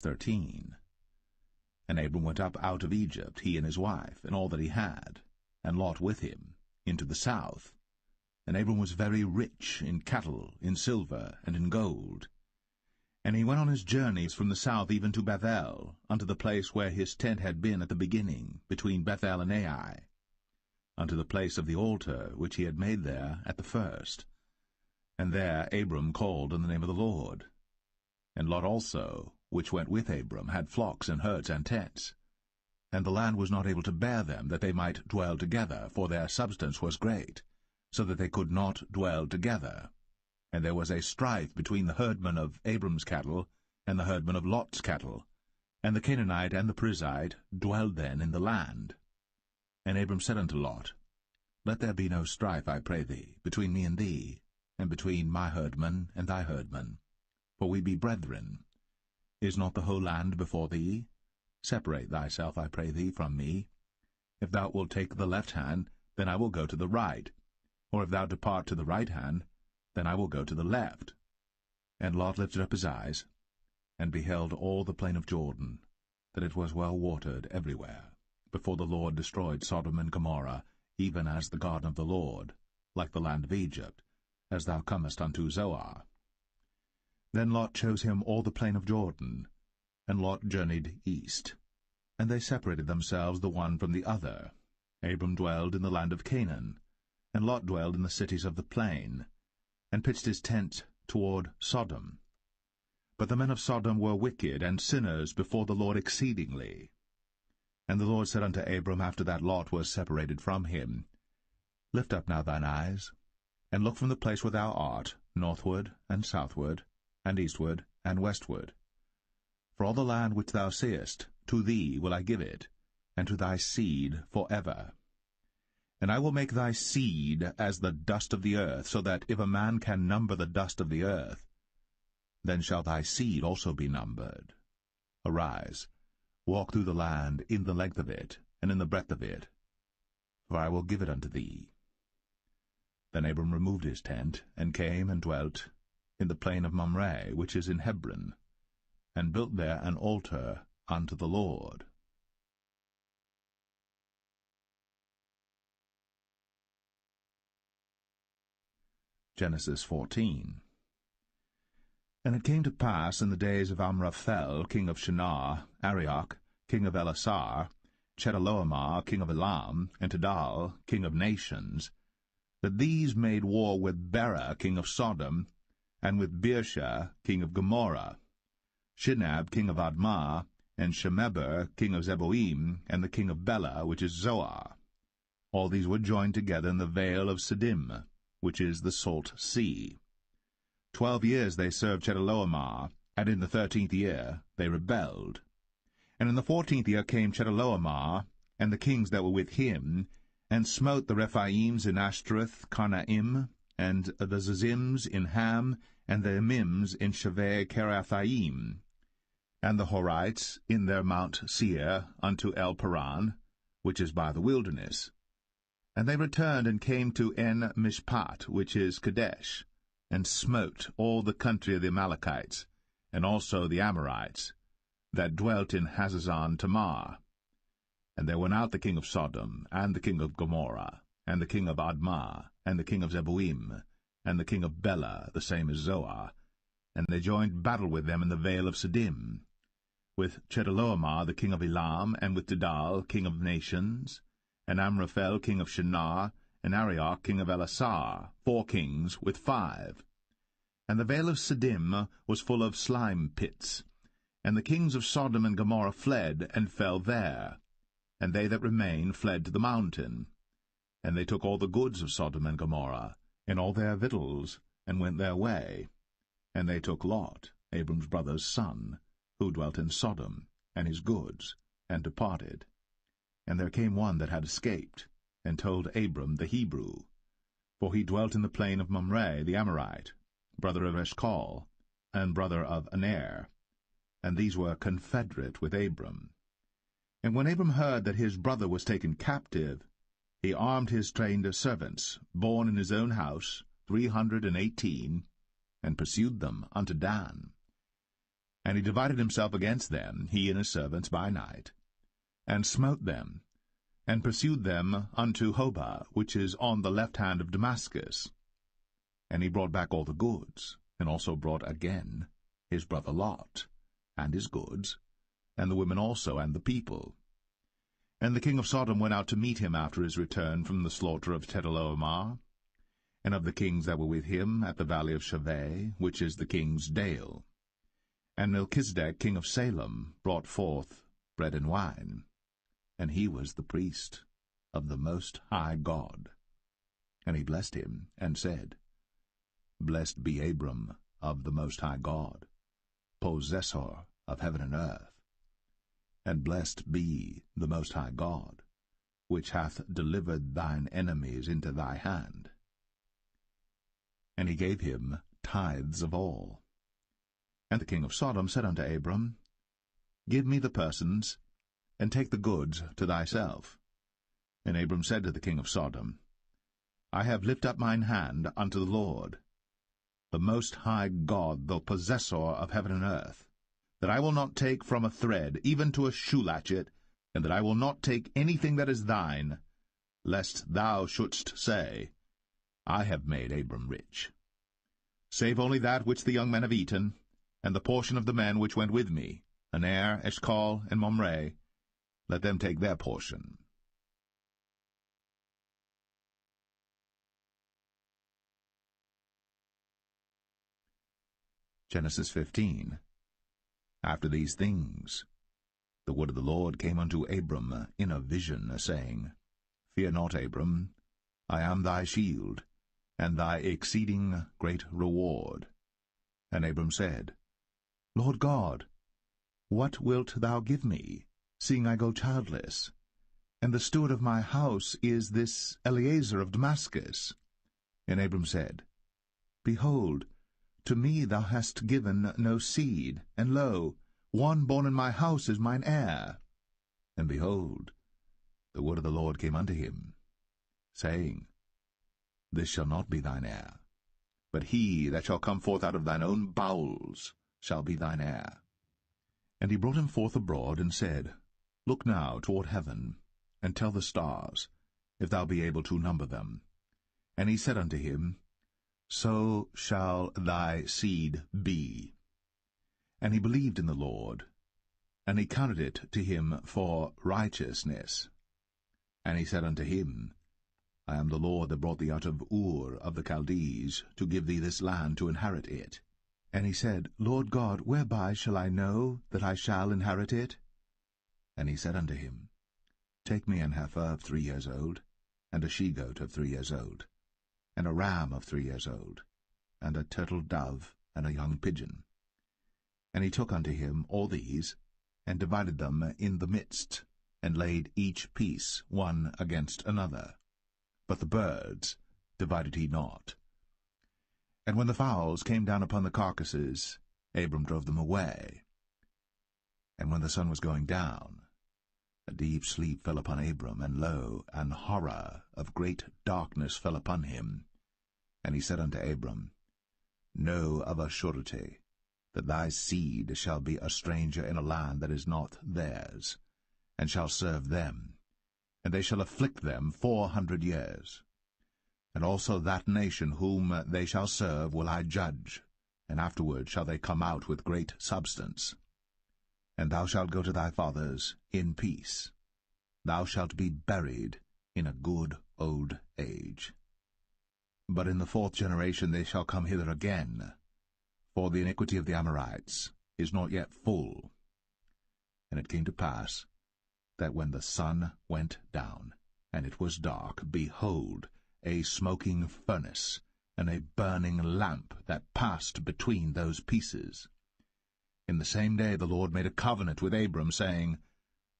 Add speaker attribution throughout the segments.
Speaker 1: 13. And Abram went up out of Egypt, he and his wife, and all that he had, and Lot with him, into the south. And Abram was very rich in cattle, in silver, and in gold. And he went on his journeys from the south even to Bethel, unto the place where his tent had been at the beginning, between Bethel and Ai, unto the place of the altar which he had made there at the first. And there Abram called on the name of the Lord. And Lot also, which went with Abram, had flocks and herds and tents. And the land was not able to bear them, that they might dwell together, for their substance was great, so that they could not dwell together. And there was a strife between the herdmen of Abram's cattle and the herdmen of Lot's cattle. And the Canaanite and the Perizzite dwelled then in the land. And Abram said unto Lot, Let there be no strife, I pray thee, between me and thee, and between my herdmen and thy herdmen, for we be brethren. Is not the whole land before thee? Separate thyself, I pray thee, from me. If thou wilt take the left hand, then I will go to the right, or if thou depart to the right hand, then I will go to the left. And Lot lifted up his eyes, and beheld all the plain of Jordan, that it was well watered everywhere, before the Lord destroyed Sodom and Gomorrah, even as the garden of the Lord, like the land of Egypt, as thou comest unto Zoar. Then Lot chose him all the plain of Jordan, and Lot journeyed east. And they separated themselves the one from the other. Abram dwelled in the land of Canaan, and Lot dwelled in the cities of the plain, and pitched his tent toward Sodom. But the men of Sodom were wicked and sinners before the Lord exceedingly. And the Lord said unto Abram, after that Lot was separated from him, Lift up now thine eyes, and look from the place where thou art, northward and southward, and eastward and westward. For all the land which thou seest, to thee will I give it, and to thy seed forever. And I will make thy seed as the dust of the earth, so that if a man can number the dust of the earth, then shall thy seed also be numbered. Arise, walk through the land in the length of it, and in the breadth of it, for I will give it unto thee. Then Abram removed his tent, and came and dwelt in the plain of Mamre, which is in Hebron, and built there an altar unto the Lord. Genesis 14. And it came to pass in the days of Amraphel, king of Shinar, Arioch, king of Elasar, Chedorlaomer, king of Elam, and Tidal, king of nations, that these made war with Bera, king of Sodom, and with Birsha, king of Gomorrah, Shinab, king of Admah, and Shemeber, king of Zeboim, and the king of Bela, which is Zoar. All these were joined together in the vale of Siddim, which is the salt sea. 12 years they served Chedorlaomer, and in the 13th year they rebelled. And in the 14th year came Chedorlaomer, and the kings that were with him, and smote the Rephaims in Ashtaroth Karnaim, and the Zazims in Ham, and the Emims in Shaveh Kerathaim, and the Horites in their Mount Seir unto El Paran, which is by the wilderness. And they returned and came to En Mishpat, which is Kadesh, and smote all the country of the Amalekites, and also the Amorites, that dwelt in Hazazon Tamar. And there went out the king of Sodom, and the king of Gomorrah, and the king of Admah, and the king of Zeboim, and the king of Bela, the same as Zoar, and they joined battle with them in the vale of Siddim, with Chedorlaomer the king of Elam, and with Tidal king of nations, and Amraphel king of Shinar, and Arioch king of Elasar, 4 kings with 5. And the vale of Siddim was full of slime pits, and the kings of Sodom and Gomorrah fled, and fell there, and they that remained fled to the mountain. And they took all the goods of Sodom and Gomorrah, and all their victuals, and went their way. And they took Lot, Abram's brother's son, who dwelt in Sodom, and his goods, and departed. And there came one that had escaped, and told Abram the Hebrew, for he dwelt in the plain of Mamre the Amorite, brother of Eshcol, and brother of Aner, and these were confederate with Abram. And when Abram heard that his brother was taken captive, he armed his trained servants, born in his own house, 318, and pursued them unto Dan. And he divided himself against them, he and his servants, by night, and smote them, and pursued them unto Hobah, which is on the left hand of Damascus. And he brought back all the goods, and also brought again his brother Lot, and his goods, and the women also, and the people. And the king of Sodom went out to meet him after his return from the slaughter of Chedorlaomer, and of the kings that were with him at the valley of Shaveh, which is the king's dale. And Melchizedek, king of Salem, brought forth bread and wine, and he was the priest of the Most High God. And he blessed him, and said, Blessed be Abram of the Most High God, possessor of heaven and earth. And blessed be the Most High God, which hath delivered thine enemies into thy hand. And he gave him tithes of all. And the king of Sodom said unto Abram, Give me the persons, and take the goods to thyself. And Abram said to the king of Sodom, I have lifted up mine hand unto the Lord, the Most High God, the possessor of heaven and earth, that I will not take from a thread, even to a shoe latchet, and that I will not take anything that is thine, lest thou shouldst say, I have made Abram rich. Save only that which the young men have eaten, and the portion of the men which went with me, Aner, Eshcol, and Mamre, let them take their portion. Genesis 15. After these things, the word of the Lord came unto Abram in a vision, saying, Fear not, Abram, I am thy shield, and thy exceeding great reward. And Abram said, Lord God, what wilt thou give me, seeing I go childless? And the steward of my house is this Eliezer of Damascus. And Abram said, Behold, to me thou hast given no seed, and lo, one born in my house is mine heir. And behold, the word of the Lord came unto him, saying, This shall not be thine heir, but he that shall come forth out of thine own bowels shall be thine heir. And he brought him forth abroad, and said, Look now toward heaven, and tell the stars, if thou be able to number them. And he said unto him, So shall thy seed be. And he believed in the Lord, and he counted it to him for righteousness. And he said unto him, I am the Lord that brought thee out of Ur of the Chaldees, to give thee this land to inherit it. And he said, Lord God, whereby shall I know that I shall inherit it? And he said unto him, Take me an heifer of 3 years old, and a she-goat of 3 years old, and a ram of 3 years old, and a turtle-dove, and a young pigeon. And he took unto him all these, and divided them in the midst, and laid each piece one against another. But the birds divided he not. And when the fowls came down upon the carcasses, Abram drove them away. And when the sun was going down, a deep sleep fell upon Abram, and lo, an horror of great darkness fell upon him. And he said unto Abram, Know of a surety that thy seed shall be a stranger in a land that is not theirs, and shall serve them, and they shall afflict them 400 years. And also that nation whom they shall serve will I judge, and afterward shall they come out with great substance. And thou shalt go to thy fathers in peace. Thou shalt be buried in a good old age. But in the 4th generation they shall come hither again, for the iniquity of the Amorites is not yet full. And it came to pass, that when the sun went down, and it was dark, behold, a smoking furnace, and a burning lamp that passed between those pieces. In the same day the Lord made a covenant with Abram, saying,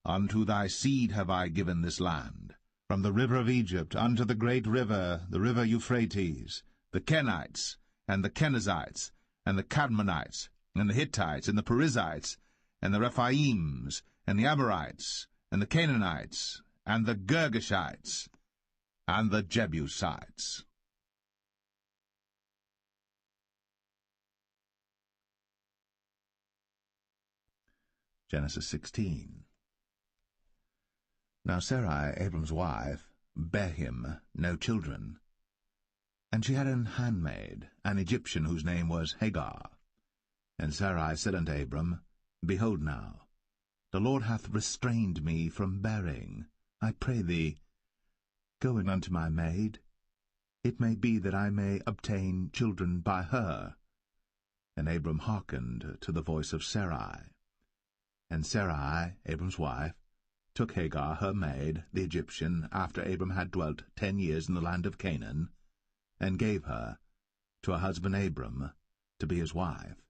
Speaker 1: Unto thy seed have I given this land, from the river of Egypt unto the great river, the river Euphrates, the Kenites, and the Kenizzites, and the Cadmonites, and the Hittites, and the Perizzites, and the Rephaims, and the Amorites, and the Canaanites, and the Girgashites, and the Jebusites. Genesis 16. Now Sarai, Abram's wife, bare him no children. And she had an handmaid, an Egyptian, whose name was Hagar. And Sarai said unto Abram, Behold now, the Lord hath restrained me from bearing. I pray thee, go in unto my maid. It may be that I may obtain children by her. And Abram hearkened to the voice of Sarai. And Sarai, Abram's wife, took Hagar her maid, the Egyptian, after Abram had dwelt 10 years in the land of Canaan, and gave her to her husband Abram to be his wife.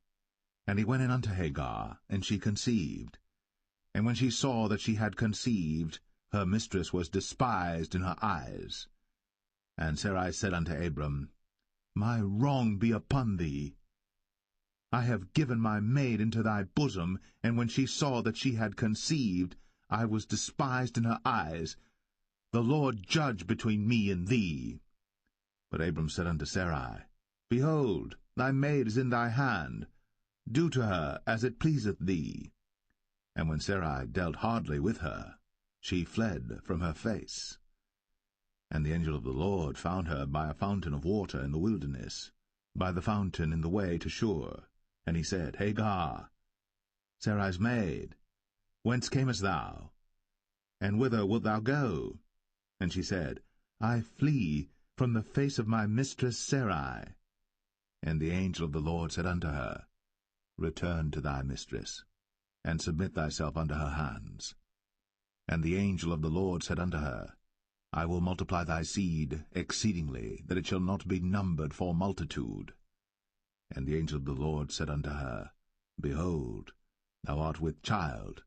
Speaker 1: And he went in unto Hagar, and she conceived. And when she saw that she had conceived, her mistress was despised in her eyes. And Sarai said unto Abram, My wrong be upon thee. I have given my maid into thy bosom, and when she saw that she had conceived, I was despised in her eyes. The Lord judge between me and thee. But Abram said unto Sarai, Behold, thy maid is in thy hand. Do to her as it pleaseth thee. And when Sarai dealt hardly with her, she fled from her face. And the angel of the Lord found her by a fountain of water in the wilderness, by the fountain in the way to Shur. And he said, Hagar, Sarai's maid, whence camest thou? And whither wilt thou go? And she said, I flee from the face of my mistress Sarai. And the angel of the Lord said unto her, Return to thy mistress, and submit thyself unto her hands. And the angel of the Lord said unto her, I will multiply thy seed exceedingly, that it shall not be numbered for multitude. And the angel of the Lord said unto her, Behold, thou art with child,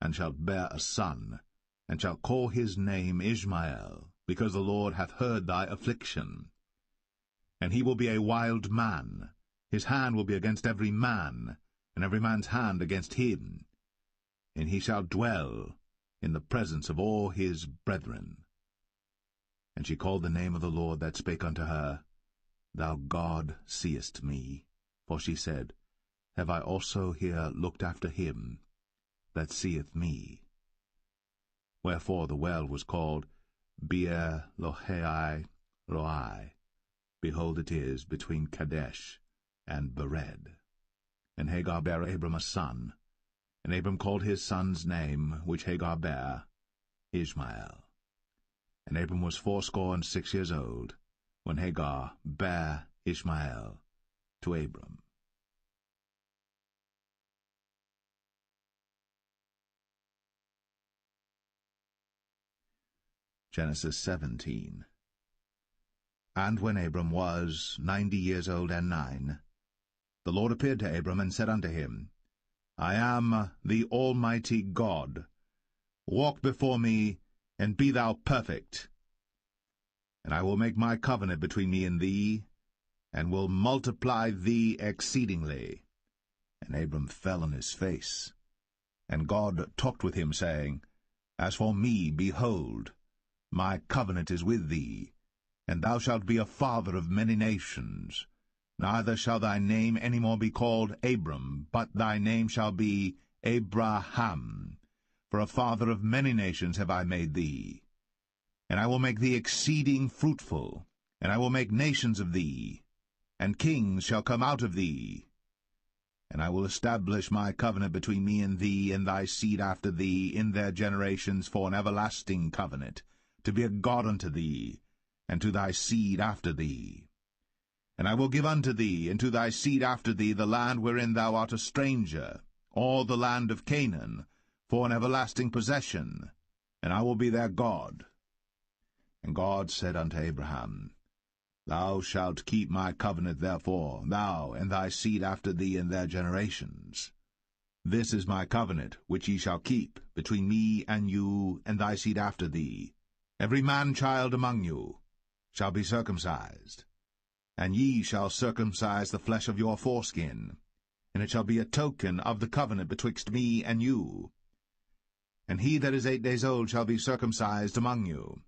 Speaker 1: and shalt bear a son, and shalt call his name Ishmael, because the Lord hath heard thy affliction. And he will be a wild man, his hand will be against every man, and every man's hand against him. And he shall dwell in the presence of all his brethren. And she called the name of the Lord that spake unto her, Thou God seest me. For she said, Have I also here looked after him that seeth me? Wherefore the well was called Beer Lohai Roi. Behold, it is between Kadesh and Bered. And Hagar bare Abram a son, and Abram called his son's name, which Hagar bare, Ishmael. And Abram was 86 years old, when Hagar bare Ishmael to Abram. Genesis 17. And when Abram was 90 years old and 9, the Lord appeared to Abram and said unto him, I am the Almighty God. Walk before me, and be thou perfect. And I will make my covenant between me and thee, and will multiply thee exceedingly. And Abram fell on his face. And God talked with him, saying, As for me, behold, my covenant is with thee, and thou shalt be a father of many nations. Neither shall thy name any more be called Abram, but thy name shall be Abraham. For a father of many nations have I made thee. And I will make thee exceeding fruitful, and I will make nations of thee, and kings shall come out of thee. And I will establish my covenant between me and thee and thy seed after thee in their generations for an everlasting covenant, to be a God unto thee, and to thy seed after thee. And I will give unto thee, and to thy seed after thee, the land wherein thou art a stranger, all the land of Canaan, for an everlasting possession, and I will be their God. And God said unto Abraham, Thou shalt keep my covenant therefore, thou and thy seed after thee in their generations. This is my covenant, which ye shall keep, between me and you and thy seed after thee. Every man-child among you shall be circumcised, and ye shall circumcise the flesh of your foreskin, and it shall be a token of the covenant betwixt me and you. And he that is 8 days old shall be circumcised among you,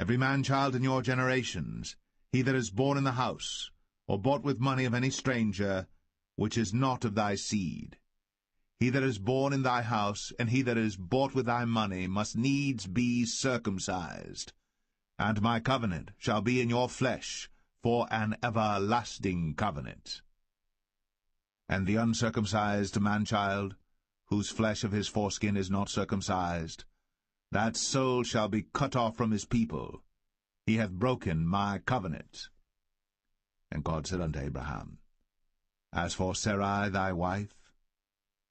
Speaker 1: every man-child in your generations, he that is born in the house, or bought with money of any stranger, which is not of thy seed. He that is born in thy house, and he that is bought with thy money, must needs be circumcised. And my covenant shall be in your flesh, for an everlasting covenant. And the uncircumcised man-child, whose flesh of his foreskin is not circumcised, that soul shall be cut off from his people. He hath broken my covenant. And God said unto Abraham, As for Sarai thy wife,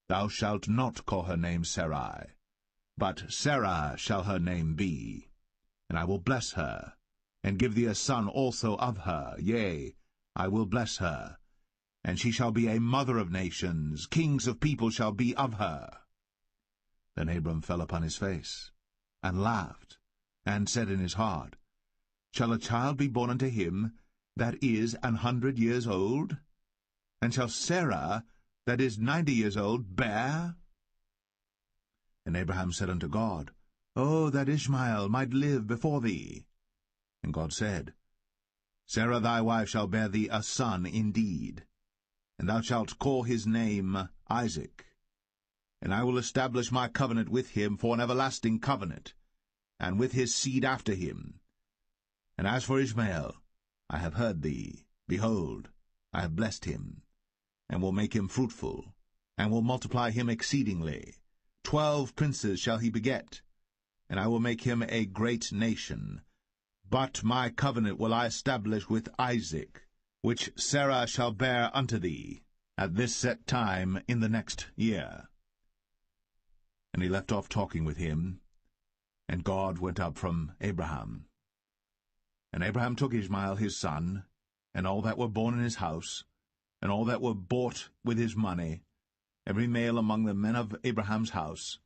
Speaker 1: thou shalt not call her name Sarai, but Sarah shall her name be. And I will bless her, and give thee a son also of her. Yea, I will bless her, and she shall be a mother of nations. Kings of people shall be of her. Then Abram fell upon his face, and laughed, and said in his heart, Shall a child be born unto him that is 100 years old? And shall Sarah, that is 90 years old, bear? And Abraham said unto God, O that Ishmael might live before thee. And God said, Sarah thy wife shall bear thee a son indeed, and thou shalt call his name Isaac. And I will establish my covenant with him for an everlasting covenant, and with his seed after him. And as for Ishmael, I have heard thee. Behold, I have blessed him, and will make him fruitful, and will multiply him exceedingly. 12 princes shall he beget, and I will make him a great nation. But my covenant will I establish with Isaac, which Sarah shall bear unto thee, at this set time in the next year. And he left off talking with him, and God went up from Abraham. And Abraham took Ishmael his son, and all that were born in his house, and all that were bought with his money, every male among the men of Abraham's house,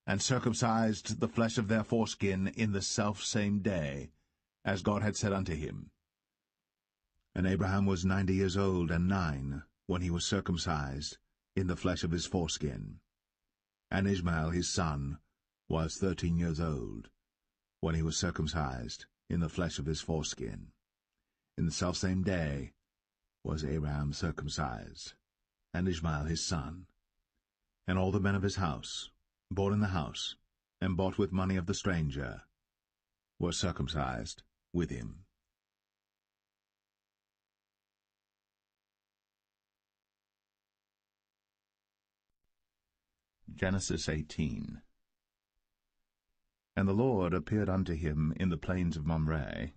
Speaker 1: and circumcised the flesh of their foreskin in the selfsame day, as God had said unto him. And Abraham was 90 years old and 9, when he was circumcised in the flesh of his foreskin. And Ishmael his son was 13 years old, when he was circumcised in the flesh of his foreskin. In the selfsame day was Abraham circumcised, and Ishmael his son. And all the men of his house, born in the house, and bought with money of the stranger, were circumcised with him. Genesis 18. And the Lord appeared unto him in the plains of Mamre,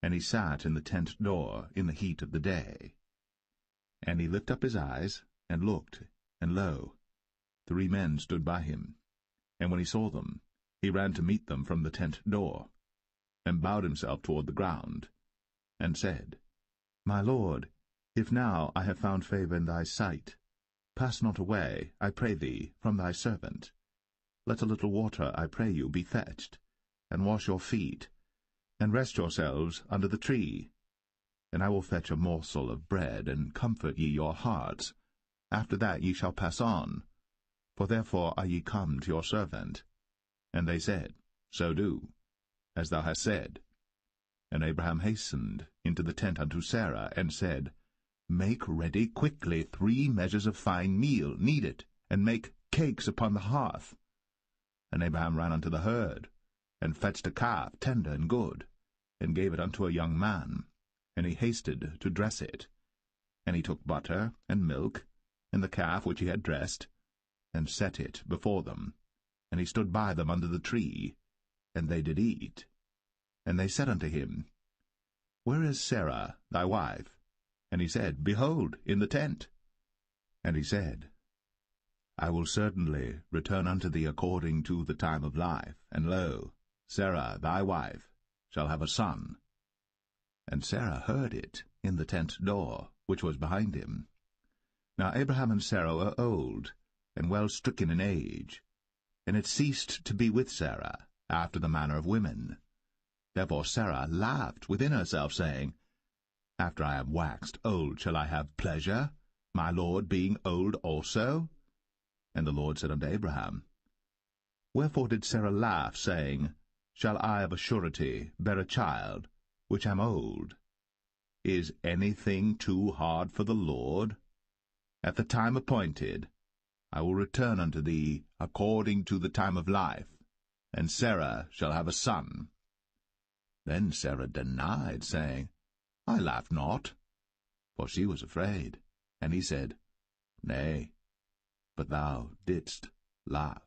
Speaker 1: and he sat in the tent door in the heat of the day. And he lifted up his eyes, and looked, and lo, 3 men stood by him. And when he saw them, he ran to meet them from the tent door, and bowed himself toward the ground, and said, My Lord, if now I have found favour in thy sight, pass not away, I pray thee, from thy servant. Let a little water, I pray you, be fetched, and wash your feet, and rest yourselves under the tree. And I will fetch a morsel of bread, and comfort ye your hearts. After that ye shall pass on, for therefore are ye come to your servant. And they said, So do, as thou hast said. And Abraham hastened into the tent unto Sarah, and said, Make ready quickly 3 measures of fine meal, knead it, and make cakes upon the hearth. And Abraham ran unto the herd, and fetched a calf tender and good, and gave it unto a young man, and he hasted to dress it. And he took butter and milk, and the calf which he had dressed, and set it before them. And he stood by them under the tree, and they did eat. And they said unto him, Where is Sarah thy wife? And he said, Behold, in the tent. And he said, I will certainly return unto thee according to the time of life, and lo, Sarah thy wife shall have a son. And Sarah heard it in the tent door, which was behind him. Now Abraham and Sarah were old, and well stricken in age, and it ceased to be with Sarah, after the manner of women. Therefore Sarah laughed within herself, saying, After I am waxed old shall I have pleasure, my Lord being old also? And the Lord said unto Abraham, Wherefore did Sarah laugh, saying, Shall I of a surety bear a child, which am old? Is anything too hard for the Lord? At the time appointed I will return unto thee according to the time of life, and Sarah shall have a son. Then Sarah denied, saying, I laughed not, for she was afraid. And he said, Nay, but thou didst laugh.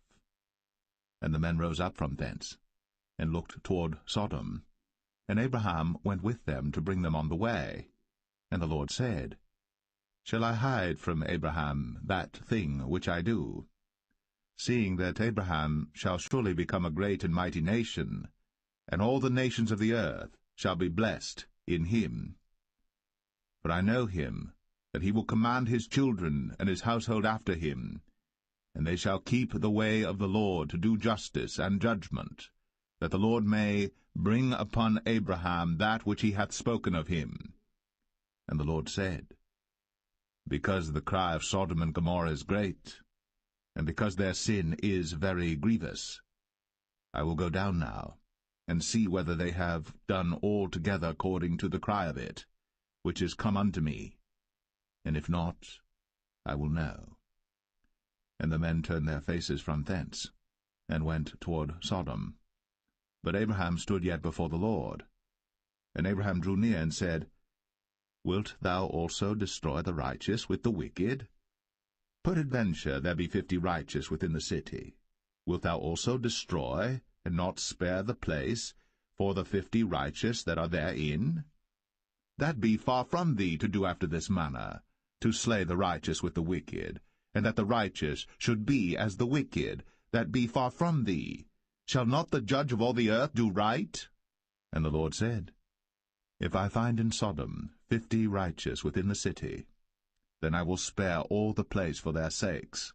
Speaker 1: And the men rose up from thence, and looked toward Sodom. And Abraham went with them to bring them on the way. And the Lord said, Shall I hide from Abraham that thing which I do? Seeing that Abraham shall surely become a great and mighty nation, and all the nations of the earth shall be blessed in him. For I know him, that he will command his children and his household after him, and they shall keep the way of the Lord to do justice and judgment, that the Lord may bring upon Abraham that which he hath spoken of him. And the Lord said, Because the cry of Sodom and Gomorrah is great, and because their sin is very grievous, I will go down now, and see whether they have done altogether according to the cry of it, which is come unto me, and if not, I will know. And the men turned their faces from thence, and went toward Sodom. But Abraham stood yet before the Lord. And Abraham drew near and said, Wilt thou also destroy the righteous with the wicked? Peradventure there be 50 righteous within the city. Wilt thou also destroy, and not spare the place, for the 50 righteous that are therein? That be far from thee to do after this manner, to slay the righteous with the wicked, and that the righteous should be as the wicked, that be far from thee. Shall not the judge of all the earth do right? And the Lord said, If I find in Sodom 50 righteous within the city, then I will spare all the place for their sakes.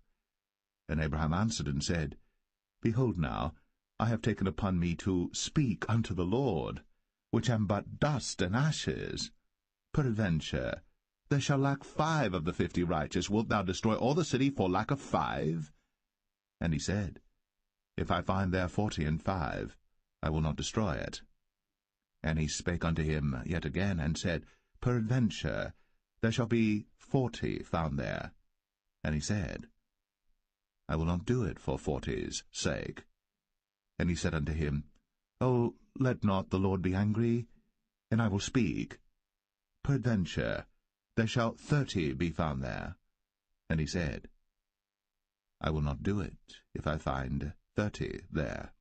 Speaker 1: And Abraham answered and said, Behold now, I have taken upon me to speak unto the Lord, which am but dust and ashes. Peradventure there shall lack 5 of the 50 righteous. Wilt thou destroy all the city for lack of 5? And he said, If I find there 40 and 5, I will not destroy it. And he spake unto him yet again, and said, Peradventure there shall be 40 found there. And he said, I will not do it for 40's sake. And he said unto him, O, let not the Lord be angry, and I will speak. Peradventure there shall 30 be found there. And he said, I will not do it, if I find 30 there.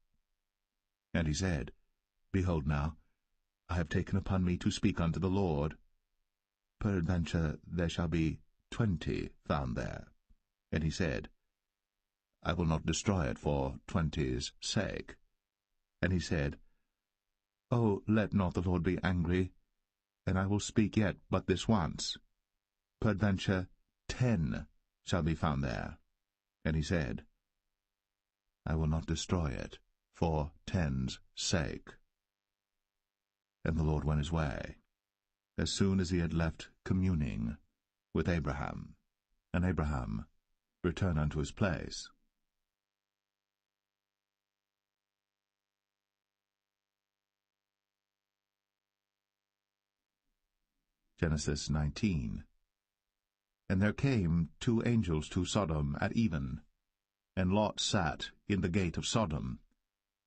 Speaker 1: And he said, Behold now, I have taken upon me to speak unto the Lord. Peradventure there shall be 20 found there. And he said, I will not destroy it for 20's sake. And he said, O, let not the Lord be angry, and I will speak yet but this once. Peradventure 10 shall be found there. And he said, I will not destroy it for 10's sake. And the Lord went his way, as soon as he had left communing with Abraham. And Abraham returned unto his place. Genesis 19. And there came 2 angels to Sodom at even, and Lot sat in the gate of Sodom.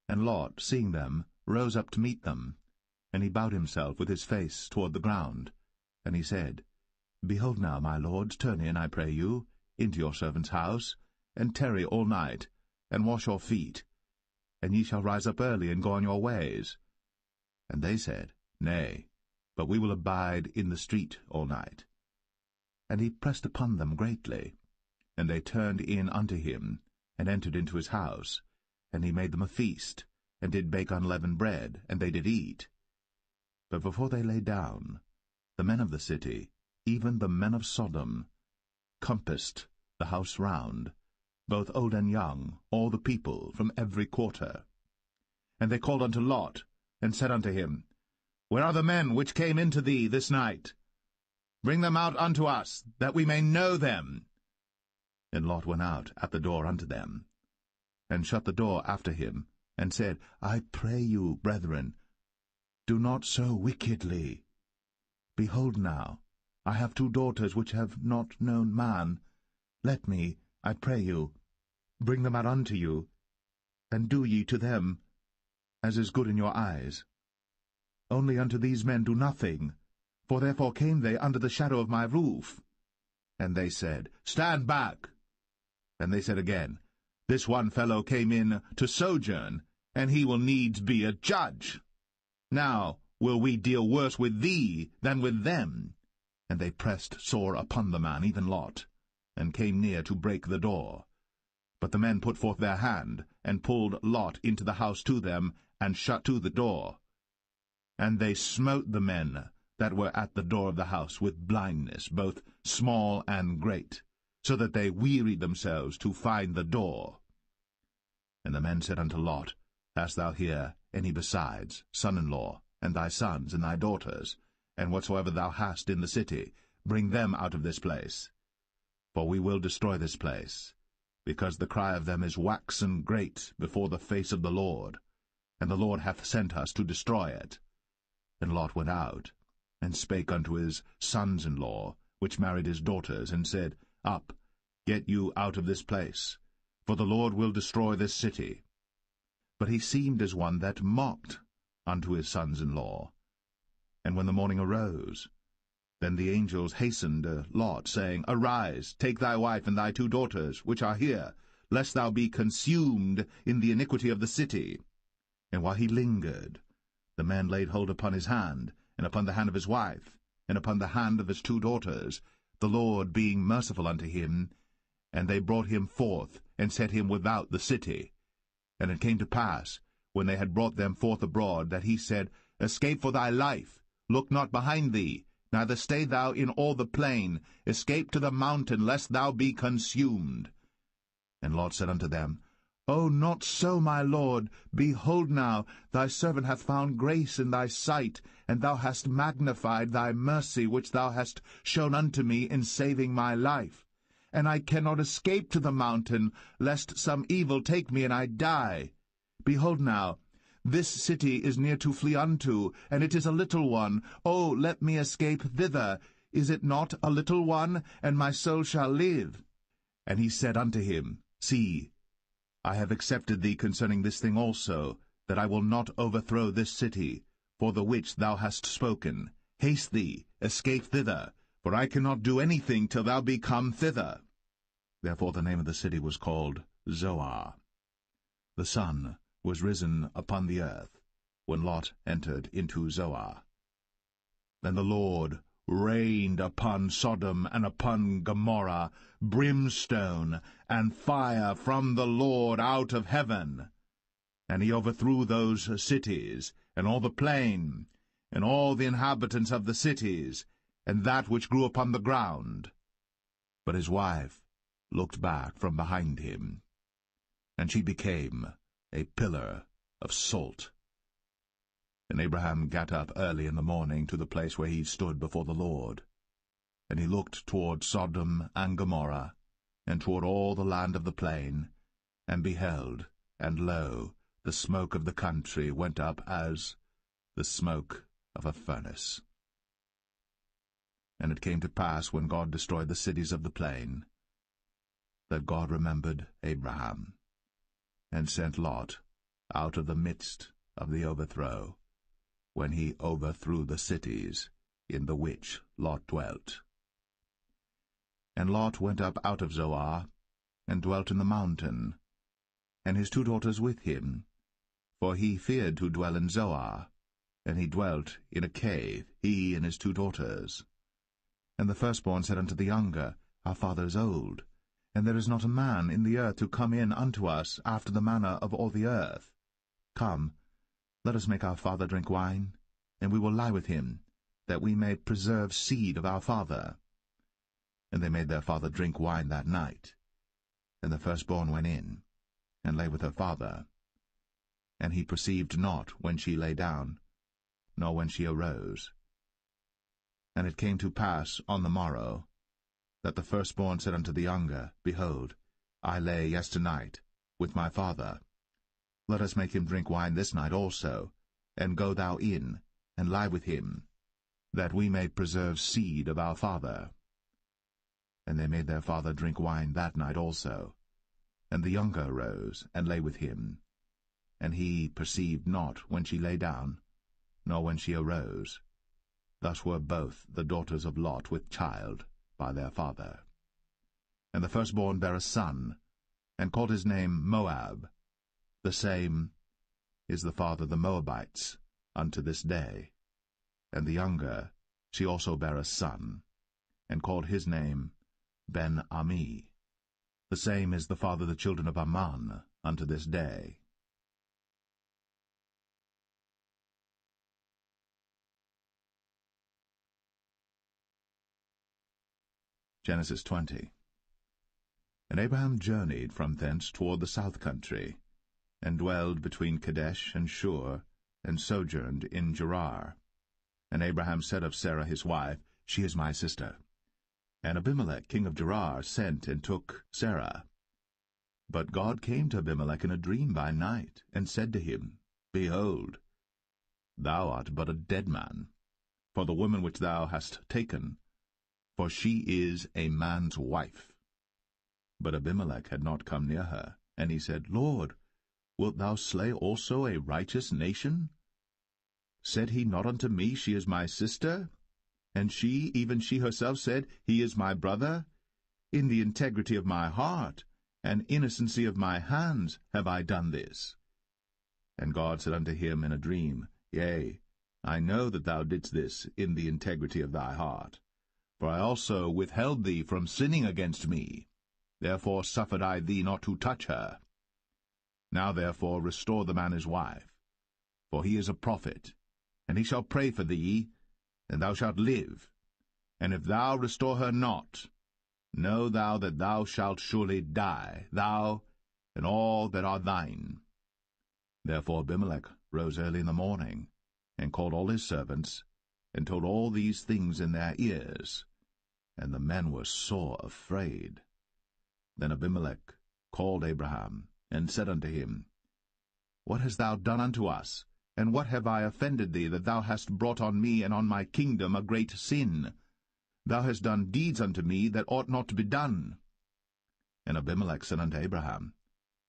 Speaker 1: And Lot, seeing them, rose up to meet them, and he bowed himself with his face toward the ground. And he said, Behold now, my lords, turn in, I pray you, into your servant's house, and tarry all night, and wash your feet, and ye shall rise up early and go on your ways. And they said, Nay, but we will abide in the street all night. And he pressed upon them greatly. And they turned in unto him, and entered into his house. And he made them a feast, and did bake unleavened bread, and they did eat. But before they lay down, the men of the city, even the men of Sodom, compassed the house round, both old and young, all the people from every quarter. And they called unto Lot, and said unto him, Where are the men which came into thee this night? Bring them out unto us, that we may know them. And Lot went out at the door unto them, and shut the door after him, and said, I pray you, brethren, do not so wickedly. Behold now, I have 2 daughters which have not known man. Let me, I pray you, bring them out unto you, and do ye to them as is good in your eyes. Only unto these men do nothing, for therefore came they under the shadow of my roof. And they said, Stand back. And they said again, This one fellow came in to sojourn, and he will needs be a judge. Now will we deal worse with thee than with them. And they pressed sore upon the man, even Lot, and came near to break the door. But the men put forth their hand, and pulled Lot into the house to them, and shut to the door. And they smote the men that were at the door of the house with blindness, both small and great, so that they wearied themselves to find the door. And the men said unto Lot, Hast thou here any besides, son-in-law, and thy sons, and thy daughters, and whatsoever thou hast in the city, bring them out of this place. For we will destroy this place, because the cry of them is waxen great before the face of the Lord, and the Lord hath sent us to destroy it. And Lot went out, and spake unto his sons-in-law, which married his daughters, and said, Up, get you out of this place, for the Lord will destroy this city. But he seemed as one that mocked unto his sons-in-law. And when the morning arose, then the angels hastened Lot, saying, Arise, take thy wife and thy 2 daughters, which are here, lest thou be consumed in the iniquity of the city. And while he lingered, the men laid hold upon his hand, and upon the hand of his wife, and upon the hand of his 2 daughters, the Lord being merciful unto him, and they brought him forth, and set him without the city. And it came to pass, when they had brought them forth abroad, that he said, Escape for thy life, look not behind thee, neither stay thou in all the plain, escape to the mountain, lest thou be consumed. And Lot said unto them, O not so, my lord. Behold now, thy servant hath found grace in thy sight, and thou hast magnified thy mercy which thou hast shown unto me in saving my life. And I cannot escape to the mountain, lest some evil take me and I die. Behold now, this city is near to flee unto, and it is a little one. O let me escape thither. Is it not a little one? And my soul shall live. And he said unto him, See, I have accepted thee concerning this thing also, that I will not overthrow this city, for the which thou hast spoken. Haste thee, escape thither, for I cannot do anything till thou be come thither. Therefore the name of the city was called Zoar. The sun was risen upon the earth, when Lot entered into Zoar. Then the Lord rained upon Sodom and upon Gomorrah brimstone and fire from the Lord out of heaven. And he overthrew those cities, and all the plain, and all the inhabitants of the cities, and that which grew upon the ground. But his wife looked back from behind him, and she became a pillar of salt. And Abraham gat up early in the morning to the place where he stood before the Lord. And he looked toward Sodom and Gomorrah, and toward all the land of the plain, and beheld, and lo, the smoke of the country went up as the smoke of a furnace. And it came to pass, when God destroyed the cities of the plain, that God remembered Abraham, and sent Lot out of the midst of the overthrow, when he overthrew the cities in the which Lot dwelt. And Lot went up out of Zoar, and dwelt in the mountain, and his 2 daughters with him, for he feared to dwell in Zoar, and he dwelt in a cave, he and his 2 daughters. And the firstborn said unto the younger, Our father is old, and there is not a man in the earth to come in unto us after the manner of all the earth. Come, let us make our father drink wine, and we will lie with him, that we may preserve seed of our father. And they made their father drink wine that night. And the firstborn went in, and lay with her father. And he perceived not when she lay down, nor when she arose. And it came to pass on the morrow, that the firstborn said unto the younger, Behold, I lay yesternight with my father. Let us make him drink wine this night also, and go thou in, and lie with him, that we may preserve seed of our father. And they made their father drink wine that night also. And the younger arose, and lay with him. And he perceived not when she lay down, nor when she arose. Thus were both the daughters of Lot with child by their father. And the firstborn bare a son, and called his name Moab. The same is the father of the Moabites unto this day. And the younger, she also bare a son, and called his name Ben-Ami. The same is the father of the children of Ammon unto this day. Genesis 20. And Abraham journeyed from thence toward the south country, and dwelled between Kadesh and Shur, and sojourned in Gerar. And Abraham said of Sarah his wife, She is my sister. And Abimelech king of Gerar sent and took Sarah. But God came to Abimelech in a dream by night, and said to him, Behold, thou art but a dead man, for the woman which thou hast taken, for she is a man's wife. But Abimelech had not come near her, and he said, Lord, wilt thou slay also a righteous nation? Said he not unto me, She is my sister? And she, even she herself, said, He is my brother? In the integrity of my heart, and innocency of my hands, have I done this. And God said unto him in a dream, Yea, I know that thou didst this in the integrity of thy heart. For I also withheld thee from sinning against me. Therefore suffered I thee not to touch her. Now therefore restore the man his wife, for he is a prophet, and he shall pray for thee, and thou shalt live. And if thou restore her not, know thou that thou shalt surely die, thou and all that are thine. Therefore Abimelech rose early in the morning, and called all his servants, and told all these things in their ears. And the men were sore afraid. Then Abimelech called Abraham, and said unto him, What hast thou done unto us? And what have I offended thee, that thou hast brought on me and on my kingdom a great sin? Thou hast done deeds unto me that ought not to be done. And Abimelech said unto Abraham,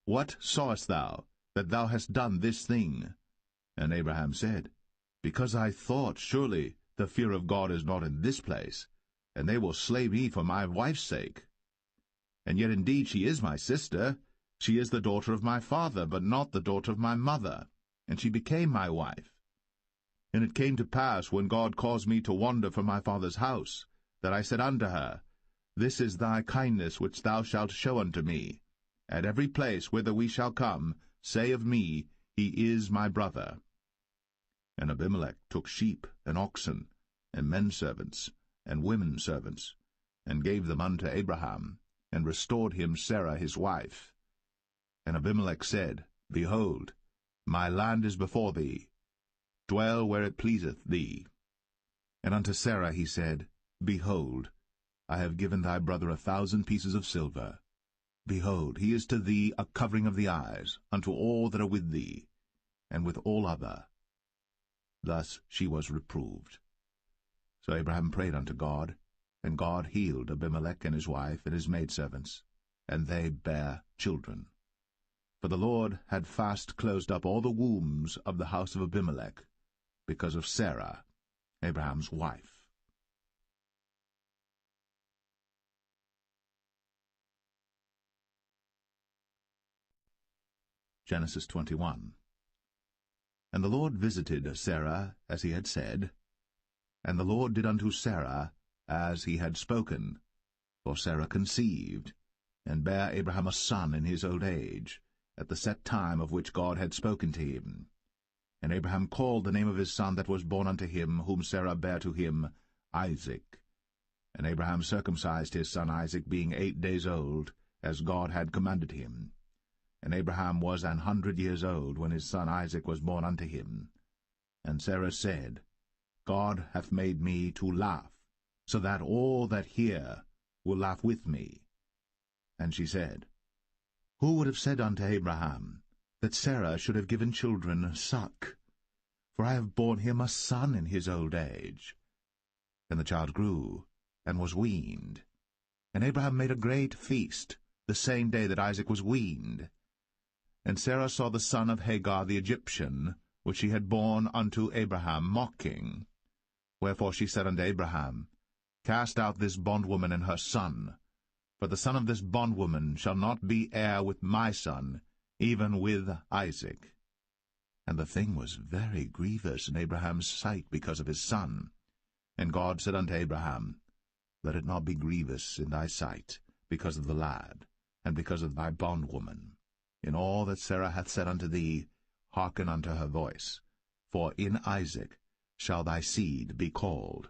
Speaker 1: What sawest thou, that thou hast done this thing? And Abraham said, Because I thought, surely the fear of God is not in this place, and they will slay me for my wife's sake. And yet indeed she is my sister. She is the daughter of my father, but not the daughter of my mother. And she became my wife. And it came to pass, when God caused me to wander from my father's house, that I said unto her, This is thy kindness which thou shalt show unto me. At every place whither we shall come, say of me, He is my brother. And Abimelech took sheep and oxen, and men servants, and women servants, and gave them unto Abraham, and restored him Sarah his wife. And Abimelech said, Behold, my land is before thee. Dwell where it pleaseth thee. And unto Sarah he said, Behold, I have given thy brother 1,000 pieces of silver. Behold, he is to thee a covering of the eyes, unto all that are with thee, and with all other. Thus she was reproved. So Abraham prayed unto God, and God healed Abimelech and his wife and his maidservants, and they bare children. For the Lord had fast closed up all the wombs of the house of Abimelech, because of Sarah, Abraham's wife. Genesis 21. And the Lord visited Sarah as he had said, and the Lord did unto Sarah as he had spoken. For Sarah conceived, and bare Abraham a son in his old age, at the set time of which God had spoken to him. And Abraham called the name of his son that was born unto him, whom Sarah bare to him, Isaac. And Abraham circumcised his son Isaac, being 8 days old, as God had commanded him. And Abraham was 100 years old when his son Isaac was born unto him. And Sarah said, God hath made me to laugh, so that all that hear will laugh with me. And she said, Who would have said unto Abraham, that Sarah should have given children suck? For I have borne him a son in his old age. And the child grew, and was weaned. And Abraham made a great feast, the same day that Isaac was weaned. And Sarah saw the son of Hagar the Egyptian, which she had borne unto Abraham, mocking. Wherefore she said unto Abraham, Cast out this bondwoman and her son, for the son of this bondwoman shall not be heir with my son, even with Isaac. And the thing was very grievous in Abraham's sight because of his son. And God said unto Abraham, Let it not be grievous in thy sight because of the lad, and because of thy bondwoman. In all that Sarah hath said unto thee, hearken unto her voice, for in Isaac shall thy seed be called.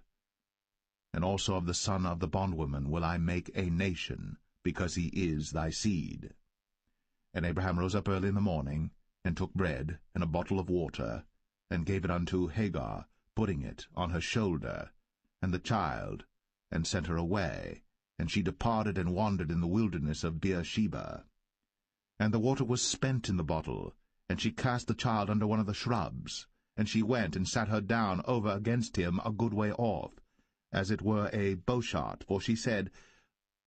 Speaker 1: And also of the son of the bondwoman will I make a nation, because he is thy seed. And Abraham rose up early in the morning, and took bread and a bottle of water, and gave it unto Hagar, putting it on her shoulder, and the child, and sent her away, and she departed and wandered in the wilderness of Beersheba. And the water was spent in the bottle, and she cast the child under one of the shrubs, and she went and sat her down over against him a good way off, as it were a bowshot, for she said,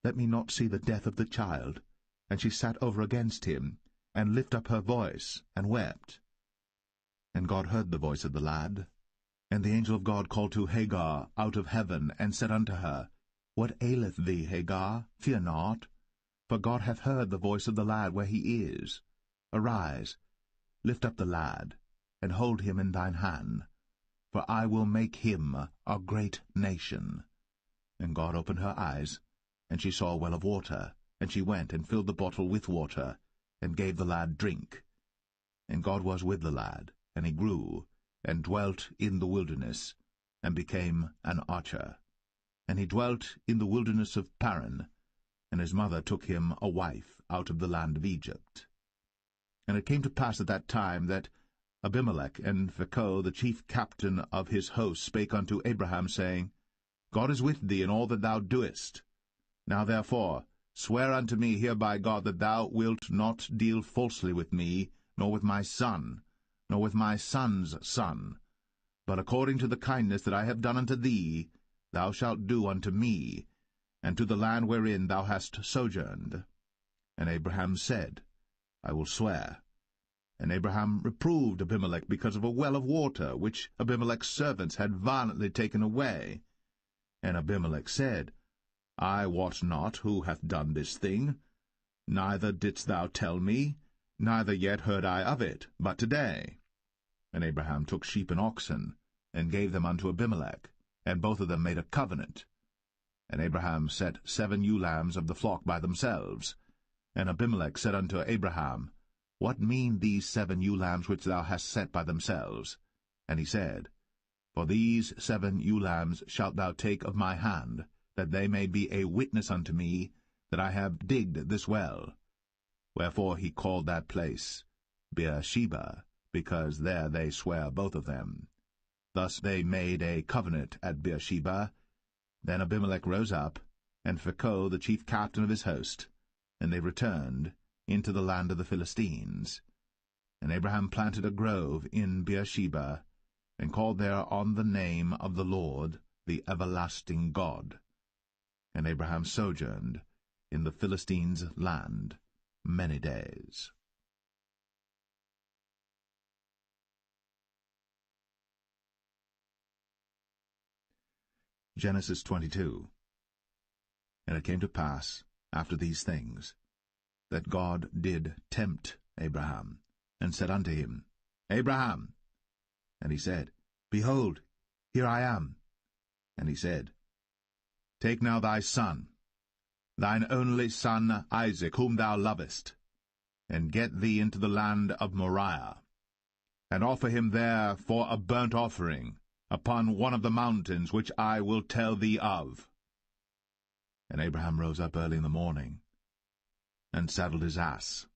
Speaker 1: Let me not see the death of the child. And she sat over against him, and lift up her voice, and wept. And God heard the voice of the lad. And the angel of God called to Hagar out of heaven, and said unto her, What aileth thee, Hagar? Fear not, for God hath heard the voice of the lad where he is. Arise, lift up the lad, and hold him in thine hand, for I will make him a great nation. And God opened her eyes, and she saw a well of water, and she went and filled the bottle with water, and gave the lad drink. And God was with the lad, and he grew, and dwelt in the wilderness, and became an archer. And he dwelt in the wilderness of Paran, and his mother took him a wife out of the land of Egypt. And it came to pass at that time that Abimelech and Phicol, the chief captain of his host, spake unto Abraham, saying, God is with thee in all that thou doest. Now therefore swear unto me here by God that thou wilt not deal falsely with me, nor with my son, nor with my son's son, but according to the kindness that I have done unto thee, thou shalt do unto me, and to the land wherein thou hast sojourned. And Abraham said, I will swear. And Abraham reproved Abimelech because of a well of water, which Abimelech's servants had violently taken away. And Abimelech said, I wot not who hath done this thing, neither didst thou tell me, neither yet heard I of it, but today. And Abraham took sheep and oxen, and gave them unto Abimelech, and both of them made a covenant. And Abraham set 7 ewe lambs of the flock by themselves. And Abimelech said unto Abraham, What mean these 7 ewe lambs which thou hast set by themselves? And he said, For these 7 ewe lambs shalt thou take of my hand, that they may be a witness unto me that I have digged this well. Wherefore he called that place Beersheba, because there they sware both of them. Thus they made a covenant at Beersheba. Then Abimelech rose up, and Phicol the chief captain of his host, and they returned into the land of the Philistines. And Abraham planted a grove in Beersheba, and called there on the name of the Lord, the everlasting God. And Abraham sojourned in the Philistines' land many days. Genesis 22. And it came to pass, after these things, that God did tempt Abraham, and said unto him, Abraham. And he said, Behold, here I am. And he said, Take now thy son, thine only son Isaac, whom thou lovest, and get thee into the land of Moriah, and offer him there for a burnt offering, upon one of the mountains which I will tell thee of. And Abraham rose up early in the morning, and saddled his ass,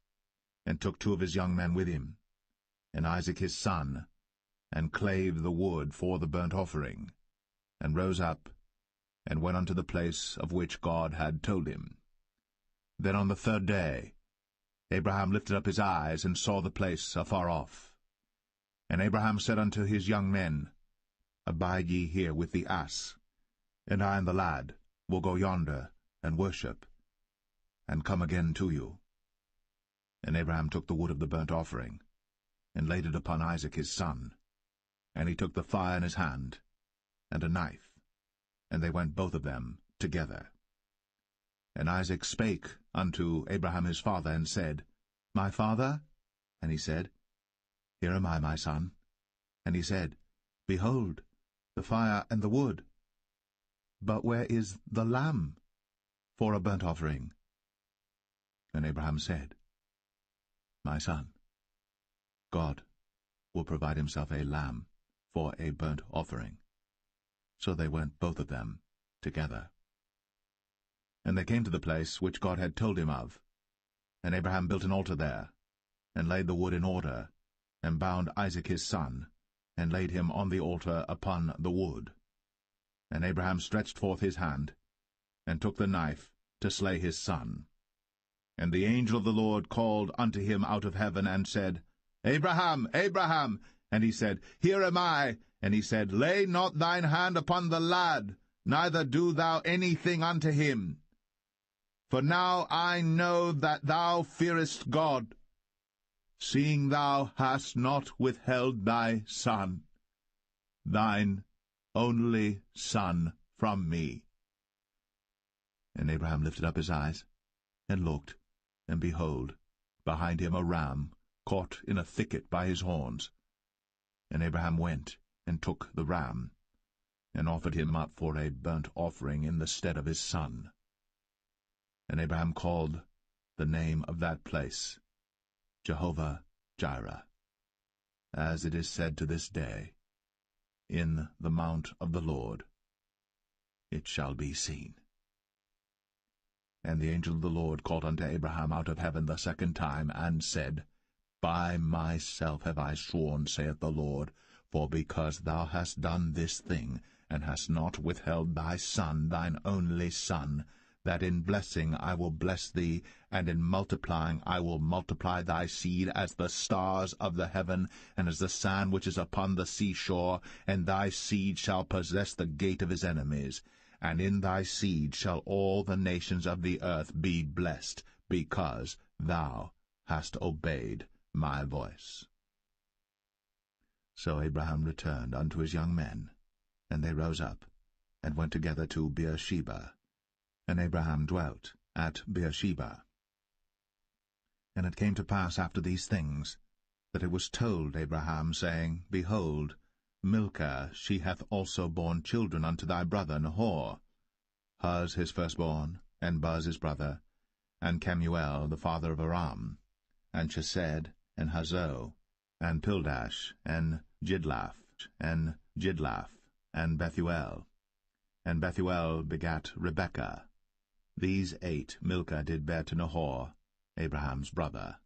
Speaker 1: and took 2 of his young men with him, and Isaac his son, and clave the wood for the burnt offering, and rose up, and went unto the place of which God had told him. Then on the 3rd day Abraham lifted up his eyes, and saw the place afar off. And Abraham said unto his young men, Abide ye here with the ass, and I and the lad will go yonder, and worship, and come again to you. And Abraham took the wood of the burnt offering, and laid it upon Isaac his son. And he took the fire in his hand, and a knife, and they went both of them together. And Isaac spake unto Abraham his father, and said, My father? And he said, Here am I, my son. And he said, Behold, the fire and the wood. But where is the lamb for a burnt offering? And Abraham said, My son, God will provide himself a lamb for a burnt offering. So they went both of them together. And they came to the place which God had told him of. And Abraham built an altar there, and laid the wood in order, and bound Isaac his son, and laid him on the altar upon the wood. And Abraham stretched forth his hand, and took the knife to slay his son. And the angel of the Lord called unto him out of heaven, and said, Abraham, Abraham! And he said, Here am I. And he said, Lay not thine hand upon the lad, neither do thou anything unto him. For now I know that thou fearest God, seeing thou hast not withheld thy son, thine only son, from me. And Abraham lifted up his eyes, and looked, and behold, behind him a ram caught in a thicket by his horns. And Abraham went, and took the ram, and offered him up for a burnt offering in the stead of his son. And Abraham called the name of that place Jehovah-Jireh, as it is said to this day, In the mount of the Lord it shall be seen. And the angel of the Lord called unto Abraham out of heaven the second time, and said, By myself have I sworn, saith the Lord, for because thou hast done this thing, and hast not withheld thy son, thine only son, that in blessing I will bless thee, and in multiplying I will multiply thy seed as the stars of the heaven, and as the sand which is upon the seashore, and thy seed shall possess the gate of his enemies. And in thy seed shall all the nations of the earth be blessed, because thou hast obeyed my voice. So Abraham returned unto his young men, and they rose up, and went together to Beersheba. And Abraham dwelt at Beersheba. And it came to pass after these things, that it was told Abraham, saying, Behold, Milcah, she hath also borne children unto thy brother Nahor, Huz his firstborn, and Buz his brother, and Kemuel the father of Aram, and Chesed, and Hazo, and Pildash, and Jidlaph, and Bethuel. And Bethuel begat Rebekah. These 8 Milcah did bear to Nahor, Abraham's brother.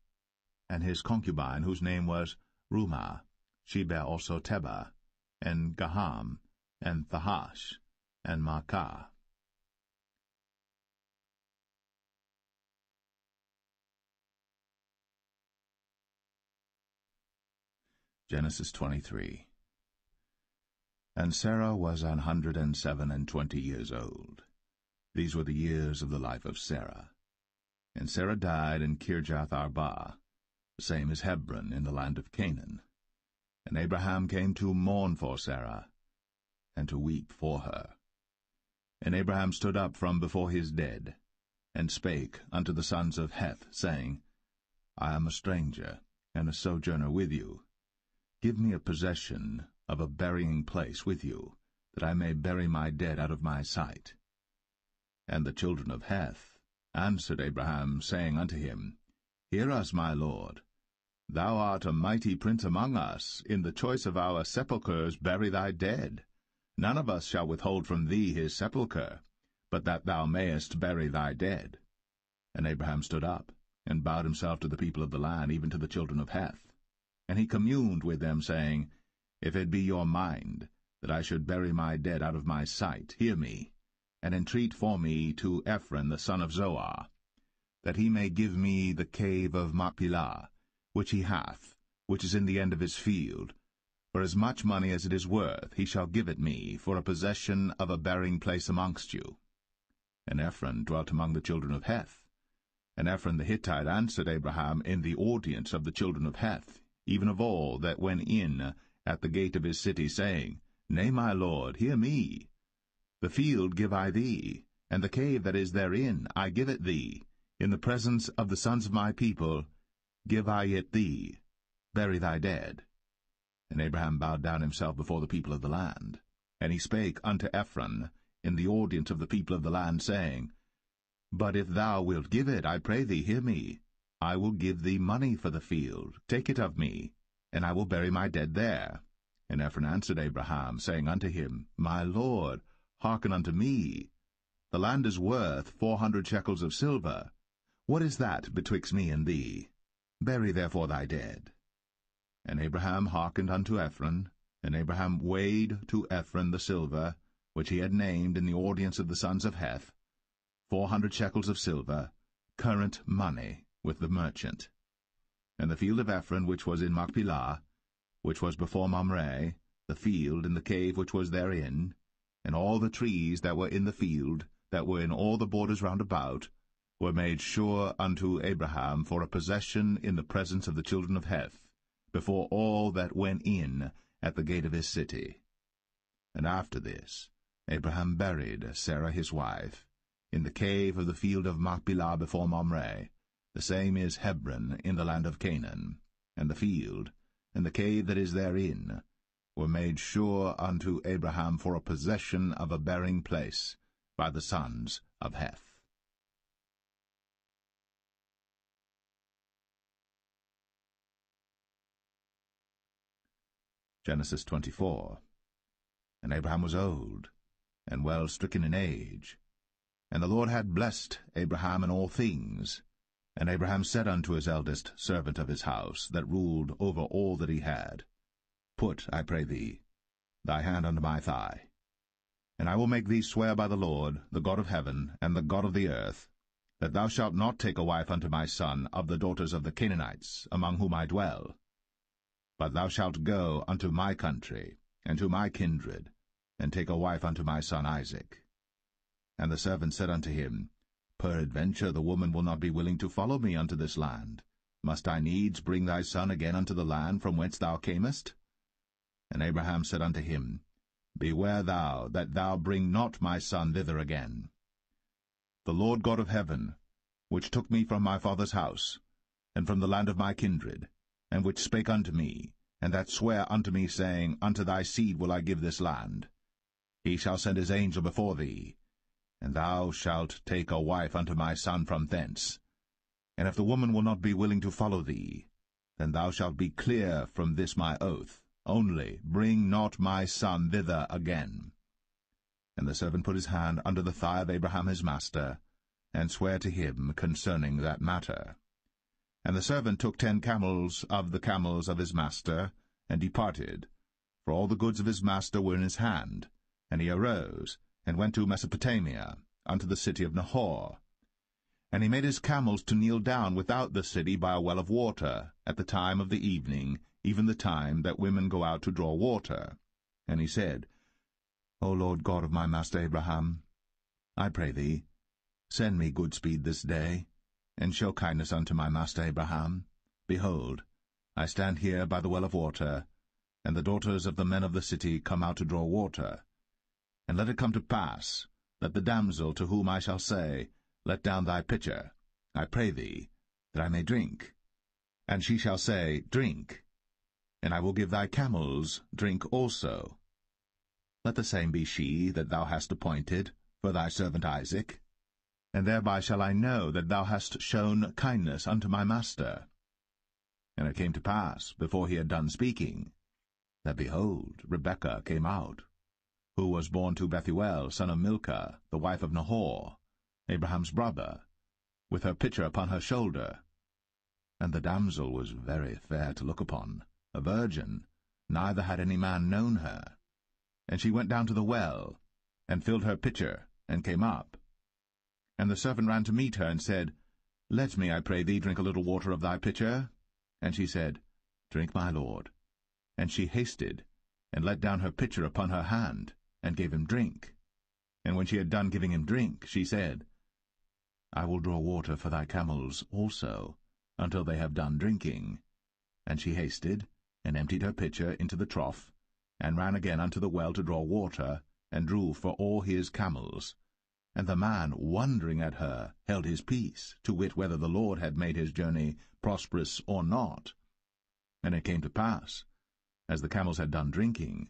Speaker 1: And his concubine, whose name was Rumah, she bare also Tebah, and Gaham, and Thahash, and Maacah. Genesis 23. And Sarah was 127 years old. These were the years of the life of Sarah. And Sarah died in Kirjath-Arba, the same as Hebron in the land of Canaan. And Abraham came to mourn for Sarah, and to weep for her. And Abraham stood up from before his dead, and spake unto the sons of Heth, saying, I am a stranger, and a sojourner with you. Give me a possession of a burying place with you, that I may bury my dead out of my sight. And the children of Heth answered Abraham, saying unto him, Hear us, my lord. Thou art a mighty prince among us. In the choice of our sepulchres bury thy dead. None of us shall withhold from thee his sepulchre, but that thou mayest bury thy dead. And Abraham stood up, and bowed himself to the people of the land, even to the children of Heth. And he communed with them, saying, If it be your mind that I should bury my dead out of my sight, hear me, and entreat for me to Ephron the son of Zoar, that he may give me the cave of Machpelah, which he hath, which is in the end of his field. For as much money as it is worth, he shall give it me, for a possession of a burying place amongst you. And Ephron dwelt among the children of Heth. And Ephron the Hittite answered Abraham in the audience of the children of Heth, even of all that went in at the gate of his city, saying, Nay, my lord, hear me. The field give I thee, and the cave that is therein I give it thee. In the presence of the sons of my people give I it thee. Bury thy dead. And Abraham bowed down himself before the people of the land. And he spake unto Ephron in the audience of the people of the land, saying, But if thou wilt give it, I pray thee, hear me. I will give thee money for the field. Take it of me, and I will bury my dead there. And Ephron answered Abraham, saying unto him, My lord, hearken unto me. The land is worth 400 shekels of silver. What is that betwixt me and thee? Bury therefore thy dead. And Abraham hearkened unto Ephron, and Abraham weighed to Ephron the silver, which he had named in the audience of the sons of Heth, 400 shekels of silver, current money, with the merchant. And the field of Ephron which was in Machpelah, which was before Mamre, the field and the cave which was therein, and all the trees that were in the field, that were in all the borders round about, were made sure unto Abraham for a possession in the presence of the children of Heth, before all that went in at the gate of his city. And after this Abraham buried Sarah his wife in the cave of the field of Machpelah before Mamre. The same is Hebron in the land of Canaan. And the field, and the cave that is therein, were made sure unto Abraham for a possession of a burying place by the sons of Heth. Genesis 24. And Abraham was old, and well stricken in age. And the Lord had blessed Abraham in all things. And Abraham said unto his eldest servant of his house, that ruled over all that he had, Put, I pray thee, thy hand under my thigh. And I will make thee swear by the Lord, the God of heaven, and the God of the earth, that thou shalt not take a wife unto my son of the daughters of the Canaanites, among whom I dwell. But thou shalt go unto my country, and to my kindred, and take a wife unto my son Isaac. And the servant said unto him, Peradventure the woman will not be willing to follow me unto this land. Must I needs bring thy son again unto the land from whence thou camest? And Abraham said unto him, Beware thou that thou bring not my son thither again. The Lord God of heaven, which took me from my father's house, and from the land of my kindred, and which spake unto me, and that sware unto me, saying, Unto thy seed will I give this land, he shall send his angel before thee, and thou shalt take a wife unto my son from thence. And if the woman will not be willing to follow thee, then thou shalt be clear from this my oath. Only bring not my son thither again. And the servant put his hand under the thigh of Abraham his master, and sware to him concerning that matter. And the servant took 10 camels of the camels of his master, and departed, for all the goods of his master were in his hand. And he arose, and went to Mesopotamia, unto the city of Nahor. And he made his camels to kneel down without the city by a well of water, at the time of the evening, even the time that women go out to draw water. And he said, O Lord God of my master Abraham, I pray thee, send me good speed this day, and show kindness unto my master Abraham. Behold, I stand here by the well of water, and the daughters of the men of the city come out to draw water. And let it come to pass, that the damsel to whom I shall say, Let down thy pitcher, I pray thee, that I may drink. And she shall say, Drink, and I will give thy camels drink also. Let the same be she that thou hast appointed for thy servant Isaac, and thereby shall I know that thou hast shown kindness unto my master. And it came to pass, before he had done speaking, that, behold, Rebekah came out, who was born to Bethuel, son of Milcah, the wife of Nahor, Abraham's brother, with her pitcher upon her shoulder. And the damsel was very fair to look upon, a virgin, neither had any man known her. And she went down to the well, and filled her pitcher, and came up. And the servant ran to meet her, and said, Let me, I pray thee, drink a little water of thy pitcher. And she said, Drink, my lord. And she hasted, and let down her pitcher upon her hand, and gave him drink. And when she had done giving him drink, she said, I will draw water for thy camels also, until they have done drinking. And she hasted, and emptied her pitcher into the trough, and ran again unto the well to draw water, and drew for all his camels. And the man, wondering at her, held his peace, to wit whether the Lord had made his journey prosperous or not. And it came to pass, as the camels had done drinking,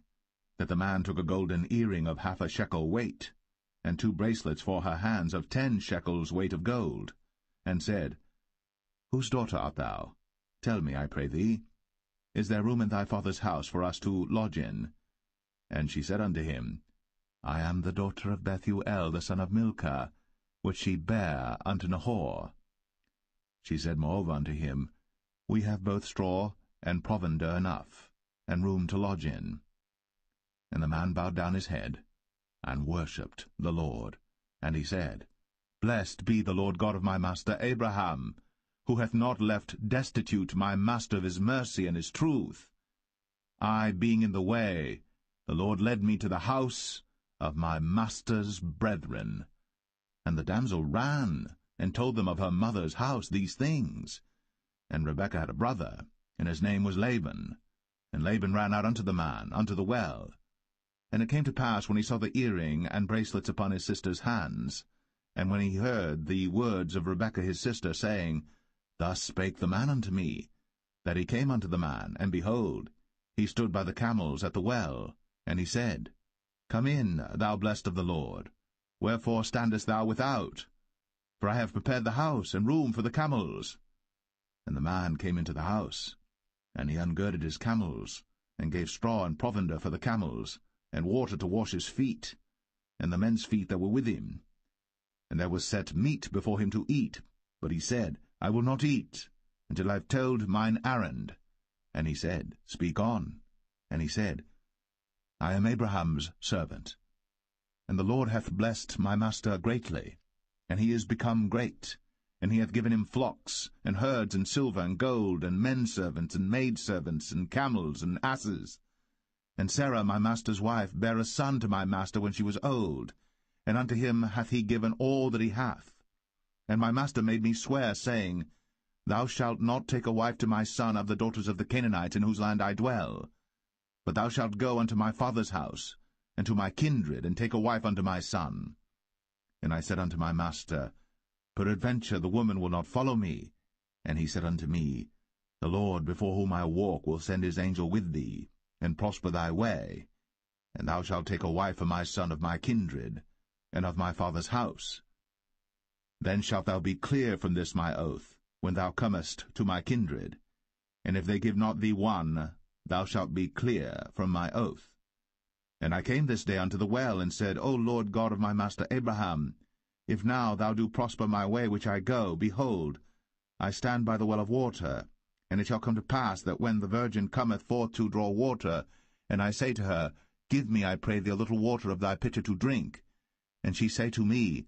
Speaker 1: that the man took a golden earring of half a shekel weight, and 2 bracelets for her hands of 10 shekels weight of gold, and said, Whose daughter art thou? Tell me, I pray thee. Is there room in thy father's house for us to lodge in? And she said unto him, I am the daughter of Bethuel the son of Milcah, which she bare unto Nahor. She said moreover unto him, We have both straw and provender enough, and room to lodge in. And the man bowed down his head, and worshipped the Lord. And he said, Blessed be the Lord God of my master Abraham, who hath not left destitute my master of his mercy and his truth. I being in the way, the Lord led me to the house of my master's brethren. And the damsel ran, and told them of her mother's house these things. And Rebekah had a brother, and his name was Laban. And Laban ran out unto the man, unto the well. And it came to pass, when he saw the earring and bracelets upon his sister's hands, and when he heard the words of Rebekah his sister, saying, Thus spake the man unto me, that he came unto the man, and behold, he stood by the camels at the well. And he said, Come in, thou blessed of the Lord. Wherefore standest thou without? For I have prepared the house and room for the camels. And the man came into the house, and he ungirded his camels, and gave straw and provender for the camels, and water to wash his feet, and the men's feet that were with him. And there was set meat before him to eat, but he said, I will not eat, until I have told mine errand. And he said, Speak on. And he said, I am Abraham's servant, and the Lord hath blessed my master greatly, and he is become great, and he hath given him flocks, and herds, and silver, and gold, and men-servants, and maidservants, and camels, and asses. And Sarah my master's wife bare a son to my master when she was old, and unto him hath he given all that he hath. And my master made me swear, saying, Thou shalt not take a wife to my son of the daughters of the Canaanites in whose land I dwell, but thou shalt go unto my father's house, and to my kindred, and take a wife unto my son. And I said unto my master, Peradventure the woman will not follow me. And he said unto me, The Lord before whom I walk will send his angel with thee, and prosper thy way. And thou shalt take a wife for my son of my kindred, and of my father's house. Then shalt thou be clear from this my oath, when thou comest to my kindred. And if they give not thee one, thou shalt be clear from my oath. And I came this day unto the well, and said, O Lord God of my master Abraham, if now thou do prosper my way which I go, behold, I stand by the well of water. And it shall come to pass that when the virgin cometh forth to draw water, and I say to her, Give me, I pray thee, a little water of thy pitcher to drink, and she say to me,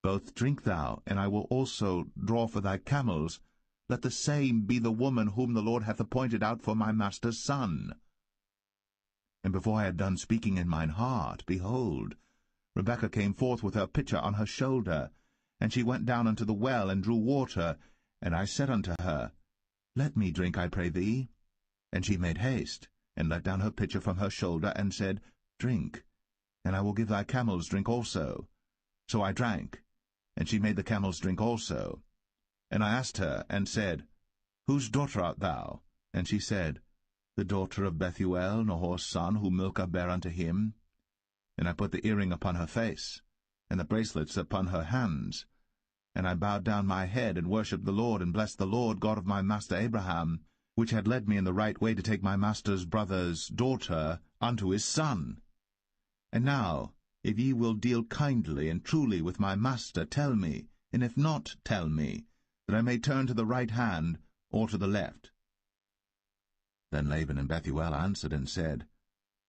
Speaker 1: Both drink thou, and I will also draw for thy camels, let the same be the woman whom the Lord hath appointed out for my master's son. And before I had done speaking in mine heart, behold, Rebekah came forth with her pitcher on her shoulder, and she went down unto the well, and drew water. And I said unto her, Let me drink, I pray thee. And she made haste, and let down her pitcher from her shoulder, and said, Drink, and I will give thy camels drink also. So I drank, and she made the camels drink also. And I asked her, and said, Whose daughter art thou? And she said, The daughter of Bethuel, Nahor's son, whom Milcah bare unto him. And I put the earring upon her face, and the bracelets upon her hands. And I bowed down my head, and worshipped the Lord, and blessed the Lord God of my master Abraham, which had led me in the right way to take my master's brother's daughter unto his son. And now, if ye will deal kindly and truly with my master, tell me, and if not, tell me, that I may turn to the right hand or to the left. Then Laban and Bethuel answered and said,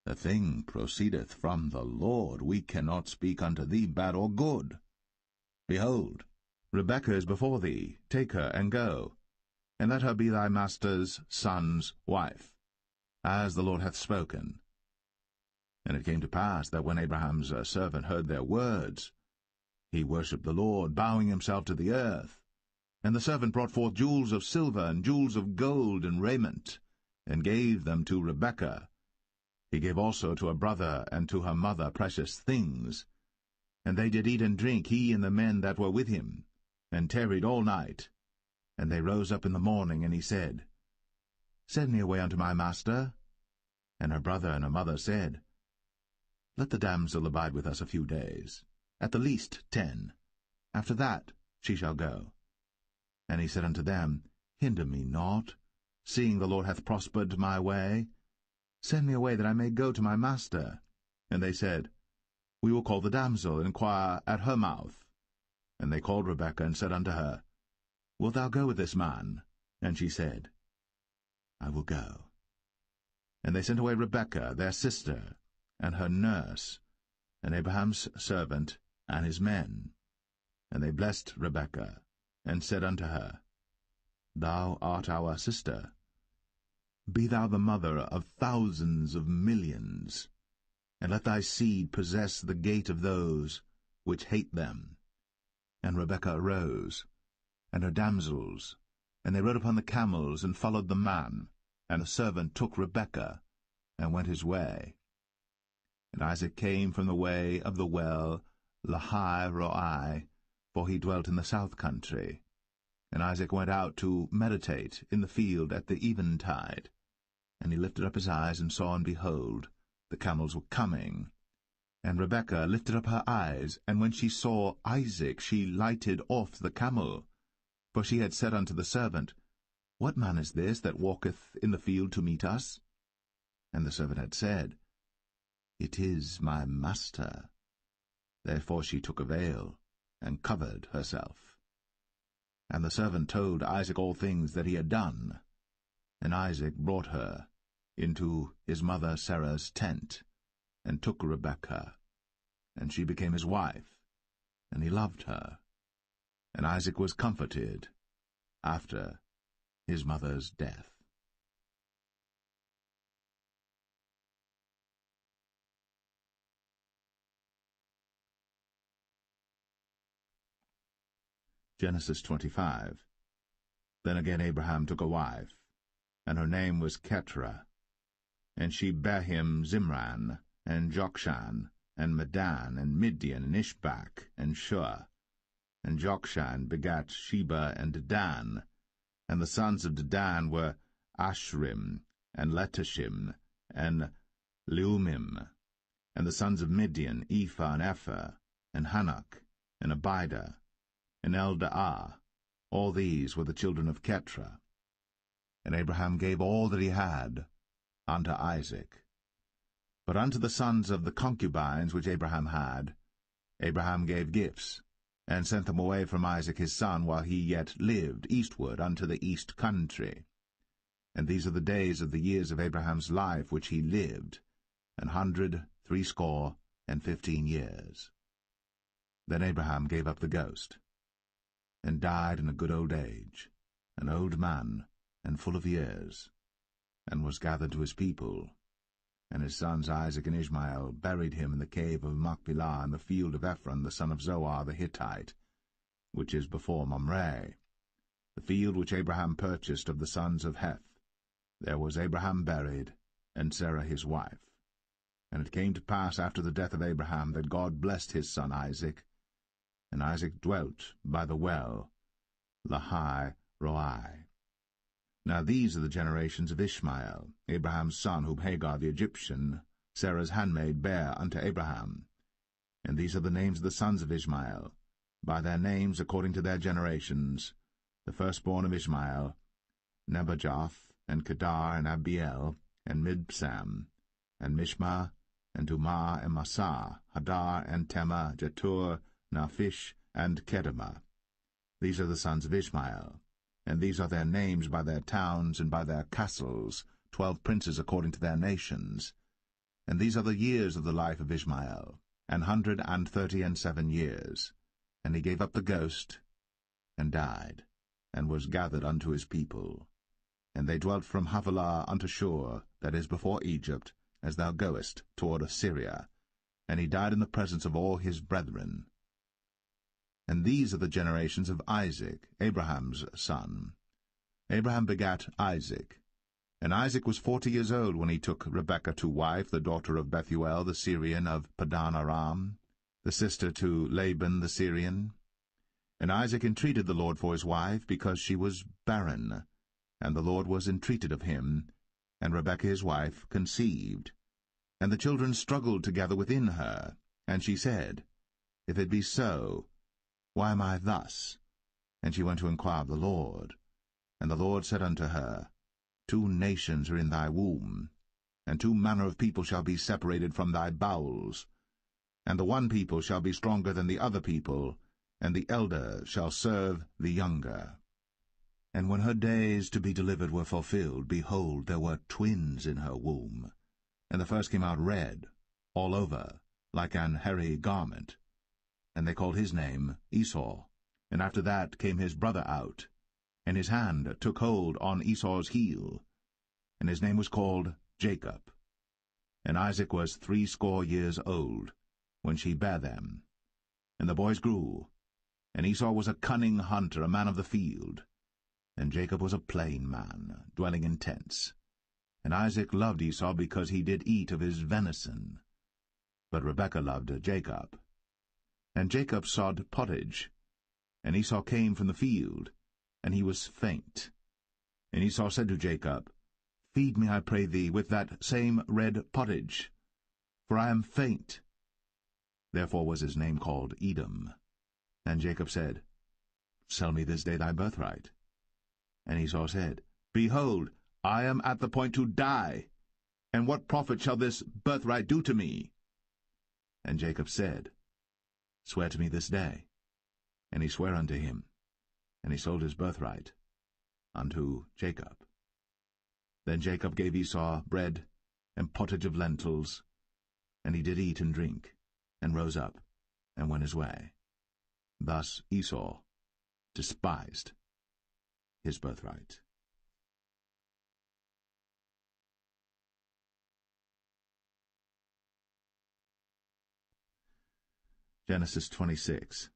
Speaker 1: The thing proceedeth from the Lord. We cannot speak unto thee bad or good. Behold, Rebekah is before thee. Take her and go, and let her be thy master's son's wife, as the Lord hath spoken. And it came to pass that when Abraham's servant heard their words, he worshipped the Lord, bowing himself to the earth. And the servant brought forth jewels of silver and jewels of gold and raiment, and gave them to Rebekah. He gave also to her brother and to her mother precious things. And they did eat and drink, he and the men that were with him, and tarried all night. And they rose up in the morning, and he said, Send me away unto my master. And her brother and her mother said, Let the damsel abide with us a few days, at the least 10. After that she shall go. And he said unto them, Hinder me not, seeing the Lord hath prospered my way. Send me away that I may go to my master. And they said, We will call the damsel, and inquire at her mouth. And they called Rebekah, and said unto her, Wilt thou go with this man? And she said, I will go. And they sent away Rebekah, their sister, and her nurse, and Abraham's servant, and his men. And they blessed Rebekah, and said unto her, Thou art our sister. Be thou the mother of thousands of millions, and let thy seed possess the gate of those which hate them. And Rebekah arose, and her damsels, and they rode upon the camels, and followed the man. And the servant took Rebekah, and went his way. And Isaac came from the way of the well Lahai-Roi, for he dwelt in the south country. And Isaac went out to meditate in the field at the eventide. And he lifted up his eyes, and saw, and behold, the camels were coming. And Rebekah lifted up her eyes, and when she saw Isaac, she lighted off the camel. For she had said unto the servant, What man is this that walketh in the field to meet us? And the servant had said, It is my master. Therefore she took a veil, and covered herself. And the servant told Isaac all things that he had done. And Isaac brought her into his mother Sarah's tent, and took Rebekah, and she became his wife, and he loved her. And Isaac was comforted after his mother's death. Genesis 25. Then again Abraham took a wife, and her name was Keturah. And she bare him Zimran, and Jokshan, and Medan, and Midian, and Ishbak, and Shua. And Jokshan begat Sheba and Dedan. And the sons of Dedan were Ashrim, and Letashim, and Leumim. And the sons of Midian, Ephah, and Epher, and Hanok, and Abidah, and Eldaah. All these were the children of Keturah. And Abraham gave all that he had unto Isaac. But unto the sons of the concubines which Abraham had, Abraham gave gifts, and sent them away from Isaac his son while he yet lived, eastward unto the east country. And these are the days of the years of Abraham's life which he lived, 160 years. Then Abraham gave up the ghost, and died in a good old age, an old man, and full of years, and was gathered to his people. And his sons Isaac and Ishmael buried him in the cave of Machpelah in the field of Ephron the son of Zohar the Hittite, which is before Mamre, the field which Abraham purchased of the sons of Heth. There was Abraham buried, and Sarah his wife. And it came to pass after the death of Abraham that God blessed his son Isaac, and Isaac dwelt by the well Lahai-Roi. Now these are the generations of Ishmael, Abraham's son, whom Hagar the Egyptian, Sarah's handmaid, bare unto Abraham. And these are the names of the sons of Ishmael, by their names according to their generations: the firstborn of Ishmael, Nebajoth, and Kedar, and Abiel, and Mibsam, and Mishma, and Dumah, and Massa, Hadar, and Tema, Jetur, Naphish, and Kedemah. These are the sons of Ishmael. And these are their names by their towns and by their castles, 12 princes according to their nations. And these are the years of the life of Ishmael, 137 years. And he gave up the ghost, and died, and was gathered unto his people. And they dwelt from Havilah unto Shur, that is before Egypt, as thou goest toward Assyria. And he died in the presence of all his brethren. And these are the generations of Isaac, Abraham's son. Abraham begat Isaac. And Isaac was 40 years old when he took Rebekah to wife, the daughter of Bethuel the Syrian of Padan Aram, the sister to Laban the Syrian. And Isaac entreated the Lord for his wife, because she was barren. And the Lord was entreated of him, and Rebekah his wife conceived. And the children struggled together within her. And she said, If it be so, why am I thus? And she went to inquire of the Lord. And the Lord said unto her, 2 nations are in thy womb, and 2 manner of people shall be separated from thy bowels. And the one people shall be stronger than the other people, and the elder shall serve the younger. And when her days to be delivered were fulfilled, behold, there were twins in her womb. And the first came out red, all over, like an hairy garment. And they called his name Esau. And after that came his brother out, and his hand took hold on Esau's heel, and his name was called Jacob. And Isaac was 80 years old when she bare them. And the boys grew, and Esau was a cunning hunter, a man of the field, and Jacob was a plain man, dwelling in tents. And Isaac loved Esau because he did eat of his venison, but Rebekah loved Jacob. And Jacob sawed pottage, and Esau came from the field, and he was faint. And Esau said to Jacob, Feed me, I pray thee, with that same red pottage, for I am faint. Therefore was his name called Edom. And Jacob said, Sell me this day thy birthright. And Esau said, Behold, I am at the point to die, and what profit shall this birthright do to me? And Jacob said, Swear to me this day. And he sware unto him, and he sold his birthright unto Jacob. Then Jacob gave Esau bread and pottage of lentils, and he did eat and drink, and rose up, and went his way. Thus Esau despised his birthright. Genesis 26.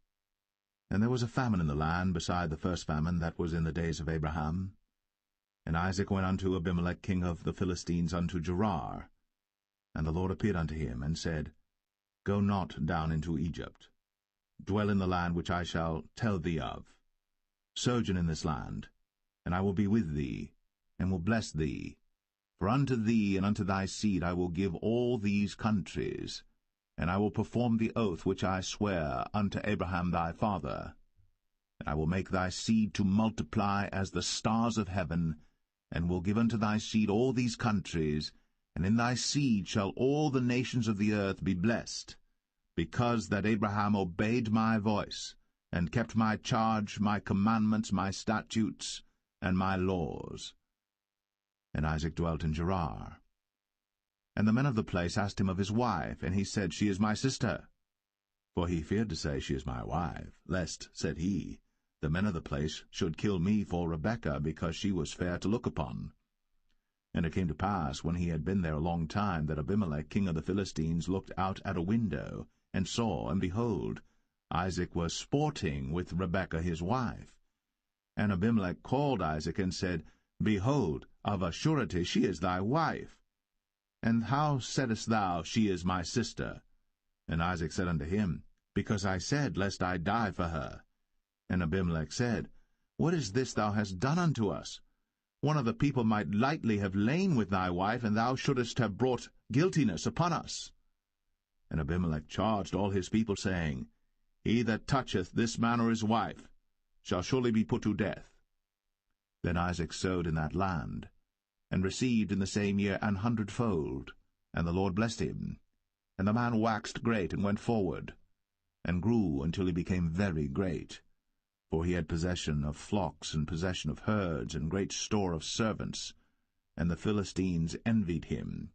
Speaker 1: And there was a famine in the land beside the first famine that was in the days of Abraham. And Isaac went unto Abimelech king of the Philistines unto Gerar. And the Lord appeared unto him, and said, Go not down into Egypt. Dwell in the land which I shall tell thee of. Sojourn in this land, and I will be with thee, and will bless thee. For unto thee and unto thy seed I will give all these countries, and I will perform the oath which I sware unto Abraham thy father. And I will make thy seed to multiply as the stars of heaven, and will give unto thy seed all these countries, and in thy seed shall all the nations of the earth be blessed, because that Abraham obeyed my voice, and kept my charge, my commandments, my statutes, and my laws. And Isaac dwelt in Gerar. And the men of the place asked him of his wife, and he said, She is my sister. For he feared to say, She is my wife, lest, said he, the men of the place should kill me for Rebekah, because she was fair to look upon. And it came to pass, when he had been there a long time, that Abimelech king of the Philistines looked out at a window, and saw, and behold, Isaac was sporting with Rebekah his wife. And Abimelech called Isaac, and said, Behold, of a surety she is thy wife. And how saidst thou, She is my sister? And Isaac said unto him, Because I said, Lest I die for her. And Abimelech said, What is this thou hast done unto us? One of the people might lightly have lain with thy wife, and thou shouldest have brought guiltiness upon us. And Abimelech charged all his people, saying, He that toucheth this man or his wife shall surely be put to death. Then Isaac sowed in that land, and received in the same year 100-fold, and the Lord blessed him. And the man waxed great, and went forward, and grew until he became very great. For he had possession of flocks, and possession of herds, and great store of servants. And the Philistines envied him.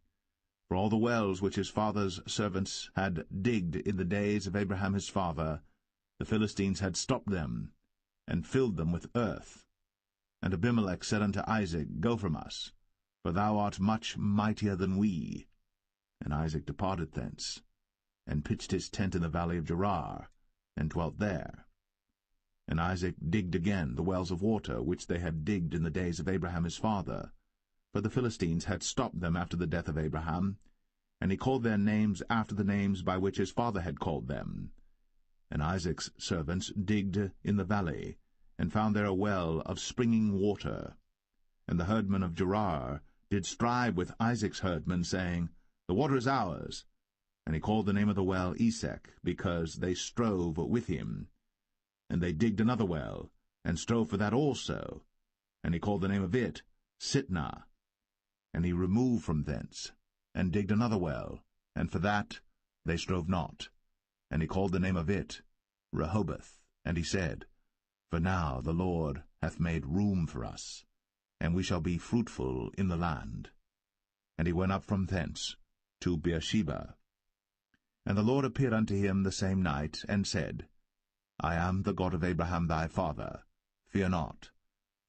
Speaker 1: For all the wells which his father's servants had digged in the days of Abraham his father, the Philistines had stopped them, and filled them with earth. And Abimelech said unto Isaac, Go from us, for thou art much mightier than we. And Isaac departed thence, and pitched his tent in the valley of Gerar, and dwelt there. And Isaac digged again the wells of water which they had digged in the days of Abraham his father, for the Philistines had stopped them after the death of Abraham, and he called their names after the names by which his father had called them. And Isaac's servants digged in the valley, and found there a well of springing water. And the herdmen of Gerar did strive with Isaac's herdmen, saying, The water is ours. And he called the name of the well Esek, because they strove with him. And they digged another well, and strove for that also. And he called the name of it Sitnah. And he removed from thence, and digged another well, and for that they strove not. And he called the name of it Rehoboth. And he said, For now the Lord hath made room for us, and we shall be fruitful in the land. And he went up from thence to Beersheba. And the Lord appeared unto him the same night, and said, I am the God of Abraham thy father. Fear not,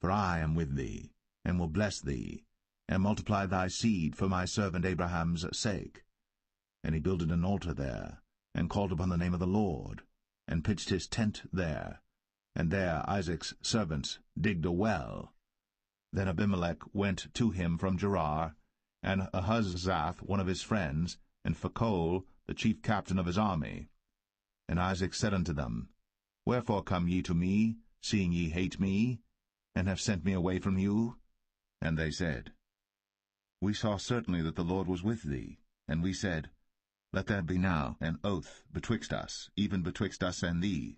Speaker 1: for I am with thee, and will bless thee, and multiply thy seed for my servant Abraham's sake. And he builded an altar there, and called upon the name of the Lord, and pitched his tent there. And there Isaac's servants digged a well. Then Abimelech went to him from Gerar, and Ahuzzath one of his friends, and Phicol the chief captain of his army. And Isaac said unto them, Wherefore come ye to me, seeing ye hate me, and have sent me away from you? And they said, We saw certainly that the Lord was with thee. And we said, Let there be now an oath betwixt us, even betwixt us and thee,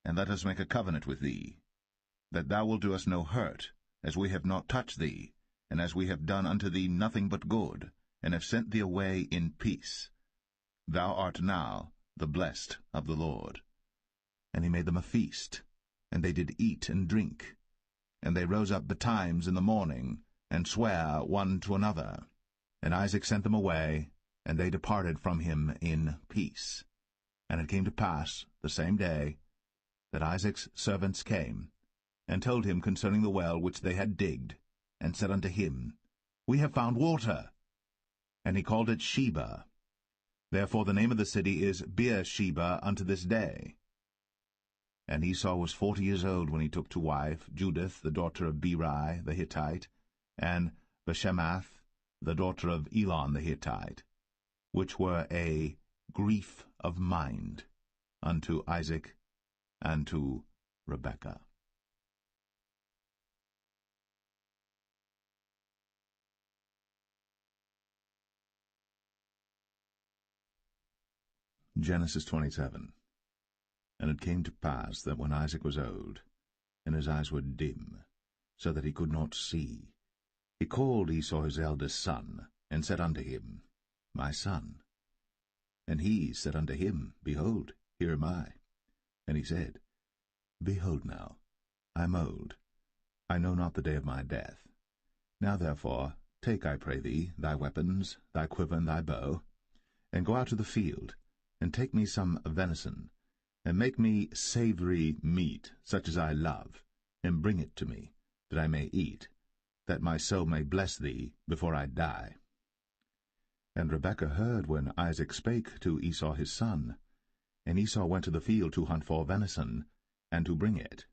Speaker 1: and let us make a covenant with thee, that thou wilt do us no hurt, as we have not touched thee, and as we have done unto thee nothing but good, and have sent thee away in peace. Thou art now the blessed of the Lord. And he made them a feast, and they did eat and drink. And they rose up betimes in the morning, and sware one to another. And Isaac sent them away, and they departed from him in peace. And it came to pass the same day that Isaac's servants came, and told him concerning the well which they had digged, and said unto him, We have found water. And he called it Sheba. Therefore the name of the city is Beersheba unto this day. And Esau was 40 years old when he took to wife Judith the daughter of Beri the Hittite, and Bashemath the daughter of Elon the Hittite, which were a grief of mind unto Isaac and to Rebekah. Genesis 27. And it came to pass that when Isaac was old, and his eyes were dim, so that he could not see, he called Esau his eldest son, and said unto him, My son. And he said unto him, Behold, here am I. And he said, Behold now, I am old, I know not the day of my death. Now therefore take, I pray thee, thy weapons, thy quiver and thy bow, and go out to the field, and take me some venison, and make me savory meat, such as I love, and bring it to me, that I may eat, that my soul may bless thee before I die. And Rebekah heard when Isaac spake to Esau his son. And Esau went to the field to hunt for venison, and to bring it.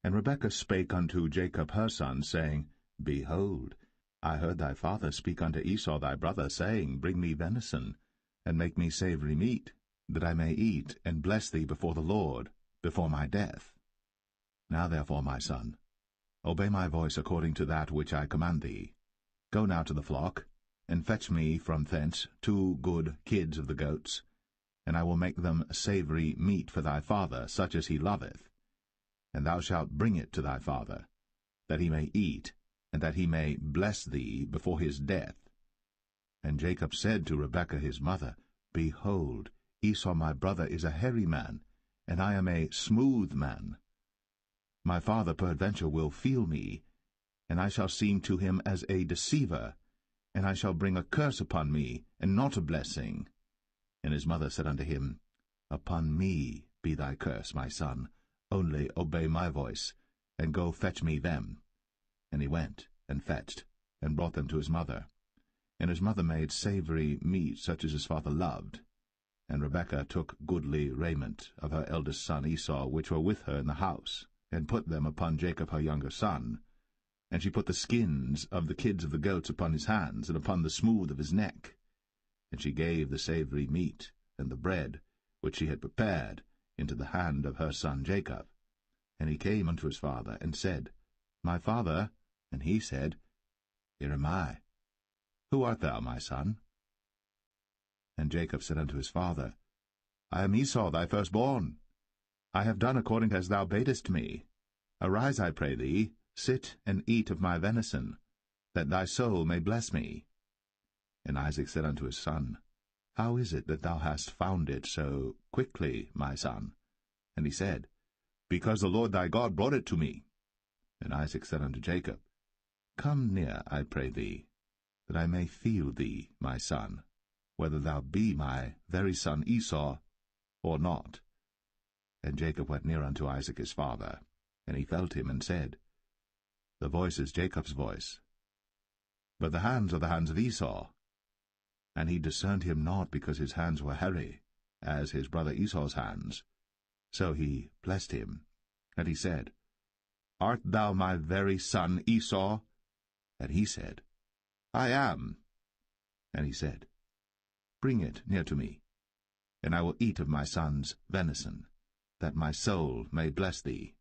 Speaker 1: And Rebekah spake unto Jacob her son, saying, Behold, I heard thy father speak unto Esau thy brother, saying, Bring me venison, and make me savory meat, that I may eat, and bless thee before the Lord, before my death. Now therefore, my son, obey my voice according to that which I command thee. Go now to the flock, and fetch me from thence 2 good kids of the goats, and I will make them savory meat for thy father, such as he loveth. And thou shalt bring it to thy father, that he may eat, and that he may bless thee before his death. And Jacob said to Rebekah his mother, Behold, Esau my brother is a hairy man, and I am a smooth man. My father peradventure will feel me, and I shall seem to him as a deceiver, and I shall bring a curse upon me, and not a blessing. And his mother said unto him, Upon me be thy curse, my son, only obey my voice, and go fetch me them. And he went, and fetched, and brought them to his mother. And his mother made savory meat such as his father loved. And Rebekah took goodly raiment of her eldest son Esau, which were with her in the house, and put them upon Jacob her younger son. And she put the skins of the kids of the goats upon his hands, and upon the smooth of his neck. And she gave the savory meat and the bread, which she had prepared, into the hand of her son Jacob. And he came unto his father, and said, My father. And he said, Here am I. Who art thou, my son? And Jacob said unto his father, I am Esau thy firstborn. I have done according as thou badest me. Arise, I pray thee, sit and eat of my venison, that thy soul may bless me. And Isaac said unto his son, How is it that thou hast found it so quickly, my son? And he said, Because the Lord thy God brought it to me. And Isaac said unto Jacob, Come near, I pray thee, that I may feel thee, my son, whether thou be my very son Esau or not. And Jacob went near unto Isaac his father, and he felt him, and said, The voice is Jacob's voice, but the hands are the hands of Esau. And he discerned him not, because his hands were hairy, as his brother Esau's hands. So he blessed him. And he said, Art thou my very son Esau? And he said, I am. And he said, Bring it near to me, and I will eat of my son's venison, that my soul may bless thee.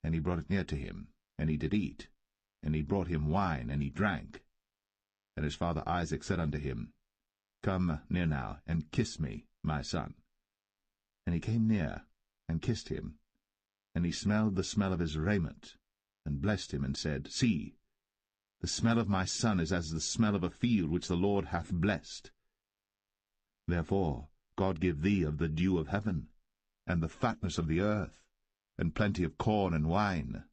Speaker 1: And he brought it near to him, and he did eat. And he brought him wine, and he drank. And his father Isaac said unto him, Come near now, and kiss me, my son. And he came near, and kissed him. And he smelled the smell of his raiment, and blessed him, and said, See, the smell of my son is as the smell of a field which the Lord hath blessed. Therefore God give thee of the dew of heaven, and the fatness of the earth, and plenty of corn and wine.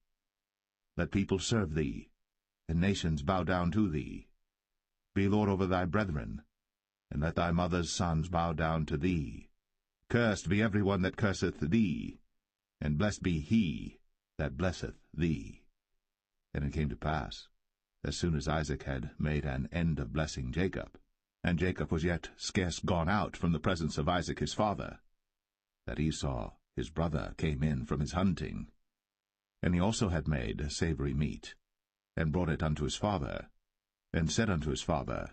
Speaker 1: Let people serve thee, and nations bow down to thee. Be Lord over thy brethren, and let thy mother's sons bow down to thee. Cursed be every one that curseth thee, and blessed be he that blesseth thee. And it came to pass, as soon as Isaac had made an end of blessing Jacob, and Jacob was yet scarce gone out from the presence of Isaac his father, that Esau his brother came in from his hunting. And he also had made savory meat, and brought it unto his father, and said unto his father,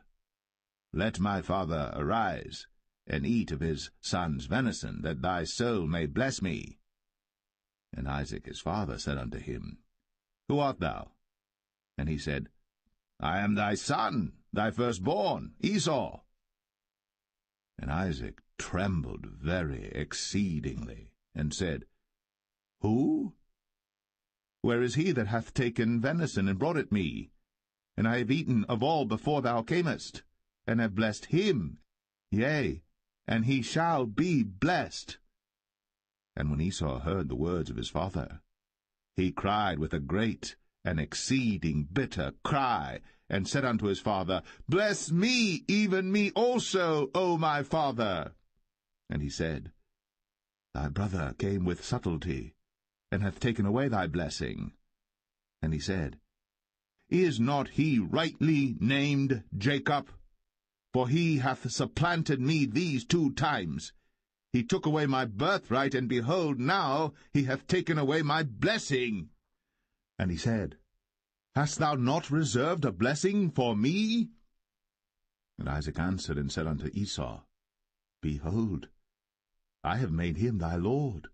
Speaker 1: Let my father arise, and eat of his son's venison, that thy soul may bless me. And Isaac his father said unto him, Who art thou? And he said, I am thy son, thy firstborn, Esau. And Isaac trembled very exceedingly, and said, Who? Where is he that hath taken venison, and brought it me? And I have eaten of all before thou camest, and have blessed him, yea, and he shall be blessed. And when Esau heard the words of his father, he cried with a great and exceeding bitter cry, and said unto his father, Bless me, even me also, O my father. And he said, Thy brother came with subtlety, and hath taken away thy blessing. And he said, Is not he rightly named Jacob? For he hath supplanted me these 2 times. He took away my birthright, and behold, now he hath taken away my blessing. And he said, Hast thou not reserved a blessing for me? And Isaac answered and said unto Esau, Behold, I have made him thy lord,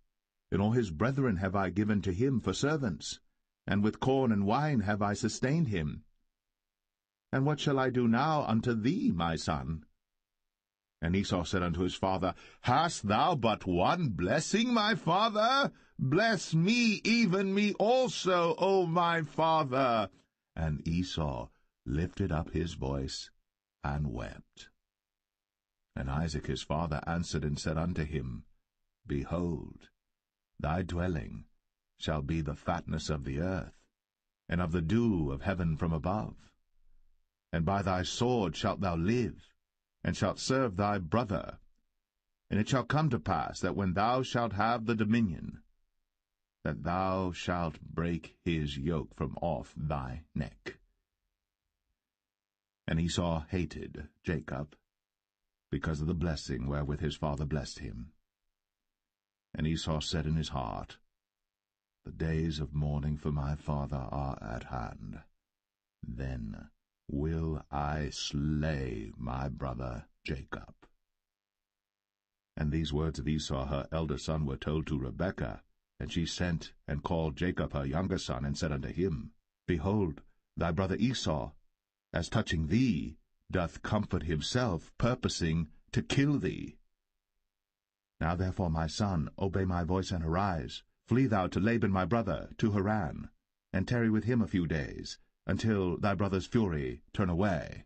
Speaker 1: and all his brethren have I given to him for servants, and with corn and wine have I sustained him. And what shall I do now unto thee, my son? And Esau said unto his father, Hast thou but one blessing, my father? Bless me, even me also, O my father. And Esau lifted up his voice and wept. And Isaac his father answered and said unto him, Behold, thy dwelling shall be the fatness of the earth, and of the dew of heaven from above. And by thy sword shalt thou live, and shalt serve thy brother. And it shall come to pass that when thou shalt have the dominion, that thou shalt break his yoke from off thy neck. And Esau hated Jacob, because of the blessing wherewith his father blessed him. And Esau said in his heart, The days of mourning for my father are at hand. Then will I slay my brother Jacob. And these words of Esau her elder son were told to Rebekah, and she sent and called Jacob her younger son, and said unto him, Behold, thy brother Esau, as touching thee, doth comfort himself, purposing to kill thee. Now therefore, my son, obey my voice, and arise. Flee thou to Laban my brother, to Haran, and tarry with him a few days, until thy brother's fury turn away,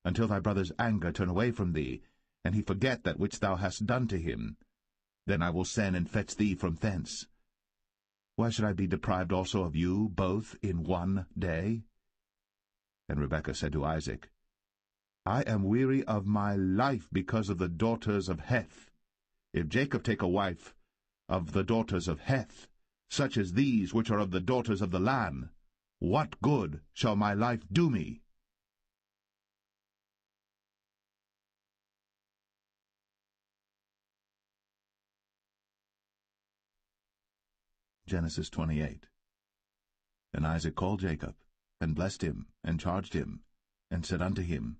Speaker 1: until thy brother's anger turn away from thee, and he forget that which thou hast done to him. Then I will send and fetch thee from thence. Why should I be deprived also of you both in one day? And Rebekah said to Isaac, I am weary of my life because of the daughters of Heth. If Jacob take a wife of the daughters of Heth, such as these which are of the daughters of the land, what good shall my life do me? Genesis 28. And Isaac called Jacob, and blessed him, and charged him, and said unto him,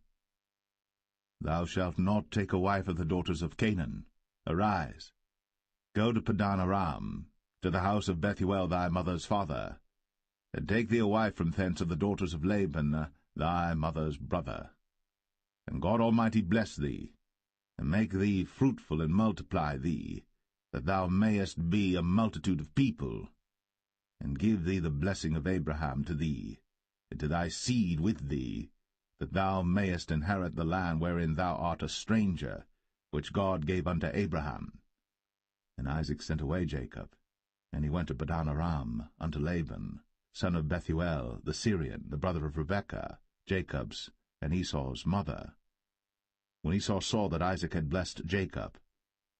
Speaker 1: Thou shalt not take a wife of the daughters of Canaan. Arise, go to Padan Aram, to the house of Bethuel thy mother's father, and take thee a wife from thence of the daughters of Laban thy mother's brother. And God Almighty bless thee, and make thee fruitful, and multiply thee, that thou mayest be a multitude of people, and give thee the blessing of Abraham to thee, and to thy seed with thee, that thou mayest inherit the land wherein thou art a stranger, which God gave unto Abraham. And Isaac sent away Jacob, and he went to Padan Aram unto Laban, son of Bethuel the Syrian, the brother of Rebekah, Jacob's and Esau's mother. When Esau saw that Isaac had blessed Jacob,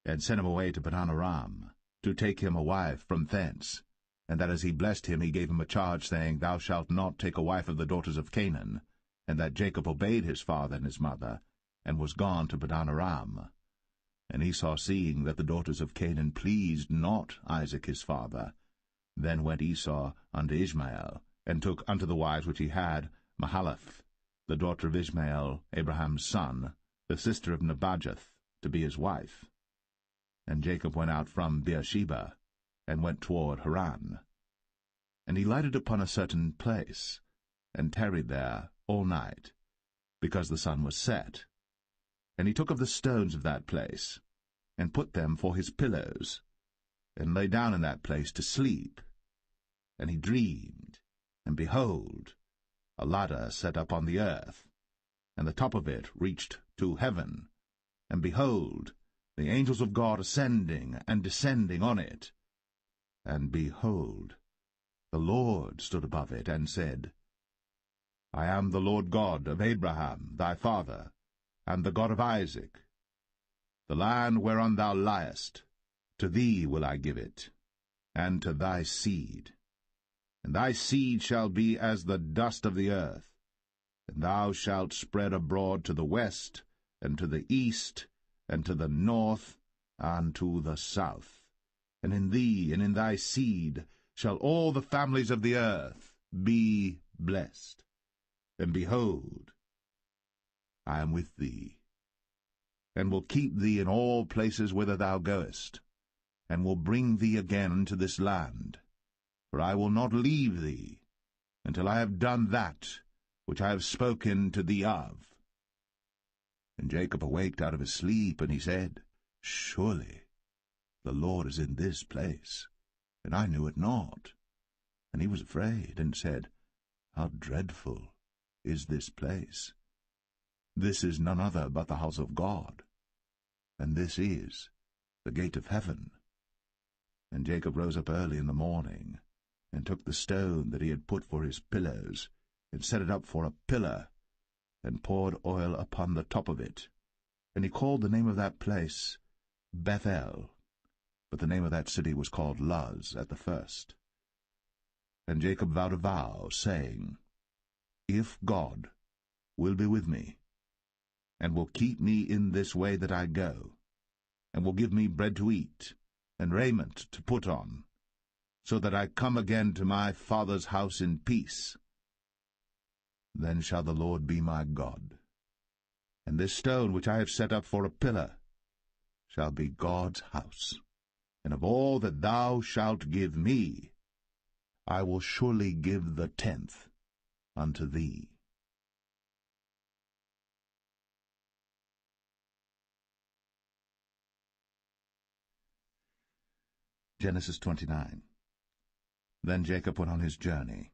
Speaker 1: and sent him away to Padan Aram, to take him a wife from thence, and that as he blessed him he gave him a charge, saying, Thou shalt not take a wife of the daughters of Canaan, and that Jacob obeyed his father and his mother, and was gone to Padan Aram. And Esau, seeing that the daughters of Canaan pleased not Isaac his father, then went Esau unto Ishmael, and took unto the wives which he had Mahalath, the daughter of Ishmael, Abraham's son, the sister of Nebajoth, to be his wife. And Jacob went out from Beersheba, and went toward Haran. And he lighted upon a certain place, and tarried there all night, because the sun was set. And he took of the stones of that place, and put them for his pillows, and lay down in that place to sleep. And he dreamed, and behold, a ladder set up on the earth, and the top of it reached to heaven, and behold, the angels of God ascending and descending on it. And behold, the Lord stood above it, and said, I am the Lord God of Abraham thy father, and the God of Isaac. The land whereon thou liest, to thee will I give it, and to thy seed. And thy seed shall be as the dust of the earth, and thou shalt spread abroad to the west, and to the east, and to the north, and to the south. And in thee and in thy seed shall all the families of the earth be blessed. And behold, I am with thee, and will keep thee in all places whither thou goest, and will bring thee again to this land. For I will not leave thee until I have done that which I have spoken to thee of. And Jacob awaked out of his sleep, and he said, Surely the Lord is in this place, and I knew it not. And he was afraid, and said, How dreadful is this place! This is none other but the house of God, and this is the gate of heaven. And Jacob rose up early in the morning, and took the stone that he had put for his pillows, and set it up for a pillar, and poured oil upon the top of it. And he called the name of that place Bethel, but the name of that city was called Luz at the first. And Jacob vowed a vow, saying, If God will be with me, and will keep me in this way that I go, and will give me bread to eat, and raiment to put on, so that I come again to my father's house in peace. Then shall the Lord be my God, and this stone which I have set up for a pillar shall be God's house. And of all that thou shalt give me, I will surely give the 10th unto thee. Genesis 29. Then Jacob went on his journey,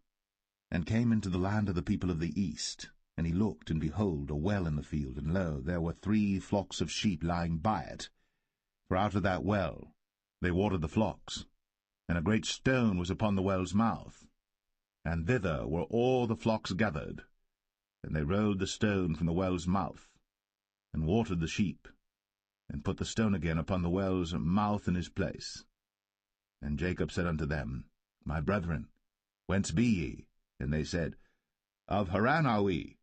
Speaker 1: and came into the land of the people of the east. And he looked, and behold, a well in the field, and lo, there were 3 flocks of sheep lying by it. For out of that well they watered the flocks, and a great stone was upon the well's mouth. And thither were all the flocks gathered. And they rolled the stone from the well's mouth, and watered the sheep, and put the stone again upon the well's mouth in his place. And Jacob said unto them, My brethren, whence be ye? And they said, Of Haran are we.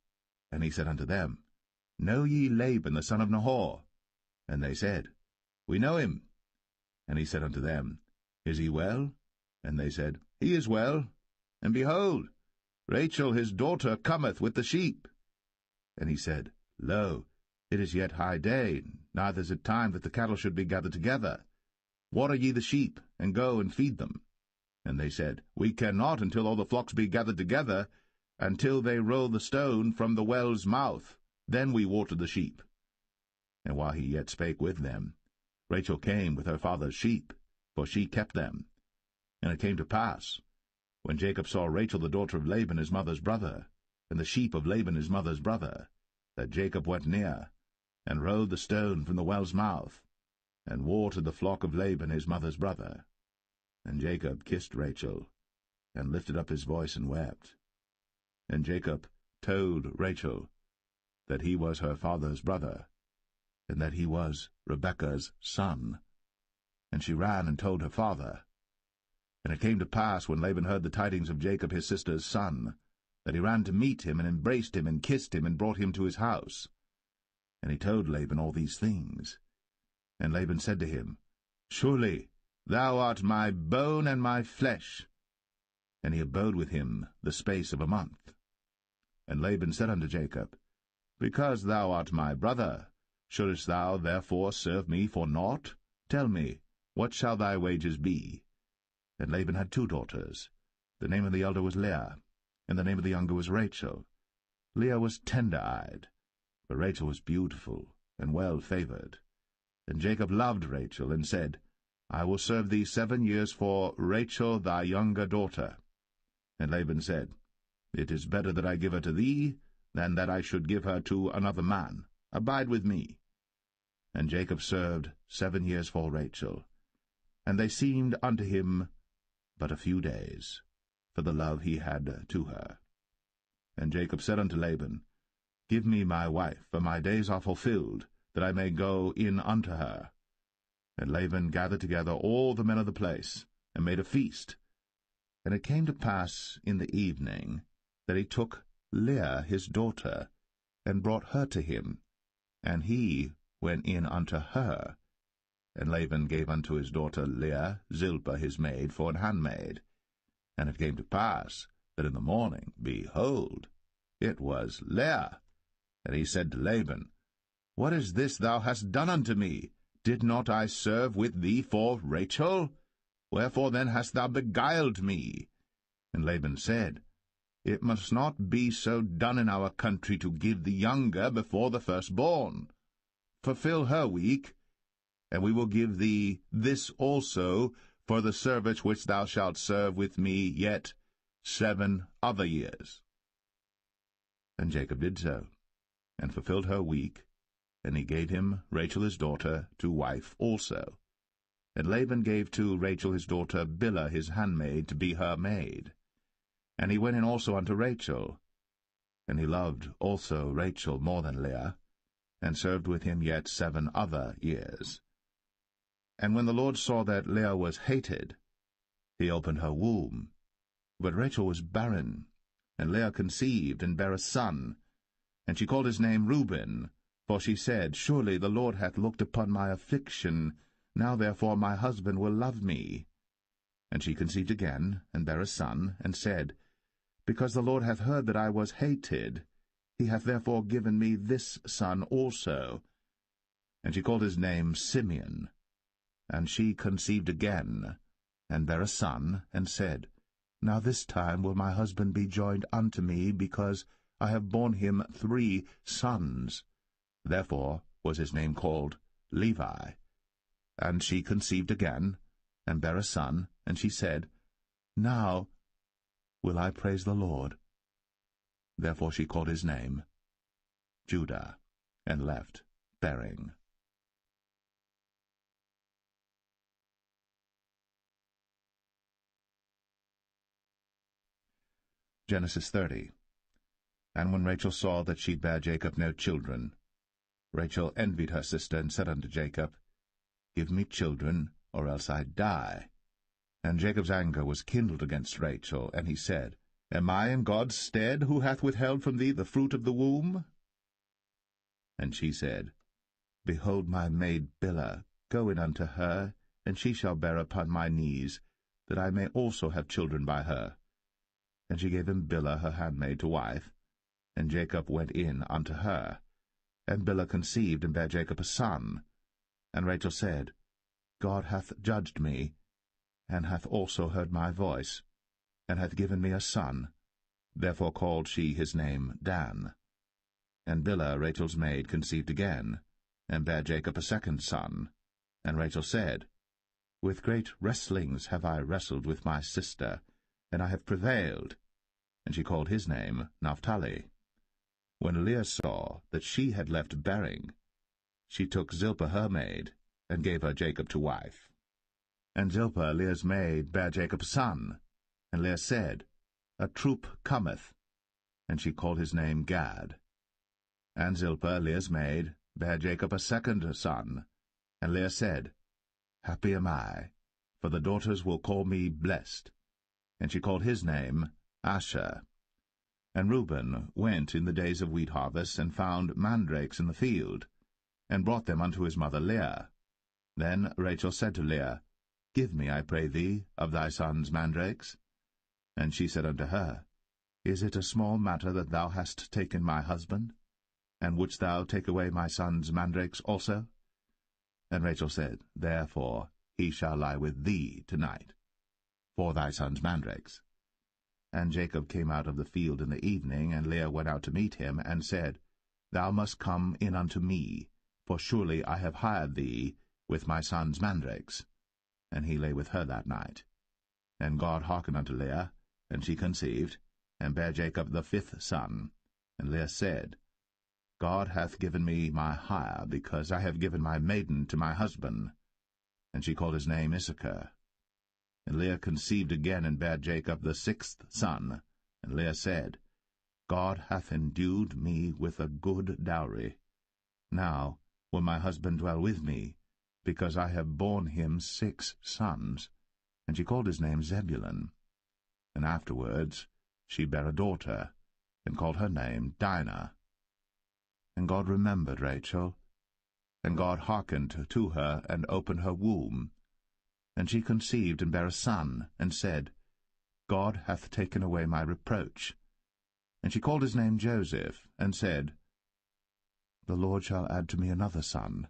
Speaker 1: And he said unto them, Know ye Laban the son of Nahor? And they said, We know him. And he said unto them, Is he well? And they said, He is well. And behold, Rachel his daughter cometh with the sheep. And he said, Lo, it is yet high day, neither is it time that the cattle should be gathered together. Water ye the sheep, and go and feed them. And they said, We cannot until all the flocks be gathered together, until they roll the stone from the well's mouth. Then we water the sheep. And while he yet spake with them, Rachel came with her father's sheep, for she kept them. And it came to pass, when Jacob saw Rachel the daughter of Laban his mother's brother, and the sheep of Laban his mother's brother, that Jacob went near, and rolled the stone from the well's mouth, and watered the flock of Laban his mother's brother. And Jacob kissed Rachel, and lifted up his voice and wept. And Jacob told Rachel that he was her father's brother, and that he was Rebekah's son. And she ran and told her father. And it came to pass, when Laban heard the tidings of Jacob his sister's son, that he ran to meet him, and embraced him, and kissed him, and brought him to his house. And he told Laban all these things. And Laban said to him, Surely thou art my bone and my flesh. And he abode with him the space of a month. And Laban said unto Jacob, Because thou art my brother, shouldest thou therefore serve me for naught? Tell me, what shall thy wages be? And Laban had 2 daughters. The name of the elder was Leah, and the name of the younger was Rachel. Leah was tender-eyed, but Rachel was beautiful and well-favored. And Jacob loved Rachel, and said, I will serve thee 7 years for Rachel thy younger daughter. And Laban said, It is better that I give her to thee, than that I should give her to another man. Abide with me. And Jacob served 7 years for Rachel. And they seemed unto him but a few days, for the love he had to her. And Jacob said unto Laban, Give me my wife, for my days are fulfilled, that I may go in unto her. And Laban gathered together all the men of the place, and made a feast. And it came to pass in the evening, that he took Leah his daughter, and brought her to him, and he went in unto her. And Laban gave unto his daughter Leah Zilpah his maid for an handmaid. And it came to pass, that in the morning, behold, it was Leah. And he said to Laban, What is this thou hast done unto me? Did not I serve with thee for Rachel? Wherefore then hast thou beguiled me? And Laban said, It must not be so done in our country to give the younger before the firstborn. Fulfill her week, and we will give thee this also for the service which thou shalt serve with me yet 7 other years. And Jacob did so, and fulfilled her week, and he gave him Rachel his daughter to wife also. And Laban gave to Rachel his daughter Bilhah his handmaid to be her maid. And he went in also unto Rachel. And he loved also Rachel more than Leah, and served with him yet 7 other years. And when the Lord saw that Leah was hated, he opened her womb. But Rachel was barren, and Leah conceived and bare a son. And she called his name Reuben, for she said, Surely the Lord hath looked upon my affliction, now therefore my husband will love me. And she conceived again, and bare a son, and said, Because the Lord hath heard that I was hated, he hath therefore given me this son also. And she called his name Simeon. And she conceived again, and bare a son, and said, Now this time will my husband be joined unto me, because I have borne him 3 sons. Therefore was his name called Levi. And she conceived again, and bare a son, and she said, Now will I praise the Lord. Therefore she called his name Judah, and left bearing. Genesis 30. And when Rachel saw that she bare Jacob no children, Rachel envied her sister, and said unto Jacob, Give me children, or else I die. And Jacob's anger was kindled against Rachel, and he said, Am I in God's stead, who hath withheld from thee the fruit of the womb? And she said, Behold my maid Bilhah, go in unto her, and she shall bear upon my knees, that I may also have children by her. And she gave him Bilhah her handmaid to wife, and Jacob went in unto her. And Bilhah conceived, and bare Jacob a son. And Rachel said, God hath judged me, and hath also heard my voice, and hath given me a son. Therefore called she his name Dan. And Bilhah Rachel's maid conceived again, and bare Jacob a second son. And Rachel said, With great wrestlings have I wrestled with my sister, and I have prevailed. And she called his name Naphtali. When Leah saw that she had left bearing, she took Zilpah her maid, and gave her Jacob to wife. And Zilpah Leah's maid bare Jacob a son. And Leah said, A troop cometh. And she called his name Gad. And Zilpah Leah's maid bare Jacob a second son. And Leah said, Happy am I, for the daughters will call me blessed. And she called his name Asher. And Reuben went in the days of wheat harvest, and found mandrakes in the field, and brought them unto his mother Leah. Then Rachel said to Leah, Give me, I pray thee, of thy son's mandrakes. And she said unto her, Is it a small matter that thou hast taken my husband? And wouldst thou take away my son's mandrakes also? And Rachel said, Therefore he shall lie with thee tonight, for thy son's mandrakes. And Jacob came out of the field in the evening, and Leah went out to meet him, and said, Thou must come in unto me, for surely I have hired thee with my son's mandrakes. And he lay with her that night. And God hearkened unto Leah, and she conceived, and bare Jacob the 5th son. And Leah said, God hath given me my hire, because I have given my maiden to my husband. And she called his name Issachar. And Leah conceived again, and bare Jacob the 6th son. And Leah said, God hath endued me with a good dowry. Now will my husband dwell with me, because I have borne him 6 sons. And she called his name Zebulun. And afterwards she bare a daughter, and called her name Dinah. And God remembered Rachel, and God hearkened to her, and opened her womb. And she conceived, and bare a son, and said, God hath taken away my reproach. And she called his name Joseph, and said, The Lord shall add to me another son.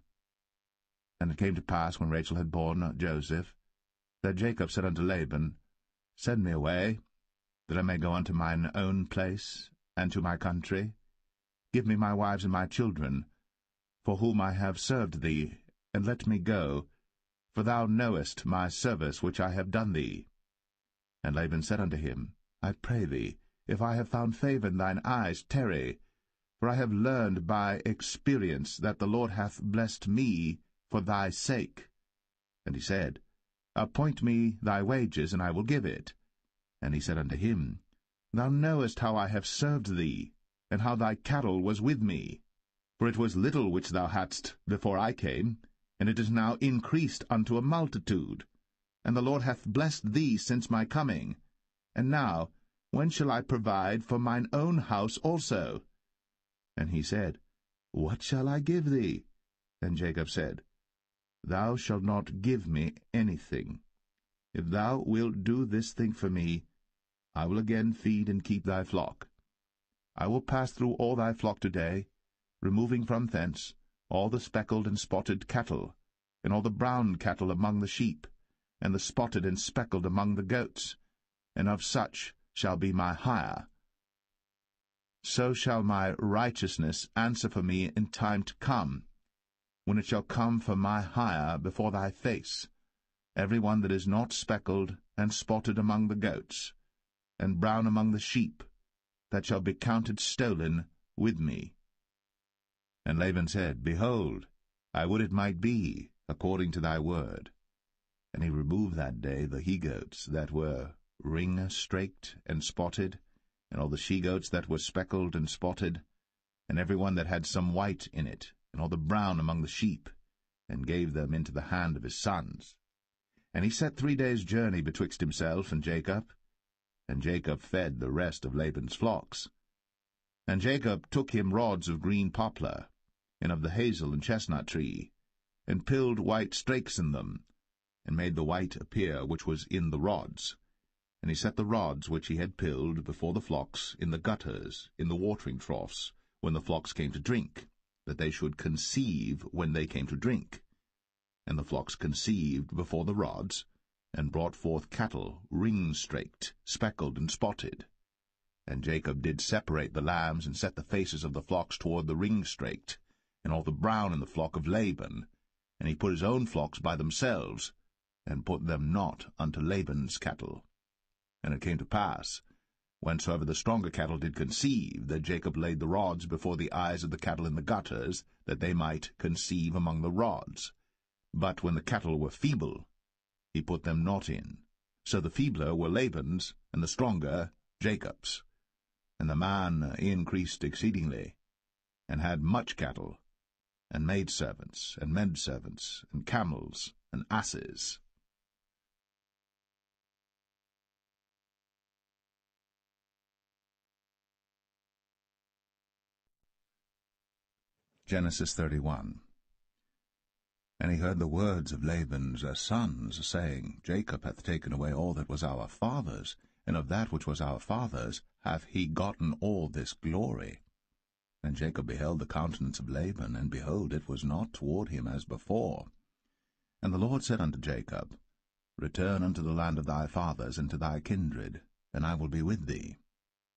Speaker 1: And it came to pass, when Rachel had borne Joseph, that Jacob said unto Laban, Send me away, that I may go unto mine own place, and to my country. Give me my wives and my children, for whom I have served thee, and let me go, for thou knowest my service which I have done thee. And Laban said unto him, I pray thee, if I have found favour in thine eyes, tarry, for I have learned by experience that the Lord hath blessed me for thy sake. And he said, Appoint me thy wages, and I will give it. And he said unto him, Thou knowest how I have served thee, and how thy cattle was with me. For it was little which thou hadst before I came, and it is now increased unto a multitude. And the Lord hath blessed thee since my coming. And now, when shall I provide for mine own house also? And he said, What shall I give thee? And Jacob said, Thou shalt not give me anything. If thou wilt do this thing for me, I will again feed and keep thy flock. I will pass through all thy flock today, removing from thence all the speckled and spotted cattle, and all the brown cattle among the sheep, and the spotted and speckled among the goats, and of such shall be my hire. So shall my righteousness answer for me in time to come, when it shall come for my hire before thy face, every one that is not speckled and spotted among the goats, and brown among the sheep, that shall be counted stolen with me. And Laban said, Behold, I would it might be according to thy word. And he removed that day the he-goats that were ring-straked and spotted, and all the she-goats that were speckled and spotted, and every one that had some white in it, and all the brown among the sheep, and gave them into the hand of his sons. And he set 3 days' journey betwixt himself and Jacob fed the rest of Laban's flocks. And Jacob took him rods of green poplar, and of the hazel and chestnut tree, and pilled white strakes in them, and made the white appear which was in the rods. And he set the rods which he had pilled before the flocks in the gutters, in the watering troughs, when the flocks came to drink, that they should conceive when they came to drink. And the flocks conceived before the rods, and brought forth cattle, ring-straked, speckled, and spotted. And Jacob did separate the lambs, and set the faces of the flocks toward the ring-straked, and all the brown in the flock of Laban. And he put his own flocks by themselves, and put them not unto Laban's cattle. And it came to pass, whensoever the stronger cattle did conceive, that Jacob laid the rods before the eyes of the cattle in the gutters, that they might conceive among the rods. But when the cattle were feeble, he put them not in. So the feebler were Laban's, and the stronger Jacob's. And the man increased exceedingly, and had much cattle, and maidservants, and menservants, and camels, and asses. Genesis 31. And he heard the words of Laban's sons, saying, Jacob hath taken away all that was our father's, and of that which was our father's hath he gotten all this glory. And Jacob beheld the countenance of Laban, and behold, it was not toward him as before. And the Lord said unto Jacob, Return unto the land of thy fathers, and to thy kindred, and I will be with thee.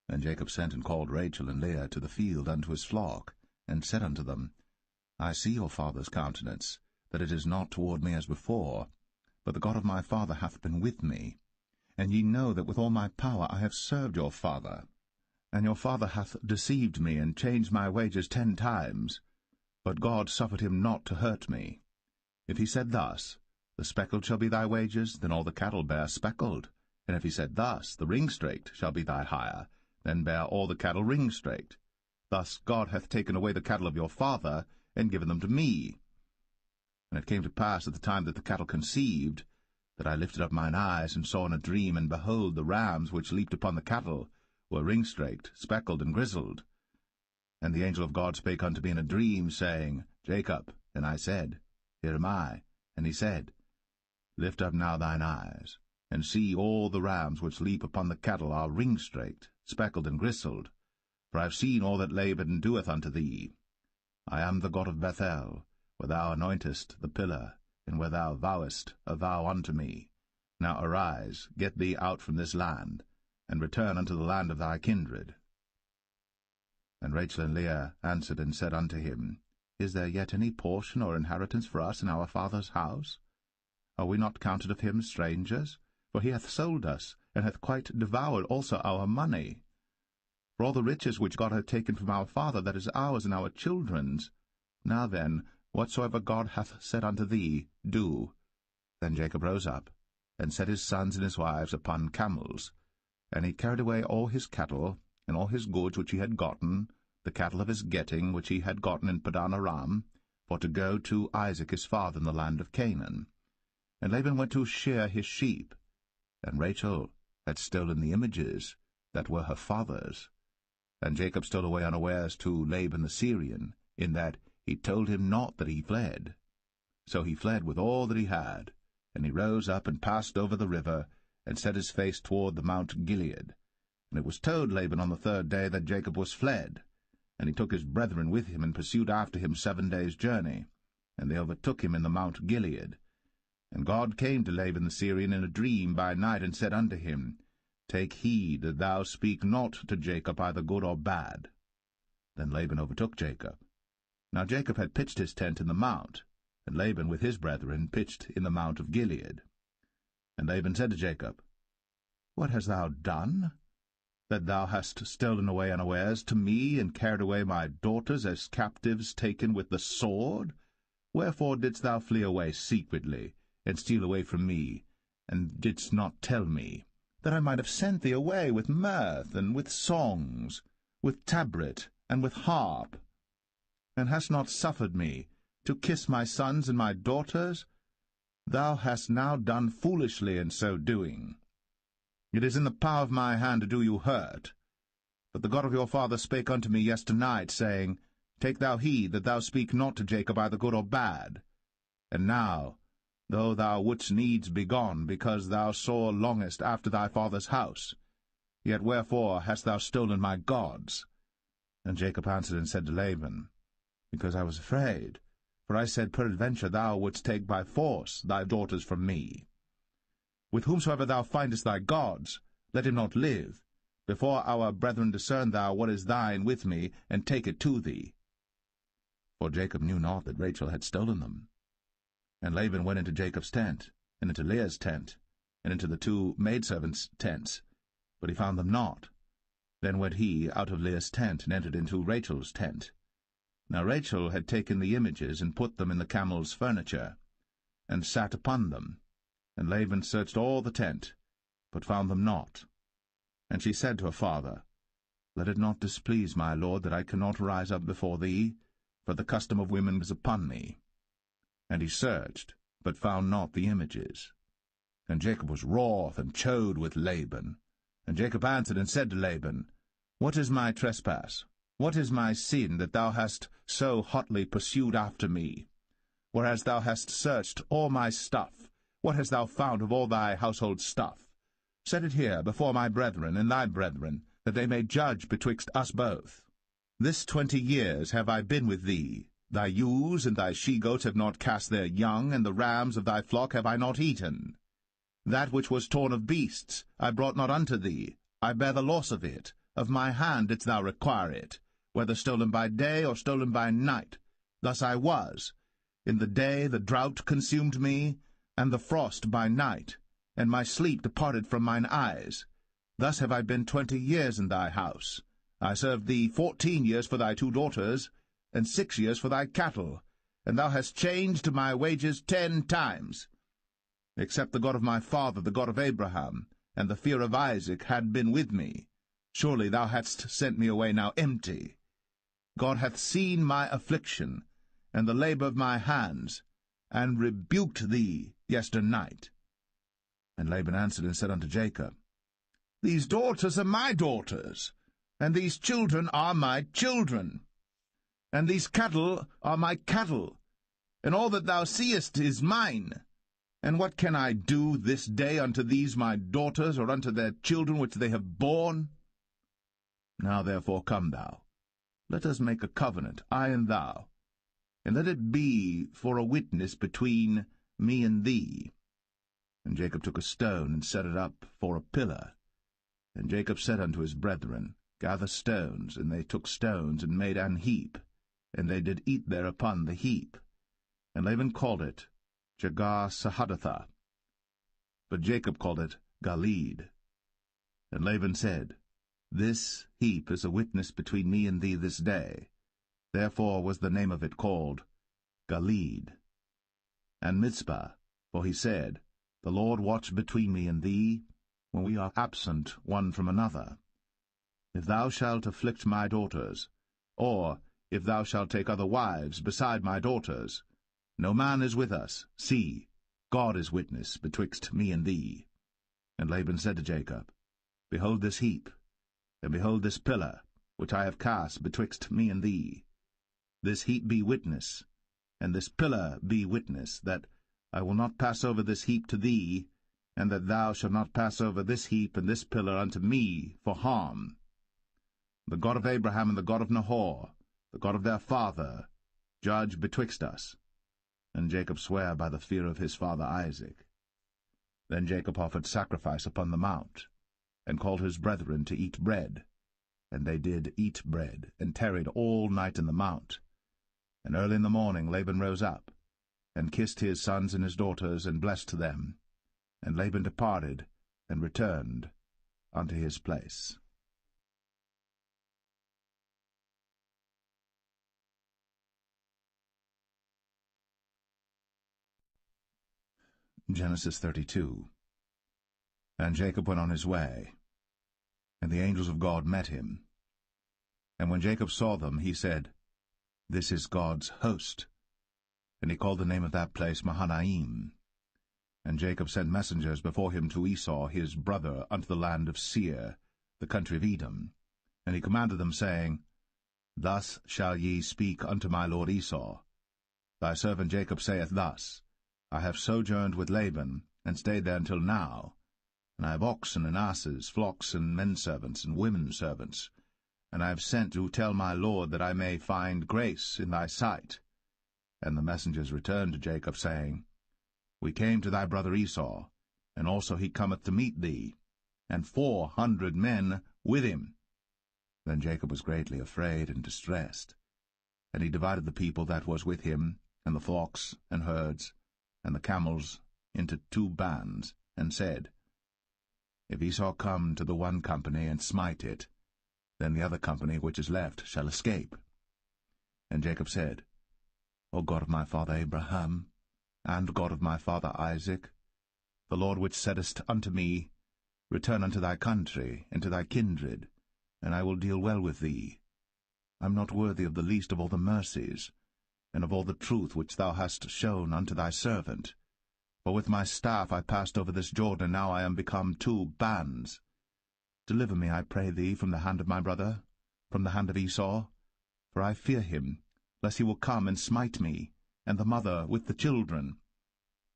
Speaker 1: And Jacob sent and called Rachel and Leah to the field unto his flock, and said unto them, I see your father's countenance, that it is not toward me as before, but the God of my father hath been with me. And ye know that with all my power I have served your father. And your father hath deceived me, and changed my wages 10 times. But God suffered him not to hurt me. If he said thus, The speckled shall be thy wages, then all the cattle bear speckled. And if he said thus, The ring-straked shall be thy hire, then bear all the cattle ring-straked. Thus God hath taken away the cattle of your father, and given them to me. And it came to pass at the time that the cattle conceived, that I lifted up mine eyes, and saw in a dream, and behold, the rams which leaped upon the cattle were ring-straked, speckled, and grizzled. And the angel of God spake unto me in a dream, saying, Jacob. And I said, Here am I. And he said, Lift up now thine eyes, and see all the rams which leap upon the cattle are ring-straked, speckled, and grizzled. For I have seen all that Laban doeth unto thee. I am the God of Bethel, where thou anointest the pillar, and where thou vowest a vow unto me. Now arise, get thee out from this land, and return unto the land of thy kindred. And Rachel and Leah answered and said unto him, Is there yet any portion or inheritance for us in our father's house? Are we not counted of him strangers? For he hath sold us, and hath quite devoured also our money. For all the riches which God hath taken from our father, that is ours and our children's. Now then, whatsoever God hath said unto thee, do. Then Jacob rose up, and set his sons and his wives upon camels. And he carried away all his cattle, and all his goods which he had gotten, the cattle of his getting which he had gotten in Padan Aram, for to go to Isaac his father in the land of Canaan. And Laban went to shear his sheep, and Rachel had stolen the images that were her father's. And Jacob stole away unawares to Laban the Syrian, in that he told him not that he fled. So he fled with all that he had, and he rose up and passed over the river, and set his face toward the Mount Gilead. And it was told Laban on the 3rd day that Jacob was fled. And he took his brethren with him, and pursued after him 7 days' journey. And they overtook him in the Mount Gilead. And God came to Laban the Syrian in a dream by night, and said unto him, Take heed that thou speak not to Jacob either good or bad. Then Laban overtook Jacob. Now Jacob had pitched his tent in the mount, and Laban with his brethren pitched in the Mount of Gilead. And Laban said to Jacob, What hast thou done, that thou hast stolen away unawares to me, and carried away my daughters as captives taken with the sword? Wherefore didst thou flee away secretly, and steal away from me, and didst not tell me, that I might have sent thee away with mirth, and with songs, with tabret, and with harp, and hast not suffered me to kiss my sons and my daughters? Thou hast now done foolishly in so doing. It is in the power of my hand to do you hurt. But the God of your father spake unto me yesternight, saying, Take thou heed that thou speak not to Jacob either good or bad. And now, though thou wouldst needs be gone, because thou sore longest after thy father's house, yet wherefore hast thou stolen my gods? And Jacob answered and said to Laban, Because I was afraid, for I said, Peradventure thou wouldst take by force thy daughters from me. With whomsoever thou findest thy gods, let him not live. Before our brethren discern thou what is thine with me, and take it to thee. For Jacob knew not that Rachel had stolen them. And Laban went into Jacob's tent, and into Leah's tent, and into the 2 maidservants' tents, but he found them not. Then went he out of Leah's tent, and entered into Rachel's tent. Now Rachel had taken the images, and put them in the camel's furniture, and sat upon them. And Laban searched all the tent, but found them not. And she said to her father, Let it not displease my lord that I cannot rise up before thee, for the custom of women was upon me. And he searched, but found not the images. And Jacob was wroth, and chode with Laban. And Jacob answered and said to Laban, What is my trespass? What is my sin, that thou hast so hotly pursued after me? Whereas thou hast searched all my stuff, what hast thou found of all thy household stuff? Set it here before my brethren and thy brethren, that they may judge betwixt us both. This 20 years have I been with thee. Thy ewes and thy she-goats have not cast their young, and the rams of thy flock have I not eaten. That which was torn of beasts I brought not unto thee. I bear the loss of it. Of my hand didst thou require it, whether stolen by day or stolen by night. Thus I was. In the day the drought consumed me, and the frost by night, and my sleep departed from mine eyes. Thus have I been 20 years in thy house. I served thee 14 years for thy 2 daughters, and 6 years for thy cattle, and thou hast changed my wages 10 times. Except the God of my father, the God of Abraham, and the fear of Isaac had been with me, surely thou hadst sent me away now empty. God hath seen my affliction, and the labor of my hands, and rebuked thee yesternight. And Laban answered and said unto Jacob, These daughters are my daughters, and these children are my children, and these cattle are my cattle, and all that thou seest is mine. And what can I do this day unto these my daughters, or unto their children which they have borne? Now therefore come thou, let us make a covenant, I and thou, and let it be for a witness between me and thee. And Jacob took a stone, and set it up for a pillar. And Jacob said unto his brethren, Gather stones. And they took stones, and made an heap, and they did eat thereupon the heap. And Laban called it Jegar-sahadathah, but Jacob called it Galeed. And Laban said, This heap is a witness between me and thee this day. Therefore was the name of it called Galeed. And Mizpah, for he said, The Lord watch between me and thee, when we are absent one from another. If thou shalt afflict my daughters, or if thou shalt take other wives beside my daughters, no man is with us. See, God is witness betwixt me and thee. And Laban said to Jacob, Behold this heap, and behold this pillar, which I have cast betwixt me and thee. This heap be witness, and this pillar be witness, that I will not pass over this heap to thee, and that thou shalt not pass over this heap and this pillar unto me for harm. The God of Abraham and the God of Nahor, the God of their father, judge betwixt us. And Jacob sware by the fear of his father Isaac. Then Jacob offered sacrifice upon the mount, and called his brethren to eat bread. And they did eat bread, and tarried all night in the mount. And early in the morning Laban rose up, and kissed his sons and his daughters, and blessed them. And Laban departed, and returned unto his place. Genesis 32. And Jacob went on his way, and the angels of God met him. And when Jacob saw them, he said, This is God's host. And he called the name of that place Mahanaim. And Jacob sent messengers before him to Esau his brother unto the land of Seir, the country of Edom. And he commanded them, saying, Thus shall ye speak unto my lord Esau. Thy servant Jacob saith thus, I have sojourned with Laban, and stayed there until now. And I have oxen and asses, flocks and menservants and women servants. And I have sent to tell my lord that I may find grace in thy sight. And the messengers returned to Jacob, saying, We came to thy brother Esau, and also he cometh to meet thee, and 400 men with him. Then Jacob was greatly afraid and distressed. And he divided the people that was with him, and the flocks and herds, and the camels, into 2 bands, and said, If Esau come to the one company and smite it, then the other company which is left shall escape. And Jacob said, O God of my father Abraham, and God of my father Isaac, the Lord which saidest unto me, Return unto thy country, and to thy kindred, and I will deal well with thee. I am not worthy of the least of all the mercies, and of all the truth which thou hast shown unto thy servant. For with my staff I passed over this Jordan, and now I am become 2 bands. Deliver me, I pray thee, from the hand of my brother, from the hand of Esau, for I fear him, lest he will come and smite me, and the mother with the children.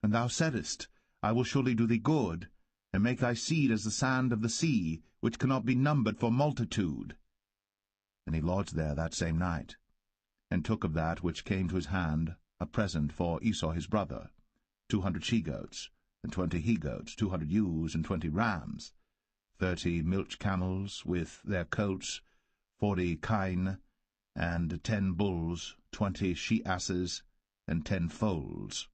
Speaker 1: And thou saidest, I will surely do thee good, and make thy seed as the sand of the sea, which cannot be numbered for multitude. And he lodged there that same night, and took of that which came to his hand a present for Esau his brother, 200 she-goats, and 20 he-goats, 200 ewes, and 20 rams, 30 milch camels with their coats, 40 kine, and 10 bulls, 20 she-asses, and 10 foals.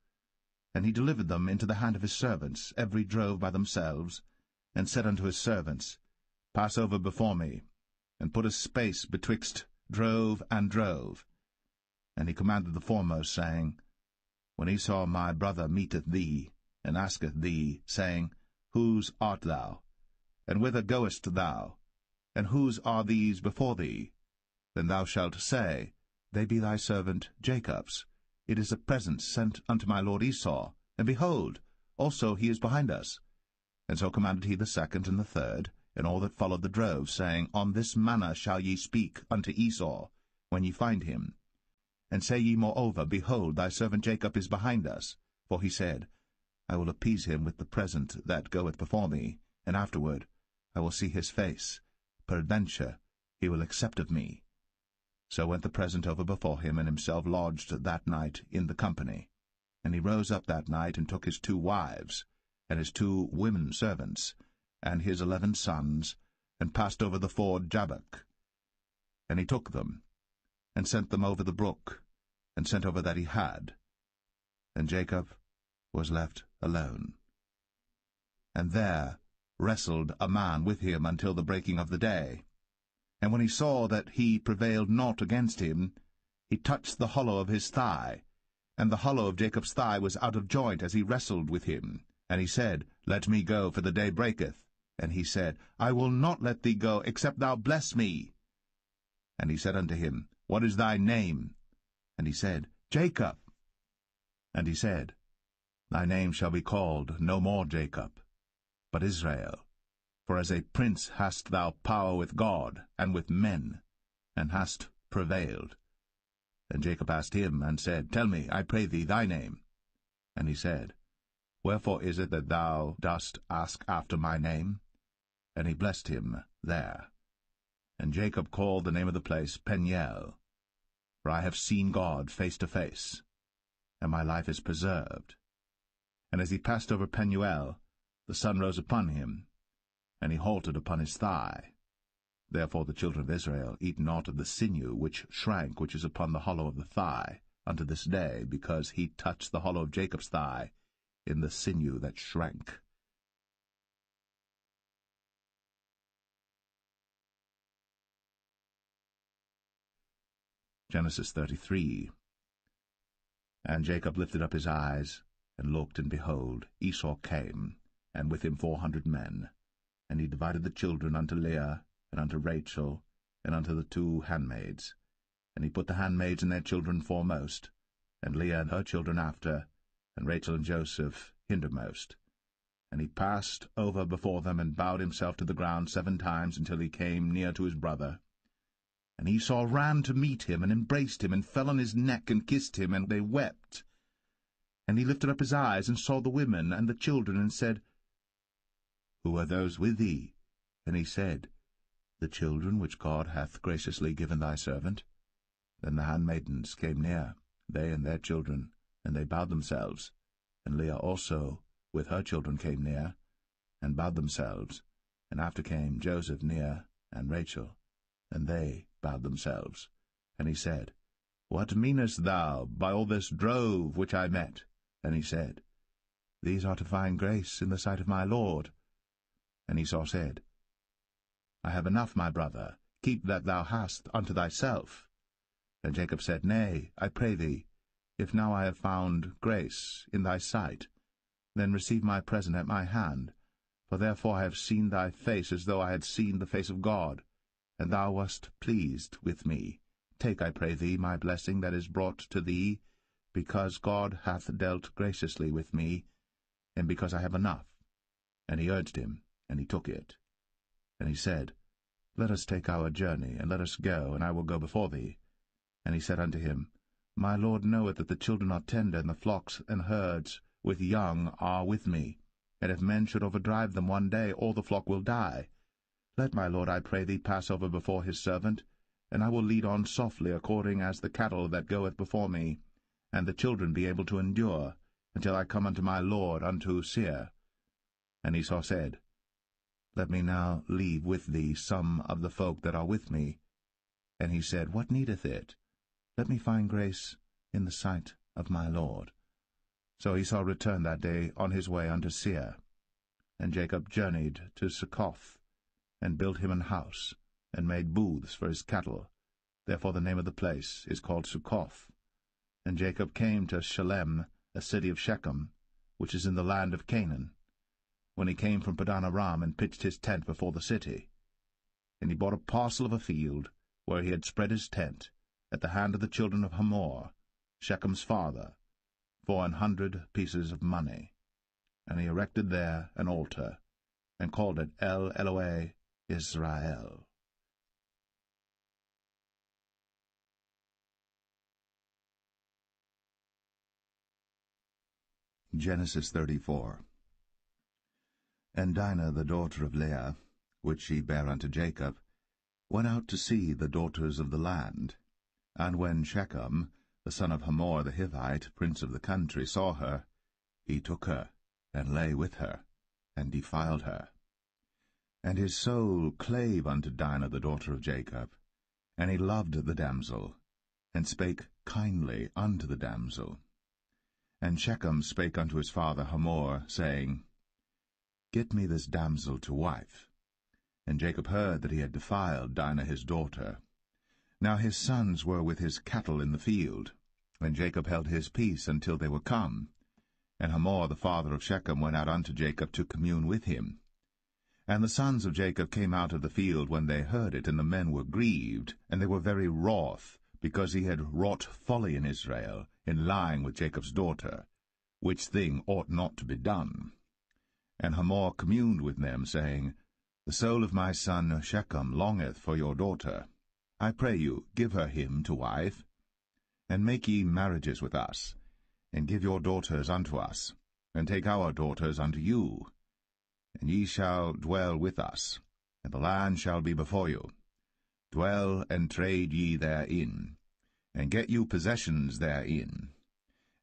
Speaker 1: And he delivered them into the hand of his servants, every drove by themselves, and said unto his servants, Pass over before me, and put a space betwixt drove and drove. And he commanded the foremost, saying, When Esau my brother meeteth thee, and asketh thee, saying, Whose art thou? And whither goest thou? And whose are these before thee? Then thou shalt say, They be thy servant Jacob's. It is a present sent unto my lord Esau, and behold, also he is behind us. And so commanded he the second and the third, and all that followed the drove, saying, On this manner shall ye speak unto Esau, when ye find him. And say ye moreover, Behold, thy servant Jacob is behind us. For he said, I will appease him with the present that goeth before me, and afterward I will see his face. Peradventure he will accept of me. So went the present over before him, and himself lodged that night in the company. And he rose up that night, and took his 2 wives, and his 2 women servants, and his 11 sons, and passed over the ford Jabbok. And he took them, and sent them over the brook, and sent over that he had. And Jacob was left alone. And there wrestled a man with him until the breaking of the day. And when he saw that he prevailed not against him, he touched the hollow of his thigh, and the hollow of Jacob's thigh was out of joint as he wrestled with him. And he said, Let me go, for the day breaketh. And he said, I will not let thee go, except thou bless me. And he said unto him, What is thy name? And he said, Jacob. And he said, Thy name shall be called no more Jacob, but Israel. For as a prince hast thou power with God and with men, and hast prevailed. And Jacob asked him, and said, Tell me, I pray thee, thy name. And he said, Wherefore is it that thou dost ask after my name? And he blessed him there. And Jacob called the name of the place Peniel, for I have seen God face to face, and my life is preserved. And as he passed over Peniel, the sun rose upon him, and he halted upon his thigh. Therefore the children of Israel eat not of the sinew which shrank, which is upon the hollow of the thigh, unto this day, because he touched the hollow of Jacob's thigh in the sinew that shrank. Genesis 33. And Jacob lifted up his eyes, and looked, and behold, Esau came, and with him 400 men. And he divided the children unto Leah, and unto Rachel, and unto the 2 handmaids. And he put the handmaids and their children foremost, and Leah and her children after, and Rachel and Joseph hindermost. And he passed over before them, and bowed himself to the ground 7 times, until he came near to his brother. And Esau ran to meet him, and embraced him, and fell on his neck, and kissed him, and they wept. And he lifted up his eyes, and saw the women and the children, and said, Who are those with thee? And he said, The children which God hath graciously given thy servant. Then the handmaidens came near, they and their children, and they bowed themselves. And Leah also with her children came near, and bowed themselves. And after came Joseph near, and Rachel, and they bowed themselves. And he said, What meanest thou by all this drove which I met? And he said, These are to find grace in the sight of my Lord. And Esau said, I have enough, my brother, keep that thou hast unto thyself. And Jacob said, Nay, I pray thee, if now I have found grace in thy sight, then receive my present at my hand, for therefore I have seen thy face as though I had seen the face of God, and thou wast pleased with me. Take, I pray thee, my blessing that is brought to thee, because God hath dealt graciously with me, and because I have enough. And he urged him, and he took it. And he said, Let us take our journey, and let us go, and I will go before thee. And he said unto him, My Lord knoweth that the children are tender, and the flocks and herds with young are with me. And if men should overdrive them one day, all the flock will die. Let my Lord, I pray thee, pass over before his servant, and I will lead on softly, according as the cattle that goeth before me, and the children be able to endure, until I come unto my Lord unto Seir. And Esau said, Let me now leave with thee some of the folk that are with me. And he said, What needeth it? Let me find grace in the sight of my Lord. So Esau returned that day on his way unto Seir. And Jacob journeyed to Succoth, and built him an house, and made booths for his cattle. Therefore the name of the place is called Succoth. And Jacob came to Shalem, a city of Shechem, which is in the land of Canaan, when he came from Padan Aram, and pitched his tent before the city. And he bought a parcel of a field, where he had spread his tent, at the hand of the children of Hamor, Shechem's father, for 100 pieces of money. And he erected there an altar, and called it El Elohe Israel. Genesis 34. And Dinah the daughter of Leah, which she bare unto Jacob, went out to see the daughters of the land. And when Shechem, the son of Hamor the Hivite, prince of the country, saw her, he took her, and lay with her, and defiled her. And his soul clave unto Dinah the daughter of Jacob, and he loved the damsel, and spake kindly unto the damsel. And Shechem spake unto his father Hamor, saying, Get me this damsel to wife. And Jacob heard that he had defiled Dinah his daughter. Now his sons were with his cattle in the field, and Jacob held his peace until they were come. And Hamor the father of Shechem went out unto Jacob to commune with him. And the sons of Jacob came out of the field when they heard it, and the men were grieved, and they were very wroth, because he had wrought folly in Israel, in lying with Jacob's daughter, which thing ought not to be done. And Hamor communed with them, saying, The soul of my son Shechem longeth for your daughter. I pray you, give her him to wife, and make ye marriages with us, and give your daughters unto us, and take our daughters unto you. And ye shall dwell with us, and the land shall be before you. Dwell and trade ye therein, and get you possessions therein.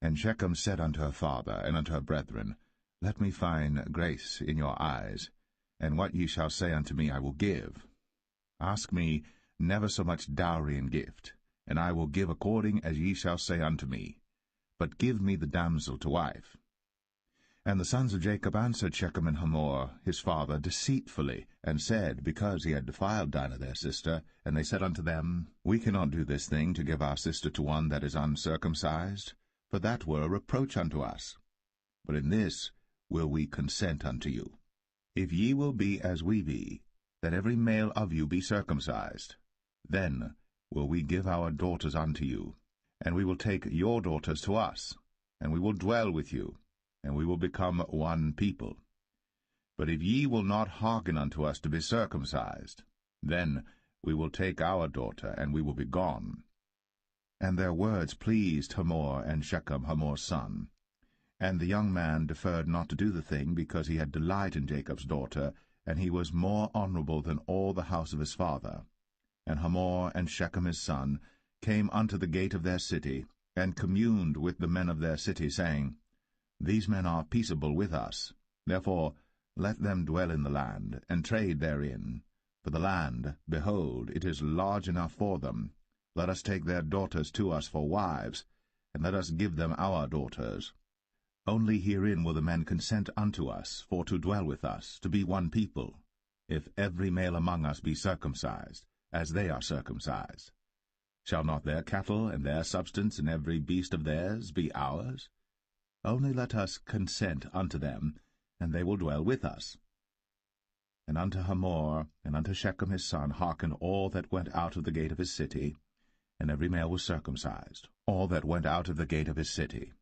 Speaker 1: And Shechem said unto her father and unto her brethren, Let me find grace in your eyes, and what ye shall say unto me I will give. Ask me never so much dowry and gift, and I will give according as ye shall say unto me. But give me the damsel to wife. And the sons of Jacob answered Shechem and Hamor his father deceitfully, and said, because he had defiled Dinah their sister, and they said unto them, We cannot do this thing to give our sister to one that is uncircumcised, for that were a reproach unto us. But in this will we consent unto you. If ye will be as we be, that every male of you be circumcised, then will we give our daughters unto you, and we will take your daughters to us, and we will dwell with you, and we will become one people. But if ye will not hearken unto us to be circumcised, then we will take our daughter, and we will be gone. And their words pleased Hamor and Shechem, Hamor's son. And the young man deferred not to do the thing, because he had delight in Jacob's daughter, and he was more honorable than all the house of his father. And Hamor and Shechem his son came unto the gate of their city, and communed with the men of their city, saying, These men are peaceable with us. Therefore let them dwell in the land, and trade therein. For the land, behold, it is large enough for them. Let us take their daughters to us for wives, and let us give them our daughters. Only herein will the men consent unto us, for to dwell with us, to be one people, if every male among us be circumcised, as they are circumcised. Shall not their cattle and their substance and every beast of theirs be ours? Only let us consent unto them, and they will dwell with us. And unto Hamor and unto Shechem his son hearkened all that went out of the gate of his city, and every male was circumcised, all that went out of the gate of his city.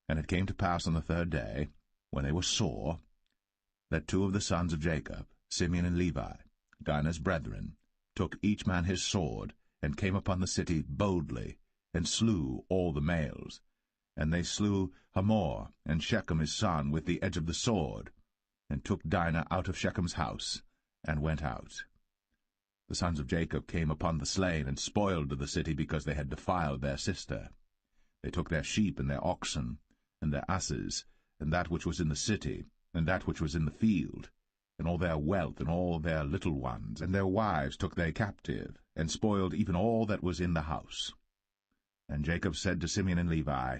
Speaker 1: And it came to pass on the third day, when they were sore, that two of the sons of Jacob, Simeon and Levi, Dinah's brethren, took each man his sword, and came upon the city boldly, and slew all the males. And they slew Hamor and Shechem his son with the edge of the sword, and took Dinah out of Shechem's house, and went out. The sons of Jacob came upon the slain, and spoiled the city, because they had defiled their sister. They took their sheep and their oxen, and their asses, and that which was in the city, and that which was in the field, and all their wealth, and all their little ones, and their wives took they captive, and spoiled even all that was in the house. And Jacob said to Simeon and Levi,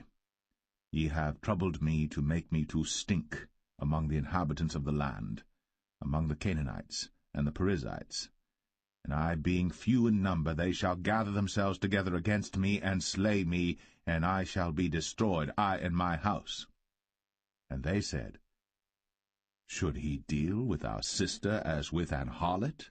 Speaker 1: Ye have troubled me to make me to stink among the inhabitants of the land, among the Canaanites and the Perizzites. And I, being few in number, they shall gather themselves together against me, and slay me, and I shall be destroyed, I and my house. And they said, Should he deal with our sister as with an harlot?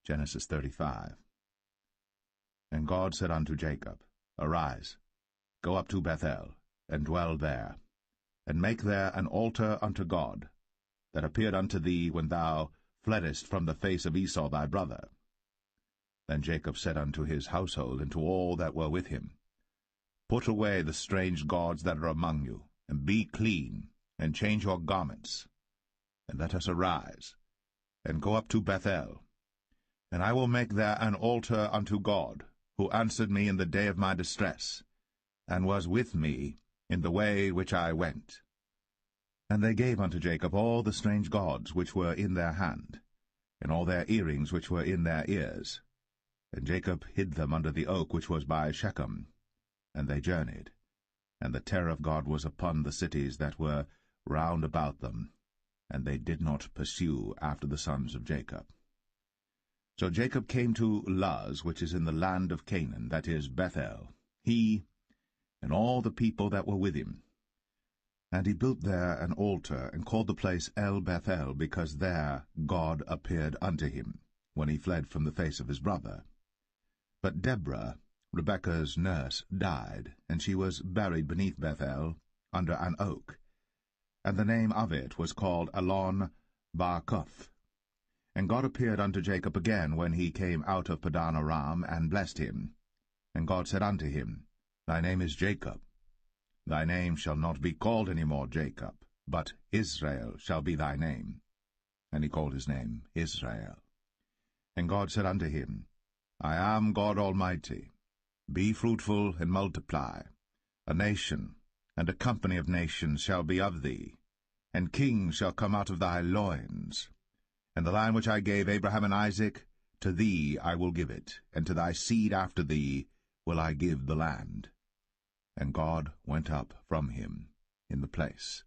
Speaker 1: Genesis 35. And God said unto Jacob, Arise, go up to Bethel, and dwell there, and make there an altar unto God, that appeared unto thee when thou fleddest from the face of Esau thy brother. Then Jacob said unto his household and to all that were with him, Put away the strange gods that are among you, and be clean, and change your garments, and let us arise, and go up to Bethel. And I will make there an altar unto God, who answered me in the day of my distress, and was with me in the way which I went. And they gave unto Jacob all the strange gods which were in their hand, and all their earrings which were in their ears. And Jacob hid them under the oak which was by Shechem. And they journeyed, and the terror of God was upon the cities that were round about them, and they did not pursue after the sons of Jacob. So Jacob came to Luz, which is in the land of Canaan, that is Bethel, he and all the people that were with him. And he built there an altar, and called the place El-Bethel, because there God appeared unto him, when he fled from the face of his brother. But Deborah, Rebekah's nurse, died, and she was buried beneath Bethel, under an oak. and the name of it was called Allon-Bachuth. And God appeared unto Jacob again when he came out of Padan Aram, and blessed him. And God said unto him, Thy name is Jacob. Thy name shall not be called any more Jacob, but Israel shall be thy name. And he called his name Israel. And God said unto him, I am God Almighty. Be fruitful and multiply. A nation and a company of nations shall be of thee, and kings shall come out of thy loins. And the land which I gave Abraham and Isaac, to thee I will give it, and to thy seed after thee will I give the land. And God went up from him in the place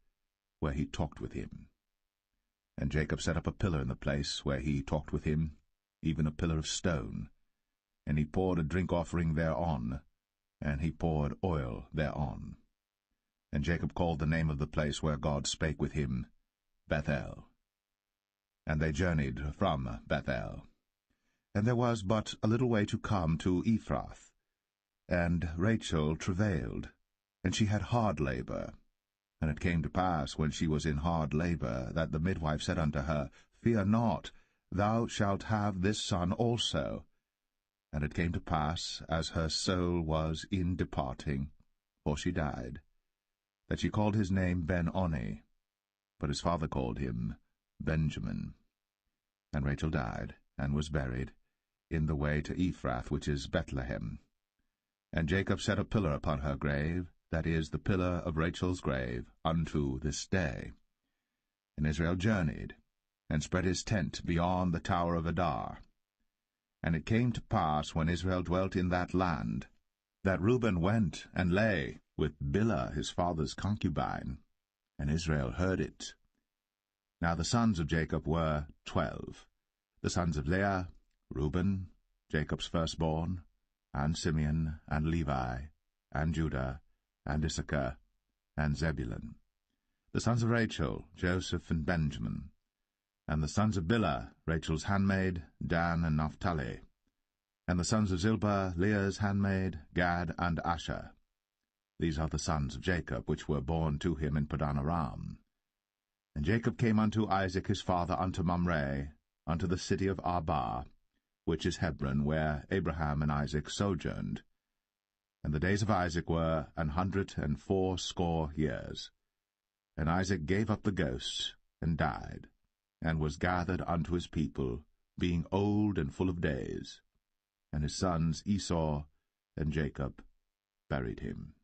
Speaker 1: where he talked with him. And Jacob set up a pillar in the place where he talked with him, even a pillar of stone. And he poured a drink offering thereon, and he poured oil thereon. And Jacob called the name of the place where God spake with him, Bethel. And they journeyed from Bethel. And there was but a little way to come to Ephrath. And Rachel travailed, and she had hard labor. And it came to pass, when she was in hard labor, that the midwife said unto her, Fear not, thou shalt have this son also. And it came to pass, as her soul was in departing, for she died, that she called his name Ben-Oni, but his father called him Benjamin. And Rachel died, and was buried, in the way to Ephrath, which is Bethlehem. And Jacob set a pillar upon her grave, that is, the pillar of Rachel's grave, unto this day. And Israel journeyed, and spread his tent beyond the tower of Adar. And it came to pass, when Israel dwelt in that land, that Reuben went and lay with Bilhah his father's concubine, and Israel heard it. Now the sons of Jacob were 12, the sons of Leah, Reuben, Jacob's firstborn, and Simeon, and Levi, and Judah, and Issachar, and Zebulun. The sons of Rachel, Joseph and Benjamin. And the sons of Bilhah, Rachel's handmaid, Dan and Naphtali. And the sons of Zilpah, Leah's handmaid, Gad and Asher. These are the sons of Jacob, which were born to him in Padan Aram. And Jacob came unto Isaac his father unto Mamre, unto the city of Arba, which is Hebron, where Abraham and Isaac sojourned. And the days of Isaac were 180 years. And Isaac gave up the ghost, and died, and was gathered unto his people, being old and full of days. And his sons Esau and Jacob buried him.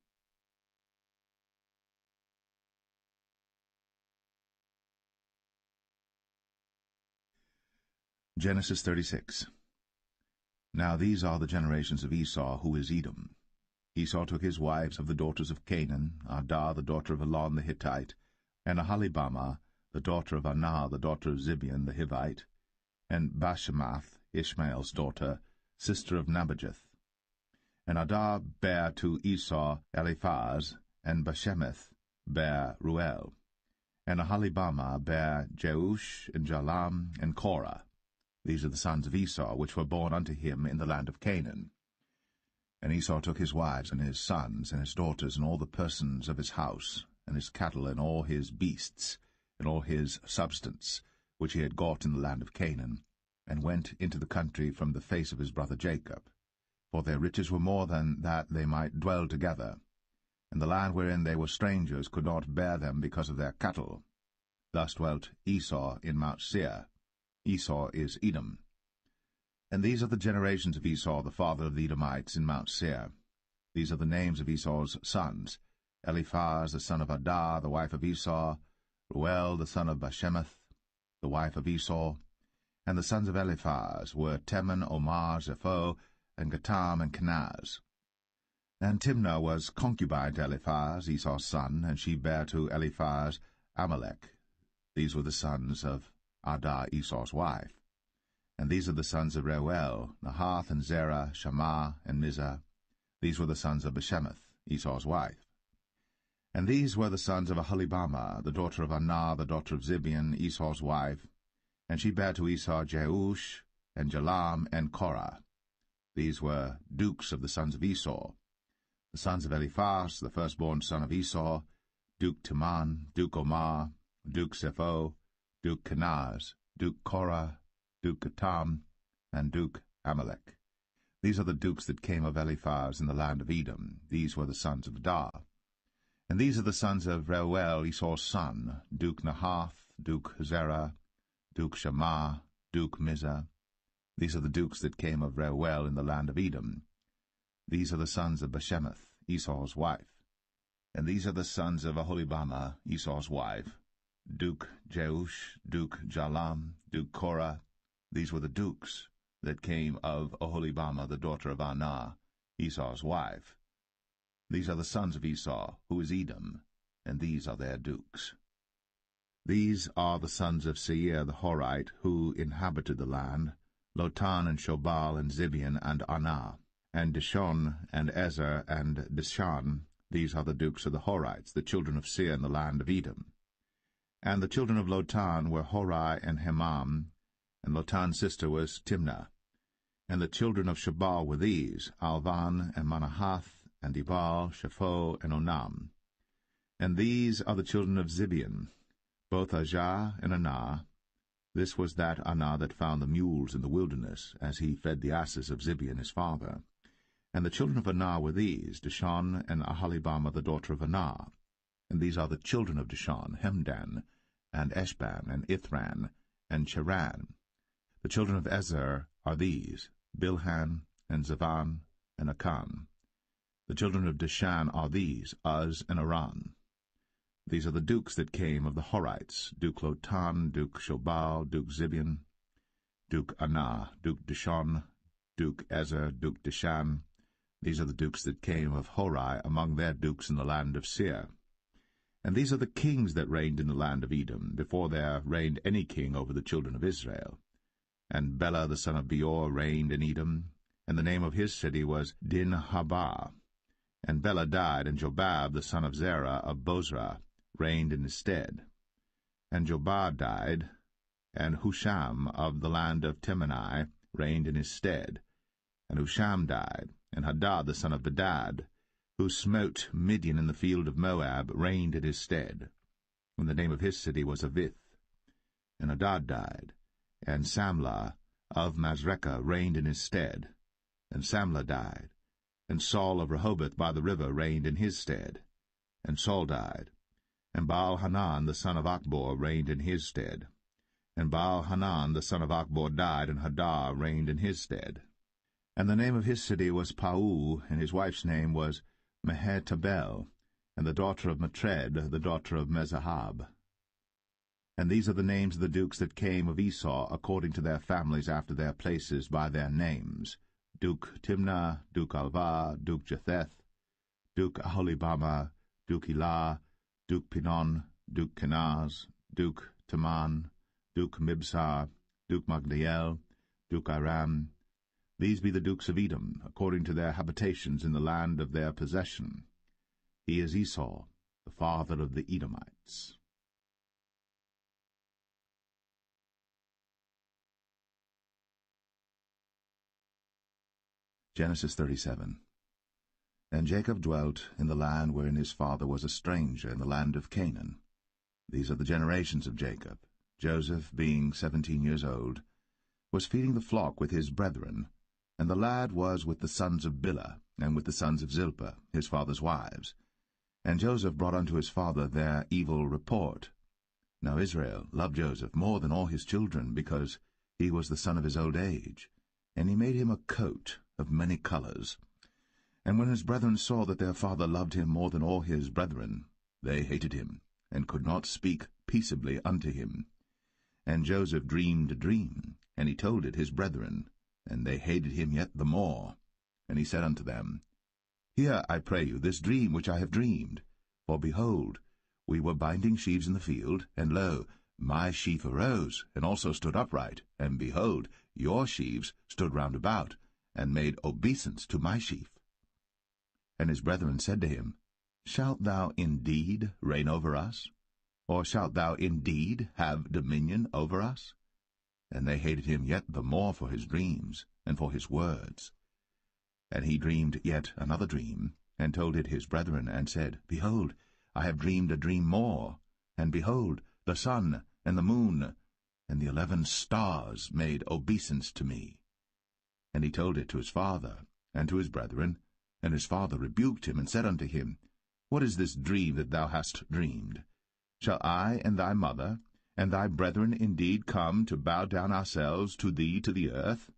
Speaker 1: Genesis 36. Now these are the generations of Esau, who is Edom. Esau took his wives of the daughters of Canaan, Adah the daughter of Elon the Hittite, and Aholibamah the daughter of Anah the daughter of Zibeon the Hivite, and Bashemath, Ishmael's daughter, sister of Nebajoth. And Adah bare to Esau Eliphaz, and Bashemath bare Ruel. And Aholibamah bare Jeush, and Jalam, and Korah. These are the sons of Esau, which were born unto him in the land of Canaan. And Esau took his wives, and his sons, and his daughters, and all the persons of his house, and his cattle, and all his beasts, and all his substance, which he had got in the land of Canaan, and went into the country from the face of his brother Jacob. For their riches were more than that they might dwell together, and the land wherein they were strangers could not bear them because of their cattle. Thus dwelt Esau in Mount Seir. Esau is Edom. And these are the generations of Esau, the father of the Edomites, in Mount Seir. These are the names of Esau's sons: Eliphaz the son of Adah, the wife of Esau; Ruel the son of Bashemath, the wife of Esau. And the sons of Eliphaz were Teman, Omar, Zepho, and Gatam, and Kenaz. And Timnah was concubine to Eliphaz, Esau's son, and she bare to Eliphaz Amalek. These were the sons of Adah, Esau's wife. And these are the sons of Reuel, Nahath, and Zerah, Shammah, and Mizah. These were the sons of Bashemath, Esau's wife. And these were the sons of Aholibamah, the daughter of Anah, the daughter of Zibeon, Esau's wife. And she bare to Esau Jeush, and Jalam, and Korah. These were dukes of the sons of Esau. The sons of Eliphaz, the firstborn son of Esau, Duke Teman, Duke Omar, Duke Sepho, Duke Kenaz, Duke Korah, Duke Gatam, and Duke Amalek. These are the dukes that came of Eliphaz in the land of Edom. These were the sons of Dar. And these are the sons of Reuel, Esau's son, Duke Nahath, Duke Zerah, Duke Shammah, Duke Mizah. These are the dukes that came of Reuel in the land of Edom. These are the sons of Bashemath, Esau's wife. And these are the sons of Aholibamah, Esau's wife, Duke Jeush, Duke Jalam, Duke Korah. These were the dukes that came of Aholibamah, the daughter of Anah, Esau's wife. These are the sons of Esau, who is Edom, and these are their dukes. These are the sons of Seir the Horite, who inhabited the land, Lotan and Shobal and Zibeon and Anah, and Dishon and Ezer and Dishan. These are the dukes of the Horites, the children of Seir in the land of Edom. And the children of Lotan were Horai and Hemam, and Lotan's sister was Timnah. And the children of Shobal were these, Alvan and Manahath, and Ebal, Shapho, and Onam. And these are the children of Zibeon, both Ajah and Anah. This was that Anah that found the mules in the wilderness, as he fed the asses of Zibeon his father. And the children of Anah were these, Dishon and Aholibamah the daughter of Anah. And these are the children of Dishon, Hemdan, and Eshban, and Ithran, and Cheran. The children of Ezer are these, Bilhan, and Zavan, and Akan. The children of Dishan are these, Uz and Aran. These are the dukes that came of the Horites, Duke Lotan, Duke Shobal, Duke Zibeon, Duke Anah, Duke Dishon, Duke Ezer, Duke Dishan. These are the dukes that came of Horai among their dukes in the land of Seir. And these are the kings that reigned in the land of Edom, before there reigned any king over the children of Israel. And Bela the son of Beor reigned in Edom, and the name of his city was Dinhabah. And Bela died, and Jobab the son of Zerah of Bozrah reigned in his stead. And Jobab died, and Husham of the land of Temanai reigned in his stead. And Husham died, and Hadad the son of Bedad, who smote Midian in the field of Moab, reigned in his stead. And the name of his city was Avith. And Hadad died, and Samlah of Masrekah reigned in his stead. And Samlah died, and Saul of Rehoboth by the river reigned in his stead. And Saul died, and Baal-Hanan the son of Achbor reigned in his stead. And Baal-Hanan the son of Achbor died, and Hadar reigned in his stead. And the name of his city was Pau, and his wife's name was Mehetabel, and the daughter of Matred, the daughter of Mezahab. And these are the names of the dukes that came of Esau, according to their families after their places by their names: Duke Timnah, Duke Alva, Duke Jetheth, Duke Aholibamah, Duke Elah, Duke Pinon, Duke Kenaz, Duke Teman, Duke Mibsar, Duke Magdiel, Duke Aram. These be the dukes of Edom, according to their habitations in the land of their possession. He is Esau, the father of the Edomites. Genesis 37. And Jacob dwelt in the land wherein his father was a stranger, in the land of Canaan. These are the generations of Jacob. Joseph, being 17 years old, was feeding the flock with his brethren, and the lad was with the sons of Bilhah, and with the sons of Zilpah, his father's wives. And Joseph brought unto his father their evil report. Now Israel loved Joseph more than all his children, because he was the son of his old age. And he made him a coat of many colors. And when his brethren saw that their father loved him more than all his brethren, they hated him, and could not speak peaceably unto him. And Joseph dreamed a dream, and he told it his brethren, and they hated him yet the more. And he said unto them, Hear, I pray you, this dream which I have dreamed. For behold, we were binding sheaves in the field, and lo, my sheaf arose, and also stood upright, and behold, your sheaves stood round about, and made obeisance to my sheaf. And his brethren said to him, Shalt thou indeed reign over us? Or shalt thou indeed have dominion over us? And they hated him yet the more for his dreams, and for his words. And he dreamed yet another dream, and told it his brethren, and said, Behold, I have dreamed a dream more, and behold, the sun and the moon and the 11 stars made obeisance to me. And he told it to his father and to his brethren, and his father rebuked him, and said unto him, What is this dream that thou hast dreamed? Shall I and thy mother and thy brethren indeed come to bow down ourselves to thee to the earth?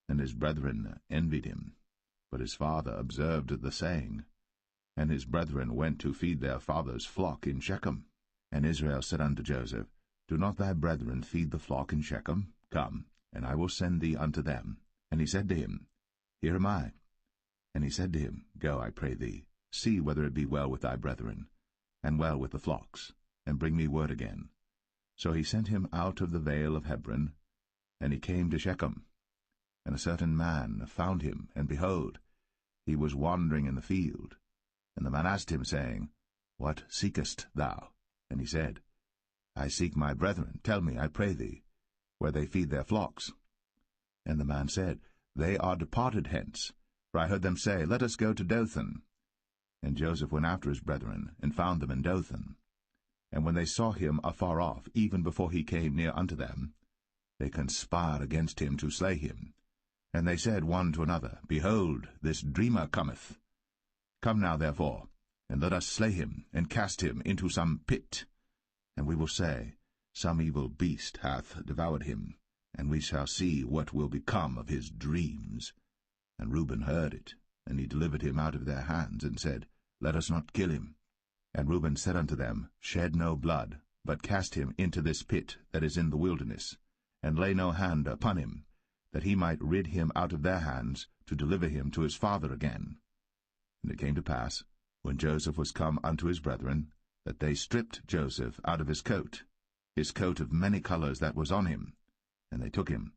Speaker 1: And his brethren envied him. But his father observed the saying. And his brethren went to feed their father's flock in Shechem. And Israel said unto Joseph, Do not thy brethren feed the flock in Shechem? Come, and I will send thee unto them. And he said to him, Here am I. And he said to him, Go, I pray thee, see whether it be well with thy brethren, and well with the flocks, and bring me word again. So he sent him out of the vale of Hebron, and he came to Shechem. And a certain man found him, and behold, he was wandering in the field. And the man asked him, saying, What seekest thou? And he said, I seek my brethren. Tell me, I pray thee, where they feed their flocks. And the man said, They are departed hence, for I heard them say, Let us go to Dothan. And Joseph went after his brethren, and found them in Dothan. And when they saw him afar off, even before he came near unto them, they conspired against him to slay him. And they said one to another, Behold, this dreamer cometh. Come now, therefore, and let us slay him, and cast him into some pit. And we will say, Some evil beast hath devoured him, and we shall see what will become of his dreams. And Reuben heard it, and he delivered him out of their hands, and said, Let us not kill him. And Reuben said unto them, Shed no blood, but cast him into this pit that is in the wilderness, and lay no hand upon him, that he might rid him out of their hands, to deliver him to his father again. And it came to pass, when Joseph was come unto his brethren, that they stripped Joseph out of his coat of many colours that was on him, and they took him,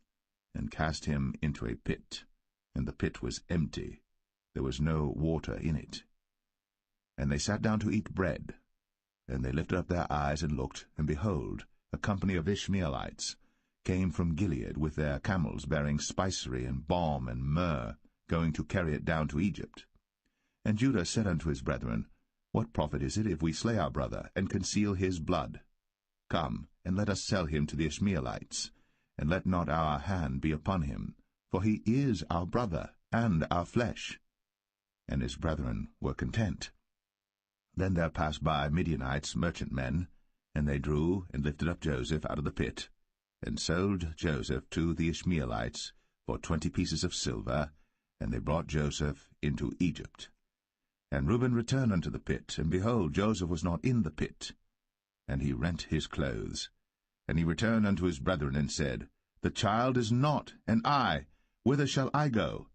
Speaker 1: and cast him into a pit. And the pit was empty, there was no water in it. And they sat down to eat bread. And they lifted up their eyes and looked, and behold, a company of Ishmaelites came from Gilead with their camels bearing spicery and balm and myrrh, going to carry it down to Egypt. And Judah said unto his brethren, What profit is it if we slay our brother, and conceal his blood? Come, and let us sell him to the Ishmaelites, and let not our hand be upon him, for he is our brother, and our flesh. And his brethren were content. Then there passed by Midianites, merchantmen, and they drew and lifted up Joseph out of the pit, and sold Joseph to the Ishmaelites for 20 pieces of silver, and they brought Joseph into Egypt. And Reuben returned unto the pit, and behold, Joseph was not in the pit. And he rent his clothes. And he returned unto his brethren, and said, The child is not, and I, whither shall I go?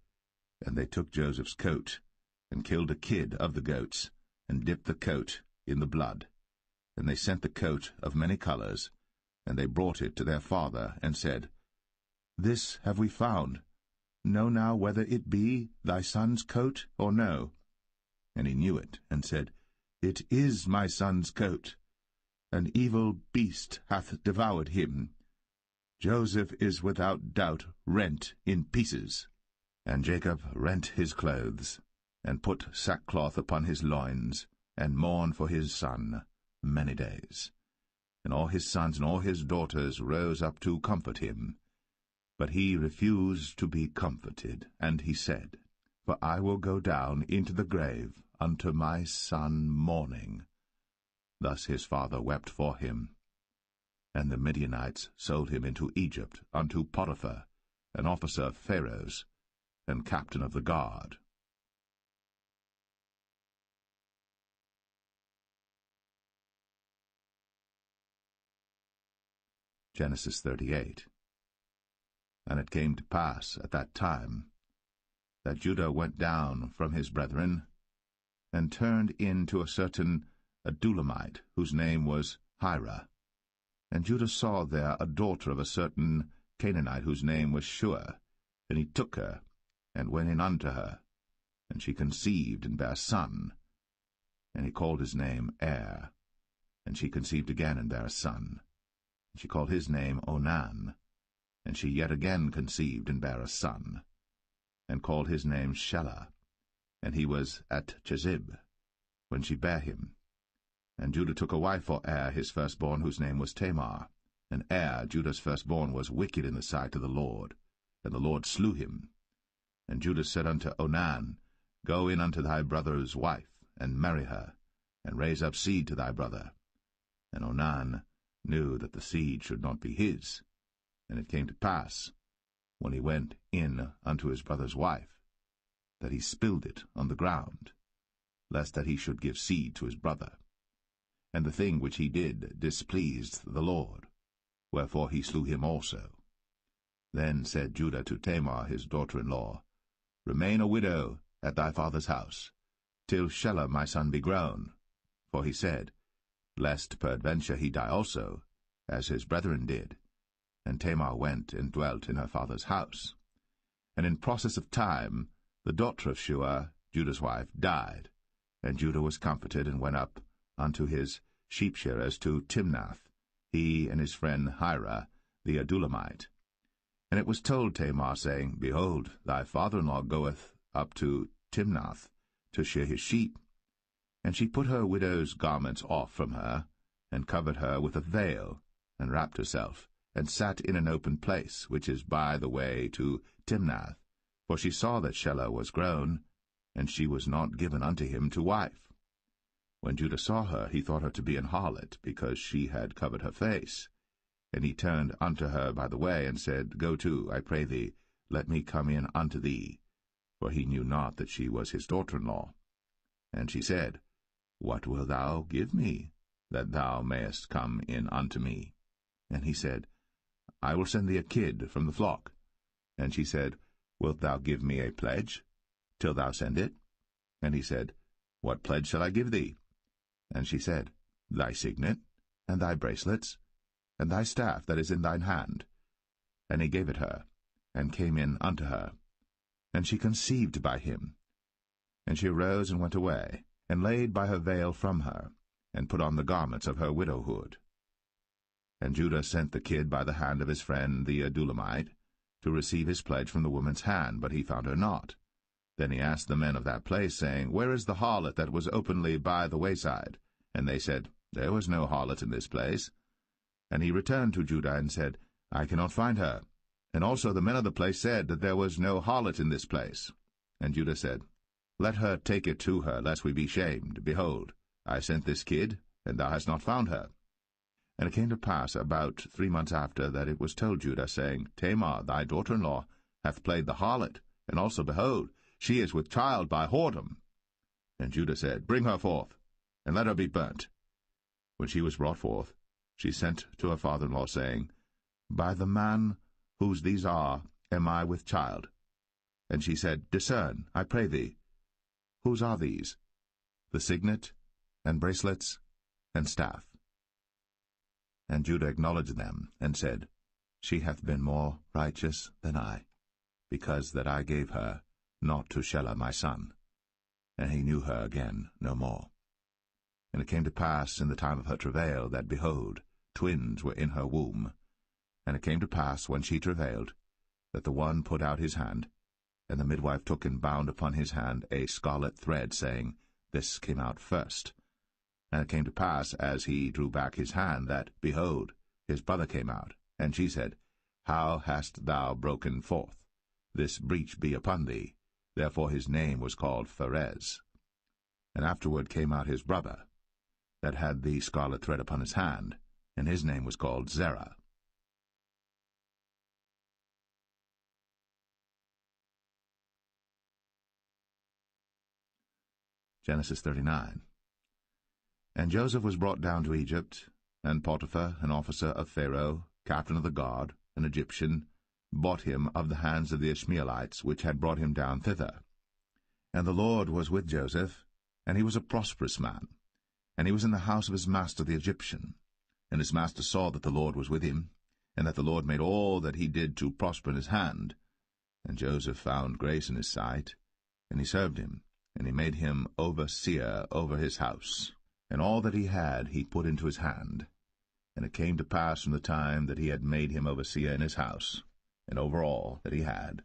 Speaker 1: And they took Joseph's coat, and killed a kid of the goats, and dipped the coat in the blood. And they sent the coat of many colours, and they brought it to their father, and said, This have we found. Know now whether it be thy son's coat or no. And he knew it, and said, It is my son's coat. An evil beast hath devoured him. Joseph is without doubt rent in pieces. And Jacob rent his clothes, and put sackcloth upon his loins, and mourned for his son many days. And all his sons and all his daughters rose up to comfort him. But he refused to be comforted, and he said, For I will go down into the grave unto my son mourning. Thus his father wept for him. And the Midianites sold him into Egypt unto Potiphar, an officer of Pharaoh's, and captain of the guard. Genesis 38. And it came to pass at that time that Judah went down from his brethren, and turned in to a certain Adullamite, whose name was Hira. And Judah saw there a daughter of a certain Canaanite, whose name was Shua. And he took her, and went in unto her. And she conceived, and bare a son. And he called his name Er. And she conceived again, and bare a son. And she called his name Onan. And she yet again conceived, and bare a son. And called his name Shelah. And he was at Chezib, when she bare him. And Judah took a wife for Er his firstborn, whose name was Tamar. And Er, Judah's firstborn, was wicked in the sight of the Lord, and the Lord slew him. And Judah said unto Onan, Go in unto thy brother's wife, and marry her, and raise up seed to thy brother. And Onan knew that the seed should not be his. And it came to pass, when he went in unto his brother's wife, that he spilled it on the ground, lest that he should give seed to his brother. And the thing which he did displeased the Lord, wherefore he slew him also. Then said Judah to Tamar his daughter-in-law, Remain a widow at thy father's house, till Shelah my son be grown. For he said, Lest peradventure he die also, as his brethren did. And Tamar went and dwelt in her father's house. And in process of time the daughter of Shua, Judah's wife, died. And Judah was comforted, and went up unto his sheep-shearers to Timnath, he and his friend Hirah the Adullamite. And it was told Tamar, saying, Behold, thy father-in-law goeth up to Timnath to shear his sheep. And she put her widow's garments off from her, and covered her with a veil, and wrapped herself, and sat in an open place, which is by the way to Timnath. For she saw that Shelah was grown, and she was not given unto him to wife. When Judah saw her, he thought her to be an harlot, because she had covered her face. And he turned unto her by the way, and said, Go to, I pray thee, let me come in unto thee. For he knew not that she was his daughter-in-law. And she said, What wilt thou give me, that thou mayest come in unto me? And he said, I will send thee a kid from the flock. And she said, Wilt thou give me a pledge, till thou send it? And he said, What pledge shall I give thee? And she said, Thy signet, and thy bracelets, and thy staff that is in thine hand. And he gave it her, and came in unto her. And she conceived by him. And she arose and went away, and laid by her veil from her, and put on the garments of her widowhood. And Judah sent the kid by the hand of his friend the Adullamite, to receive his pledge from the woman's hand, but he found her not. Then he asked the men of that place, saying, Where is the harlot that was openly by the wayside? And they said, There was no harlot in this place. And he returned to Judah, and said, I cannot find her. And also the men of the place said that there was no harlot in this place. And Judah said, Let her take it to her, lest we be shamed. Behold, I sent this kid, and thou hast not found her. And it came to pass about 3 months after that it was told Judah, saying, Tamar, thy daughter-in-law, hath played the harlot, and also, behold, she is with child by whoredom. And Judah said, Bring her forth, and let her be burnt. When she was brought forth, she sent to her father-in-law, saying, By the man whose these are am I with child. And she said, Discern, I pray thee. Whose are these? The signet, and bracelets, and staff. And Judah acknowledged them, and said, She hath been more righteous than I, because that I gave her not to Shelah my son. And he knew her again no more. And it came to pass in the time of her travail, that, behold, twins were in her womb. And it came to pass, when she travailed, that the one put out his hand, and the midwife took and bound upon his hand a scarlet thread, saying, This came out first. And it came to pass, as he drew back his hand, that, behold, his brother came out. And she said, How hast thou broken forth? This breach be upon thee. Therefore his name was called Pharez. And afterward came out his brother, that had the scarlet thread upon his hand, and his name was called Zerah. Genesis 39. And Joseph was brought down to Egypt, and Potiphar, an officer of Pharaoh, captain of the guard, an Egyptian, bought him of the hands of the Ishmaelites, which had brought him down thither. And the Lord was with Joseph, and he was a prosperous man, and he was in the house of his master the Egyptian. And his master saw that the Lord was with him, and that the Lord made all that he did to prosper in his hand. And Joseph found grace in his sight, and he served him, and he made him overseer over his house. And all that he had he put into his hand. And it came to pass from the time that he had made him overseer in his house, and over all that he had,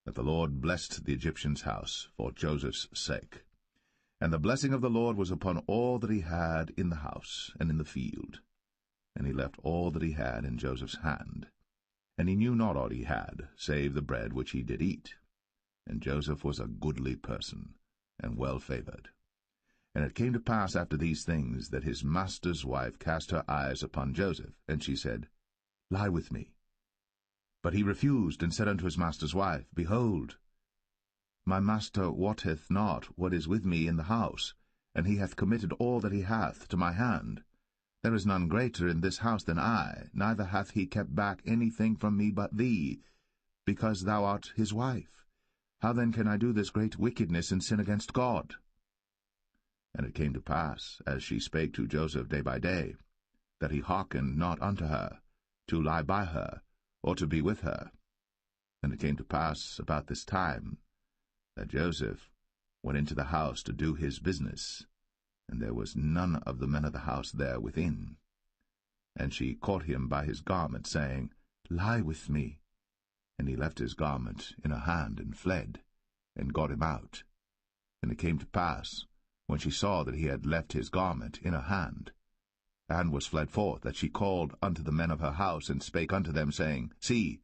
Speaker 1: that the Lord blessed the Egyptian's house for Joseph's sake. And the blessing of the Lord was upon all that he had in the house and in the field. And he left all that he had in Joseph's hand. And he knew not aught he had, save the bread which he did eat. And Joseph was a goodly person, and well favoured. And it came to pass after these things, that his master's wife cast her eyes upon Joseph, and she said, Lie with me. But he refused, and said unto his master's wife, Behold, my master wotteth not what is with me in the house, and he hath committed all that he hath to my hand. There is none greater in this house than I, neither hath he kept back anything from me but thee, because thou art his wife. How then can I do this great wickedness and sin against God? And it came to pass, as she spake to Joseph day by day, that he hearkened not unto her, to lie by her, or to be with her. And it came to pass about this time, that Joseph went into the house to do his business, and there was none of the men of the house there within. And she caught him by his garment, saying, Lie with me. And he left his garment in her hand, and fled, and got him out. And it came to pass, when she saw that he had left his garment in her hand, and was fled forth, that she called unto the men of her house, and spake unto them, saying, See,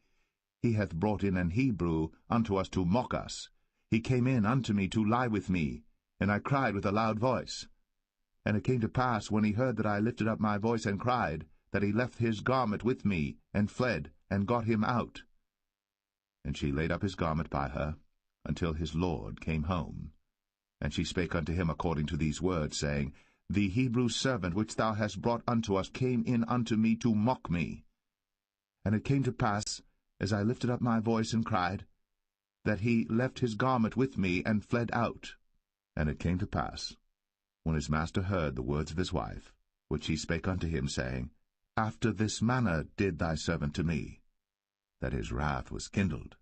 Speaker 1: he hath brought in an Hebrew unto us to mock us. He came in unto me to lie with me, and I cried with a loud voice. And it came to pass, when he heard that I lifted up my voice and cried, that he left his garment with me, and fled, and got him out. And she laid up his garment by her, until his lord came home. And she spake unto him according to these words, saying, The Hebrew servant which thou hast brought unto us came in unto me to mock me. And it came to pass, as I lifted up my voice and cried, that he left his garment with me, and fled out. And it came to pass, when his master heard the words of his wife, which she spake unto him, saying, After this manner did thy servant to me, that his wrath was kindled.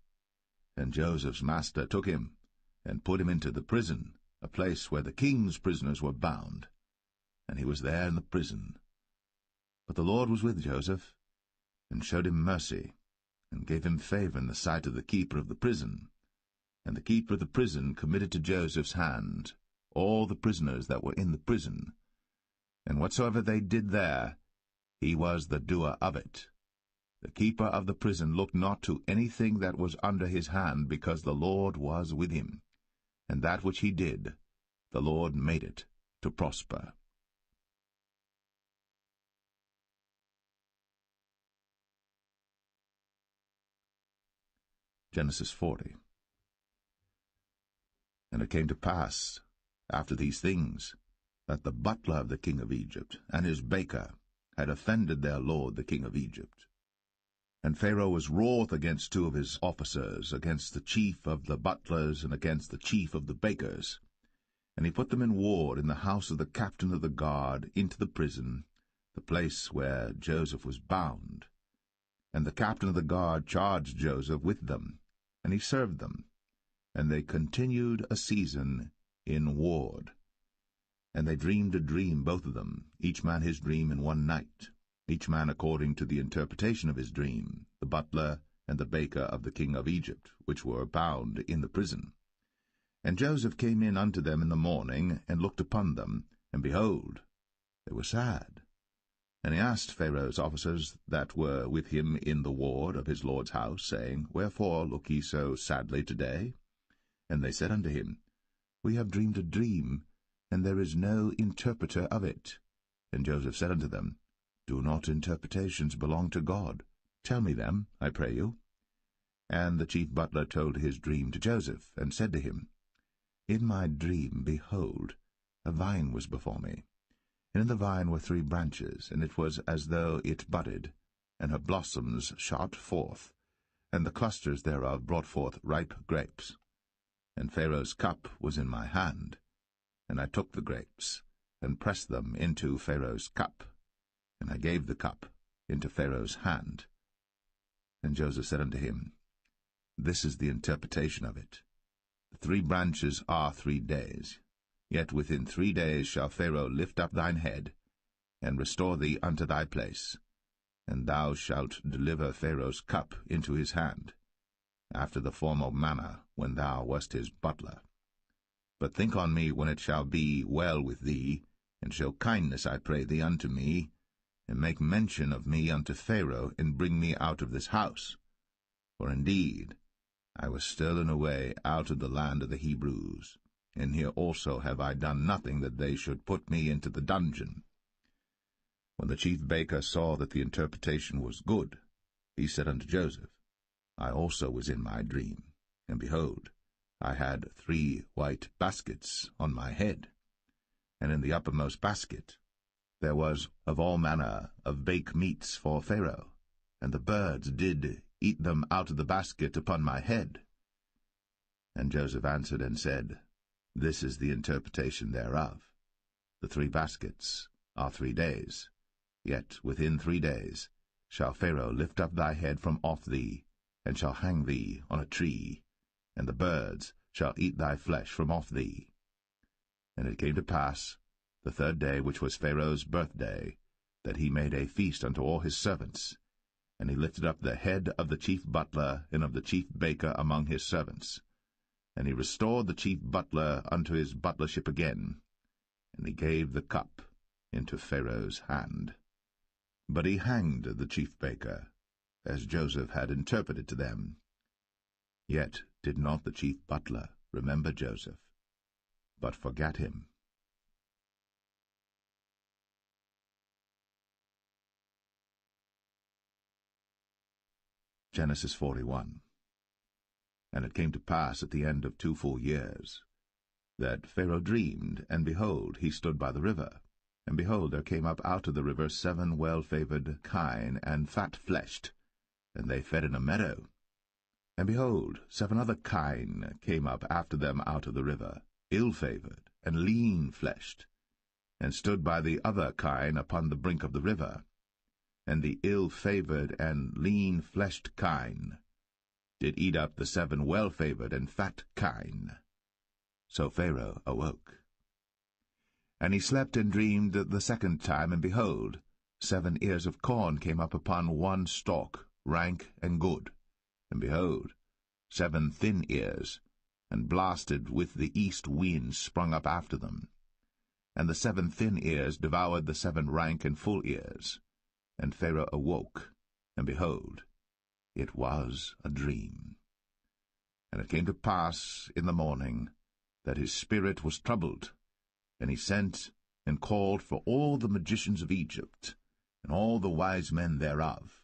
Speaker 1: And Joseph's master took him, and put him into the prison, a place where the king's prisoners were bound. And he was there in the prison. But the Lord was with Joseph, and showed him mercy, and gave him favour in the sight of the keeper of the prison. And the keeper of the prison committed to Joseph's hand all the prisoners that were in the prison. And whatsoever they did there, he was the doer of it. The keeper of the prison looked not to anything that was under his hand, because the Lord was with him. And that which he did, the Lord made it to prosper. Genesis 40. And it came to pass, after these things, that the butler of the king of Egypt and his baker had offended their lord the king of Egypt. And Pharaoh was wroth against two of his officers, against the chief of the butlers, and against the chief of the bakers. And he put them in ward in the house of the captain of the guard, into the prison, the place where Joseph was bound. And the captain of the guard charged Joseph with them, and he served them. And they continued a season in ward. And they dreamed a dream, both of them, each man his dream in one night, each man according to the interpretation of his dream, the butler and the baker of the king of Egypt, which were bound in the prison. And Joseph came in unto them in the morning, and looked upon them, and behold, they were sad. And he asked Pharaoh's officers that were with him in the ward of his lord's house, saying, Wherefore look ye so sadly today? And they said unto him, We have dreamed a dream, and there is no interpreter of it. And Joseph said unto them, Do not interpretations belong to God? Tell me them, I pray you. And the chief butler told his dream to Joseph, and said to him, In my dream, behold, a vine was before me. And in the vine were 3 branches, and it was as though it budded, and her blossoms shot forth, and the clusters thereof brought forth ripe grapes. And Pharaoh's cup was in my hand, and I took the grapes, and pressed them into Pharaoh's cup, and I gave the cup into Pharaoh's hand. And Joseph said unto him, This is the interpretation of it. The 3 branches are 3 days. Yet within 3 days shall Pharaoh lift up thine head, and restore thee unto thy place, and thou shalt deliver Pharaoh's cup into his hand, after the former manner when thou wast his butler. But think on me when it shall be well with thee, and show kindness, I pray thee, unto me, and make mention of me unto Pharaoh, and bring me out of this house. For indeed I was stolen away out of the land of the Hebrews, and here also have I done nothing that they should put me into the dungeon. When the chief baker saw that the interpretation was good, he said unto Joseph, I also was in my dream, and behold, I had 3 white baskets on my head, and in the uppermost basket there was of all manner of baked meats for Pharaoh, and the birds did eat them out of the basket upon my head. And Joseph answered and said, This is the interpretation thereof. The 3 baskets are 3 days, yet within 3 days shall Pharaoh lift up thy head from off thee, and shall hang thee on a tree, and the birds shall eat thy flesh from off thee. And it came to pass, the 3rd day, which was Pharaoh's birthday, that he made a feast unto all his servants, and he lifted up the head of the chief butler and of the chief baker among his servants. And he restored the chief butler unto his butlership again, and he gave the cup into Pharaoh's hand. But he hanged the chief baker, as Joseph had interpreted to them. Yet did not the chief butler remember Joseph, but forgat him. Genesis 41. And it came to pass at the end of 2 full years, that Pharaoh dreamed, and behold, he stood by the river. And behold, there came up out of the river 7 well-favoured kine, and fat-fleshed, and they fed in a meadow. And behold, 7 other kine came up after them out of the river, ill-favoured, and lean-fleshed, and stood by the other kine upon the brink of the river. And the ill-favoured and lean-fleshed kine did eat up the 7 well-favoured and fat kine. So Pharaoh awoke. And he slept and dreamed the 2nd time, and behold, 7 ears of corn came up upon 1 stalk, rank and good. And behold, 7 thin ears, and blasted with the east wind sprung up after them. And the 7 thin ears devoured the 7 rank and full ears. And Pharaoh awoke, and behold, it was a dream. And it came to pass in the morning that his spirit was troubled, and he sent and called for all the magicians of Egypt, and all the wise men thereof.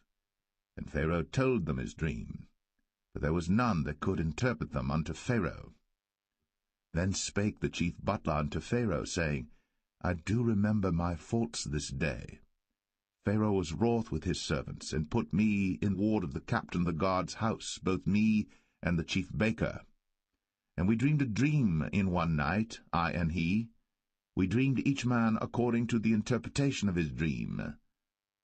Speaker 1: And Pharaoh told them his dream, but there was none that could interpret them unto Pharaoh. Then spake the chief butler unto Pharaoh, saying, I do remember my faults this day. Pharaoh was wroth with his servants, and put me in ward of the captain of the guard's house, both me and the chief baker. And we dreamed a dream in one night, I and he. We dreamed each man according to the interpretation of his dream.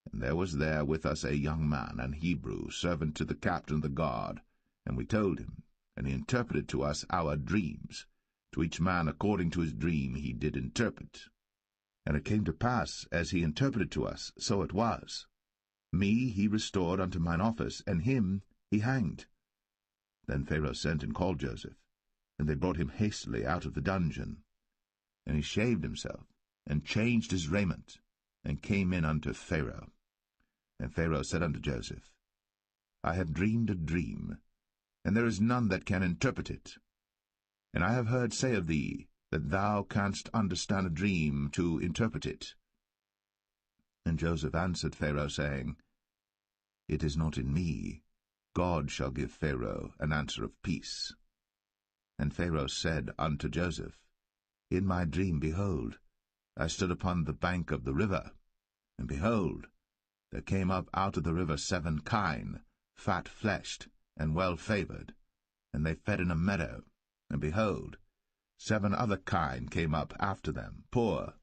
Speaker 1: And there was there with us a young man, an Hebrew, servant to the captain of the guard. And we told him, and he interpreted to us our dreams. To each man according to his dream he did interpret. And it came to pass, as he interpreted to us, so it was. Me he restored unto mine office, and him he hanged. Then Pharaoh sent and called Joseph, and they brought him hastily out of the dungeon. And he shaved himself, and changed his raiment, and came in unto Pharaoh. And Pharaoh said unto Joseph, I have dreamed a dream, and there is none that can interpret it. And I have heard say of thee, that thou canst understand a dream to interpret it. And Joseph answered Pharaoh, saying, It is not in me. God shall give Pharaoh an answer of peace. And Pharaoh said unto Joseph, In my dream, behold, I stood upon the bank of the river, and behold, there came up out of the river 7 kine, fat-fleshed, and well-favoured, and they fed in a meadow, and behold, 7 other kine came up after them, poor,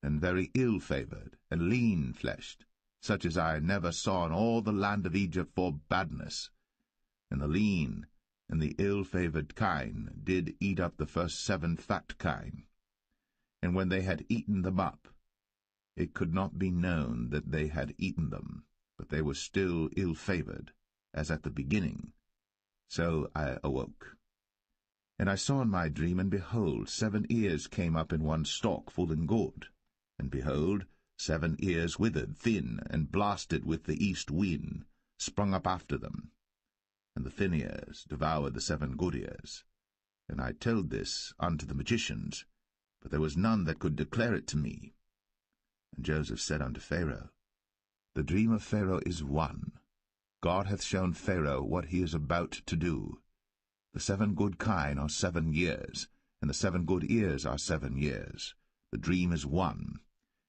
Speaker 1: and very ill-favoured, and lean-fleshed, such as I never saw in all the land of Egypt for badness. And the lean and the ill-favoured kine did eat up the first 7 fat kine. And when they had eaten them up, it could not be known that they had eaten them, but they were still ill-favoured, as at the beginning. So I awoke. And I saw in my dream, and behold, 7 ears came up in one stalk, full and good. And behold, 7 ears withered, thin, and blasted with the east wind, sprung up after them. And the thin ears devoured the 7 good ears. And I told this unto the magicians, but there was none that could declare it to me. And Joseph said unto Pharaoh, The dream of Pharaoh is one. God hath shown Pharaoh what he is about to do. The 7 good kine are 7 years, and the 7 good ears are 7 years. The dream is one.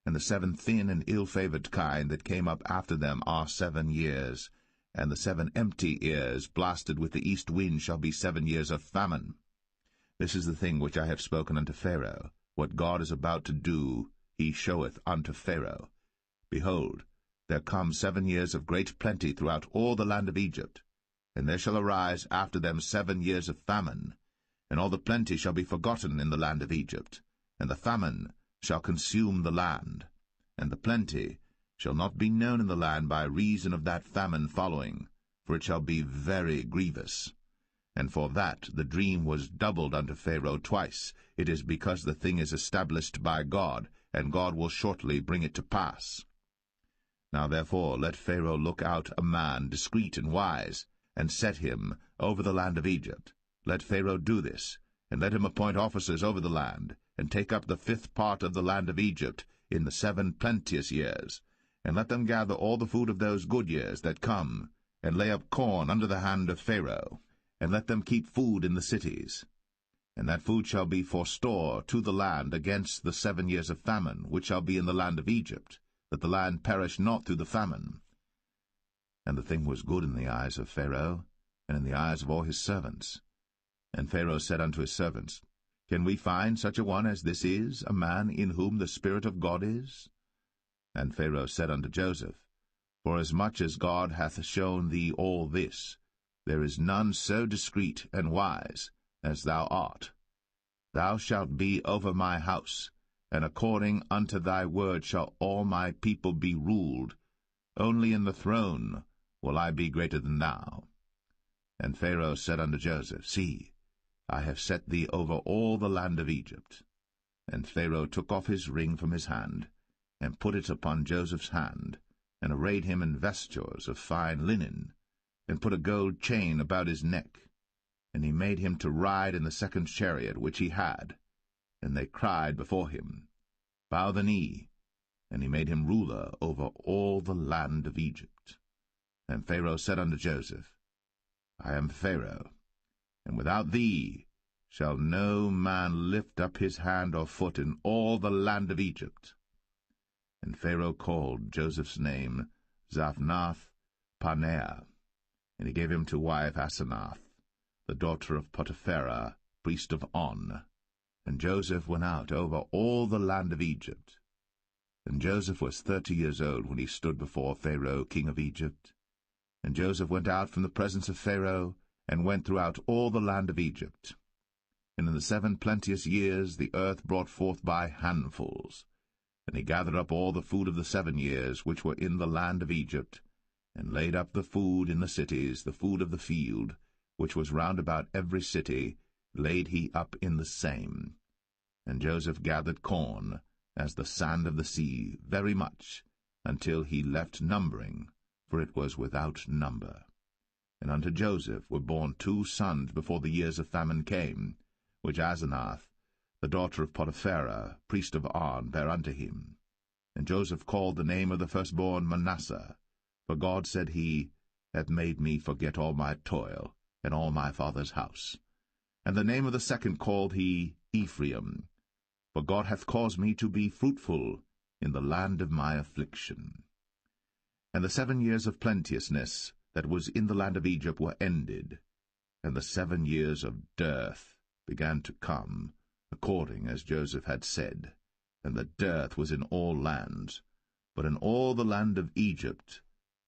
Speaker 1: And the 7 thin and ill-favoured kine that came up after them are 7 years, and the 7 empty ears blasted with the east wind shall be 7 years of famine. This is the thing which I have spoken unto Pharaoh. What God is about to do, he showeth unto Pharaoh. Behold, there come 7 years of great plenty throughout all the land of Egypt, and there shall arise after them 7 years of famine, and all the plenty shall be forgotten in the land of Egypt, and the famine shall consume the land, and the plenty shall not be known in the land by reason of that famine following, for it shall be very grievous. And for that the dream was doubled unto Pharaoh twice. It is because the thing is established by God, and God will shortly bring it to pass. Now therefore let Pharaoh look out a man discreet and wise, and set him over the land of Egypt. Let Pharaoh do this, and let him appoint officers over the land, and take up the 5th part of the land of Egypt in the 7 plenteous years, and let them gather all the food of those good years that come, and lay up corn under the hand of Pharaoh, and let them keep food in the cities. And that food shall be for store to the land against the 7 years of famine, which shall be in the land of Egypt, that the land perish not through the famine. And the thing was good in the eyes of Pharaoh, and in the eyes of all his servants. And Pharaoh said unto his servants, Can we find such a one as this is, a man in whom the Spirit of God is? And Pharaoh said unto Joseph, Forasmuch as God hath shown thee all this, there is none so discreet and wise as thou art. Thou shalt be over my house, and according unto thy word shall all my people be ruled. Only in the throne will I be greater than thou. And Pharaoh said unto Joseph, See, I have set thee over all the land of Egypt. And Pharaoh took off his ring from his hand, and put it upon Joseph's hand, and arrayed him in vestures of fine linen, and put a gold chain about his neck. And he made him to ride in the 2nd chariot which he had. And they cried before him, Bow the knee. And he made him ruler over all the land of Egypt. And Pharaoh said unto Joseph, I am Pharaoh, and without thee shall no man lift up his hand or foot in all the land of Egypt. And Pharaoh called Joseph's name Zaphnath-Paneah, and he gave him to wife Asenath, the daughter of Potipherah, priest of On. And Joseph went out over all the land of Egypt. And Joseph was 30 years old when he stood before Pharaoh king of Egypt. And Joseph went out from the presence of Pharaoh, and went throughout all the land of Egypt. And in the 7 plenteous years the earth brought forth by handfuls. And he gathered up all the food of the 7 years which were in the land of Egypt, and laid up the food in the cities, the food of the field, which was round about every city, laid he up in the same. And Joseph gathered corn, as the sand of the sea, very much, until he left numbering, for it was without number. And unto Joseph were born 2 sons before the years of famine came, which Asenath, the daughter of Potipherah, priest of On, bare unto him. And Joseph called the name of the firstborn Manasseh, for God, said he, hath made me forget all my toil, and all my father's house. And the name of the second called he Ephraim, for God hath caused me to be fruitful in the land of my affliction. And the 7 years of plenteousness that was in the land of Egypt were ended, and the 7 years of dearth began to come, according as Joseph had said. And the dearth was in all lands, but in all the land of Egypt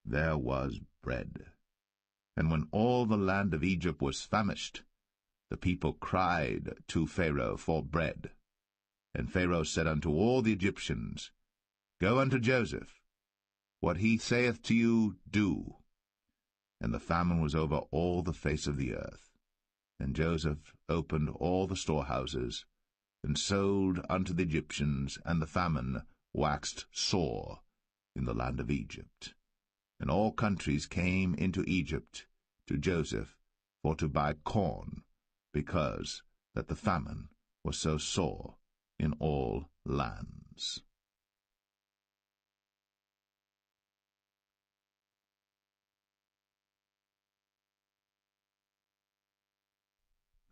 Speaker 1: there was bread. And when all the land of Egypt was famished, the people cried to Pharaoh for bread. And Pharaoh said unto all the Egyptians, Go unto Joseph, what he saith to you, do. And the famine was over all the face of the earth. And Joseph opened all the storehouses, and sold unto the Egyptians, and the famine waxed sore in the land of Egypt. And all countries came into Egypt to Joseph for to buy corn, because that the famine was so sore in all lands.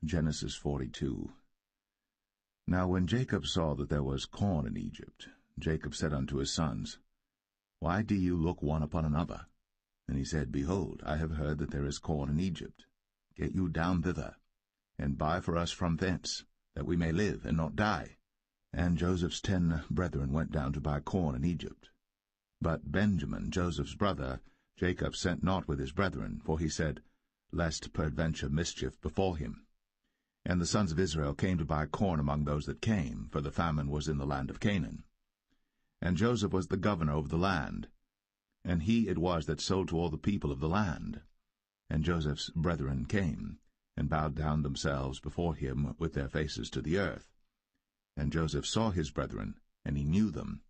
Speaker 1: Genesis 42. Now when Jacob saw that there was corn in Egypt, Jacob said unto his sons, Why do you look one upon another? And he said, Behold, I have heard that there is corn in Egypt. Get you down thither, and buy for us from thence, that we may live and not die. And Joseph's 10 brethren went down to buy corn in Egypt. But Benjamin, Joseph's brother, Jacob sent not with his brethren, for he said, Lest peradventure mischief befall him. And the sons of Israel came to buy corn among those that came, for the famine was in the land of Canaan. And Joseph was the governor over the land, and he it was that sold to all the people of the land. And Joseph's brethren came, and bowed down themselves before him with their faces to the earth. And Joseph saw his brethren, and he knew them,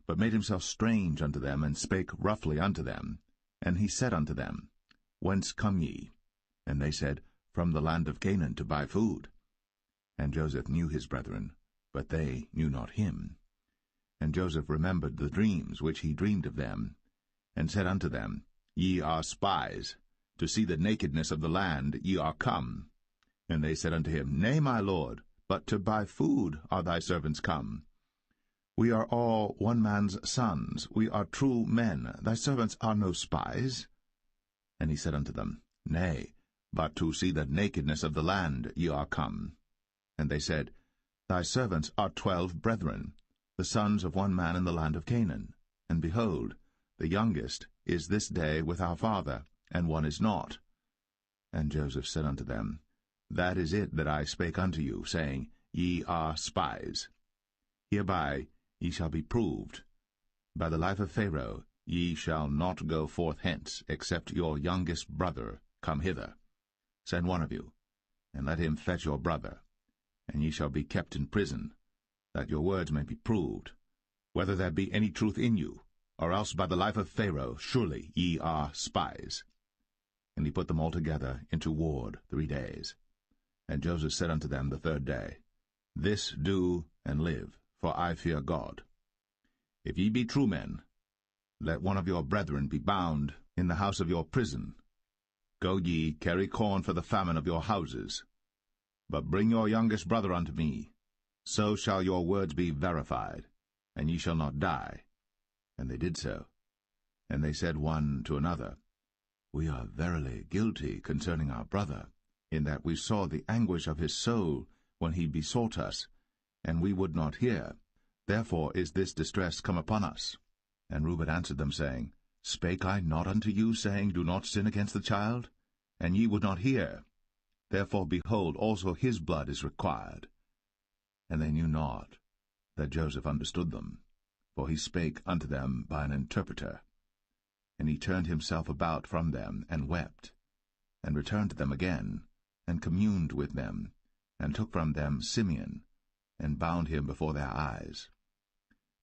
Speaker 1: but made himself strange unto them, and spake roughly unto them. And he said unto them, Whence come ye? And they said, From the land of Canaan to buy food. And Joseph knew his brethren, but they knew not him. And Joseph remembered the dreams which he dreamed of them, and said unto them, Ye are spies, to see the nakedness of the land ye are come. And they said unto him, Nay, my lord, but to buy food are thy servants come. We are all one man's sons, we are true men, thy servants are no spies. And he said unto them, Nay, but to see the nakedness of the land ye are come. And they said, Thy servants are 12 brethren, the sons of one man in the land of Canaan. And behold, the youngest is this day with our father, and one is not. And Joseph said unto them, That is it that I spake unto you, saying, Ye are spies. Hereby ye shall be proved. By the life of Pharaoh ye shall not go forth hence, except your youngest brother come hither. Send one of you, and let him fetch your brother, and ye shall be kept in prison, that your words may be proved, whether there be any truth in you, or else by the life of Pharaoh surely ye are spies. And he put them all together into ward 3 days. And Joseph said unto them the 3rd day, This do and live, for I fear God. If ye be true men, let one of your brethren be bound in the house of your prison. Go ye, carry corn for the famine of your houses. But bring your youngest brother unto me. So shall your words be verified, and ye shall not die. And they did so. And they said one to another, We are verily guilty concerning our brother, in that we saw the anguish of his soul when he besought us, and we would not hear. Therefore is this distress come upon us. And Reuben answered them, saying, Spake I not unto you, saying, Do not sin against the child? And ye would not hear. Therefore, behold, also his blood is required. And they knew not that Joseph understood them, for he spake unto them by an interpreter. And he turned himself about from them, and wept, and returned to them again, and communed with them, and took from them Simeon, and bound him before their eyes.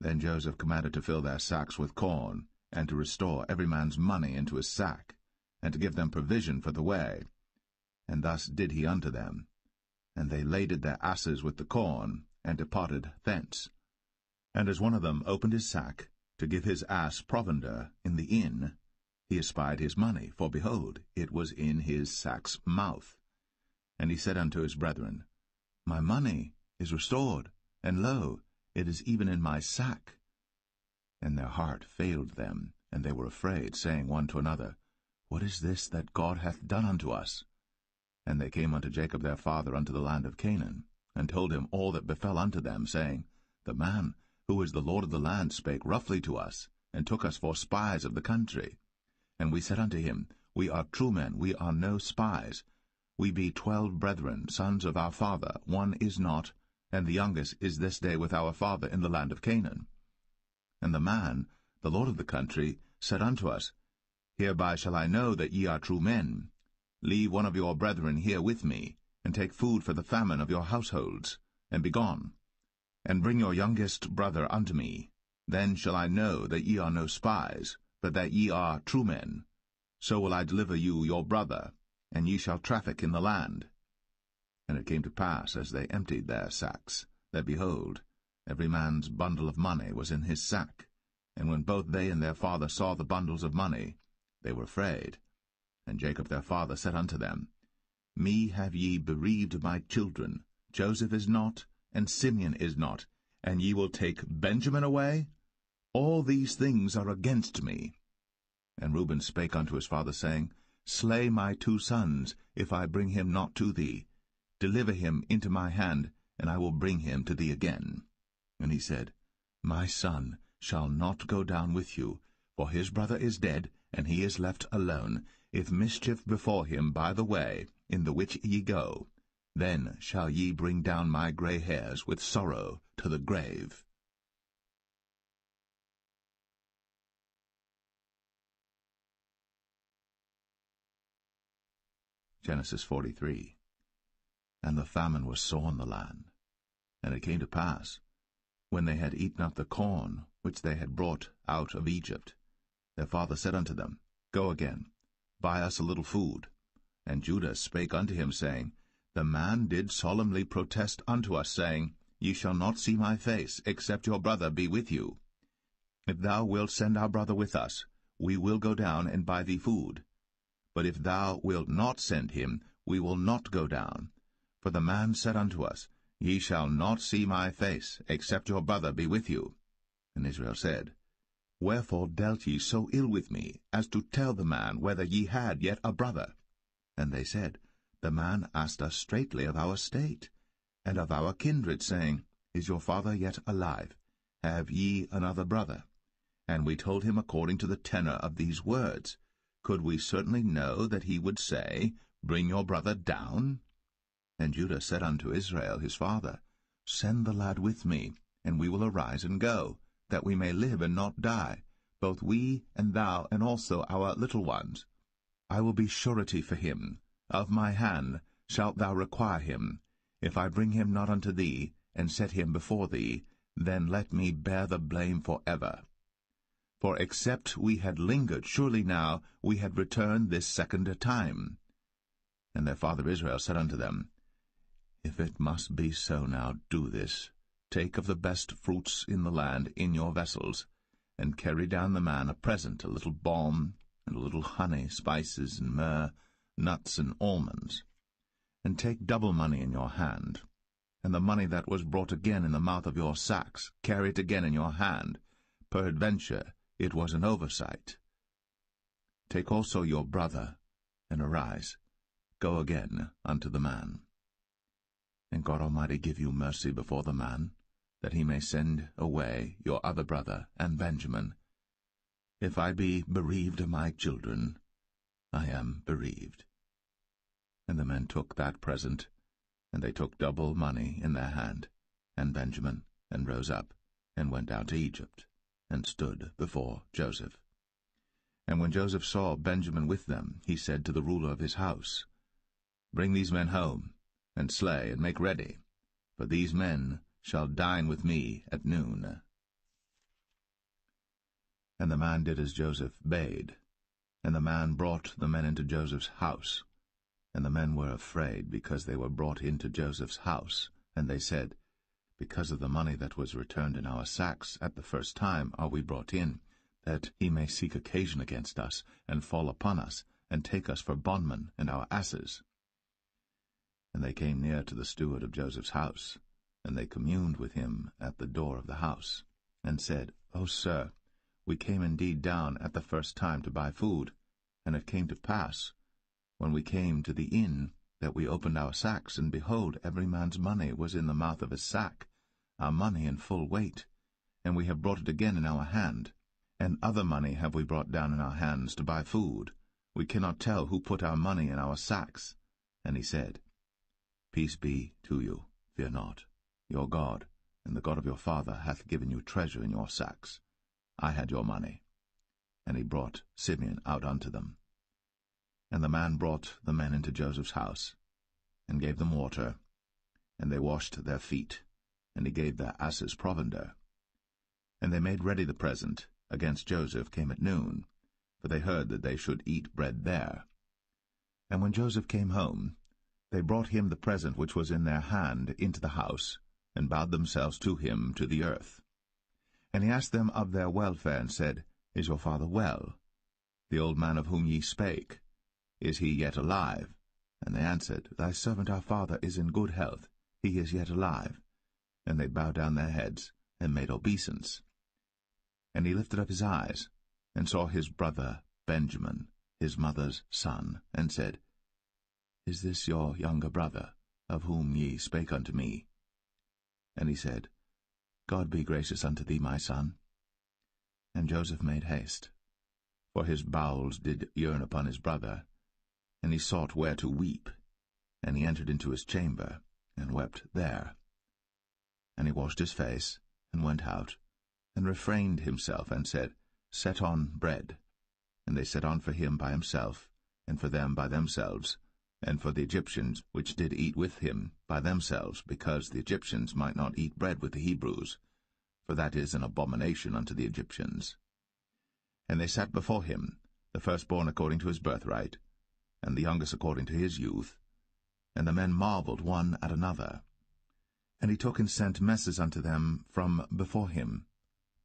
Speaker 1: Then Joseph commanded to fill their sacks with corn, and to restore every man's money into his sack, and to give them provision for the way. And thus did he unto them. And they laded their asses with the corn, and departed thence. And as one of them opened his sack, to give his ass provender in the inn, he espied his money, for behold, it was in his sack's mouth. And he said unto his brethren, My money is restored, and lo, it is even in my sack. And their heart failed them, and they were afraid, saying one to another, What is this that God hath done unto us? And they came unto Jacob their father unto the land of Canaan, and told him all that befell unto them, saying, The man, who is the Lord of the land, spake roughly to us, and took us for spies of the country. And we said unto him, We are true men, we are no spies. We be 12 brethren, sons of our father, one is not, and the youngest is this day with our father in the land of Canaan. And the man, the Lord of the country, said unto us, Hereby shall I know that ye are true men. Leave one of your brethren here with me, and take food for the famine of your households, and be gone. And bring your youngest brother unto me. Then shall I know that ye are no spies, but that ye are true men. So will I deliver you your brother, and ye shall traffic in the land. And it came to pass, as they emptied their sacks, that, behold, every man's bundle of money was in his sack. And when both they and their father saw the bundles of money, they were afraid. And Jacob their father said unto them, Me have ye bereaved of my children. Joseph is not, and Simeon is not, and ye will take Benjamin away? All these things are against me. And Reuben spake unto his father, saying, Slay my 2 sons, if I bring him not to thee. Deliver him into my hand, and I will bring him to thee again. And he said, My son shall not go down with you, for his brother is dead, and he is left alone. If mischief befall him by the way, in the which ye go, then shall ye bring down my gray hairs with sorrow to the grave. Genesis 43. And the famine was sore in the land. And it came to pass, when they had eaten up the corn which they had brought out of Egypt, their father said unto them, Go again, buy us a little food. And Judah spake unto him, saying, The man did solemnly protest unto us, saying, Ye shall not see my face, except your brother be with you. If thou wilt send our brother with us, we will go down and buy thee food. But if thou wilt not send him, we will not go down. For the man said unto us, Ye shall not see my face, except your brother be with you. And Israel said, Wherefore dealt ye so ill with me, as to tell the man whether ye had yet a brother? And they said, The man asked us straitly of our state, and of our kindred, saying, Is your father yet alive? Have ye another brother? And we told him according to the tenor of these words. Could we certainly know that he would say, Bring your brother down? And Judah said unto Israel his father, Send the lad with me, and we will arise and go, that we may live and not die, both we and thou, and also our little ones. I will be surety for him. Of my hand shalt thou require him. If I bring him not unto thee, and set him before thee, then let me bear the blame for ever. For except we had lingered, surely now we had returned this second time. And their father Israel said unto them, If it must be so now, do this. Take of the best fruits in the land in your vessels, and carry down the man a present, a little balm, and a little honey, spices, and myrrh, nuts, and almonds. And take double money in your hand, and the money that was brought again in the mouth of your sacks, carry it again in your hand. Peradventure it was an oversight. Take also your brother, and arise, go again unto the man. And God Almighty give you mercy before the man, that he may send away your other brother and Benjamin. If I be bereaved of my children, I am bereaved. And the men took that present, and they took double money in their hand, and Benjamin, and rose up, and went down to Egypt, and stood before Joseph. And when Joseph saw Benjamin with them, he said to the ruler of his house, Bring these men home, and slay, and make ready, for these men shall dine with me at noon. And the man did as Joseph bade, and the man brought the men into Joseph's house. And the men were afraid, because they were brought into Joseph's house. And they said, Because of the money that was returned in our sacks at the first time are we brought in, that he may seek occasion against us, and fall upon us, and take us for bondmen and our asses. And they came near to the steward of Joseph's house, and they communed with him at the door of the house, and said, O sir, we came indeed down at the first time to buy food, and it came to pass, when we came to the inn, that we opened our sacks, and behold, every man's money was in the mouth of his sack, our money in full weight, and we have brought it again in our hand. And other money have we brought down in our hands to buy food. We cannot tell who put our money in our sacks. And he said, Peace be to you, fear not. Your God, and the God of your father, hath given you treasure in your sacks. I had your money. And he brought Simeon out unto them. And the man brought the men into Joseph's house. and gave them water, and they washed their feet, and he gave their asses provender. And they made ready the present against Joseph came at noon, for they heard that they should eat bread there. And when Joseph came home, they brought him the present which was in their hand into the house, and bowed themselves to him to the earth. And he asked them of their welfare, and said, Is your father well? The old man of whom ye spake, is he yet alive? And they answered, Thy servant our father is in good health, he is yet alive. And they bowed down their heads, and made obeisance. And he lifted up his eyes, and saw his brother Benjamin, his mother's son, and said, Is this your younger brother, of whom ye spake unto me? And he said, God be gracious unto thee, my son. And Joseph made haste, for his bowels did yearn upon his brother, and he sought where to weep. And he entered into his chamber, and wept there. And he washed his face, and went out, and refrained himself, and said, Set on bread. And they set on for him by himself, and for them by themselves, and for the Egyptians which did eat with him by themselves, because the Egyptians might not eat bread with the Hebrews, for that is an abomination unto the Egyptians. And they sat before him, the firstborn according to his birthright, and the youngest according to his youth. And the men marveled one at another. And he took and sent messes unto them from before him.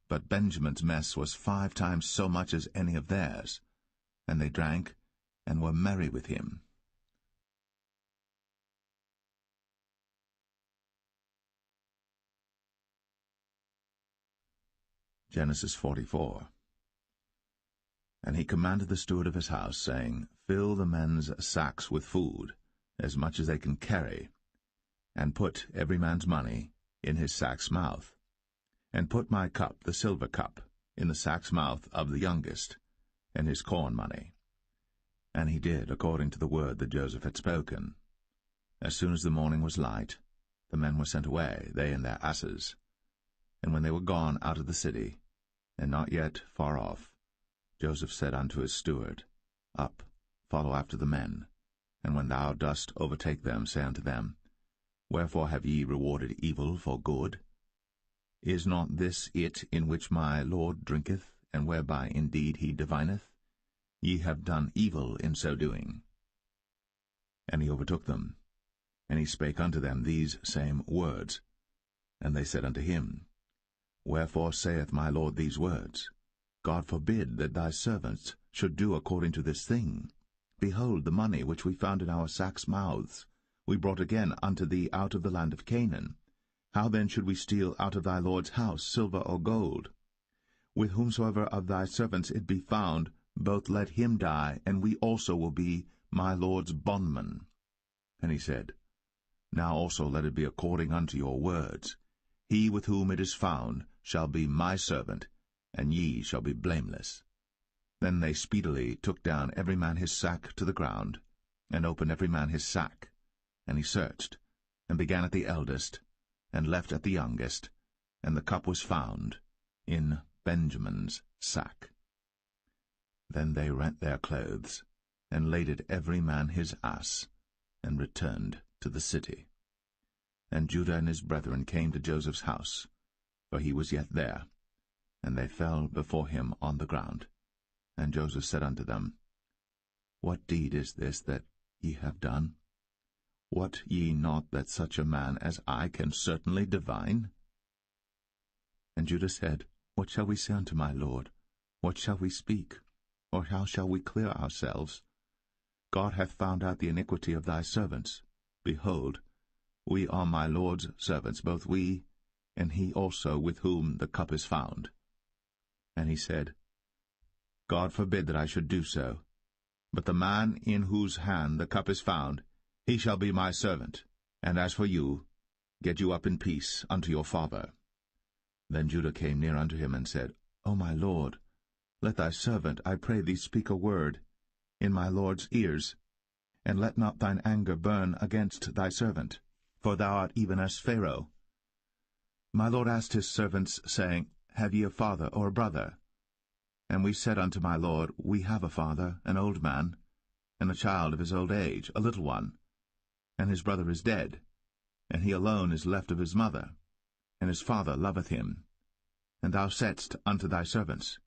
Speaker 1: But Benjamin's mess was 5 times so much as any of theirs. And they drank, and were merry with him. Genesis 44. And he commanded the steward of his house, saying, Fill the men's sacks with food, as much as they can carry, and put every man's money in his sack's mouth. And put my cup, the silver cup, in the sack's mouth of the youngest, and his corn money. And he did according to the word that Joseph had spoken. As soon as the morning was light, the men were sent away, they and their asses. And when they were gone out of the city, and not yet far off, Joseph said unto his steward, Up, follow after the men, and when thou dost overtake them, say unto them, Wherefore have ye rewarded evil for good? Is not this it in which my Lord drinketh, and whereby indeed he divineth? Ye have done evil in so doing. And he overtook them, and he spake unto them these same words. And they said unto him, Wherefore saith my Lord these words? God forbid that thy servants should do according to this thing. Behold, the money which we found in our sacks' mouths we brought again unto thee out of the land of Canaan. How then should we steal out of thy Lord's house silver or gold? With whomsoever of thy servants it be found, both let him die, and we also will be my Lord's bondmen. And he said, Now also let it be according unto your words. He with whom it is found shall be my servant, and ye shall be blameless. Then they speedily took down every man his sack to the ground, and opened every man his sack. And he searched, and began at the eldest, and left at the youngest, and the cup was found in Benjamin's sack. Then they rent their clothes, and laded every man his ass, and returned to the city. And Judah and his brethren came to Joseph's house, for he was yet there, and they fell before him on the ground. And Joseph said unto them, What deed is this that ye have done? Wot ye not that such a man as I can certainly divine? And Judah said, What shall we say unto my lord? What shall we speak? Or how shall we clear ourselves? God hath found out the iniquity of thy servants. Behold, we are my Lord's servants, both we, and he also with whom the cup is found. And he said, God forbid that I should do so. But the man in whose hand the cup is found, he shall be my servant. And as for you, get you up in peace unto your father. Then Judah came near unto him, and said, O my lord, let thy servant, I pray thee, speak a word in my lord's ears, and let not thine anger burn against thy servant, for thou art even as Pharaoh. My lord asked his servants, saying, Have ye a father or a brother? And we said unto my lord, We have a father, an old man, and a child of his old age, a little one. and his brother is dead, and he alone is left of his mother, and his father loveth him. And thou saidst unto thy servants,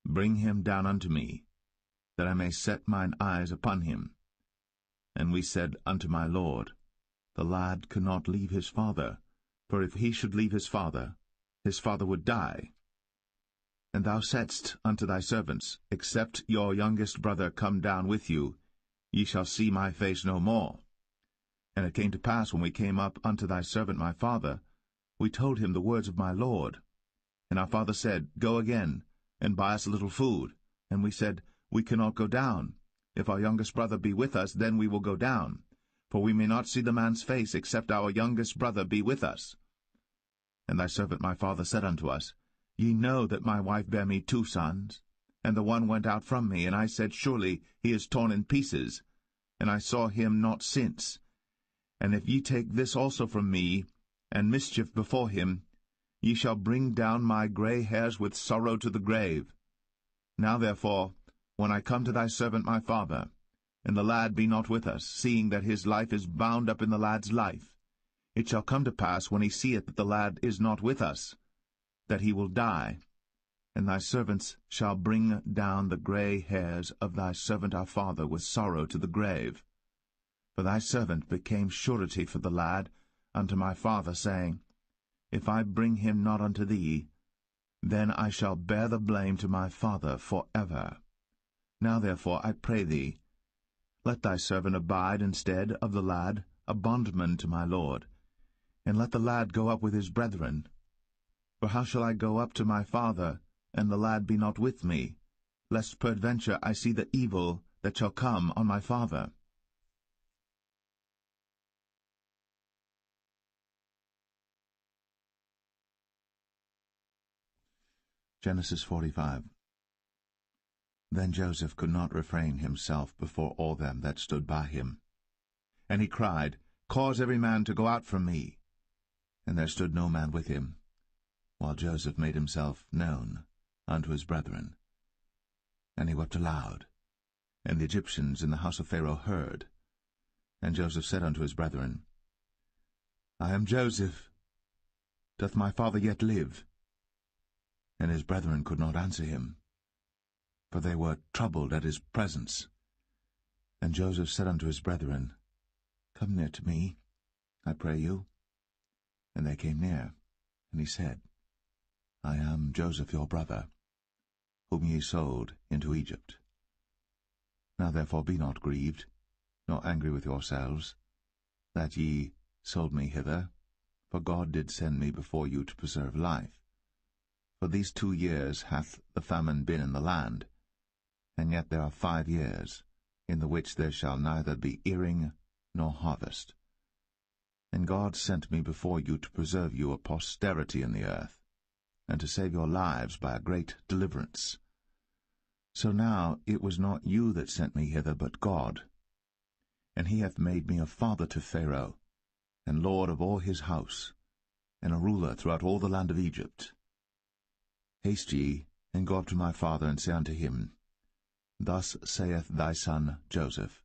Speaker 1: Bring him down unto me, that I may set mine eyes upon him. And we said unto my lord, The lad cannot leave his father, for if he should leave his father would die. And thou saidst unto thy servants, Except your youngest brother come down with you, ye shall see my face no more. And it came to pass, when we came up unto thy servant my father, we told him the words of my lord. And our father said, Go again, and buy us a little food. And we said, We cannot go down. If our youngest brother be with us, then we will go down. For we may not see the man's face, except our youngest brother be with us. And thy servant my father said unto us, Ye know that my wife bare me 2 sons, and the one went out from me, and I said, Surely he is torn in pieces, and I saw him not since. And if ye take this also from me, and mischief before him, ye shall bring down my grey hairs with sorrow to the grave. Now therefore, when I come to thy servant my father, and the lad be not with us, seeing that his life is bound up in the lad's life, it shall come to pass, when he seeth that the lad is not with us, that he will die. And thy servants shall bring down the grey hairs of thy servant our father with sorrow to the grave. For thy servant became surety for the lad unto my father, saying, If I bring him not unto thee, then I shall bear the blame to my father for ever. Now therefore, I pray thee, let thy servant abide instead of the lad, a bondman to my lord, and let the lad go up with his brethren. For how shall I go up to my father, and the lad be not with me, lest peradventure I see the evil that shall come on my father? Genesis 45. Then Joseph could not refrain himself before all them that stood by him. And he cried, Cause every man to go out from me. And there stood no man with him, while Joseph made himself known unto his brethren. And he wept aloud. And the Egyptians in the house of Pharaoh heard. And Joseph said unto his brethren, I am Joseph. Doth my father yet live? And his brethren could not answer him, for they were troubled at his presence. And Joseph said unto his brethren, Come near to me, I pray you. And they came near, and he said, I am Joseph your brother, whom ye sold into Egypt. Now therefore be not grieved, nor angry with yourselves, that ye sold me hither, for God did send me before you to preserve life. For these 2 years hath the famine been in the land, and yet there are 5 years, in the which there shall neither be earing nor harvest. And God sent me before you to preserve you a posterity in the earth, and to save your lives by a great deliverance. So now it was not you that sent me hither, but God. And he hath made me a father to Pharaoh, and lord of all his house, and a ruler throughout all the land of Egypt. Haste ye, and go up to my father, and say unto him, Thus saith thy son Joseph,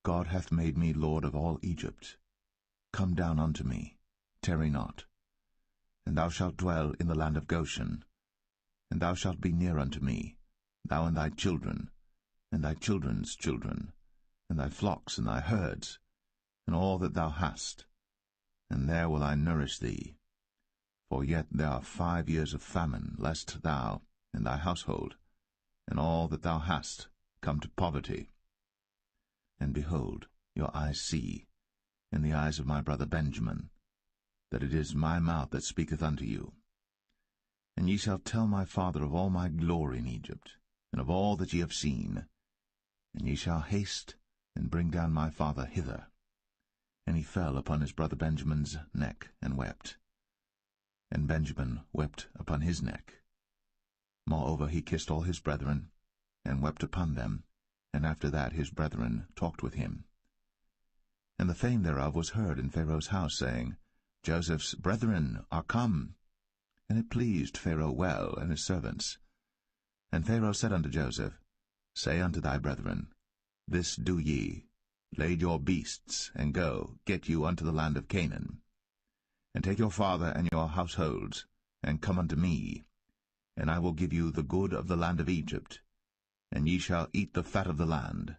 Speaker 1: God hath made me lord of all Egypt. Come down unto me, tarry not. And thou shalt dwell in the land of Goshen. And thou shalt be near unto me, thou and thy children, and thy children's children, and thy flocks and thy herds, and all that thou hast. And there will I nourish thee. For yet there are 5 years of famine, lest thou and thy household, and all that thou hast, come to poverty. And behold, your eyes see, in the eyes of my brother Benjamin, that it is my mouth that speaketh unto you. And ye shall tell my father of all my glory in Egypt, and of all that ye have seen. And ye shall haste, and bring down my father hither. And he fell upon his brother Benjamin's neck, and wept. And Benjamin wept upon his neck. Moreover he kissed all his brethren, and wept upon them, and after that his brethren talked with him. And the fame thereof was heard in Pharaoh's house, saying, Joseph's brethren are come. And it pleased Pharaoh well, and his servants. And Pharaoh said unto Joseph, Say unto thy brethren, This do ye, Lade your beasts, and go, get you unto the land of Canaan. And take your father and your households, and come unto me, and I will give you the good of the land of Egypt, and ye shall eat the fat of the land.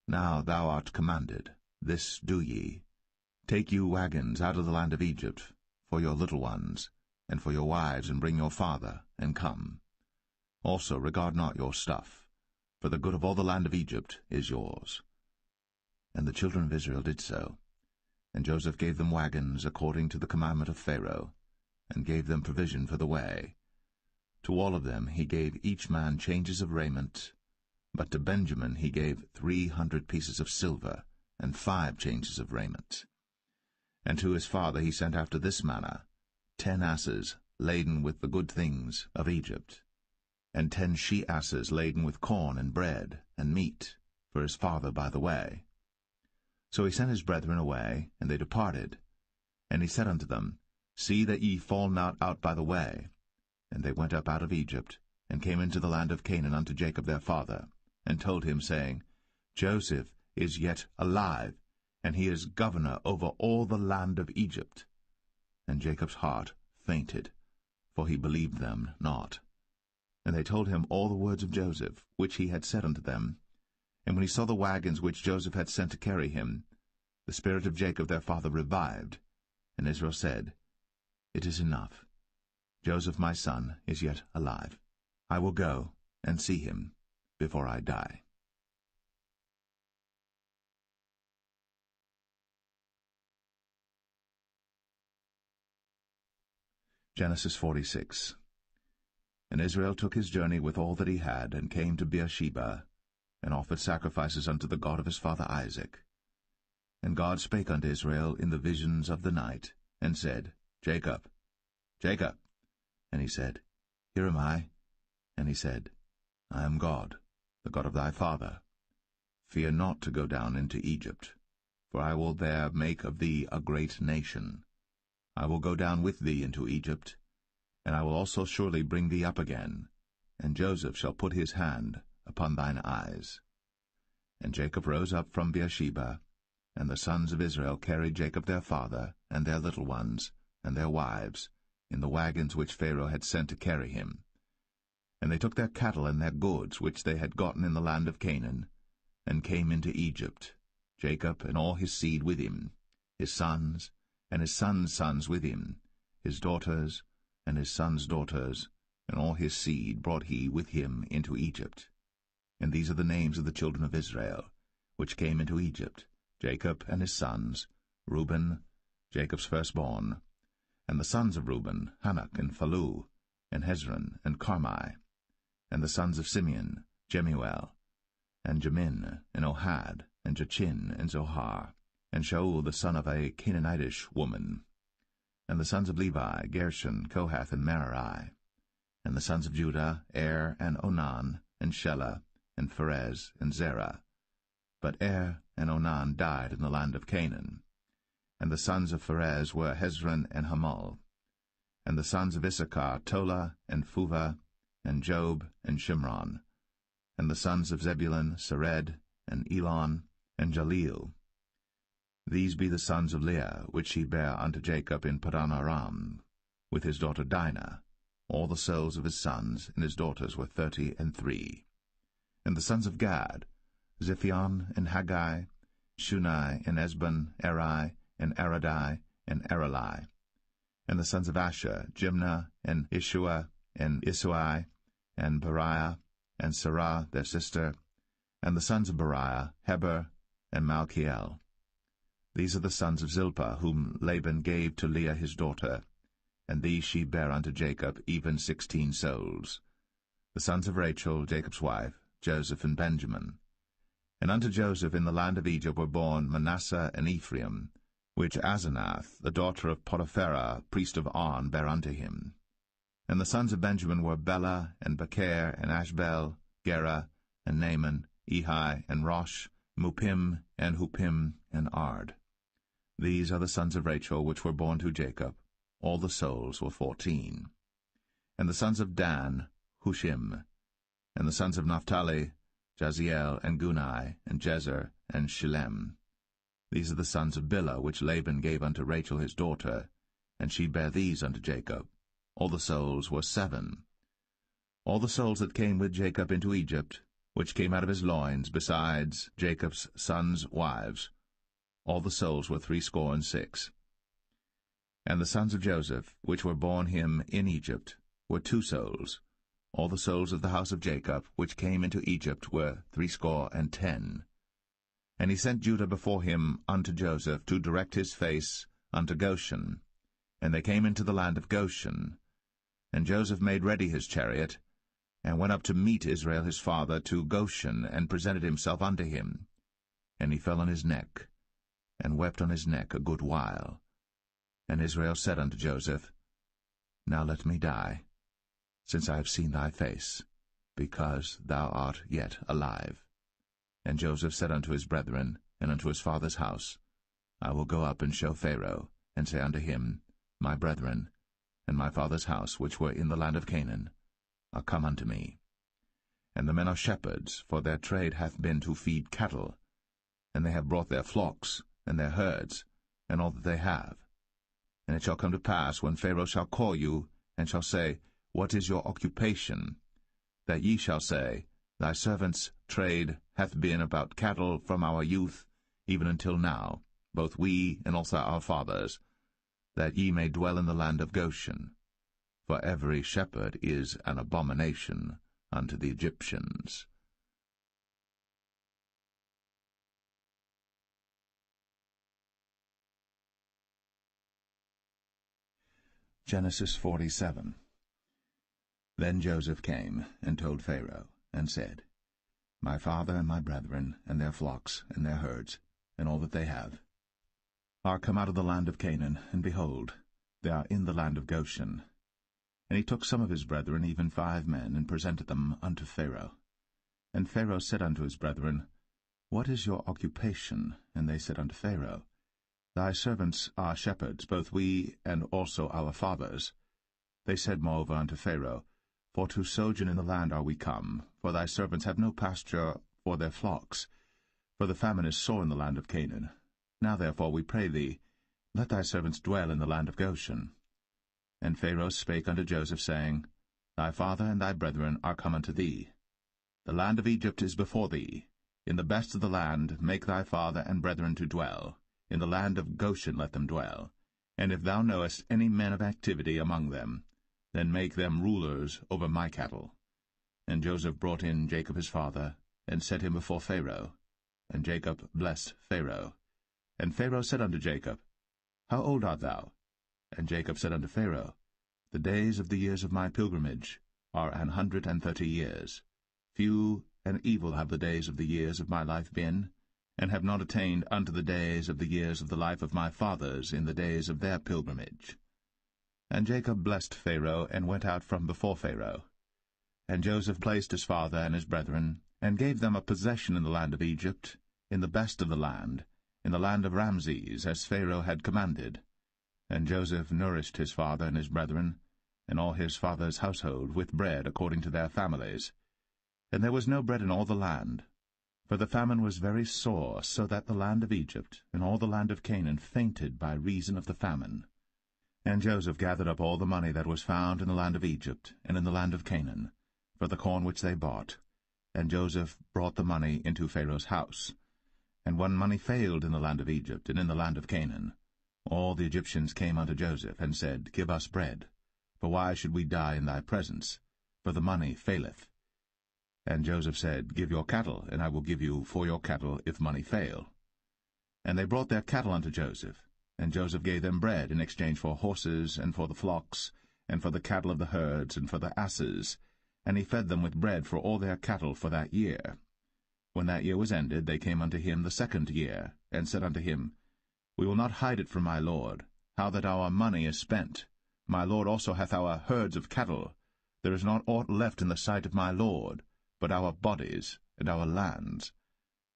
Speaker 1: Now thou art commanded, this do ye. Take you wagons out of the land of Egypt, for your little ones, and for your wives, and bring your father, and come. Also regard not your stuff, for the good of all the land of Egypt is yours. And the children of Israel did so. And Joseph gave them wagons according to the commandment of Pharaoh, and gave them provision for the way. To all of them he gave each man changes of raiment, but to Benjamin he gave 300 pieces of silver, and 5 changes of raiment. And to his father he sent after this manner, 10 asses laden with the good things of Egypt, and 10 she-asses laden with corn and bread and meat for his father by the way. So he sent his brethren away, and they departed. And he said unto them, See that ye fall not out by the way. And they went up out of Egypt, and came into the land of Canaan unto Jacob their father, and told him, saying, Joseph is yet alive, and he is governor over all the land of Egypt. And Jacob's heart fainted, for he believed them not. And they told him all the words of Joseph, which he had said unto them. And when he saw the wagons which Joseph had sent to carry him, the spirit of Jacob their father revived. And Israel said, It is enough. Joseph my son is yet alive. I will go and see him before I die. Genesis 46. And Israel took his journey with all that he had, and came to Beersheba, and offered sacrifices unto the God of his father Isaac. And God spake unto Israel in the visions of the night, and said, Jacob, Jacob. And he said, Here am I. And he said, I am God, the God of thy father. Fear not to go down into Egypt, for I will there make of thee a great nation. I will go down with thee into Egypt, and I will also surely bring thee up again, and Joseph shall put his hand upon thine eyes. And Jacob rose up from Beersheba, and the sons of Israel carried Jacob their father, and their little ones, and their wives, in the wagons which Pharaoh had sent to carry him. And they took their cattle and their goods which they had gotten in the land of Canaan, and came into Egypt, Jacob and all his seed with him, his sons, and his sons' sons with him, his daughters, and his sons' daughters, and all his seed brought he with him into Egypt. And these are the names of the children of Israel, which came into Egypt, Jacob and his sons, Reuben, Jacob's firstborn, and the sons of Reuben, Hanok and Phalu, and Hezron and Carmi, and the sons of Simeon, Jemuel, and Jamin, and Ohad, and Jachin, and Zohar, and Shaul the son of a Canaanitish woman, and the sons of Levi, Gershon, Kohath, and Merari, and the sons of Judah, Er, and Onan, and Shelah, and Pharez, and Zerah. But Er and Onan died in the land of Canaan. And the sons of Pharez were Hezron and Hamul. And the sons of Issachar, Tola, and Phuvah, and Job, and Shimron. And the sons of Zebulun, Sered, and Elon, and Jaleel. These be the sons of Leah, which he bare unto Jacob in Paddan Aram, with his daughter Dinah. All the souls of his sons and his daughters were 33. And the sons of Gad, Ziphion, and Haggai, Shunai, and Esbon, Eri, and Aradai, and Arali. And the sons of Asher, Jimnah, and Ishua, and Isui, and Beriah, and Sarah their sister. And the sons of Beriah, Heber, and Malchiel. These are the sons of Zilpah, whom Laban gave to Leah his daughter, and these she bare unto Jacob, even 16 souls. The sons of Rachel, Jacob's wife, Joseph and Benjamin. And unto Joseph in the land of Egypt were born Manasseh and Ephraim, which Asenath, the daughter of Potipharah, priest of On, bare unto him. And the sons of Benjamin were Bela, and Becher, and Ashbel, Gera, and Naaman, Ehi, and Rosh, Muppim, and Huppim, and Ard. These are the sons of Rachel, which were born to Jacob. All the souls were 14. And the sons of Dan, Hushim. And the sons of Naphtali, Jaziel, and Gunai, and Jezer, and Shillem. These are the sons of Bilhah, which Laban gave unto Rachel his daughter, and she bare these unto Jacob. All the souls were 7. All the souls that came with Jacob into Egypt, which came out of his loins, besides Jacob's sons' wives, all the souls were 66. And the sons of Joseph, which were born him in Egypt, were 2 souls. All the souls of the house of Jacob, which came into Egypt, were 60. And he sent Judah before him unto Joseph, to direct his face unto Goshen. And they came into the land of Goshen. And Joseph made ready his chariot, and went up to meet Israel his father to Goshen, and presented himself unto him. And he fell on his neck, and wept on his neck a good while. And Israel said unto Joseph, Now let me die, since I have seen thy face, because thou art yet alive. And Joseph said unto his brethren, and unto his father's house, I will go up and show Pharaoh, and say unto him, My brethren, and my father's house, which were in the land of Canaan, are come unto me. And the men are shepherds, for their trade hath been to feed cattle, and they have brought their flocks, and their herds, and all that they have. And it shall come to pass, when Pharaoh shall call you, and shall say, What is your occupation? That ye shall say, Thy servant's trade hath been about cattle from our youth, even until now, both we and also our fathers, that ye may dwell in the land of Goshen. For every shepherd is an abomination unto the Egyptians. Genesis 47. Then Joseph came, and told Pharaoh, and said, My father and my brethren, and their flocks, and their herds, and all that they have, are come out of the land of Canaan, and behold, they are in the land of Goshen. And he took some of his brethren, even 5 men, and presented them unto Pharaoh. And Pharaoh said unto his brethren, What is your occupation? And they said unto Pharaoh, Thy servants are shepherds, both we and also our fathers. They said moreover unto Pharaoh, For to sojourn in the land are we come, for thy servants have no pasture for their flocks, for the famine is sore in the land of Canaan. Now therefore, we pray thee, let thy servants dwell in the land of Goshen. And Pharaoh spake unto Joseph, saying, Thy father and thy brethren are come unto thee. The land of Egypt is before thee. In the best of the land make thy father and brethren to dwell. In the land of Goshen let them dwell. And if thou knowest any men of activity among them, then make them rulers over my cattle. And Joseph brought in Jacob his father, and set him before Pharaoh. And Jacob blessed Pharaoh. And Pharaoh said unto Jacob, How old art thou? And Jacob said unto Pharaoh, The days of the years of my pilgrimage are 130 years. Few and evil have the days of the years of my life been, and have not attained unto the days of the years of the life of my fathers in the days of their pilgrimage. And Jacob blessed Pharaoh, and went out from before Pharaoh. And Joseph placed his father and his brethren, and gave them a possession in the land of Egypt, in the best of the land, in the land of Ramses, as Pharaoh had commanded. And Joseph nourished his father and his brethren, and all his father's household, with bread according to their families. And there was no bread in all the land, for the famine was very sore, so that the land of Egypt and all the land of Canaan fainted by reason of the famine. And Joseph gathered up all the money that was found in the land of Egypt and in the land of Canaan, for the corn which they bought. And Joseph brought the money into Pharaoh's house. And when money failed in the land of Egypt and in the land of Canaan, all the Egyptians came unto Joseph, and said, Give us bread, for why should we die in thy presence? For the money faileth. And Joseph said, Give your cattle, and I will give you for your cattle, if money fail. And they brought their cattle unto Joseph, and Joseph gave them bread in exchange for horses, and for the flocks, and for the cattle of the herds, and for the asses, and he fed them with bread for all their cattle for that year. When that year was ended, they came unto him the 2nd year, and said unto him, We will not hide it from my lord, how that our money is spent. My lord also hath our herds of cattle. There is not aught left in the sight of my lord, but our bodies and our lands.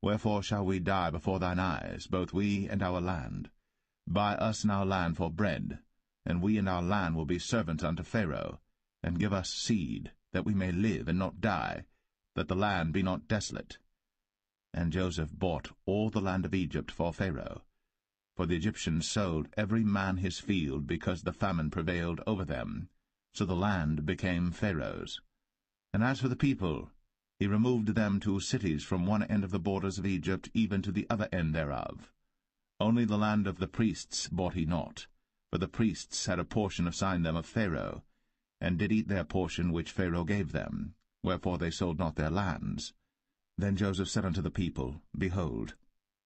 Speaker 1: Wherefore shall we die before thine eyes, both we and our land? Buy us and our land for bread, and we and our land will be servants unto Pharaoh, and give us seed, that we may live and not die, that the land be not desolate. And Joseph bought all the land of Egypt for Pharaoh. For the Egyptians sold every man his field, because the famine prevailed over them. So the land became Pharaoh's. And as for the people, he removed them to cities from one end of the borders of Egypt even to the other end thereof. Only the land of the priests bought he not, for the priests had a portion assigned them of Pharaoh, and did eat their portion which Pharaoh gave them, wherefore they sold not their lands. Then Joseph said unto the people, Behold,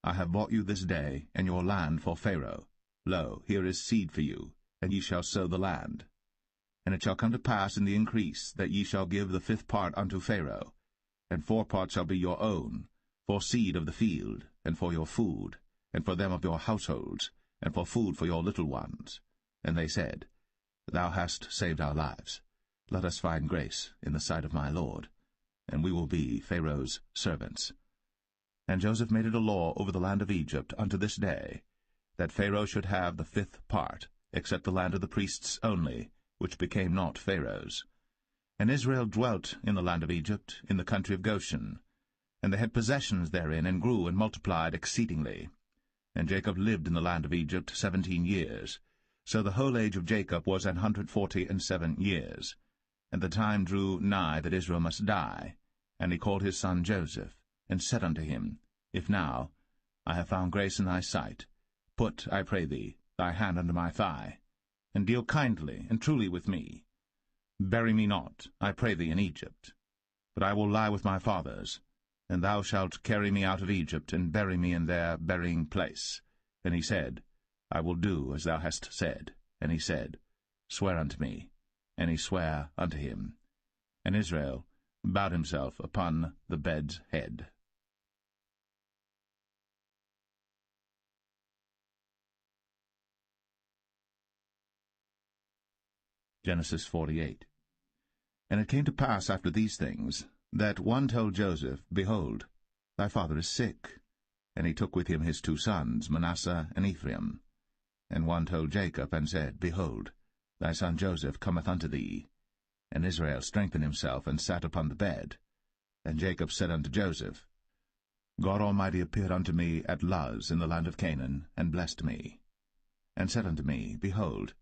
Speaker 1: I have bought you this day, and your land for Pharaoh. Lo, here is seed for you, and ye shall sow the land. And it shall come to pass in the increase, that ye shall give the 5th part unto Pharaoh, and 4 parts shall be your own, for seed of the field, and for your food, and for them of your households, and for food for your little ones. And they said, Thou hast saved our lives. Let us find grace in the sight of my Lord, and we will be Pharaoh's servants. And Joseph made it a law over the land of Egypt unto this day, that Pharaoh should have the 5th part, except the land of the priests only, which became not Pharaoh's. And Israel dwelt in the land of Egypt, in the country of Goshen. And they had possessions therein, and grew and multiplied exceedingly. And Jacob lived in the land of Egypt 17 years. So the whole age of Jacob was 147 years. And the time drew nigh that Israel must die. And he called his son Joseph, and said unto him, If now I have found grace in thy sight, put, I pray thee, thy hand under my thigh, and deal kindly and truly with me. Bury me not, I pray thee, in Egypt, but I will lie with my fathers, and thou shalt carry me out of Egypt, and bury me in their burying place. And he said, I will do as thou hast said. And he said, Swear unto me. And he sware unto him. And Israel bowed himself upon the bed's head. Genesis 48. And it came to pass after these things, that one told Joseph, Behold, thy father is sick. And he took with him his 2 sons, Manasseh and Ephraim. And one told Jacob, and said, Behold, thy son Joseph cometh unto thee. And Israel strengthened himself, and sat upon the bed. And Jacob said unto Joseph, God Almighty appeared unto me at Luz in the land of Canaan, and blessed me, and said unto me, Behold,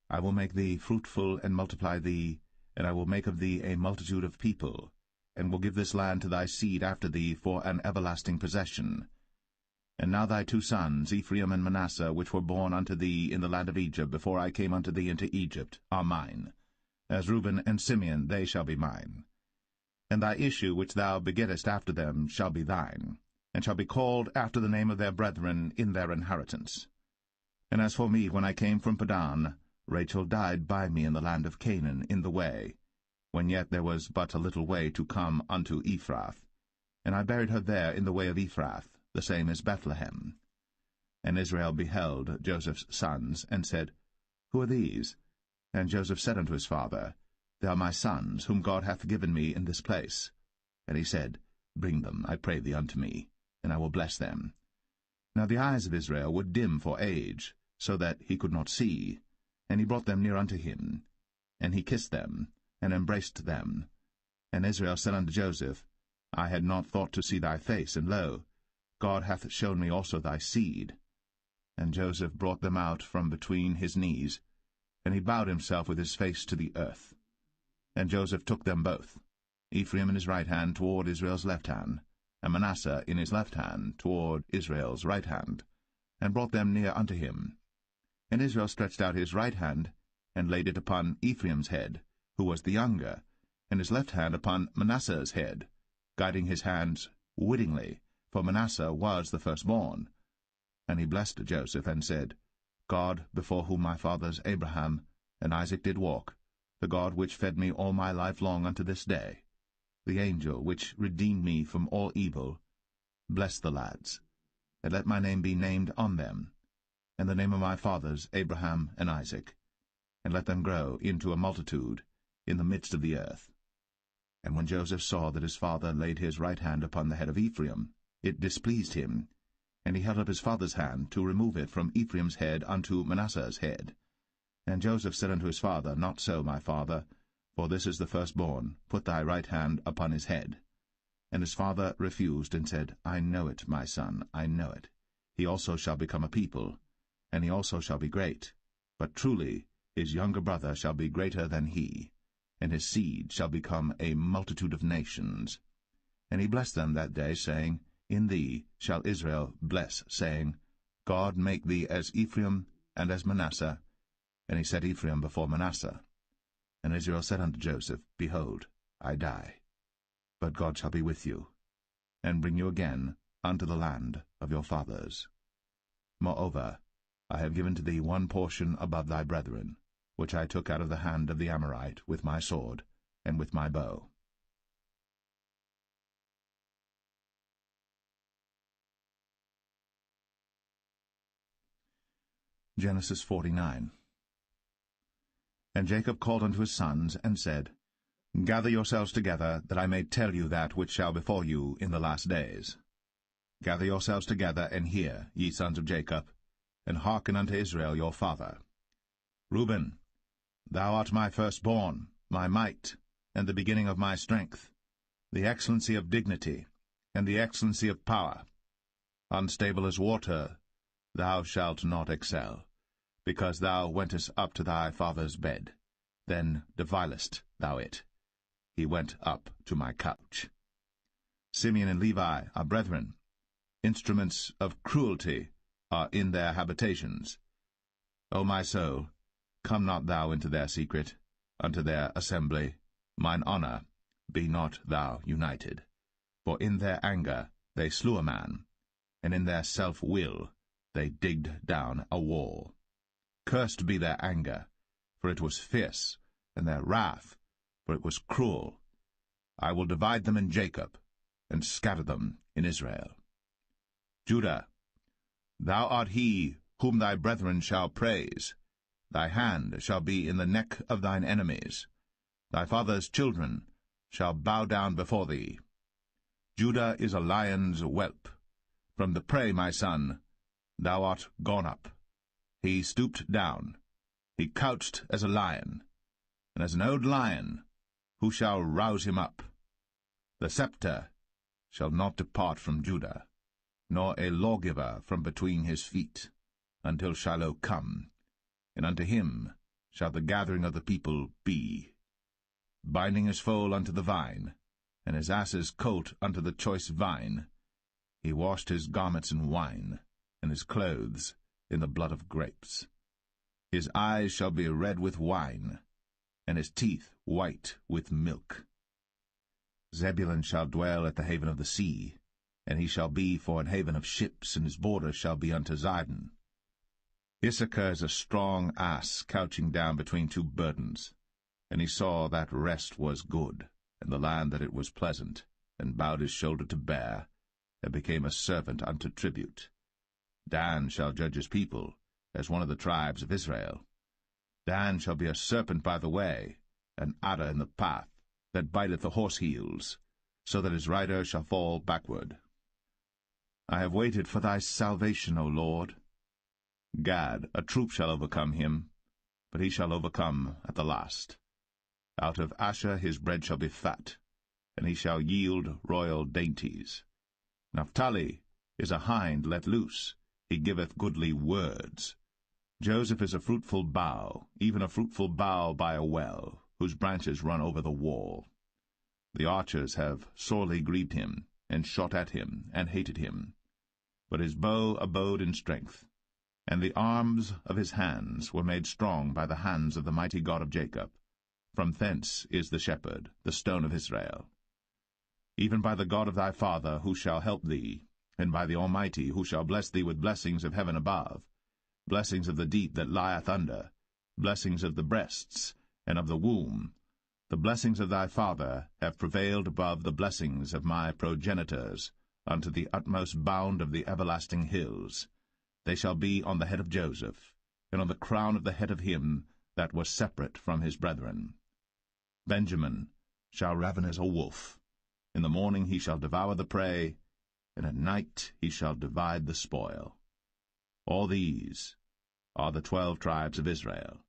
Speaker 1: I will make thee fruitful, and multiply thee, and I will make of thee a multitude of people, and will give this land to thy seed after thee for an everlasting possession. And now thy 2 sons, Ephraim and Manasseh, which were born unto thee in the land of Egypt, before I came unto thee into Egypt, are mine. As Reuben and Simeon they shall be mine. And thy issue which thou begettest after them shall be thine, and shall be called after the name of their brethren in their inheritance. And as for me, when I came from Padan, Rachel died by me in the land of Canaan in the way, when yet there was but a little way to come unto Ephrath. And I buried her there in the way of Ephrath, the same as Bethlehem. And Israel beheld Joseph's sons, and said, Who are these? And Joseph said unto his father, They are my sons, whom God hath given me in this place. And he said, Bring them, I pray thee, unto me, and I will bless them. Now the eyes of Israel were dim for age, so that he could not see. And he brought them near unto him, and he kissed them, and embraced them. And Israel said unto Joseph, I had not thought to see thy face, and lo, God hath shown me also thy seed. And Joseph brought them out from between his knees, and he bowed himself with his face to the earth. And Joseph took them both, Ephraim in his right hand toward Israel's left hand, and Manasseh in his left hand toward Israel's right hand, and brought them near unto him. And Israel stretched out his right hand, and laid it upon Ephraim's head, who was the younger, and his left hand upon Manasseh's head, guiding his hands wittingly, for Manasseh was the firstborn. And he blessed Joseph, and said, God, before whom my fathers Abraham and Isaac did walk, the God which fed me all my life long unto this day, the angel which redeemed me from all evil, bless the lads, and let my name be named on them, and the name of my fathers Abraham and Isaac, and let them grow into a multitude in the midst of the earth. And when Joseph saw that his father laid his right hand upon the head of Ephraim, it displeased him, and he held up his father's hand to remove it from Ephraim's head unto Manasseh's head. And Joseph said unto his father, Not so, my father, for this is the firstborn. Put thy right hand upon his head. And his father refused, and said, I know it, my son, I know it. He also shall become a people, and he also shall be great. But truly his younger brother shall be greater than he, and his seed shall become a multitude of nations. And he blessed them that day, saying, In thee shall Israel bless, saying, God make thee as Ephraim and as Manasseh. And he set Ephraim before Manasseh. And Israel said unto Joseph, Behold, I die, but God shall be with you, and bring you again unto the land of your fathers. Moreover, I have given to thee one portion above thy brethren, which I took out of the hand of the Amorite with my sword and with my bow. Genesis 49. And Jacob called unto his sons, and said, Gather yourselves together, that I may tell you that which shall befall you in the last days. Gather yourselves together, and hear, ye sons of Jacob, and hearken unto Israel your father. Reuben, thou art my firstborn, my might, and the beginning of my strength, the excellency of dignity, and the excellency of power. Unstable as water, thou shalt not excel, because thou wentest up to thy father's bed. Then devilest thou it. He went up to my couch. Simeon and Levi are brethren. Instruments of cruelty are in their habitations. O my soul, come not thou into their secret, unto their assembly. Mine honour, be not thou united. For in their anger they slew a man, and in their self-will they digged down a wall. Cursed be their anger, for it was fierce, and their wrath, for it was cruel. I will divide them in Jacob, and scatter them in Israel. Judah, thou art he whom thy brethren shall praise. Thy hand shall be in the neck of thine enemies. Thy father's children shall bow down before thee. Judah is a lion's whelp. From the prey, my son, thou art gone up. He stooped down. He couched as a lion, and as an old lion, who shall rouse him up? The scepter shall not depart from Judah, nor a lawgiver from between his feet, until Shiloh come, and unto him shall the gathering of the people be. Binding his foal unto the vine, and his ass's colt unto the choice vine, he washed his garments in wine, and his clothes in the blood of grapes. His eyes shall be red with wine, and his teeth white with milk. Zebulun shall dwell at the haven of the sea, and he shall be for an haven of ships, and his border shall be unto Zidon. Issachar is a strong ass couching down between two burdens, and he saw that rest was good, and the land that it was pleasant, and bowed his shoulder to bear, and became a servant unto tribute. Dan shall judge his people, as one of the tribes of Israel. Dan shall be a serpent by the way, an adder in the path, that biteth the horse heels, so that his rider shall fall backward. I have waited for thy salvation, O Lord. Gad, a troop shall overcome him, but he shall overcome at the last. Out of Asher his bread shall be fat, and he shall yield royal dainties. Naphtali is a hind let loose, he giveth goodly words. Joseph is a fruitful bough, even a fruitful bough by a well, whose branches run over the wall. The archers have sorely grieved him, and shot at him, and hated him. But his bow abode in strength, and the arms of his hands were made strong by the hands of the mighty God of Jacob. From thence is the shepherd, the stone of Israel. Even by the God of thy father, who shall help thee, and by the Almighty, who shall bless thee with blessings of heaven above, blessings of the deep that lieth under, blessings of the breasts, and of the womb. The blessings of thy father have prevailed above the blessings of my progenitors, unto the utmost bound of the everlasting hills. They shall be on the head of Joseph, and on the crown of the head of him that was separate from his brethren. Benjamin shall raven as a wolf. In the morning he shall devour the prey, and at night he shall divide the spoil. All these are the 12 tribes of Israel.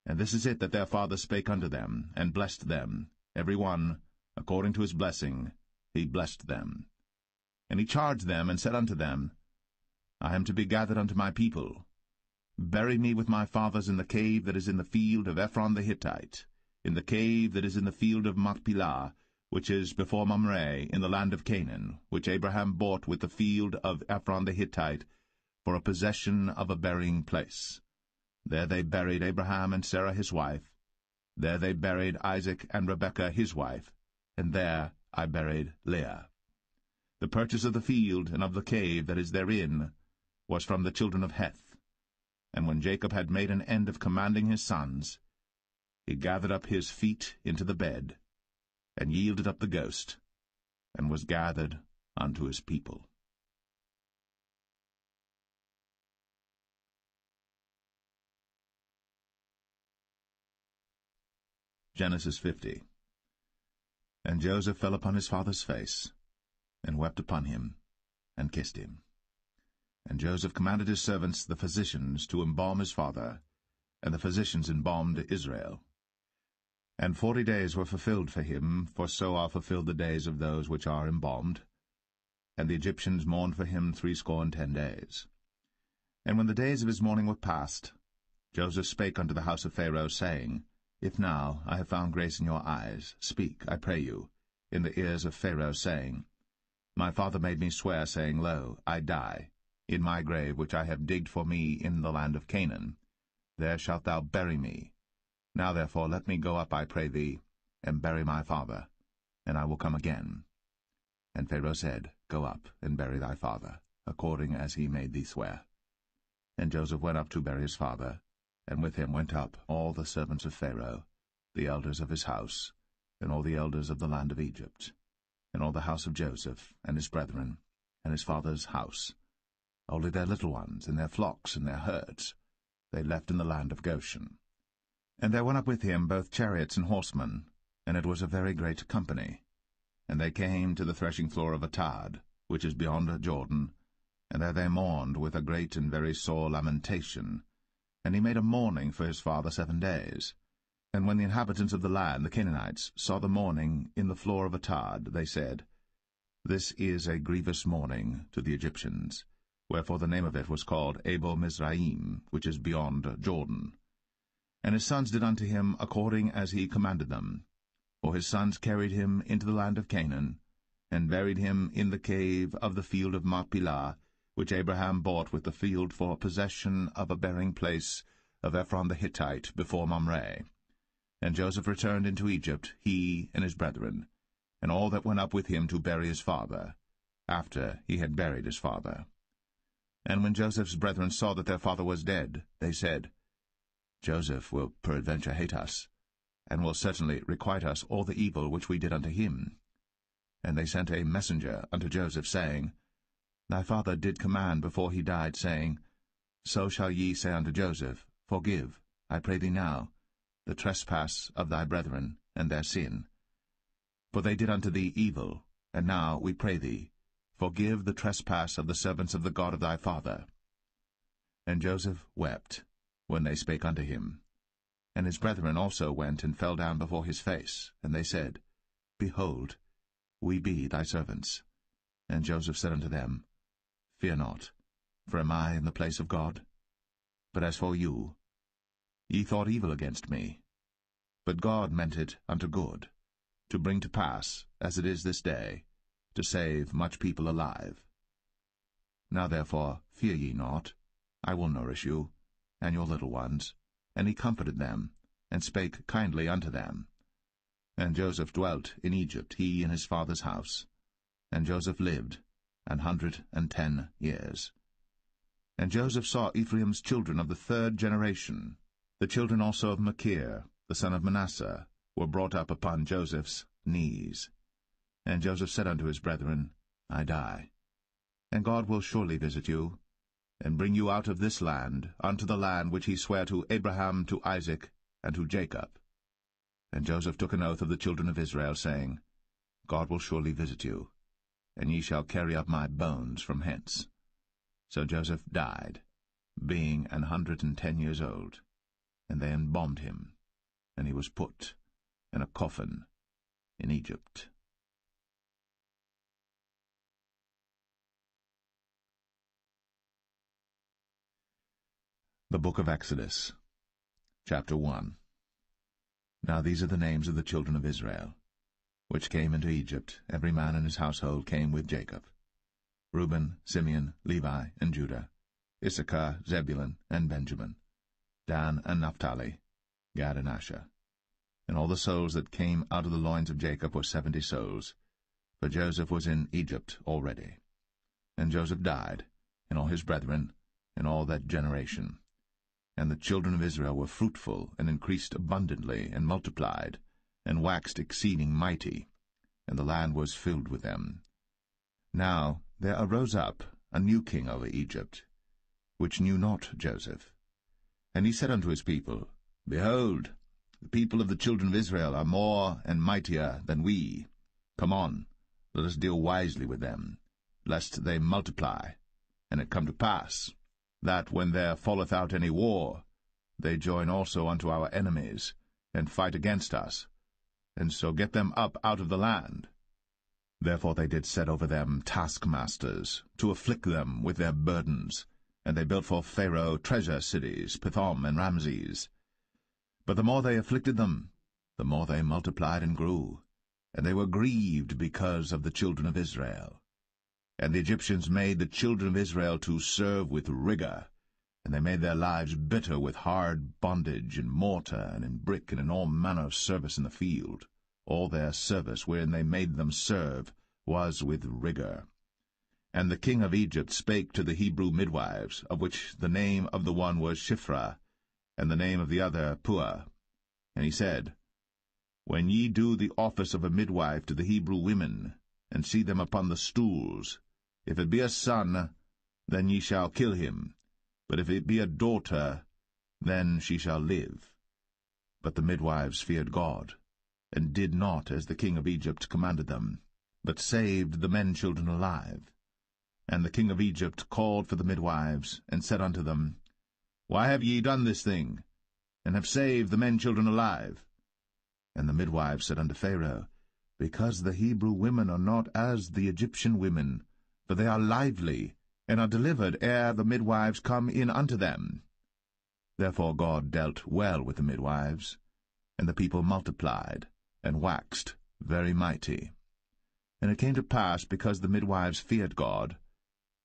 Speaker 1: And this is it that their father spake unto them, and blessed them, every one according to his blessing, he blessed them. And he charged them, and said unto them, I am to be gathered unto my people. Bury me with my fathers in the cave that is in the field of Ephron the Hittite, in the cave that is in the field of Machpelah, which is before Mamre, in the land of Canaan, which Abraham bought with the field of Ephron the Hittite, for a possession of a burying place. There they buried Abraham and Sarah his wife. There they buried Isaac and Rebekah his wife, and there I buried Leah. The purchase of the field and of the cave that is therein was from the children of Heth. And when Jacob had made an end of commanding his sons, he gathered up his feet into the bed, and yielded up the ghost, and was gathered unto his people. Genesis 50. And Joseph fell upon his father's face, and wept upon him, and kissed him. And Joseph commanded his servants, the physicians, to embalm his father, and the physicians embalmed Israel. And 40 days were fulfilled for him, for so are fulfilled the days of those which are embalmed. And the Egyptians mourned for him 60 days. And when the days of his mourning were past, Joseph spake unto the house of Pharaoh, saying, If now I have found grace in your eyes, speak, I pray you, in the ears of Pharaoh, saying, My father made me swear, saying, Lo, I die, in my grave which I have digged for me in the land of Canaan. There shalt thou bury me. Now therefore let me go up, I pray thee, and bury my father, and I will come again. And Pharaoh said, Go up, and bury thy father, according as he made thee swear. And Joseph went up to bury his father, and with him went up all the servants of Pharaoh, the elders of his house, and all the elders of the land of Egypt, and all the house of Joseph, and his brethren, and his father's house. Only their little ones, and their flocks, and their herds, they left in the land of Goshen. And there went up with him both chariots and horsemen, and it was a very great company. And they came to the threshing floor of Atad, which is beyond Jordan, and there they mourned with a great and very sore lamentation. And he made a mourning for his father 7 days. And when the inhabitants of the land, the Canaanites, saw the mourning in the floor of Atad, they said, This is a grievous mourning to the Egyptians. Wherefore the name of it was called Abel Mizraim, which is beyond Jordan. And his sons did unto him according as he commanded them. For his sons carried him into the land of Canaan, and buried him in the cave of the field of Machpelah, which Abraham bought with the field for possession of a burying place of Ephron the Hittite before Mamre. And Joseph returned into Egypt, he and his brethren, and all that went up with him to bury his father, after he had buried his father. And when Joseph's brethren saw that their father was dead, they said, Joseph will peradventure hate us, and will certainly requite us all the evil which we did unto him. And they sent a messenger unto Joseph, saying, Thy father did command before he died, saying, So shall ye say unto Joseph, Forgive, I pray thee now, the trespass of thy brethren, and their sin. For they did unto thee evil, and now, we pray thee, forgive the trespass of the servants of the God of thy father. And Joseph wept when they spake unto him. And his brethren also went and fell down before his face, and they said, Behold, we be thy servants. And Joseph said unto them, Fear not, for am I in the place of God? But as for you, ye thought evil against me, but God meant it unto good, to bring to pass, as it is this day, to save much people alive. Now therefore fear ye not, I will nourish you, and your little ones. And he comforted them, and spake kindly unto them. And Joseph dwelt in Egypt, he and his father's house. And Joseph lived 110 years. And Joseph saw Ephraim's children of the 3rd generation. The children also of Machir, the son of Manasseh, were brought up upon Joseph's knees. And Joseph said unto his brethren, I die, and God will surely visit you, and bring you out of this land unto the land which he sware to Abraham, to Isaac, and to Jacob. And Joseph took an oath of the children of Israel, saying, God will surely visit you, and ye shall carry up my bones from hence. So Joseph died, being 110 years old, and they embalmed him, and he was put in a coffin in Egypt. The Book of Exodus, Chapter 1. Now these are the names of the children of Israel, which came into Egypt. Every man in his household came with Jacob: Reuben, Simeon, Levi, and Judah, Issachar, Zebulun, and Benjamin, Dan and Naphtali, Gad and Asher. And all the souls that came out of the loins of Jacob were 70 souls, for Joseph was in Egypt already. And Joseph died, and all his brethren, and all that generation. And the children of Israel were fruitful, and increased abundantly, and multiplied, and waxed exceeding mighty, and the land was filled with them. Now there arose up a new king over Egypt, which knew not Joseph. And he said unto his people, Behold, the people of the children of Israel are more and mightier than we. Come on, let us deal wisely with them, lest they multiply. And it come to pass, that when there falleth out any war, they join also unto our enemies, and fight against us, and so get them up out of the land. Therefore they did set over them taskmasters, to afflict them with their burdens, and they built for Pharaoh treasure cities, Pithom and Ramses. But the more they afflicted them, the more they multiplied and grew, and they were grieved because of the children of Israel. And the Egyptians made the children of Israel to serve with rigor, and they made their lives bitter with hard bondage, in mortar, and in brick, and in all manner of service in the field. All their service wherein they made them serve was with rigor. And the king of Egypt spake to the Hebrew midwives, of which the name of the one was Shiphrah, and the name of the other Puah. And he said, When ye do the office of a midwife to the Hebrew women, and see them upon the stools, if it be a son, then ye shall kill him, but if it be a daughter, then she shall live. But the midwives feared God, and did not as the king of Egypt commanded them, but saved the men-children alive. And the king of Egypt called for the midwives, and said unto them, Why have ye done this thing, and have saved the men-children alive? And the midwives said unto Pharaoh, Because the Hebrew women are not as the Egyptian women, for they are lively, and are delivered ere the midwives come in unto them. Therefore God dealt well with the midwives, and the people multiplied, and waxed very mighty. And it came to pass, because the midwives feared God,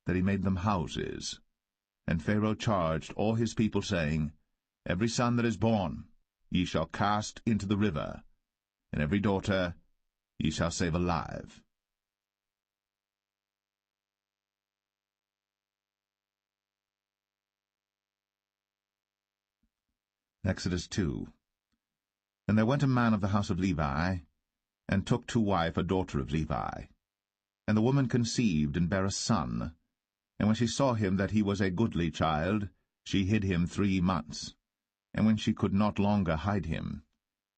Speaker 1: that he made them houses. And Pharaoh charged all his people, saying, Every son that is born ye shall cast into the river, and every daughter ye shall save alive. Exodus 2. And there went a man of the house of Levi, and took to wife a daughter of Levi. And the woman conceived, and bare a son. And when she saw him that he was a goodly child, she hid him 3 months. And when she could not longer hide him,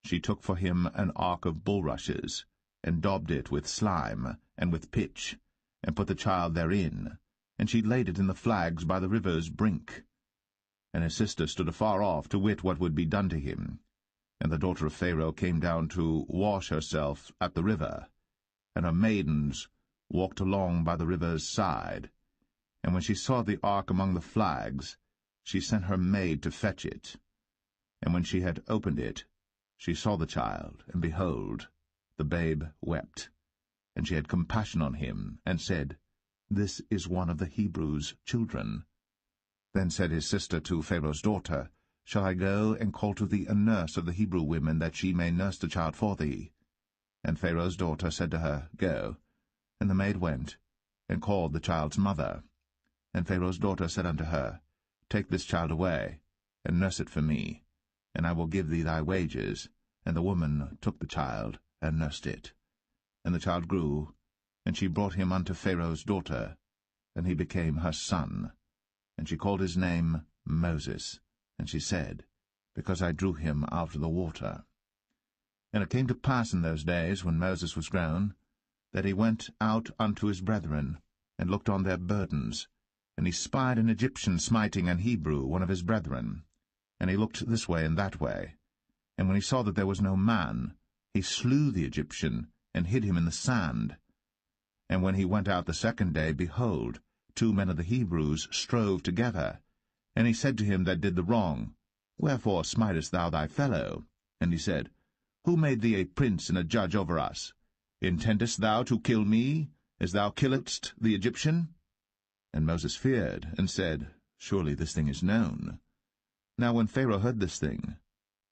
Speaker 1: she took for him an ark of bulrushes, and daubed it with slime, and with pitch, and put the child therein, and she laid it in the flags by the river's brink. And his sister stood afar off, to wit what would be done to him. And the daughter of Pharaoh came down to wash herself at the river, and her maidens walked along by the river's side. And when she saw the ark among the flags, she sent her maid to fetch it. And when she had opened it, she saw the child, and behold, the babe wept. And she had compassion on him, and said, This is one of the Hebrews' children. Then said his sister to Pharaoh's daughter, Shall I go and call to thee a nurse of the Hebrew women, that she may nurse the child for thee? And Pharaoh's daughter said to her, Go. And the maid went, and called the child's mother. And Pharaoh's daughter said unto her, Take this child away, and nurse it for me, and I will give thee thy wages. And the woman took the child, and nursed it. And the child grew, and she brought him unto Pharaoh's daughter, and he became her son. And she called his name Moses. And she said, Because I drew him out of the water. And it came to pass in those days, when Moses was grown, that he went out unto his brethren, and looked on their burdens. And he spied an Egyptian smiting an Hebrew, one of his brethren. And he looked this way and that way. And when he saw that there was no man, he slew the Egyptian, and hid him in the sand. And when he went out the second day, behold, 2 men of the Hebrews strove together. And he said to him that did the wrong, Wherefore smitest thou thy fellow? And he said, Who made thee a prince and a judge over us? Intendest thou to kill me, as thou killedst the Egyptian? And Moses feared, and said, Surely this thing is known. Now when Pharaoh heard this thing,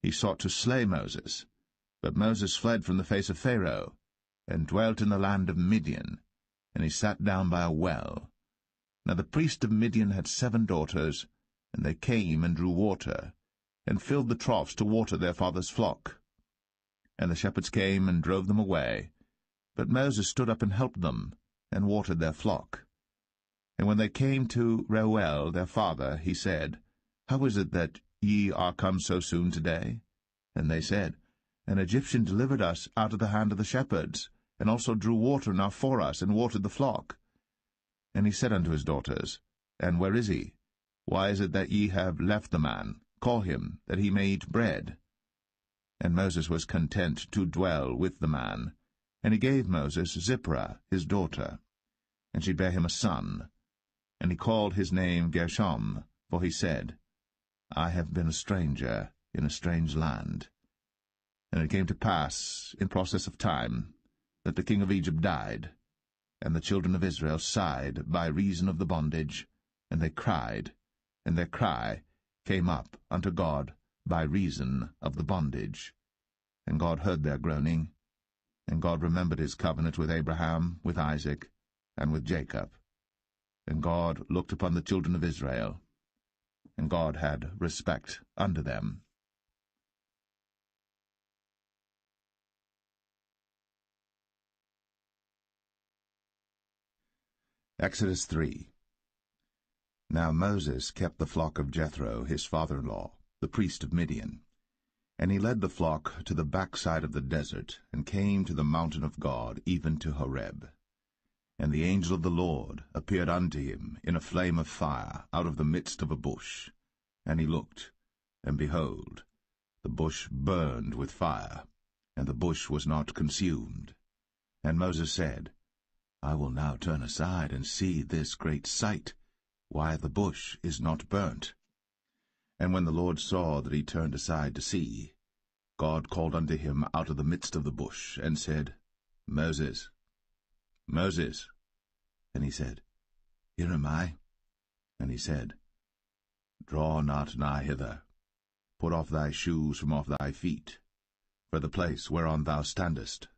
Speaker 1: he sought to slay Moses. But Moses fled from the face of Pharaoh, and dwelt in the land of Midian, and he sat down by a well. Now the priest of Midian had 7 daughters, and they came and drew water, and filled the troughs to water their father's flock. And the shepherds came and drove them away. But Moses stood up and helped them, and watered their flock. And when they came to Reuel their father, he said, How is it that ye are come so soon today? And they said, An Egyptian delivered us out of the hand of the shepherds, and also drew water enough for us, and watered the flock. And he said unto his daughters, And where is he? Why is it that ye have left the man? Call him, that he may eat bread. And Moses was content to dwell with the man. And he gave Moses Zipporah his daughter, and she bare him a son. And he called his name Gershom, for he said, I have been a stranger in a strange land. And it came to pass, in process of time, that the king of Egypt died, and the children of Israel sighed by reason of the bondage, and they cried, and their cry came up unto God by reason of the bondage. And God heard their groaning, and God remembered his covenant with Abraham, with Isaac, and with Jacob. And God looked upon the children of Israel, and God had respect unto them. Exodus 3. Now Moses kept the flock of Jethro, his father-in-law, the priest of Midian. And he led the flock to the backside of the desert, and came to the mountain of God, even to Horeb. And the angel of the Lord appeared unto him in a flame of fire out of the midst of a bush. And he looked, and behold, the bush burned with fire, and the bush was not consumed. And Moses said, I will now turn aside and see this great sight, why the bush is not burnt. And when the Lord saw that he turned aside to see, God called unto him out of the midst of the bush, and said, Moses, Moses. And he said, Here am I. And he said, Draw not nigh hither. Put off thy shoes from off thy feet, for the place whereon thou standest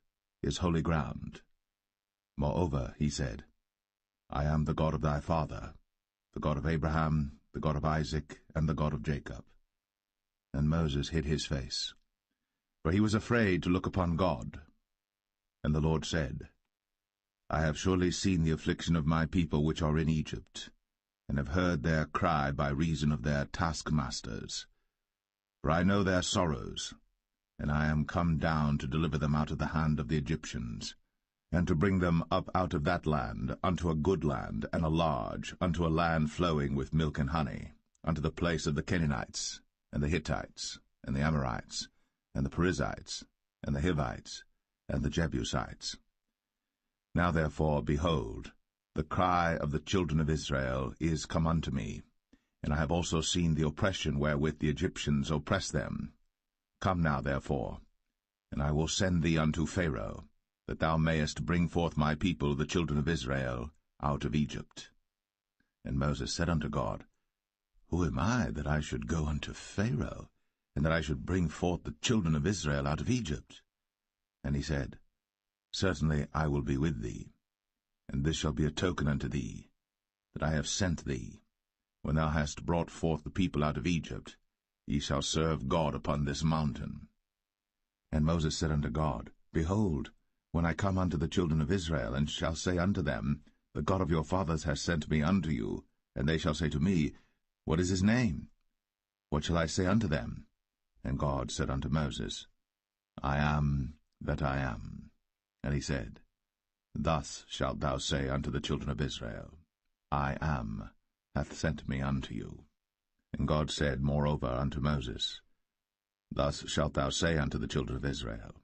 Speaker 1: is holy ground. Moreover, he said, I am the God of thy father, the God of Abraham, the God of Isaac, and the God of Jacob. And Moses hid his face, for he was afraid to look upon God. And the Lord said, I have surely seen the affliction of my people which are in Egypt, and have heard their cry by reason of their taskmasters. For I know their sorrows, and I am come down to deliver them out of the hand of the Egyptians, and to bring them up out of that land unto a good land, and a large, unto a land flowing with milk and honey, unto the place of the Canaanites, and the Hittites, and the Amorites, and the Perizzites, and the Hivites, and the Jebusites. Now therefore, behold, the cry of the children of Israel is come unto me, and I have also seen the oppression wherewith the Egyptians oppress them. Come now therefore, and I will send thee unto Pharaoh, that thou mayest bring forth my people, the children of Israel, out of Egypt. And Moses said unto God, Who am I, that I should go unto Pharaoh, and that I should bring forth the children of Israel out of Egypt? And he said, Certainly I will be with thee, and this shall be a token unto thee, that I have sent thee. When thou hast brought forth the people out of Egypt, ye shall serve God upon this mountain. And Moses said unto God, Behold, when I come unto the children of Israel, and shall say unto them, The God of your fathers has sent me unto you, and they shall say to me, What is his name? What shall I say unto them? And God said unto Moses, I am that I am. And he said, Thus shalt thou say unto the children of Israel, I am hath sent me unto you. And God said moreover unto Moses, Thus shalt thou say unto the children of Israel,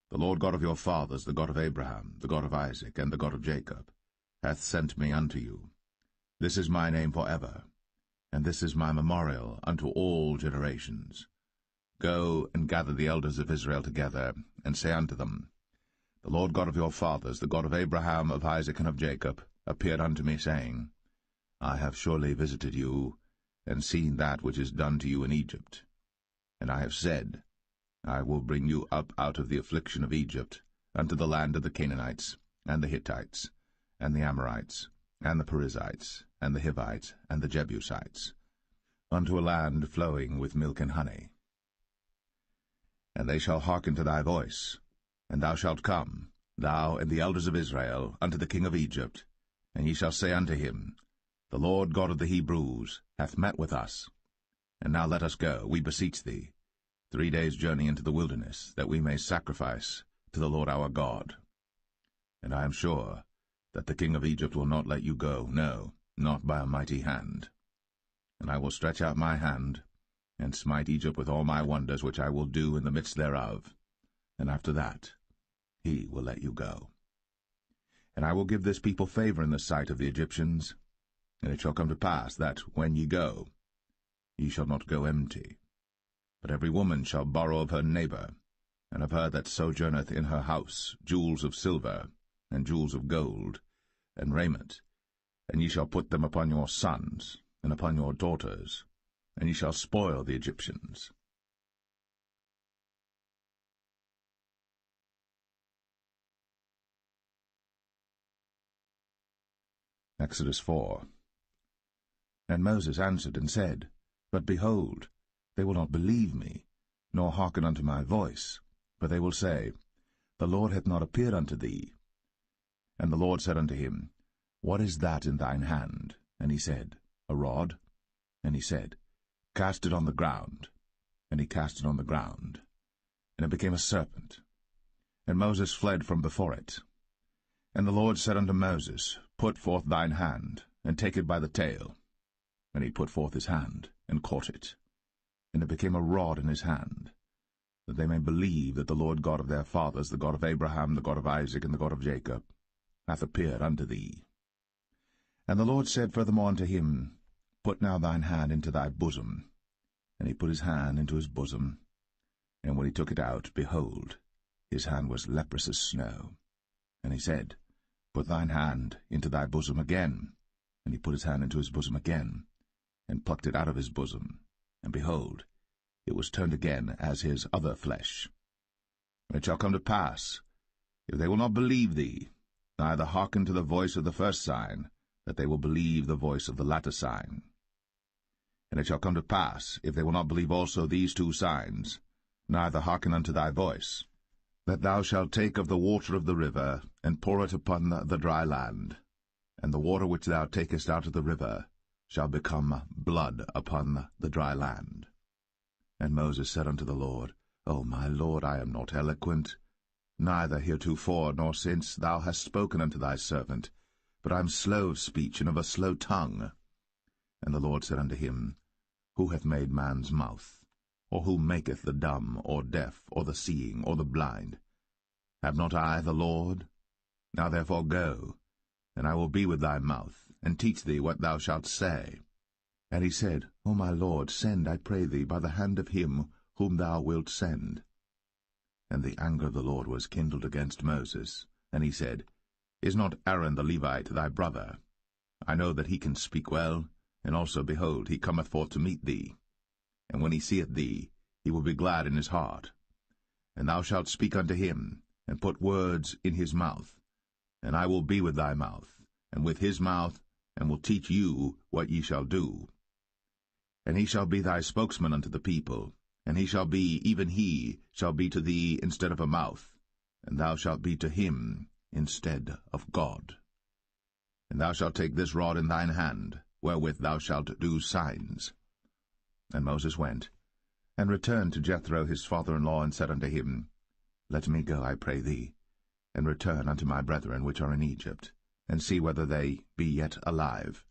Speaker 1: The Lord God of your fathers, the God of Abraham, the God of Isaac, and the God of Jacob, hath sent me unto you. This is my name for ever, and this is my memorial unto all generations. Go and gather the elders of Israel together, and say unto them, The Lord God of your fathers, the God of Abraham, of Isaac, and of Jacob, appeared unto me, saying, I have surely visited you, and seen that which is done to you in Egypt. And I have said, I will bring you up out of the affliction of Egypt, unto the land of the Canaanites, and the Hittites, and the Amorites, and the Perizzites, and the Hivites, and the Jebusites, unto a land flowing with milk and honey. And they shall hearken to thy voice, and thou shalt come, thou and the elders of Israel, unto the king of Egypt, and ye shall say unto him, The Lord God of the Hebrews hath met with us. And now let us go, we beseech thee, 3 days' journey into the wilderness, that we may sacrifice to the Lord our God. And I am sure that the king of Egypt will not let you go, no, not by a mighty hand. And I will stretch out my hand, and smite Egypt with all my wonders which I will do in the midst thereof, and after that he will let you go. And I will give this people favor in the sight of the Egyptians, and it shall come to pass that, when ye go, ye shall not go empty. But every woman shall borrow of her neighbor, and of her that sojourneth in her house, jewels of silver, and jewels of gold, and raiment, and ye shall put them upon your sons, and upon your daughters, and ye shall spoil the Egyptians. Exodus 4. And Moses answered and said, But behold, they will not believe me, nor hearken unto my voice, but they will say, The Lord hath not appeared unto thee. And the Lord said unto him, What is that in thine hand? And he said, A rod. And he said, Cast it on the ground. And he cast it on the ground, and it became a serpent. And Moses fled from before it. And the Lord said unto Moses, Put forth thine hand, and take it by the tail. And he put forth his hand, and caught it. And it became a rod in his hand, that they may believe that the Lord God of their fathers, the God of Abraham, the God of Isaac, and the God of Jacob, hath appeared unto thee. And the Lord said furthermore unto him, Put now thine hand into thy bosom. And he put his hand into his bosom, and when he took it out, behold, his hand was leprous as snow. And he said, Put thine hand into thy bosom again. And he put his hand into his bosom again, and plucked it out of his bosom, and behold, it was turned again as his other flesh. And it shall come to pass, if they will not believe thee, neither hearken to the voice of the first sign, that they will believe the voice of the latter sign. And it shall come to pass, if they will not believe also these 2 signs, neither hearken unto thy voice, that thou shalt take of the water of the river, and pour it upon the dry land, and the water which thou takest out of the river shall become blood upon the dry land. And Moses said unto the Lord, O my Lord, I am not eloquent, neither heretofore nor since thou hast spoken unto thy servant, but I am slow of speech and of a slow tongue. And the Lord said unto him, Who hath made man's mouth? Or who maketh the dumb, or deaf, or the seeing, or the blind? Have not I the Lord? Now therefore go, and I will be with thy mouth, and teach thee what thou shalt say. And he said, O my Lord, send, I pray thee, by the hand of him whom thou wilt send. And the anger of the Lord was kindled against Moses, and he said, Is not Aaron the Levite thy brother? I know that he can speak well, and also, behold, he cometh forth to meet thee. And when he seeth thee, he will be glad in his heart. And thou shalt speak unto him, and put words in his mouth. And I will be with thy mouth, and with his mouth, and will teach you what ye shall do. And he shall be thy spokesman unto the people, and he shall be, even he, shall be to thee instead of a mouth, and thou shalt be to him instead of God. And thou shalt take this rod in thine hand, wherewith thou shalt do signs. And Moses went, and returned to Jethro his father-in-law, and said unto him, Let me go, I pray thee, and return unto my brethren which are in Egypt, and see whether they be yet alive.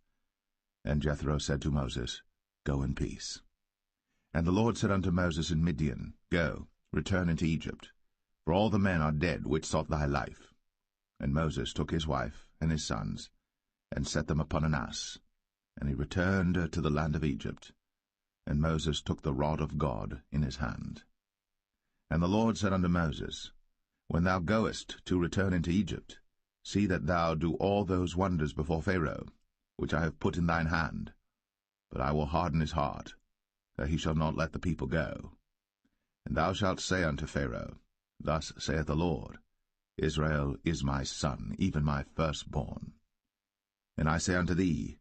Speaker 1: And Jethro said to Moses, Go in peace. And the Lord said unto Moses in Midian, Go, return into Egypt, for all the men are dead which sought thy life. And Moses took his wife and his sons, and set them upon an ass, And he returned to the land of Egypt. And Moses took the rod of God in his hand. And the Lord said unto Moses, When thou goest to return into Egypt, see that thou do all those wonders before Pharaoh, which I have put in thine hand. But I will harden his heart, that he shall not let the people go. And thou shalt say unto Pharaoh, Thus saith the Lord, Israel is my son, even my firstborn. And I say unto thee,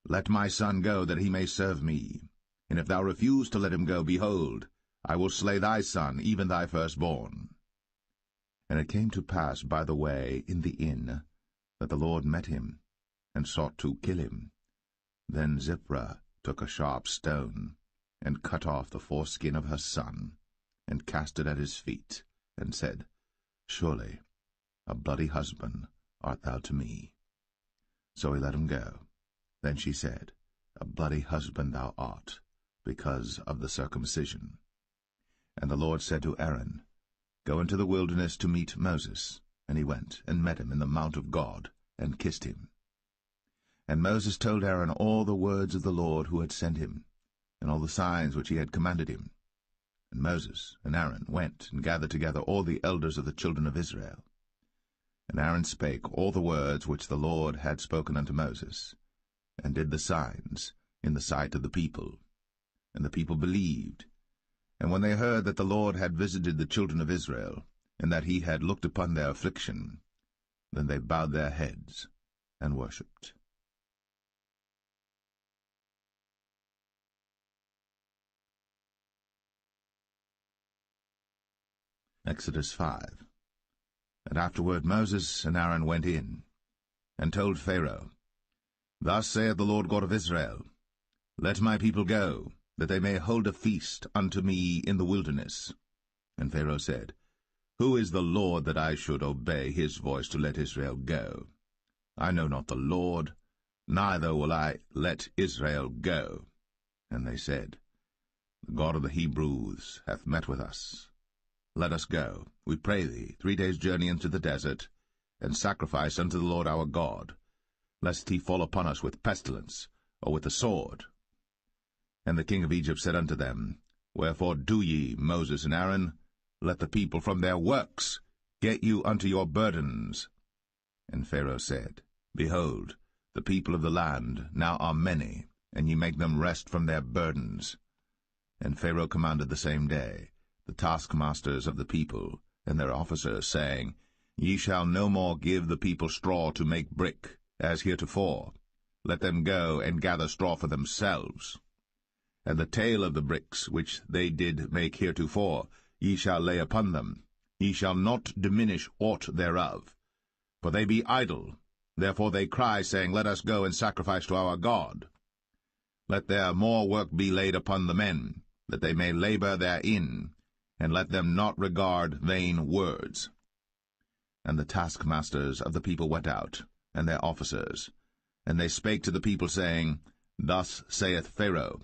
Speaker 1: Let my son go, that he may serve me. And if thou refuse to let him go, behold, I will slay thy son, even thy firstborn. And it came to pass by the way in the inn, that the Lord met him, and sought to kill him. Then Zipporah took a sharp stone, and cut off the foreskin of her son, and cast it at his feet, and said, Surely a bloody husband art thou to me. So he let him go. Then she said, A bloody husband thou art, because of the circumcision. And the Lord said to Aaron, Go into the wilderness to meet Moses. And he went, and met him in the mount of God, and kissed him. And Moses told Aaron all the words of the Lord who had sent him, and all the signs which he had commanded him. And Moses and Aaron went and gathered together all the elders of the children of Israel. And Aaron spake all the words which the Lord had spoken unto Moses, and did the signs in the sight of the people. And the people believed. And when they heard that the Lord had visited the children of Israel, and that he had looked upon their affliction, then they bowed their heads and worshipped. Exodus 5. And afterward Moses and Aaron went in, and told Pharaoh, Thus saith the Lord God of Israel, Let my people go, that they may hold a feast unto me in the wilderness. And Pharaoh said, Who is the Lord, that I should obey his voice to let Israel go? I know not the Lord, neither will I let Israel go. And they said, The God of the Hebrews hath met with us. Let us go, we pray thee, 3 days' journey into the desert, and sacrifice unto the Lord our God, lest he fall upon us with pestilence, or with the sword. And the king of Egypt said unto them, Wherefore do ye, Moses and Aaron? Let the people from their works get you unto your burdens. And Pharaoh said, Behold, the people of the land now are many, and ye make them rest from their burdens. And Pharaoh commanded the same day the taskmasters of the people and their officers, saying, Ye shall no more give the people straw to make brick, as heretofore. Let them go and gather straw for themselves. And the tale of the bricks which they did make heretofore ye shall lay upon them. Ye shall not diminish aught thereof. For they be idle, therefore they cry, saying, Let us go and sacrifice to our God. Let there more work be laid upon the men, that they may labor therein, and let them not regard vain words. And the taskmasters of the people went out, and their officers, and they spake to the people, saying, Thus saith Pharaoh,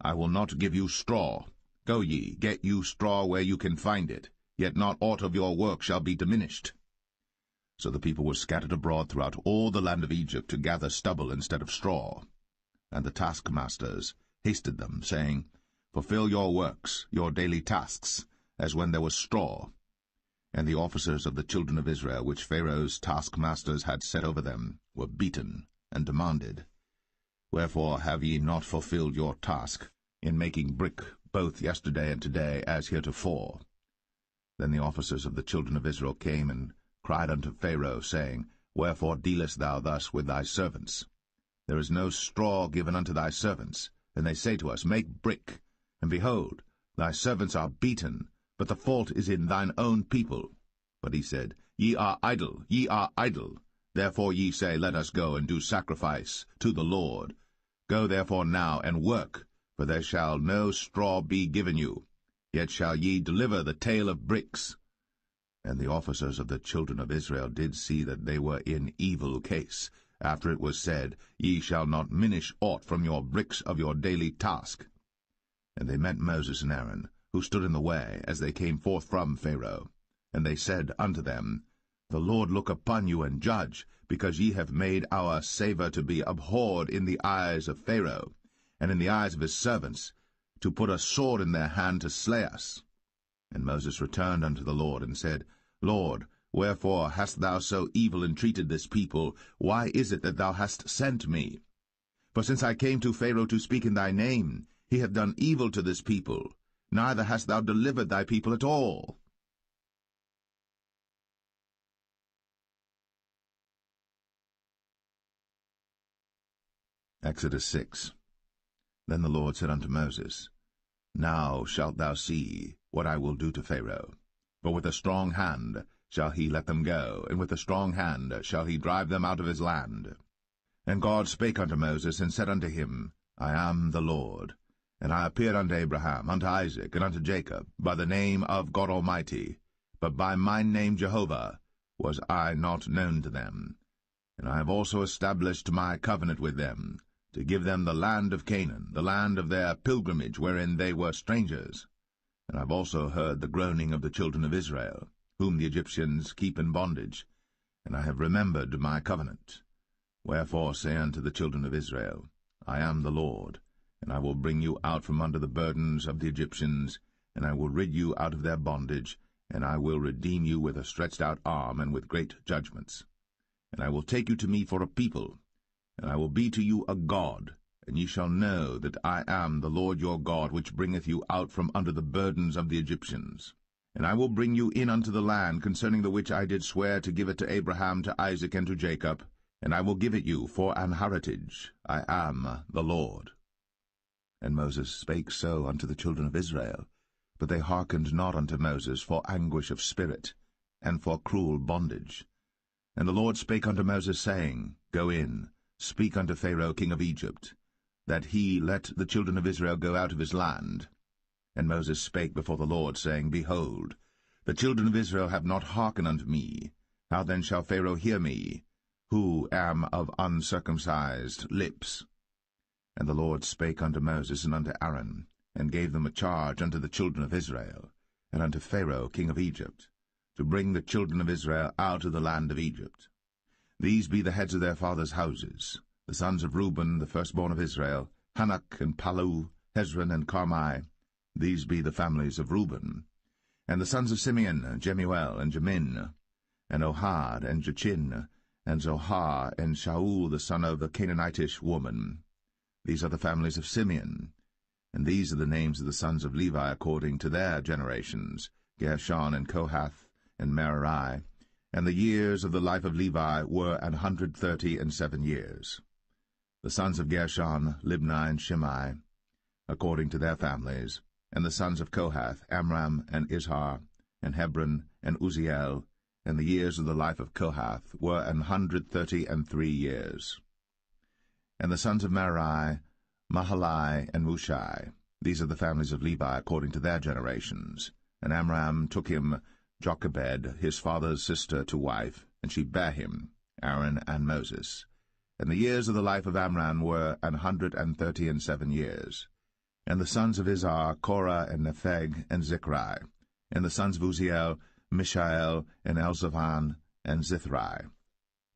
Speaker 1: I will not give you straw. Go ye, get you straw where you can find it, yet not aught of your work shall be diminished. So the people were scattered abroad throughout all the land of Egypt to gather stubble instead of straw. And the taskmasters hasted them, saying, Fulfill your works, your daily tasks, as when there was straw. And the officers of the children of Israel, which Pharaoh's taskmasters had set over them, were beaten, and demanded, Wherefore have ye not fulfilled your task in making brick both yesterday and today, as heretofore? Then the officers of the children of Israel came and cried unto Pharaoh, saying, Wherefore dealest thou thus with thy servants? There is no straw given unto thy servants. And they say to us, Make brick. And behold, thy servants are beaten, but the fault is in thine own people. But he said, Ye are idle, ye are idle. Therefore ye say, Let us go and do sacrifice to the Lord. Go therefore now and work, for there shall no straw be given you. Yet shall ye deliver the tale of bricks. And the officers of the children of Israel did see that they were in evil case, after it was said, Ye shall not minish aught from your bricks of your daily task. And they met Moses and Aaron, who stood in the way, as they came forth from Pharaoh. And they said unto them, The Lord look upon you and judge, because ye have made our savour to be abhorred in the eyes of Pharaoh, and in the eyes of his servants, to put a sword in their hand to slay us. And Moses returned unto the Lord, and said, Lord, wherefore hast thou so evil entreated this people? Why is it that thou hast sent me? For since I came to Pharaoh to speak in thy name, he hath done evil to this people, neither hast thou delivered thy people at all. Exodus 6. Then the Lord said unto Moses, Now shalt thou see what I will do to Pharaoh. For with a strong hand shall he let them go, and with a strong hand shall he drive them out of his land. And God spake unto Moses, and said unto him, I am the Lord. And I appeared unto Abraham, unto Isaac, and unto Jacob, by the name of God Almighty, but by my name Jehovah was I not known to them. And I have also established my covenant with them, to give them the land of Canaan, the land of their pilgrimage, wherein they were strangers. And I have also heard the groaning of the children of Israel, whom the Egyptians keep in bondage, and I have remembered my covenant. Wherefore say unto the children of Israel, I am the Lord, and I will bring you out from under the burdens of the Egyptians, and I will rid you out of their bondage, and I will redeem you with a stretched out arm and with great judgments. And I will take you to me for a people, and I will be to you a God, and ye shall know that I am the Lord your God, which bringeth you out from under the burdens of the Egyptians. And I will bring you in unto the land, concerning the which I did swear to give it to Abraham, to Isaac, and to Jacob, and I will give it you for an heritage. I am the Lord. And Moses spake so unto the children of Israel, but they hearkened not unto Moses for anguish of spirit, and for cruel bondage. And the Lord spake unto Moses, saying, Go in, speak unto Pharaoh king of Egypt, that he let the children of Israel go out of his land. And Moses spake before the Lord, saying, Behold, the children of Israel have not hearkened unto me. How then shall Pharaoh hear me, who am of uncircumcised lips? And the Lord spake unto Moses and unto Aaron, and gave them a charge unto the children of Israel, and unto Pharaoh king of Egypt, to bring the children of Israel out of the land of Egypt. These be the heads of their fathers' houses, the sons of Reuben, the firstborn of Israel, Hanok and Palu, Hezron and Carmi. These be the families of Reuben. And the sons of Simeon, Jemuel and Jamin, and Ohad and Jachin, and Zohar and Shaul the son of a Canaanitish woman. These are the families of Simeon. And these are the names of the sons of Levi according to their generations, Gershon and Kohath and Merari. And the years of the life of Levi were 137 years. The sons of Gershon, Libni and Shimei, according to their families. And the sons of Kohath, Amram and Izhar, and Hebron and Uzziel. And the years of the life of Kohath were 133 years. And the sons of Merari, Mahali and Mushai. These are the families of Levi according to their generations. And Amram took him Jochebed, his father's sister, to wife, and she bare him, Aaron and Moses. And the years of the life of Amram were 137 years. And the sons of Izhar, Korah and Nepheg and Zichri. And the sons of Uzziel, Mishael and Elzavan and Zithri.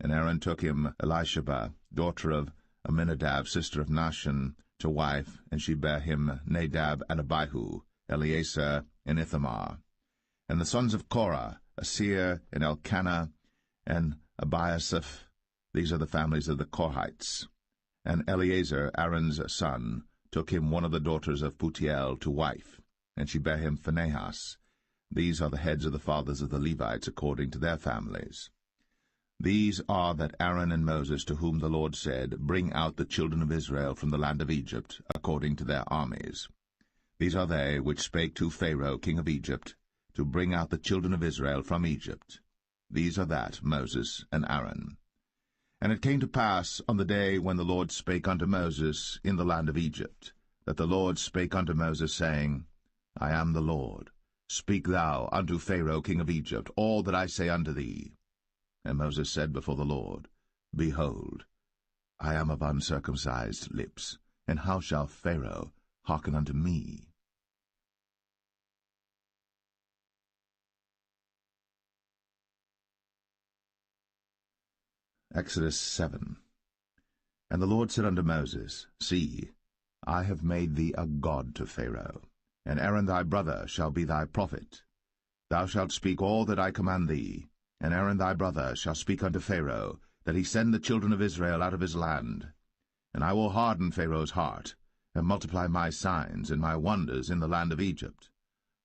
Speaker 1: And Aaron took him Elisheba, daughter of Aminadab, sister of Nahshon, to wife, and she bare him Nadab and Abihu, Eleazar and Ithamar. And the sons of Korah, Asir and Elkanah and Abiasaph. These are the families of the Korhites. And Eleazar, Aaron's son, took him one of the daughters of Putiel to wife, and she bare him Phinehas. These are the heads of the fathers of the Levites according to their families. These are that Aaron and Moses, to whom the Lord said, Bring out the children of Israel from the land of Egypt, according to their armies. These are they which spake to Pharaoh king of Egypt, to bring out the children of Israel from Egypt. These are that Moses and Aaron. And it came to pass on the day when the Lord spake unto Moses in the land of Egypt, that the Lord spake unto Moses, saying, I am the Lord. Speak thou unto Pharaoh king of Egypt all that I say unto thee. And Moses said before the Lord, Behold, I am of uncircumcised lips, and how shall Pharaoh hearken unto me? Exodus 7. And the Lord said unto Moses, See, I have made thee a god to Pharaoh, and Aaron thy brother shall be thy prophet. Thou shalt speak all that I command thee, and Aaron thy brother shall speak unto Pharaoh, that he send the children of Israel out of his land. And I will harden Pharaoh's heart, and multiply my signs and my wonders in the land of Egypt.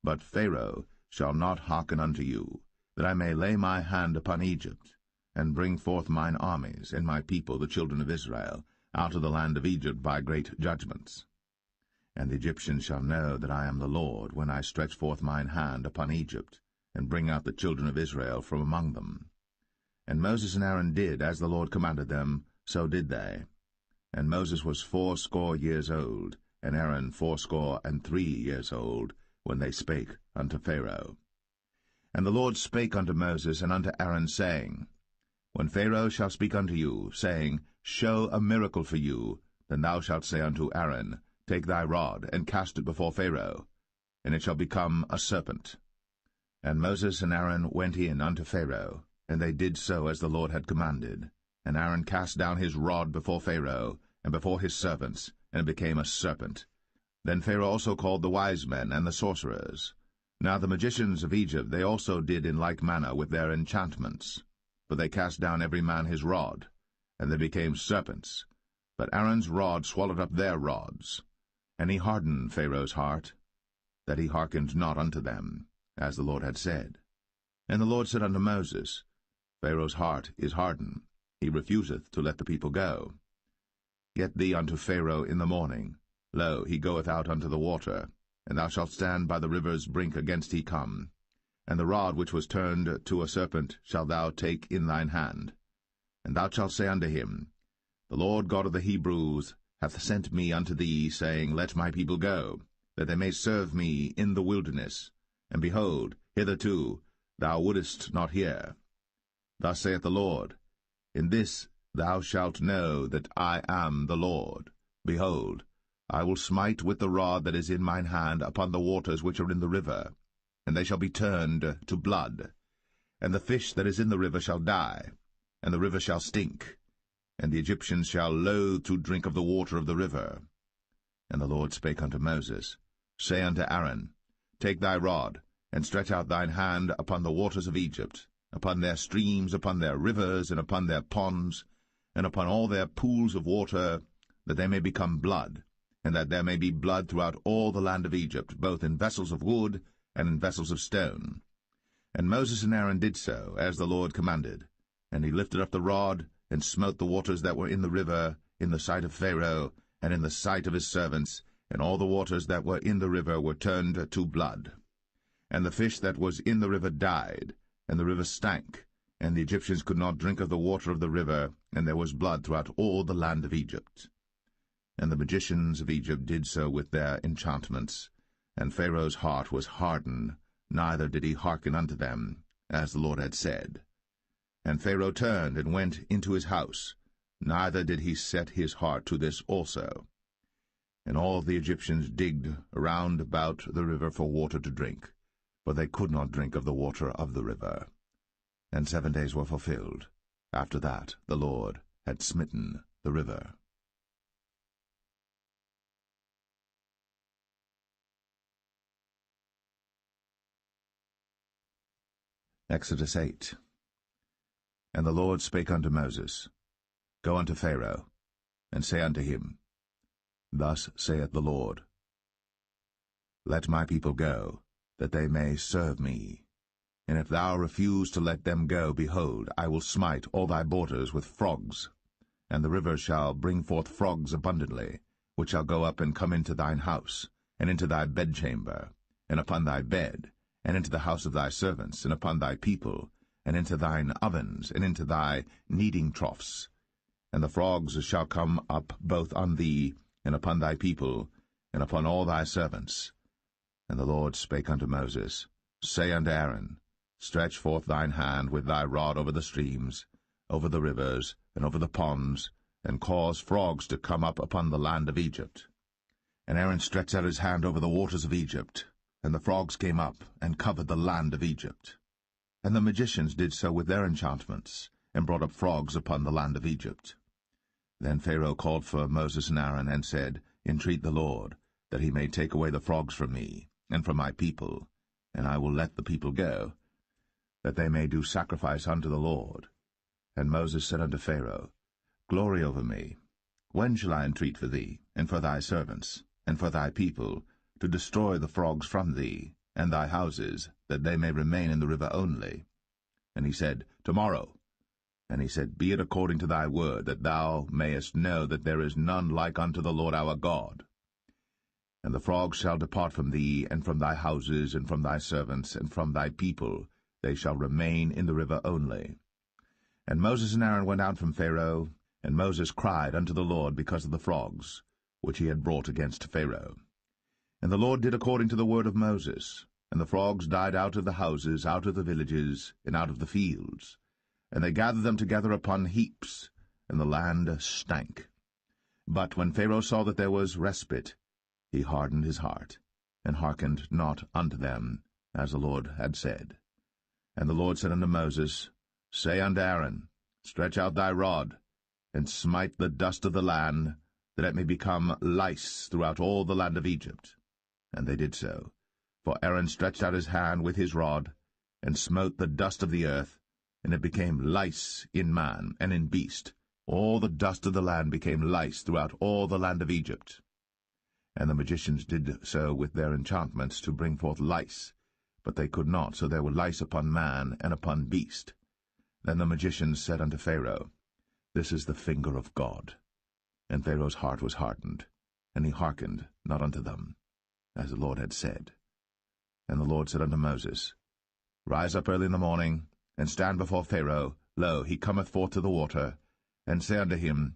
Speaker 1: But Pharaoh shall not hearken unto you, that I may lay my hand upon Egypt, and bring forth mine armies and my people the children of Israel out of the land of Egypt by great judgments. And the Egyptians shall know that I am the Lord, when I stretch forth mine hand upon Egypt, and bring out the children of Israel from among them. And Moses and Aaron did as the Lord commanded them, so did they. And Moses was 80 years old, and Aaron 83 years old, when they spake unto Pharaoh. And the Lord spake unto Moses and unto Aaron, saying, When Pharaoh shall speak unto you, saying, Show a miracle for you, then thou shalt say unto Aaron, Take thy rod, and cast it before Pharaoh, and it shall become a serpent. And Moses and Aaron went in unto Pharaoh, and they did so as the Lord had commanded. And Aaron cast down his rod before Pharaoh, and before his servants, and it became a serpent. Then Pharaoh also called the wise men and the sorcerers. Now the magicians of Egypt they also did in like manner with their enchantments. For they cast down every man his rod, and they became serpents. But Aaron's rod swallowed up their rods. And he hardened Pharaoh's heart, that he hearkened not unto them, as the Lord had said. And the Lord said unto Moses, Pharaoh's heart is hardened, he refuseth to let the people go. Get thee unto Pharaoh in the morning. Lo, he goeth out unto the water, and thou shalt stand by the river's brink against he come. And the rod which was turned to a serpent shalt thou take in thine hand. And thou shalt say unto him, The Lord God of the Hebrews hath sent me unto thee, saying, Let my people go, that they may serve me in the wilderness. And behold, hitherto thou wouldest not hear. Thus saith the Lord, In this thou shalt know that I am the Lord. Behold, I will smite with the rod that is in mine hand upon the waters which are in the river, and they shall be turned to blood. And the fish that is in the river shall die, and the river shall stink, and the Egyptians shall loathe to drink of the water of the river. And the Lord spake unto Moses, Say unto Aaron, Take thy rod, and stretch out thine hand upon the waters of Egypt, upon their streams, upon their rivers, and upon their ponds, and upon all their pools of water, that they may become blood, and that there may be blood throughout all the land of Egypt, both in vessels of wood and in vessels of stone. And Moses and Aaron did so, as the Lord commanded. And he lifted up the rod, and smote the waters that were in the river, in the sight of Pharaoh, and in the sight of his servants, and all the waters that were in the river were turned to blood. And the fish that was in the river died, and the river stank, and the Egyptians could not drink of the water of the river, and there was blood throughout all the land of Egypt. And the magicians of Egypt did so with their enchantments, and Pharaoh's heart was hardened, neither did he hearken unto them, as the Lord had said. And Pharaoh turned and went into his house, neither did he set his heart to this also. And all the Egyptians digged around about the river for water to drink, for they could not drink of the water of the river. And 7 days were fulfilled. After that the Lord had smitten the river. Exodus 8. And the Lord spake unto Moses, Go unto Pharaoh, and say unto him, Thus saith the Lord, Let my people go, that they may serve me. And if thou refuse to let them go, behold, I will smite all thy borders with frogs, and the river shall bring forth frogs abundantly, which shall go up and come into thine house, and into thy bedchamber, and upon thy bed, and into the house of thy servants, and upon thy people, and into thine ovens, and into thy kneading troughs. And the frogs shall come up both on thee, and upon thy people, and upon all thy servants. And the Lord spake unto Moses, Say unto Aaron, Stretch forth thine hand with thy rod over the streams, over the rivers, and over the ponds, and cause frogs to come up upon the land of Egypt. And Aaron stretched out his hand over the waters of Egypt, and the frogs came up, and covered the land of Egypt. And the magicians did so with their enchantments, and brought up frogs upon the land of Egypt. Then Pharaoh called for Moses and Aaron, and said, Entreat the Lord, that he may take away the frogs from me, and from my people, and I will let the people go, that they may do sacrifice unto the Lord. And Moses said unto Pharaoh, Glory over me. When shall I entreat for thee, and for thy servants, and for thy people, to destroy the frogs from thee, and thy houses, that they may remain in the river only? And he said, Tomorrow. And he said, Be it according to thy word, that thou mayest know that there is none like unto the Lord our God. And the frogs shall depart from thee, and from thy houses, and from thy servants, and from thy people, they shall remain in the river only. And Moses and Aaron went out from Pharaoh, and Moses cried unto the Lord because of the frogs, which he had brought against Pharaoh. And the Lord did according to the word of Moses, and the frogs died out of the houses, out of the villages, and out of the fields. And they gathered them together upon heaps, and the land stank. But when Pharaoh saw that there was respite, he hardened his heart, and hearkened not unto them, as the Lord had said. And the Lord said unto Moses, Say unto Aaron, Stretch out thy rod, and smite the dust of the land, that it may become lice throughout all the land of Egypt. And they did so. For Aaron stretched out his hand with his rod, and smote the dust of the earth, and it became lice in man and in beast. All the dust of the land became lice throughout all the land of Egypt. And the magicians did so with their enchantments to bring forth lice, but they could not, so there were lice upon man and upon beast. Then the magicians said unto Pharaoh, This is the finger of God. And Pharaoh's heart was hardened, and he hearkened not unto them, as the Lord had said. And the Lord said unto Moses, Rise up early in the morning, and stand before Pharaoh. Lo, he cometh forth to the water. And say unto him,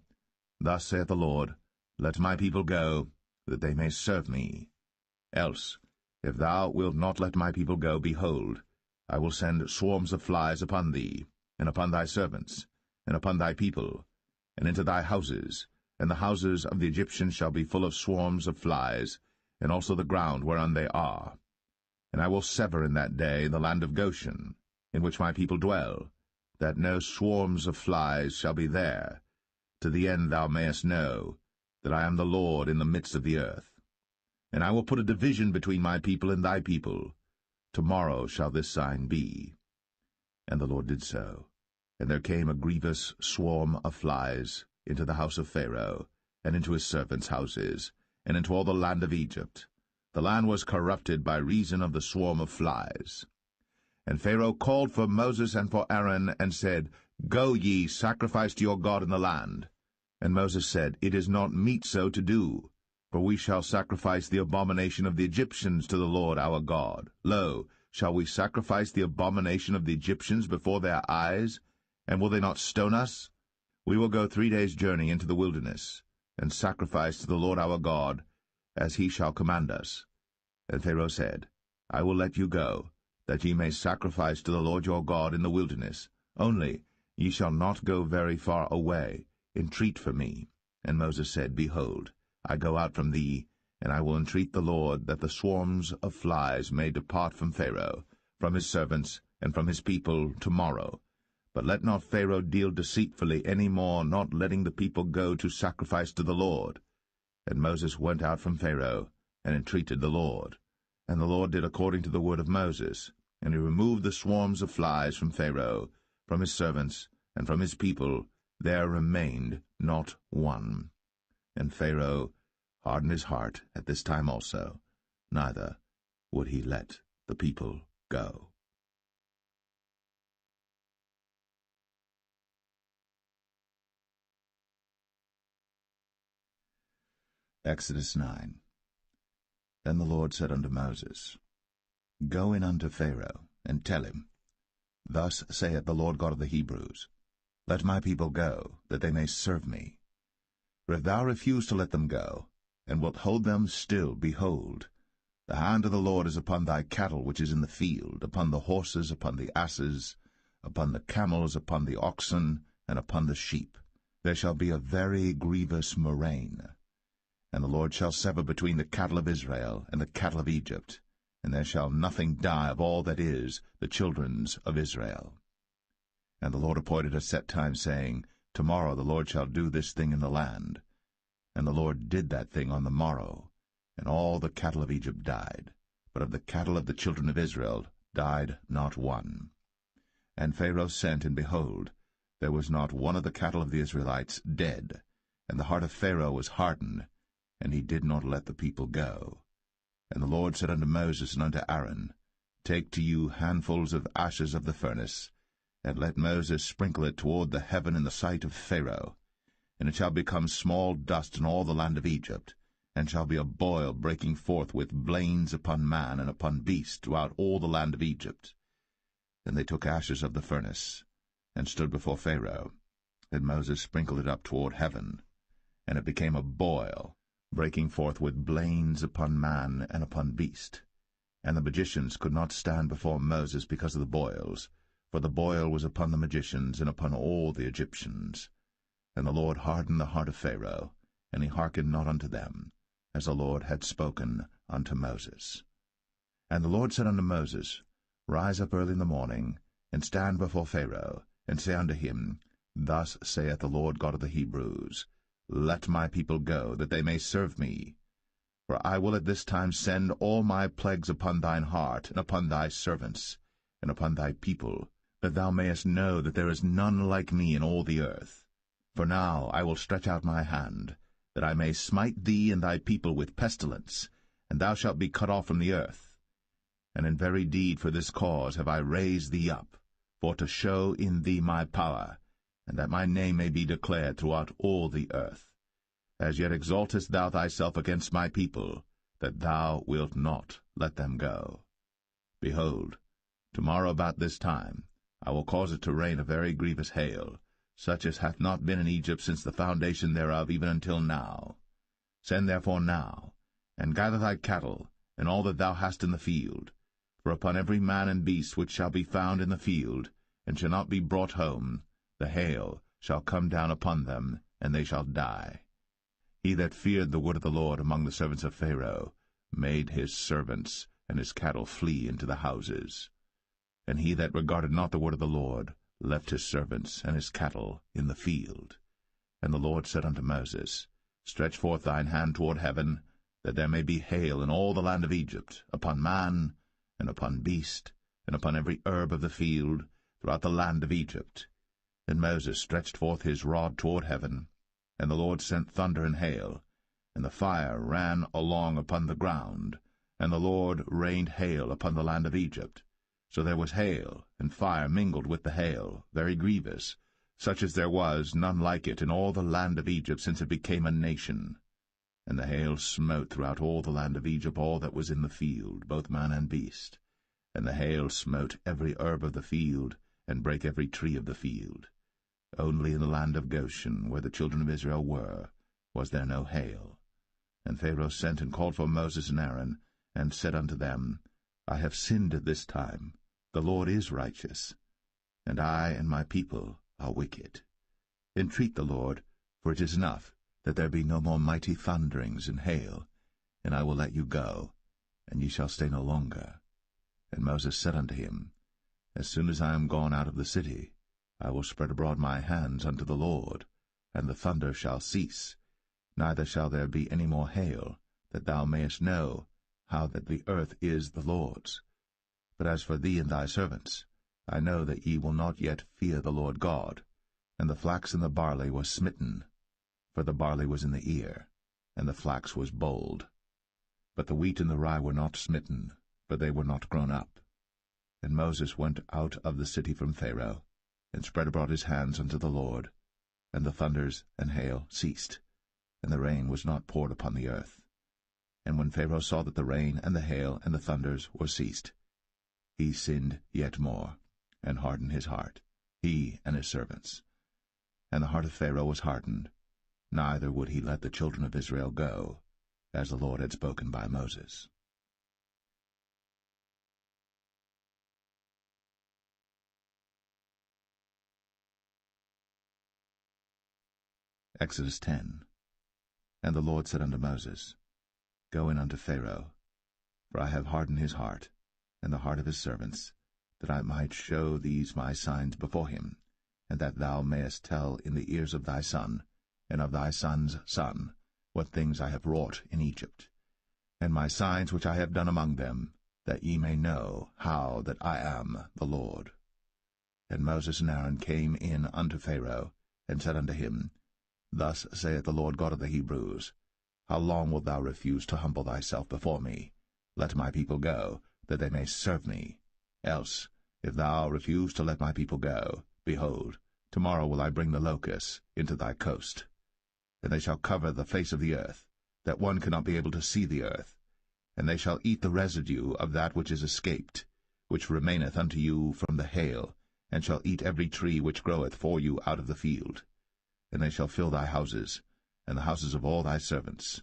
Speaker 1: Thus saith the Lord, Let my people go, that they may serve me. Else, if thou wilt not let my people go, behold, I will send swarms of flies upon thee, and upon thy servants, and upon thy people, and into thy houses, and the houses of the Egyptians shall be full of swarms of flies, and also the ground whereon they are. And I will sever in that day the land of Goshen, in which my people dwell, that no swarms of flies shall be there, to the end thou mayest know that I am the Lord in the midst of the earth. And I will put a division between my people and thy people. Tomorrow shall this sign be. And the Lord did so. And there came a grievous swarm of flies into the house of Pharaoh, and into his servants' houses, and into all the land of Egypt. The land was corrupted by reason of the swarm of flies. And Pharaoh called for Moses and for Aaron, and said, Go ye, sacrifice to your God in the land. And Moses said, It is not meet so to do, for we shall sacrifice the abomination of the Egyptians to the Lord our God. Lo, shall we sacrifice the abomination of the Egyptians before their eyes? And will they not stone us? We will go 3 days' journey into the wilderness, and sacrifice to the Lord our God, as he shall command us. And Pharaoh said, I will let you go, that ye may sacrifice to the Lord your God in the wilderness. Only ye shall not go very far away. Entreat for me. And Moses said, Behold, I go out from thee, and I will entreat the Lord that the swarms of flies may depart from Pharaoh, from his servants, and from his people tomorrow. But let not Pharaoh deal deceitfully any more, not letting the people go to sacrifice to the Lord. And Moses went out from Pharaoh, and entreated the Lord. And the Lord did according to the word of Moses, and he removed the swarms of flies from Pharaoh, from his servants, and from his people. There remained not one. And Pharaoh hardened his heart at this time also, neither would he let the people go. Exodus 9. Then the Lord said unto Moses, Go in unto Pharaoh, and tell him, Thus saith the Lord God of the Hebrews, Let my people go, that they may serve me. For if thou refuse to let them go, and wilt hold them still, behold, the hand of the Lord is upon thy cattle which is in the field, upon the horses, upon the asses, upon the camels, upon the oxen, and upon the sheep. There shall be a very grievous murrain. And the Lord shall sever between the cattle of Israel and the cattle of Egypt, and there shall nothing die of all that is the children's of Israel. And the Lord appointed a set time, saying, Tomorrow the Lord shall do this thing in the land. And the Lord did that thing on the morrow, and all the cattle of Egypt died, but of the cattle of the children of Israel died not one. And Pharaoh sent, and behold, there was not one of the cattle of the Israelites dead, and the heart of Pharaoh was hardened, and he did not let the people go. And the Lord said unto Moses and unto Aaron, Take to you handfuls of ashes of the furnace, and let Moses sprinkle it toward the heaven in the sight of Pharaoh. And it shall become small dust in all the land of Egypt, and shall be a boil breaking forth with blains upon man and upon beast throughout all the land of Egypt. Then they took ashes of the furnace, and stood before Pharaoh. And Moses sprinkled it up toward heaven, and it became a boil, breaking forth with blains upon man and upon beast. And the magicians could not stand before Moses because of the boils, for the boil was upon the magicians and upon all the Egyptians. And the Lord hardened the heart of Pharaoh, and he hearkened not unto them, as the Lord had spoken unto Moses. And the Lord said unto Moses, Rise up early in the morning, and stand before Pharaoh, and say unto him, Thus saith the Lord God of the Hebrews, Let my people go, that they may serve me. For I will at this time send all my plagues upon thine heart, and upon thy servants, and upon thy people, that thou mayest know that there is none like me in all the earth. For now I will stretch out my hand, that I may smite thee and thy people with pestilence, and thou shalt be cut off from the earth. And in very deed for this cause have I raised thee up, for to show in thee my power, and that my name may be declared throughout all the earth. As yet exaltest thou thyself against my people, that thou wilt not let them go. Behold, tomorrow about this time I will cause it to rain a very grievous hail, such as hath not been in Egypt since the foundation thereof even until now. Send therefore now, and gather thy cattle, and all that thou hast in the field. For upon every man and beast which shall be found in the field, and shall not be brought home, the hail shall come down upon them, and they shall die. He that feared the word of the Lord among the servants of Pharaoh made his servants and his cattle flee into the houses. And he that regarded not the word of the Lord left his servants and his cattle in the field. And the Lord said unto Moses, Stretch forth thine hand toward heaven, that there may be hail in all the land of Egypt, upon man, and upon beast, and upon every herb of the field, throughout the land of Egypt. And Moses stretched forth his rod toward heaven, and the Lord sent thunder and hail, and the fire ran along upon the ground, and the Lord rained hail upon the land of Egypt. So there was hail and fire mingled with the hail, very grievous, such as there was none like it in all the land of Egypt since it became a nation. And the hail smote throughout all the land of Egypt all that was in the field, both man and beast. And the hail smote every herb of the field, and brake every tree of the field. Only in the land of Goshen, where the children of Israel were, was there no hail. And Pharaoh sent and called for Moses and Aaron, and said unto them, I have sinned at this time. The Lord is righteous, and I and my people are wicked. Entreat the Lord, for it is enough that there be no more mighty thunderings and hail, and I will let you go, and ye shall stay no longer. And Moses said unto him, As soon as I am gone out of the city, I will spread abroad my hands unto the Lord, and the thunder shall cease, neither shall there be any more hail, that thou mayest know how that the earth is the Lord's. But as for thee and thy servants, I know that ye will not yet fear the Lord God. And the flax and the barley was smitten, for the barley was in the ear, and the flax was bold. But the wheat and the rye were not smitten, for they were not grown up. And Moses went out of the city from Pharaoh, and spread abroad his hands unto the Lord, and the thunders and hail ceased, and the rain was not poured upon the earth. And when Pharaoh saw that the rain and the hail and the thunders were ceased, he sinned yet more, and hardened his heart, he and his servants. And the heart of Pharaoh was hardened, neither would he let the children of Israel go, as the Lord had spoken by Moses. Exodus 10. And the Lord said unto Moses, Go in unto Pharaoh, for I have hardened his heart, and the heart of his servants, that I might show these my signs before him, and that thou mayest tell in the ears of thy son, and of thy son's son, what things I have wrought in Egypt, and my signs which I have done among them, that ye may know how that I am the Lord. And Moses and Aaron came in unto Pharaoh, and said unto him, Thus saith the Lord God of the Hebrews, How long wilt thou refuse to humble thyself before me? Let my people go, that they may serve me. Else, if thou refuse to let my people go, behold, tomorrow will I bring the locusts into thy coast. And they shall cover the face of the earth, that one cannot be able to see the earth. And they shall eat the residue of that which is escaped, which remaineth unto you from the hail, and shall eat every tree which groweth for you out of the field. And they shall fill thy houses, and the houses of all thy servants,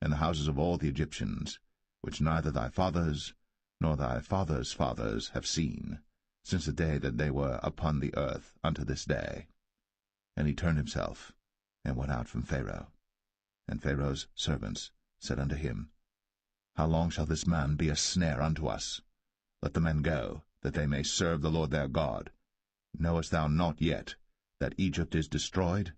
Speaker 1: and the houses of all the Egyptians, which neither thy fathers nor thy fathers' fathers have seen, since the day that they were upon the earth unto this day. And he turned himself, and went out from Pharaoh. And Pharaoh's servants said unto him, How long shall this man be a snare unto us? Let the men go, that they may serve the Lord their God. Knowest thou not yet that Egypt is destroyed?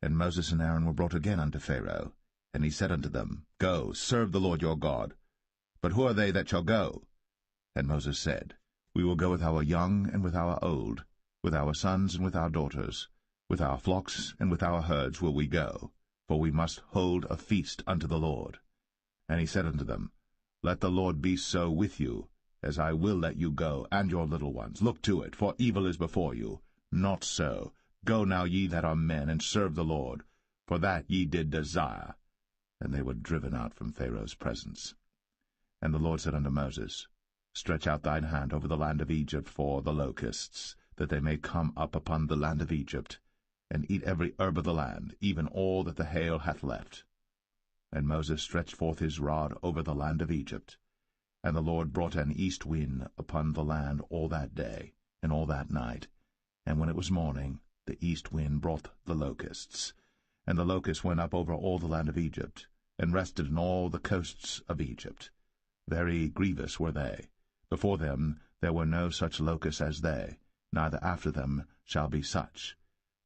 Speaker 1: And Moses and Aaron were brought again unto Pharaoh, and he said unto them, Go, serve the Lord your God. But who are they that shall go? And Moses said, We will go with our young and with our old, with our sons and with our daughters, with our flocks and with our herds will we go, for we must hold a feast unto the Lord. And he said unto them, Let the Lord be so with you, as I will let you go, and your little ones. Look to it, for evil is before you. Not so. Go now, ye that are men, and serve the Lord, for that ye did desire. And they were driven out from Pharaoh's presence. And the Lord said unto Moses, Stretch out thine hand over the land of Egypt for the locusts, that they may come up upon the land of Egypt, and eat every herb of the land, even all that the hail hath left. And Moses stretched forth his rod over the land of Egypt. And the Lord brought an east wind upon the land all that day, and all that night. And when it was morning, the east wind brought the locusts. And the locusts went up over all the land of Egypt, and rested in all the coasts of Egypt. Very grievous were they. Before them there were no such locusts as they, neither after them shall be such.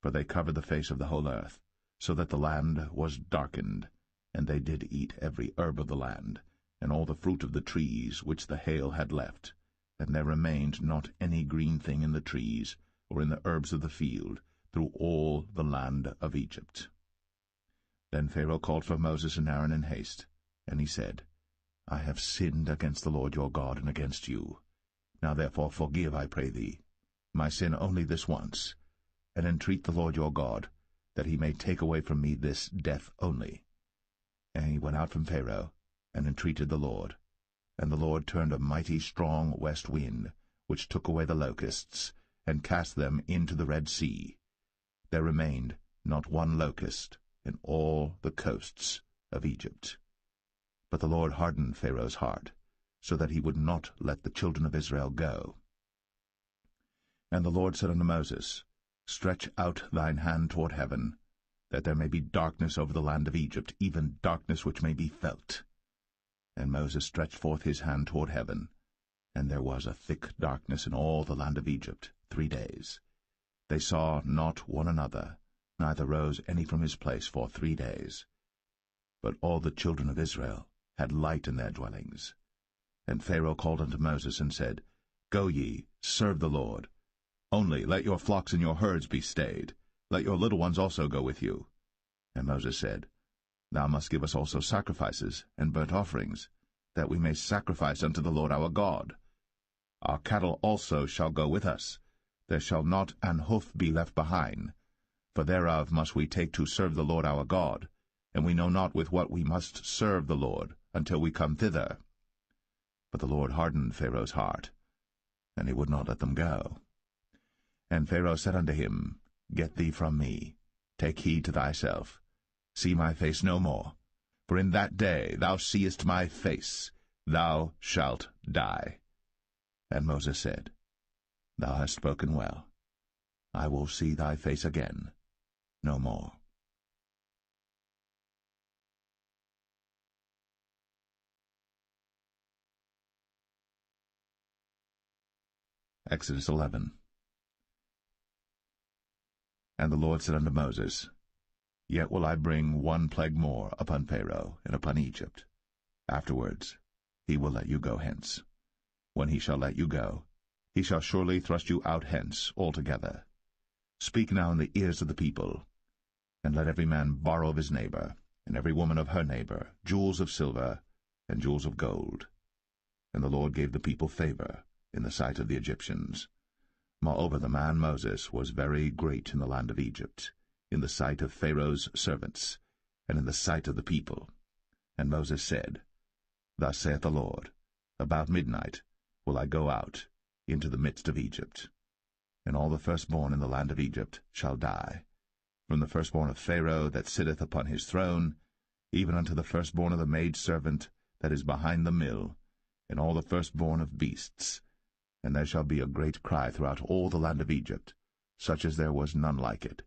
Speaker 1: For they covered the face of the whole earth, so that the land was darkened. And they did eat every herb of the land, and all the fruit of the trees which the hail had left. And there remained not any green thing in the trees, or in the herbs of the field, through all the land of Egypt. Then Pharaoh called for Moses and Aaron in haste, and he said, I have sinned against the Lord your God and against you. Now therefore forgive, I pray thee, my sin only this once, and entreat the Lord your God, that he may take away from me this death only. And he went out from Pharaoh, and entreated the Lord. And the Lord turned a mighty strong west wind, which took away the locusts, and cast them into the Red Sea. There remained not one locust in all the coasts of Egypt. But the Lord hardened Pharaoh's heart, so that he would not let the children of Israel go. And the Lord said unto Moses, Stretch out thine hand toward heaven, that there may be darkness over the land of Egypt, even darkness which may be felt. And Moses stretched forth his hand toward heaven, and there was a thick darkness in all the land of Egypt 3 days. They saw not one another, neither rose any from his place for 3 days. But all the children of Israel had light in their dwellings. And Pharaoh called unto Moses, and said, Go ye, serve the Lord. Only let your flocks and your herds be stayed. Let your little ones also go with you. And Moses said, Thou must give us also sacrifices and burnt offerings, that we may sacrifice unto the Lord our God. Our cattle also shall go with us. There shall not an hoof be left behind, for thereof must we take to serve the Lord our God, and we know not with what we must serve the Lord until we come thither. But the Lord hardened Pharaoh's heart, and he would not let them go. And Pharaoh said unto him, Get thee from me, take heed to thyself, see my face no more, for in that day thou seest my face, thou shalt die. And Moses said, Thou hast spoken well. I will see thy face again no more. Exodus 11. And the Lord said unto Moses, Yet will I bring one plague more upon Pharaoh and upon Egypt. Afterwards he will let you go hence. When he shall let you go, he shall surely thrust you out hence altogether. Speak now in the ears of the people, and let every man borrow of his neighbor, and every woman of her neighbor, jewels of silver and jewels of gold. And the Lord gave the people favor in the sight of the Egyptians. Moreover, the man Moses was very great in the land of Egypt, in the sight of Pharaoh's servants, and in the sight of the people. And Moses said, Thus saith the Lord, About midnight will I go out into the midst of Egypt. And all the firstborn in the land of Egypt shall die, from the firstborn of Pharaoh that sitteth upon his throne, even unto the firstborn of the maidservant that is behind the mill, and all the firstborn of beasts. And there shall be a great cry throughout all the land of Egypt, such as there was none like it,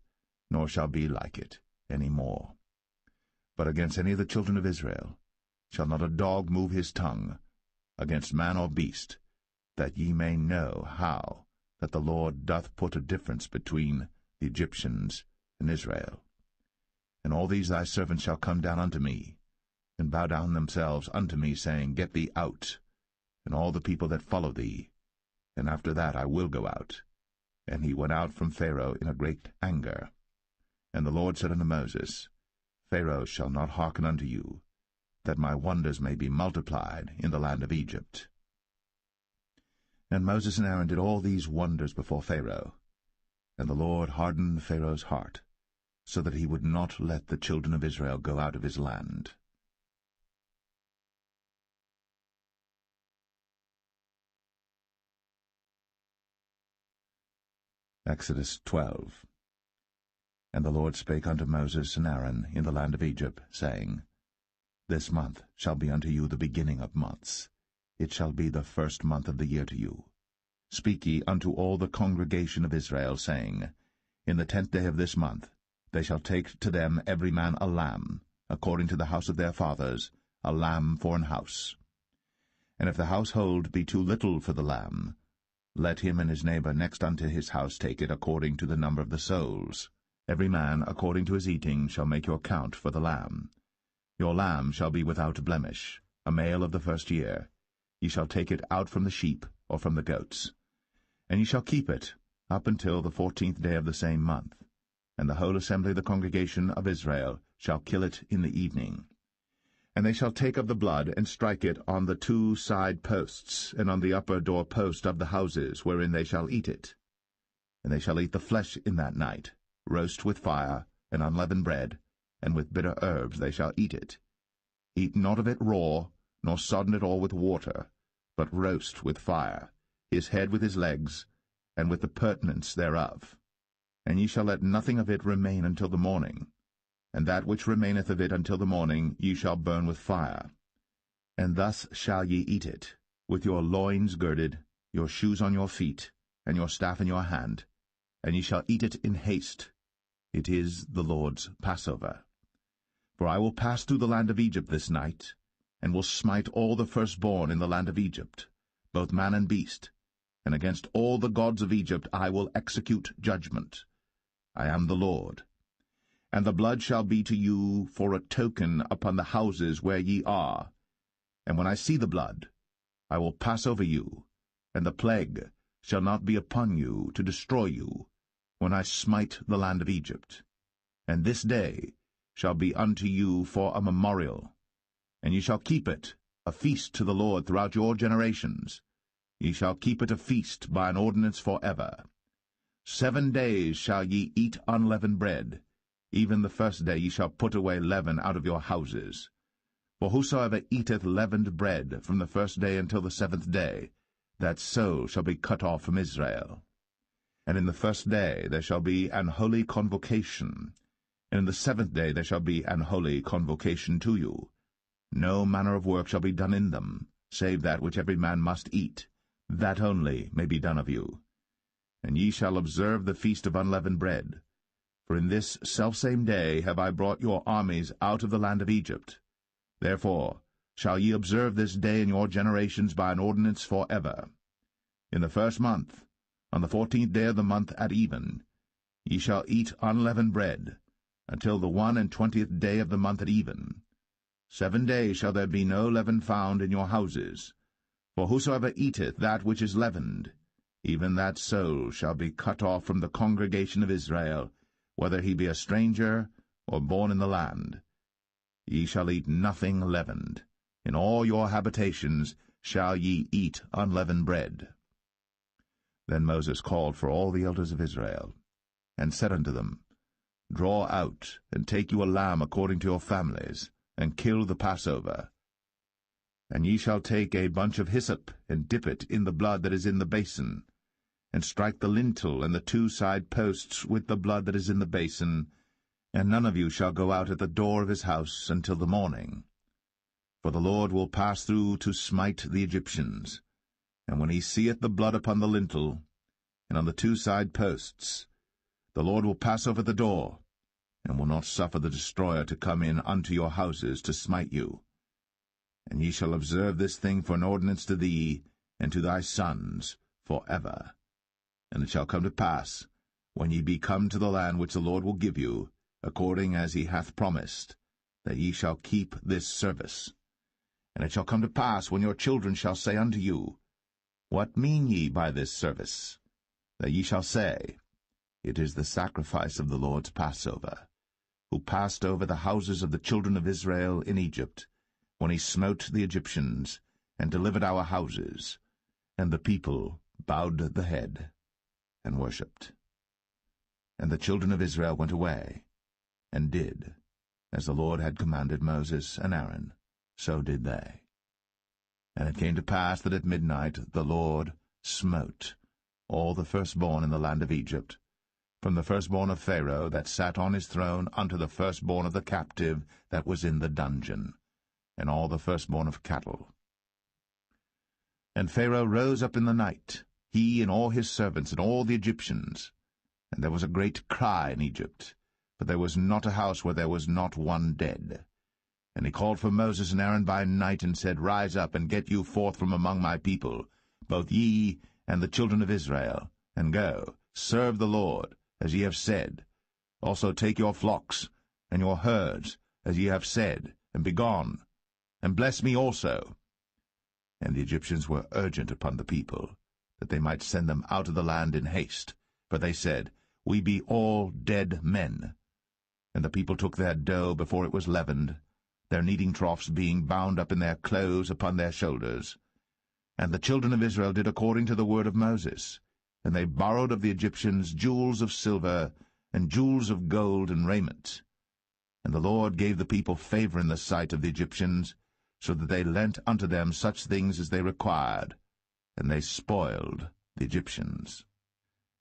Speaker 1: nor shall be like it any more. But against any of the children of Israel shall not a dog move his tongue, against man or beast, that ye may know how that the Lord doth put a difference between the Egyptians and Israel. And all these thy servants shall come down unto me, and bow down themselves unto me, saying, Get thee out, and all the people that follow thee, and after that I will go out. And he went out from Pharaoh in a great anger. And the Lord said unto Moses, Pharaoh shall not hearken unto you, that my wonders may be multiplied in the land of Egypt. And Moses and Aaron did all these wonders before Pharaoh. And the Lord hardened Pharaoh's heart, so that he would not let the children of Israel go out of his land. Exodus 12. And the Lord spake unto Moses and Aaron in the land of Egypt, saying, This month shall be unto you the beginning of months. It shall be the first month of the year to you. Speak ye unto all the congregation of Israel, saying, In the 10th day of this month they shall take to them every man a lamb, according to the house of their fathers, a lamb for an house. And if the household be too little for the lamb, let him and his neighbor next unto his house take it according to the number of the souls. Every man according to his eating shall make your count for the lamb. Your lamb shall be without blemish, a male of the first year. Ye shall take it out from the sheep or from the goats. And ye shall keep it up until the 14th day of the same month. And the whole assembly of the congregation of Israel shall kill it in the evening. And they shall take of the blood, and strike it on the 2 side posts, and on the upper door post of the houses wherein they shall eat it. And they shall eat the flesh in that night, roast with fire, and unleavened bread, and with bitter herbs they shall eat it. Eat not of it raw, nor sodden it all with water, but roast with fire, his head with his legs, and with the purtenance thereof. And ye shall let nothing of it remain until the morning. And that which remaineth of it until the morning ye shall burn with fire. And thus shall ye eat it, with your loins girded, your shoes on your feet, and your staff in your hand, and ye shall eat it in haste. It is the Lord's Passover. For I will pass through the land of Egypt this night, and will smite all the firstborn in the land of Egypt, both man and beast, and against all the gods of Egypt I will execute judgment. I am the Lord. And the blood shall be to you for a token upon the houses where ye are. And when I see the blood, I will pass over you, and the plague shall not be upon you to destroy you, when I smite the land of Egypt. And this day shall be unto you for a memorial, and ye shall keep it a feast to the Lord throughout your generations. Ye shall keep it a feast by an ordinance for ever. 7 days shall ye eat unleavened bread. Even the first day ye shall put away leaven out of your houses. For whosoever eateth leavened bread from the first day until the 7th day, that soul shall be cut off from Israel. And in the first day there shall be an holy convocation, and in the 7th day there shall be an holy convocation to you. No manner of work shall be done in them, save that which every man must eat, that only may be done of you. And ye shall observe the feast of unleavened bread. For in this selfsame day have I brought your armies out of the land of Egypt. Therefore shall ye observe this day in your generations by an ordinance for ever. In the 1st month, on the 14th day of the month at even, Ye shall eat unleavened bread, until the 21st day of the month at even. 7 days shall there be no leaven found in your houses. For whosoever eateth that which is leavened, even that soul shall be cut off from the congregation of Israel, whether he be a stranger or born in the land. Ye shall eat nothing leavened. In all your habitations shall ye eat unleavened bread. Then Moses called for all the elders of Israel, and said unto them, Draw out, and take you a lamb according to your families, and kill the Passover. And ye shall take a bunch of hyssop, and dip it in the blood that is in the basin, and strike the lintel and the 2 side posts with the blood that is in the basin, and none of you shall go out at the door of his house until the morning. For the Lord will pass through to smite the Egyptians. And when he seeth the blood upon the lintel, and on the 2 side posts, the Lord will pass over the door, and will not suffer the destroyer to come in unto your houses to smite you. And ye shall observe this thing for an ordinance to thee, and to thy sons, for ever. And it shall come to pass, when ye be come to the land which the Lord will give you, according as he hath promised, that ye shall keep this service. And it shall come to pass, when your children shall say unto you, What mean ye by this service? That ye shall say, It is the sacrifice of the Lord's Passover, who passed over the houses of the children of Israel in Egypt, when he smote the Egyptians, and delivered our houses. And the people bowed the head, and worshipped. And the children of Israel went away, and did, as the Lord had commanded Moses and Aaron, so did they. And it came to pass that at midnight the Lord smote all the firstborn in the land of Egypt, from the firstborn of Pharaoh that sat on his throne unto the firstborn of the captive that was in the dungeon, and all the firstborn of cattle. And Pharaoh rose up in the night, he and all his servants and all the Egyptians. And there was a great cry in Egypt, for there was not a house where there was not one dead. And he called for Moses and Aaron by night, and said, Rise up, and get you forth from among my people, both ye and the children of Israel, and go, serve the Lord, as ye have said. Also take your flocks and your herds, as ye have said, and be gone, and bless me also. And the Egyptians were urgent upon the people, that they might send them out of the land in haste. For they said, We be all dead men. And the people took their dough before it was leavened, their kneading troughs being bound up in their clothes upon their shoulders. And the children of Israel did according to the word of Moses. And they borrowed of the Egyptians jewels of silver, and jewels of gold and raiment. And the Lord gave the people favor in the sight of the Egyptians, so that they lent unto them such things as they required, and they spoiled the Egyptians.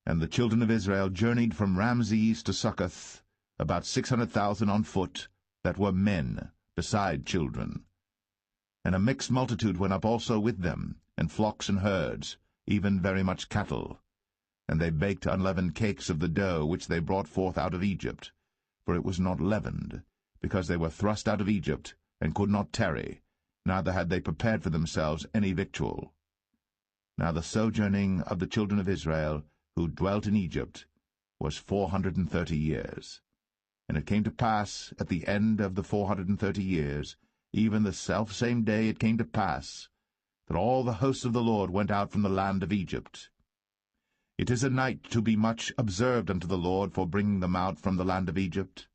Speaker 1: And the children of Israel journeyed from Ramses to Succoth, about 600,000 on foot, that were men, beside children. And a mixed multitude went up also with them, and flocks and herds, even very much cattle. And they baked unleavened cakes of the dough which they brought forth out of Egypt, for it was not leavened, because they were thrust out of Egypt, and could not tarry, neither had they prepared for themselves any victual. Now the sojourning of the children of Israel, who dwelt in Egypt, was 430 years. And it came to pass, at the end of the 430 years, even the selfsame day it came to pass, that all the hosts of the Lord went out from the land of Egypt. It is a night to be much observed unto the Lord for bringing them out from the land of Egypt.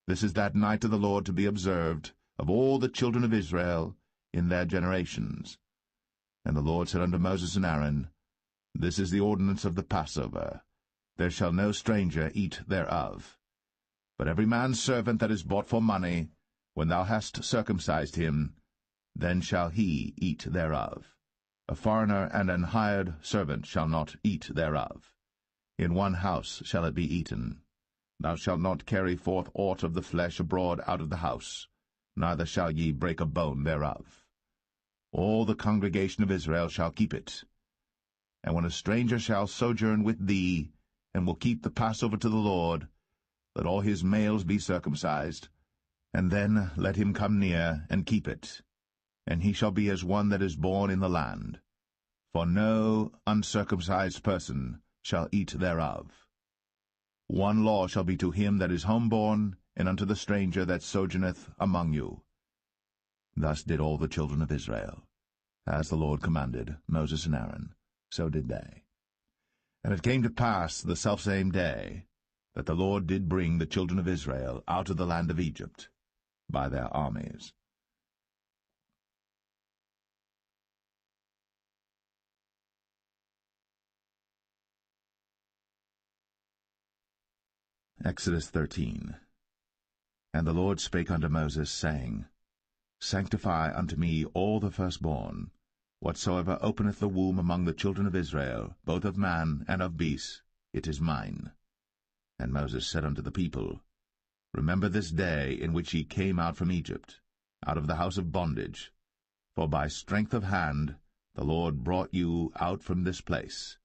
Speaker 1: This is that night of the Lord to be observed of all the children of Israel in their generations. And the Lord said unto Moses and Aaron, This is the ordinance of the Passover. There shall no stranger eat thereof. But every man's servant that is bought for money, when thou hast circumcised him, then shall he eat thereof. A foreigner and an hired servant shall not eat thereof. In one house shall it be eaten. Thou shalt not carry forth aught of the flesh abroad out of the house, neither shall ye break a bone thereof. All the congregation of Israel shall keep it. And when a stranger shall sojourn with thee, and will keep the Passover to the Lord, let all his males be circumcised, and then let him come near and keep it. And he shall be as one that is born in the land. For no uncircumcised person shall eat thereof. One law shall be to him that is homeborn, and unto the stranger that sojourneth among you. Thus did all the children of Israel. As the Lord commanded Moses and Aaron, so did they. And it came to pass the selfsame day, that the Lord did bring the children of Israel out of the land of Egypt by their armies. Exodus 13. And the Lord spake unto Moses, saying, Sanctify unto me all the firstborn, whatsoever openeth the womb among the children of Israel, both of man and of beast, it is mine. And Moses said unto the people, Remember this day in which ye came out from Egypt, out of the house of bondage, for by strength of hand the Lord brought you out from this place.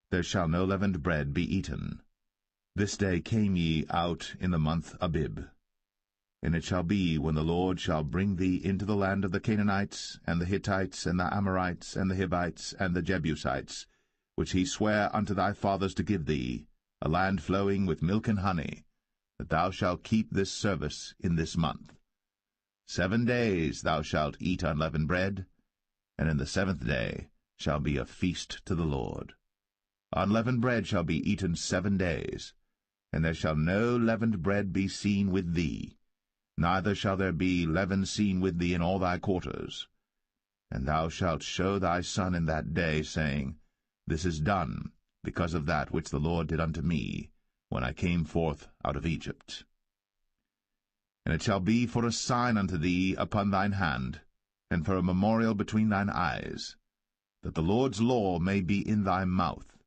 Speaker 1: There shall no leavened bread be eaten. This day came ye out in the month Abib. And it shall be, when the Lord shall bring thee into the land of the Canaanites, and the Hittites, and the Amorites, and the Hivites, and the Jebusites, which he sware unto thy fathers to give thee, a land flowing with milk and honey, that thou shalt keep this service in this month. 7 days thou shalt eat unleavened bread, and in the 7th day shall be a feast to the Lord. Unleavened bread shall be eaten 7 days, and there shall no leavened bread be seen with thee, neither shall there be leaven seen with thee in all thy quarters. And thou shalt show thy son in that day, saying, This is done, because of that which the Lord did unto me, when I came forth out of Egypt. And it shall be for a sign unto thee upon thine hand, and for a memorial between thine eyes, that the Lord's law may be in thy mouth.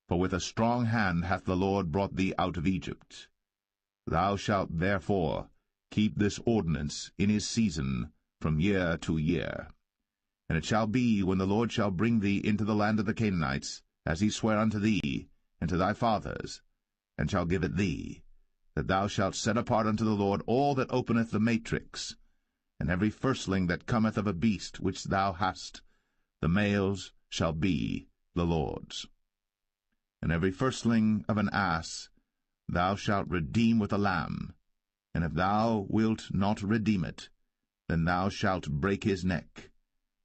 Speaker 1: For with a strong hand hath the Lord brought thee out of Egypt. Thou shalt therefore keep this ordinance in his season from year to year. And it shall be, when the Lord shall bring thee into the land of the Canaanites, as he sware unto thee and to thy fathers, and shall give it thee, that thou shalt set apart unto the Lord all that openeth the matrix, and every firstling that cometh of a beast which thou hast, the males shall be the Lord's. And every firstling of an ass thou shalt redeem with a lamb, and if thou wilt not redeem it, then thou shalt break his neck.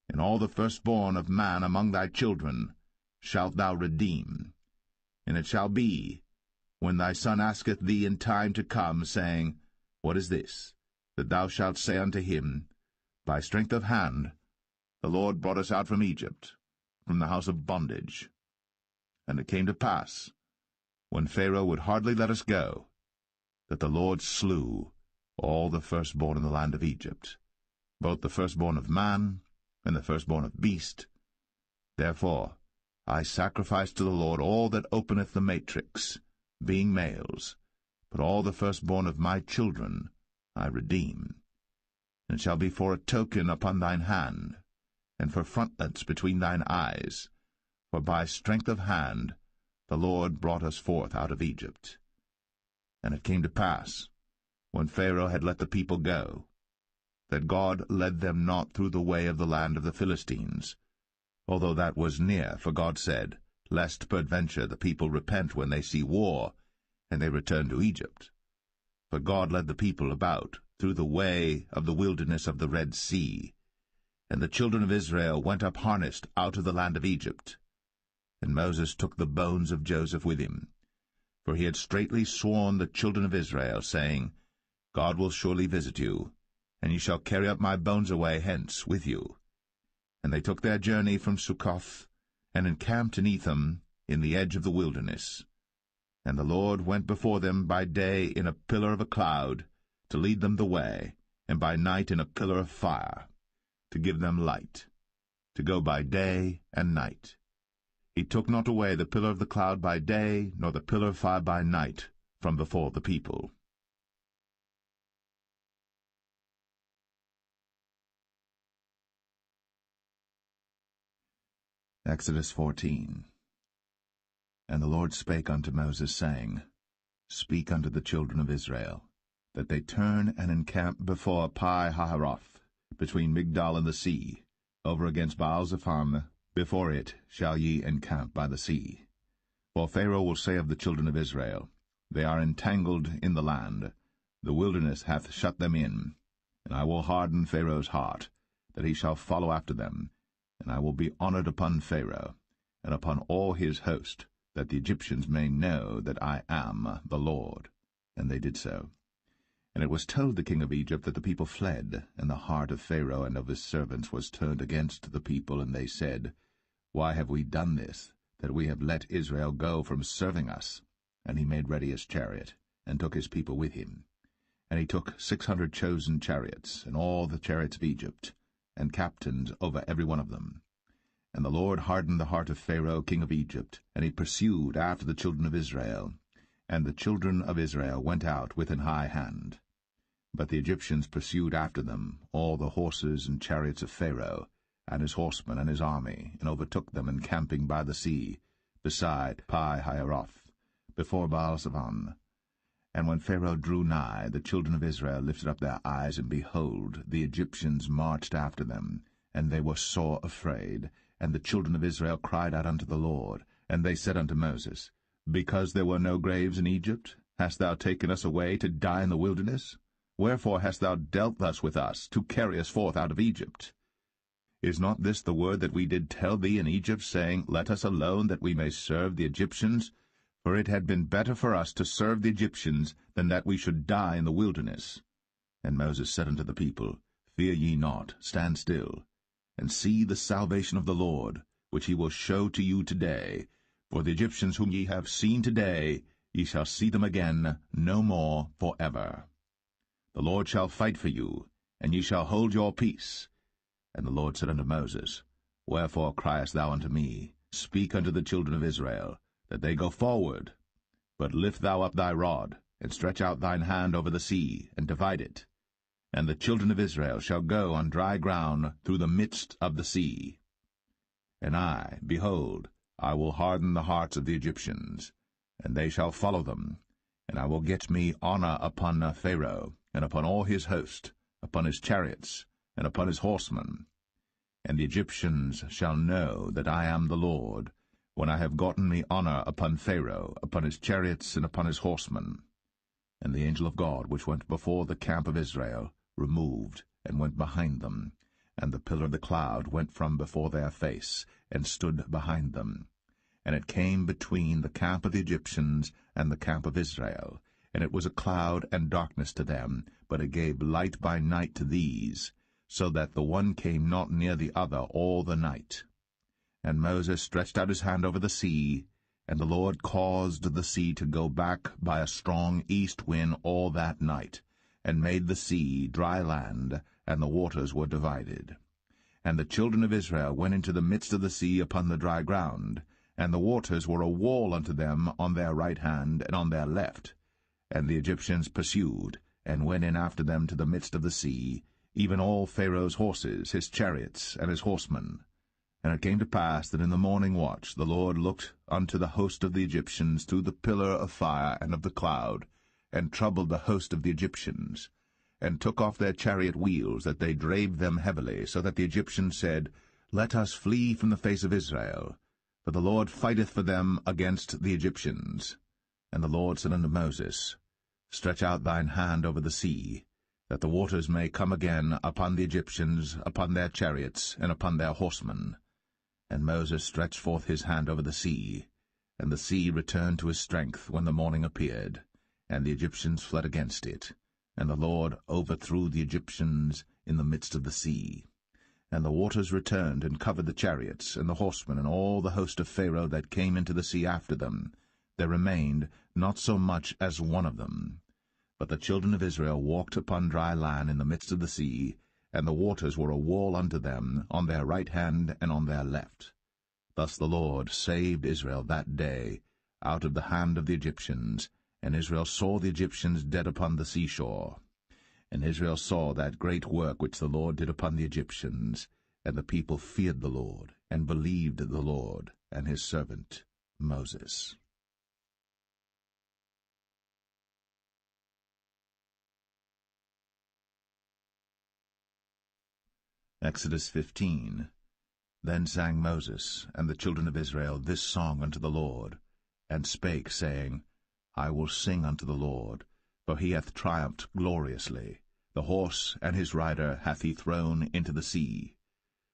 Speaker 1: And all the firstborn of man among thy children shalt thou redeem. And it shall be, when thy son asketh thee in time to come, saying, What is this? That thou shalt say unto him, By strength of hand the Lord brought us out from Egypt, from the house of bondage. And it came to pass, when Pharaoh would hardly let us go, that the Lord slew all the firstborn in the land of Egypt, both the firstborn of man and the firstborn of beast. Therefore I sacrifice to the Lord all that openeth the matrix, being males, but all the firstborn of my children I redeem. And it shall be for a token upon thine hand, and for frontlets between thine eyes, for by strength of hand the Lord brought us forth out of Egypt. And it came to pass, when Pharaoh had let the people go, that God led them not through the way of the land of the Philistines, although that was near, for God said, Lest peradventure the people repent when they see war, and they return to Egypt. But God led the people about through the way of the wilderness of the Red Sea, and the children of Israel went up harnessed out of the land of Egypt. And Moses took the bones of Joseph with him, for he had straitly sworn the children of Israel, saying, God will surely visit you, and ye shall carry up my bones away hence with you. And they took their journey from Succoth, and encamped in Etham, in the edge of the wilderness. And the Lord went before them by day in a pillar of a cloud, to lead them the way, and by night in a pillar of fire, to give them light, to go by day and night. He took not away the pillar of the cloud by day, nor the pillar of fire by night, from before the people. Exodus 14. And the Lord spake unto Moses, saying, Speak unto the children of Israel, that they turn and encamp before Pi-hahiroth, between Migdol and the sea, over against Baal-zephon. Before it shall ye encamp by the sea. For Pharaoh will say of the children of Israel, They are entangled in the land. The wilderness hath shut them in. And I will harden Pharaoh's heart, that he shall follow after them. And I will be honored upon Pharaoh, and upon all his host, that the Egyptians may know that I am the Lord. And they did so. And it was told the king of Egypt that the people fled, and the heart of Pharaoh and of his servants was turned against the people, and they said, Why have we done this, that we have let Israel go from serving us? And he made ready his chariot, and took his people with him. And he took 600 chosen chariots, and all the chariots of Egypt, and captains over every one of them. And the Lord hardened the heart of Pharaoh king of Egypt, and he pursued after the children of Israel. And the children of Israel went out with an high hand. But the Egyptians pursued after them all the horses and chariots of Pharaoh, and his horsemen and his army, and overtook them encamping by the sea, beside Pi-hahiroth, before Baal-zephon. And when Pharaoh drew nigh, the children of Israel lifted up their eyes, and behold, the Egyptians marched after them, and they were sore afraid. And the children of Israel cried out unto the Lord, and they said unto Moses, Because there were no graves in Egypt, hast thou taken us away to die in the wilderness? Wherefore hast thou dealt thus with us, to carry us forth out of Egypt? Is not this the word that we did tell thee in Egypt, saying, Let us alone, that we may serve the Egyptians? For it had been better for us to serve the Egyptians, than that we should die in the wilderness. And Moses said unto the people, Fear ye not, stand still, and see the salvation of the Lord, which he will show to you today. For the Egyptians whom ye have seen today, ye shall see them again no more for ever. The Lord shall fight for you, and ye shall hold your peace. And the Lord said unto Moses, Wherefore criest thou unto me? Speak unto the children of Israel, that they go forward. But lift thou up thy rod, and stretch out thine hand over the sea, and divide it. And the children of Israel shall go on dry ground through the midst of the sea. And I, behold, I will harden the hearts of the Egyptians, and they shall follow them. And I will get me honor upon Pharaoh, and upon all his host, upon his chariots, and upon his horsemen. And the Egyptians shall know that I am the Lord, when I have gotten me honor upon Pharaoh, upon his chariots, and upon his horsemen. And the angel of God, which went before the camp of Israel, removed, and went behind them. And the pillar of the cloud went from before their face, and stood behind them. And it came between the camp of the Egyptians and the camp of Israel. And it was a cloud and darkness to them, but it gave light by night to these, so that the one came not near the other all the night. And Moses stretched out his hand over the sea, and the Lord caused the sea to go back by a strong east wind all that night, and made the sea dry land, and the waters were divided. And the children of Israel went into the midst of the sea upon the dry ground, and the waters were a wall unto them on their right hand and on their left. And the Egyptians pursued, and went in after them to the midst of the sea, even all Pharaoh's horses, his chariots, and his horsemen. And it came to pass that in the morning watch the Lord looked unto the host of the Egyptians through the pillar of fire and of the cloud, and troubled the host of the Egyptians, and took off their chariot wheels, that they drave them heavily, so that the Egyptians said, Let us flee from the face of Israel, for the Lord fighteth for them against the Egyptians. And the Lord said unto Moses, Stretch out thine hand over the sea, that the waters may come again upon the Egyptians, upon their chariots, and upon their horsemen. And Moses stretched forth his hand over the sea, and the sea returned to his strength when the morning appeared, and the Egyptians fled against it. And the Lord overthrew the Egyptians in the midst of the sea. And the waters returned and covered the chariots, and the horsemen, and all the host of Pharaoh that came into the sea after them. There remained not so much as one of them. But the children of Israel walked upon dry land in the midst of the sea, and the waters were a wall unto them on their right hand and on their left. Thus the Lord saved Israel that day out of the hand of the Egyptians, and Israel saw the Egyptians dead upon the seashore. And Israel saw that great work which the Lord did upon the Egyptians, and the people feared the Lord, and believed the Lord and his servant Moses. Exodus 15. Then sang Moses and the children of Israel this song unto the Lord, and spake, saying, I will sing unto the Lord, for he hath triumphed gloriously. The horse and his rider hath he thrown into the sea.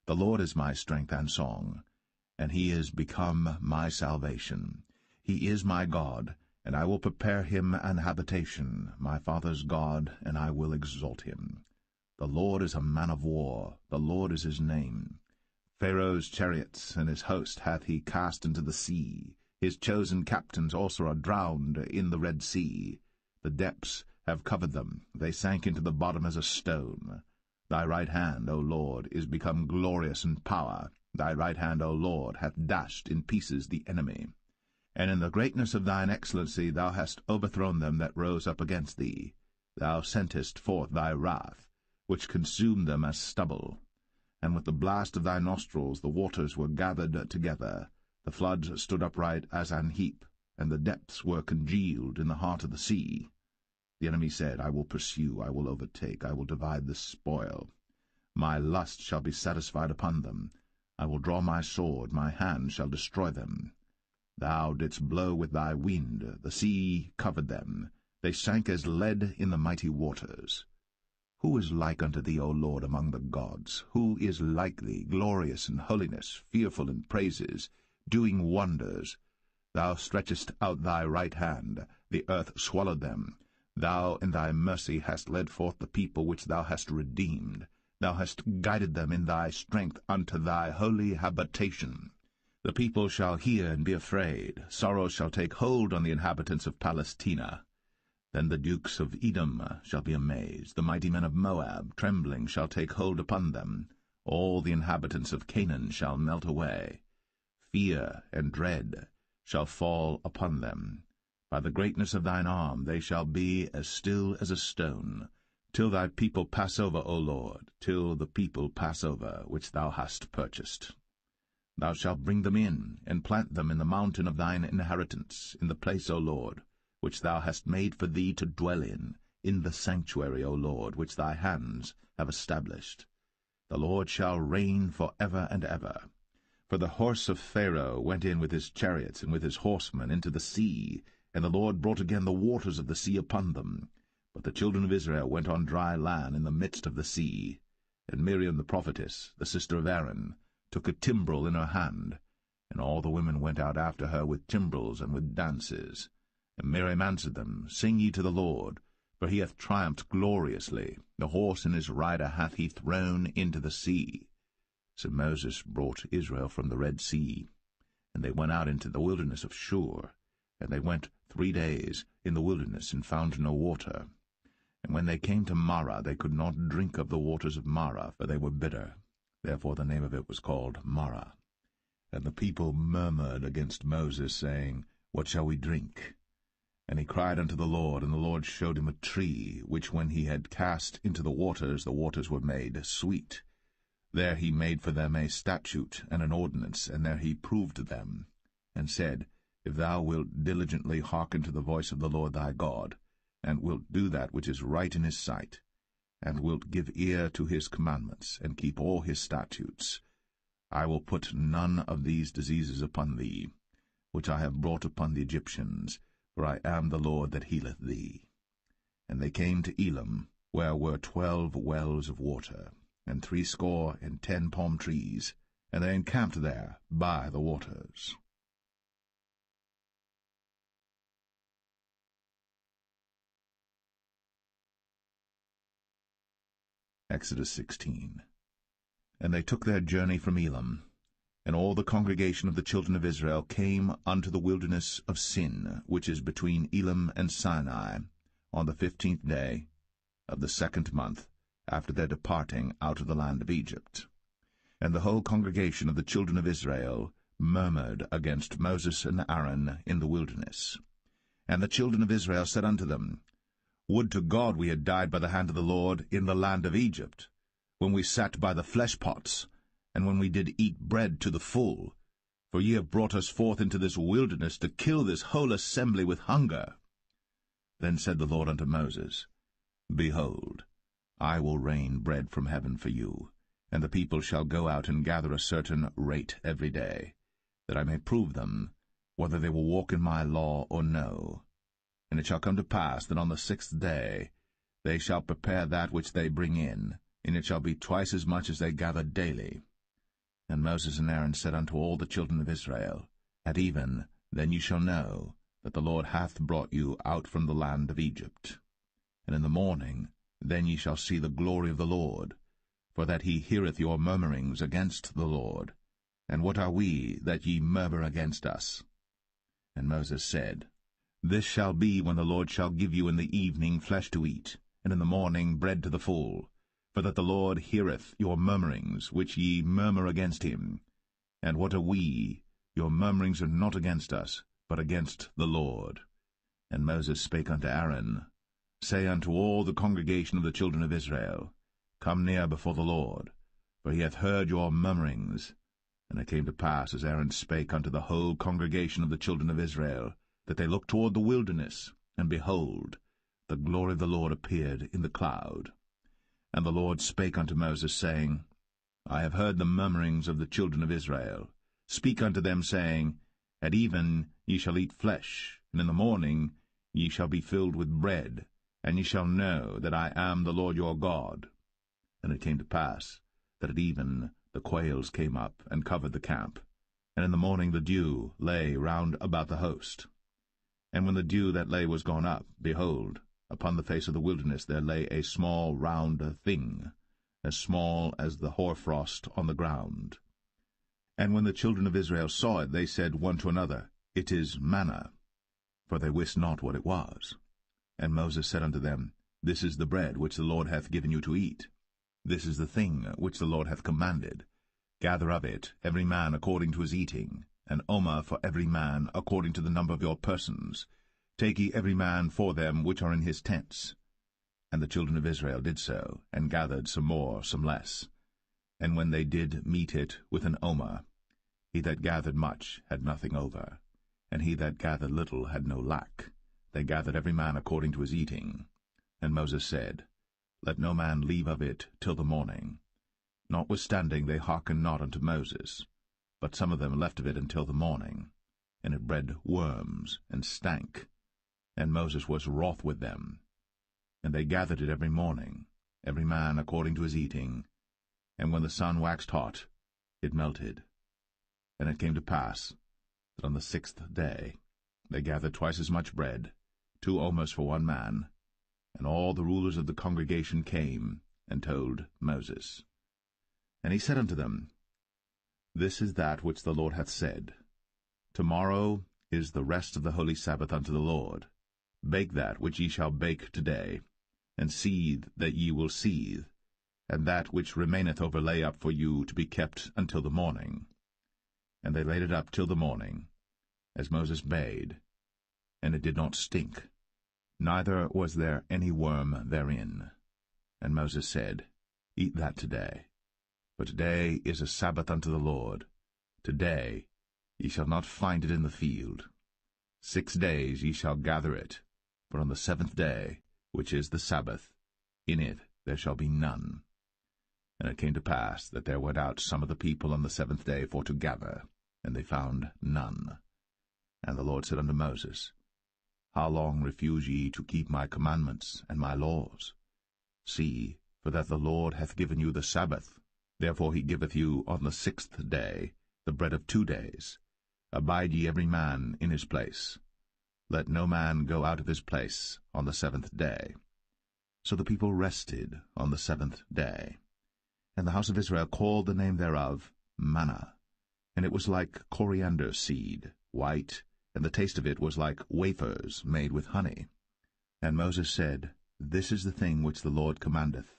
Speaker 1: The Lord is my strength and song, and he is become my salvation. He is my God, and I will prepare him an habitation, my father's God, and I will exalt him. The Lord is a man of war, the Lord is his name. Pharaoh's chariots and his host hath he cast into the sea. His chosen captains also are drowned in the Red Sea. The depths have covered them, they sank into the bottom as a stone. Thy right hand, O Lord, is become glorious in power. Thy right hand, O Lord, hath dashed in pieces the enemy. And in the greatness of thine excellency thou hast overthrown them that rose up against thee. Thou sentest forth thy wrath, which consumed them as stubble. And with the blast of thy nostrils the waters were gathered together. The floods stood upright as an heap, and the depths were congealed in the heart of the sea. The enemy said, I will pursue, I will overtake, I will divide the spoil. My lust shall be satisfied upon them. I will draw my sword, my hand shall destroy them. Thou didst blow with thy wind, the sea covered them. They sank as lead in the mighty waters. Who is like unto thee, O Lord, among the gods? Who is like thee, glorious in holiness, fearful in praises, doing wonders? Thou stretchest out thy right hand, the earth swallowed them. Thou in thy mercy hast led forth the people which thou hast redeemed. Thou hast guided them in thy strength unto thy holy habitation. The people shall hear and be afraid. Sorrow shall take hold on the inhabitants of Palestina. Then the dukes of Edom shall be amazed. The mighty men of Moab, trembling, shall take hold upon them. All the inhabitants of Canaan shall melt away. Fear and dread shall fall upon them. By the greatness of thine arm they shall be as still as a stone, till thy people pass over, O Lord, till the people pass over, which thou hast purchased. Thou shalt bring them in, and plant them in the mountain of thine inheritance, in the place, O Lord, which thou hast made for thee to dwell in the sanctuary, O Lord, which thy hands have established. The Lord shall reign for ever and ever. For the horse of Pharaoh went in with his chariots and with his horsemen into the sea, and the Lord brought again the waters of the sea upon them. But the children of Israel went on dry land in the midst of the sea. And Miriam the prophetess, the sister of Aaron, took a timbrel in her hand, and all the women went out after her with timbrels and with dances. And Miriam answered them, Sing ye to the Lord, for he hath triumphed gloriously. The horse and his rider hath he thrown into the sea. So Moses brought Israel from the Red Sea, and they went out into the wilderness of Shur. And they went 3 days in the wilderness, and found no water. And when they came to Marah, they could not drink of the waters of Marah, for they were bitter. Therefore the name of it was called Marah. And the people murmured against Moses, saying, What shall we drink? And he cried unto the Lord, and the Lord showed him a tree, which when he had cast into the waters were made sweet. There he made for them a statute and an ordinance, and there he proved them, and said, If thou wilt diligently hearken to the voice of the Lord thy God, and wilt do that which is right in his sight, and wilt give ear to his commandments, and keep all his statutes, I will put none of these diseases upon thee, which I have brought upon the Egyptians, for I am the Lord that healeth thee. And they came to Elim, where were 12 wells of water, and 60 palm trees, and they encamped there by the waters. Exodus 16. And they took their journey from Elim, and all the congregation of the children of Israel came unto the wilderness of Sin, which is between Elim and Sinai, on the 15th day of the 2nd month, after their departing out of the land of Egypt. And the whole congregation of the children of Israel murmured against Moses and Aaron in the wilderness. And the children of Israel said unto them, Would to God we had died by the hand of the Lord in the land of Egypt, when we sat by the flesh pots, and when we did eat bread to the full. For ye have brought us forth into this wilderness to kill this whole assembly with hunger. Then said the Lord unto Moses, Behold, I will rain bread from heaven for you, and the people shall go out and gather a certain rate every day, that I may prove them, whether they will walk in my law or no. And it shall come to pass that on the 6th day they shall prepare that which they bring in, and it shall be twice as much as they gather daily. And Moses and Aaron said unto all the children of Israel, At even then you shall know that the Lord hath brought you out from the land of Egypt. And in the morning then ye shall see the glory of the Lord, for that he heareth your murmurings against the Lord. And what are we, that ye murmur against us? And Moses said, This shall be when the Lord shall give you in the evening flesh to eat, and in the morning bread to the full, for that the Lord heareth your murmurings, which ye murmur against him. And what are we? Your murmurings are not against us, but against the Lord. And Moses spake unto Aaron, Say unto all the congregation of the children of Israel, Come near before the Lord, for he hath heard your murmurings. And it came to pass, as Aaron spake unto the whole congregation of the children of Israel, that they looked toward the wilderness, and behold, the glory of the Lord appeared in the cloud. And the Lord spake unto Moses, saying, I have heard the murmurings of the children of Israel. Speak unto them, saying, At even ye shall eat flesh, and in the morning ye shall be filled with bread, and ye shall know that I am the Lord your God. And it came to pass that at even the quails came up and covered the camp, and in the morning the dew lay round about the host. And when the dew that lay was gone up, behold, upon the face of the wilderness there lay a small round thing, as small as the hoarfrost on the ground. And when the children of Israel saw it, they said one to another, It is manna, for they wist not what it was. And Moses said unto them, This is the bread which the Lord hath given you to eat. This is the thing which the Lord hath commanded. Gather of it every man according to his eating, an omer for every man according to the number of your persons. Take ye every man for them which are in his tents. And the children of Israel did so, and gathered some more, some less. And when they did meet it with an omer, he that gathered much had nothing over, and he that gathered little had no lack. They gathered every man according to his eating. And Moses said, Let no man leave of it till the morning. Notwithstanding they hearkened not unto Moses, but some of them left of it until the morning. And it bred worms, and stank. And Moses was wroth with them. And they gathered it every morning, every man according to his eating. And when the sun waxed hot, it melted. And it came to pass that on the 6th day they gathered twice as much bread, 2 omers for one man. And all the rulers of the congregation came and told Moses. And he said unto them, This is that which the Lord hath said. Tomorrow is the rest of the holy Sabbath unto the Lord. Bake that which ye shall bake today, and seethe that ye will seethe, and that which remaineth over lay up for you to be kept until the morning. And they laid it up till the morning, as Moses bade, and it did not stink, neither was there any worm therein. And Moses said, Eat that today, for today is a Sabbath unto the Lord. Today ye shall not find it in the field. 6 days ye shall gather it, for on the 7th day, which is the Sabbath, in it there shall be none. And it came to pass that there went out some of the people on the 7th day for to gather, and they found none. And the Lord said unto Moses, How long refuse ye to keep my commandments and my laws? See, for that the Lord hath given you the Sabbath. Therefore he giveth you on the 6th day the bread of 2 days. Abide ye every man in his place. Let no man go out of his place on the 7th day. So the people rested on the 7th day. And the house of Israel called the name thereof manna. And it was like coriander seed, white, and the taste of it was like wafers made with honey. And Moses said, This is the thing which the Lord commandeth.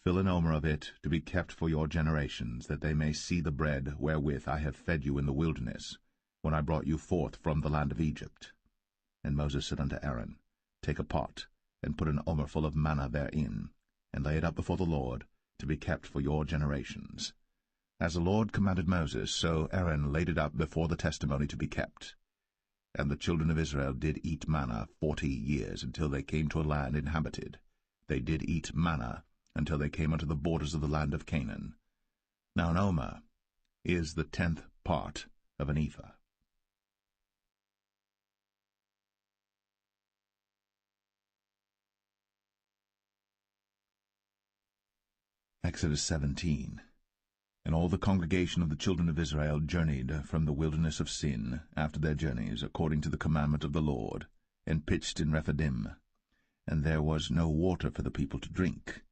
Speaker 1: Fill an omer of it to be kept for your generations, that they may see the bread wherewith I have fed you in the wilderness, when I brought you forth from the land of Egypt. And Moses said unto Aaron, Take a pot, and put an omer full of manna therein, and lay it up before the Lord, to be kept for your generations. As the Lord commanded Moses, so Aaron laid it up before the testimony to be kept. And the children of Israel did eat manna 40 years, until they came to a land inhabited. They did eat manna until they came unto the borders of the land of Canaan. Now an omer is the 10th part of an ephah. Exodus 17. And all the congregation of the children of Israel journeyed from the wilderness of Sin after their journeys, according to the commandment of the Lord, and pitched in Rephidim. And there was no water for the people to drink.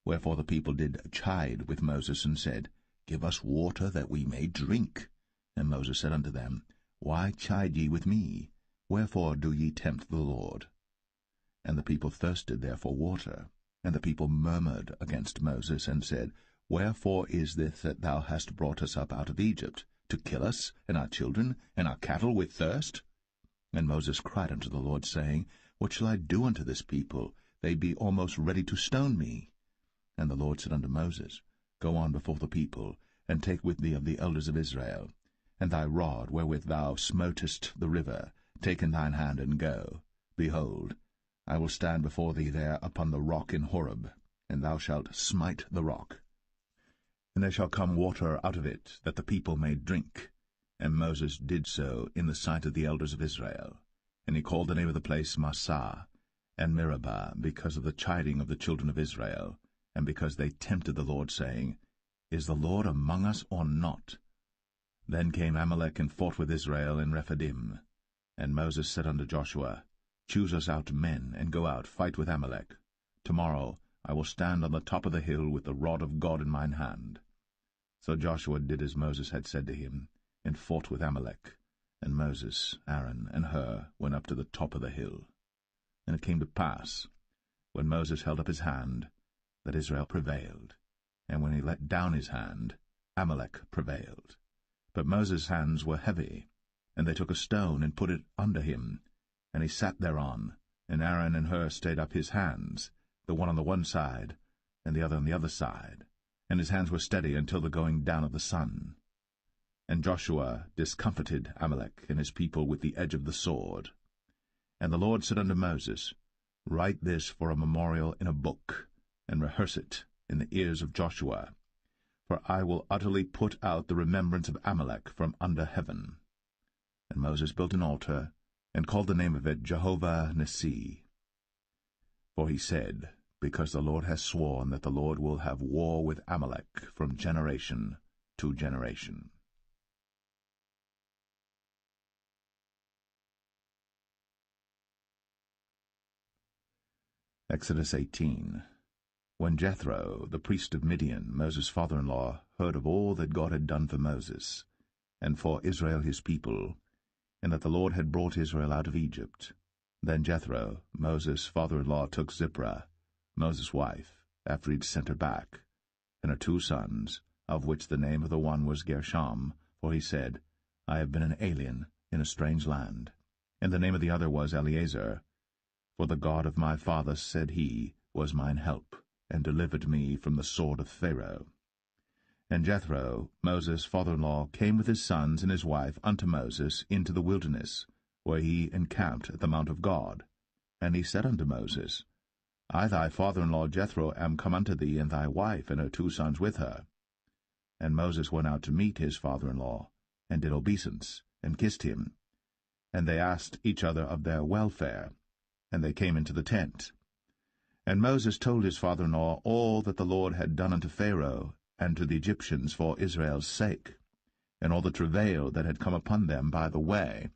Speaker 1: Wherefore the people did chide with Moses, and said, Give us water that we may drink. And Moses said unto them, Why chide ye with me? Wherefore do ye tempt the Lord? And the people thirsted there for water. And the people murmured against Moses, and said, Wherefore is this that thou hast brought us up out of Egypt, to kill us, and our children, and our cattle with thirst? And Moses cried unto the Lord, saying, What shall I do unto this people? They be almost ready to stone me. And the Lord said unto Moses, Go on before the people, and take with thee of the elders of Israel, and thy rod wherewith thou smotest the river, take in thine hand, and go. Behold, I will stand before thee there upon the rock in Horeb, and thou shalt smite the rock. And there shall come water out of it, that the people may drink. And Moses did so in the sight of the elders of Israel. And he called the name of the place Massah and Meribah, because of the chiding of the children of Israel, and because they tempted the Lord, saying, Is the Lord among us or not? Then came Amalek and fought with Israel in Rephidim. And Moses said unto Joshua, Choose us out men, and go out, fight with Amalek. Tomorrow I will stand on the top of the hill with the rod of God in mine hand. So Joshua did as Moses had said to him, and fought with Amalek. And Moses, Aaron, and Hur went up to the top of the hill. And it came to pass, when Moses held up his hand, that Israel prevailed. And when he let down his hand, Amalek prevailed. But Moses' hands were heavy, and they took a stone and put it under him, and he sat thereon. And Aaron and Hur stayed up his hands, the one on the one side, and the other on the other side. And his hands were steady until the going down of the sun. And Joshua discomfited Amalek and his people with the edge of the sword. And the Lord said unto Moses, Write this for a memorial in a book, and rehearse it in the ears of Joshua. For I will utterly put out the remembrance of Amalek from under heaven. And Moses built an altar, and called the name of it Jehovah Nissi. For he said, Because the Lord has sworn that the Lord will have war with Amalek from generation to generation. Exodus 18. When Jethro, the priest of Midian, Moses' father-in-law, heard of all that God had done for Moses, and for Israel his people, and that the Lord had brought Israel out of Egypt, then Jethro, Moses' father-in-law, took Zipporah, Moses' wife, after he had sent her back, and her 2 sons, of which the name of the one was Gershom, for he said, I have been an alien in a strange land. And the name of the other was Eleazar, for the God of my father, said he, was mine help, and delivered me from the sword of Pharaoh. And Jethro, Moses' father-in-law, came with his sons and his wife unto Moses into the wilderness, where he encamped at the mount of God. And he said unto Moses, I thy father-in-law Jethro am come unto thee, and thy wife and her 2 sons with her. And Moses went out to meet his father-in-law, and did obeisance, and kissed him. And they asked each other of their welfare, and they came into the tent. And Moses told his father-in-law all that the Lord had done unto Pharaoh and to the Egyptians for Israel's sake, and all the travail that had come upon them by the way,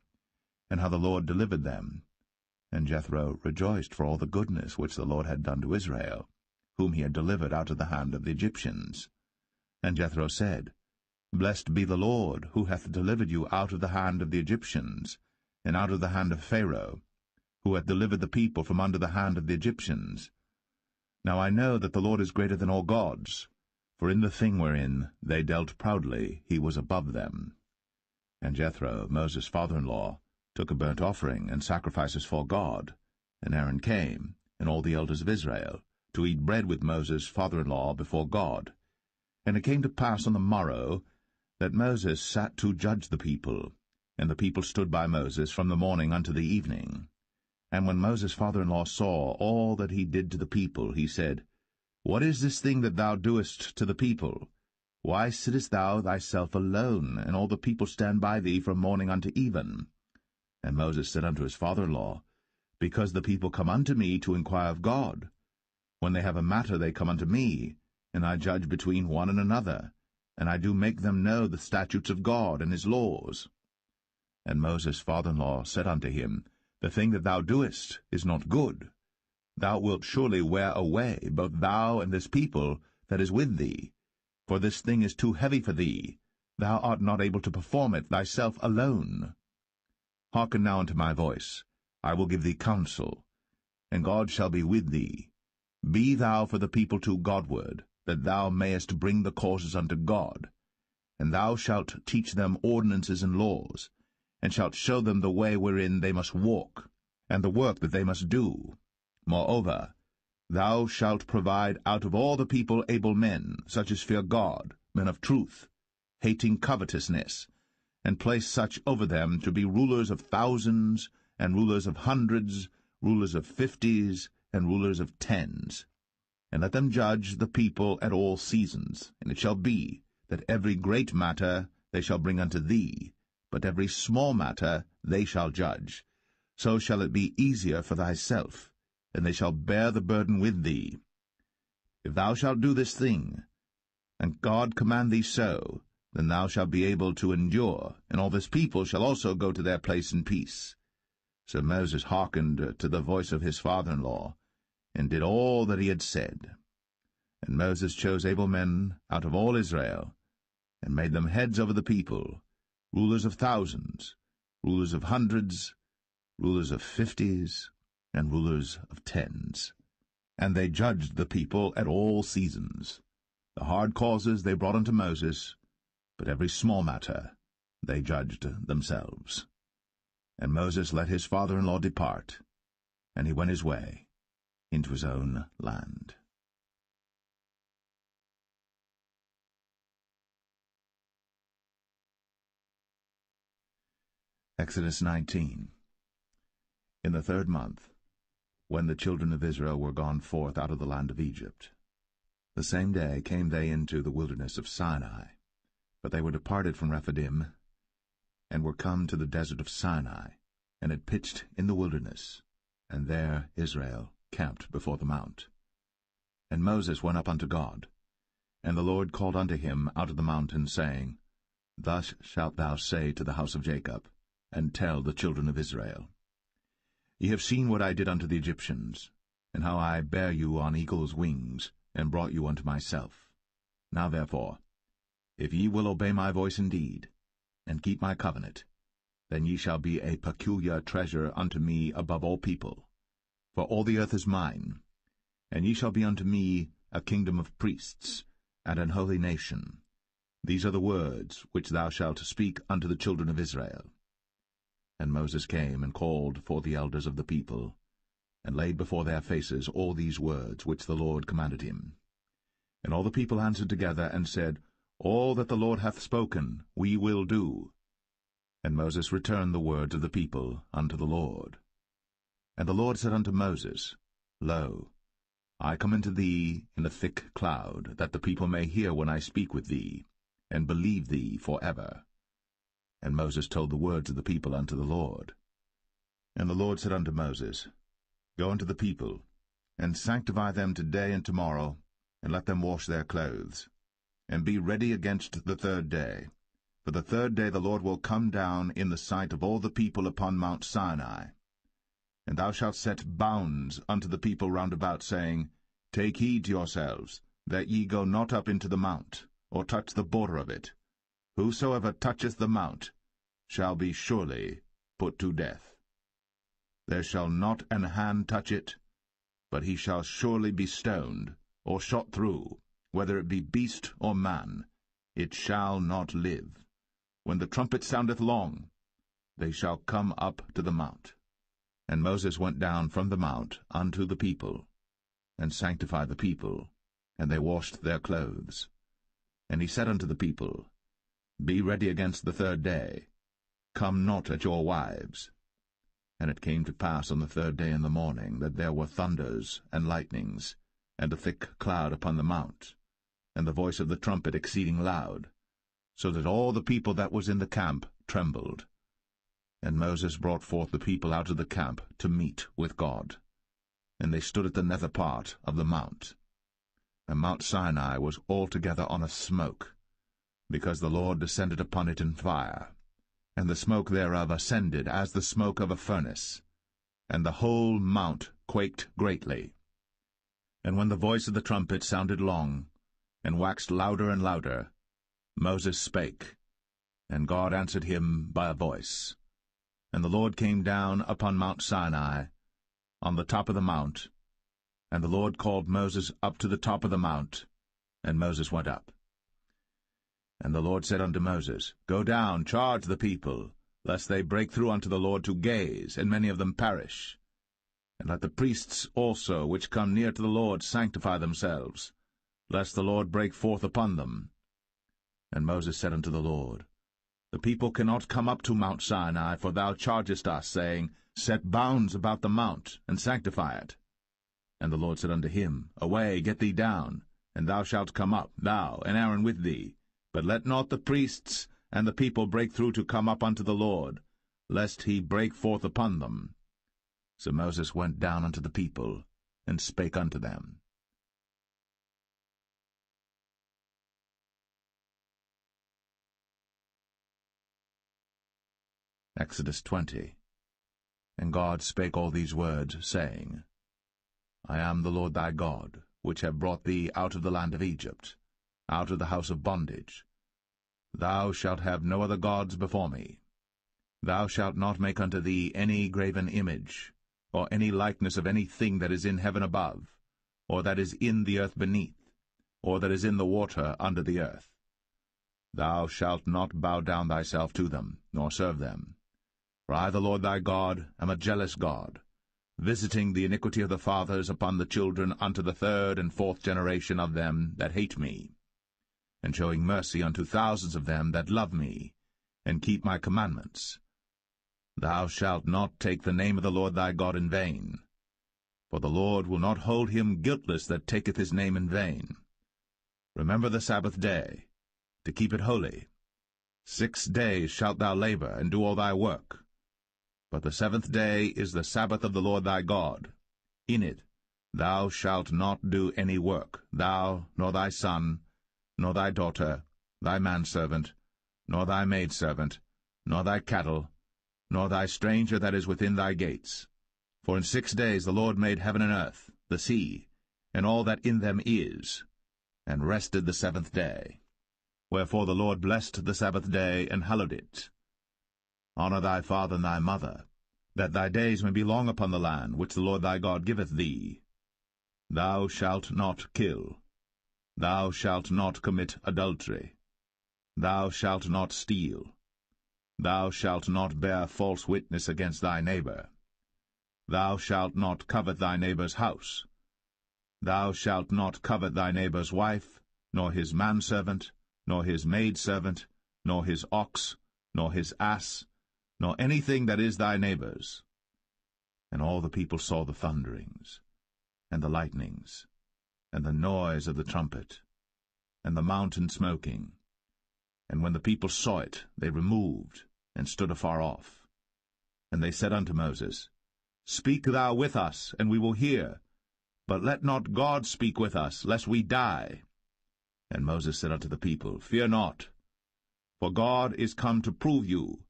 Speaker 1: and how the Lord delivered them. And Jethro rejoiced for all the goodness which the Lord had done to Israel, whom he had delivered out of the hand of the Egyptians. And Jethro said, Blessed be the Lord, who hath delivered you out of the hand of the Egyptians, and out of the hand of Pharaoh, who hath delivered the people from under the hand of the Egyptians. Now I know that the Lord is greater than all gods, for in the thing wherein they dealt proudly he was above them. And Jethro, Moses' father-in-law, took a burnt offering and sacrifices for God. And Aaron came, and all the elders of Israel, to eat bread with Moses' father-in-law before God. And it came to pass on the morrow that Moses sat to judge the people, and the people stood by Moses from the morning unto the evening. And when Moses' father-in-law saw all that he did to the people, he said, What is this thing that thou doest to the people? Why sittest thou thyself alone, and all the people stand by thee from morning unto even? And Moses said unto his father-in-law, Because the people come unto me to inquire of God. When they have a matter they come unto me, and I judge between one and another, and I do make them know the statutes of God and his laws. And Moses' father-in-law said unto him, The thing that thou doest is not good. Thou wilt surely wear away, both thou and this people that is with thee. For this thing is too heavy for thee. Thou art not able to perform it thyself alone. Hearken now unto my voice. I will give thee counsel, and God shall be with thee. Be thou for the people too Godward, that thou mayest bring the causes unto God. And thou shalt teach them ordinances and laws, and shalt show them the way wherein they must walk, and the work that they must do. Moreover, thou shalt provide out of all the people able men, such as fear God, men of truth, hating covetousness, and place such over them to be rulers of thousands, and rulers of hundreds, rulers of 50s, and rulers of 10s. And let them judge the people at all seasons. And it shall be, that every great matter they shall bring unto thee, but every small matter they shall judge. So shall it be easier for thyself, and they shall bear the burden with thee. If thou shalt do this thing, and God command thee so, then thou shalt be able to endure, and all this people shall also go to their place in peace. So Moses hearkened to the voice of his father-in-law, and did all that he had said. And Moses chose able men out of all Israel, and made them heads over the people, rulers of thousands, rulers of hundreds, rulers of 50s, and rulers of 10s. And they judged the people at all seasons. The hard causes they brought unto Moses, but every small matter they judged themselves. And Moses let his father-in-law depart, and he went his way into his own land. Exodus 19. In the 3rd month, when the children of Israel were gone forth out of the land of Egypt, the same day came they into the wilderness of Sinai. But they were departed from Rephidim, and were come to the desert of Sinai, and had pitched in the wilderness, and there Israel camped before the mount. And Moses went up unto God, and the Lord called unto him out of the mountain, saying, Thus shalt thou say to the house of Jacob, and tell the children of Israel, Ye have seen what I did unto the Egyptians, and how I bare you on eagle's wings, and brought you unto myself. Now therefore, if ye will obey my voice indeed, and keep my covenant, then ye shall be a peculiar treasure unto me above all people. For all the earth is mine, and ye shall be unto me a kingdom of priests, and an holy nation. These are the words which thou shalt speak unto the children of Israel. And Moses came and called for the elders of the people, and laid before their faces all these words which the Lord commanded him. And all the people answered together, and said, All that the Lord hath spoken we will do. And Moses returned the words of the people unto the Lord. And the Lord said unto Moses, Lo, I come unto thee in a thick cloud, that the people may hear when I speak with thee, and believe thee for ever. And Moses told the words of the people unto the Lord. And the Lord said unto Moses, Go unto the people, and sanctify them today and tomorrow, and let them wash their clothes, and be ready against the 3rd day. For the 3rd day the Lord will come down in the sight of all the people upon Mount Sinai. And thou shalt set bounds unto the people round about, saying, Take heed to yourselves, that ye go not up into the mount, or touch the border of it. Whosoever toucheth the mount shall be surely put to death. There shall not an hand touch it, but he shall surely be stoned, or shot through, whether it be beast or man. It shall not live. When the trumpet soundeth long, they shall come up to the mount. And Moses went down from the mount unto the people, and sanctified the people, and they washed their clothes. And he said unto the people, Be ready against the 3rd day. Come not at your wives. And it came to pass on the 3rd day in the morning, that there were thunders and lightnings, and a thick cloud upon the mount, and the voice of the trumpet exceeding loud, so that all the people that was in the camp trembled. And Moses brought forth the people out of the camp to meet with God. And they stood at the nether part of the mount. and Mount Sinai was altogether on a smoke, because the Lord descended upon it in fire, and the smoke thereof ascended as the smoke of a furnace, and the whole mount quaked greatly. And when the voice of the trumpet sounded long, and waxed louder and louder, Moses spake, and God answered him by a voice. And the Lord came down upon Mount Sinai, on the top of the mount, and the Lord called Moses up to the top of the mount, and Moses went up. And the Lord said unto Moses, Go down, charge the people, lest they break through unto the Lord to gaze, and many of them perish. And let the priests also which come near to the Lord sanctify themselves, lest the Lord break forth upon them. And Moses said unto the Lord, The people cannot come up to Mount Sinai, for thou chargest us, saying, Set bounds about the mount, and sanctify it. And the Lord said unto him, Away, get thee down, and thou shalt come up, thou and Aaron with thee. But let not the priests and the people break through to come up unto the Lord, lest he break forth upon them. So Moses went down unto the people, and spake unto them. Exodus 20. And God spake all these words, saying, I am the Lord thy God, which have brought thee out of the land of Egypt, out of the house of bondage. Thou shalt have no other gods before me. Thou shalt not make unto thee any graven image, or any likeness of any thing that is in heaven above, or that is in the earth beneath, or that is in the water under the earth. Thou shalt not bow down thyself to them, nor serve them. For I, the Lord thy God, am a jealous God, visiting the iniquity of the fathers upon the children unto the third and fourth generation of them that hate me, and showing mercy unto thousands of them that love me, and keep my commandments. Thou shalt not take the name of the Lord thy God in vain, for the Lord will not hold him guiltless that taketh his name in vain. Remember the Sabbath day, to keep it holy. 6 days shalt thou labor, and do all thy work. But the 7th day is the Sabbath of the Lord thy God. In it thou shalt not do any work, thou, nor thy son, nor thy daughter, thy manservant, nor thy maidservant, nor thy cattle, nor thy stranger that is within thy gates. For in 6 days the Lord made heaven and earth, the sea, and all that in them is, and rested the 7th day. Wherefore the Lord blessed the Sabbath day, and hallowed it. Honor thy father and thy mother, that thy days may be long upon the land which the Lord thy God giveth thee. Thou shalt not kill. Thou shalt not commit adultery. Thou shalt not steal. Thou shalt not bear false witness against thy neighbor. Thou shalt not covet thy neighbor's house. Thou shalt not covet thy neighbor's wife, nor his manservant, nor his maidservant, nor his ox, nor his ass, nor anything that is thy neighbor's. And all the people saw the thunderings, and the lightnings, and the noise of the trumpet, and the mountain smoking. And when the people saw it, they removed, and stood afar off. And they said unto Moses, Speak thou with us, and we will hear, but let not God speak with us, lest we die. And Moses said unto the people, Fear not, for God is come to prove you,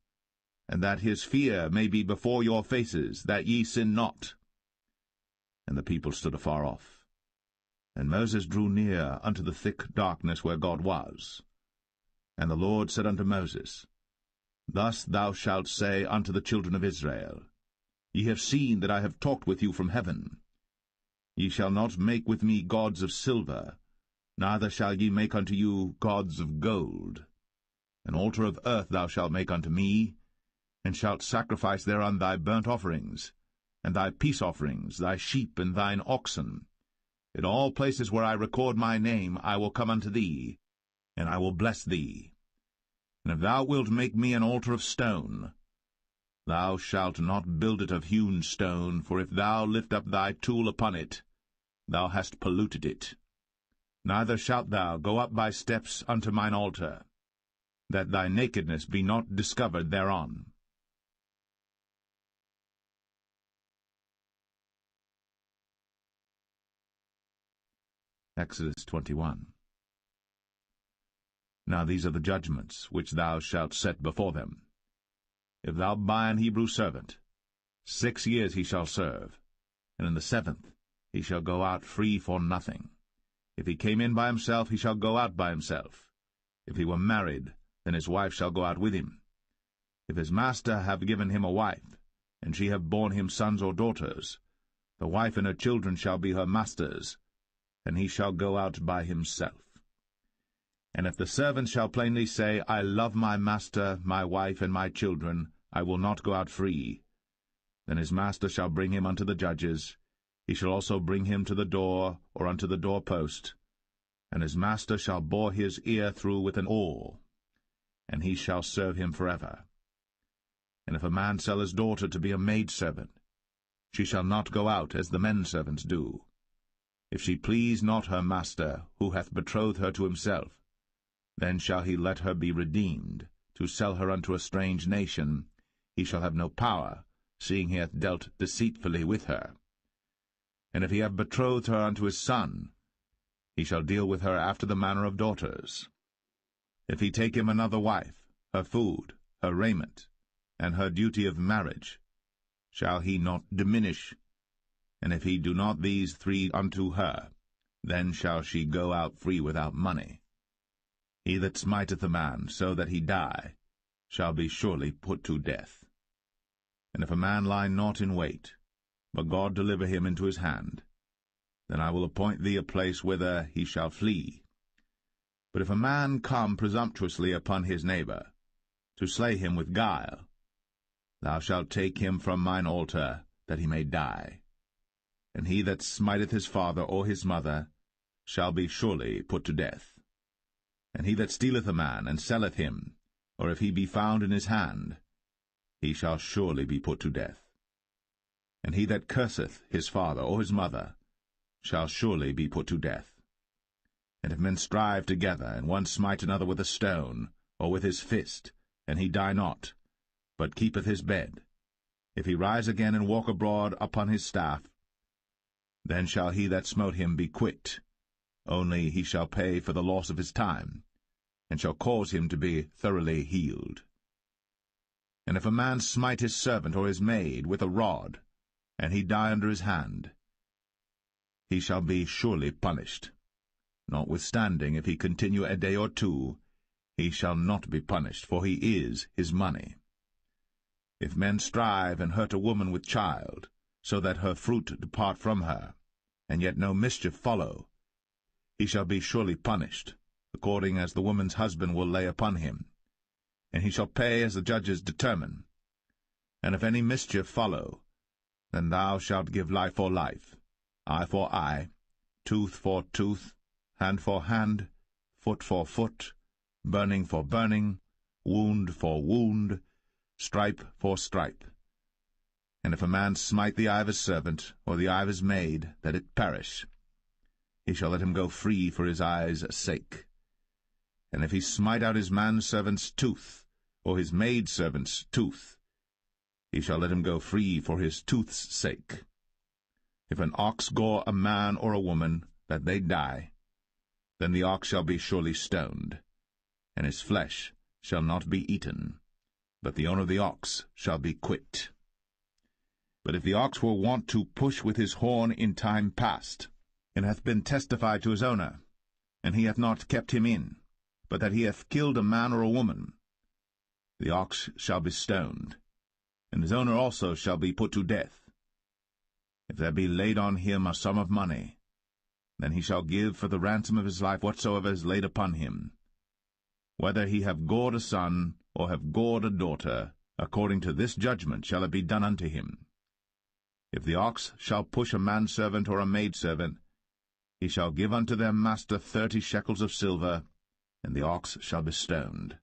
Speaker 1: and that his fear may be before your faces, that ye sin not. And the people stood afar off. And Moses drew near unto the thick darkness where God was. And the Lord said unto Moses, Thus thou shalt say unto the children of Israel, Ye have seen that I have talked with you from heaven. Ye shall not make with me gods of silver, neither shall ye make unto you gods of gold. An altar of earth thou shalt make unto me, and shalt sacrifice thereon thy burnt offerings, and thy peace offerings, thy sheep and thine oxen. In all places where I record my name I will come unto thee, and I will bless thee. And if thou wilt make me an altar of stone, thou shalt not build it of hewn stone, for if thou lift up thy tool upon it, thou hast polluted it. Neither shalt thou go up by steps unto mine altar, that thy nakedness be not discovered thereon. Exodus 21. Now these are the judgments which thou shalt set before them. If thou buy an Hebrew servant, 6 years he shall serve, and in the 7th he shall go out free for nothing. If he came in by himself, he shall go out by himself. If he were married, then his wife shall go out with him. If his master have given him a wife, and she have borne him sons or daughters, the wife and her children shall be her master's, and he shall go out by himself. And if the servant shall plainly say, I love my master, my wife, and my children, I will not go out free, then his master shall bring him unto the judges. He shall also bring him to the door, or unto the doorpost, and his master shall bore his ear through with an awl, and he shall serve him forever. And if a man sell his daughter to be a maidservant, she shall not go out as the men servants do. If she please not her master, who hath betrothed her to himself, then shall he let her be redeemed. To sell her unto a strange nation, he shall have no power, seeing he hath dealt deceitfully with her. And if he have betrothed her unto his son, he shall deal with her after the manner of daughters. If he take him another wife, her food, her raiment, and her duty of marriage, shall he not diminish? And if he do not these 3 unto her, then shall she go out free without money. He that smiteth a man so that he die shall be surely put to death. And if a man lie not in wait, but God deliver him into his hand, then I will appoint thee a place whither he shall flee. But if a man come presumptuously upon his neighbor, to slay him with guile, thou shalt take him from mine altar, that he may die. And he that smiteth his father or his mother shall be surely put to death. And he that stealeth a man, and selleth him, or if he be found in his hand, he shall surely be put to death. And he that curseth his father or his mother shall surely be put to death. And if men strive together, and one smite another with a stone, or with his fist, and he die not, but keepeth his bed, if he rise again and walk abroad upon his staff, then shall he that smote him be quit, only he shall pay for the loss of his time, and shall cause him to be thoroughly healed. And if a man smite his servant or his maid with a rod, and he die under his hand, he shall be surely punished. Notwithstanding, if he continue a day or 2, he shall not be punished, for he is his money. If men strive and hurt a woman with child, so that her fruit depart from her, and yet no mischief follow, he shall be surely punished, according as the woman's husband will lay upon him, and he shall pay as the judges determine. And if any mischief follow, then thou shalt give life for life, eye for eye, tooth for tooth, hand for hand, foot for foot, burning for burning, wound for wound, stripe for stripe. And if a man smite the eye of his servant, or the eye of his maid, that it perish, he shall let him go free for his eye's sake. And if he smite out his manservant's tooth, or his maidservant's tooth, he shall let him go free for his tooth's sake. If an ox gore a man or a woman, that they die, then the ox shall be surely stoned, and his flesh shall not be eaten, but the owner of the ox shall be quit. But if the ox were wont to push with his horn in time past, and hath been testified to his owner, and he hath not kept him in, but that he hath killed a man or a woman, the ox shall be stoned, and his owner also shall be put to death. If there be laid on him a sum of money, then he shall give for the ransom of his life whatsoever is laid upon him, whether he have gored a son, or have gored a daughter, according to this judgment shall it be done unto him. If the ox shall push a manservant or a maidservant, he shall give unto their master 30 shekels of silver, and the ox shall be stoned.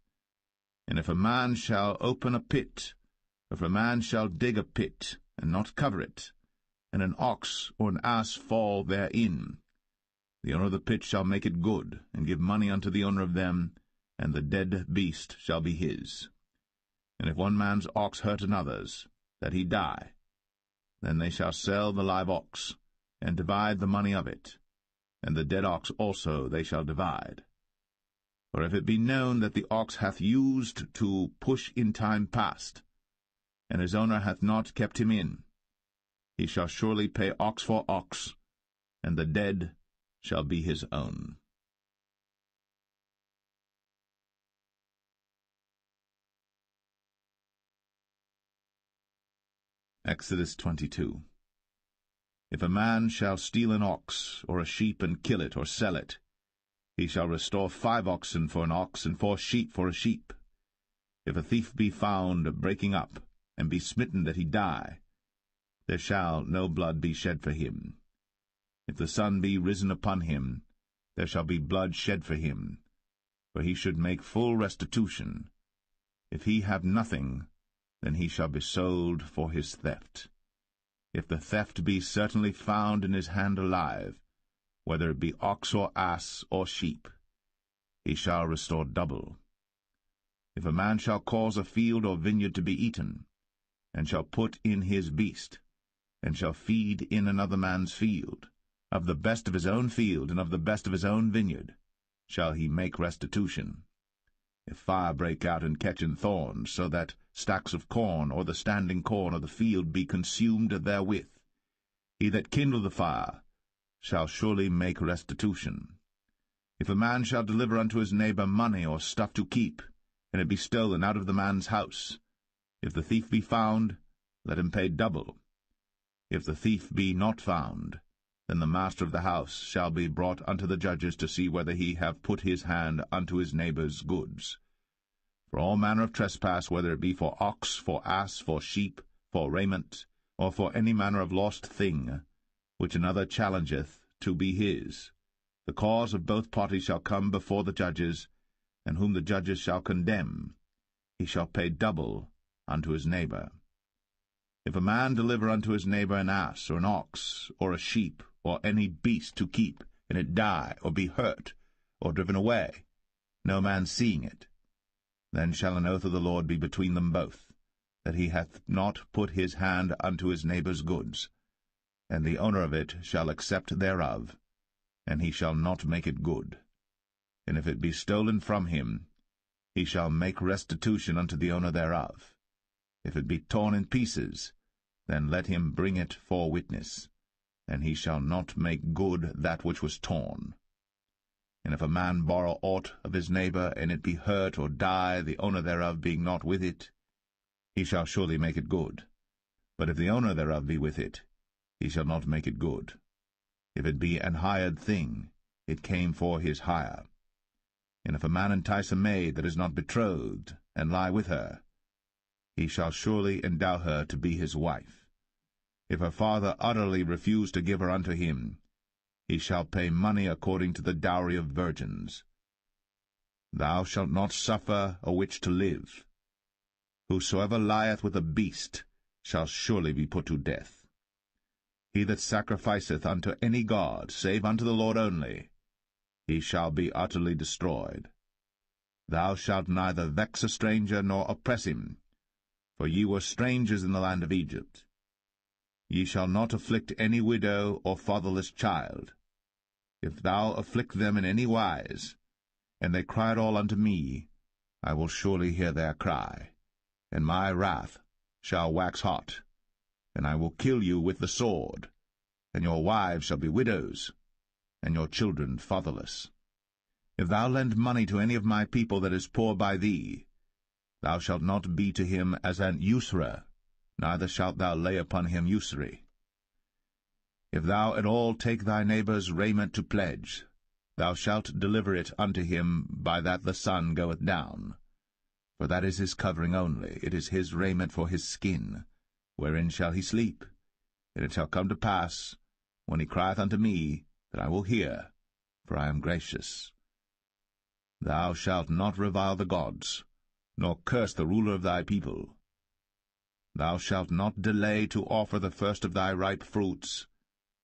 Speaker 1: And if a man shall open a pit, if a man shall dig a pit, and not cover it, and an ox or an ass fall therein, the owner of the pit shall make it good, and give money unto the owner of them, and the dead beast shall be his. And if one man's ox hurt another's, that he die, then they shall sell the live ox, and divide the money of it. and the dead ox also they shall divide. For if it be known that the ox hath used to push in time past, and his owner hath not kept him in, he shall surely pay ox for ox, and the dead shall be his own. Exodus 22. If a man shall steal an ox or a sheep and kill it or sell it, he shall restore 5 oxen for an ox and 4 sheep for a sheep. If a thief be found breaking up, and be smitten that he die, there shall no blood be shed for him. If the sun be risen upon him, there shall be blood shed for him, for he should make full restitution. If he have nothing, then he shall be sold for his theft. If the theft be certainly found in his hand alive, whether it be ox or ass or sheep, he shall restore double. If a man shall cause a field or vineyard to be eaten, and shall put in his beast, and shall feed in another man's field, of the best of his own field and of the best of his own vineyard, shall he make restitution. If fire break out and catch in thorns, so that stacks of corn or the standing corn of the field be consumed therewith, he that kindled the fire shall surely make restitution. If a man shall deliver unto his neighbor money or stuff to keep, and it be stolen out of the man's house, if the thief be found, let him pay double. If the thief be not found, then the master of the house shall be brought unto the judges to see whether he have put his hand unto his neighbor's goods. For all manner of trespass, whether it be for ox, for ass, for sheep, for raiment, or for any manner of lost thing, which another challengeth to be his, the cause of both parties shall come before the judges, and whom the judges shall condemn, he shall pay double unto his neighbor. If a man deliver unto his neighbor an ass, or an ox, or a sheep, or any beast to keep, and it die, or be hurt, or driven away, no man seeing it, then shall an oath of the Lord be between them both, that he hath not put his hand unto his neighbor's goods, and the owner of it shall accept thereof, and he shall not make it good. And if it be stolen from him, he shall make restitution unto the owner thereof. If it be torn in pieces, then let him bring it for witness, and he shall not make good that which was torn. And if a man borrow aught of his neighbor, and it be hurt or die, the owner thereof being not with it, he shall surely make it good. But if the owner thereof be with it, he shall not make it good. If it be an hired thing, it came for his hire. And if a man entice a maid that is not betrothed, and lie with her, he shall surely endow her to be his wife. If her father utterly refuse to give her unto him, he shall pay money according to the dowry of virgins. Thou shalt not suffer a witch to live. Whosoever lieth with a beast shall surely be put to death. He that sacrificeth unto any god, save unto the Lord only, he shall be utterly destroyed. Thou shalt neither vex a stranger nor oppress him, for ye were strangers in the land of Egypt. Ye shall not afflict any widow or fatherless child. If thou afflict them in any wise, and they cry at all unto me, I will surely hear their cry, and my wrath shall wax hot, and I will kill you with the sword, and your wives shall be widows, and your children fatherless. If thou lend money to any of my people that is poor by thee, thou shalt not be to him as an usurer, neither shalt thou lay upon him usury. If thou at all take thy neighbor's raiment to pledge, thou shalt deliver it unto him by that the sun goeth down. For that is his covering only, it is his raiment for his skin, wherein shall he sleep. And it shall come to pass, when he crieth unto me, that I will hear, for I am gracious. Thou shalt not revile the gods, nor curse the ruler of thy people. Thou shalt not delay to offer the first of thy ripe fruits,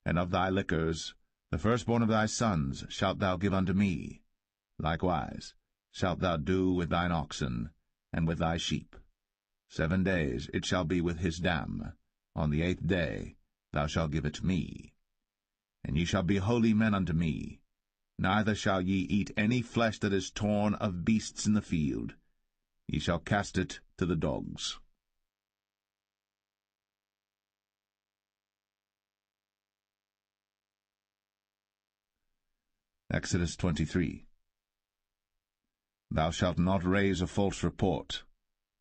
Speaker 1: and of thy liquors, the firstborn of thy sons shalt thou give unto me. Likewise shalt thou do with thine oxen, and with thy sheep. 7 days it shall be with his dam. On the 8th day thou shalt give it me. And ye shall be holy men unto me. Neither shall ye eat any flesh that is torn of beasts in the field. Ye shall cast it to the dogs. Exodus 23. Thou shalt not raise a false report.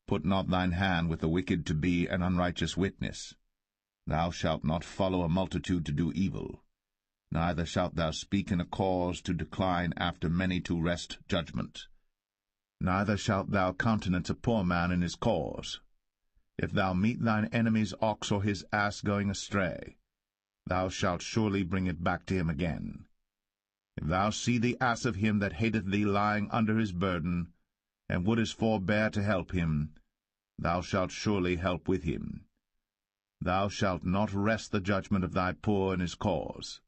Speaker 1: Put not thine hand with the wicked to be an unrighteous witness. Thou shalt not follow a multitude to do evil. Neither shalt thou speak in a cause to decline after many to wrest judgment. Neither shalt thou countenance a poor man in his cause. If thou meet thine enemy's ox or his ass going astray, thou shalt surely bring it back to him again. If thou see the ass of him that hateth thee lying under his burden, and wouldest forbear to help him, thou shalt surely help with him. Thou shalt not wrest the judgment of thy poor in his cause.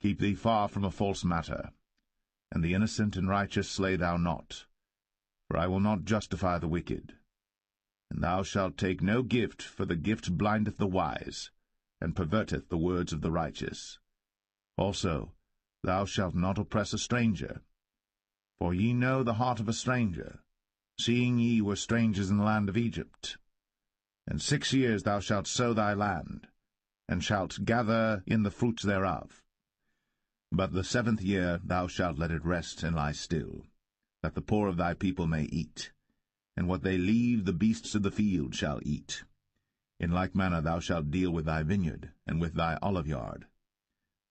Speaker 1: Keep thee far from a false matter, and the innocent and righteous slay thou not, for I will not justify the wicked. And thou shalt take no gift, for the gift blindeth the wise, and perverteth the words of the righteous. Also, thou shalt not oppress a stranger. For ye know the heart of a stranger, seeing ye were strangers in the land of Egypt. And 6 years thou shalt sow thy land, and shalt gather in the fruits thereof. But the 7th year thou shalt let it rest and lie still, that the poor of thy people may eat, and what they leave the beasts of the field shall eat. In like manner thou shalt deal with thy vineyard, and with thy oliveyard.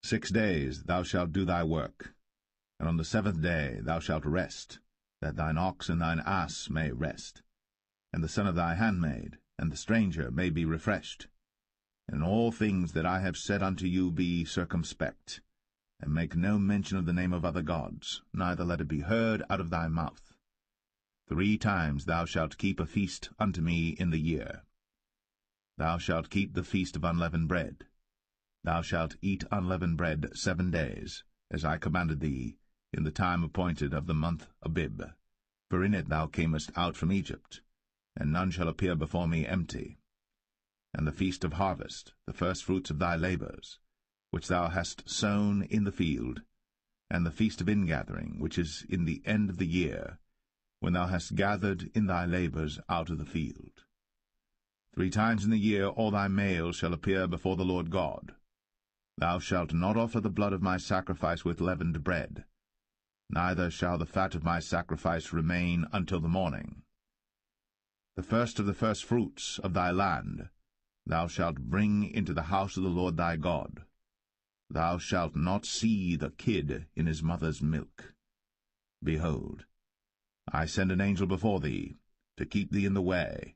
Speaker 1: 6 days thou shalt do thy work, and on the 7th day thou shalt rest, that thine ox and thine ass may rest, and the son of thy handmaid, and the stranger may be refreshed. And in all things that I have said unto you be circumspect, and make no mention of the name of other gods, neither let it be heard out of thy mouth. 3 times thou shalt keep a feast unto me in the year. Thou shalt keep the feast of unleavened bread. Thou shalt eat unleavened bread 7 days, as I commanded thee, in the time appointed of the month Abib. For in it thou camest out from Egypt, and none shall appear before me empty. And the feast of harvest, the firstfruits of thy labours, which thou hast sown in the field, and the feast of ingathering, which is in the end of the year, when thou hast gathered in thy labours out of the field. 3 times in the year all thy males shall appear before the Lord God. Thou shalt not offer the blood of my sacrifice with leavened bread, neither shall the fat of my sacrifice remain until the morning. The first of the firstfruits of thy land thou shalt bring into the house of the Lord thy God. Thou shalt not see the kid in his mother's milk. Behold, I send an angel before thee, to keep thee in the way,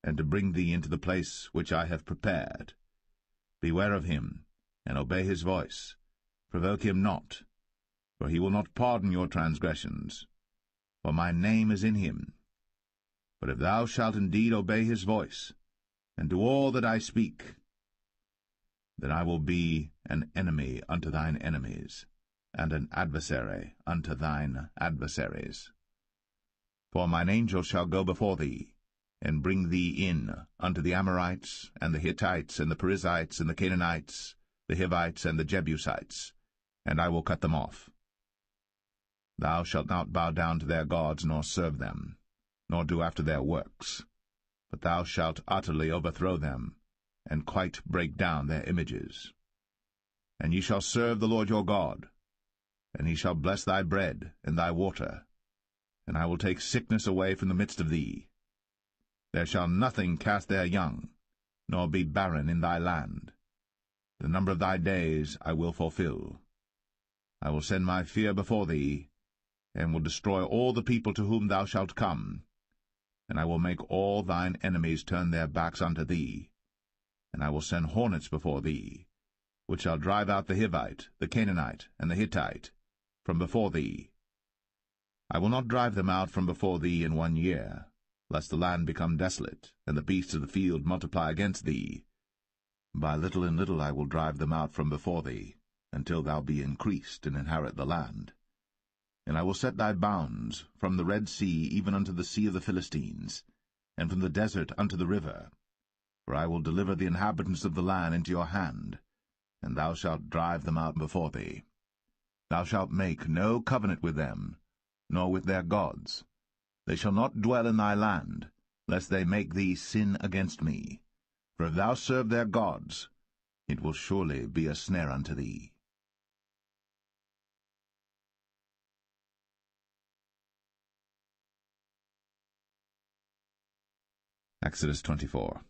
Speaker 1: and to bring thee into the place which I have prepared. Beware of him, and obey his voice. Provoke him not, for he will not pardon your transgressions, for my name is in him. But if thou shalt indeed obey his voice, and do all that I speak, then I will be an enemy unto thine enemies, and an adversary unto thine adversaries. For mine angel shall go before thee, and bring thee in unto the Amorites, and the Hittites, and the Perizzites, and the Canaanites, the Hivites, and the Jebusites, and I will cut them off. Thou shalt not bow down to their gods, nor serve them, nor do after their works, but thou shalt utterly overthrow them, and quite break down their images. And ye shall serve the Lord your God, and he shall bless thy bread and thy water, and I will take sickness away from the midst of thee. There shall nothing cast their young, nor be barren in thy land. The number of thy days I will fulfill. I will send my fear before thee, and will destroy all the people to whom thou shalt come, and I will make all thine enemies turn their backs unto thee. And I will send hornets before thee, which shall drive out the Hivite, the Canaanite, and the Hittite from before thee. I will not drive them out from before thee in 1 year, lest the land become desolate, and the beasts of the field multiply against thee. By little and little I will drive them out from before thee, until thou be increased and inherit the land. And I will set thy bounds from the Red Sea even unto the sea of the Philistines, and from the desert unto the river. For I will deliver the inhabitants of the land into your hand, and thou shalt drive them out before thee. Thou shalt make no covenant with them, nor with their gods. They shall not dwell in thy land, lest they make thee sin against me. For if thou serve their gods, it will surely be a snare unto thee. Exodus 24.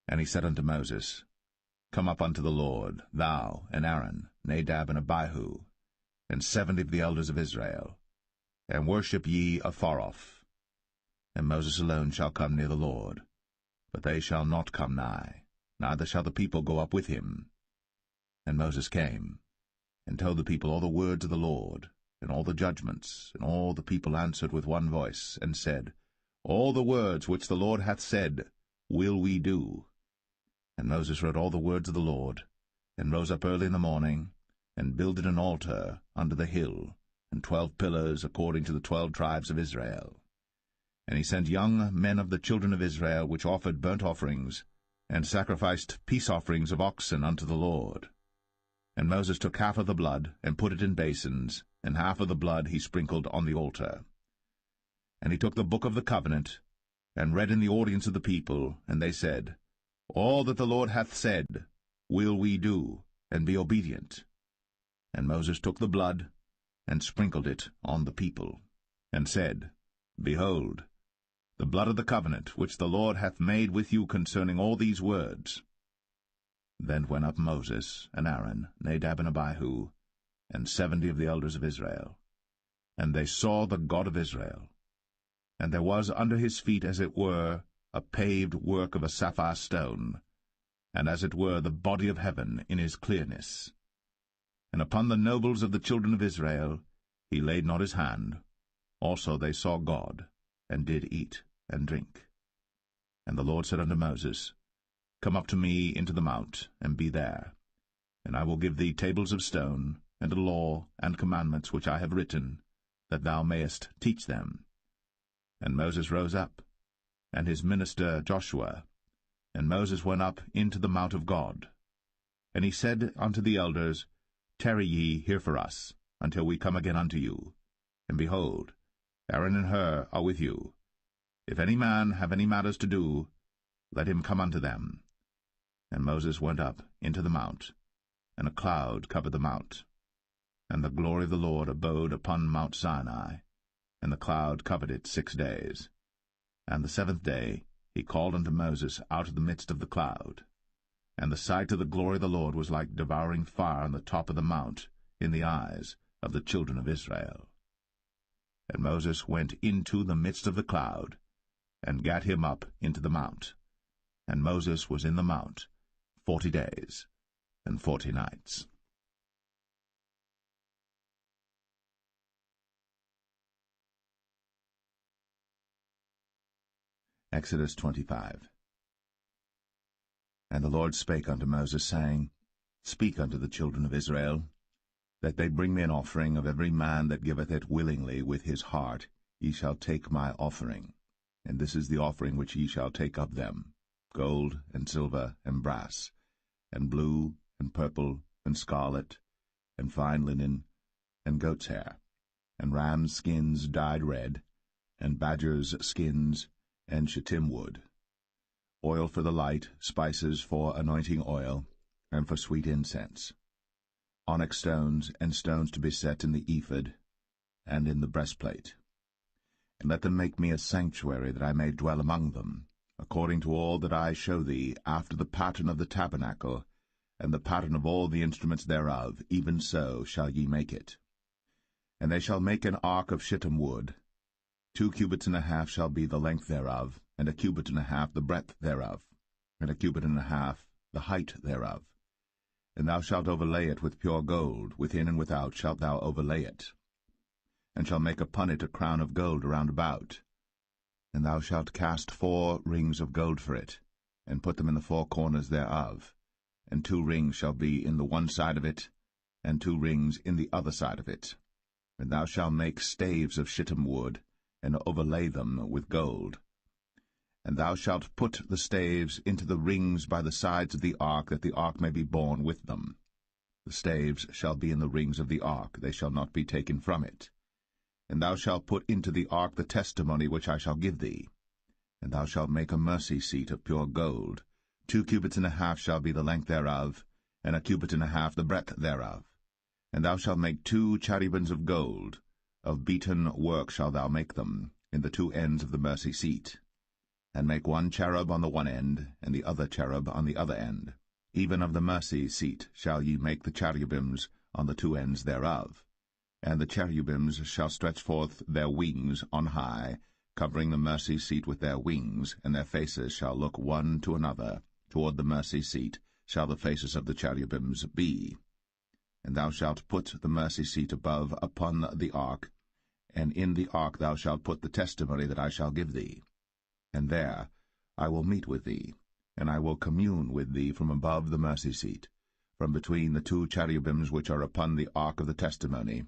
Speaker 1: And he said unto Moses, Come up unto the Lord, thou, and Aaron, Nadab, and Abihu, and 70 of the elders of Israel, and worship ye afar off. And Moses alone shall come near the Lord, but they shall not come nigh, neither shall the people go up with him. And Moses came, and told the people all the words of the Lord, and all the judgments, and all the people answered with one voice, and said, All the words which the Lord hath said will we do. And Moses wrote all the words of the Lord, and rose up early in the morning, and builded an altar under the hill, and 12 pillars according to the 12 tribes of Israel. And he sent young men of the children of Israel, which offered burnt offerings, and sacrificed peace offerings of oxen unto the Lord. And Moses took half of the blood, and put it in basins, and half of the blood he sprinkled on the altar. And he took the book of the covenant, and read in the audience of the people, and they said, All that the Lord hath said will we do, and be obedient. And Moses took the blood, and sprinkled it on the people, and said, Behold, the blood of the covenant which the Lord hath made with you concerning all these words. Then went up Moses, and Aaron, Nadab, and Abihu, and 70 of the elders of Israel. And they saw the God of Israel. And there was under his feet, as it were, a paved work of a sapphire stone, and as it were the body of heaven in his clearness. And upon the nobles of the children of Israel he laid not his hand. Also they saw God, and did eat and drink. And the Lord said unto Moses, Come up to me into the mount, and be there. And I will give thee tables of stone, and a law and commandments which I have written, that thou mayest teach them. And Moses rose up, and his minister Joshua. And Moses went up into the mount of God. And he said unto the elders, Tarry ye here for us, until we come again unto you. And behold, Aaron and Hur are with you. If any man have any matters to do, let him come unto them. And Moses went up into the mount, and a cloud covered the mount. And the glory of the Lord abode upon Mount Sinai, and the cloud covered it 6 days. And the 7th day he called unto Moses out of the midst of the cloud. And the sight of the glory of the Lord was like devouring fire on the top of the mount in the eyes of the children of Israel. And Moses went into the midst of the cloud, and gat him up into the mount. And Moses was in the mount 40 days and 40 nights. Exodus 25. And the Lord spake unto Moses, saying, Speak unto the children of Israel, that they bring me an offering of every man that giveth it willingly with his heart. Ye shall take my offering. And this is the offering which ye shall take of them, gold, and silver, and brass, and blue, and purple, and scarlet, and fine linen, and goat's hair, and rams' skins dyed red, and badgers' skins, and shittim wood, oil for the light, spices for anointing oil, and for sweet incense, onyx stones, and stones to be set in the ephod, and in the breastplate. And let them make me a sanctuary, that I may dwell among them, according to all that I show thee, after the pattern of the tabernacle, and the pattern of all the instruments thereof, even so shall ye make it. And they shall make an ark of shittim wood. 2 cubits and a half shall be the length thereof, and 1 cubit and a half the breadth thereof, and 1 cubit and a half the height thereof. And thou shalt overlay it with pure gold, within and without shalt thou overlay it, and shalt make upon it a crown of gold round about. And thou shalt cast 4 rings of gold for it, and put them in the 4 corners thereof, and 2 rings shall be in the one side of it, and 2 rings in the other side of it. And thou shalt make staves of shittim wood, and overlay them with gold. And thou shalt put the staves into the rings by the sides of the ark, that the ark may be borne with them. The staves shall be in the rings of the ark, they shall not be taken from it. And thou shalt put into the ark the testimony which I shall give thee. And thou shalt make a mercy seat of pure gold. 2 cubits and a half shall be the length thereof, and 1 cubit and a half the breadth thereof. And thou shalt make 2 cherubims of gold. Of beaten work shalt thou make them, in the 2 ends of the mercy seat. And make 1 cherub on the one end, and the other cherub on the other end. Even of the mercy seat shall ye make the cherubims on the 2 ends thereof. And the cherubims shall stretch forth their wings on high, covering the mercy seat with their wings, and their faces shall look one to another. Toward the mercy seat shall the faces of the cherubims be. And thou shalt put the mercy seat above upon the ark, and in the ark thou shalt put the testimony that I shall give thee. And there I will meet with thee, and I will commune with thee from above the mercy seat, from between the 2 cherubims which are upon the ark of the testimony,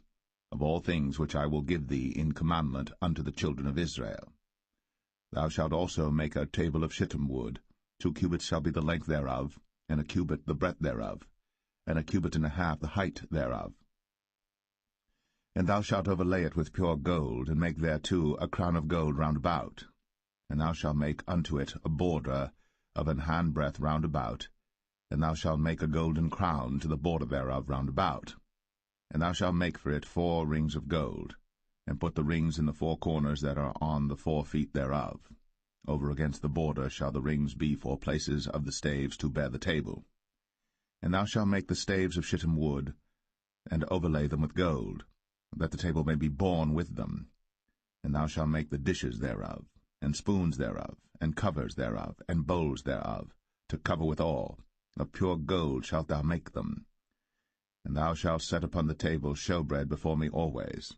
Speaker 1: of all things which I will give thee in commandment unto the children of Israel. Thou shalt also make a table of shittim wood. 2 cubits shall be the length thereof, and 1 cubit the breadth thereof, and 1 cubit and a half the height thereof. And thou shalt overlay it with pure gold, and make thereto a crown of gold round about. And thou shalt make unto it a border of an handbreadth round about, and thou shalt make a golden crown to the border thereof round about. And thou shalt make for it 4 rings of gold, and put the rings in the 4 corners that are on the 4 feet thereof. Over against the border shall the rings be for places of the staves to bear the table. And thou shalt make the staves of shittim wood, and overlay them with gold, that the table may be borne with them. And thou shalt make the dishes thereof, and spoons thereof, and covers thereof, and bowls thereof, to cover withal. Of pure gold shalt thou make them. And thou shalt set upon the table showbread before me always.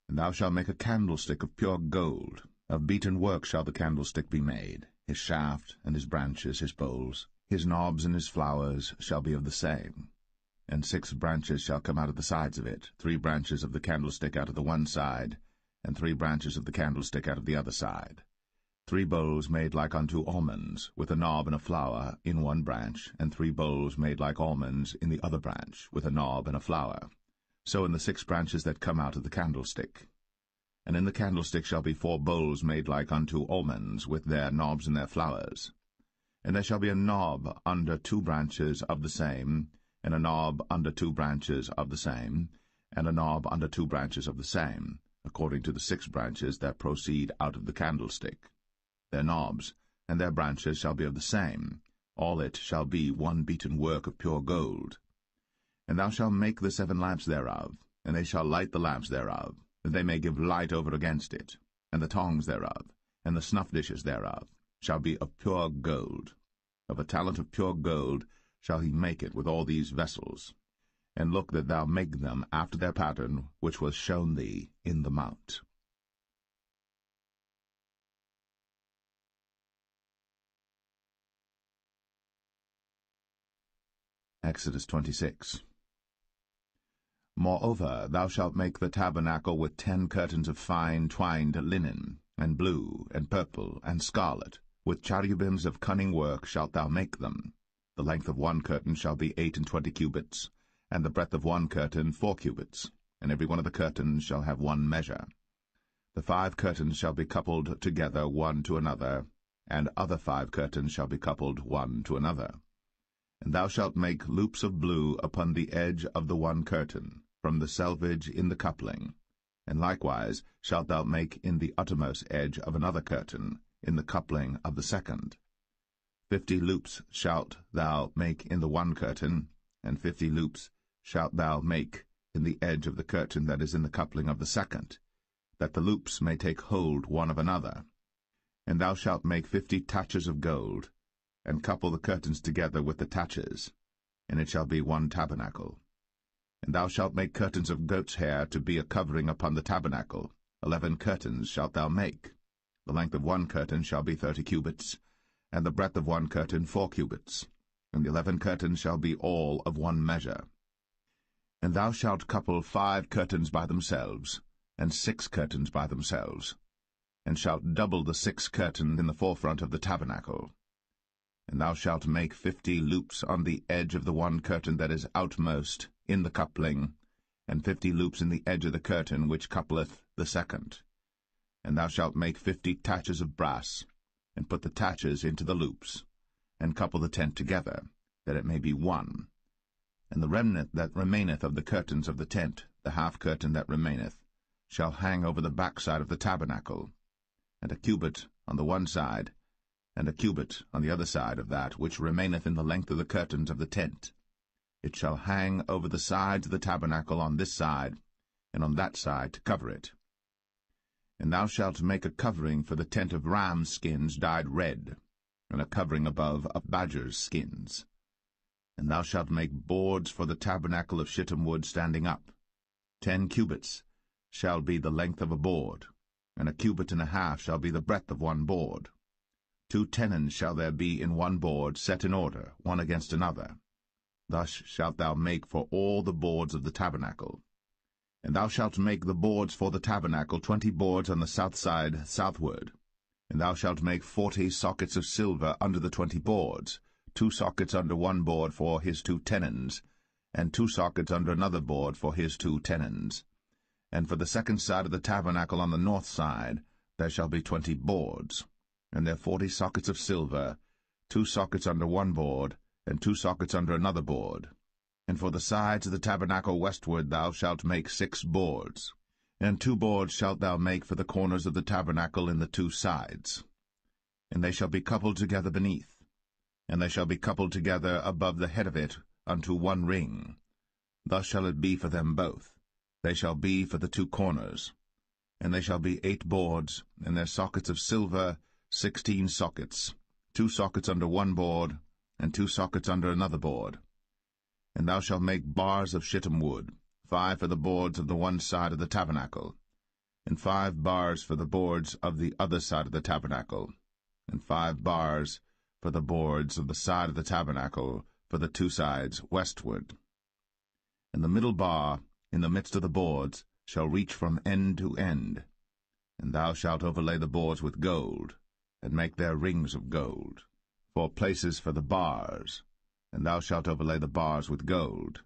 Speaker 1: And thou shalt make a candlestick of pure gold. Of beaten work shall the candlestick be made. His shaft, and his branches, his bowls, his knobs and his flowers shall be of the same. And 6 branches shall come out of the sides of it, 3 branches of the candlestick out of the one side, and 3 branches of the candlestick out of the other side. 3 bowls made like unto almonds, with a knob and a flower in one branch, and 3 bowls made like almonds in the other branch, with a knob and a flower. So in the 6 branches that come out of the candlestick. And in the candlestick shall be 4 bowls made like unto almonds, with their knobs and their flowers. And there shall be a knob under 2 branches of the same, and a knob under 2 branches of the same, and a knob under 2 branches of the same, according to the 6 branches that proceed out of the candlestick. Their knobs and their branches shall be of the same. All it shall be one beaten work of pure gold. And thou shalt make the 7 lamps thereof, and they shall light the lamps thereof, that they may give light over against it. And the tongs thereof, and the snuff dishes thereof, shall be of pure gold. Of a talent of pure gold shall he make it with all these vessels. And look that thou make them after their pattern, which was shown thee in the mount. Exodus 26. Moreover, thou shalt make the tabernacle with 10 curtains of fine twined linen, and blue, and purple, and scarlet. With cherubims of cunning work shalt thou make them. The length of 1 curtain shall be 28 cubits, and the breadth of 1 curtain 4 cubits, and every one of the curtains shall have 1 measure. The 5 curtains shall be coupled together one to another, and other 5 curtains shall be coupled one to another. And thou shalt make loops of blue upon the edge of the 1 curtain, from the selvage in the coupling. And likewise shalt thou make in the uttermost edge of another curtain, in the coupling of the 2nd. 50 loops shalt thou make in the 1 curtain, and 50 loops shalt thou make in the edge of the curtain that is in the coupling of the 2nd, that the loops may take hold one of another. And thou shalt make 50 taches of gold, and couple the curtains together with the taches, and it shall be 1 tabernacle. And thou shalt make curtains of goat's hair to be a covering upon the tabernacle. 11 curtains shalt thou make. The length of 1 curtain shall be 30 cubits, and the breadth of 1 curtain 4 cubits, and the 11 curtains shall be all of 1 measure. And thou shalt couple 5 curtains by themselves, and 6 curtains by themselves. and shalt double the 6 curtains in the forefront of the tabernacle. And thou shalt make 50 loops on the edge of the one curtain that is outmost in the coupling, and 50 loops in the edge of the curtain which coupleth the second. And thou shalt make 50 taches of brass, and put the taches into the loops, and couple the tent together, that it may be one. And the remnant that remaineth of the curtains of the tent, the half curtain that remaineth, shall hang over the backside of the tabernacle, and a cubit on the one side, and a cubit on the other side of that which remaineth in the length of the curtains of the tent. It shall hang over the sides of the tabernacle on this side, and on that side to cover it. And thou shalt make a covering for the tent of rams' skins dyed red, and a covering above of badgers' skins. And thou shalt make boards for the tabernacle of shittim wood standing up. 10 cubits shall be the length of a board, and a cubit and a half shall be the breadth of one board. 2 tenons shall there be in one board, set in order, one against another. Thus shalt thou make for all the boards of the tabernacle. And thou shalt make the boards for the tabernacle 20 boards on the south side southward. And thou shalt make 40 sockets of silver under the 20 boards, 2 sockets under one board for his 2 tenons, and 2 sockets under another board for his 2 tenons. And for the second side of the tabernacle on the north side there shall be 20 boards, and there 40 sockets of silver, 2 sockets under one board, and 2 sockets under another board. And for the sides of the tabernacle westward thou shalt make 6 boards, and 2 boards shalt thou make for the corners of the tabernacle in the 2 sides. And they shall be coupled together beneath, and they shall be coupled together above the head of it unto one ring. Thus shall it be for them both. They shall be for the 2 corners. And they shall be 8 boards, and their sockets of silver 16 sockets, 2 sockets under one board, and 2 sockets under another board. And thou shalt make bars of shittim wood, 5 for the boards of the one side of the tabernacle, and 5 bars for the boards of the other side of the tabernacle, and 5 bars for the boards of the side of the tabernacle for the 2 sides westward. And the middle bar in the midst of the boards shall reach from end to end. And thou shalt overlay the boards with gold, and make their rings of gold, for places for the bars, and thou shalt overlay the bars with gold.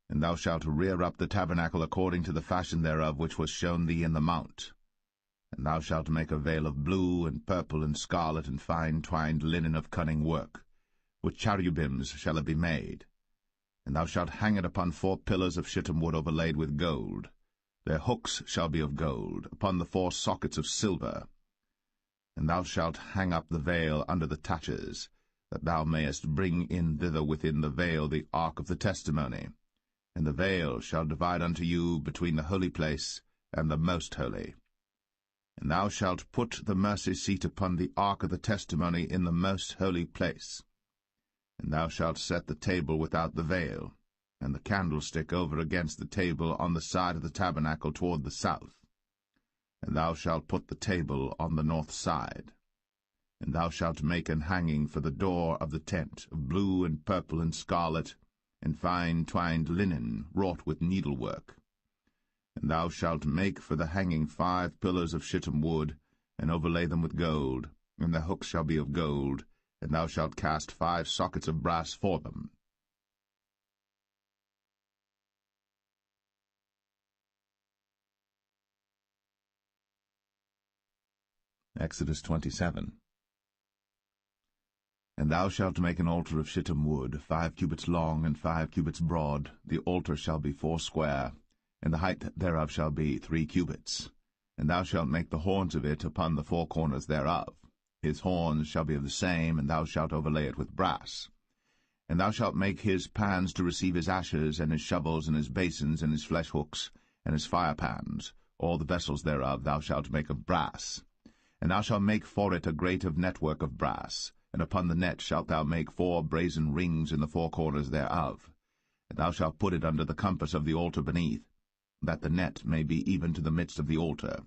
Speaker 1: And thou shalt rear up the tabernacle according to the fashion thereof which was shown thee in the mount. And thou shalt make a veil of blue, and purple, and scarlet, and fine twined linen of cunning work. With cherubims shall it be made. And thou shalt hang it upon 4 pillars of shittim wood overlaid with gold. Their hooks shall be of gold, upon the 4 sockets of silver. And thou shalt hang up the veil under the taches, that thou mayest bring in thither within the veil the ark of the testimony. And the veil shall divide unto you between the holy place and the most holy. And thou shalt put the mercy seat upon the ark of the testimony in the most holy place. And thou shalt set the table without the veil, and the candlestick over against the table on the side of the tabernacle toward the south. And thou shalt put the table on the north side. And thou shalt make an hanging for the door of the tent, of blue and purple and scarlet, and fine twined linen, wrought with needlework. And thou shalt make for the hanging 5 pillars of shittim wood, and overlay them with gold, and their hooks shall be of gold, and thou shalt cast 5 sockets of brass for them. Exodus 27. And thou shalt make an altar of shittim wood, 5 cubits long and 5 cubits broad. The altar shall be 4 square, and the height thereof shall be 3 cubits. And thou shalt make the horns of it upon the 4 corners thereof. His horns shall be of the same, and thou shalt overlay it with brass. And thou shalt make his pans to receive his ashes, and his shovels, and his basins, and his flesh hooks, and his fire pans. All the vessels thereof thou shalt make of brass. And thou shalt make for it a grate of network of brass, and upon the net shalt thou make 4 brazen rings in the 4 corners thereof. And thou shalt put it under the compass of the altar beneath, that the net may be even to the midst of the altar.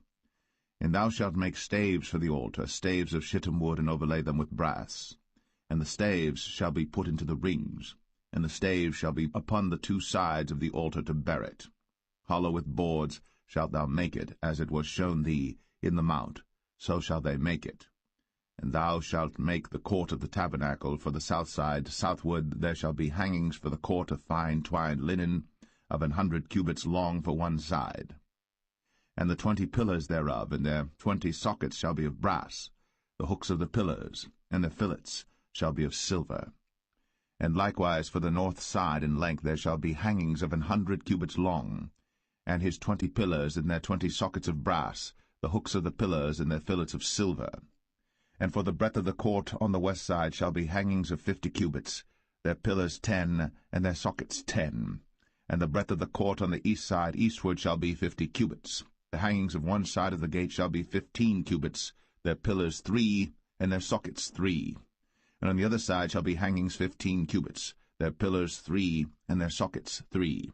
Speaker 1: And thou shalt make staves for the altar, staves of shittim wood, and overlay them with brass. And the staves shall be put into the rings, and the staves shall be upon the 2 sides of the altar to bear it. Hollow with boards shalt thou make it, as it was shown thee in the mount,
Speaker 2: so shall they make it. And thou shalt make the court of the tabernacle for the south side. Southward there shall be hangings for the court of fine twined linen, of 100 cubits long for one side. And the 20 pillars thereof, and their 20 sockets shall be of brass. The hooks of the pillars, and the fillets, shall be of silver. And likewise for the north side in length there shall be hangings of 100 cubits long, and his 20 pillars, and their 20 sockets of brass, the hooks of the pillars, and their fillets of silver. And for the breadth of the court on the west side shall be hangings of 50 cubits, their pillars 10, and their sockets 10. And the breadth of the court on the east side eastward shall be 50 cubits. The hangings of one side of the gate shall be 15 cubits, their pillars 3, and their sockets 3. And on the other side shall be hangings 15 cubits, their pillars 3, and their sockets 3.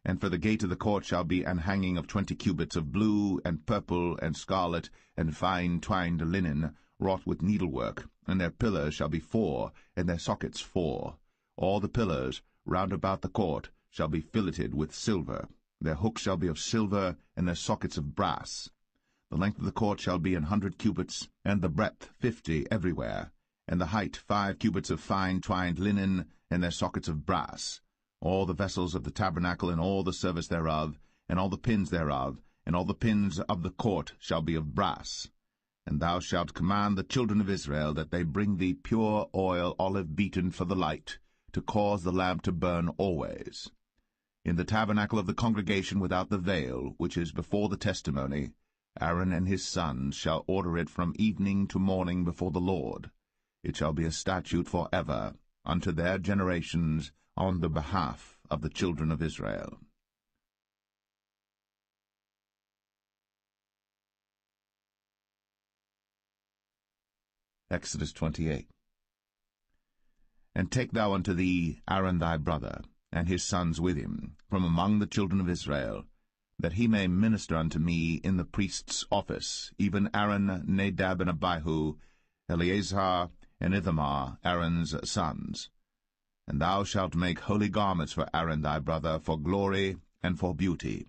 Speaker 2: And for the gate of the court shall be an hanging of 20 cubits of blue, and purple, and scarlet, and fine twined linen, wrought with needlework, and their pillars shall be 4, and their sockets 4. All the pillars round about the court shall be filleted with silver. Their hooks shall be of silver, and their sockets of brass. The length of the court shall be 100 cubits, and the breadth 50 everywhere, and the height 5 cubits of fine twined linen, and their sockets of brass. All the vessels of the tabernacle, and all the service thereof, and all the pins thereof, and all the pins of the court shall be of brass. And thou shalt command the children of Israel that they bring thee pure oil, olive beaten for the light, to cause the lamp to burn always. In the tabernacle of the congregation without the veil, which is before the testimony, Aaron and his sons shall order it from evening to morning before the Lord. It shall be a statute for ever, unto their generations, on the behalf of the children of Israel. Exodus 28. And take thou unto thee Aaron thy brother, and his sons with him, from among the children of Israel, that he may minister unto me in the priest's office, even Aaron, Nadab, and Abihu, Eleazar, and Ithamar, Aaron's sons. And thou shalt make holy garments for Aaron thy brother, for glory and for beauty.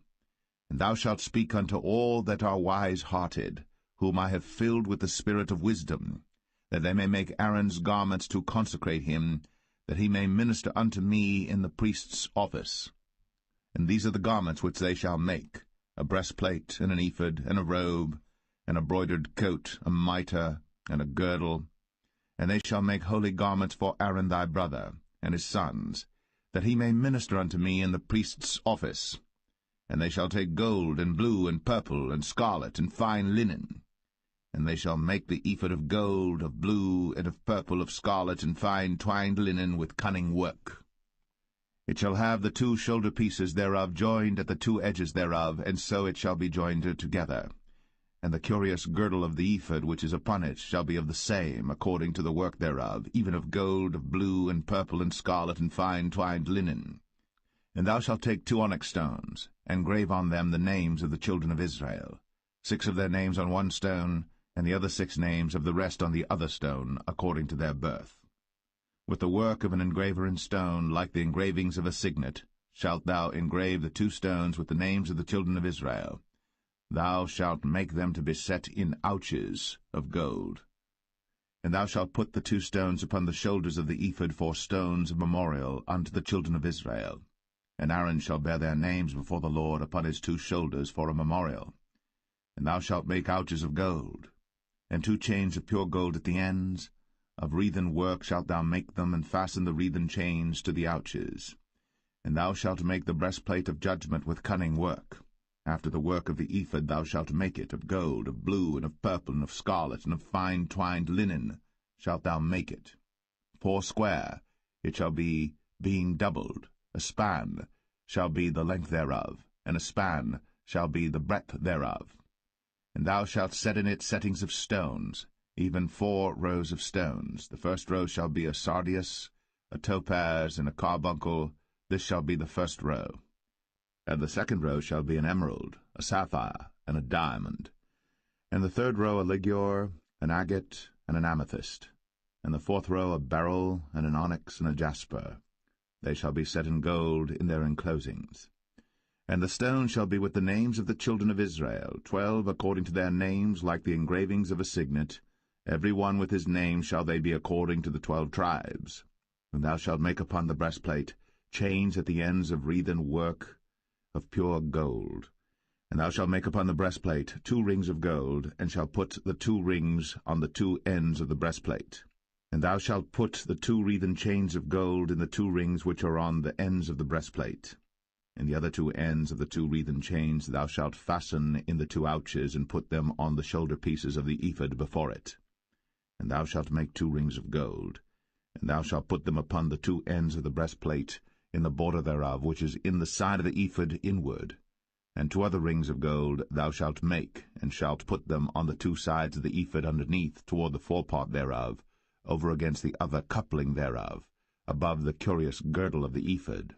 Speaker 2: And thou shalt speak unto all that are wise-hearted, whom I have filled with the spirit of wisdom, that they may make Aaron's garments to consecrate him, that he may minister unto me in the priest's office. And these are the garments which they shall make, a breastplate, and an ephod, and a robe, and a broidered coat, a mitre, and a girdle. And they shall make holy garments for Aaron thy brother, and his sons, that he may minister unto me in the priest's office. And they shall take gold, and blue, and purple, and scarlet, and fine linen. And they shall make the ephod of gold, of blue, and of purple, of scarlet, and fine twined linen with cunning work. It shall have the 2 shoulder pieces thereof joined at the 2 edges thereof, and so it shall be joined together. And the curious girdle of the ephod which is upon it shall be of the same, according to the work thereof, even of gold, of blue, and purple, and scarlet, and fine twined linen. And thou shalt take 2 onyx stones, and grave on them the names of the children of Israel, 6 of their names on one stone, and the other 6 names of the rest on the other stone, according to their birth. With the work of an engraver in stone, like the engravings of a signet, shalt thou engrave the 2 stones with the names of the children of Israel. Thou shalt make them to be set in ouches of gold. And thou shalt put the 2 stones upon the shoulders of the ephod for stones of memorial unto the children of Israel. And Aaron shall bear their names before the Lord upon his 2 shoulders for a memorial. And thou shalt make ouches of gold, and 2 chains of pure gold at the ends. Of wreathen work shalt thou make them, and fasten the wreathen chains to the ouches. And thou shalt make the breastplate of judgment with cunning work. After the work of the ephod thou shalt make it, of gold, of blue, and of purple, and of scarlet, and of fine twined linen shalt thou make it. 4 square it shall be, being doubled. A span shall be the length thereof, and a span shall be the breadth thereof. And thou shalt set in it settings of stones, even 4 rows of stones. The first row shall be a sardius, a topaz, and a carbuncle. This shall be the first row. And the second row shall be an emerald, a sapphire, and a diamond. And the third row a ligure, an agate, and an amethyst. And the 4th row a beryl, and an onyx, and a jasper. They shall be set in gold in their enclosings. And the stone shall be with the names of the children of Israel, 12 according to their names, like the engravings of a signet. Every one with his name shall they be according to the 12 tribes. And thou shalt make upon the breastplate chains at the ends of wreathen work of pure gold. And thou shalt make upon the breastplate 2 rings of gold, and shalt put the 2 rings on the 2 ends of the breastplate. And thou shalt put the 2 wreathen chains of gold in the 2 rings which are on the ends of the breastplate. And the other 2 ends of the 2 wreathen chains thou shalt fasten in the 2 ouches, and put them on the shoulder pieces of the ephod before it. And thou shalt make 2 rings of gold, and thou shalt put them upon the 2 ends of the breastplate, in the border thereof, which is in the side of the ephod inward. And 2 other rings of gold thou shalt make, and shalt put them on the 2 sides of the ephod underneath, toward the forepart thereof, over against the other coupling thereof, above the curious girdle of the ephod.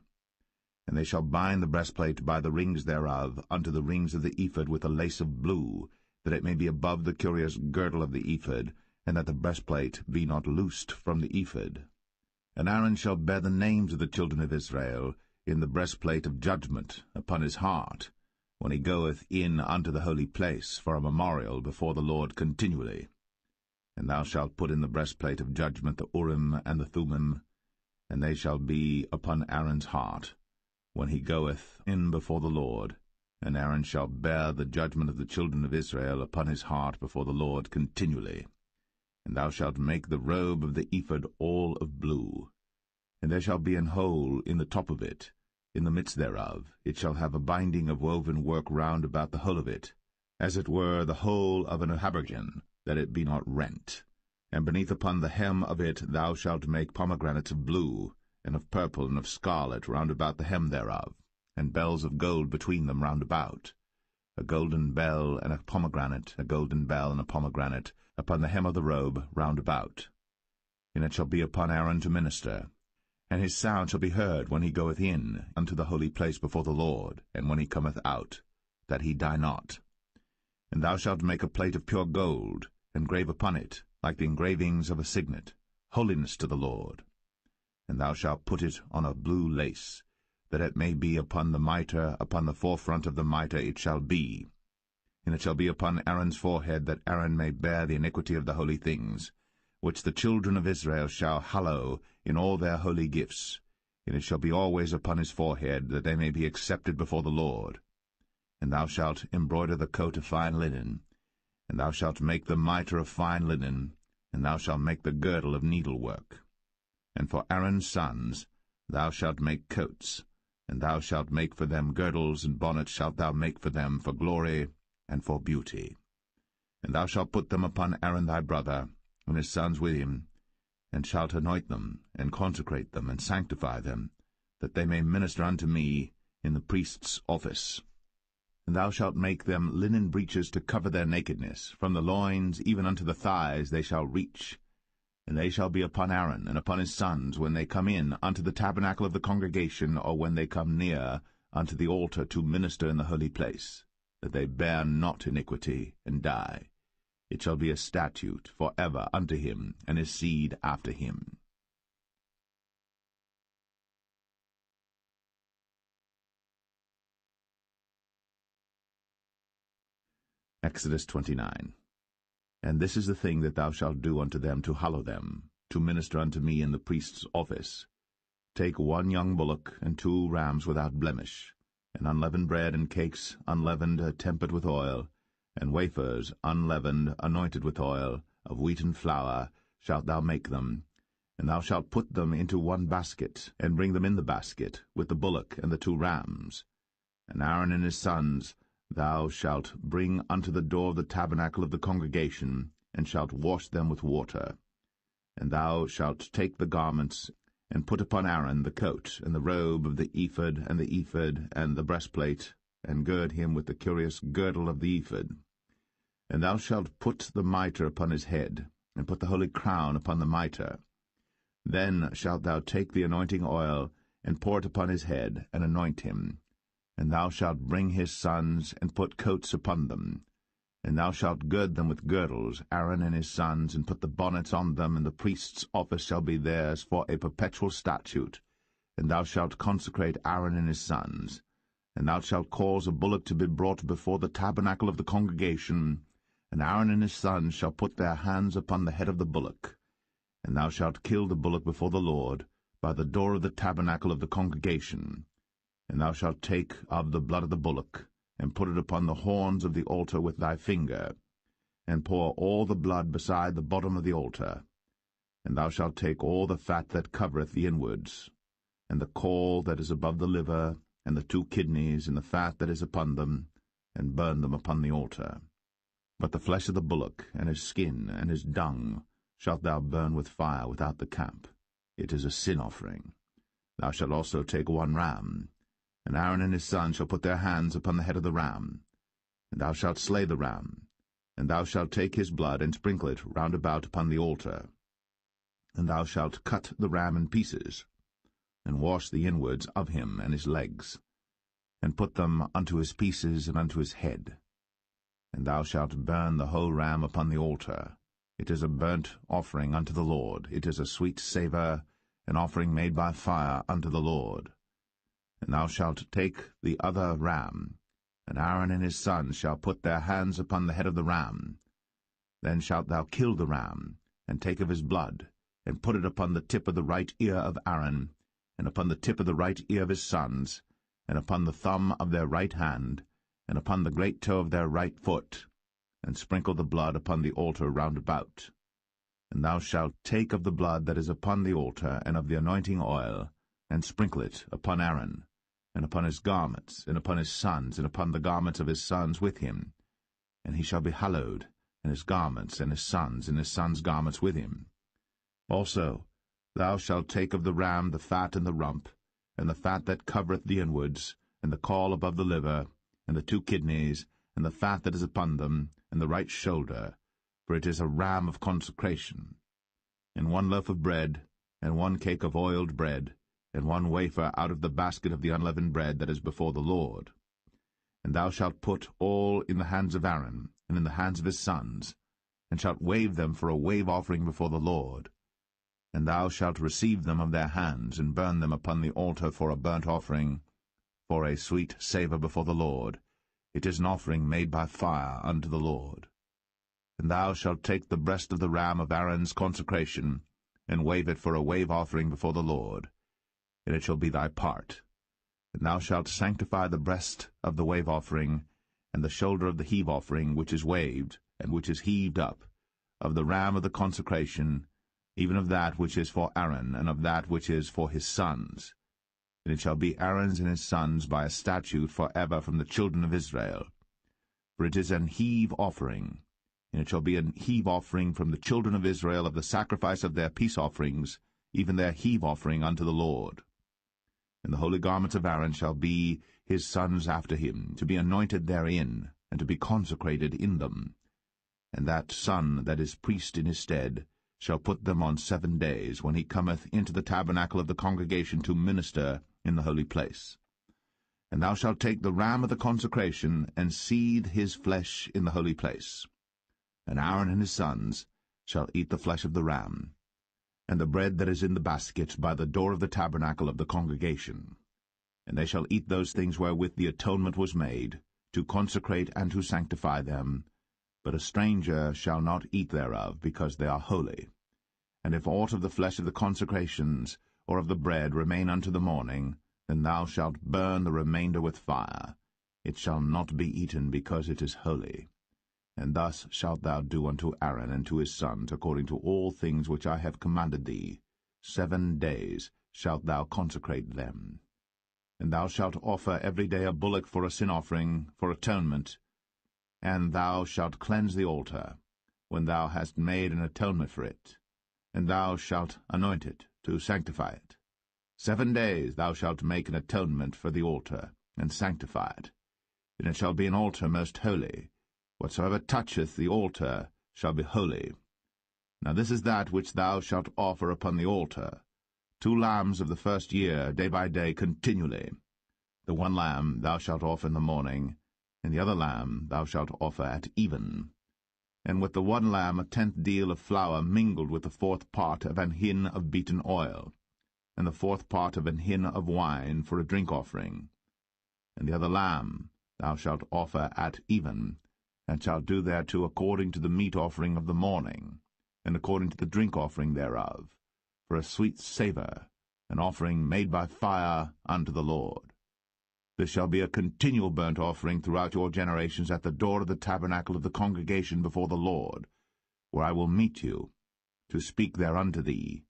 Speaker 2: And they shall bind the breastplate by the rings thereof unto the rings of the ephod with a lace of blue, that it may be above the curious girdle of the ephod, and that the breastplate be not loosed from the ephod. And Aaron shall bear the names of the children of Israel in the breastplate of judgment upon his heart, when he goeth in unto the holy place for a memorial before the Lord continually. And thou shalt put in the breastplate of judgment the Urim and the Thummim, and they shall be upon Aaron's heart, when he goeth in before the Lord. And Aaron shall bear the judgment of the children of Israel upon his heart before the Lord continually. And thou shalt make the robe of the ephod all of blue. And there shall be an hole in the top of it, in the midst thereof. It shall have a binding of woven work round about the whole of it, as it were the whole of an habergeon, that it be not rent. And beneath upon the hem of it thou shalt make pomegranates of blue, and of purple, and of scarlet round about the hem thereof, and bells of gold between them round about, a golden bell and a pomegranate, a golden bell and a pomegranate, upon the hem of the robe round about. And it shall be upon Aaron to minister, and his sound shall be heard when he goeth in unto the holy place before the Lord, and when he cometh out, that he die not. And thou shalt make a plate of pure gold, and grave upon it, like the engravings of a signet, holiness to the Lord. And thou shalt put it on a blue lace, that it may be upon the mitre, upon the forefront of the mitre it shall be. And it shall be upon Aaron's forehead, that Aaron may bear the iniquity of the holy things, which the children of Israel shall hallow in all their holy gifts. And it shall be always upon his forehead, that they may be accepted before the Lord. And thou shalt embroider the coat of fine linen, and thou shalt make the mitre of fine linen, and thou shalt make the girdle of needlework. And for Aaron's sons thou shalt make coats, and thou shalt make for them girdles, and bonnets shalt thou make for them for glory and for beauty. And thou shalt put them upon Aaron thy brother, and his sons with him, and shalt anoint them, and consecrate them, and sanctify them, that they may minister unto me in the priest's office. And thou shalt make them linen breeches to cover their nakedness. From the loins even unto the thighs they shall reach. And they shall be upon Aaron and upon his sons when they come in unto the tabernacle of the congregation, or when they come near unto the altar to minister in the holy place, that they bear not iniquity, and die. It shall be a statute for ever unto him and his seed after him. Exodus 29. And this is the thing that thou shalt do unto them to hallow them, to minister unto me in the priest's office. Take 1 young bullock, and 2 rams without blemish, and unleavened bread and cakes unleavened tempered with oil, and wafers unleavened anointed with oil, of wheaten flour shalt thou make them. And thou shalt put them into 1 basket, and bring them in the basket, with the bullock and the 2 rams. And Aaron and his sons thou shalt bring unto the door of the tabernacle of the congregation, and shalt wash them with water. And thou shalt take the garments, and put upon Aaron the coat, and the robe of the ephod, and the breastplate, and gird him with the curious girdle of the ephod. And thou shalt put the mitre upon his head, and put the holy crown upon the mitre. Then shalt thou take the anointing oil, and pour it upon his head, and anoint him. And thou shalt bring his sons, and put coats upon them. And thou shalt gird them with girdles, Aaron and his sons, and put the bonnets on them, and the priest's office shall be theirs for a perpetual statute. And thou shalt consecrate Aaron and his sons. And thou shalt cause a bullock to be brought before the tabernacle of the congregation, and Aaron and his sons shall put their hands upon the head of the bullock. And thou shalt kill the bullock before the Lord, by the door of the tabernacle of the congregation. And thou shalt take of the blood of the bullock, and put it upon the horns of the altar with thy finger, and pour all the blood beside the bottom of the altar. And thou shalt take all the fat that covereth the inwards, and the caul that is above the liver, and the 2 kidneys, and the fat that is upon them, and burn them upon the altar. But the flesh of the bullock, and his skin, and his dung, shalt thou burn with fire without the camp. It is a sin offering. Thou shalt also take 1 ram, and Aaron and his sons shall put their hands upon the head of the ram. And thou shalt slay the ram, and thou shalt take his blood, and sprinkle it round about upon the altar. And thou shalt cut the ram in pieces, and wash the inwards of him and his legs, and put them unto his pieces and unto his head. And thou shalt burn the whole ram upon the altar. It is a burnt offering unto the Lord. It is a sweet savour, an offering made by fire unto the Lord. And thou shalt take the other ram, and Aaron and his sons shall put their hands upon the head of the ram. Then shalt thou kill the ram, and take of his blood, and put it upon the tip of the right ear of Aaron, and upon the tip of the right ear of his sons, and upon the thumb of their right hand, and upon the great toe of their right foot, and sprinkle the blood upon the altar round about. And thou shalt take of the blood that is upon the altar, and of the anointing oil, and sprinkle it upon Aaron, and upon his garments, and upon his sons, and upon the garments of his sons with him. And he shall be hallowed, and his garments, and his sons' garments with him. Also thou shalt take of the ram the fat and the rump, and the fat that covereth the inwards, and the caul above the liver, and the 2 kidneys, and the fat that is upon them, and the right shoulder, for it is a ram of consecration. And 1 loaf of bread, and 1 cake of oiled bread, and 1 wafer out of the basket of the unleavened bread that is before the Lord. And thou shalt put all in the hands of Aaron, and in the hands of his sons, and shalt wave them for a wave offering before the Lord. And thou shalt receive them of their hands, and burn them upon the altar for a burnt offering, for a sweet savour before the Lord. It is an offering made by fire unto the Lord. And thou shalt take the breast of the ram of Aaron's consecration, and wave it for a wave offering before the Lord, and it shall be thy part. And thou shalt sanctify the breast of the wave offering, and the shoulder of the heave offering which is waved, and which is heaved up, of the ram of the consecration, even of that which is for Aaron, and of that which is for his sons. And it shall be Aaron's and his sons by a statute for ever from the children of Israel. For it is an heave offering, and it shall be an heave offering from the children of Israel of the sacrifice of their peace offerings, even their heave offering unto the Lord. And the holy garments of Aaron shall be his sons after him, to be anointed therein, and to be consecrated in them. And that son that is priest in his stead shall put them on 7 days, when he cometh into the tabernacle of the congregation to minister in the holy place. And thou shalt take the ram of the consecration, and seethe his flesh in the holy place. And Aaron and his sons shall eat the flesh of the ram, and the bread that is in the basket by the door of the tabernacle of the congregation. And they shall eat those things wherewith the atonement was made, to consecrate and to sanctify them, but a stranger shall not eat thereof, because they are holy. And if aught of the flesh of the consecrations, or of the bread, remain unto the morning, then thou shalt burn the remainder with fire. It shall not be eaten, because it is holy. And thus shalt thou do unto Aaron and to his sons, according to all things which I have commanded thee. 7 days shalt thou consecrate them. And thou shalt offer every day a bullock for a sin offering, for atonement, and thou shalt cleanse the altar, when thou hast made an atonement for it, and thou shalt anoint it, to sanctify it. 7 days thou shalt make an atonement for the altar, and sanctify it. And it shall be an altar most holy. Whatsoever toucheth the altar shall be holy. Now this is that which thou shalt offer upon the altar: 2 lambs of the first year, day by day, continually. The 1 lamb thou shalt offer in the morning, and the other lamb thou shalt offer at even. And with the 1 lamb 1/10 deal of flour mingled with the 4th part of an hin of beaten oil, and the 4th part of an hin of wine for a drink offering. And the other lamb thou shalt offer at even, and shalt do thereto according to the meat offering of the morning, and according to the drink offering thereof, for a sweet savour, an offering made by fire unto the Lord. This shall be a continual burnt offering throughout your generations at the door of the tabernacle of the congregation before the Lord, where I will meet you, to speak there unto thee.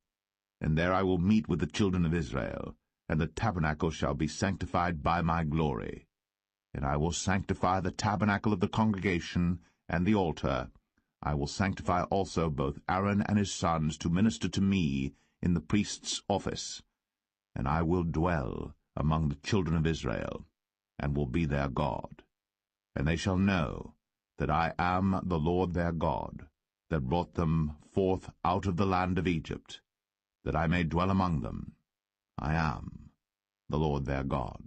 Speaker 2: And there I will meet with the children of Israel, and the tabernacle shall be sanctified by my glory. And I will sanctify the tabernacle of the congregation and the altar. I will sanctify also both Aaron and his sons to minister to me in the priest's office. And I will dwell among the children of Israel, and will be their God. And they shall know that I am the Lord their God, that brought them forth out of the land of Egypt, that I may dwell among them. I am the Lord their God.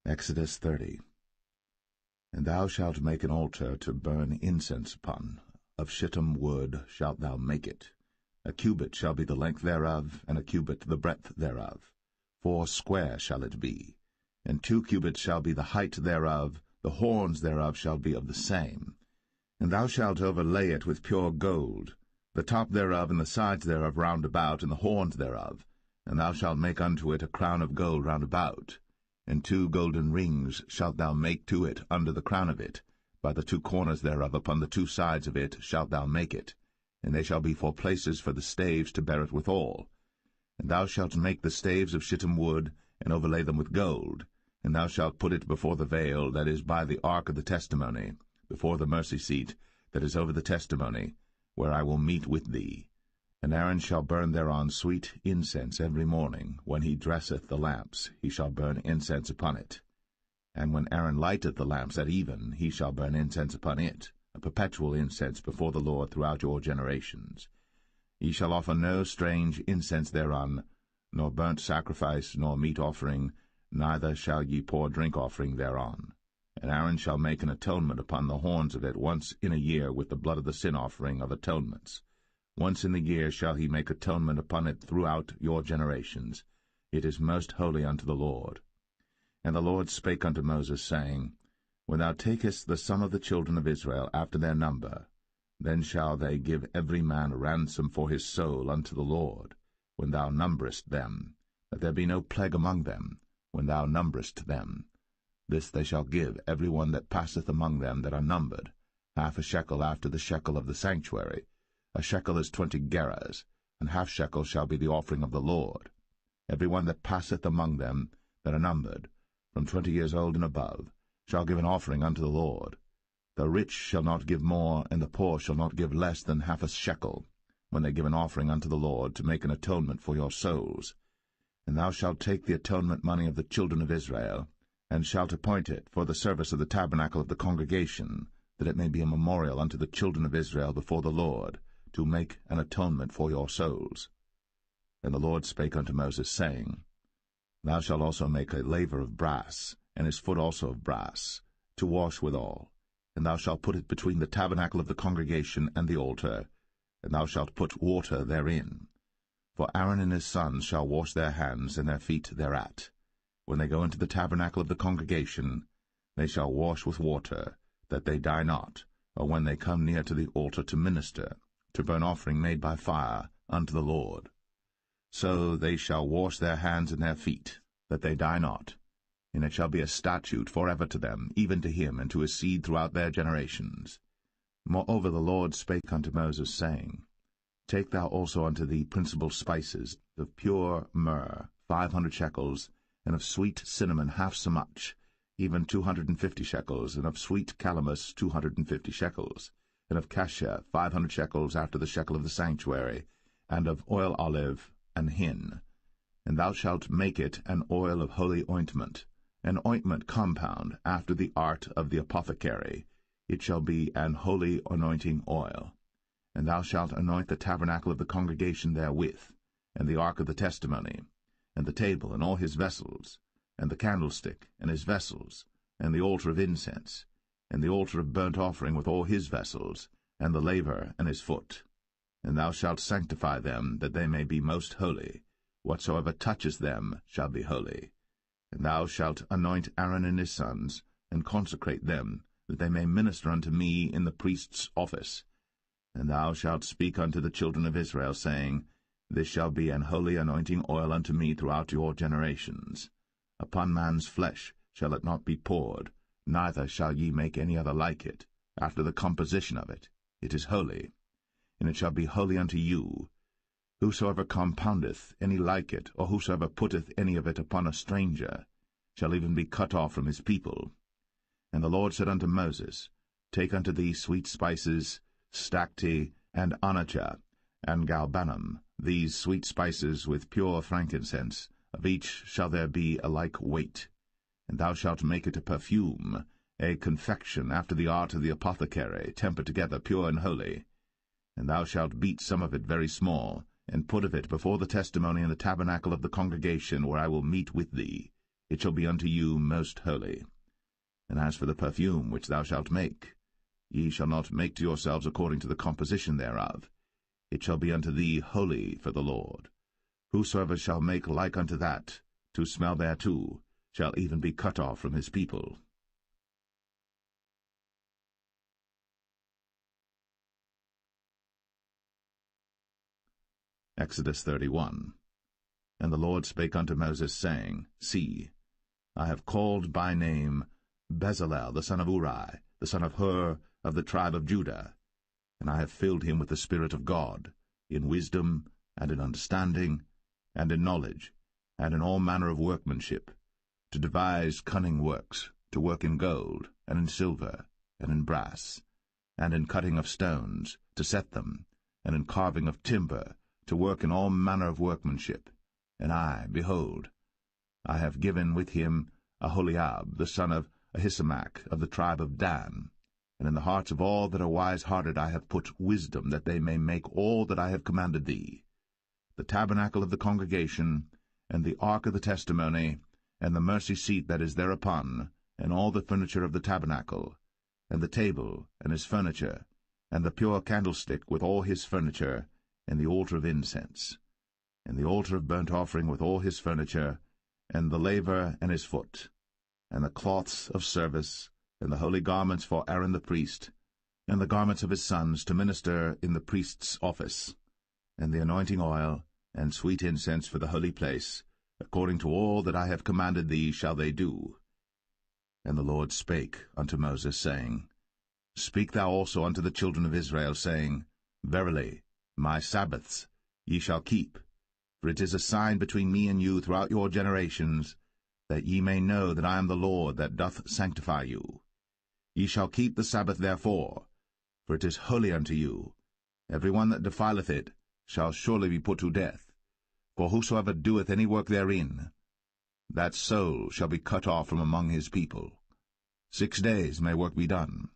Speaker 1: Exodus 30. And thou shalt make an altar to burn incense upon. Of shittim wood shalt thou make it. A cubit shall be the length thereof, and a cubit the breadth thereof. 4 square shall it be. And 2 cubits shall be the height thereof, the horns thereof shall be of the same. And thou shalt overlay it with pure gold, the top thereof and the sides thereof round about, and the horns thereof. And thou shalt make unto it a crown of gold round about. And 2 golden rings shalt thou make to it under the crown of it. By the 2 corners thereof upon the 2 sides of it shalt thou make it. And they shall be for places for the staves to bear it withal. And thou shalt make the staves of shittim wood, and overlay them with gold. And thou shalt put it before the veil that is by the ark of the testimony, before the mercy seat that is over the testimony, where I will meet with thee. And Aaron shall burn thereon sweet incense every morning. When he dresseth the lamps, he shall burn incense upon it. And when Aaron lighteth the lamps at even, he shall burn incense upon it, a perpetual incense before the Lord throughout your generations. Ye shall offer no strange incense thereon, nor burnt sacrifice, nor meat offering, neither shall ye pour drink offering thereon. And Aaron shall make an atonement upon the horns of it once in a year with the blood of the sin offering of atonements. Once in the year shall he make atonement upon it throughout your generations. It is most holy unto the Lord. And the Lord spake unto Moses, saying, When thou takest the sum of the children of Israel after their number, then shall they give every man a ransom for his soul unto the Lord, when thou numberest them, that there be no plague among them, when thou numberest them. This they shall give every one that passeth among them that are numbered, 1/2 shekel after the shekel of the sanctuary. A shekel is 20 gerahs, and 1/2 shekel shall be the offering of the Lord. Every one that passeth among them that are numbered, from 20 years old and above, shall give an offering unto the Lord. The rich shall not give more, and the poor shall not give less than 1/2 shekel, when they give an offering unto the Lord, to make an atonement for your souls. And thou shalt take the atonement money of the children of Israel, and shalt appoint it for the service of the tabernacle of the congregation, that it may be a memorial unto the children of Israel before the Lord, to make an atonement for your souls. And the Lord spake unto Moses, saying, Thou shalt also make a laver of brass, and his foot also of brass, to wash withal. And thou shalt put it between the tabernacle of the congregation and the altar, and thou shalt put water therein. For Aaron and his sons shall wash their hands and their feet thereat. When they go into the tabernacle of the congregation, they shall wash with water, that they die not, or when they come near to the altar to minister, to burn offering made by fire unto the Lord. So they shall wash their hands and their feet, that they die not. And it shall be a statute forever to them, even to him and to his seed throughout their generations. Moreover the Lord spake unto Moses, saying, Take thou also unto thee principal spices, of pure myrrh 500 shekels, and of sweet cinnamon half so much, even 250 shekels, and of sweet calamus 250 shekels, and of cassia 500 shekels after the shekel of the sanctuary, and of oil olive and hin. And thou shalt make it an oil of holy ointment, an ointment compound after the art of the apothecary. It shall be an holy anointing oil. And thou shalt anoint the tabernacle of the congregation therewith, and the ark of the testimony, and the table and all his vessels, and the candlestick and his vessels, and the altar of incense, and the altar of burnt offering with all his vessels,
Speaker 2: and the laver and his foot. And thou shalt sanctify them, that they may be most holy. Whatsoever toucheth them shall be holy. And thou shalt anoint Aaron and his sons, and consecrate them, that they may minister unto me in the priest's office. And thou shalt speak unto the children of Israel, saying, This shall be an holy anointing oil unto me throughout your generations. Upon man's flesh shall it not be poured, neither shall ye make any other like it, after the composition of it. It is holy, and it shall be holy unto you. Whosoever compoundeth any like it, or whosoever putteth any of it upon a stranger, shall even be cut off from his people. And the Lord said unto Moses, Take unto thee sweet spices, stacte, and onycha, and galbanum, these sweet spices with pure frankincense, of each shall there be a like weight. And thou shalt make it a perfume, a confection after the art of the apothecary, tempered together, pure and holy. And thou shalt beat some of it very small, and put of it before the testimony in the tabernacle of the congregation, where I will meet with thee. It shall be unto you most holy. And as for the perfume which thou shalt make, ye shall not make to yourselves according to the composition thereof. It shall be unto thee holy for the Lord. Whosoever shall make like unto that, to smell thereto, shall even be cut off from his people. Exodus 31. And the Lord spake unto Moses, saying, See, I have called by name Bezalel the son of Uri, the son of Hur, of the tribe of Judah, and I have filled him with the Spirit of God, in wisdom, and in understanding, and in knowledge, and in all manner of workmanship, to devise cunning works, to work in gold, and in silver, and in brass, and in cutting of stones, to set them, and in carving of timber, to work in all manner of workmanship. And I, behold, I have given with him Aholiab, the son of Ahisamach, of the tribe of Dan. And in the hearts of all that are wise-hearted I have put wisdom, that they may make all that I have commanded thee: the tabernacle of the congregation, and the ark of the testimony, and the mercy seat that is thereupon, and all the furniture of the tabernacle, and the table, and his furniture, and the pure candlestick with all his furniture, and the altar of incense, and the altar of burnt offering with all his furniture, and the laver and his foot, and the cloths of service, and the holy garments for Aaron the priest, and the garments of his sons to minister in the priest's office, and the anointing oil, and sweet incense for the holy place, according to all that I have commanded thee shall they do. And the Lord spake unto Moses, saying, Speak thou also unto the children of Israel, saying, Verily, my Sabbaths ye shall keep, for it is a sign between me and you throughout your generations, that ye may know that I am the Lord that doth sanctify you. Ye shall keep the Sabbath therefore, for it is holy unto you. Every one that defileth it shall surely be put to death. For whosoever doeth any work therein, that soul shall be cut off from among his people. 6 days may work be done,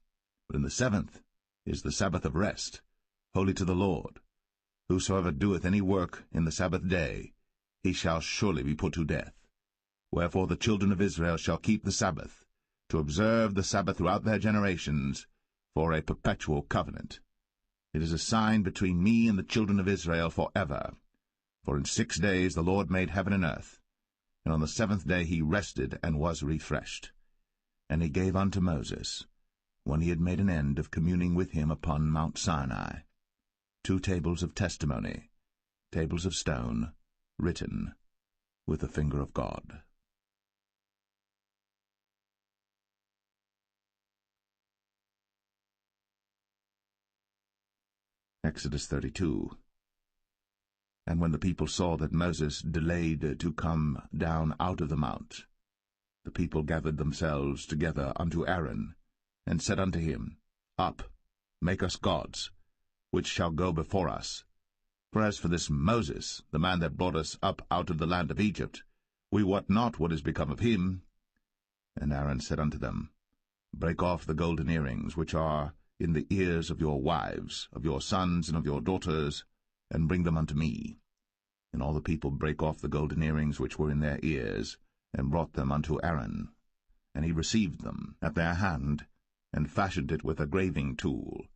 Speaker 2: but in the 7th is the Sabbath of rest, holy to the Lord. Whosoever doeth any work in the Sabbath day, he shall surely be put to death. Wherefore the children of Israel shall keep the Sabbath, to observe the Sabbath throughout their generations, for a perpetual covenant. It is a sign between me and the children of Israel forever. For in 6 days the Lord made heaven and earth, and on the 7th day he rested and was refreshed. And he gave unto Moses, when he had made an end of communing with him upon Mount Sinai, 2 tables of testimony, tables of stone, written with the finger of God. Exodus 32. And when the people saw that Moses delayed to come down out of the mount, the people gathered themselves together unto Aaron, and said unto him, Up, make us gods, which shall go before us. For as for this Moses, the man that brought us up out of the land of Egypt, we wot not what is become of him. And Aaron said unto them, Break off the golden earrings which are in the ears of your wives, of your sons, and of your daughters, and bring them unto me. And all the people brake off the golden earrings which were in their ears, and brought them unto Aaron. And he received them at their hand, and fashioned it with a graving tool,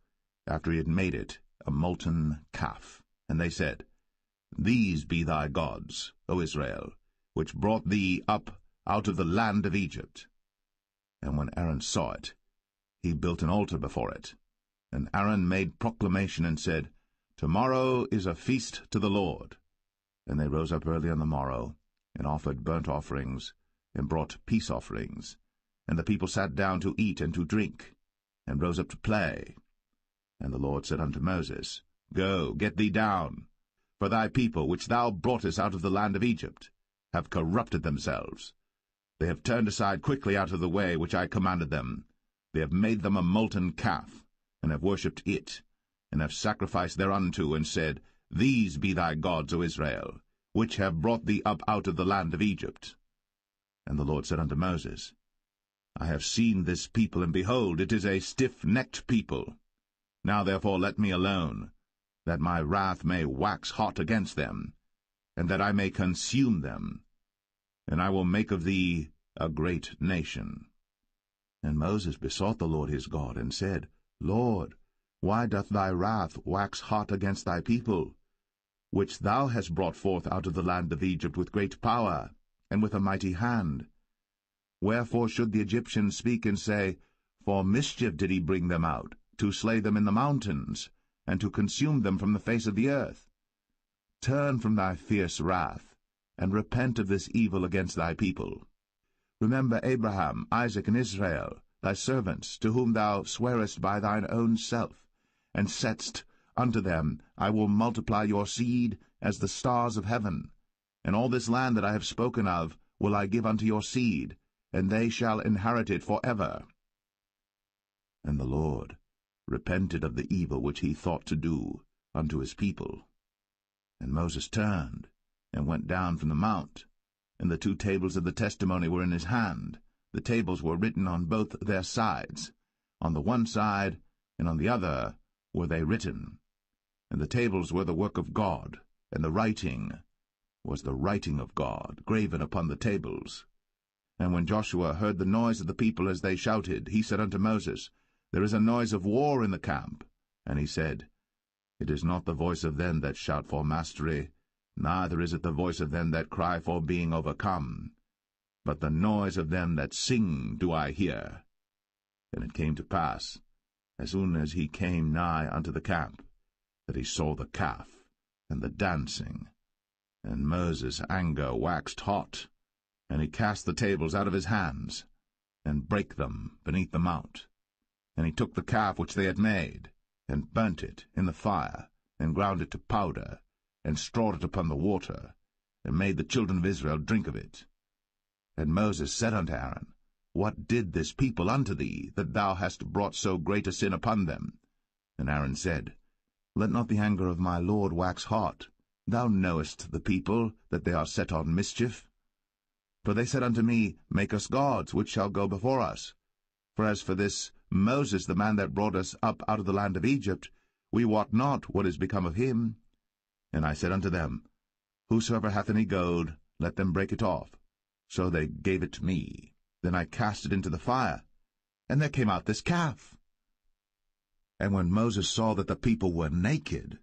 Speaker 2: after he had made it a molten calf. And they said, These be thy gods, O Israel, which brought thee up out of the land of Egypt. And when Aaron saw it, he built an altar before it. And Aaron made proclamation and said, Tomorrow is a feast to the Lord. And they rose up early on the morrow, and offered burnt offerings, and brought peace offerings. And the people sat down to eat and to drink, and rose up to play. And the Lord said unto Moses, Go, get thee down, for thy people, which thou broughtest out of the land of Egypt, have corrupted themselves. They have turned aside quickly out of the way which I commanded them. They have made them a molten calf, and have worshipped it, and have sacrificed thereunto, and said, These be thy gods, O Israel, which have brought thee up out of the land of Egypt. And the Lord said unto Moses, I have seen this people, and behold, it is a stiff-necked people. Now therefore let me alone, that my wrath may wax hot against them, and that I may consume them, and I will make of thee a great nation. And Moses besought the Lord his God, and said, Lord, why doth thy wrath wax hot against thy people, which thou hast brought forth out of the land of Egypt with great power, and with a mighty hand? Wherefore should the Egyptians speak and say, For mischief did he bring them out, to slay them in the mountains, and to consume them from the face of the earth? Turn from thy fierce wrath, and repent of this evil against thy people. Remember Abraham, Isaac, and Israel, thy servants, to whom thou swarest by thine own self, and saidst unto them, I will multiply your seed as the stars of heaven, and all this land that I have spoken of will I give unto your seed, and they shall inherit it for ever. And the Lord repented of the evil which he thought to do unto his people. And Moses turned, and went down from the mount, and the 2 tables of the testimony were in his hand. The tables were written on both their sides. On the one side and on the other were they written. And the tables were the work of God, and the writing was the writing of God, graven upon the tables. And when Joshua heard the noise of the people as they shouted, he said unto Moses, There is a noise of war in the camp. And he said, It is not the voice of them that shout for mastery, neither is it the voice of them that cry for being overcome, but the noise of them that sing do I hear. And it came to pass, as soon as he came nigh unto the camp, that he saw the calf and the dancing. And Moses' anger waxed hot, and he cast the tables out of his hands, and brake them beneath the mount. And he took the calf which they had made, and burnt it in the fire, and ground it to powder, and strawed it upon the water, and made the children of Israel drink of it. And Moses said unto Aaron, What did this people unto thee, that thou hast brought so great a sin upon them? And Aaron said, Let not the anger of my Lord wax hot. Thou knowest the people, that they are set on mischief. For they said unto me, Make us gods, which shall go before us. For as for this Moses, the man that brought us up out of the land of Egypt, we wot not what is become of him. And I said unto them, Whosoever hath any gold, let them break it off. So they gave it to me. Then I cast it into the fire, and there came out this calf. And when Moses saw that the people were naked,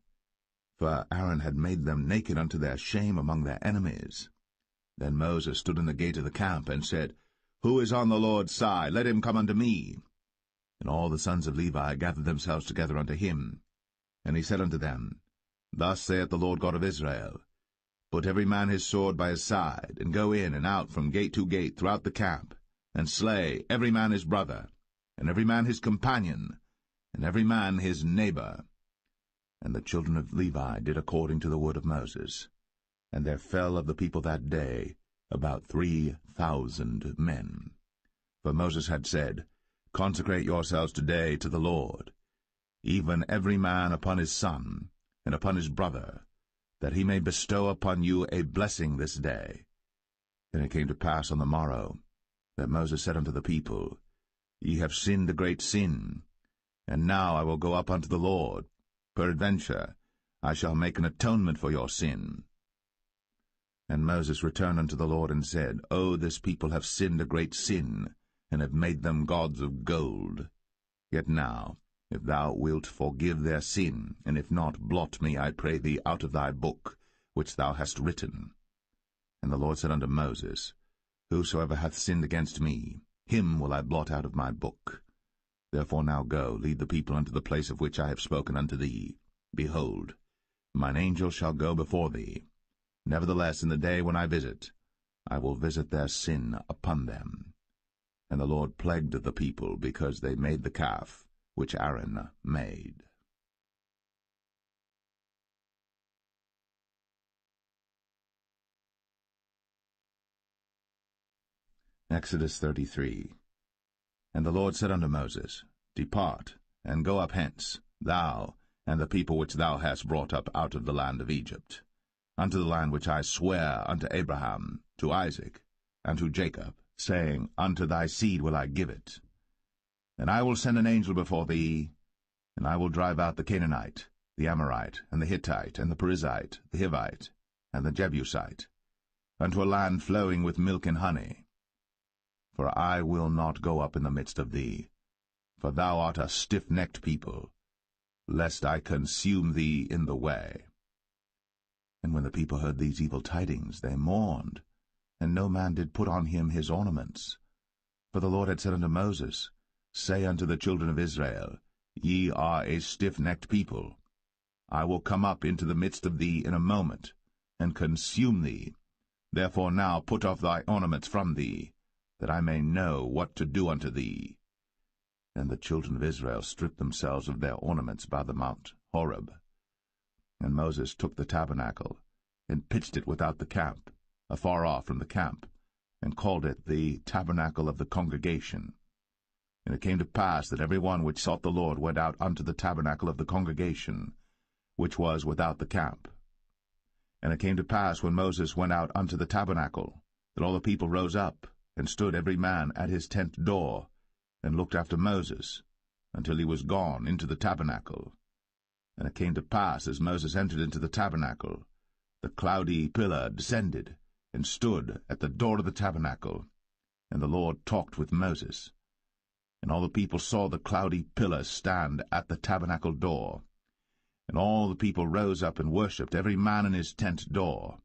Speaker 2: for Aaron had made them naked unto their shame among their enemies, then Moses stood in the gate of the camp, and said, Who is on the Lord's side? Let him come unto me. And all the sons of Levi gathered themselves together unto him. And he said unto them, Thus saith the Lord God of Israel, Put every man his sword by his side, and go in and out from gate to gate throughout the camp, and slay every man his brother, and every man his companion, and every man his neighbor. And the children of Levi did according to the word of Moses. And there fell of the people that day about 3,000 men. For Moses had said, Consecrate yourselves today to the Lord, even every man upon his son, and upon his brother, that he may bestow upon you a blessing this day. And it came to pass on the morrow, that Moses said unto the people, Ye have sinned a great sin, and now I will go up unto the Lord. Peradventure I shall make an atonement for your sin. And Moses returned unto the Lord, and said, O this people have sinned a great sin, and have made them gods of gold. Yet now, if thou wilt forgive their sin, and if not, blot me, I pray thee, out of thy book, which thou hast written. And the Lord said unto Moses, Whosoever hath sinned against me, him will I blot out of my book. Therefore now go, lead the people unto the place of which I have spoken unto thee. Behold, mine angel shall go before thee. Nevertheless, in the day when I visit, I will visit their sin upon them. And the Lord plagued the people, because they made the calf which Aaron made. Exodus 33. And the Lord said unto Moses, Depart, and go up hence, thou, and the people which thou hast brought up out of the land of Egypt, unto the land which I sware unto Abraham, to Isaac, and to Jacob, saying, Unto thy seed will I give it. And I will send an angel before thee, and I will drive out the Canaanite, the Amorite, and the Hittite, and the Perizzite, the Hivite, and the Jebusite, unto a land flowing with milk and honey. For I will not go up in the midst of thee, for thou art a stiff-necked people, lest I consume thee in the way. And when the people heard these evil tidings, they mourned, and no man did put on him his ornaments. For the Lord had said unto Moses, Say unto the children of Israel, Ye are a stiff-necked people. I will come up into the midst of thee in a moment, and consume thee. Therefore now put off thy ornaments from thee, that I may know what to do unto thee. And the children of Israel stripped themselves of their ornaments by the mount Horeb. And Moses took the tabernacle, and pitched it without the camp, afar off from the camp, and called it the tabernacle of the congregation. And it came to pass that every one which sought the Lord went out unto the tabernacle of the congregation, which was without the camp. And it came to pass, when Moses went out unto the tabernacle, that all the people rose up, and stood every man at his tent door, and looked after Moses, until he was gone into the tabernacle. And it came to pass, as Moses entered into the tabernacle, the cloudy pillar descended, and stood at the door of the tabernacle, and the Lord talked with Moses. And all the people saw the cloudy pillar stand at the tabernacle door. And all the people rose up and worshipped, every man in his tent door.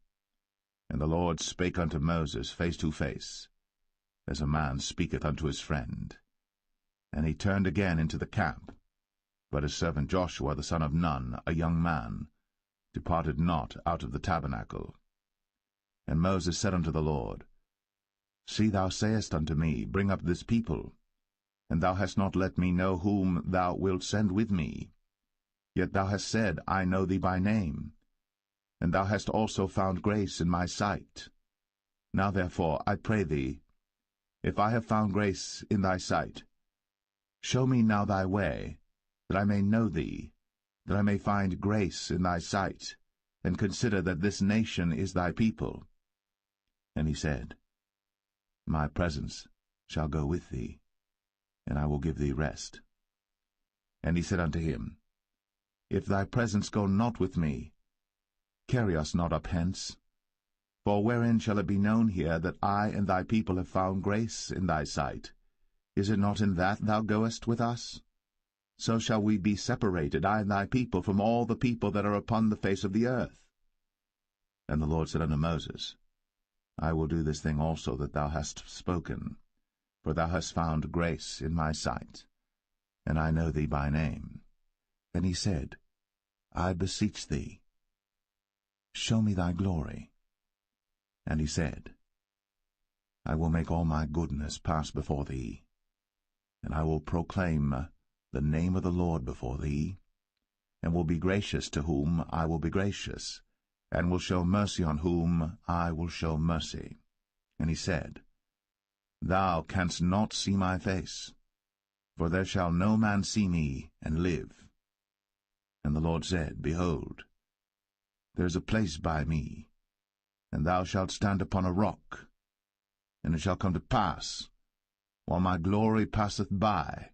Speaker 2: And the Lord spake unto Moses face to face, as a man speaketh unto his friend. And he turned again into the camp. But his servant Joshua the son of Nun, a young man, departed not out of the tabernacle. And Moses said unto the Lord, See, thou sayest unto me, Bring up this people, and thou hast not let me know whom thou wilt send with me. Yet thou hast said, I know thee by name, and thou hast also found grace in my sight. Now therefore, I pray thee, if I have found grace in thy sight, show me now thy way, that I may know thee, that I may find grace in thy sight, and consider that this nation is thy people. And he said, My presence shall go with thee, and I will give thee rest. And he said unto him, If thy presence go not with me, carry us not up hence. For wherein shall it be known here that I and thy people have found grace in thy sight? Is it not in that thou goest with us? So shall we be separated, I and thy people, from all the people that are upon the face of the earth. And the Lord said unto Moses, I will do this thing also that thou hast spoken, for thou hast found grace in my sight, and I know thee by name. And he said, I beseech thee, show me thy glory. And he said, I will make all my goodness pass before thee, and I will proclaim the name of the Lord before thee, and will be gracious to whom I will be gracious, and will show mercy on whom I will show mercy. And he said, Thou canst not see my face, for there shall no man see me and live. And the Lord said, Behold, there is a place by me, and thou shalt stand upon a rock. And it shall come to pass, while my glory passeth by,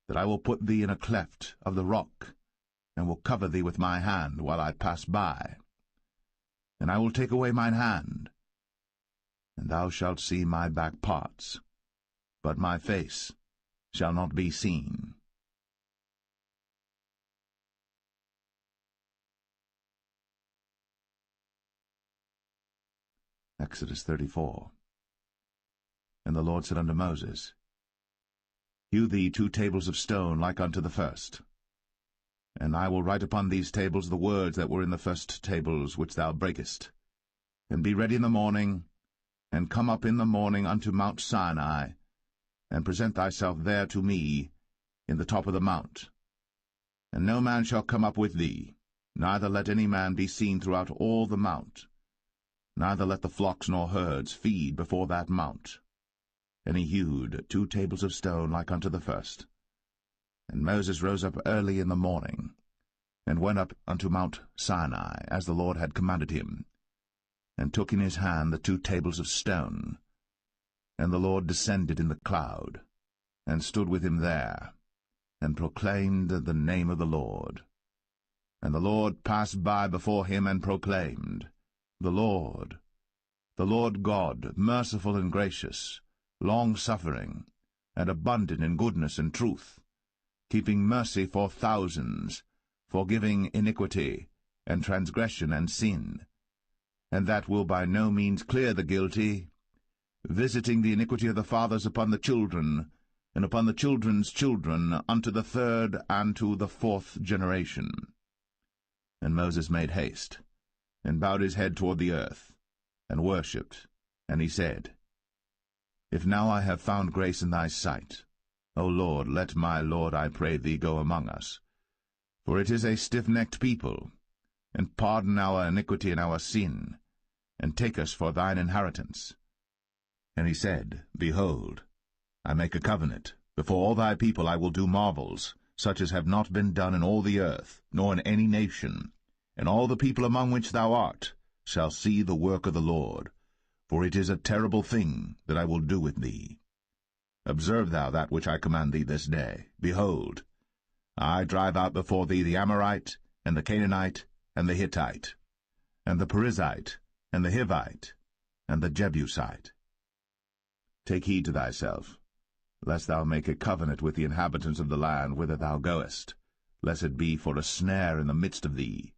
Speaker 2: that I will put thee in a cleft of the rock, and will cover thee with my hand while I pass by. And I will take away mine hand, and thou shalt see my back parts, but my face shall not be seen. Exodus 34. And the Lord said unto Moses, Hew thee 2 tables of stone like unto the first. And I will write upon these tables the words that were in the first tables which thou breakest. And be ready in the morning, and come up in the morning unto Mount Sinai, and present thyself there to me in the top of the mount. And no man shall come up with thee, neither let any man be seen throughout all the mount, neither let the flocks nor herds feed before that mount. And he hewed 2 tables of stone like unto the first. And Moses rose up early in the morning, and went up unto Mount Sinai, as the Lord had commanded him, and took in his hand the 2 tables of stone. And the Lord descended in the cloud, and stood with him there, and proclaimed the name of the Lord. And the Lord passed by before him, and proclaimed, the Lord God, merciful and gracious, long-suffering, and abundant in goodness and truth, keeping mercy for thousands, forgiving iniquity, and transgression and sin, and that will by no means clear the guilty, visiting the iniquity of the fathers upon the children, and upon the children's children, unto the 3rd and to the 4th generation. And Moses made haste, and bowed his head toward the earth, and worshipped. And he said, If now I have found grace in thy sight, O Lord, let my Lord, I pray thee, go among us. For it is a stiff-necked people, and pardon our iniquity and our sin, and take us for thine inheritance. And he said, Behold, I make a covenant. Before all thy people I will do marvels, such as have not been done in all the earth, nor in any nation. And all the people among which thou art shall see the work of the Lord. For it is a terrible thing that I will do with thee. Observe thou that which I command thee this day. Behold, I drive out before thee the Amorite, and the Canaanite, and the Hittite, and the Perizzite, and the Hivite, and the Jebusite. Take heed to thyself, lest thou make a covenant with the inhabitants of the land whither thou goest, lest it be for a snare in the midst of thee.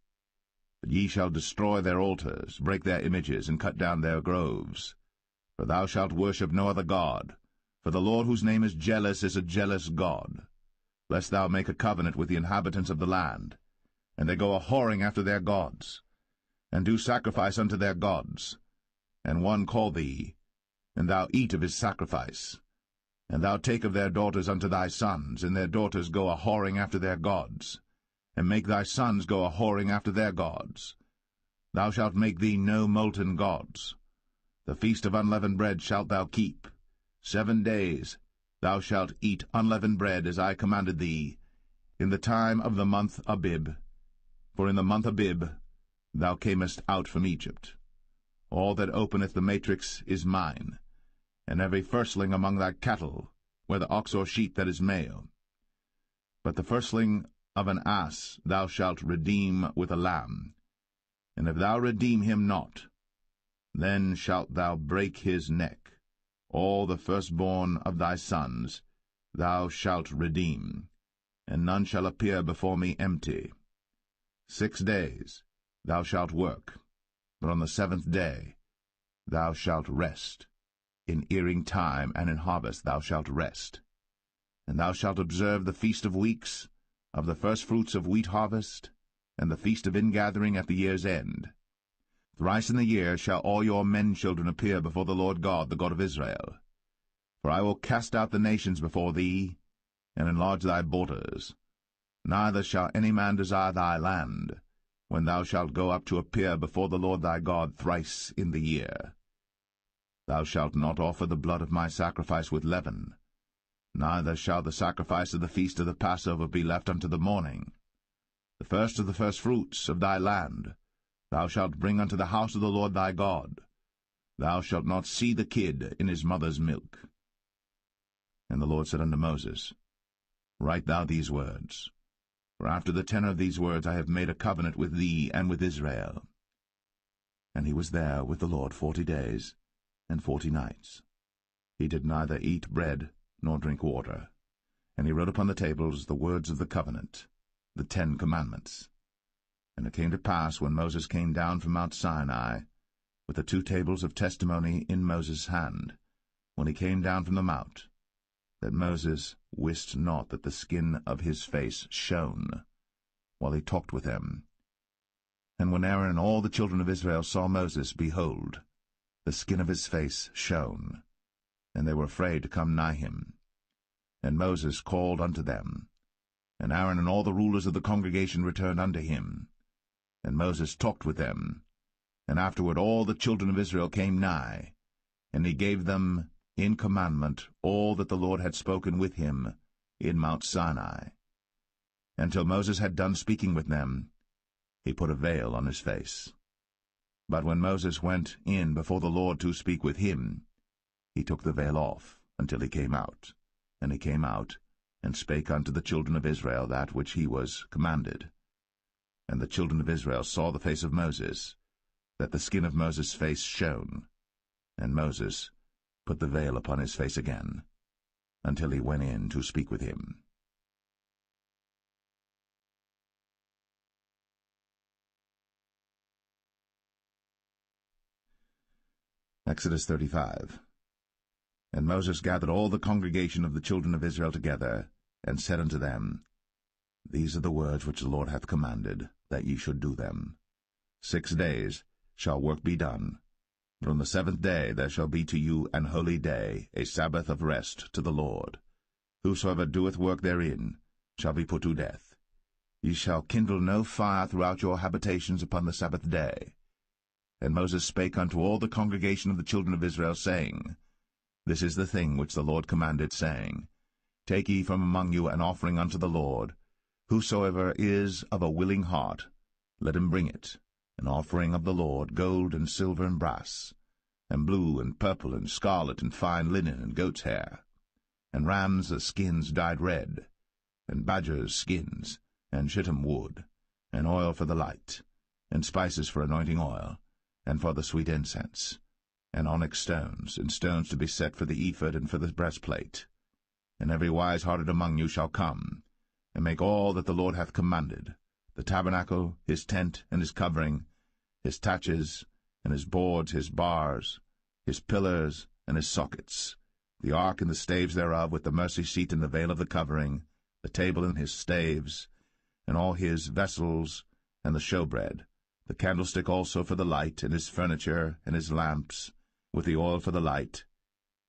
Speaker 2: But ye shall destroy their altars, break their images, and cut down their groves. For thou shalt worship no other god, for the Lord whose name is a jealous God. Lest thou make a covenant with the inhabitants of the land, and they go a-whoring after their gods, and do sacrifice unto their gods. And one call thee, and thou eat of his sacrifice. And thou take of their daughters unto thy sons, and their daughters go a-whoring after their gods, and make thy sons go a-whoring after their gods. Thou shalt make thee no molten gods. The feast of unleavened bread shalt thou keep. 7 days thou shalt eat unleavened bread, as I commanded thee, in the time of the month Abib. For in the month Abib thou camest out from Egypt. All that openeth the matrix is mine, and every firstling among thy cattle, whether ox or sheep that is male. But the firstling of an ass thou shalt redeem with a lamb. And if thou redeem him not, then shalt thou break his neck. All the firstborn of thy sons thou shalt redeem, and none shall appear before me empty. 6 days thou shalt work, but on the 7th day thou shalt rest. In earing time and in harvest thou shalt rest. And thou shalt observe the feast of weeks, of the firstfruits of wheat harvest, and the feast of ingathering at the year's end. Thrice in the year shall all your men-children appear before the Lord God, the God of Israel. For I will cast out the nations before thee, and enlarge thy borders. Neither shall any man desire thy land, when thou shalt go up to appear before the Lord thy God thrice in the year. Thou shalt not offer the blood of my sacrifice with leaven, neither shall the sacrifice of the feast of the Passover be left unto the morning. The first of the firstfruits of thy land thou shalt bring unto the house of the Lord thy God. Thou shalt not see the kid in his mother's milk. And the Lord said unto Moses, Write thou these words, for after the tenor of these words I have made a covenant with thee and with Israel. And he was there with the Lord 40 days and 40 nights. He did neither eat bread nor drink water. And he wrote upon the tables the words of the covenant, the 10 commandments. And it came to pass, when Moses came down from Mount Sinai, with the 2 tables of testimony in Moses' hand, when he came down from the mount, that Moses wist not that the skin of his face shone, while he talked with them. And when Aaron and all the children of Israel saw Moses, behold, the skin of his face shone, and they were afraid to come nigh him. And Moses called unto them, and Aaron and all the rulers of the congregation returned unto him. And Moses talked with them, and afterward all the children of Israel came nigh, and he gave them in commandment all that the Lord had spoken with him in Mount Sinai. And till Moses had done speaking with them, he put a veil on his face. But when Moses went in before the Lord to speak with him, he took the veil off until he came out. And he came out, and spake unto the children of Israel that which he was commanded. And the children of Israel saw the face of Moses, that the skin of Moses' face shone. And Moses put the veil upon his face again, until he went in to speak with him. Exodus 35. And Moses gathered all the congregation of the children of Israel together, and said unto them, These are the words which the Lord hath commanded, that ye should do them. 6 days shall work be done. From the 7th day there shall be to you an holy day, a Sabbath of rest to the Lord. Whosoever doeth work therein shall be put to death. Ye shall kindle no fire throughout your habitations upon the Sabbath day. And Moses spake unto all the congregation of the children of Israel, saying, This is the thing which the Lord commanded, saying, Take ye from among you an offering unto the Lord. Whosoever is of a willing heart, let him bring it, an offering of the Lord, gold and silver and brass, and blue and purple and scarlet and fine linen and goat's hair, and rams' skins dyed red, and badgers' skins, and shittim wood, and oil for the light, and spices for anointing oil, and for the sweet incense, and onyx stones, and stones to be set for the ephod and for the breastplate. And every wise-hearted among you shall come, and make all that the Lord hath commanded, the tabernacle, his tent, and his covering, his taches, and his boards, his bars, his pillars, and his sockets, the ark and the staves thereof, with the mercy seat and the veil of the covering, the table and his staves, and all his vessels, and the showbread, the candlestick also for the light, and his furniture, and his lamps, with the oil for the light,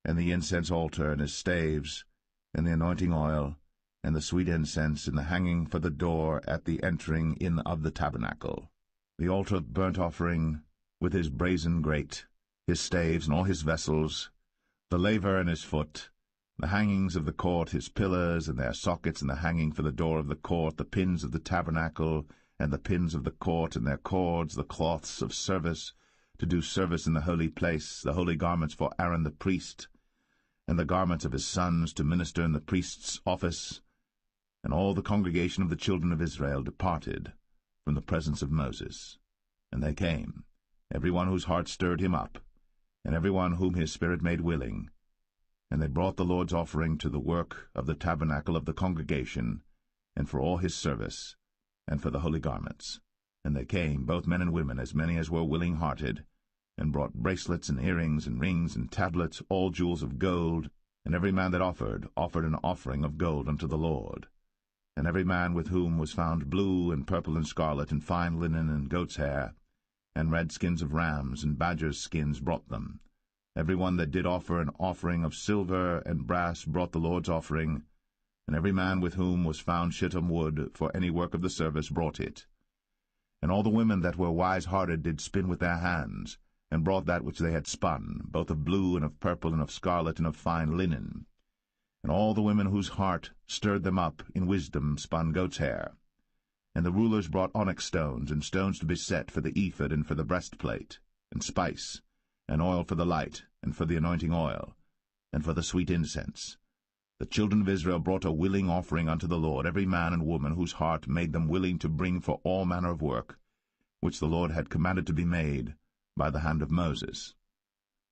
Speaker 2: and the incense altar, and his staves, and the anointing oil, and the sweet incense, and the hanging for the door at the entering in of the tabernacle, the altar of burnt offering, with his brazen grate, his staves, and all his vessels, the laver and his foot, the hangings of the court, his pillars, and their sockets, and the hanging for the door of the court, the pins of the tabernacle, and the pins of the court, and their cords, the cloths of service, to do service in the holy place, the holy garments for Aaron the priest, and the garments of his sons to minister in the priest's office. And all the congregation of the children of Israel departed from the presence of Moses. And they came, every one whose heart stirred him up, and every one whom his spirit made willing. And they brought the Lord's offering to the work of the tabernacle of the congregation, and for all his service, and for the holy garments. And they came, both men and women, as many as were willing-hearted, and brought bracelets and earrings and rings and tablets, all jewels of gold. And every man that offered an offering of gold unto the Lord. And every man with whom was found blue and purple and scarlet and fine linen and goat's hair, and red skins of rams and badgers' skins brought them. Every one that did offer an offering of silver and brass brought the Lord's offering, and every man with whom was found shittim wood for any work of the service brought it. And all the women that were wise-hearted did spin with their hands, and brought that which they had spun, both of blue and of purple and of scarlet and of fine linen. And all the women whose heart stirred them up in wisdom spun goat's hair. And the rulers brought onyx stones, and stones to be set for the ephod and for the breastplate, and spice, and oil for the light, and for the anointing oil, and for the sweet incense. The children of Israel brought a willing offering unto the Lord, every man and woman whose heart made them willing to bring for all manner of work, which the Lord had commanded to be made by the hand of Moses.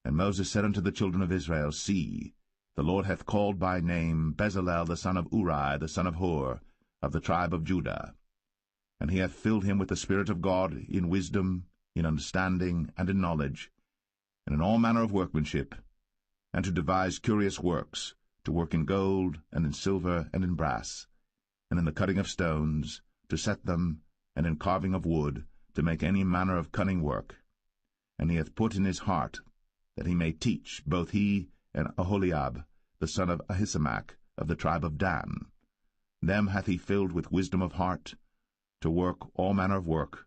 Speaker 2: And Moses said unto the children of Israel, See, the Lord hath called by name Bezalel the son of Uri, the son of Hur, of the tribe of Judah. And he hath filled him with the Spirit of God in wisdom, in understanding, and in knowledge, and in all manner of workmanship, and to devise curious works, to work in gold, and in silver, and in brass, and in the cutting of stones, to set them, and in carving of wood, to make any manner of cunning work. And he hath put in his heart that he may teach, both he and Aholiab, the son of Ahisamach, of the tribe of Dan. Them hath he filled with wisdom of heart, to work all manner of work,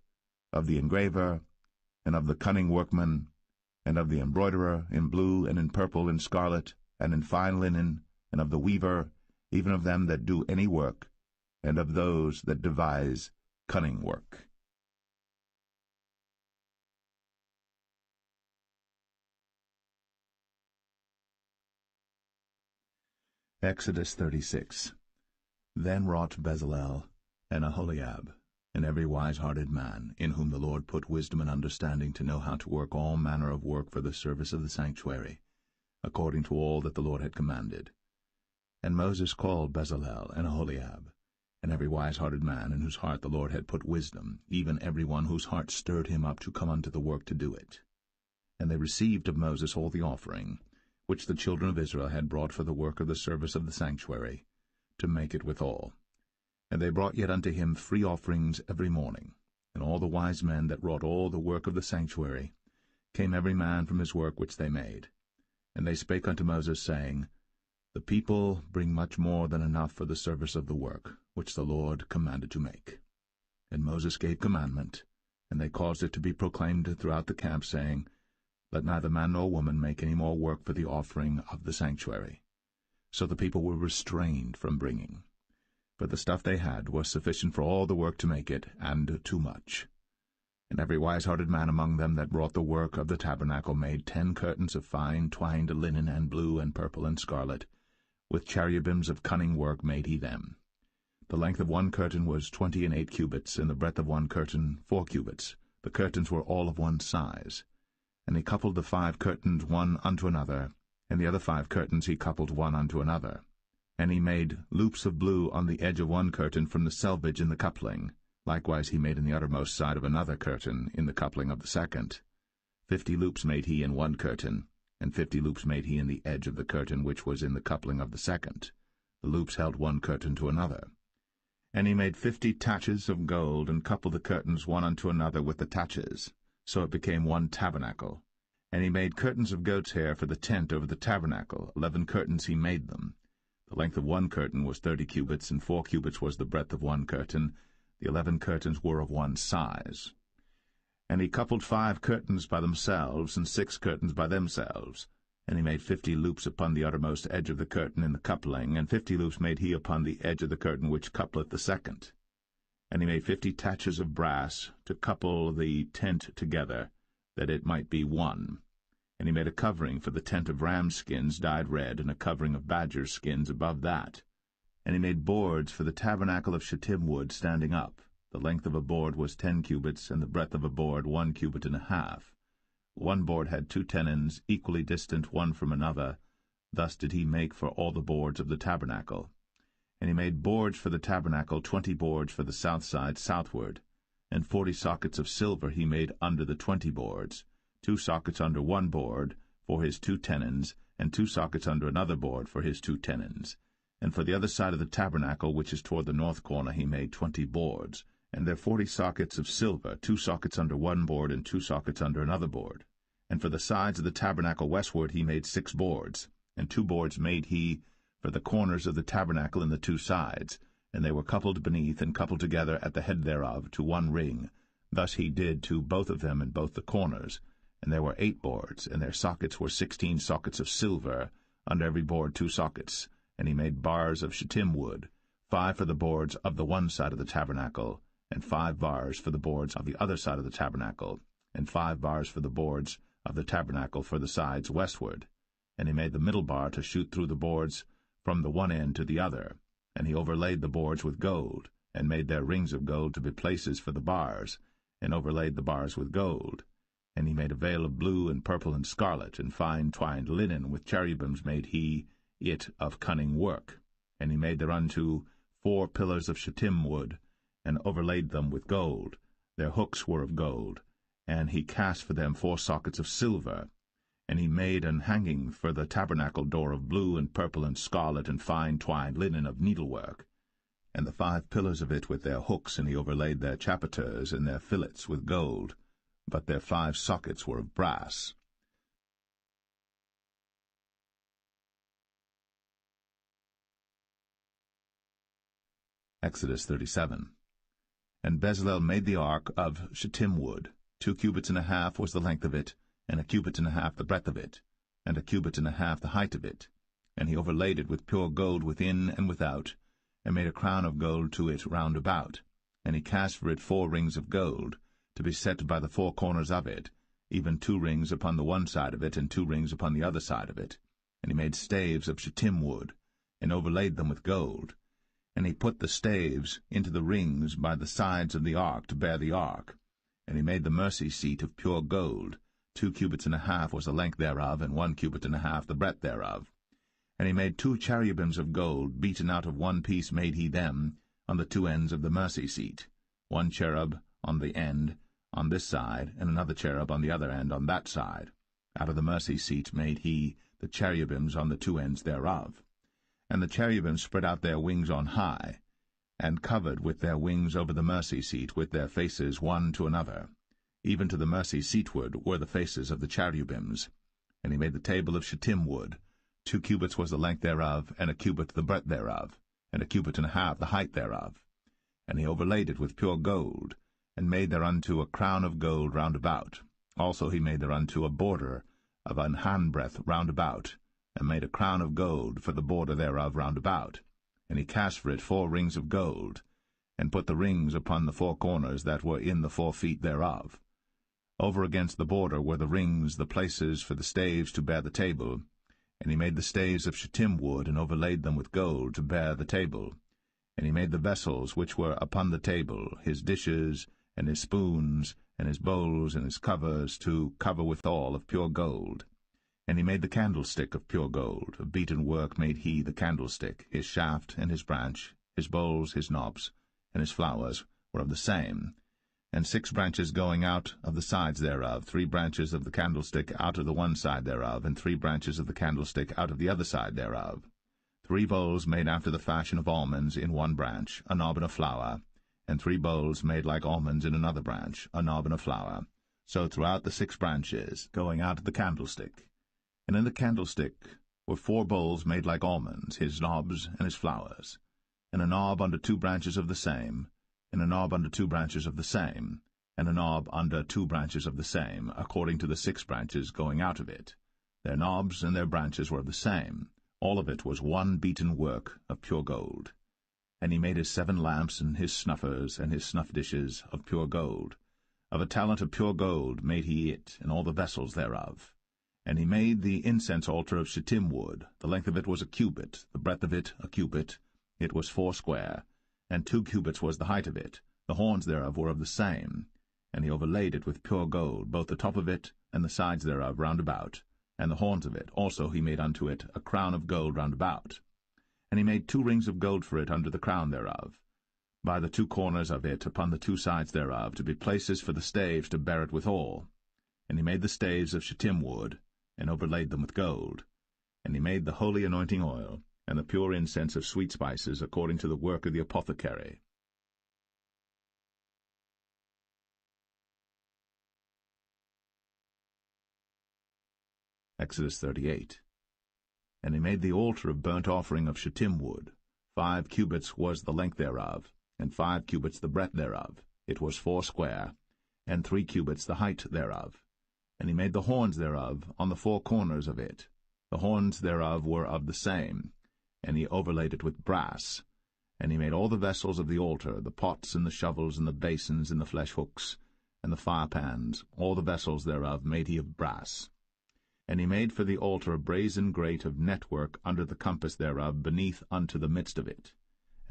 Speaker 2: of the engraver, and of the cunning workman, and of the embroiderer, in blue, and in purple, and scarlet, and in fine linen, and of the weaver, even of them that do any work, and of those that devise cunning work.
Speaker 1: Exodus 36. Then wrought Bezalel and Aholiab, and every wise-hearted man, in whom the Lord put wisdom and understanding to know how to work all manner of work for the service of the sanctuary, according to all that the Lord had commanded. And Moses called Bezalel and Aholiab, and every wise-hearted man, in whose heart the Lord had put wisdom, even every one whose heart stirred him up to come unto the work to do it. And they received of Moses all the offering, which the children of Israel had brought for the work of the service of the sanctuary, to make it withal. And they brought yet unto him free offerings every morning. And all the wise men that wrought all the work of the sanctuary came every man from his work which they made. And they spake unto Moses, saying, The people bring much more than enough for the service of the work, which the Lord commanded to make. And Moses gave commandment, and they caused it to be proclaimed throughout the camp, saying, Let neither man nor woman make any more work for the offering of the sanctuary. So the people were restrained from bringing. For the stuff they had was sufficient for all the work to make it, and too much. And every wise-hearted man among them that wrought the work of the tabernacle made 10 curtains of fine twined linen, and blue, and purple, and scarlet. With cherubims of cunning work made he them. The length of one curtain was 28 cubits, and the breadth of one curtain 4 cubits. The curtains were all of one size. And he coupled the 5 curtains one unto another, and the other 5 curtains he coupled one unto another. And he made loops of blue on the edge of one curtain from the selvage in the coupling. Likewise he made in the uttermost side of another curtain in the coupling of the second. 50 loops made he in one curtain, and 50 loops made he in the edge of the curtain which was in the coupling of the second. The loops held one curtain to another. And he made 50 taches of gold, and coupled the curtains one unto another with the taches. So it became one tabernacle. And he made curtains of goat's hair for the tent over the tabernacle. 11 curtains he made them. The length of one curtain was 30 cubits, and 4 cubits was the breadth of one curtain. The 11 curtains were of one size. And he coupled 5 curtains by themselves, and 6 curtains by themselves. And he made 50 loops upon the uttermost edge of the curtain in the coupling, and 50 loops made he upon the edge of the curtain which coupleth the second. And he made 50 taches of brass to couple the tent together, that it might be one. And he made a covering for the tent of ram's skins dyed red, and a covering of badger skins above that. And he made boards for the tabernacle of shittim wood standing up. The length of a board was 10 cubits, and the breadth of a board 1 cubit and a half. One board had 2 tenons, equally distant one from another. Thus did he make for all the boards of the tabernacle. And he made boards for the tabernacle, 20 boards for the south side southward. And 40 sockets of silver he made under the 20 boards, 2 sockets under one board for his 2 tenons, and 2 sockets under another board for his 2 tenons. And for the other side of the tabernacle, which is toward the north corner, he made 20 boards, and their 40 sockets of silver, 2 sockets under one board, and 2 sockets under another board. And for the sides of the tabernacle westward he made 6 boards, and 2 boards made he for the corners of the tabernacle in the 2 sides, and they were coupled beneath and coupled together at the head thereof to one ring. Thus he did to both of them in both the corners. And there were 8 boards, and their sockets were 16 sockets of silver, under every board 2 sockets. And he made bars of shittim wood, 5 for the boards of the one side of the tabernacle, and 5 bars for the boards of the other side of the tabernacle, and 5 bars for the boards of the tabernacle for the sides westward. And he made the middle bar to shoot through the boards from the one end to the other. And he overlaid the boards with gold, and made their rings of gold to be places for the bars, and overlaid the bars with gold. And he made a veil of blue and purple and scarlet, and fine twined linen, with cherubims made he it of cunning work. And he made thereunto 4 pillars of shittim wood, and overlaid them with gold. Their hooks were of gold. And he cast for them 4 sockets of silver. And he made an hanging for the tabernacle door of blue and purple and scarlet and fine twined linen of needlework, and the 5 pillars of it with their hooks, and he overlaid their chapiters and their fillets with gold, but their 5 sockets were of brass. Exodus 37. And Bezalel made the ark of shittim wood. 2 cubits and a half was the length of it, and 1 cubit and a half the breadth of it, and 1 cubit and a half the height of it. And he overlaid it with pure gold within and without, and made a crown of gold to it round about. And he cast for it 4 rings of gold, to be set by the 4 corners of it, even 2 rings upon the one side of it, and 2 rings upon the other side of it. And he made staves of shittim wood, and overlaid them with gold. And he put the staves into the rings by the sides of the ark to bear the ark. And he made the mercy seat of pure gold. 2 cubits and a half was the length thereof, and 1 cubit and a half the breadth thereof. And he made 2 cherubims of gold, beaten out of one piece made he them, on the 2 ends of the mercy seat, 1 cherub on the end on this side, and another cherub on the other end on that side. Out of the mercy seat made he the cherubims on the 2 ends thereof. And the cherubims spread out their wings on high, and covered with their wings over the mercy seat, with their faces one to another. Even to the mercy seatward were the faces of the cherubims. And he made the table of shittim wood. 2 cubits was the length thereof, and 1 cubit the breadth thereof, and 1 cubit and a half the height thereof. And he overlaid it with pure gold, and made thereunto a crown of gold round about. Also he made thereunto a border of an handbreadth round about, and made a crown of gold for the border thereof round about. And he cast for it 4 rings of gold, and put the rings upon the 4 corners that were in the 4 feet thereof. Over against the border were the rings, the places for the staves to bear the table. And he made the staves of shittim wood, and overlaid them with gold to bear the table. And he made the vessels which were upon the table, his dishes, and his spoons, and his bowls, and his covers, to cover withal of pure gold. And he made the candlestick of pure gold. Of beaten work made he the candlestick. His shaft and his branch, his bowls, his knobs, and his flowers were of the same. And 6 branches going out of the sides thereof, 3 branches of the candlestick out of the one side thereof, and 3 branches of the candlestick out of the other side thereof. 3 bowls made after the fashion of almonds in one branch, a knob and a flower, and 3 bowls made like almonds in another branch, a knob and a flower. So throughout the 6 branches, going out of the candlestick. And in the candlestick were 4 bowls made like almonds, his knobs and his flowers, and a knob under 2 branches of the same, and a knob under 2 branches of the same, and a knob under 2 branches of the same, according to the 6 branches going out of it. Their knobs and their branches were of the same. All of it was one beaten work of pure gold. And he made his 7 lamps and his snuffers and his snuff dishes of pure gold. Of a talent of pure gold made he it, and all the vessels thereof. And he made the incense altar of shittim wood. The length of it was 1 cubit, the breadth of it 1 cubit. It was 4 square, and 2 cubits was the height of it. The horns thereof were of the same. And he overlaid it with pure gold, both the top of it and the sides thereof round about, and the horns of it. Also he made unto it a crown of gold round about. And he made 2 rings of gold for it under the crown thereof, by the 2 corners of it upon the 2 sides thereof, to be places for the staves to bear it withal. And he made the staves of shittim wood, and overlaid them with gold. And he made the holy anointing oil, and the pure incense of sweet spices, according to the work of the apothecary. Exodus 38. And he made the altar of burnt offering of shittim wood. 5 cubits was the length thereof, and 5 cubits the breadth thereof. It was 4 square, and 3 cubits the height thereof. And he made the horns thereof on the 4 corners of it. The horns thereof were of the same, and he overlaid it with brass. And he made all the vessels of the altar, the pots and the shovels and the basins and the flesh hooks and the firepans, all the vessels thereof made he of brass. And he made for the altar a brazen grate of network under the compass thereof, beneath unto the midst of it.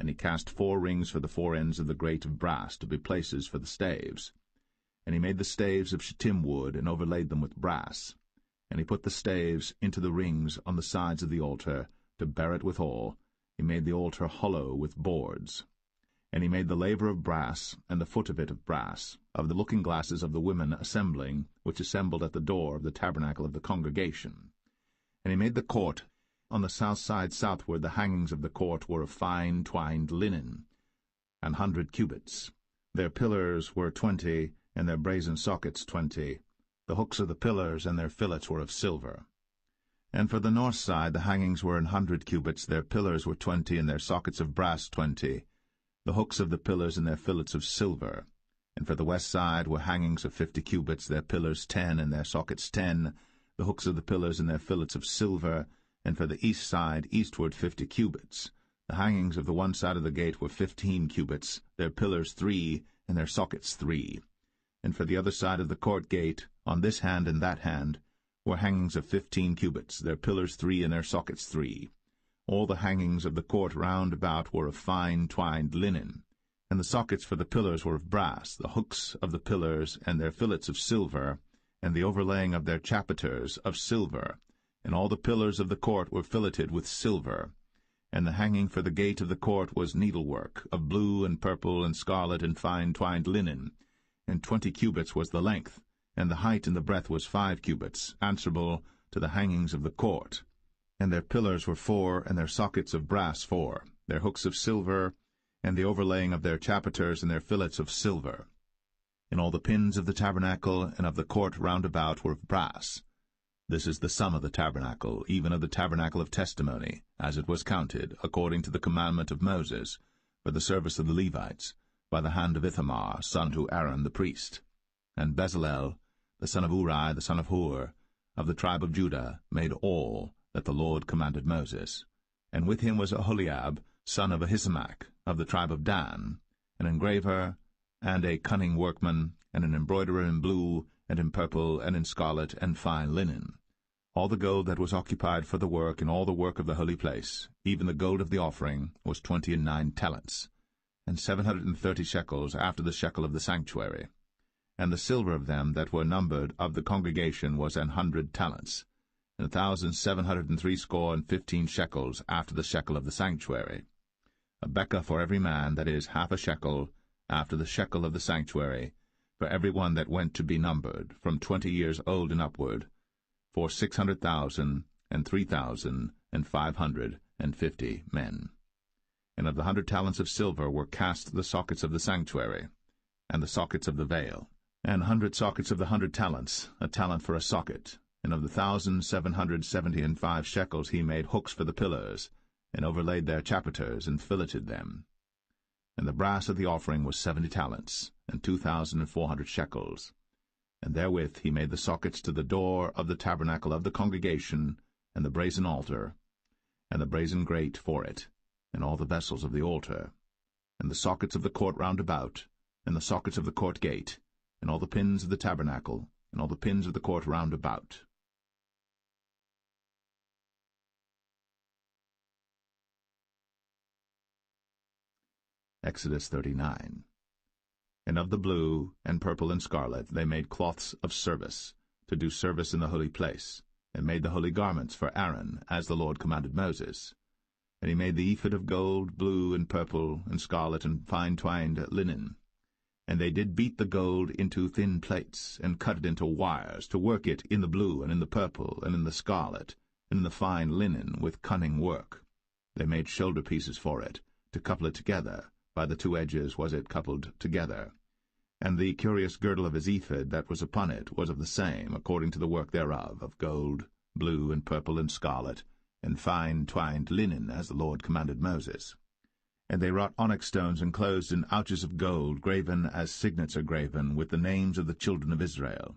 Speaker 1: And he cast 4 rings for the 4 ends of the grate of brass, to be places for the staves. And he made the staves of shittim wood, and overlaid them with brass. And he put the staves into the rings on the sides of the altar, to bear it withal. He made the altar hollow with boards. And he made the laver of brass, and the foot of it of brass, of the looking-glasses of the women assembling, which assembled at the door of the tabernacle of the congregation. And he made the court. On the south side southward the hangings of the court were of fine twined linen, 100 cubits. Their pillars were 20, and their brazen sockets 20. The hooks of the pillars and their fillets were of silver. And for the north side the hangings were 100 cubits, their pillars were 20, and their sockets of brass 20. The hooks of the pillars and their fillets of silver. And for the west side were hangings of 50 cubits, their pillars 10, and their sockets 10, the hooks of the pillars and their fillets of silver. And for the east side eastward 50 cubits. The hangings of the one side of the gate were 15 cubits, their pillars 3, and their sockets 3. And for the other side of the court gate, on this hand and that hand, were hangings of 15 cubits, their pillars 3, and their sockets 3. All the hangings of the court round about were of fine twined linen, and the sockets for the pillars were of brass, the hooks of the pillars and their fillets of silver, and the overlaying of their chapiters of silver, and all the pillars of the court were filleted with silver. And the hanging for the gate of the court was needlework, of blue and purple and scarlet and fine twined linen, and 20 cubits was the length, and the height and the breadth was 5 cubits, answerable to the hangings of the court. And their pillars were 4, and their sockets of brass 4, their hooks of silver, and the overlaying of their chapiters and their fillets of silver. And all the pins of the tabernacle and of the court round about were of brass. This is the sum of the tabernacle, even of the tabernacle of testimony, as it was counted, according to the commandment of Moses, for the service of the Levites, by the hand of Ithamar, son to Aaron the priest. And Bezalel, the son of Uri, the son of Hur, of the tribe of Judah, made all that the Lord commanded Moses. And with him was Aholiab, son of Ahisamach, of the tribe of Dan, an engraver, and a cunning workman, and an embroiderer in blue, and in purple, and in scarlet, and fine linen. All the gold that was occupied for the work, and all the work of the holy place, even the gold of the offering, was 29 talents, and 730 shekels after the shekel of the sanctuary. And the silver of them that were numbered of the congregation was 100 talents, and 1,760 shekels after the shekel of the sanctuary. A bekah for every man, that is, half a shekel, after the shekel of the sanctuary, for every one that went to be numbered, from 20 years old and upward, for 600,000 and 3,550 men. And of the 100 talents of silver were cast the sockets of the sanctuary, and the sockets of the veil, and 100 sockets of the 100 talents, a talent for a socket. And of the 1,775 shekels he made hooks for the pillars, and overlaid their chapiters, and filleted them. And the brass of the offering was 70 talents, and 2,400 shekels. And therewith he made the sockets to the door of the tabernacle of the congregation, and the brazen altar, and the brazen grate for it, and all the vessels of the altar, and the sockets of the court round about, and the sockets of the court gate, and all the pins of the tabernacle, and all the pins of the court round about. Exodus 39. And of the blue, and purple, and scarlet they made cloths of service, to do service in the holy place, and made the holy garments for Aaron, as the Lord commanded Moses. And he made the ephod of gold, blue, and purple, and scarlet, and fine twined linen. And they did beat the gold into thin plates, and cut it into wires, to work it in the blue, and in the purple, and in the scarlet, and in the fine linen, with cunning work. They made shoulder pieces for it, to couple it together. By the 2 edges was it coupled together. And the curious girdle of his ephod that was upon it was of the same, according to the work thereof, of gold, blue, and purple, and scarlet, and fine twined linen, as the Lord commanded Moses. And they wrought onyx stones enclosed in ouches of gold, graven as signets are graven, with the names of the children of Israel.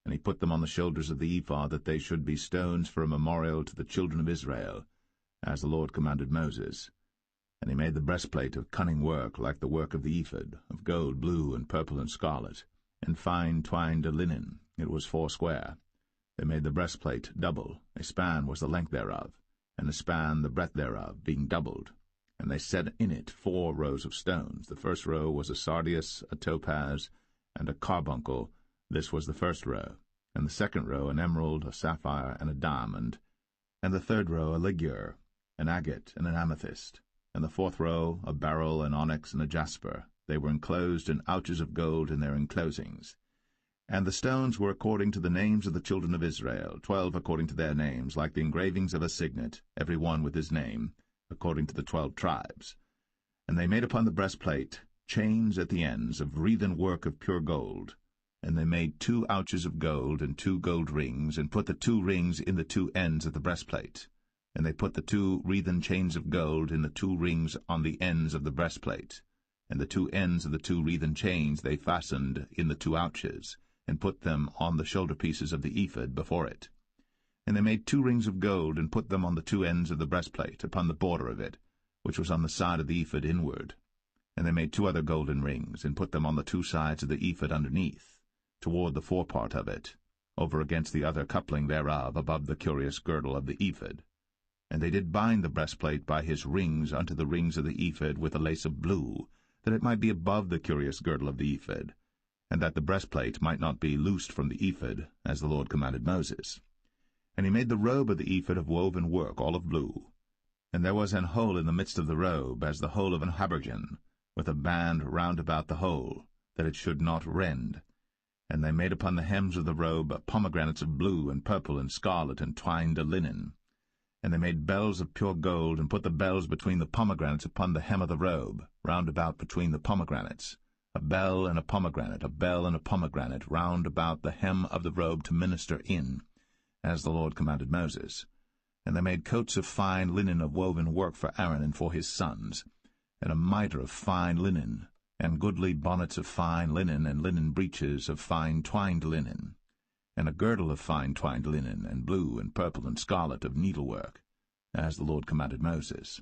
Speaker 1: And he put them on the shoulders of the ephod, that they should be stones for a memorial to the children of Israel, as the Lord commanded Moses. And he made the breastplate of cunning work, like the work of the ephod, of gold, blue, and purple, and scarlet, and fine twined linen. It was foursquare. They made the breastplate double. A span was the length thereof, and a span the breadth thereof, being doubled. And they set in it 4 rows of stones. The first row was a sardius, a topaz, and a carbuncle. This was the first row. And the second row an emerald, a sapphire, and a diamond. And the third row a ligure, an agate, and an amethyst.
Speaker 2: and the fourth row a beryl, an onyx, and a jasper. They were enclosed in ouches of gold in their enclosings. And the stones were according to the names of the children of Israel, 12 according to their names, like the engravings of a signet, every one with his name, according to the 12 tribes. And they made upon the breastplate chains at the ends of wreathen work of pure gold. And they made 2 ouches of gold and 2 gold rings, and put the 2 rings in the 2 ends of the breastplate. And they put the 2 wreathen chains of gold in the 2 rings on the ends of the breastplate. And the 2 ends of the 2 wreathen chains they fastened in the 2 ouches, and put them on the shoulder pieces of the ephod before it. And they made 2 rings of gold, and put them on the 2 ends of the breastplate, upon the border of it, which was on the side of the ephod inward. And they made 2 other golden rings, and put them on the 2 sides of the ephod underneath, toward the forepart of it, over against the other coupling thereof, above the curious girdle of the ephod. And they did bind the breastplate by his rings unto the rings of the ephod with a lace of blue, that it might be above the curious girdle of the ephod, and that the breastplate might not be loosed from the ephod, as the Lord commanded Moses. And he made the robe of the ephod of woven work, all of blue. And there was an hole in the midst of the robe, as the hole of an habergeon, with a band round about the hole, that it should not rend. And they made upon the hems of the robe pomegranates of blue and purple and scarlet and twined linen. And they made bells of pure gold, and put the bells between the pomegranates upon the hem of the robe, round about between the pomegranates, a bell and a pomegranate, a bell and a pomegranate, round about the hem of the robe to minister in, as the Lord commanded Moses. And they made coats of fine linen of woven work for Aaron and for his sons, and a mitre of fine linen, and goodly bonnets of fine linen, and linen breeches of fine twined linen, and a girdle of fine twined linen, and blue and purple and scarlet of needlework, as the Lord commanded Moses.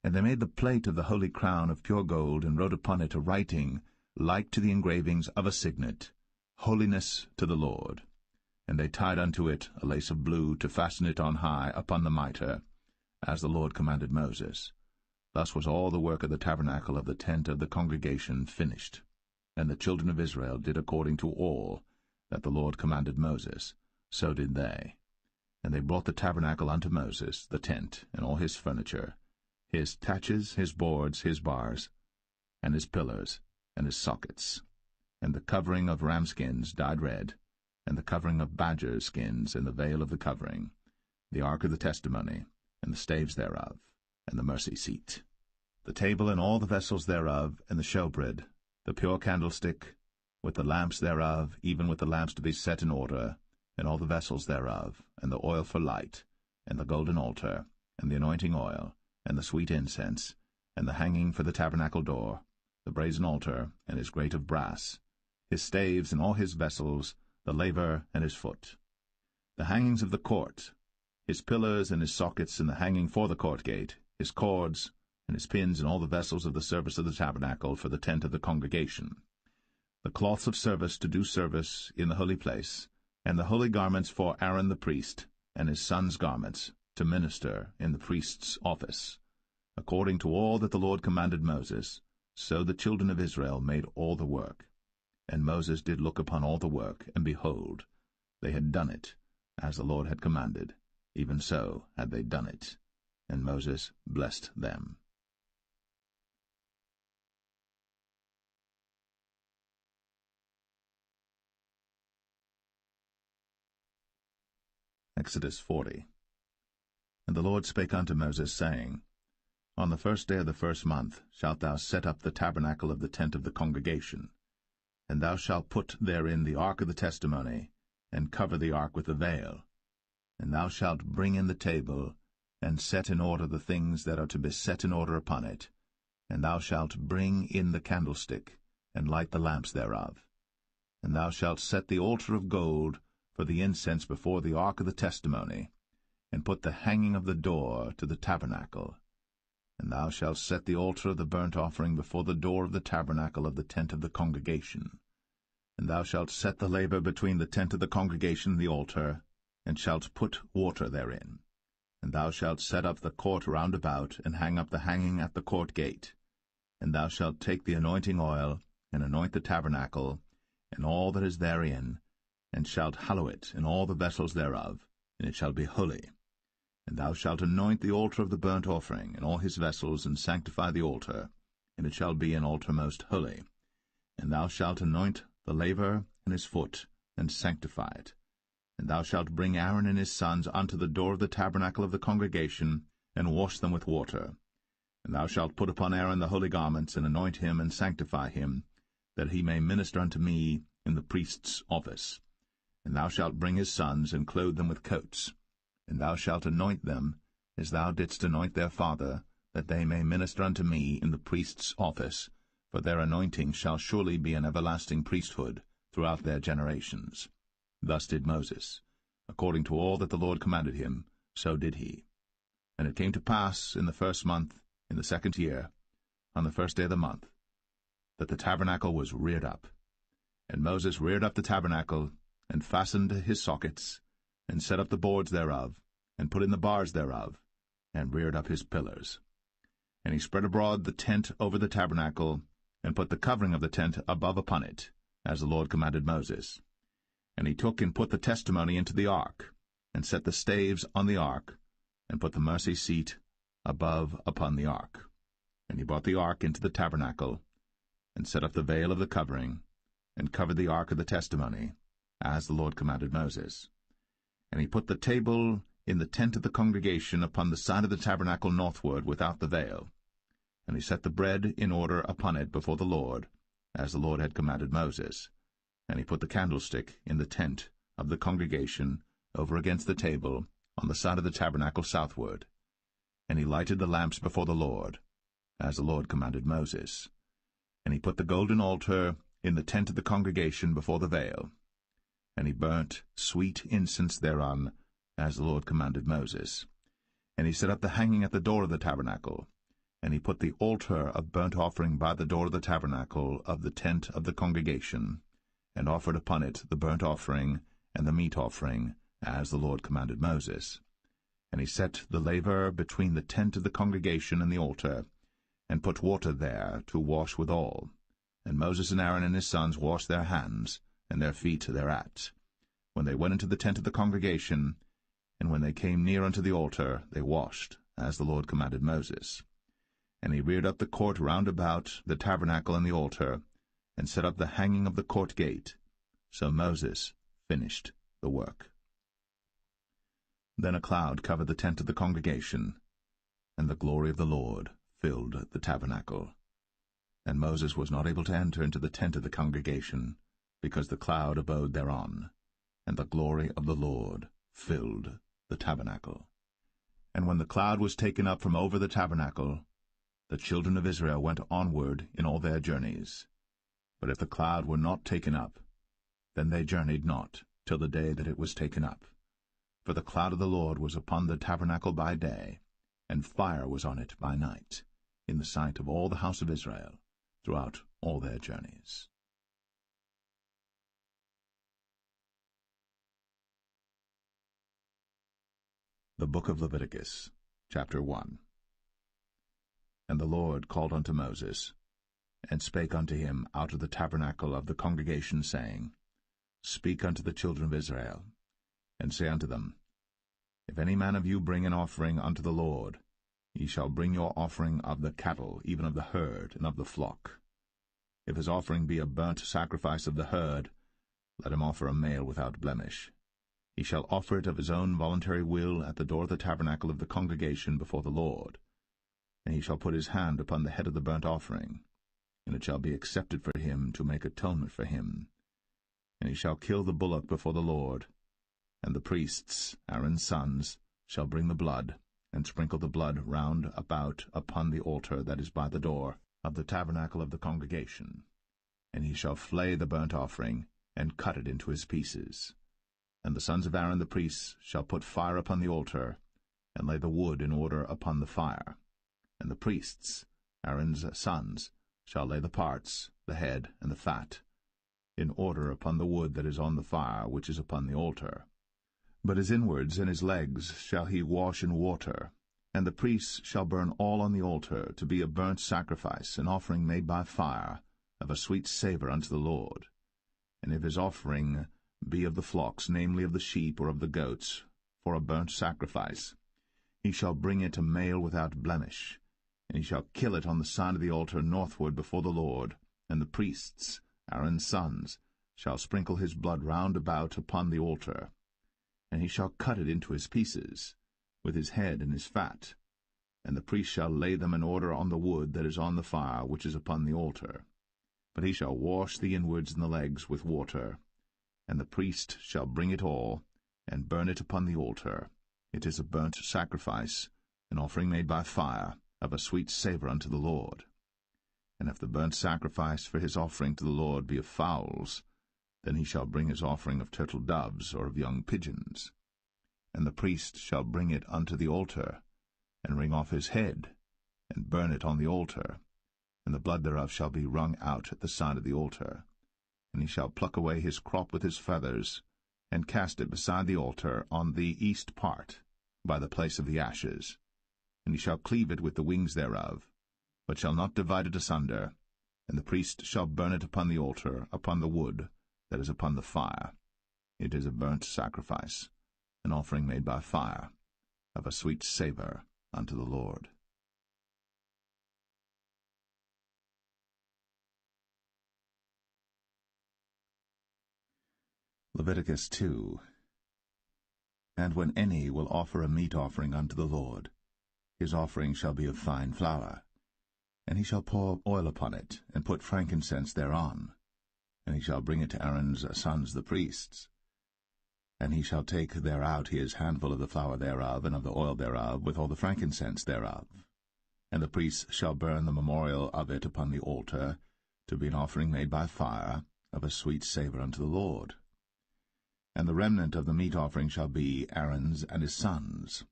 Speaker 2: And they made the plate of the holy crown of pure gold, and wrote upon it a writing like to the engravings of a signet, Holiness to the Lord. And they tied unto it a lace of blue, to fasten it on high upon the mitre, as the Lord commanded Moses. Thus was all the work of the tabernacle of the tent of the congregation finished. And the children of Israel did according to all that the Lord commanded Moses, so did they. And they brought the tabernacle unto Moses, the tent, and all his furniture, his taches, his boards, his bars, and his pillars, and his sockets, and the covering of ram skins dyed red, and the covering of badger skins, and the veil of the covering, the ark of the testimony, and the staves thereof, and the mercy seat, the table and all the vessels thereof, and the showbread, the pure candlestick, with the lamps thereof, even with the lamps to be set in order, and all the vessels thereof, and the oil for light, and the golden altar, and the anointing oil, and the sweet incense, and the hanging for the tabernacle door, the brazen altar, and his grate of brass, his staves and all his vessels, the laver and his foot, the hangings of the court, his pillars and his sockets, and the hanging for the court gate, his cords, and his pins, and all the vessels of the service of the tabernacle for the tent of the congregation, the cloths of service to do service in the holy place, and the holy garments for Aaron the priest, and his sons' garments, to minister in the priest's office. According to all that the Lord commanded Moses, so the children of Israel made all the work. And Moses did look upon all the work, and behold, they had done it, as the Lord had commanded, even so had they done it. And Moses blessed them. Exodus 40. And the Lord spake unto Moses, saying, On the 1st day of the 1st month shalt thou set up the tabernacle of the tent of the congregation, and thou shalt put therein the ark of the testimony, and cover the ark with the veil. And thou shalt bring in the table, and set in order the things that are to be set in order upon it. And thou shalt bring in the candlestick, and light the lamps thereof. And thou shalt set the altar of gold for the incense before the ark of the testimony, and put the hanging of the door to the tabernacle. And thou shalt set the altar of the burnt offering before the door of the tabernacle of the tent of the congregation. And thou shalt set the laver between the tent of the congregation and the altar, and shalt put water therein. And thou shalt set up the court round about, and hang up the hanging at the court gate. And thou shalt take the anointing oil, and anoint the tabernacle, and all that is therein, and shalt hallow it, and all the vessels thereof, and it shall be holy. And thou shalt anoint the altar of the burnt offering, and all his vessels, and sanctify the altar, and it shall be an altar most holy. And thou shalt anoint the laver and his foot, and sanctify it. And thou shalt bring Aaron and his sons unto the door of the tabernacle of the congregation, and wash them with water. And thou shalt put upon Aaron the holy garments, and anoint him, and sanctify him, that he may minister unto me in the priest's office. And thou shalt bring his sons, and clothe them with coats. And thou shalt anoint them, as thou didst anoint their father, that they may minister unto me in the priest's office, for their anointing shall surely be an everlasting priesthood throughout their generations. Thus did Moses. According to all that the Lord commanded him, so did he. And it came to pass in the 1st month, in the 2nd year, on the 1st day of the month, that the tabernacle was reared up. And Moses reared up the tabernacle, and fastened his sockets, and set up the boards thereof, and put in the bars thereof, and reared up his pillars. And he spread abroad the tent over the tabernacle, and put the covering of the tent above upon it, as the Lord commanded Moses. And he took and put the testimony into the ark, and set the staves on the ark, and put the mercy seat above upon the ark. And he brought the ark into the tabernacle, and set up the veil of the covering, and covered the ark of the testimony, as the Lord commanded Moses. And he put the table in the tent of the congregation upon the side of the tabernacle northward without the veil. And he set the bread in order upon it before the Lord, as the Lord had commanded Moses. And he put the candlestick in the tent of the congregation over against the table on the side of the tabernacle southward. And he lighted the lamps before the Lord, as the Lord commanded Moses. And he put the golden altar in the tent of the congregation before the veil. And he burnt sweet incense thereon, as the Lord commanded Moses. And he set up the hanging at the door of the tabernacle. And he put the altar of burnt offering by the door of the tabernacle of the tent of the congregation, and offered upon it the burnt offering and the meat offering, as the Lord commanded Moses. And he set the laver between the tent of the congregation and the altar, and put water there to wash withal. And Moses and Aaron and his sons washed their hands, and their feet thereat, when they went into the tent of the congregation, and when they came near unto the altar, they washed, as the Lord commanded Moses. And he reared up the court round about the tabernacle and the altar, and set up the hanging of the court gate. So Moses finished the work. Then a cloud covered the tent of the congregation, and the glory of the Lord filled the tabernacle. And Moses was not able to enter into the tent of the congregation, because the cloud abode thereon, and the glory of the Lord filled the tabernacle. And when the cloud was taken up from over the tabernacle, the children of Israel went onward in all their journeys. But if the cloud were not taken up, then they journeyed not till the day that it was taken up. For the cloud of the Lord was upon the tabernacle by day, and fire was on it by night, in the sight of all the house of Israel, throughout all their journeys. The Book of Leviticus, chapter 1. And the Lord called unto Moses, and spake unto him out of the tabernacle of the congregation, saying, Speak unto the children of Israel, and say unto them, If any man of you bring an offering unto the Lord, ye shall bring your offering of the cattle, even of the herd, and of the flock. If his offering be a burnt sacrifice of the herd, let him offer a male without blemish. He shall offer it of his own voluntary will at the door of the tabernacle of the congregation before the Lord. And he shall put his hand upon the head of the burnt offering, and it shall be accepted for him to make atonement for him. And he shall kill the bullock before the Lord, and the priests, Aaron's sons, shall bring the blood, and sprinkle the blood round about upon the altar that is by the door of the tabernacle of the congregation. And he shall flay the burnt offering, and cut it into his pieces. And the sons of Aaron the priests shall put fire upon the altar, and lay the wood in order upon the fire. And the priests, Aaron's sons, shall lay the parts, the head, and the fat, in order upon the wood that is on the fire which is upon the altar. But his inwards and his legs shall he wash in water, and the priests shall burn all on the altar, to be a burnt sacrifice, an offering made by fire, of a sweet savour unto the Lord. And if his offering be of the flocks, namely of the sheep or of the goats, for a burnt sacrifice, he shall bring it a male without blemish, and he shall kill it on the side of the altar northward before the Lord, and the priests, Aaron's sons, shall sprinkle his blood round about upon the altar. And he shall cut it into his pieces, with his head and his fat, and the priest shall lay them in order on the wood that is on the fire which is upon the altar. But he shall wash the inwards and the legs with water, and the priest shall bring it all, and burn it upon the altar. It is a burnt sacrifice, an offering made by fire, of a sweet savour unto the Lord. And if the burnt sacrifice for his offering to the Lord be of fowls, then he shall bring his offering of turtle doves or of young pigeons. And the priest shall bring it unto the altar, and wring off his head, and burn it on the altar, and the blood thereof shall be wrung out at the side of the altar. And he shall pluck away his crop with his feathers, and cast it beside the altar on the east part, by the place of the ashes. And he shall cleave it with the wings thereof, but shall not divide it asunder, and the priest shall burn it upon the altar, upon the wood that is upon the fire. It is a burnt sacrifice, an offering made by fire, of a sweet savour unto the Lord.
Speaker 1: Leviticus 2. And when any will offer a meat offering unto the Lord, his offering shall be of fine flour, and he shall pour oil upon it, and put frankincense thereon, and he shall bring it to Aaron's sons the priests. And he shall take thereout his handful of the flour thereof, and of the oil thereof, with all the frankincense thereof. And the priests shall burn the memorial of it upon the altar, to be an offering made by fire, of a sweet savour unto the Lord. And the remnant of the meat offering shall be Aaron's and his sons.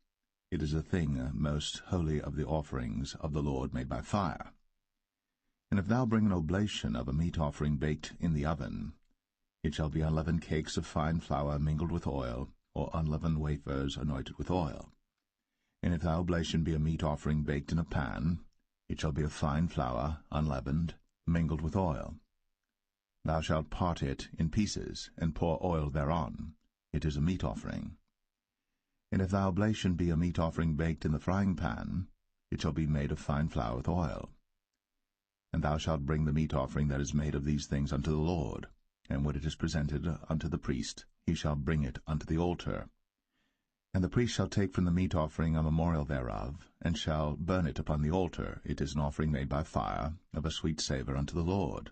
Speaker 1: It is a thing most holy of the offerings of the Lord made by fire. And if thou bring an oblation of a meat offering baked in the oven, it shall be unleavened cakes of fine flour mingled with oil, or unleavened wafers anointed with oil. And if thy oblation be a meat offering baked in a pan, it shall be of fine flour, unleavened, mingled with oil. Thou shalt part it in pieces, and pour oil thereon. It is a meat offering. And if thy oblation be a meat offering baked in the frying pan, it shall be made of fine flour with oil. And thou shalt bring the meat offering that is made of these things unto the Lord, and when it is presented unto the priest, he shall bring it unto the altar. And the priest shall take from the meat offering a memorial thereof, and shall burn it upon the altar. It is an offering made by fire, of a sweet savour unto the Lord.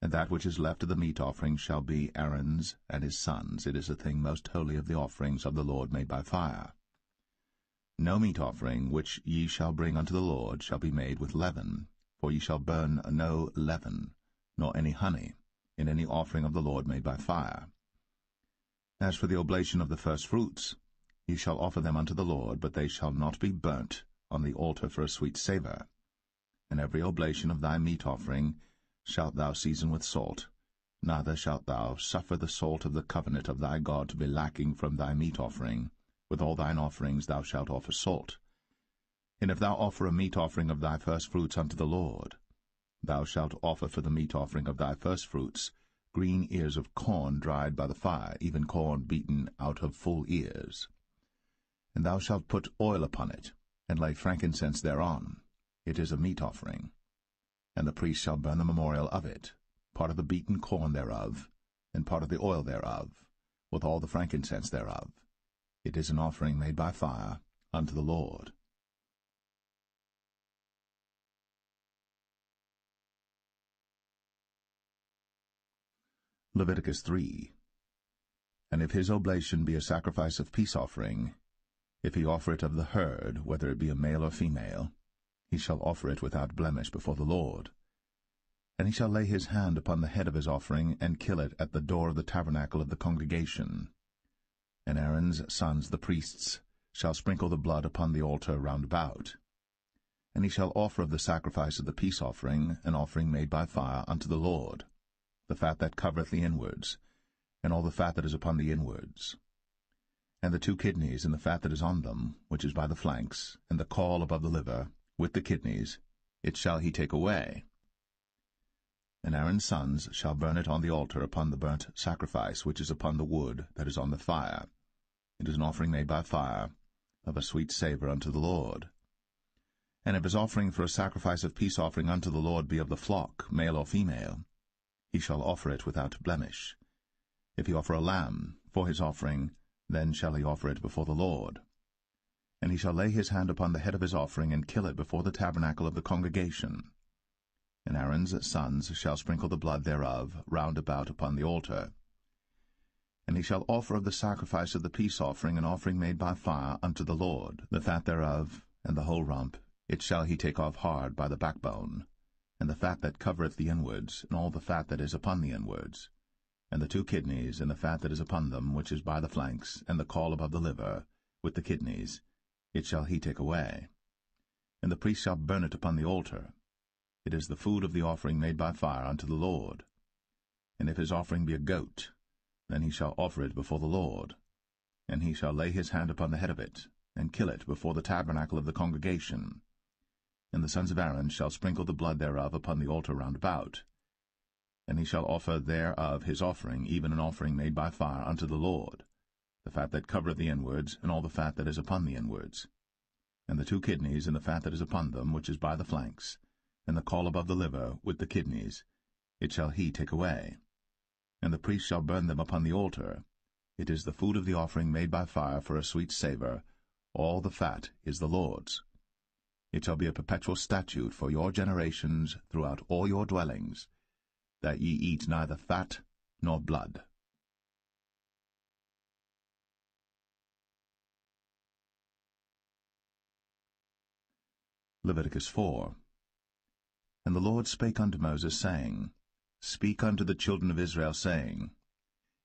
Speaker 1: And that which is left of the meat offering shall be Aaron's and his sons. It is a thing most holy of the offerings of the Lord made by fire. No meat offering which ye shall bring unto the Lord shall be made with leaven, for ye shall burn no leaven, nor any honey, in any offering of the Lord made by fire. As for the oblation of the firstfruits, ye shall offer them unto the Lord, but they shall not be burnt on the altar for a sweet savour. And every oblation of thy meat offering shalt thou season with salt, neither shalt thou suffer the salt of the covenant of thy God to be lacking from thy meat offering. With all thine offerings thou shalt offer salt. And if thou offer a meat offering of thy firstfruits unto the Lord, thou shalt offer for the meat offering of thy firstfruits green ears of corn dried by the fire, even corn beaten out of full ears. And thou shalt put oil upon it, and lay frankincense thereon. It is a meat offering. And the priest shall burn the memorial of it, part of the beaten corn thereof, and part of the oil thereof, with all the frankincense thereof. It is an offering made by fire unto the Lord. Leviticus 3. And if his oblation be a sacrifice of peace offering, if he offer it of the herd, whether it be a male or female, he shall offer it without blemish before the Lord. And he shall lay his hand upon the head of his offering, and kill it at the door of the tabernacle of the congregation. And Aaron's sons the priests shall sprinkle the blood upon the altar round about. And he shall offer of the sacrifice of the peace offering an offering made by fire unto the Lord, the fat that covereth the inwards, and all the fat that is upon the inwards, and the 2 kidneys, and the fat that is on them, which is by the flanks, and the caul above the liver, with the kidneys, it shall he take away. And Aaron's sons shall burn it on the altar upon the burnt sacrifice which is upon the wood that is on the fire. It is an offering made by fire,
Speaker 2: of a sweet savour unto the Lord. And if his offering for a sacrifice of peace offering unto the Lord be of the flock, male or female, he shall offer it without blemish. If he offer a lamb for his offering, then shall he offer it before the Lord. And he shall lay his hand upon the head of his offering, and kill it before the tabernacle of the congregation. And Aaron's sons shall sprinkle the blood thereof round about upon the altar. And he shall offer of the sacrifice of the peace offering an offering made by fire unto the Lord, the fat thereof, and the whole rump, it shall he take off hard by the backbone, and the fat that covereth the inwards, and all the fat that is upon the inwards, and the 2 kidneys, and the fat that is upon them, which is by the flanks, and the caul above the liver, with the kidneys, it shall he take away. And the priest shall burn it upon the altar. It is the food of the offering made by fire unto the Lord. And if his offering be a goat, then he shall offer it before the Lord. And he shall lay his hand upon the head of it, and kill it before the tabernacle of the congregation. And the sons of Aaron shall sprinkle the blood thereof upon the altar round about. And he shall offer thereof his offering, even an offering made by fire unto the Lord, the fat that covereth the inwards, and all the fat that is upon the inwards, and the 2 kidneys, and the fat that is upon them, which is by the flanks, and the caul above the liver, with the kidneys, it shall he take away. And the priest shall burn them upon the altar. It is the food of the offering made by fire for a sweet savour. All the fat is the Lord's. It shall be a perpetual statute for your generations throughout all your dwellings, that ye eat neither fat nor blood. Leviticus 4. And the Lord spake unto Moses, saying, Speak unto the children of Israel, saying,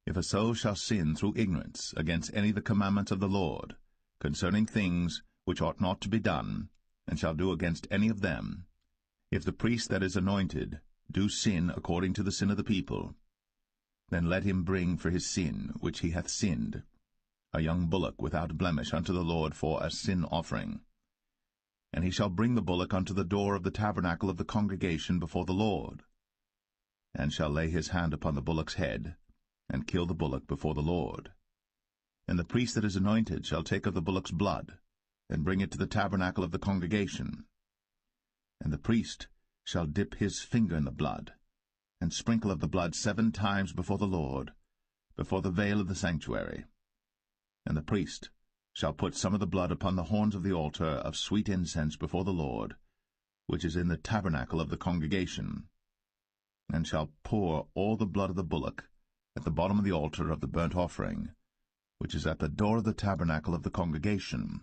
Speaker 2: If a soul shall sin through ignorance against any of the commandments of the Lord, concerning things which ought not to be done, and shall do against any of them, if the priest that is anointed do sin according to the sin of the people, then let him bring for his sin which he hath sinned a young bullock without blemish unto the Lord for a sin offering. And he shall bring the bullock unto the door of the tabernacle of the congregation before the Lord, and shall lay his hand upon the bullock's head, and kill the bullock before the Lord. And the priest that is anointed shall take of the bullock's blood, and bring it to the tabernacle of the congregation. And the priest shall dip his finger in the blood, and sprinkle of the blood 7 times before the Lord, before the veil of the sanctuary. And the priest shall put some of the blood upon the horns of the altar of sweet incense before the Lord, which is in the tabernacle of the congregation, and shall pour all the blood of the bullock at the bottom of the altar of the burnt offering, which is at the door of the tabernacle of the congregation.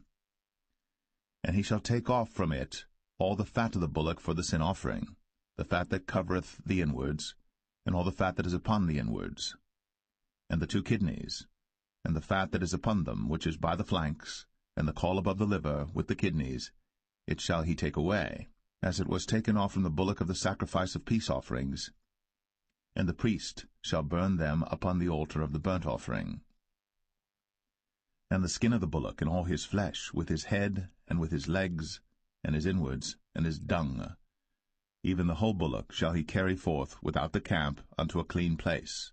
Speaker 2: And he shall take off from it all the fat of the bullock for the sin offering, the fat that covereth the inwards, and all the fat that is upon the inwards, and the 2 kidneys, and the fat that is upon them, which is by the flanks, and the caul above the liver, with the kidneys, it shall he take away, as it was taken off from the bullock of the sacrifice of peace offerings. And the priest shall burn them upon the altar of the burnt offering. And the skin of the bullock, and all his flesh, with his head, and with his legs, and his inwards, and his dung, even the whole bullock shall he carry forth without the camp unto a clean place,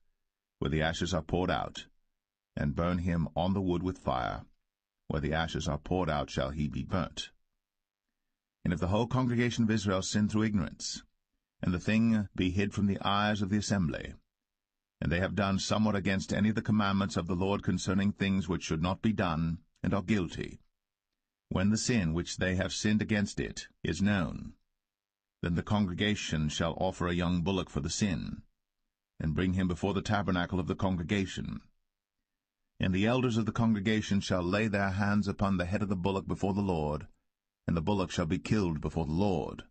Speaker 2: where the ashes are poured out, and burn him on the wood with fire. Where the ashes are poured out shall he be burnt. And if the whole congregation of Israel sin through ignorance, and the thing be hid from the eyes of the assembly, and they have done somewhat against any of the commandments of the Lord concerning things which should not be done, and are guilty, when the sin which they have sinned against it is known, then the congregation shall offer a young bullock for the sin, and bring him before the tabernacle of the congregation. And the elders of the congregation shall lay their hands upon the head of the bullock before the Lord, and the bullock shall be killed before the Lord.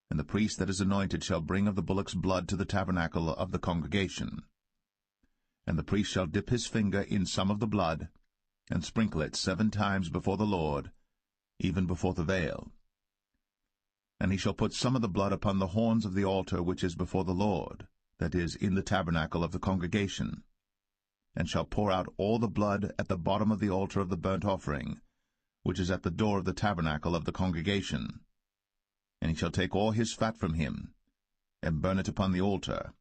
Speaker 2: And the priest that is anointed shall bring of the bullock's blood to the tabernacle of the congregation. And the priest shall dip his finger in some of the blood, and sprinkle it 7 times before the Lord, even before the veil. And he shall put some of the blood upon the horns of the altar which is before the Lord, that is, in the tabernacle of the congregation, and shall pour out all the blood at the bottom of the altar of the burnt offering, which is at the door of the tabernacle of the congregation. And he shall take all his fat from him, and burn it upon the altar.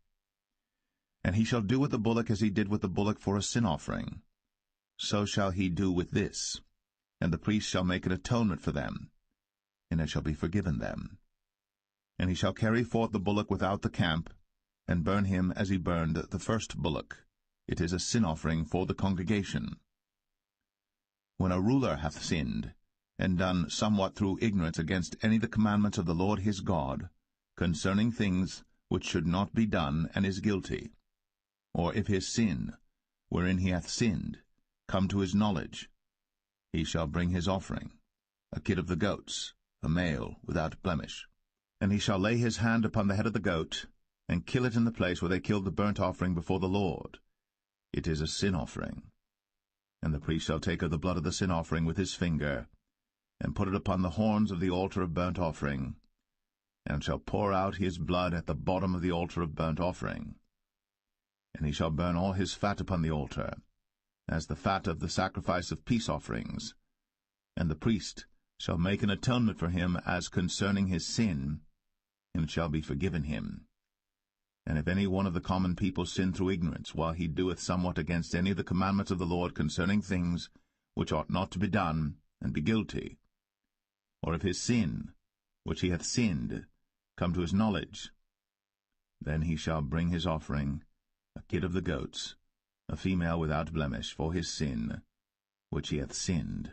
Speaker 2: And he shall do with the bullock as he did with the bullock for a sin offering. So shall he do with this. and the priest shall make an atonement for them, and it shall be forgiven them. And he shall carry forth the bullock without the camp, and burn him as he burned the first bullock. It is a sin offering for the congregation. When a ruler hath sinned, and done somewhat through ignorance against any of the commandments of the Lord his God, concerning things which should not be done, and is guilty, or if his sin, wherein he hath sinned, come to his knowledge, he shall bring his offering, a kid of the goats, a male without blemish. And he shall lay his hand upon the head of the goat, and kill it in the place where they killed the burnt offering before the Lord. It is a sin offering. And the priest shall take of the blood of the sin offering with his finger, and put it upon the horns of the altar of burnt offering, and shall pour out his blood at the bottom of the altar of burnt offering. And he shall burn all his fat upon the altar, as the fat of the sacrifice of peace offerings. And the priest shall make an atonement for him as concerning his sin, and it shall be forgiven him. And if any one of the common people sin through ignorance, while he doeth somewhat against any of the commandments of the Lord concerning things which ought not to be done, and be guilty, or if his sin, which he hath sinned, come to his knowledge, then he shall bring his offering, a kid of the goats, a female without blemish, for his sin, which he hath sinned.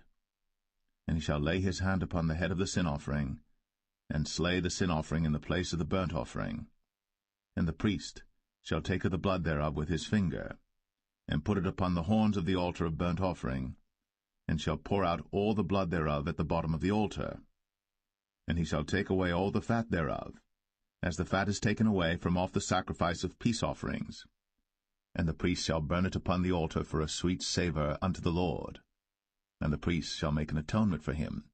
Speaker 2: And he shall lay his hand upon the head of the sin offering, and slay the sin offering in the place of the burnt offering. And the priest shall take of the blood thereof with his finger, and put it upon the horns of the altar of burnt offering, and shall pour out all the blood thereof at the bottom of the altar. And he shall take away all the fat thereof, as the fat is taken away from off the sacrifice of peace offerings. And the priest shall burn it upon the altar for a sweet savour unto the Lord. And the priest shall make an atonement for him,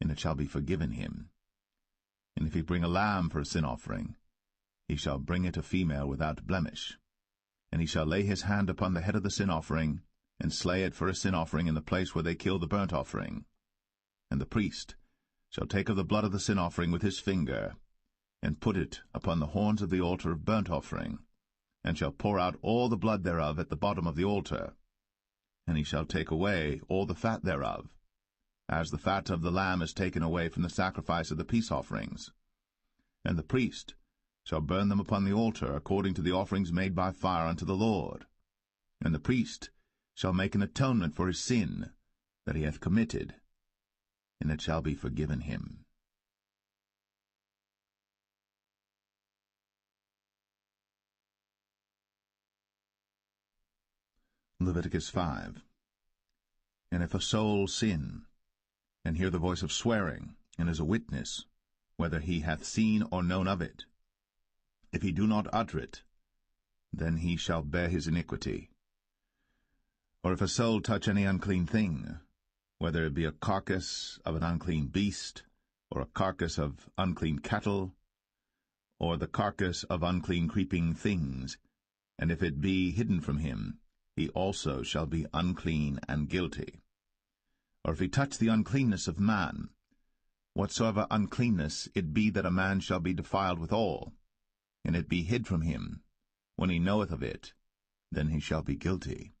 Speaker 2: and it shall be forgiven him. And if he bring a lamb for a sin offering, he shall bring it a female without blemish. And he shall lay his hand upon the head of the sin offering, and slay it for a sin offering in the place where they kill the burnt offering. And the priest shall take of the blood of the sin offering with his finger, and put it upon the horns of the altar of burnt offering, and shall pour out all the blood thereof at the bottom of the altar. And he shall take away all the fat thereof, as the fat of the lamb is taken away from the sacrifice of the peace offerings. And the priest shall burn them upon the altar according to the offerings made by fire unto the Lord. And the priest shall make an atonement for his sin that he hath committed, and it shall be forgiven him. Leviticus 5. And if a soul sin, and hear the voice of swearing, and is a witness, whether he hath seen or known of it, if he do not utter it, then he shall bear his iniquity. Or if a soul touch any unclean thing, whether it be a carcass of an unclean beast, or a carcass of unclean cattle, or the carcass of unclean creeping things, and if it be hidden from him, he also shall be unclean and guilty. Or if he touch the uncleanness of man, whatsoever uncleanness it be that a man shall be defiled withal, and it be hid from him, when he knoweth of it, then he shall be guilty.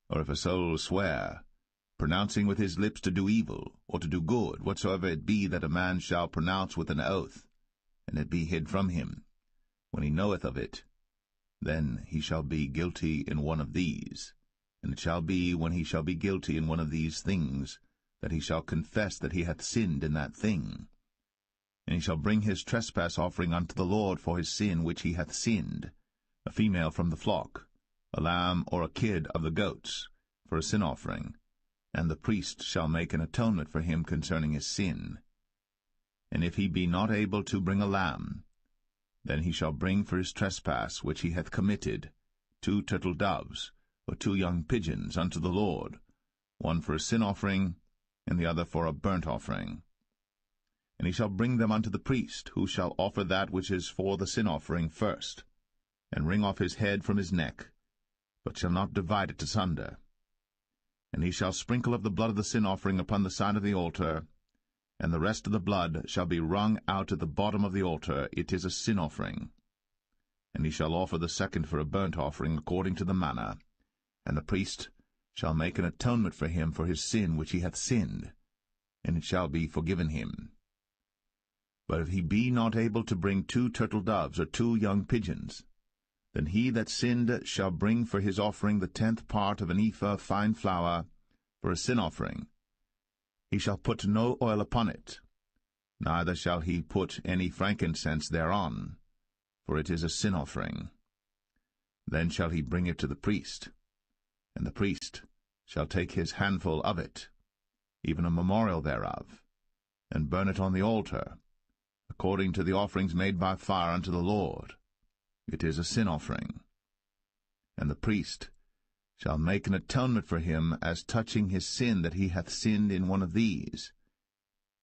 Speaker 2: Or if a soul swear, pronouncing with his lips to do evil, or to do good, whatsoever it be that a man shall pronounce with an oath, and it be hid from him, when he knoweth of it, then he shall be guilty in one of these. And it shall be, when he shall be guilty in one of these things, that he shall confess that he hath sinned in that thing. And he shall bring his trespass offering unto the Lord for his sin which he hath sinned, a female from the flock, a lamb or a kid of the goats, for a sin offering, and the priest shall make an atonement for him concerning his sin. And if he be not able to bring a lamb, then he shall bring for his trespass which he hath committed 2 turtle doves, or 2 young pigeons unto the Lord, one for a sin offering, and the other for a burnt offering. And he shall bring them unto the priest, who shall offer that which is for the sin offering first, and wring off his head from his neck, but shall not divide it asunder. And he shall sprinkle of the blood of the sin offering upon the side of the altar, and the rest of the blood shall be wrung out at the bottom of the altar. It is a sin offering. And he shall offer the second for a burnt offering according to the manner, and the priest shall make an atonement for him for his sin which he hath sinned, and it shall be forgiven him. But if he be not able to bring 2 turtle-doves or 2 young pigeons, then he that sinned shall bring for his offering the 10th part of an ephah of fine flour for a sin offering. He shall put no oil upon it, neither shall he put any frankincense thereon, for it is a sin offering. Then shall he bring it to the priest, and the priest shall take his handful of it, even a memorial thereof, and burn it on the altar, according to the offerings made by fire unto the Lord. It is a sin offering. And the priest shall make an atonement for him as touching his sin that he hath sinned in one of these,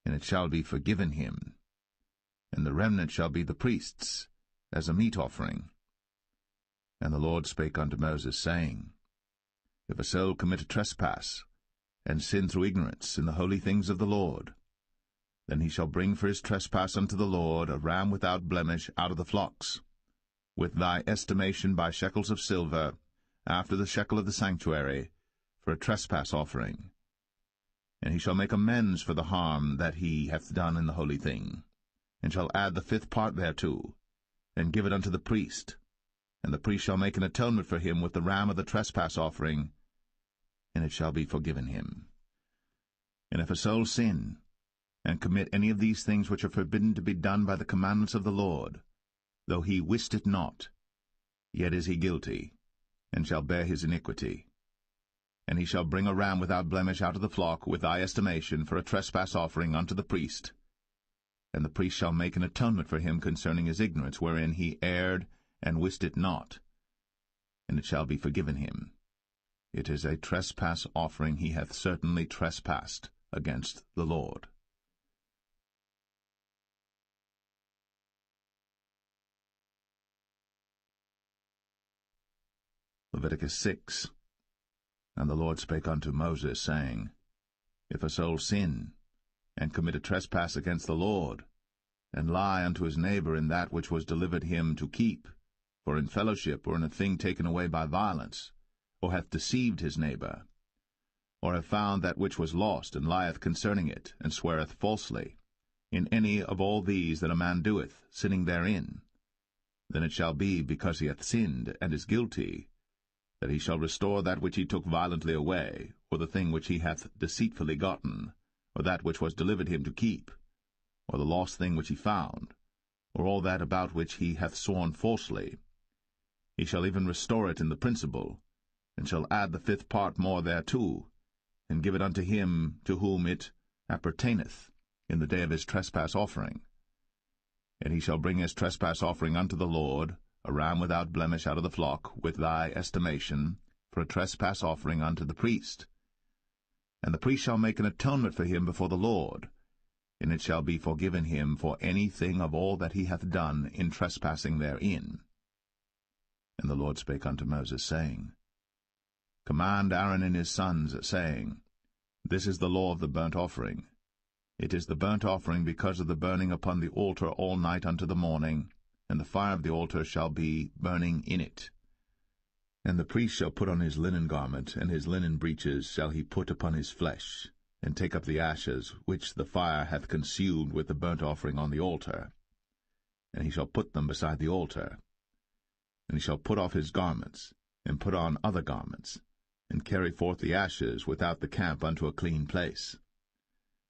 Speaker 2: and it shall be forgiven him. And the remnant shall be the priest's, as a meat offering. And the Lord spake unto Moses, saying, If a soul commit a trespass, and sin through ignorance in the holy things of the Lord, then he shall bring for his trespass unto the Lord a ram without blemish out of the flocks, with thy estimation by shekels of silver, after the shekel of the sanctuary, for a trespass offering. And he shall make amends for the harm that he hath done in the holy thing, and shall add the 5th part thereto, and give it unto the priest. And the priest shall make an atonement for him with the ram of the trespass offering, and it shall be forgiven him. And if a soul sin, and commit any of these things which are forbidden to be done by the commandments of the Lord, though he wist it not, yet is he guilty, and shall bear his iniquity. And he shall bring a ram without blemish out of the flock, with thy estimation, for a trespass offering unto the priest. And the priest shall make an atonement for him concerning his ignorance, wherein he erred and wist it not, and it shall be forgiven him. It is a trespass offering. He hath certainly trespassed against the Lord. Leviticus 6. And the Lord spake unto Moses, saying, If a soul sin, and commit a trespass against the Lord, and lie unto his neighbor in that which was delivered him to keep, for in fellowship or in a thing taken away by violence, or hath deceived his neighbor, or have found that which was lost, and lieth concerning it, and sweareth falsely, in any of all these that a man doeth, sinning therein, then it shall be, because he hath sinned, and is guilty, that he shall restore that which he took violently away, or the thing which he hath deceitfully gotten, or that which was delivered him to keep, or the lost thing which he found, or all that about which he hath sworn falsely. He shall even restore it in the principal, and shall add the 5th part more thereto, and give it unto him to whom it appertaineth in the day of his trespass offering. And he shall bring his trespass offering unto the Lord, a ram without blemish out of the flock, with thy estimation, for a trespass offering unto the priest. And the priest shall make an atonement for him before the Lord, and it shall be forgiven him for any thing of all that he hath done in trespassing therein. And the Lord spake unto Moses, saying, Command Aaron and his sons, saying, This is the law of the burnt offering. It is the burnt offering because of the burning upon the altar all night unto the morning, and the fire of the altar shall be burning in it. And the priest shall put on his linen garment, and his linen breeches shall he put upon his flesh, and take up the ashes which the fire hath consumed with the burnt offering on the altar. And he shall put them beside the altar. And he shall put off his garments, and put on other garments, and carry forth the ashes without the camp unto a clean place.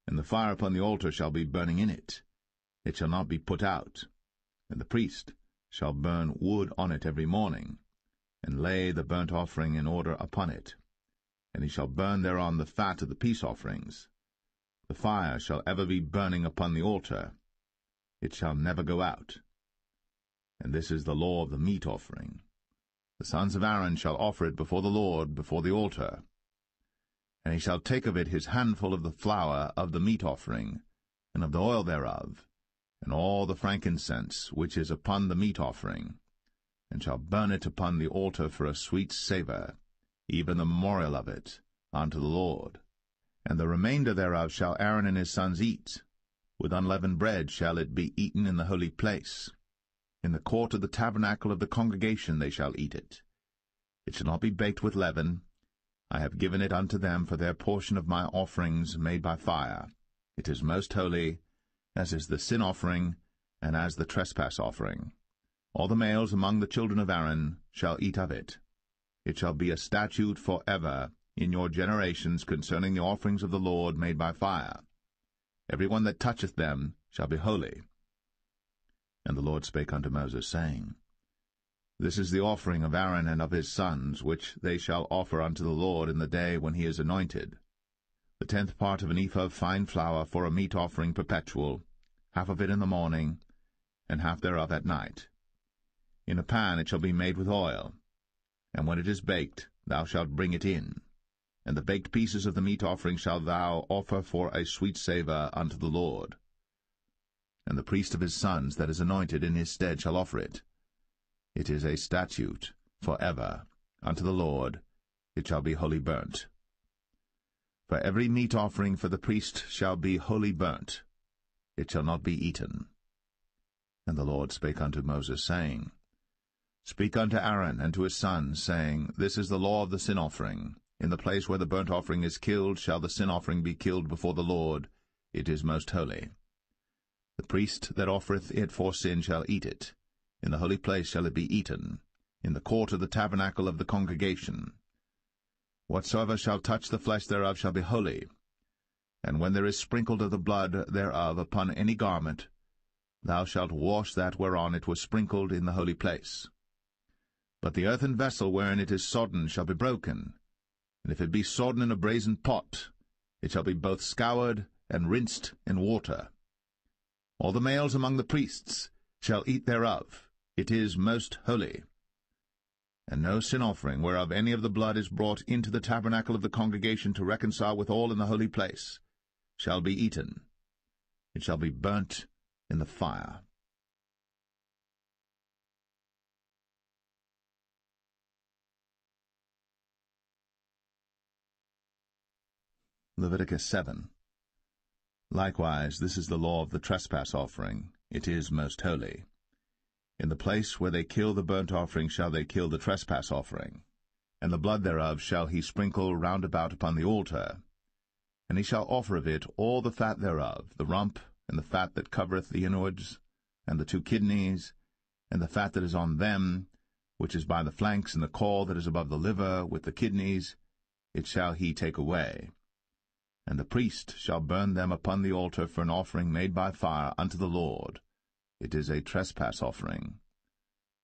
Speaker 2: And the fire upon the altar shall be burning in it. It shall not be put out. And the priest shall burn wood on it every morning, and lay the burnt offering in order upon it. And he shall burn thereon the fat of the peace offerings. The fire shall ever be burning upon the altar. It shall never go out. And this is the law of the meat offering. The sons of Aaron shall offer it before the Lord, before the altar. And he shall take of it his handful of the flour of the meat offering, and of the oil thereof, and all the frankincense which is upon the meat offering, and shall burn it upon the altar for a sweet savour, even the memorial of it, unto the Lord. And the remainder thereof shall Aaron and his sons eat. With unleavened bread shall it be eaten in the holy place. In the court of the tabernacle of the congregation they shall eat it. It shall not be baked with leaven. I have given it unto them for their portion of my offerings made by fire. It is most holy, as is the sin offering, and as the trespass offering. All the males among the children of Aaron shall eat of it. It shall be a statute for ever in your generations concerning the offerings of the Lord made by fire. Every one that toucheth them shall be holy. And the Lord spake unto Moses, saying, This is the offering of Aaron and of his sons, which they shall offer unto the Lord in the day when he is anointed. The 10th part of an ephah of fine flour for a meat offering perpetual, half of it in the morning, and half thereof at night. In a pan it shall be made with oil, and when it is baked, thou shalt bring it in. And the baked pieces of the meat offering shalt thou offer for a sweet savour unto the Lord. And the priest of his sons that is anointed in his stead shall offer it. It is a statute for ever unto the Lord, it shall be wholly burnt. For every meat offering for the priest shall be wholly burnt, it shall not be eaten. And the Lord spake unto Moses, saying, Speak unto Aaron and to his sons, saying, This is the law of the sin offering. In the place where the burnt offering is killed shall the sin offering be killed before the Lord. It is most holy. The priest that offereth it for sin shall eat it. In the holy place shall it be eaten, in the court of the tabernacle of the congregation. Whatsoever shall touch the flesh thereof shall be holy. And when there is sprinkled of the blood thereof upon any garment, thou shalt wash that whereon it was sprinkled in the holy place. But the earthen vessel wherein it is sodden shall be broken, and if it be sodden in a brazen pot, it shall be both scoured and rinsed in water. All the males among the priests shall eat thereof. It is most holy. And no sin offering, whereof any of the blood is brought into the tabernacle of the congregation to reconcile with all in the holy place, shall be eaten. It shall be burnt in the fire. Leviticus 7. Likewise, this is the law of the trespass offering. It is most holy. In the place where they kill the burnt offering shall they kill the trespass offering, and the blood thereof shall he sprinkle round about upon the altar. And he shall offer of it all the fat thereof, the rump, and the fat that covereth the inwards, and the 2 kidneys, and the fat that is on them, which is by the flanks, and the caul that is above the liver, with the kidneys, it shall he take away. And the priest shall burn them upon the altar for an offering made by fire unto the Lord. It is a trespass offering.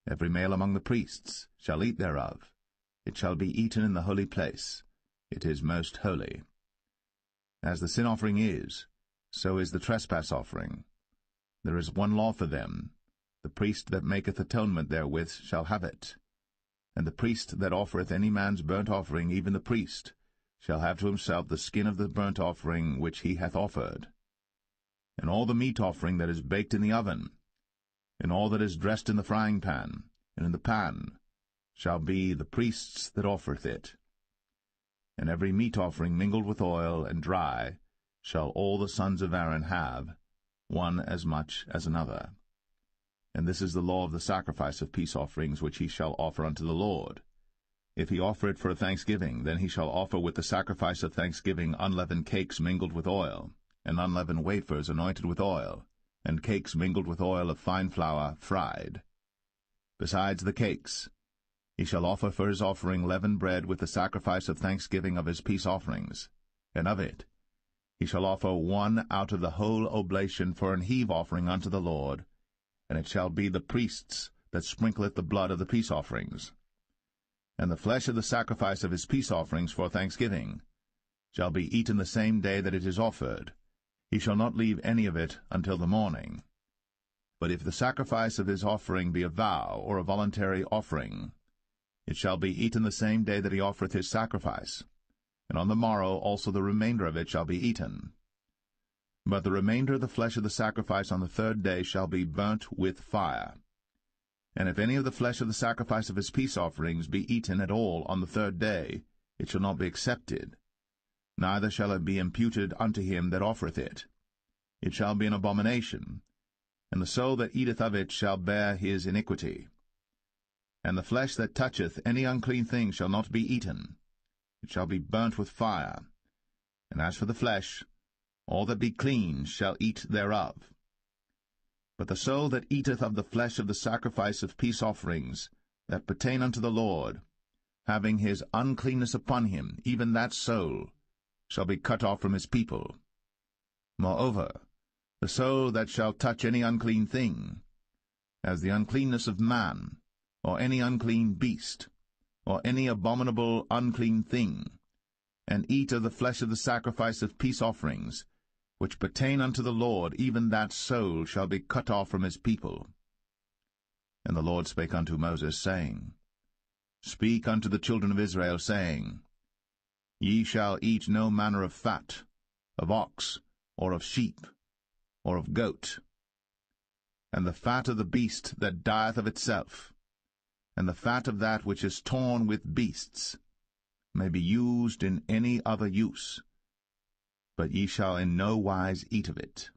Speaker 2: Every male among the priests shall eat thereof. It shall be eaten in the holy place. It is most holy. As the sin offering is, so is the trespass offering. There is one law for them. The priest that maketh atonement therewith shall have it. And the priest that offereth any man's burnt offering, even the priest, shall have to himself the skin of the burnt offering which he hath offered. And all the meat offering that is baked in the oven, and all that is dressed in the frying pan, and in the pan, shall be the priest's that offereth it. And every meat offering mingled with oil and dry shall all the sons of Aaron have, one as much as another. And this is the law of the sacrifice of peace offerings which he shall offer unto the Lord. If he offer it for a thanksgiving, then he shall offer with the sacrifice of thanksgiving unleavened cakes mingled with oil, and unleavened wafers anointed with oil, and cakes mingled with oil of fine flour fried. Besides the cakes, he shall offer for his offering leavened bread with the sacrifice of thanksgiving of his peace offerings, and of it he shall offer one out of the whole oblation for an heave offering unto the Lord, and it shall be the priest's that sprinkleth the blood of the peace offerings. And the flesh of the sacrifice of his peace offerings for thanksgiving shall be eaten the same day that it is offered. He shall not leave any of it until the morning. But if the sacrifice of his offering be a vow or a voluntary offering, it shall be eaten the same day that he offereth his sacrifice, and on the morrow also the remainder of it shall be eaten. But the remainder of the flesh of the sacrifice on the 3rd day shall be burnt with fire. And if any of the flesh of the sacrifice of his peace offerings be eaten at all on the 3rd day, it shall not be accepted, neither shall it be imputed unto him that offereth it. It shall be an abomination, and the soul that eateth of it shall bear his iniquity. And the flesh that toucheth any unclean thing shall not be eaten. it shall be burnt with fire. And as for the flesh, all that be clean shall eat thereof. But the soul that eateth of the flesh of the sacrifice of peace offerings that pertain unto the Lord, having his uncleanness upon him, even that soul shall be cut off from his people. Moreover, the soul that shall touch any unclean thing, as the uncleanness of man, or any unclean beast, or any abominable unclean thing, and eat of the flesh of the sacrifice of peace offerings, which pertain unto the Lord, even that soul shall be cut off from his people. And the Lord spake unto Moses, saying, Speak unto the children of Israel, saying, Ye shall eat no manner of fat, of ox, or of sheep, or of goat, and the fat of the beast that dieth of itself, and the fat of that which is torn with beasts, may be used in any other use, but ye shall in no wise eat of it.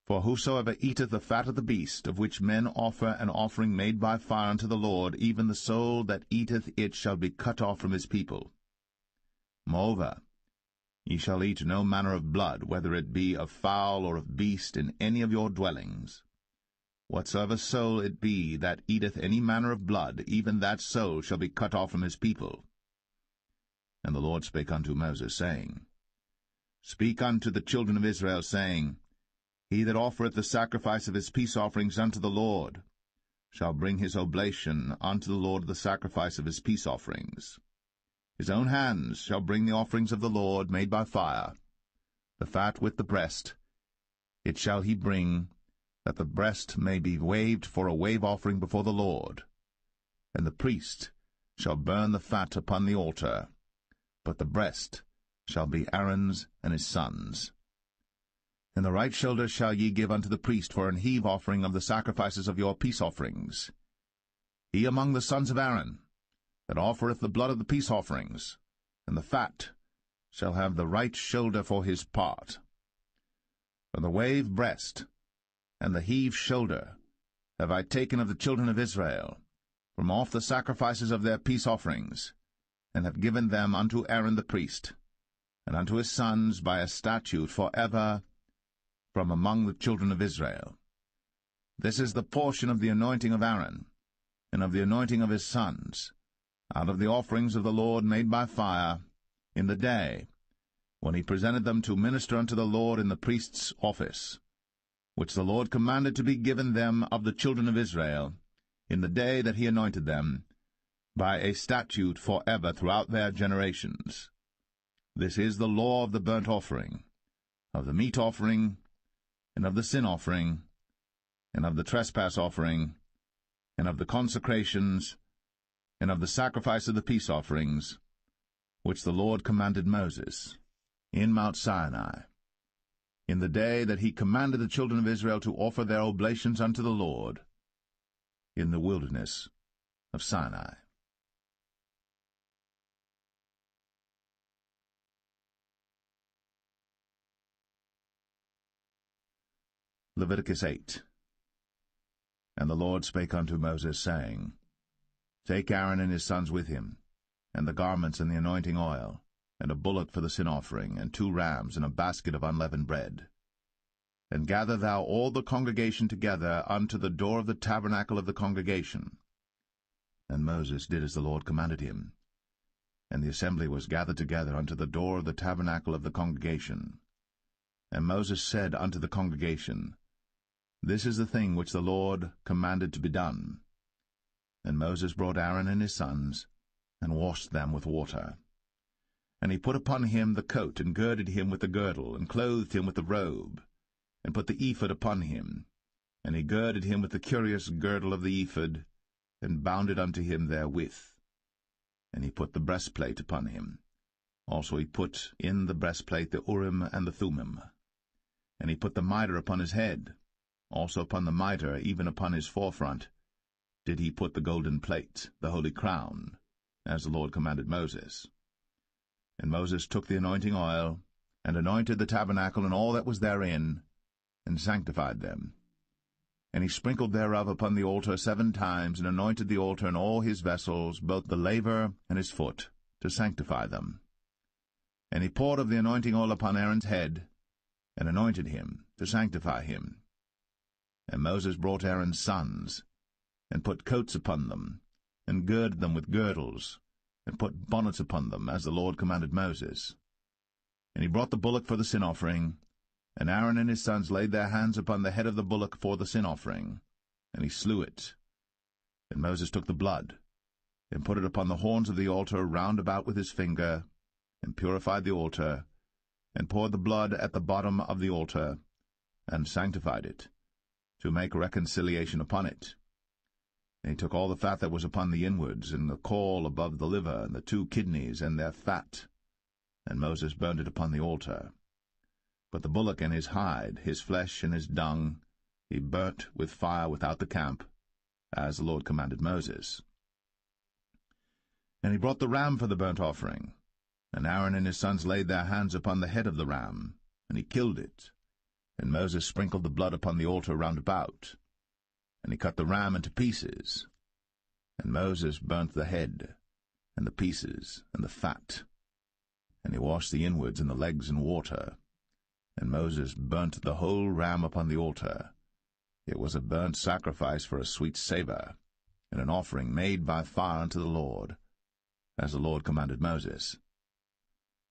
Speaker 2: For whosoever eateth the fat of the beast, of which men offer an offering made by fire unto the Lord, even the soul that eateth it shall be cut off from his people. Moreover, ye shall eat no manner of blood, whether it be of fowl or of beast, in any of your dwellings. Whatsoever soul it be that eateth any manner of blood, even that soul shall be cut off from his people. And the Lord spake unto Moses, saying, Speak unto the children of Israel, saying, He that offereth the sacrifice of his peace offerings unto the Lord shall bring his oblation unto the Lord the sacrifice of his peace offerings. His own hands shall bring the offerings of the Lord made by fire, the fat with the breast. It shall he bring, that the breast may be waved for a wave offering before the Lord. And the priest shall burn the fat upon the altar, but the breast shall be Aaron's and his sons'. And the right shoulder shall ye give unto the priest for an heave offering of the sacrifices of your peace offerings. He among the sons of Aaron, that offereth the blood of the peace offerings, and the fat, shall have the right shoulder for his part. For the wave breast and the heave shoulder have I taken of the children of Israel, from off the sacrifices of their peace offerings, and have given them unto Aaron the priest, and unto his sons by a statute for ever from among the children of Israel. This is the portion of the anointing of Aaron, and of the anointing of his sons, out of the offerings of the Lord made by fire, in the day when he presented them to minister unto the Lord in the priest's office, which the Lord commanded to be given them of the children of Israel, in the day that he anointed them, by a statute for ever throughout their generations. This is the law of the burnt offering, of the meat offering, and of the sin offering, and of the trespass offering, and of the consecrations, and of the sacrifice of the peace offerings, which the Lord commanded Moses in Mount Sinai, in the day that he commanded the children of Israel to offer their oblations unto the Lord in the wilderness of Sinai. Leviticus 8. And the Lord spake unto Moses, saying, Take Aaron and his sons with him, and the garments and the anointing oil, and a bullock for the sin offering, and 2 rams, and a basket of unleavened bread. And gather thou all the congregation together unto the door of the tabernacle of the congregation. And Moses did as the Lord commanded him. And the assembly was gathered together unto the door of the tabernacle of the congregation. And Moses said unto the congregation, This is the thing which the Lord commanded to be done. And Moses brought Aaron and his sons, and washed them with water. And he put upon him the coat, and girded him with the girdle, and clothed him with the robe, and put the ephod upon him. And he girded him with the curious girdle of the ephod, and bound it unto him therewith. And he put the breastplate upon him. Also he put in the breastplate the Urim and the Thummim. And he put the mitre upon his head. Also upon the mitre, even upon his forefront, did he put the golden plate, the holy crown, as the Lord commanded Moses. And Moses took the anointing oil, and anointed the tabernacle and all that was therein, and sanctified them. And he sprinkled thereof upon the altar 7 times, and anointed the altar and all his vessels, both the laver and his foot, to sanctify them. And he poured of the anointing oil upon Aaron's head, and anointed him to sanctify him. And Moses brought Aaron's sons, and put coats upon them, and girded them with girdles, and put bonnets upon them, as the Lord commanded Moses. And he brought the bullock for the sin offering, and Aaron and his sons laid their hands upon the head of the bullock for the sin offering, and he slew it. And Moses took the blood, and put it upon the horns of the altar round about with his finger, and purified the altar, and poured the blood at the bottom of the altar, and sanctified it, to make reconciliation upon it. And he took all the fat that was upon the inwards, and the caul above the liver, and the 2 kidneys, and their fat, and Moses burned it upon the altar. But the bullock and his hide, his flesh and his dung, he burnt with fire without the camp, as the Lord commanded Moses. And he brought the ram for the burnt offering, and Aaron and his sons laid their hands upon the head of the ram, and he killed it. And Moses sprinkled the blood upon the altar round about, and he cut the ram into pieces. And Moses burnt the head, and the pieces, and the fat. And he washed the inwards and the legs in water. And Moses burnt the whole ram upon the altar. It was a burnt sacrifice for a sweet savour, and an offering made by fire unto the Lord, as the Lord commanded Moses.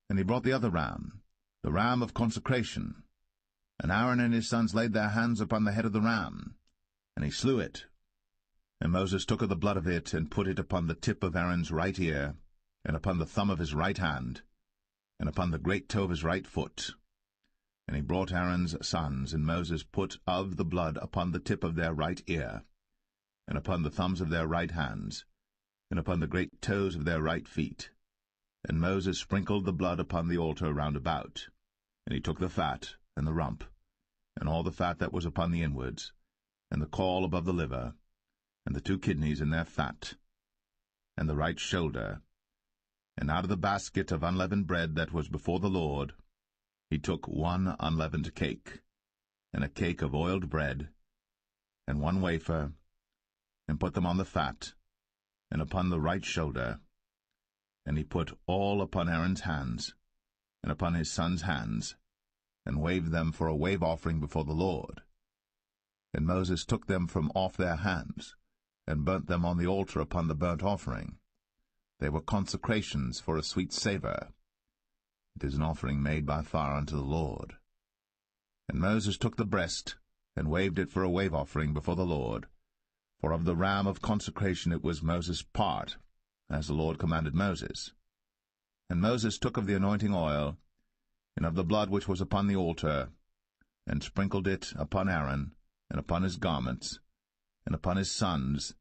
Speaker 2: And he brought the other ram, the ram of consecration. And Aaron and his sons laid their hands upon the head of the ram, and he slew it. And Moses took of the blood of it, and put it upon the tip of Aaron's right ear, and upon the thumb of his right hand, and upon the great toe of his right foot. And he brought Aaron's sons, and Moses put of the blood upon the tip of their right ear, and upon the thumbs of their right hands, and upon the great toes of their right feet. And Moses sprinkled the blood upon the altar round about. And he took the fat, and the rump, and all the fat that was upon the inwards, and the caul above the liver, and the 2 kidneys and their fat, and the right shoulder, and out of the basket of unleavened bread that was before the Lord, he took 1 unleavened cake, and a cake of oiled bread, and 1 wafer, and put them on the fat, and upon the right shoulder. And he put all upon Aaron's hands, and upon his sons' hands, and waved them for a wave offering before the Lord. And Moses took them from off their hands, and burnt them on the altar upon the burnt offering. They were consecrations for a sweet savour. It is an offering made by fire unto the Lord. And Moses took the breast, and waved it for a wave offering before the Lord. For of the ram of consecration it was Moses' part, as the Lord commanded Moses. And Moses took of the anointing oil, and of the blood which was upon the altar, and sprinkled it upon Aaron, and upon his garments, and upon his sons,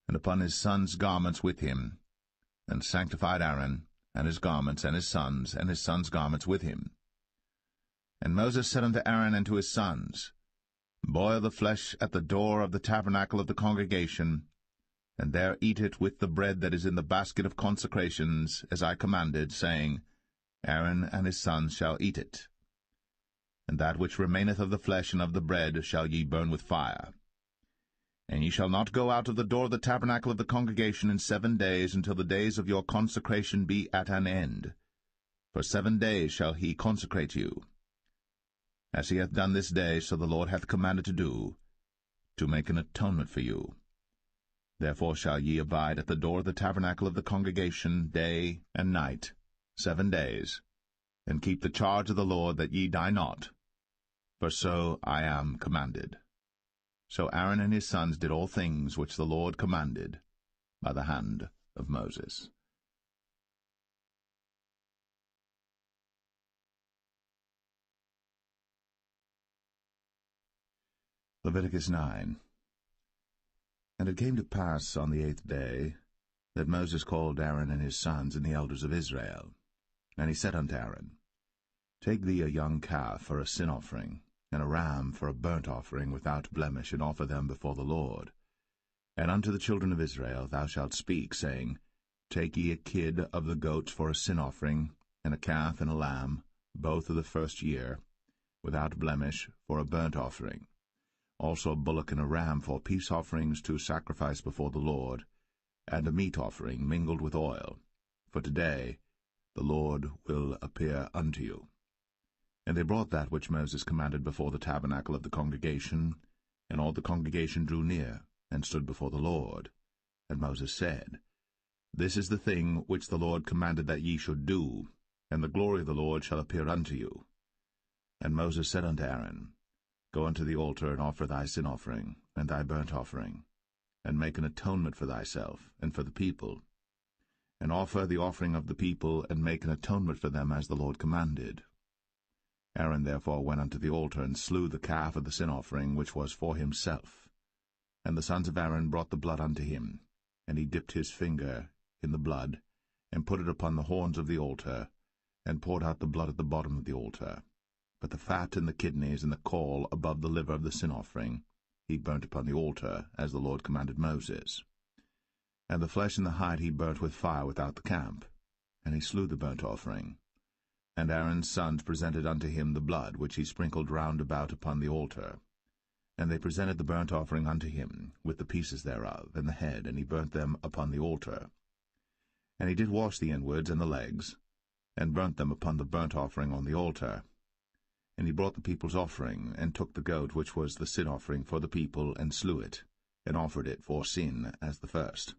Speaker 2: and upon his sons' garments with him, and sanctified Aaron, and his garments, and his sons' garments with him. And Moses said unto Aaron and to his sons, Boil the flesh at the door of the tabernacle of the congregation, and there eat it with the bread that is in the basket of consecrations, as I commanded, saying, Aaron and his sons shall eat it. And that which remaineth of the flesh and of the bread shall ye burn with fire. And ye shall not go out of the door of the tabernacle of the congregation in 7 days, until the days of your consecration be at an end. For 7 days shall he consecrate you. As he hath done this day, so the Lord hath commanded to do, to make an atonement for you. Therefore shall ye abide at the door of the tabernacle of the congregation day and night, 7 days, and keep the charge of the Lord, that ye die not, for so I am commanded. So Aaron and his sons did all things which the Lord commanded by the hand of Moses. Leviticus 9. And it came to pass on the 8th day that Moses called Aaron and his sons and the elders of Israel. And he said unto Aaron, Take thee a young calf for a sin offering, and a ram for a burnt offering without blemish, and offer them before the Lord. And unto the children of Israel thou shalt speak, saying, Take ye a kid of the goats for a sin offering, and a calf and a lamb, both of the first year, without blemish, for a burnt offering. Also a bullock and a ram for peace offerings to sacrifice before the Lord, and a meat offering mingled with oil. for today the Lord will appear unto you. And they brought that which Moses commanded before the tabernacle of the congregation, and all the congregation drew near, and stood before the Lord. And Moses said, This is the thing which the Lord commanded that ye should do, and the glory of the Lord shall appear unto you. And Moses said unto Aaron, Go unto the altar, and offer thy sin offering, and thy burnt offering, and make an atonement for thyself, and for the people. And offer the offering of the people, and make an atonement for them, as the Lord commanded. Aaron therefore went unto the altar, and slew the calf of the sin offering, which was for himself. And the sons of Aaron brought the blood unto him, and he dipped his finger in the blood, and put it upon the horns of the altar, and poured out the blood at the bottom of the altar. But the fat and the kidneys and the caul above the liver of the sin offering he burnt upon the altar, as the Lord commanded Moses. And the flesh and the hide he burnt with fire without the camp. And he slew the burnt offering. And Aaron's sons presented unto him the blood, which he sprinkled round about upon the altar. And they presented the burnt offering unto him, with the pieces thereof, and the head, and he burnt them upon the altar. And he did wash the inwards and the legs, and burnt them upon the burnt offering on the altar. And he brought the people's offering, and took the goat which was the sin offering for the people, and slew it, and offered it for sin as the first.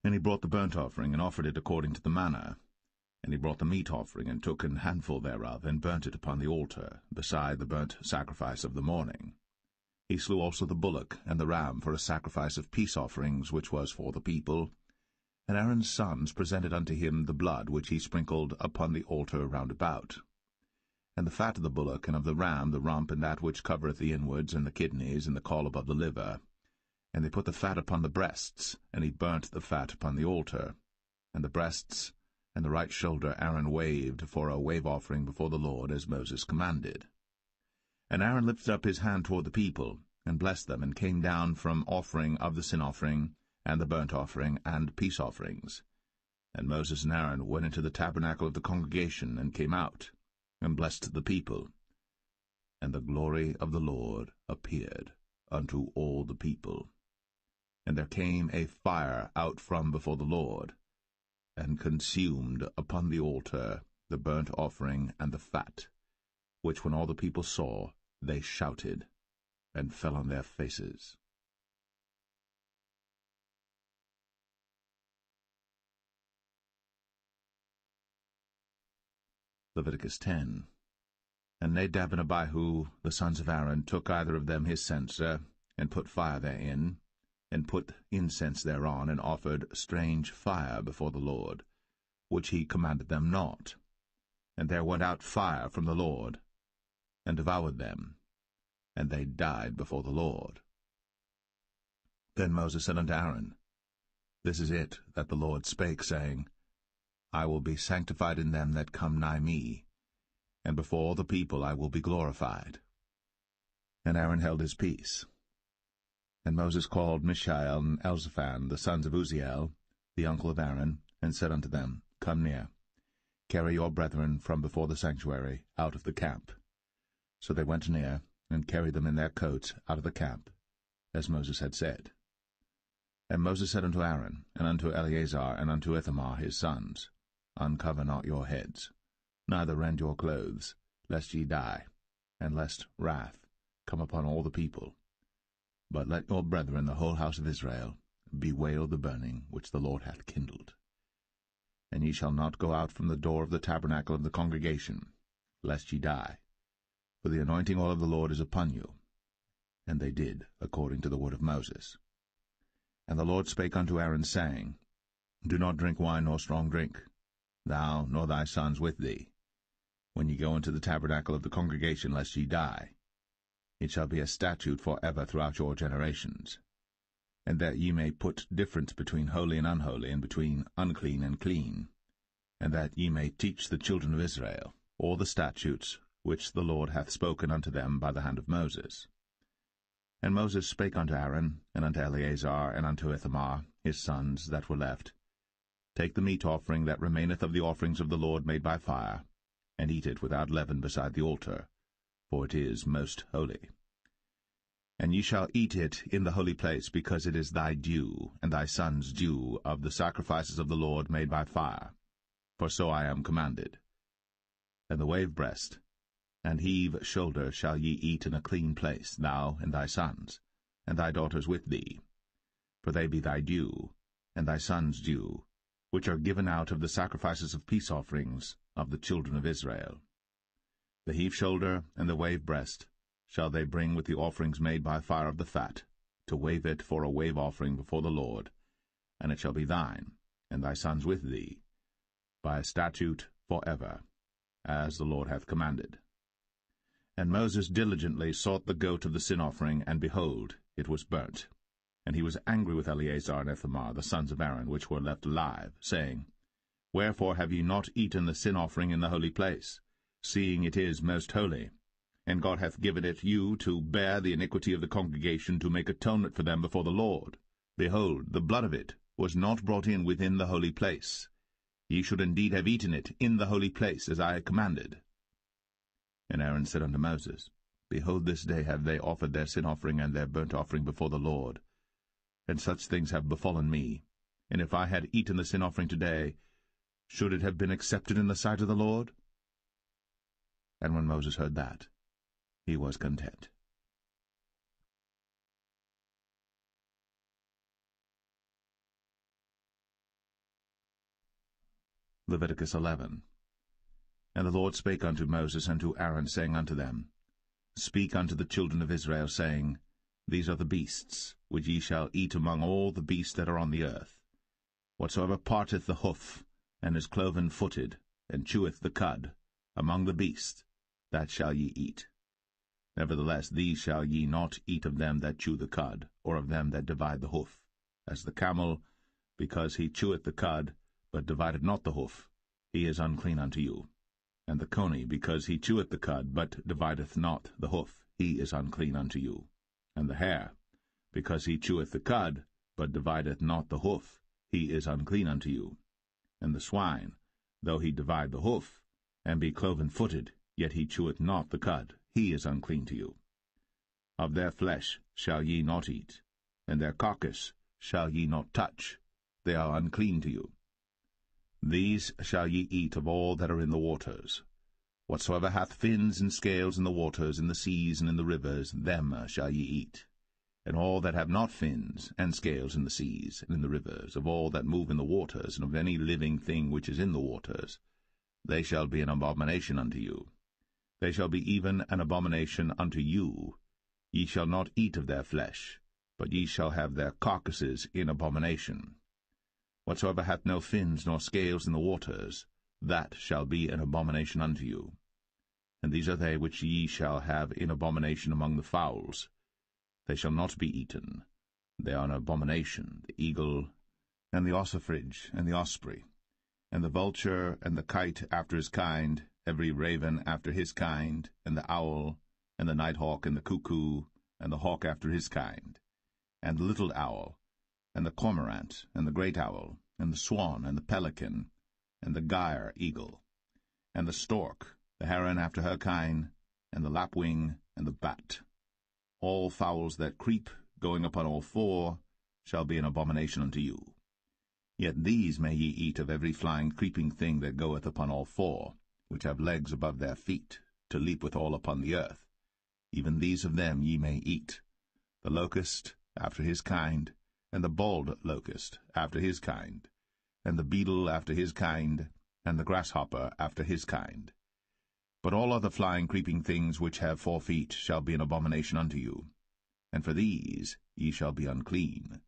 Speaker 2: And he brought the burnt offering, and offered it according to the manner. And he brought the meat offering, and took an handful thereof, and burnt it upon the altar, beside the burnt sacrifice of the morning. He slew also the bullock and the ram for a sacrifice of peace offerings, which was for the people. And Aaron's sons presented unto him the blood which he sprinkled upon the altar round about. And the fat of the bullock and of the ram, the rump, and that which covereth the inwards, and the kidneys, and the caul above the liver. And they put the fat upon the breasts, and he burnt the fat upon the altar. And the breasts and the right shoulder Aaron waved for a wave offering before the Lord, as Moses commanded. And Aaron lifted up his hand toward the people, and blessed them, and came down from offering of the sin offering, and the burnt offering, and peace offerings. And Moses and Aaron went into the tabernacle of the congregation, and came out, and blessed the people. And the glory of the Lord appeared unto all the people. And there came a fire out from before the Lord, and consumed upon the altar the burnt offering and the fat, which when all the people saw, they shouted, and fell on their faces. Leviticus 10. And Nadab and Abihu, the sons of Aaron, took either of them his censer, and put fire therein, and put incense thereon, and offered strange fire before the Lord, which he commanded them not. And there went out fire from the Lord, and devoured them, and they died before the Lord. Then Moses said unto Aaron, This is it that the Lord spake, saying, I will be sanctified in them that come nigh me, and before all the people I will be glorified. And Aaron held his peace. And Moses called Mishael and Elzaphan, the sons of Uzziel, the uncle of Aaron, and said unto them, Come near, carry your brethren from before the sanctuary out of the camp. So they went near, and carried them in their coats out of the camp, as Moses had said. And Moses said unto Aaron, and unto Eleazar, and unto Ithamar his sons, Uncover not your heads, neither rend your clothes, lest ye die, and lest wrath come upon all the people. But let your brethren, the whole house of Israel, bewail the burning which the Lord hath kindled. And ye shall not go out from the door of the tabernacle of the congregation, lest ye die. For the anointing oil of the Lord is upon you. And they did according to the word of Moses. And the Lord spake unto Aaron, saying, Do not drink wine nor strong drink, thou nor thy sons with thee, when ye go into the tabernacle of the congregation, lest ye die. It shall be a statute for ever throughout your generations. And that ye may put difference between holy and unholy, and between unclean and clean, and that ye may teach the children of Israel all the statutes which the Lord hath spoken unto them by the hand of Moses. And Moses spake unto Aaron, and unto Eleazar, and unto Ithamar, his sons that were left, Take the meat offering that remaineth of the offerings of the Lord made by fire, and eat it without leaven beside the altar, for it is most holy. And ye shall eat it in the holy place, because it is thy due, and thy son's due, of the sacrifices of the Lord made by fire, for so I am commanded. And the wave breast and heave shoulder shall ye eat in a clean place, thou and thy sons, and thy daughters with thee. For they be thy due, and thy sons' due, which are given out of the sacrifices of peace offerings of the children of Israel. The heave shoulder and the wave breast shall they bring with the offerings made by fire of the fat, to wave it for a wave offering before the Lord, and it shall be thine, and thy sons with thee, by a statute for ever, as the Lord hath commanded. And Moses diligently sought the goat of the sin offering, and behold, it was burnt. And he was angry with Eleazar and Ithamar, the sons of Aaron, which were left alive, saying, Wherefore have ye not eaten the sin offering in the holy place, seeing it is most holy? And God hath given it you to bear the iniquity of the congregation, to make atonement for them before the Lord. Behold, the blood of it was not brought in within the holy place. Ye should indeed have eaten it in the holy place, as I commanded. And Aaron said unto Moses, Behold, this day have they offered their sin offering and their burnt offering before the Lord. And such things have befallen me. And if I had eaten the sin offering today, should it have been accepted in the sight of the Lord? And when Moses heard that, he was content. Leviticus 11. And the Lord spake unto Moses and to Aaron, saying unto them, Speak unto the children of Israel, saying, These are the beasts, which ye shall eat among all the beasts that are on the earth. Whatsoever parteth the hoof, and is cloven-footed, and cheweth the cud, among the beasts, that shall ye eat. Nevertheless these shall ye not eat of them that chew the cud, or of them that divide the hoof. As the camel, because he cheweth the cud, but divideth not the hoof, he is unclean unto you. And the coney, because he cheweth the cud, but divideth not the hoof, he is unclean unto you. And the hare, because he cheweth the cud, but divideth not the hoof, he is unclean unto you. And the swine, though he divide the hoof, and be cloven-footed, yet he cheweth not the cud, he is unclean to you. Of their flesh shall ye not eat, and their carcass shall ye not touch, they are unclean to you. These shall ye eat of all that are in the waters. Whatsoever hath fins and scales in the waters, in the seas, and in the rivers, them shall ye eat. And all that have not fins and scales in the seas, and in the rivers, of all that move in the waters, and of any living thing which is in the waters, they shall be an abomination unto you. They shall be even an abomination unto you. Ye shall not eat of their flesh, but ye shall have their carcasses in abomination. Whatsoever hath no fins nor scales in the waters, that shall be an abomination unto you. And these are they which ye shall have in abomination among the fowls. They shall not be eaten. They are an abomination, the eagle, and the ossifrage, and the osprey, and the vulture, and the kite after his kind, every raven after his kind, and the owl, and the nighthawk, and the cuckoo, and the hawk after his kind, and the little owl, and the cormorant, and the great owl, and the swan, and the pelican, and the gyre eagle, and the stork, the heron after her kind, and the lapwing, and the bat. All fowls that creep, going upon all four, shall be an abomination unto you. Yet these may ye eat of every flying creeping thing that goeth upon all four, which have legs above their feet, to leap withal upon the earth. Even these of them ye may eat, the locust after his kind, and the bald locust after his kind, and the beetle after his kind, and the grasshopper after his kind. But all other flying creeping things which have 4 feet shall be an abomination unto you, and for these ye shall be unclean.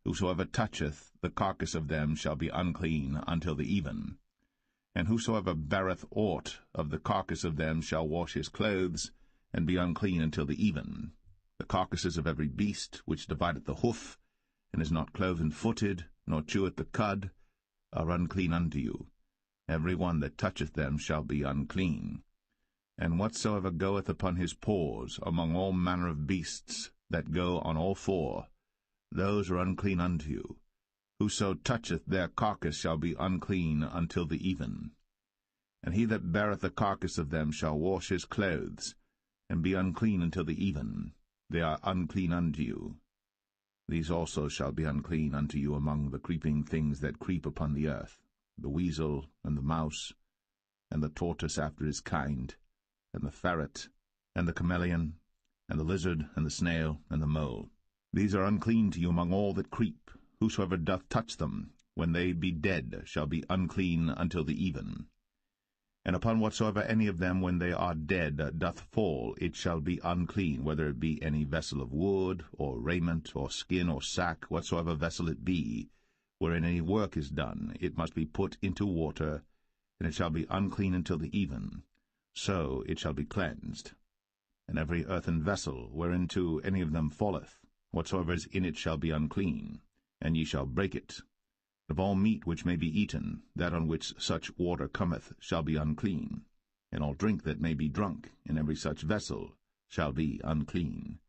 Speaker 2: Whosoever toucheth the carcass of them shall be unclean until the even. And whosoever beareth aught of the carcass of them shall wash his clothes, and be unclean until the even. The carcasses of every beast which divideth the hoof, and is not cloven-footed, nor cheweth the cud, are unclean unto you. Every one that toucheth them shall be unclean. And whatsoever goeth upon his paws among all manner of beasts that go on all four, those are unclean unto you. Whoso toucheth their carcass shall be unclean until the even. And he that beareth the carcass of them shall wash his clothes, and be unclean until the even. They are unclean unto you. These also shall be unclean unto you among the creeping things that creep upon the earth. the weasel, and the mouse, and the tortoise after his kind, and the ferret, and the chameleon, and the lizard, and the snail, and the mole. These are unclean to you among all that creep. Whosoever doth touch them, when they be dead, shall be unclean until the even. And upon whatsoever any of them, when they are dead, doth fall, it shall be unclean, whether it be any vessel of wood, or raiment, or skin, or sack, whatsoever vessel it be, wherein any work is done, it must be put into water, and it shall be unclean until the even. So it shall be cleansed. And every earthen vessel, whereinto any of them falleth, whatsoever is in it shall be unclean, and ye shall break it. Of all meat which may be eaten, that on which such water cometh shall be unclean, and all drink that may be drunk in every such vessel shall be unclean.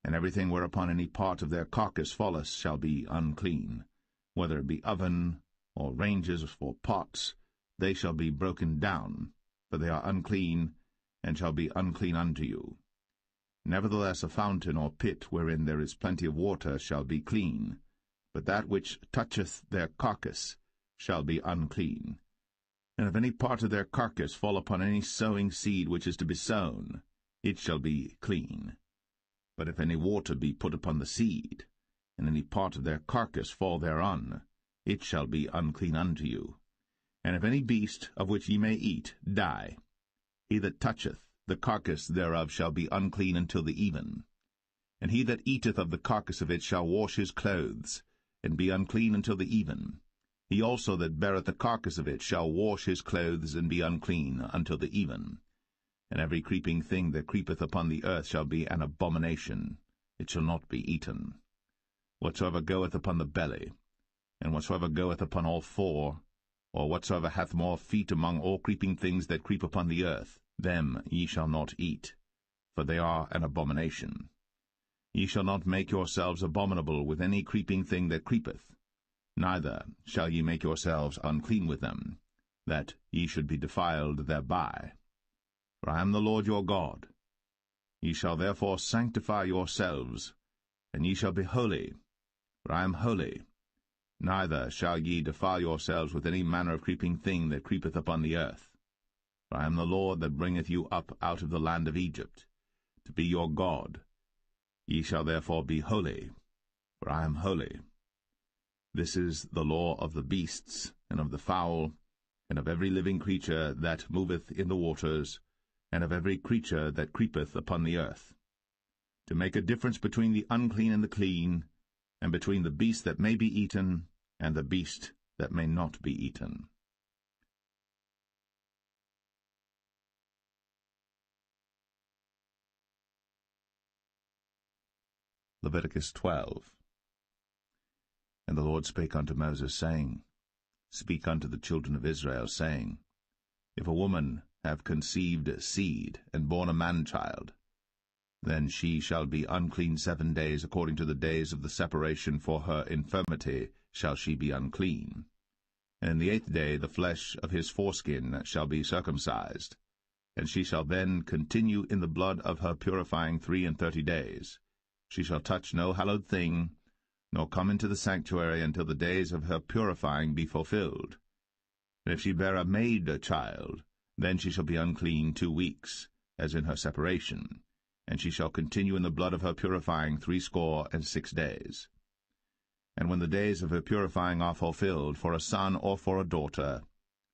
Speaker 2: And everything whereupon any part of their carcass falleth shall be unclean, whether it be oven, or ranges, or pots, they shall be broken down, for they are unclean, and shall be unclean unto you. Nevertheless a fountain or pit wherein there is plenty of water shall be clean, but that which toucheth their carcass shall be unclean. And if any part of their carcass fall upon any sowing seed which is to be sown, it shall be clean. But if any water be put upon the seed, and any part of their carcass fall thereon, it shall be unclean unto you. And if any beast, of which ye may eat, die, he that toucheth the carcass thereof shall be unclean until the even. And he that eateth of the carcass of it shall wash his clothes, and be unclean until the even. He also that beareth the carcass of it shall wash his clothes, and be unclean until the even. And every creeping thing that creepeth upon the earth shall be an abomination, it shall not be eaten. Whatsoever goeth upon the belly, and whatsoever goeth upon all four, or whatsoever hath more feet among all creeping things that creep upon the earth, them ye shall not eat, for they are an abomination. Ye shall not make yourselves abominable with any creeping thing that creepeth, neither shall ye make yourselves unclean with them, that ye should be defiled thereby. For I am the Lord your God. Ye shall therefore sanctify yourselves, and ye shall be holy, for I am holy. Neither shall ye defile yourselves with any manner of creeping thing that creepeth upon the earth. For I am the Lord that bringeth you up out of the land of Egypt, to be your God. Ye shall therefore be holy, for I am holy. This is the law of the beasts, and of the fowl, and of every living creature that moveth in the waters, and of every creature that creepeth upon the earth, to make a difference between the unclean and the clean, and between the beast that may be eaten and the beast that may not be eaten. Leviticus 12. And the Lord spake unto Moses, saying, Speak unto the children of Israel, saying, If a woman have conceived seed, and born a man-child, then she shall be unclean 7 days, according to the days of the separation for her infirmity shall she be unclean. And in the 8th day the flesh of his foreskin shall be circumcised, and she shall then continue in the blood of her purifying 33 days. She shall touch no hallowed thing, nor come into the sanctuary until the days of her purifying be fulfilled. And if she bear a maid child, then she shall be unclean 2 weeks, as in her separation, and she shall continue in the blood of her purifying 66 days. And when the days of her purifying are fulfilled, for a son or for a daughter,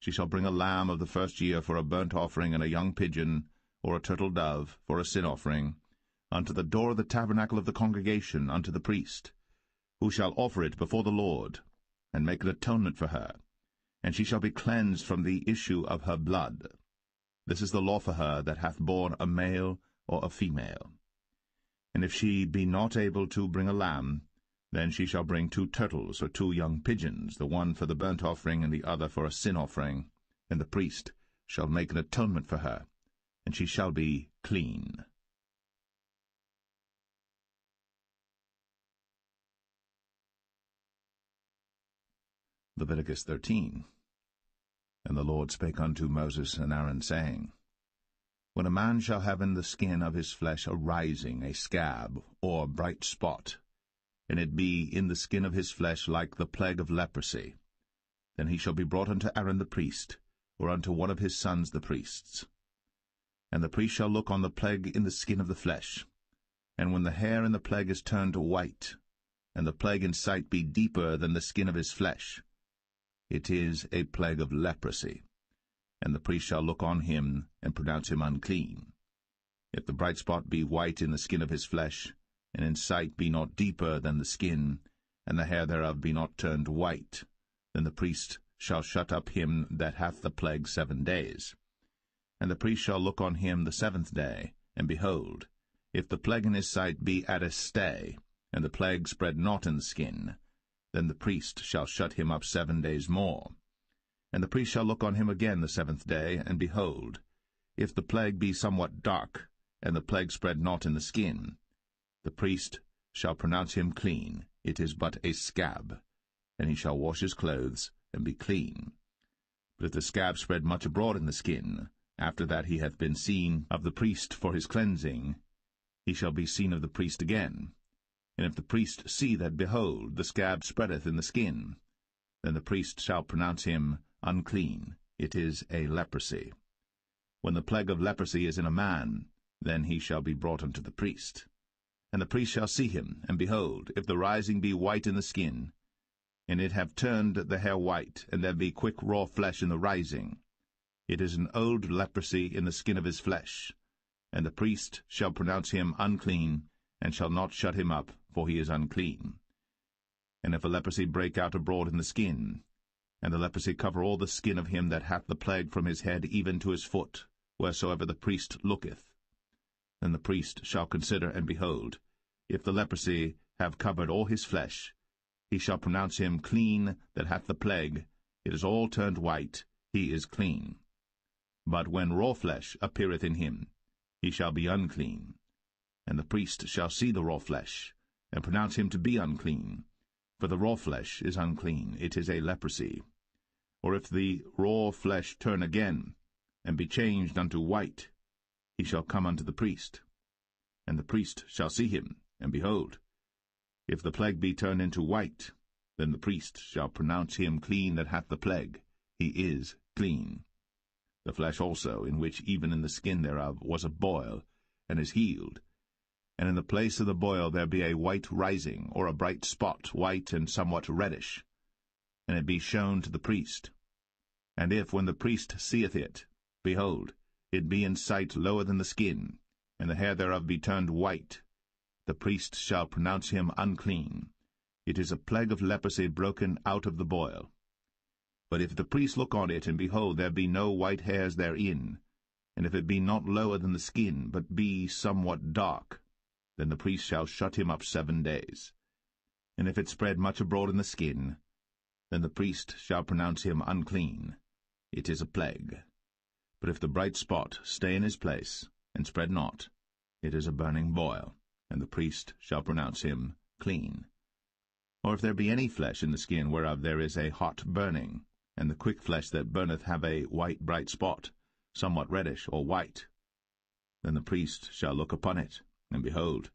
Speaker 2: she shall bring a lamb of the first year for a burnt offering, and a young pigeon, or a turtle dove, for a sin offering, unto the door of the tabernacle of the congregation, unto the priest, who shall offer it before the Lord, and make an atonement for her, and she shall be cleansed from the issue of her blood. This is the law for her that hath borne a male or a female. And if she be not able to bring a lamb, then she shall bring 2 turtles or 2 young pigeons, the one for the burnt offering and the other for a sin offering, and the priest shall make an atonement for her, and she shall be clean. Leviticus 13. And the Lord spake unto Moses and Aaron, saying, When a man shall have in the skin of his flesh a rising, a scab, or bright spot, and it be in the skin of his flesh like the plague of leprosy, then he shall be brought unto Aaron the priest, or unto one of his sons the priests. And the priest shall look on the plague in the skin of the flesh. And when the hair in the plague is turned white, and the plague in sight be deeper than the skin of his flesh, it is a plague of leprosy. And the priest shall look on him, and pronounce him unclean. If the bright spot be white in the skin of his flesh, and in sight be not deeper than the skin, and the hair thereof be not turned white, then the priest shall shut up him that hath the plague 7 days. And the priest shall look on him the 7th day, and behold, if the plague in his sight be at a stay, and the plague spread not in the skin, then the priest shall shut him up 7 days more. And the priest shall look on him again the 7th day, and behold, if the plague be somewhat dark, and the plague spread not in the skin, the priest shall pronounce him clean. It is but a scab, and he shall wash his clothes, and be clean. But if the scab spread much abroad in the skin, after that he hath been seen of the priest for his cleansing, he shall be seen of the priest again. And if the priest see that, behold, the scab spreadeth in the skin, then the priest shall pronounce him unclean. It is a leprosy. When the plague of leprosy is in a man, then he shall be brought unto the priest. And the priest shall see him, and behold, if the rising be white in the skin, and it have turned the hair white, and there be quick raw flesh in the rising, it is an old leprosy in the skin of his flesh. And the priest shall pronounce him unclean, and shall not shut him up, for he is unclean. And if a leprosy break out abroad in the skin, and the leprosy cover all the skin of him that hath the plague from his head even to his foot, wheresoever the priest looketh, then the priest shall consider, and behold, if the leprosy have covered all his flesh, he shall pronounce him clean that hath the plague. It is all turned white, he is clean. But when raw flesh appeareth in him, he shall be unclean. And the priest shall see the raw flesh, and pronounce him to be unclean. For the raw flesh is unclean, it is a leprosy. Or if the raw flesh turn again, and be changed unto white, he shall come unto the priest. And the priest shall see him, and behold, if the plague be turned into white, then the priest shall pronounce him clean that hath the plague. He is clean. The flesh also, in which even in the skin thereof was a boil, and is healed, and in the place of the boil there be a white rising, or a bright spot, white and somewhat reddish, and it be shown to the priest. And if, when the priest seeth it, behold, it be in sight lower than the skin, and the hair thereof be turned white, the priest shall pronounce him unclean. It is a plague of leprosy broken out of the boil. But if the priest look on it, and behold, there be no white hairs therein, and if it be not lower than the skin, but be somewhat dark, then the priest shall shut him up 7 days. And if it spread much abroad in the skin, then the priest shall pronounce him unclean. It is a plague. But if the bright spot stay in his place, and spread not, it is a burning boil, and the priest shall pronounce him clean. Or if there be any flesh in the skin whereof there is a hot burning, and the quick flesh that burneth have a white bright spot, somewhat reddish or white, then the priest shall look upon it, and behold,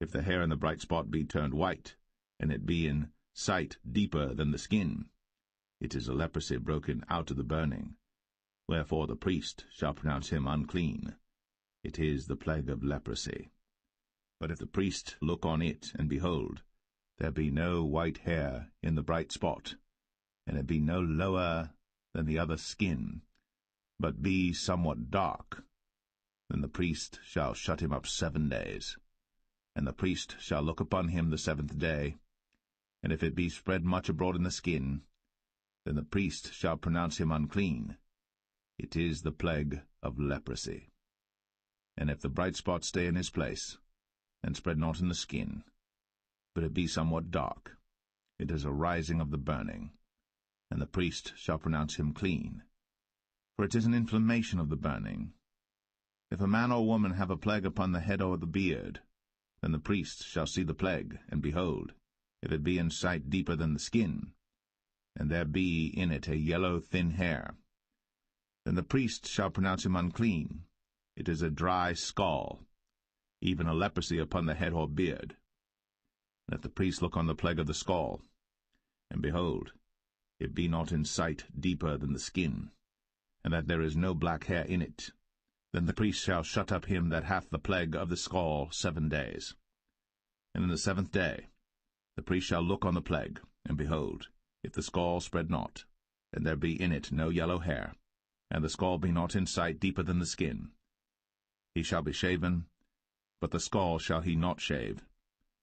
Speaker 2: if the hair in the bright spot be turned white, and it be in sight deeper than the skin, it is a leprosy broken out of the burning. Wherefore the priest shall pronounce him unclean. It is the plague of leprosy. But if the priest look on it, and behold, there be no white hair in the bright spot, and it be no lower than the other skin, but be somewhat dark, then the priest shall shut him up 7 days. And the priest shall look upon him the 7th day, and if it be spread much abroad in the skin, then the priest shall pronounce him unclean. It is the plague of leprosy. And if the bright spot stay in his place, and spread not in the skin, but it be somewhat dark, it is a rising of the burning, and the priest shall pronounce him clean. For it is an inflammation of the burning. If a man or woman have a plague upon the head or the beard, then the priest shall see the plague, and behold, if it be in sight deeper than the skin, and there be in it a yellow thin hair, then the priest shall pronounce him unclean. It is a dry scall, even a leprosy upon the head or beard. And if the priest look on the plague of the scall, and behold, it be not in sight deeper than the skin, and that there is no black hair in it, then the priest shall shut up him that hath the plague of the scall 7 days. And in the 7th day the priest shall look on the plague, and behold, if the scall spread not, and there be in it no yellow hair, and the scall be not in sight deeper than the skin, he shall be shaven, but the scall shall he not shave,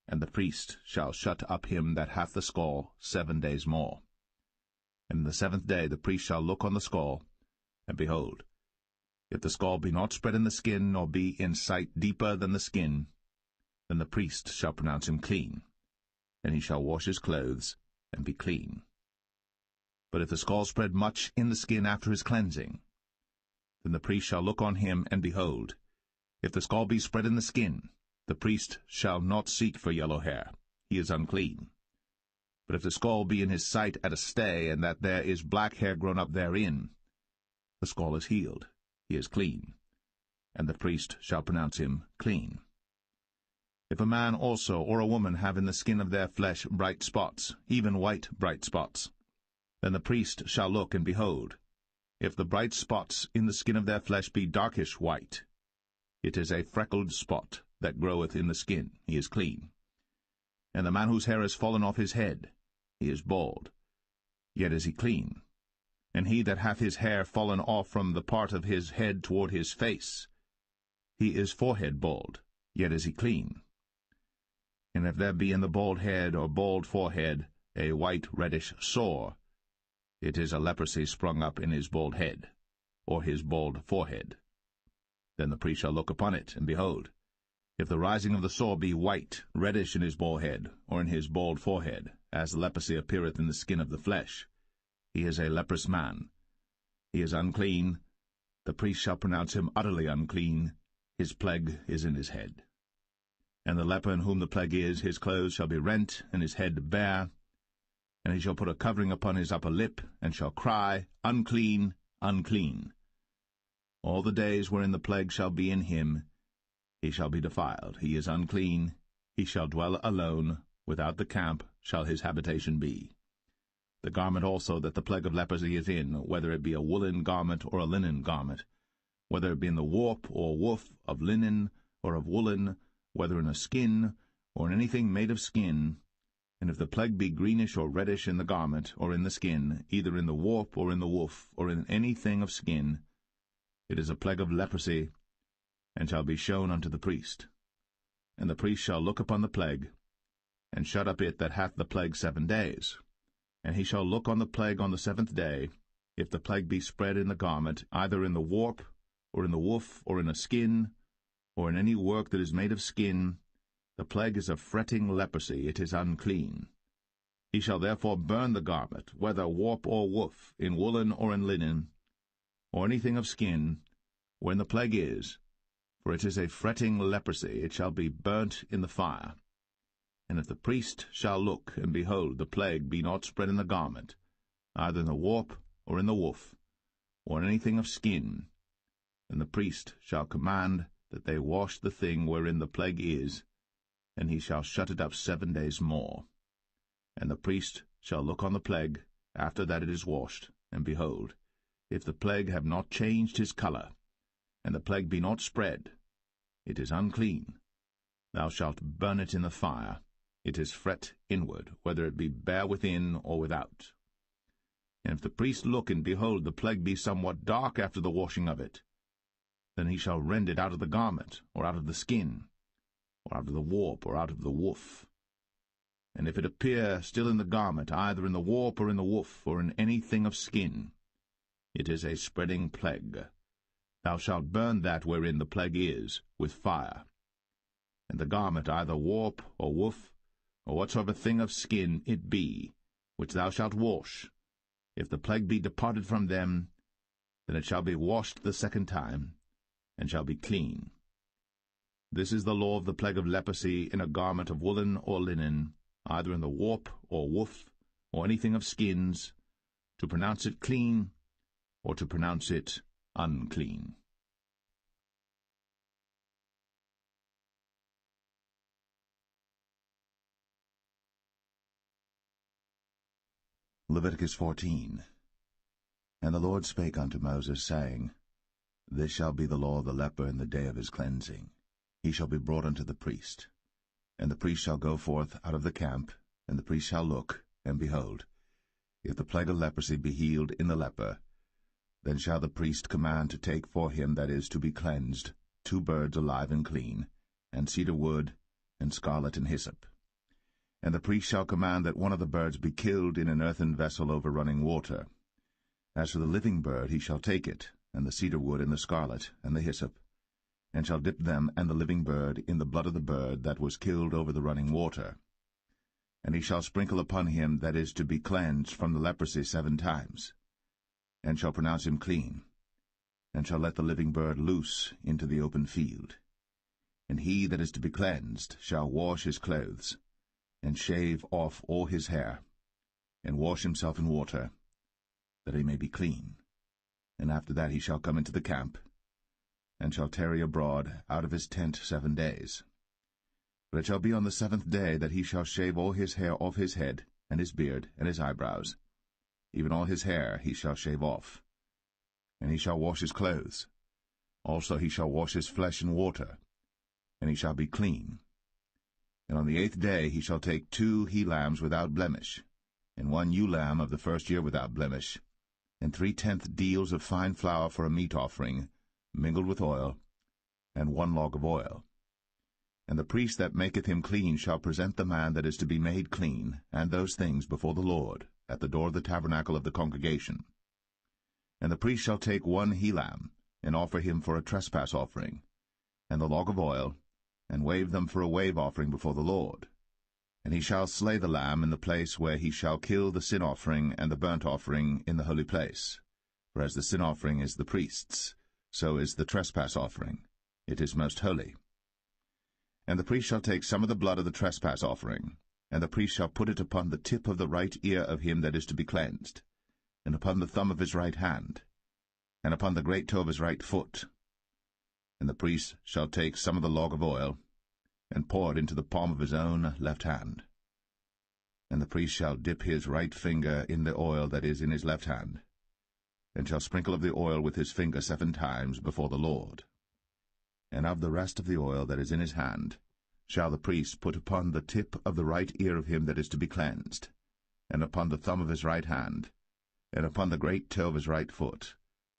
Speaker 2: and the priest shall shut up him that hath the scall 7 days more. And in the 7th day the priest shall look on the scall, and behold, if the scall be not spread in the skin, nor be in sight deeper than the skin, then the priest shall pronounce him clean, and he shall wash his clothes, and be clean. But if the scall spread much in the skin after his cleansing, then the priest shall look on him, and behold, if the scall be spread in the skin, the priest shall not seek for yellow hair, he is unclean. But if the scall be in his sight at a stay, and that there is black hair grown up therein, the scall is healed, he is clean, and the priest shall pronounce him clean. If a man also or a woman have in the skin of their flesh bright spots, even white bright spots, then the priest shall look, and behold, if the bright spots in the skin of their flesh be darkish white, it is a freckled spot that groweth in the skin, he is clean. And the man whose hair is fallen off his head, he is bald, yet is he clean. And he that hath his hair fallen off from the part of his head toward his face, he is forehead bald, yet is he clean. And if there be in the bald head or bald forehead a white reddish sore, it is a leprosy sprung up in his bald head, or his bald forehead. Then the priest shall look upon it, and behold, if the rising of the sore be white, reddish in his bald head, or in his bald forehead, as the leprosy appeareth in the skin of the flesh, he is a leprous man. He is unclean. The priest shall pronounce him utterly unclean. His plague is in his head. And the leper in whom the plague is, his clothes shall be rent, and his head bare. And he shall put a covering upon his upper lip, and shall cry, Unclean, unclean. All the days wherein the plague shall be in him, he shall be defiled. He is unclean. He shall dwell alone. Without the camp shall his habitation be. The garment also that the plague of leprosy is in, whether it be a woolen garment or a linen garment, whether it be in the warp or woof of linen or of woolen, whether in a skin or in anything made of skin, and if the plague be greenish or reddish in the garment or in the skin, either in the warp or in the woof or in anything of skin, it is a plague of leprosy, and shall be shown unto the priest. And the priest shall look upon the plague, and shut up it that hath the plague 7 days. And he shall look on the plague on the 7th day, if the plague be spread in the garment, either in the warp, or in the woof, or in a skin, or in any work that is made of skin, the plague is a fretting leprosy, it is unclean. He shall therefore burn the garment, whether warp or woof, in woolen or in linen, or anything of skin, wherein the plague is, for it is a fretting leprosy, it shall be burnt in the fire. And if the priest shall look, and behold, the plague be not spread in the garment, either in the warp or in the woof, or in anything of skin, then the priest shall command that they wash the thing wherein the plague is, and he shall shut it up 7 days more. And the priest shall look on the plague, after that it is washed, and behold, if the plague have not changed his colour, and the plague be not spread, it is unclean. Thou shalt burn it in the fire. It is fret inward, whether it be bare within or without. And if the priest look, and behold, the plague be somewhat dark after the washing of it, then he shall rend it out of the garment, or out of the skin, or out of the warp, or out of the woof. And if it appear still in the garment, either in the warp or in the woof, or in anything of skin, it is a spreading plague. Thou shalt burn that wherein the plague is, with fire. And the garment, either warp or woof, or whatsoever thing of skin it be, which thou shalt wash, if the plague be departed from them, then it shall be washed the 2nd time, and shall be clean. This is the law of the plague of leprosy in a garment of woolen or linen, either in the warp or woof, or anything of skins, to pronounce it clean, or to pronounce it unclean. Leviticus 14. And the Lord spake unto Moses, saying, This shall be the law of the leper in the day of his cleansing. He shall be brought unto the priest. And the priest shall go forth out of the camp, and the priest shall look, and behold, if the plague of leprosy be healed in the leper, then shall the priest command to take for him that is to be cleansed 2 birds alive and clean, and cedar wood, and scarlet and hyssop. And the priest shall command that one of the birds be killed in an earthen vessel over running water. As for the living bird, he shall take it, and the cedar wood, and the scarlet, and the hyssop, and shall dip them and the living bird in the blood of the bird that was killed over the running water. And he shall sprinkle upon him that is to be cleansed from the leprosy 7 times, and shall pronounce him clean, and shall let the living bird loose into the open field. And he that is to be cleansed shall wash his clothes, and shave off all his hair, and wash himself in water, that he may be clean. And after that he shall come into the camp, and shall tarry abroad out of his tent 7 days. But it shall be on the 7th day that he shall shave all his hair off his head, and his beard, and his eyebrows. Even all his hair he shall shave off. And he shall wash his clothes. Also he shall wash his flesh in water, and he shall be clean. And on the 8th day he shall take 2 he-lambs without blemish, and 1 ewe-lamb of the 1st year without blemish, and 3/10 deals of fine flour for a meat offering, mingled with oil, and 1 log of oil. And the priest that maketh him clean shall present the man that is to be made clean, and those things before the Lord, at the door of the tabernacle of the congregation. And the priest shall take 1 he-lamb, and offer him for a trespass offering, and the log of oil, and wave them for a wave offering before the Lord. And he shall slay the lamb in the place where he shall kill the sin offering and the burnt offering in the holy place. For as the sin offering is the priest's, so is the trespass offering. It is most holy. And the priest shall take some of the blood of the trespass offering, and the priest shall put it upon the tip of the right ear of him that is to be cleansed, and upon the thumb of his right hand, and upon the great toe of his right foot. And the priest shall take some of the log of oil, and pour it into the palm of his own left hand. And the priest shall dip his right finger in the oil that is in his left hand, and shall sprinkle of the oil with his finger 7 times before the Lord. And of the rest of the oil that is in his hand shall the priest put upon the tip of the right ear of him that is to be cleansed, and upon the thumb of his right hand, and upon the great toe of his right foot,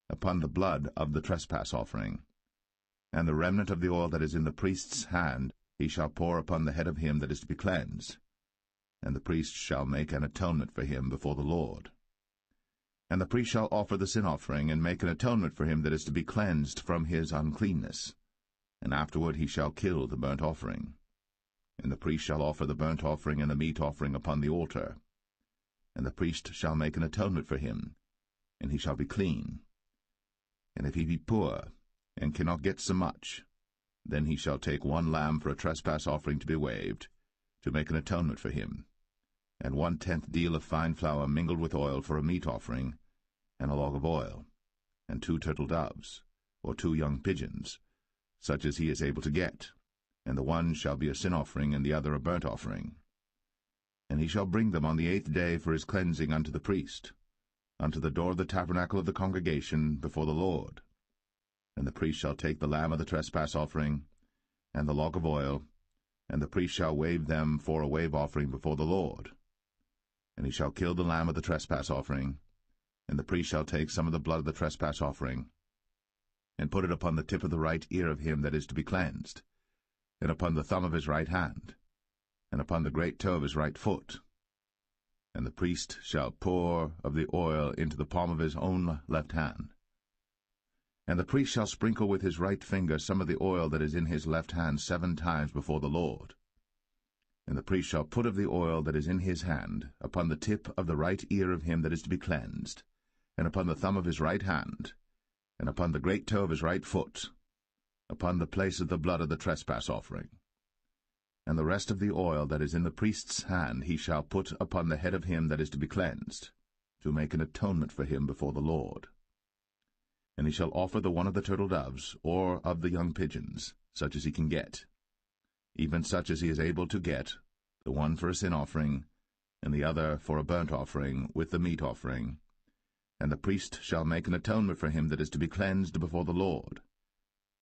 Speaker 2: upon the blood of the trespass offering. And the remnant of the oil that is in the priest's hand he shall pour upon the head of him that is to be cleansed, and the priest shall make an atonement for him before the Lord. And the priest shall offer the sin offering, and make an atonement for him that is to be cleansed from his uncleanness. And afterward he shall kill the burnt offering. And the priest shall offer the burnt offering and the meat offering upon the altar. And the priest shall make an atonement for him, and he shall be clean. And if he be poor, and cannot get so much, then he shall take 1 lamb for a trespass offering to be waved, to make an atonement for him, and 1/10 deal of fine flour mingled with oil for a meat offering, and a log of oil, and 2 turtle doves, or 2 young pigeons, such as he is able to get, and the one shall be a sin offering, and the other a burnt offering. And he shall bring them on the 8th day for his cleansing unto the priest, unto the door of the tabernacle of the congregation before the Lord. And the priest shall take the lamb of the trespass offering, and the log of oil, and the priest shall wave them for a wave offering before the Lord. And he shall kill the lamb of the trespass offering, and the priest shall take some of the blood of the trespass offering, and put it upon the tip of the right ear of him that is to be cleansed, and upon the thumb of his right hand, and upon the great toe of his right foot. And the priest shall pour of the oil into the palm of his own left hand. And the priest shall sprinkle with his right finger some of the oil that is in his left hand 7 times before the Lord. And the priest shall put of the oil that is in his hand upon the tip of the right ear of him that is to be cleansed, and upon the thumb of his right hand, and upon the great toe of his right foot, upon the place of the blood of the trespass offering. And the rest of the oil that is in the priest's hand he shall put upon the head of him that is to be cleansed, to make an atonement for him before the Lord. And he shall offer the one of the turtle doves, or of the young pigeons, such as he can get, even such as he is able to get, the one for a sin offering, and the other for a burnt offering with the meat offering. And the priest shall make an atonement for him that is to be cleansed before the Lord.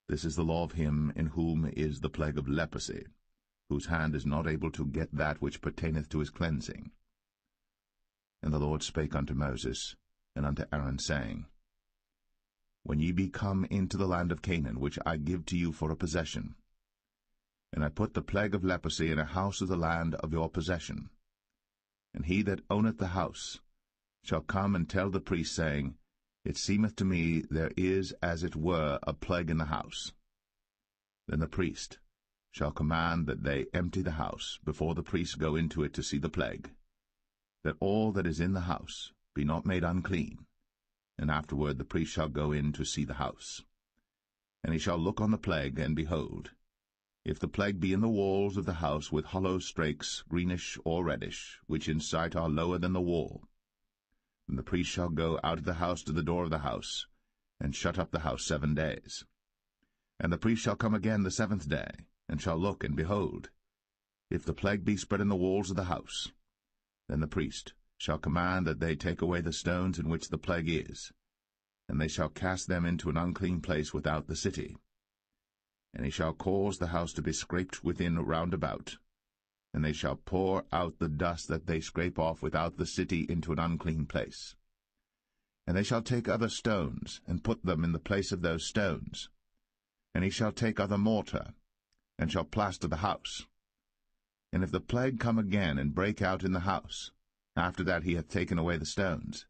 Speaker 2: This is the law of him in whom is the plague of leprosy, whose hand is not able to get that which pertaineth to his cleansing. And the Lord spake unto Moses and unto Aaron, saying, When ye be come into the land of Canaan, which I give to you for a possession, and I put the plague of leprosy in a house of the land of your possession, and he that owneth the house shall come and tell the priest, saying, It seemeth to me there is as it were a plague in the house. Then the priest shall command that they empty the house before the priests go into it to see the plague, that all that is in the house be not made unclean, and afterward the priest shall go in to see the house. And he shall look on the plague, and behold, if the plague be in the walls of the house with hollow strakes, greenish or reddish, which in sight are lower than the wall, then the priest shall go out of the house to the door of the house, and shut up the house 7 days. And the priest shall come again the 7th day, and shall look, and behold, if the plague be spread in the walls of the house, then the priest shall command that they take away the stones in which the plague is, and they shall cast them into an unclean place without the city. And he shall cause the house to be scraped within round about, and they shall pour out the dust that they scrape off without the city into an unclean place. And they shall take other stones, and put them in the place of those stones. And he shall take other mortar, and shall plaster the house. And if the plague come again, and break out in the house, after that he hath taken away the stones,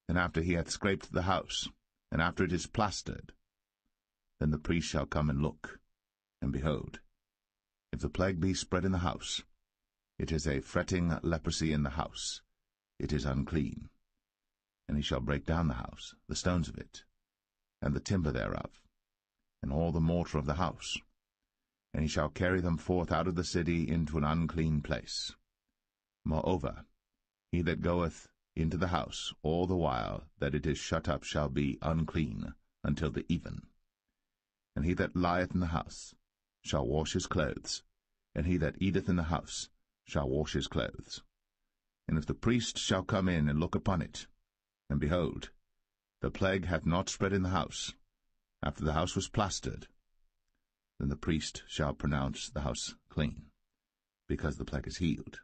Speaker 2: and after he hath scraped the house, and after it is plastered, then the priest shall come and look. And behold, if the plague be spread in the house, it is a fretting leprosy in the house, it is unclean. And he shall break down the house, the stones of it, and the timber thereof, and all the mortar of the house, and he shall carry them forth out of the city into an unclean place. Moreover, he that goeth into the house all the while that it is shut up shall be unclean until the even. And he that lieth in the house shall wash his clothes, and he that eateth in the house shall wash his clothes. And if the priest shall come in and look upon it, and behold, the plague hath not spread in the house, after the house was plastered, then the priest shall pronounce the house clean, because the plague is healed.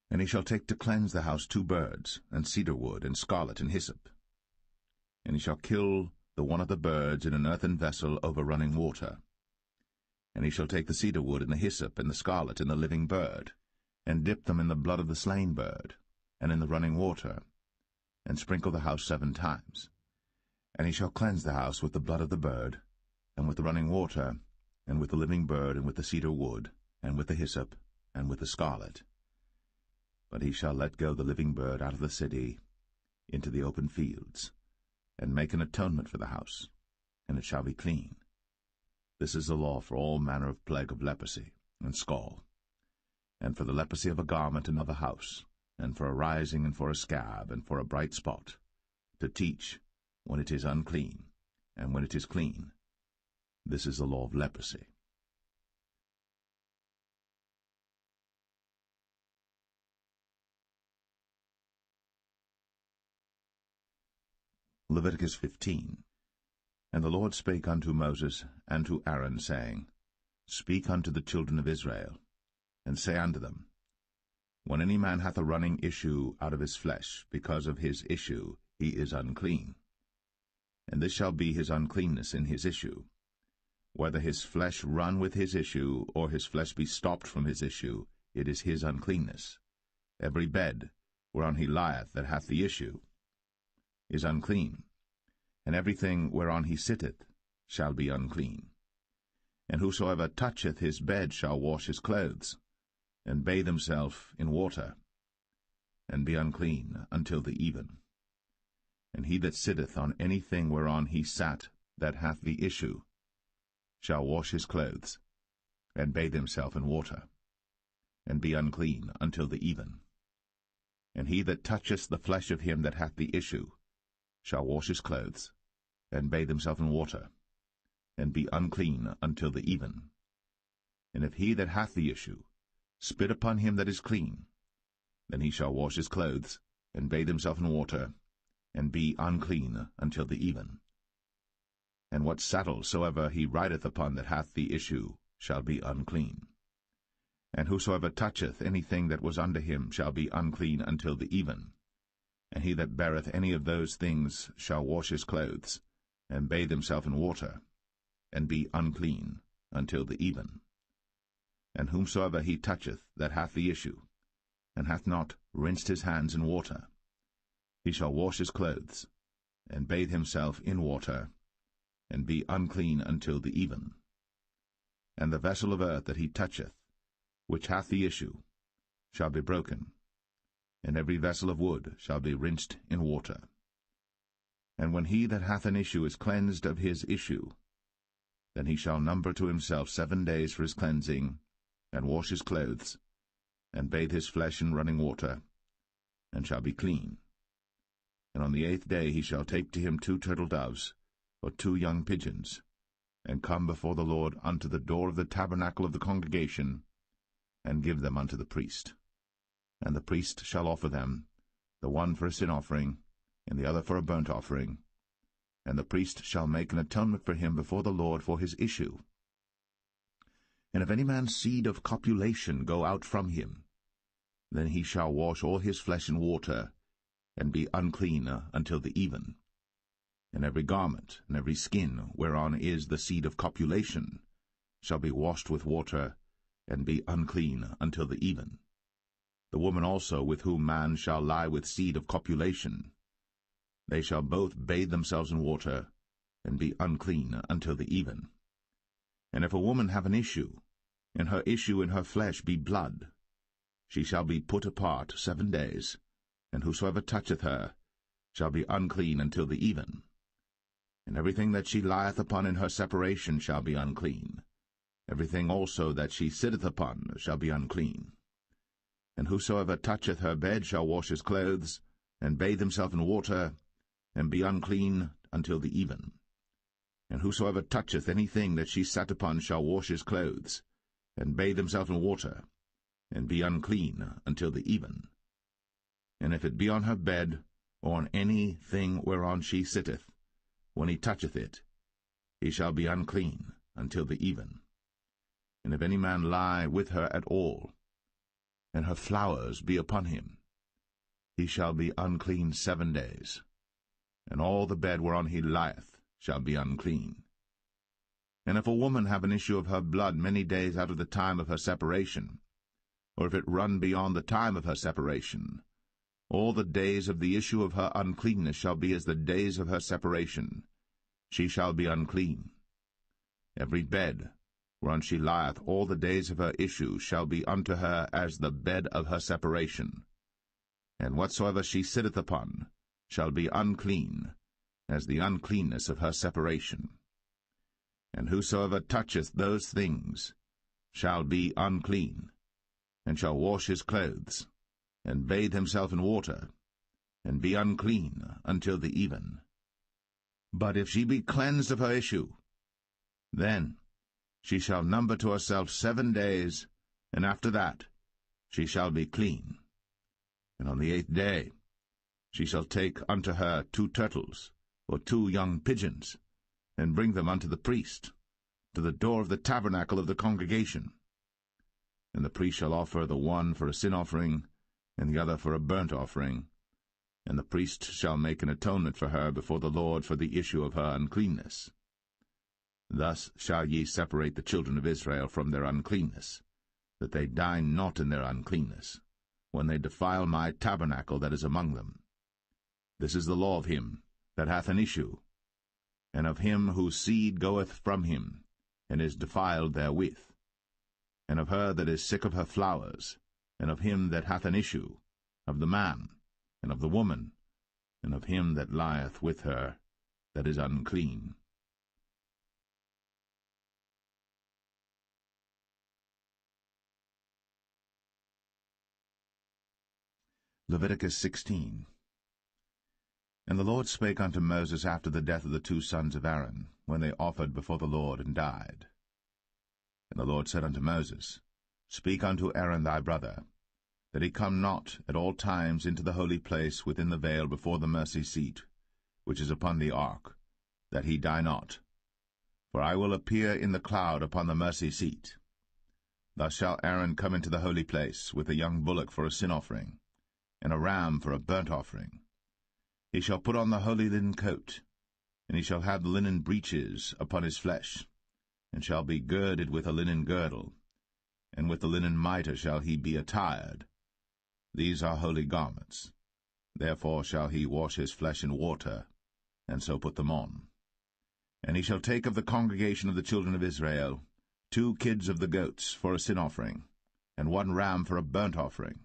Speaker 2: And he shall take to cleanse the house 2 birds, and cedar wood, and scarlet, and hyssop. And he shall kill the one of the birds in an earthen vessel over running water. And he shall take the cedar wood, and the hyssop, and the scarlet, and the living bird, and dip them in the blood of the slain bird, and in the running water, and sprinkle the house 7 times. And he shall cleanse the house with the blood of the bird, and with the running water, and with the living bird, and with the cedar wood, and with the hyssop, and with the scarlet. But he shall let go the living bird out of the city into the open fields, and make an atonement for the house, and it shall be clean. This is the law for all manner of plague of leprosy and scall, and for the leprosy of a garment and of a house, and for a rising and for a scab, and for a bright spot, to teach when it is unclean, and when it is clean. This is the law of leprosy. Leviticus 15. And the Lord spake unto Moses and to Aaron, saying, Speak unto the children of Israel, and say unto them, When any man hath a running issue out of his flesh, because of his issue he is unclean. And this shall be his uncleanness in his issue, whether his flesh run with his issue, or his flesh be stopped from his issue, it is his uncleanness. Every bed whereon he lieth that hath the issue is unclean, and everything whereon he sitteth shall be unclean. And whosoever toucheth his bed shall wash his clothes, and bathe himself in water, and be unclean until the even. And he that sitteth on anything whereon he sat that hath the issue shall wash his clothes, and bathe himself in water, and be unclean until the even. And he that toucheth the flesh of him that hath the issue shall wash his clothes, and bathe himself in water, and be unclean until the even. And if he that hath the issue spit upon him that is clean, Then he shall wash his clothes, and bathe himself in water, and be unclean until the even. And what saddle soever he rideth upon that hath the issue shall be unclean. And whosoever toucheth anything that was under him shall be unclean until the even. And he that beareth any of those things shall wash his clothes, and bathe himself in water, and be unclean until the even. And whomsoever he toucheth that hath the issue, and hath not rinsed his hands in water, he shall wash his clothes, and bathe himself in water, and be unclean until the even. And the vessel of earth that he toucheth, which hath the issue, shall be broken, and every vessel of wood shall be rinsed in water. And when he that hath an issue is cleansed of his issue, then he shall number to himself 7 days for his cleansing, and wash his clothes, and bathe his flesh in running water, and shall be clean. And on the 8th day he shall take to him 2 turtle doves, or 2 young pigeons, and come before the Lord unto the door of the tabernacle of the congregation, and give them unto the priest. And the priest shall offer them, the one for a sin offering, and the other for a burnt offering. And the priest shall make an atonement for him before the Lord for his issue. And if any man's seed of copulation go out from him, then he shall wash all his flesh in water, and be unclean until the even. And every garment and every skin whereon is the seed of copulation shall be washed with water, and be unclean until the even. The woman also with whom man shall lie with seed of copulation, they shall both bathe themselves in water, and be unclean until the even. And if a woman have an issue, and her issue in her flesh be blood, she shall be put apart 7 days, and whosoever toucheth her shall be unclean until the even. And everything that she lieth upon in her separation shall be unclean. Everything also that she sitteth upon shall be unclean. And whosoever toucheth her bed shall wash his clothes, and bathe himself in water, and be unclean until the even. And whosoever toucheth anything that she sat upon shall wash his clothes, and bathe himself in water, and be unclean until the even. And if it be on her bed, or on any thing whereon she sitteth, when he toucheth it, he shall be unclean until the even. And if any man lie with her at all, and her flowers be upon him, he shall be unclean 7 days, and all the bed whereon he lieth shall be unclean. And if a woman have an issue of her blood many days out of the time of her separation, or if it run beyond the time of her separation, all the days of the issue of her uncleanness shall be as the days of her separation. She shall be unclean. Every bed whereon she lieth all the days of her issue shall be unto her as the bed of her separation. And whatsoever she sitteth upon shall be unclean, as the uncleanness of her separation. And whosoever toucheth those things shall be unclean, and shall wash his clothes, and bathe himself in water, and be unclean until the even. But if she be cleansed of her issue, then she shall number to herself 7 days, and after that she shall be clean. And on the 8th day she shall take unto her 2 turtles, or 2 young pigeons, and bring them unto the priest, to the door of the tabernacle of the congregation. And the priest shall offer the one for a sin offering, and the other for a burnt offering, and the priest shall make an atonement for her before the Lord for the issue of her uncleanness. Thus shall ye separate the children of Israel from their uncleanness, that they die not in their uncleanness, when they defile my tabernacle that is among them. This is the law of him that hath an issue, and of him whose seed goeth from him, and is defiled therewith, and of her that is sick of her flowers, and of him that hath an issue, of the man, and of the woman, and of him that lieth with her, that is unclean. Leviticus 16. And the Lord spake unto Moses after the death of the 2 sons of Aaron, when they offered before the Lord and died. And the Lord said unto Moses, Speak unto Aaron thy brother, that he come not at all times into the holy place within the veil before the mercy seat, which is upon the ark, that he die not. For I will appear in the cloud upon the mercy seat. Thus shall Aaron come into the holy place, with a young bullock for a sin offering, and a ram for a burnt offering. He shall put on the holy linen coat, and he shall have the linen breeches upon his flesh, and shall be girded with a linen girdle, and with the linen mitre shall he be attired. These are holy garments. Therefore shall he wash his flesh in water, and so put them on. And he shall take of the congregation of the children of Israel 2 kids of the goats for a sin offering, and 1 ram for a burnt offering.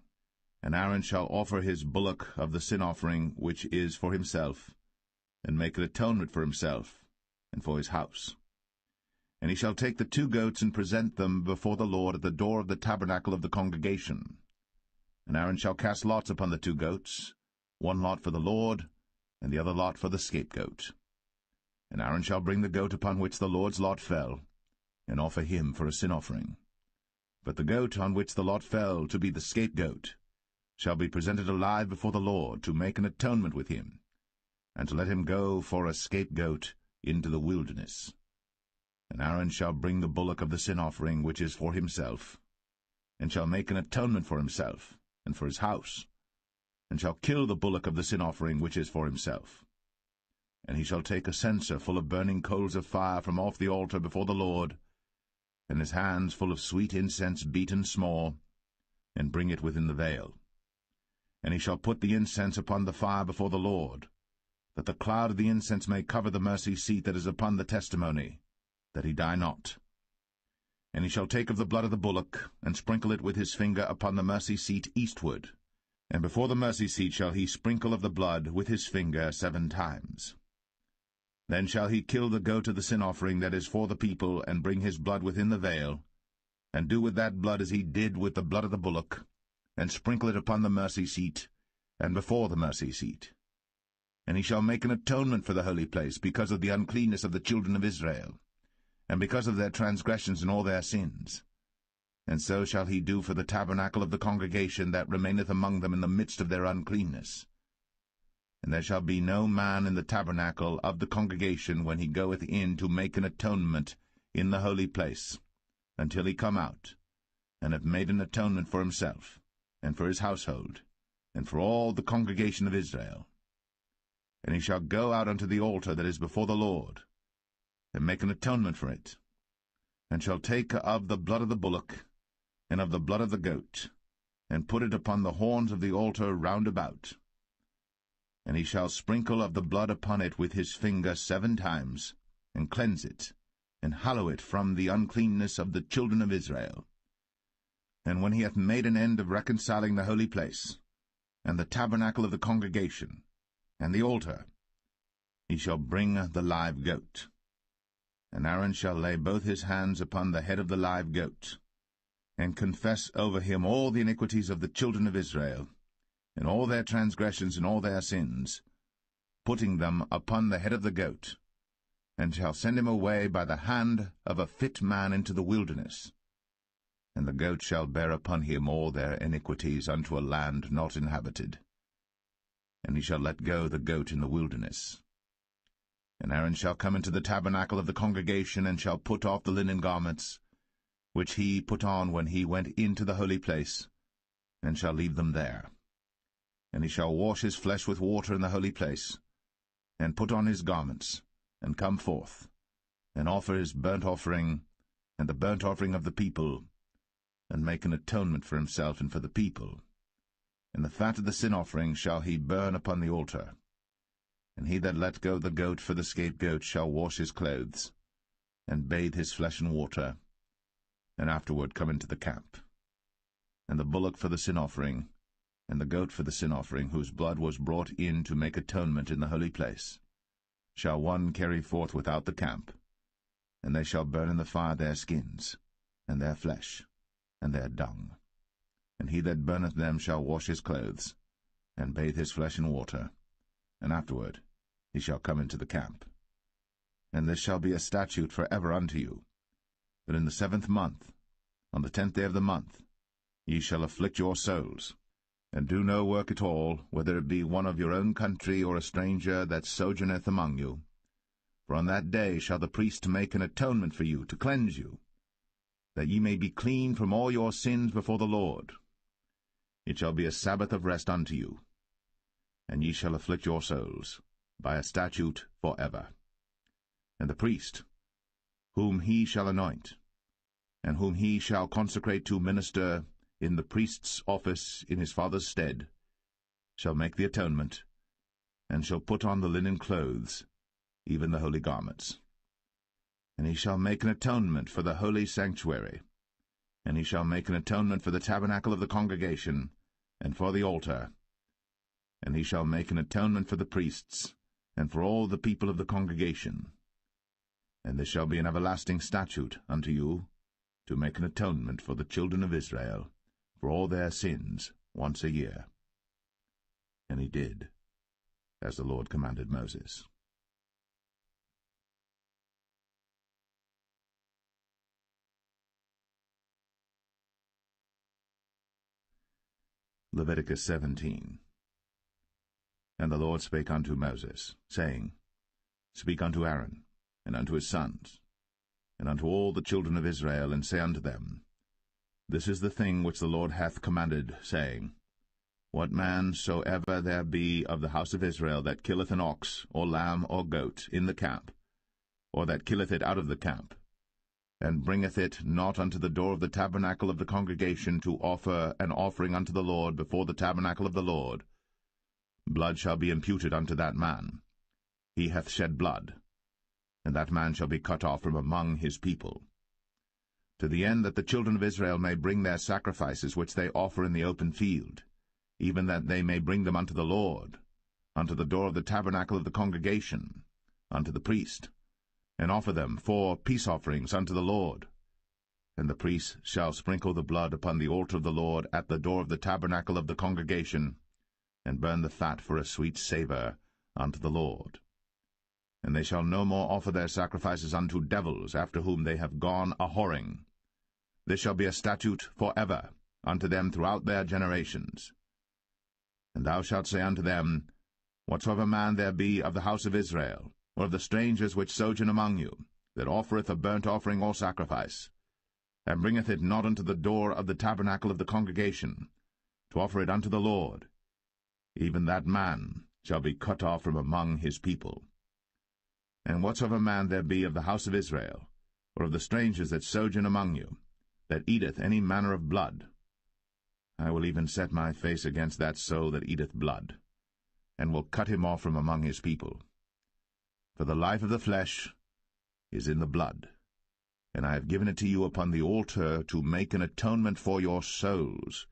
Speaker 2: And Aaron shall offer his bullock of the sin offering which is for himself, and make an atonement for himself, and for his house. And he shall take the 2 goats and present them before the Lord at the door of the tabernacle of the congregation. And Aaron shall cast lots upon the 2 goats, 1 lot for the Lord, and the other lot for the scapegoat. And Aaron shall bring the goat upon which the Lord's lot fell, and offer him for a sin offering. But the goat on which the lot fell to be the scapegoat shall be presented alive before the Lord, to make an atonement with him, and to let him go for a scapegoat into the wilderness. And Aaron shall bring the bullock of the sin offering which is for himself, and shall make an atonement for himself, and for his house, and shall kill the bullock of the sin offering which is for himself. And he shall take a censer full of burning coals of fire from off the altar before the Lord, and his hands full of sweet incense beaten small, and bring it within the veil. And he shall put the incense upon the fire before the Lord, that the cloud of the incense may cover the mercy seat that is upon the testimony, that he die not. And he shall take of the blood of the bullock, and sprinkle it with his finger upon the mercy seat eastward, and before the mercy seat shall he sprinkle of the blood with his finger 7 times. Then shall he kill the goat of the sin offering that is for the people, and bring his blood within the veil, and do with that blood as he did with the blood of the bullock, and sprinkle it upon the mercy seat, and before the mercy seat. And he shall make an atonement for the holy place, because of the uncleanness of the children of Israel, and because of their transgressions and all their sins. And so shall he do for the tabernacle of the congregation that remaineth among them in the midst of their uncleanness. And there shall be no man in the tabernacle of the congregation when he goeth in to make an atonement in the holy place, until he come out, and have made an atonement for himself, and for his household, and for all the congregation of Israel. And he shall go out unto the altar that is before the Lord, and make an atonement for it, and shall take of the blood of the bullock, and of the blood of the goat, and put it upon the horns of the altar round about. And he shall sprinkle of the blood upon it with his finger 7 times, and cleanse it, and hallow it from the uncleanness of the children of Israel. And when he hath made an end of reconciling the holy place, and the tabernacle of the congregation, and the altar, he shall bring the live goat. And Aaron shall lay both his hands upon the head of the live goat, and confess over him all the iniquities of the children of Israel, and all their transgressions and all their sins, putting them upon the head of the goat, and shall send him away by the hand of a fit man into the wilderness. And the goat shall bear upon him all their iniquities unto a land not inhabited. And he shall let go the goat in the wilderness. And Aaron shall come into the tabernacle of the congregation, and shall put off the linen garments, which he put on when he went into the holy place, and shall leave them there. And he shall wash his flesh with water in the holy place, and put on his garments, and come forth, and offer his burnt offering, and the burnt offering of the people, and make an atonement for himself and for the people. And the fat of the sin offering shall he burn upon the altar. And he that let go the goat for the scapegoat shall wash his clothes, and bathe his flesh in water, and afterward come into the camp. And the bullock for the sin offering, and the goat for the sin offering, whose blood was brought in to make atonement in the holy place, shall one carry forth without the camp, and they shall burn in the fire their skins, and their flesh, and their dung. And he that burneth them shall wash his clothes, and bathe his flesh in water, and afterward he shall come into the camp. And this shall be a statute for ever unto you, that in the 7th month, on the 10th day of the month, ye shall afflict your souls, And do no work at all, whether it be one of your own country or a stranger that sojourneth among you. For on that day shall the priest make an atonement for you, to cleanse you, that ye may be clean from all your sins before the Lord. It shall be a Sabbath of rest unto you, and ye shall afflict your souls by a statute for ever. And the priest, whom he shall anoint, and whom he shall consecrate to minister in the priest's office in his father's stead, shall make the atonement, and shall put on the linen clothes, even the holy garments. And he shall make an atonement for the holy sanctuary, and he shall make an atonement for the tabernacle of the congregation, and for the altar, and he shall make an atonement for the priests, and for all the people of the congregation. And this shall be an everlasting statute unto you, to make an atonement for the children of Israel, for all their sins, once a year. And he did, as the Lord commanded Moses. Leviticus 17. And the Lord spake unto Moses, saying, Speak unto Aaron, and unto his sons, and unto all the children of Israel, and say unto them, This is the thing which the Lord hath commanded, saying, What man soever there be of the house of Israel that killeth an ox, or lamb, or goat, in the camp, or that killeth it out of the camp, and bringeth it not unto the door of the tabernacle of the congregation to offer an offering unto the Lord before the tabernacle of the Lord, blood shall be imputed unto that man. He hath shed blood, and that man shall be cut off from among his people. To the end that the children of Israel may bring their sacrifices which they offer in the open field, even that they may bring them unto the Lord, unto the door of the tabernacle of the congregation, unto the priest, and offer them for peace offerings unto the Lord. And the priest shall sprinkle the blood upon the altar of the Lord at the door of the tabernacle of the congregation, and burn the fat for a sweet savour unto the Lord. And they shall no more offer their sacrifices unto devils, after whom they have gone a-whoring. This shall be a statute for ever unto them throughout their generations. And thou shalt say unto them, Whatsoever man there be of the house of Israel, or of the strangers which sojourn among you, that offereth a burnt offering or sacrifice, and bringeth it not unto the door of the tabernacle of the congregation, to offer it unto the Lord, even that man shall be cut off from among his people. And whatsoever man there be of the house of Israel, or of the strangers that sojourn among you, that eateth any manner of blood, I will even set my face against that soul that eateth blood, and will cut him off from among his people. For the life of the flesh is in the blood, and I have given it to you upon the altar to make an atonement for your souls.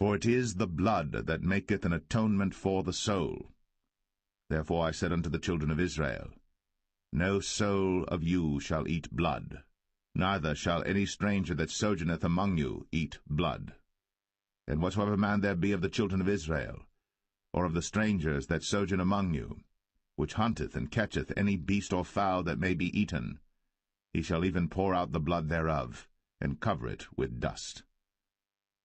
Speaker 2: For it is the blood that maketh an atonement for the soul. Therefore I said unto the children of Israel, No soul of you shall eat blood, neither shall any stranger that sojourneth among you eat blood. And whatsoever man there be of the children of Israel, or of the strangers that sojourn among you, which hunteth and catcheth any beast or fowl that may be eaten, he shall even pour out the blood thereof, and cover it with dust.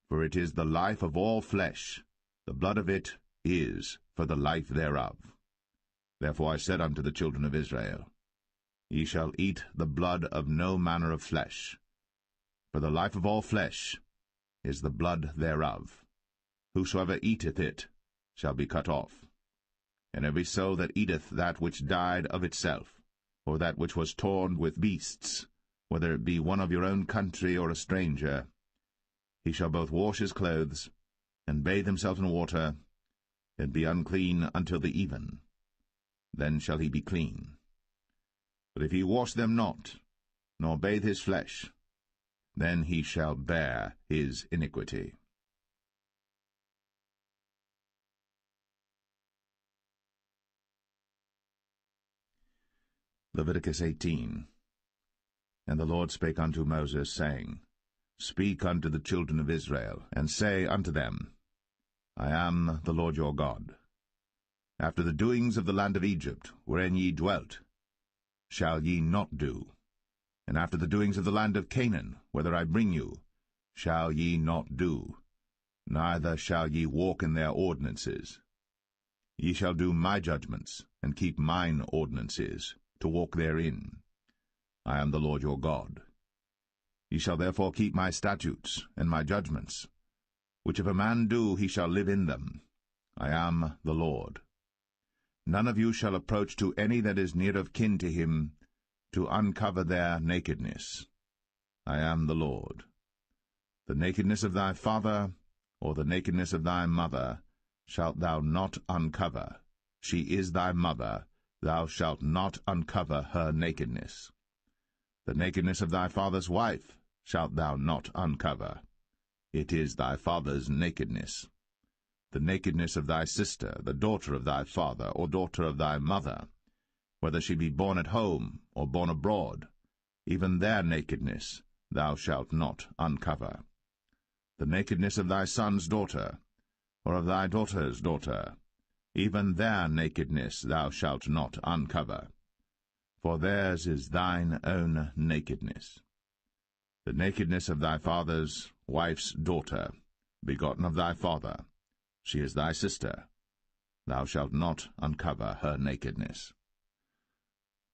Speaker 2: For it is the life of all flesh, the blood of it is for the life thereof. Therefore I said unto the children of Israel, Ye shall eat the blood of no manner of flesh, for the life of all flesh is the blood thereof. Whosoever eateth it shall be cut off. And every soul that eateth that which died of itself, or that which was torn with beasts, whether it be one of your own country or a stranger, he shall both wash his clothes, and bathe himself in water, and be unclean until the even. Then shall he be clean. But if he wash them not, nor bathe his flesh, then he shall bear his iniquity. Leviticus 18. And the Lord spake unto Moses, saying, Speak unto the children of Israel, and say unto them, I am the Lord your God. After the doings of the land of Egypt, wherein ye dwelt, shall ye not do, and after the doings of the land of Canaan, whither I bring you, shall ye not do, neither shall ye walk in their ordinances. Ye shall do my judgments, and keep mine ordinances, to walk therein. I am the Lord your God. Ye shall therefore keep my statutes and my judgments, which if a man do, he shall live in them. I am the Lord. None of you shall approach to any that is near of kin to him, to uncover their nakedness. I am the Lord. The nakedness of thy father, or the nakedness of thy mother, shalt thou not uncover. She is thy mother, thou shalt not uncover her nakedness. The nakedness of thy father's wife shalt thou not uncover. It is thy father's nakedness. The nakedness of thy sister, the daughter of thy father, or daughter of thy mother, whether she be born at home, or born abroad, even their nakedness thou shalt not uncover. The nakedness of thy son's daughter, or of thy daughter's daughter, even their nakedness thou shalt not uncover, for theirs is thine own nakedness. The nakedness of thy father's wife's daughter, begotten of thy father, she is thy sister. Thou shalt not uncover her nakedness.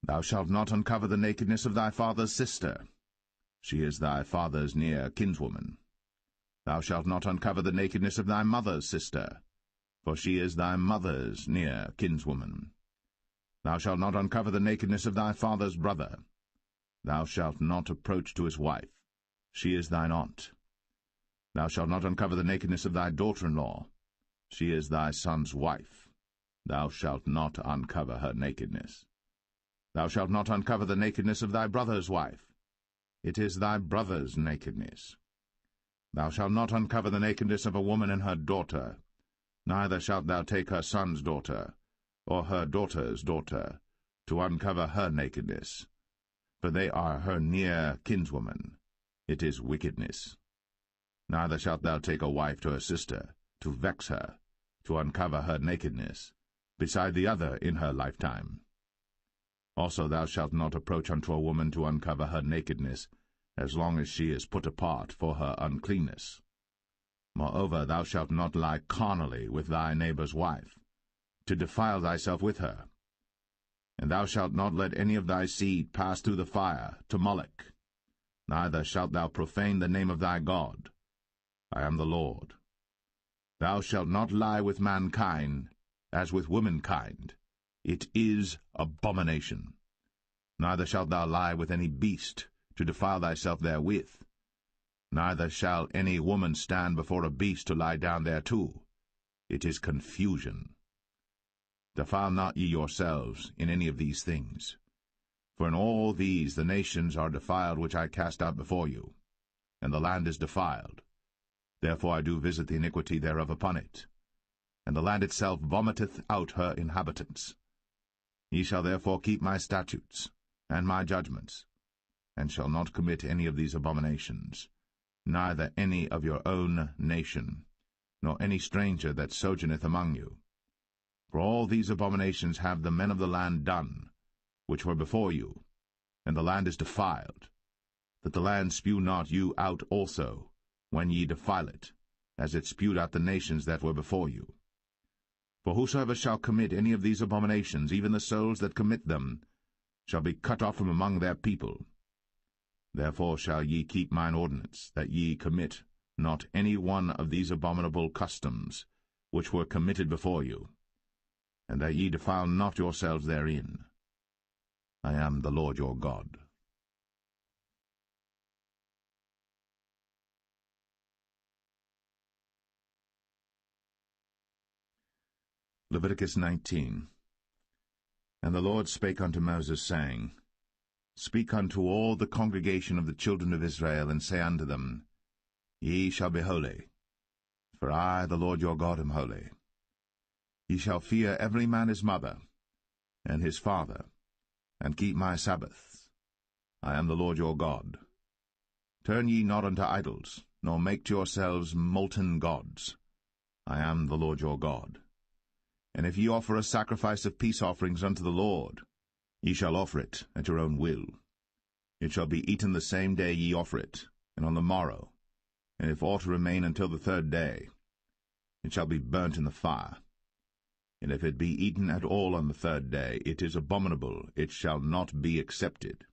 Speaker 2: Thou shalt not uncover the nakedness of thy father's sister. She is thy father's near kinswoman. Thou shalt not uncover the nakedness of thy mother's sister, for she is thy mother's near kinswoman. Thou shalt not uncover the nakedness of thy father's brother. Thou shalt not approach to his wife. She is thine aunt. Thou shalt not uncover the nakedness of thy daughter-in-law. She is thy son's wife. Thou shalt not uncover her nakedness. Thou shalt not uncover the nakedness of thy brother's wife. It is thy brother's nakedness. Thou shalt not uncover the nakedness of a woman and her daughter, neither shalt thou take her son's daughter, or her daughter's daughter, to uncover her nakedness, for they are her near kinswoman. It is wickedness. Neither shalt thou take a wife to her sister, to vex her, to uncover her nakedness, beside the other in her lifetime. Also thou shalt not approach unto a woman to uncover her nakedness, as long as she is put apart for her uncleanness. Moreover, thou shalt not lie carnally with thy neighbor's wife, to defile thyself with her. And thou shalt not let any of thy seed pass through the fire to Moloch. Neither shalt thou profane the name of thy God. I am the Lord. Thou shalt not lie with mankind, as with womankind. It is abomination. Neither shalt thou lie with any beast, to defile thyself therewith. Neither shall any woman stand before a beast to lie down thereto. It is confusion. Defile not ye yourselves in any of these things. For in all these the nations are defiled which I cast out before you, and the land is defiled. Therefore I do visit the iniquity thereof upon it, and the land itself vomiteth out her inhabitants. Ye shall therefore keep my statutes and my judgments, and shall not commit any of these abominations, neither any of your own nation, nor any stranger that sojourneth among you. For all these abominations have the men of the land done, which were before you, and the land is defiled, that the land spew not you out also, when ye defile it, as it spewed out the nations that were before you. For whosoever shall commit any of these abominations, even the souls that commit them, shall be cut off from among their people. Therefore shall ye keep mine ordinance, that ye commit not any one of these abominable customs, which were committed before you, and that ye defile not yourselves therein. I am the Lord your God. Leviticus 19. And the Lord spake unto Moses, saying, Speak unto all the congregation of the children of Israel, and say unto them, Ye shall be holy, for I, the Lord your God, am holy. Ye shall fear every man his mother, and his father, and keep my Sabbaths. I am the Lord your God. Turn ye not unto idols, nor make to yourselves molten gods. I am the Lord your God. And if ye offer a sacrifice of peace offerings unto the Lord, ye shall offer it at your own will. It shall be eaten the same day ye offer it, and on the morrow. And if aught remain until the third day, it shall be burnt in the fire. And if it be eaten at all on the third day, it is abominable, it shall not be accepted.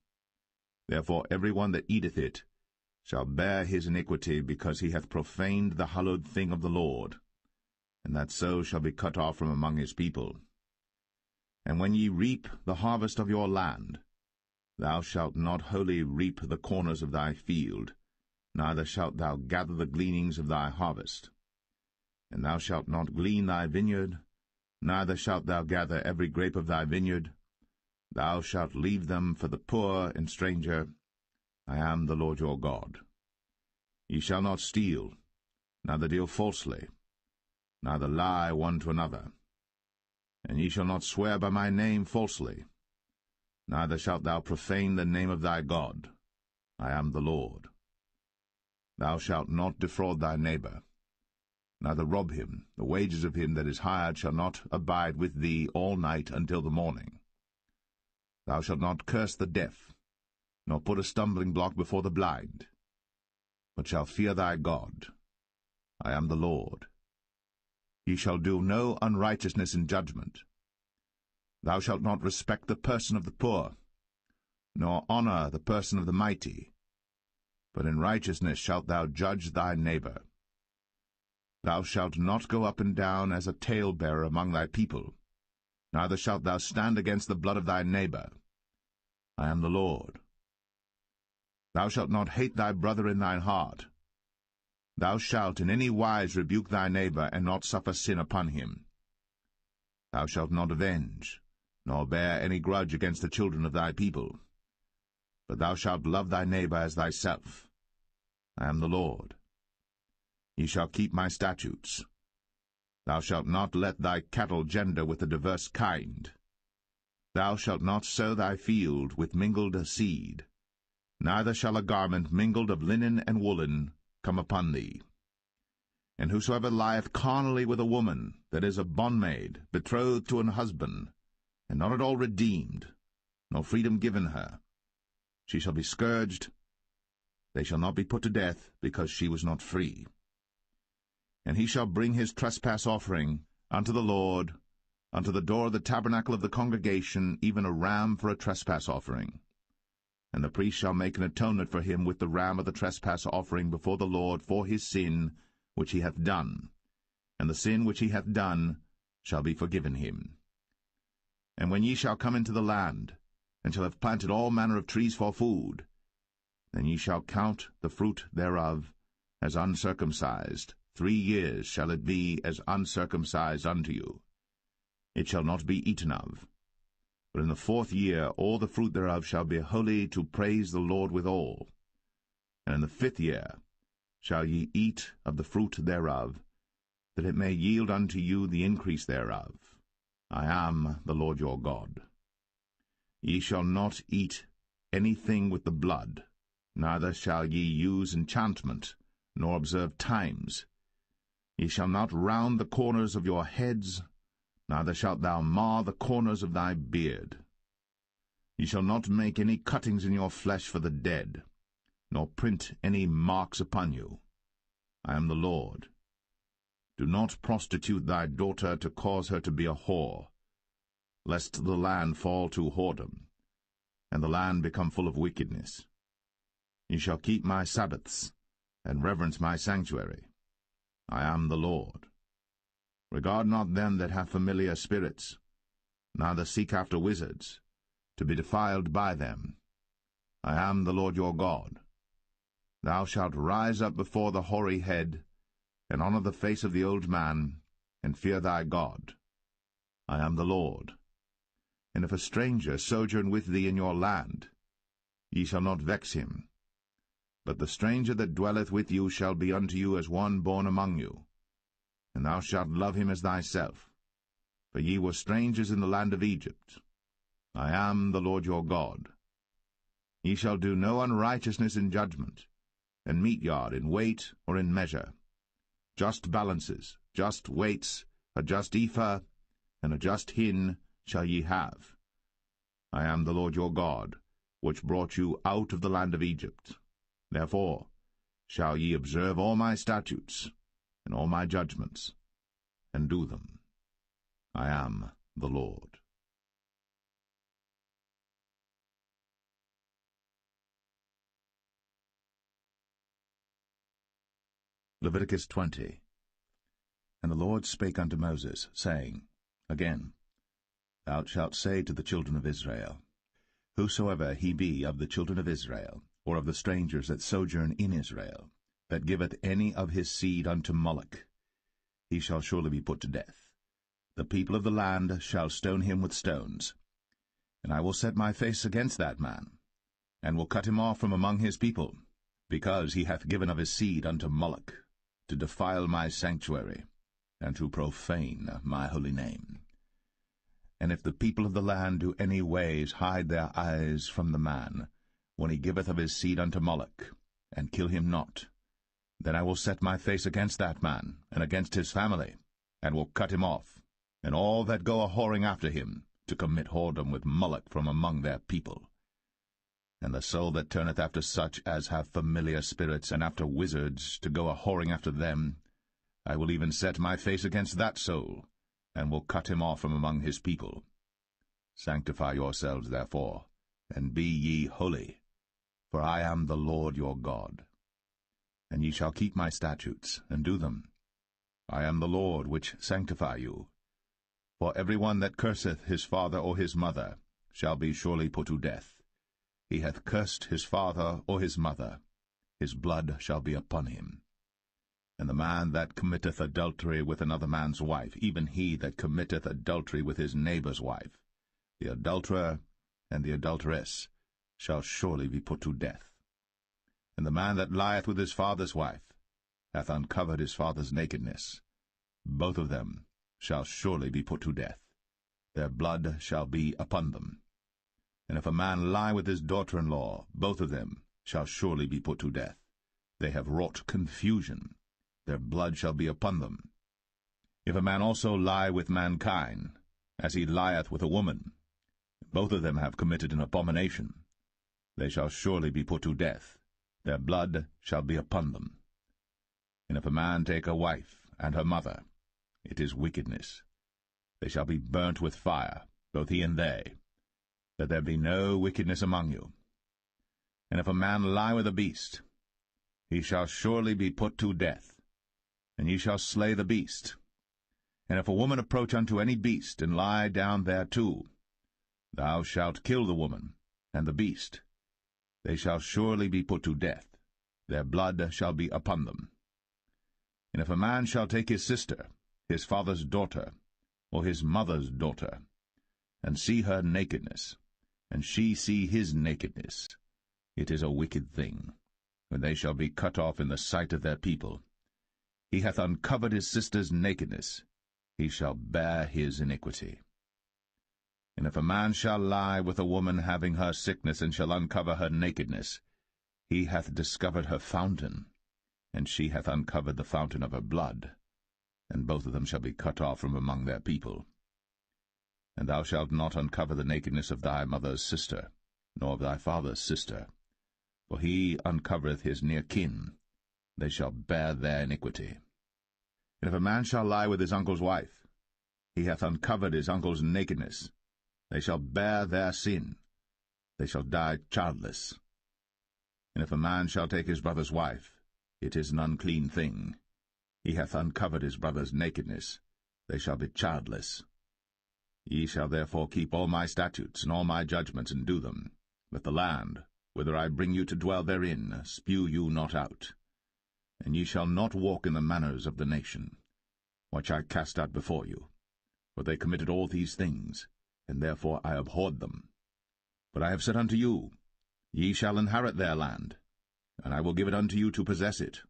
Speaker 2: Therefore every one that eateth it shall bear his iniquity, because he hath profaned the hallowed thing of the Lord, and that so shall be cut off from among his people. And when ye reap the harvest of your land, thou shalt not wholly reap the corners of thy field, neither shalt thou gather the gleanings of thy harvest. And thou shalt not glean thy vineyard, neither shalt thou gather every grape of thy vineyard. Thou shalt leave them for the poor and stranger. I am the Lord your God. Ye shall not steal, neither deal falsely, neither lie one to another. And ye shall not swear by my name falsely, neither shalt thou profane the name of thy God. I am the Lord. Thou shalt not defraud thy neighbor, neither rob him. The wages of him that is hired shall not abide with thee all night until the morning. Thou shalt not curse the deaf, nor put a stumbling block before the blind, but shall fear thy God. I am the Lord. Ye shall do no unrighteousness in judgment. Thou shalt not respect the person of the poor, nor honor the person of the mighty, but in righteousness shalt thou judge thy neighbor. Thou shalt not go up and down as a talebearer among thy people, neither shalt thou stand against the blood of thy neighbor. I am the Lord. Thou shalt not hate thy brother in thine heart. Thou shalt in any wise rebuke thy neighbor, and not suffer sin upon him. Thou shalt not avenge, nor bear any grudge against the children of thy people, but thou shalt love thy neighbor as thyself. I am the Lord. Ye shall keep my statutes. Thou shalt not let thy cattle gender with a diverse kind. Thou shalt not sow thy field with mingled seed, neither shall a garment mingled of linen and woolen come upon thee. And whosoever lieth carnally with a woman that is a bondmaid, betrothed to an husband, and not at all redeemed, nor freedom given her, she shall be scourged. They shall not be put to death, because she was not free. And he shall bring his trespass offering unto the Lord, unto the door of the tabernacle of the congregation, even a ram for a trespass offering. And the priest shall make an atonement for him with the ram of the trespass offering before the Lord for his sin which he hath done, and the sin which he hath done shall be forgiven him. And when ye shall come into the land, and shall have planted all manner of trees for food, then ye shall count the fruit thereof as uncircumcised. 3 years shall it be as uncircumcised unto you. It shall not be eaten of. But in the 4th year all the fruit thereof shall be holy, to praise the Lord withal. And in the 5th year shall ye eat of the fruit thereof, that it may yield unto you the increase thereof. I am the Lord your God. Ye shall not eat anything with the blood, neither shall ye use enchantment, nor observe times. Ye shall not round the corners of your heads, neither shalt thou mar the corners of thy beard. Ye shall not make any cuttings in your flesh for the dead, nor print any marks upon you. I am the Lord. Do not prostitute thy daughter to cause her to be a whore, lest the land fall to whoredom, and the land become full of wickedness. Ye shall keep my Sabbaths, and reverence my sanctuary. I am the Lord. Regard not them that have familiar spirits, neither seek after wizards, to be defiled by them. I am the Lord your God. Thou shalt rise up before the hoary head, and honor the face of the old man, and fear thy God. I am the Lord. And if a stranger sojourn with thee in your land, ye shall not vex him. But the stranger that dwelleth with you shall be unto you as one born among you, and thou shalt love him as thyself. For ye were strangers in the land of Egypt. I am the Lord your God. Ye shall do no unrighteousness in judgment, and meet yard in weight or in measure. Just balances, just weights, a just ephah, and a just hin shall ye have. I am the Lord your God, which brought you out of the land of Egypt. Therefore shall ye observe all my statutes, and all my judgments, and do them. I am the Lord.
Speaker 1: Leviticus 20. And the Lord spake unto Moses, saying, Again, thou shalt say to the children of Israel, Whosoever he be of the children of Israel, or of the strangers that sojourn in Israel, that giveth any of his seed unto Moloch, he shall surely be put to death. The people of the land shall stone him with stones. And I will set my face against that man, and will cut him off from among his people, because he hath given of his seed unto Moloch, to defile my sanctuary, and to profane my holy name. And if the people of the land do any ways hide their eyes from the man, when he giveth of his seed unto Moloch, and kill him not, then I will set my face against that man, and against his family, and will cut him off, and all that go a-whoring after him, to commit whoredom with Moloch from among their people. And the soul that turneth after such as have familiar spirits, and after wizards, to go a-whoring after them, I will even set my face against that soul, and will cut him off from among his people. Sanctify yourselves, therefore, and be ye holy, for I am the Lord your God. And ye shall keep my statutes, and do them. I am the Lord which sanctify you. For every one that curseth his father or his mother shall be surely put to death. He hath cursed his father or his mother, his blood shall be upon him. And the man that committeth adultery with another man's wife, even he that committeth adultery with his neighbour's wife, the adulterer and the adulteress, shall surely be put to death. And the man that lieth with his father's wife hath uncovered his father's nakedness. Both of them shall surely be put to death. Their blood shall be upon them. And if a man lie with his daughter-in-law, both of them shall surely be put to death. They have wrought confusion. Their blood shall be upon them. If a man also lie with mankind, as he lieth with a woman, both of them have committed an abomination. They shall surely be put to death. Their blood shall be upon them. And if a man take a wife and her mother, it is wickedness. They shall be burnt with fire, both he and they, that there be no wickedness among you. And if a man lie with a beast, he shall surely be put to death, and ye shall slay the beast. And if a woman approach unto any beast, and lie down thereto, thou shalt kill the woman and the beast. They shall surely be put to death. Their blood shall be upon them. And if a man shall take his sister, his father's daughter, or his mother's daughter, and see her nakedness, and she see his nakedness, it is a wicked thing, when they shall be cut off in the sight of their people. He hath uncovered his sister's nakedness, he shall bear his iniquity. And if a man shall lie with a woman having her sickness, and shall uncover her nakedness, he hath discovered her fountain, and she hath uncovered the fountain of her blood, and both of them shall be cut off from among their people. And thou shalt not uncover the nakedness of thy mother's sister, nor of thy father's sister, for he uncovereth his near kin. They shall bear their iniquity. And if a man shall lie with his uncle's wife, he hath uncovered his uncle's nakedness. They shall bear their sin. They shall die childless. And if a man shall take his brother's wife, it is an unclean thing. He hath uncovered his brother's nakedness. They shall be childless. Ye shall therefore keep all my statutes and all my judgments, and do them, that the land, whither I bring you to dwell therein, spew you not out. And ye shall not walk in the manners of the nation, which I cast out before you. For they committed all these things, and therefore I abhorred them. But I have said unto you, Ye shall inherit their land, and I will give it unto you to possess it,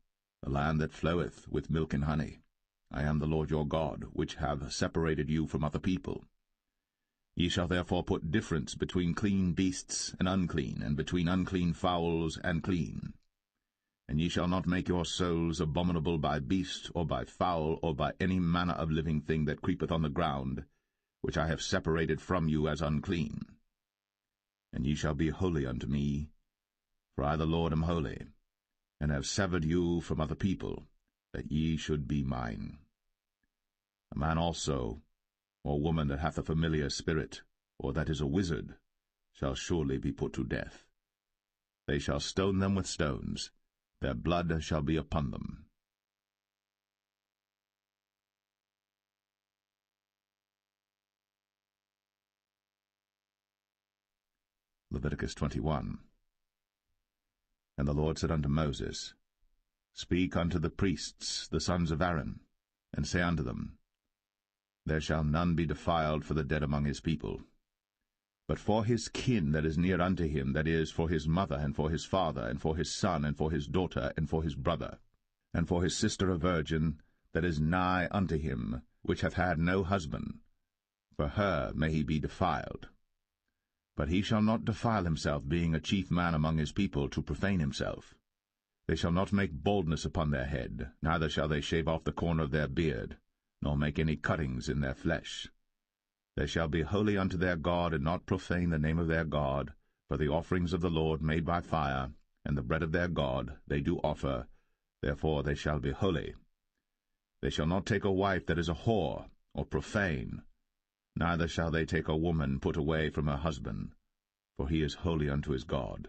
Speaker 1: the land that floweth with milk and honey. I am the Lord your God, which have separated you from other people. Ye shall therefore put difference between clean beasts and unclean, and between unclean fowls and clean. And ye shall not make your souls abominable by beast, or by fowl, or by any manner of living thing that creepeth on the ground, which I have separated from you as unclean. And ye shall be holy unto me, for I the Lord am holy, and have severed you from other people, that ye should be mine.
Speaker 2: A man also, or woman that hath a familiar spirit, or that is a wizard, shall surely be put to death. They shall stone them with stones, their blood shall be upon them. Leviticus 21. And the Lord said unto Moses, Speak unto the priests, the sons of Aaron, and say unto them, There shall none be defiled for the dead among his people. But for his kin that is near unto him, that is, for his mother, and for his father, and for his son, and for his daughter, and for his brother, and for his sister a virgin, that is nigh unto him, which hath had no husband, for her may he be defiled. But he shall not defile himself, being a chief man among his people, to profane himself. They shall not make baldness upon their head, neither shall they shave off the corner of their beard, nor make any cuttings in their flesh. They shall be holy unto their God, and not profane the name of their God, for the offerings of the Lord made by fire, and the bread of their God they do offer, therefore they shall be holy. They shall not take a wife that is a whore, or profane, neither shall they take a woman put away from her husband, for he is holy unto his God.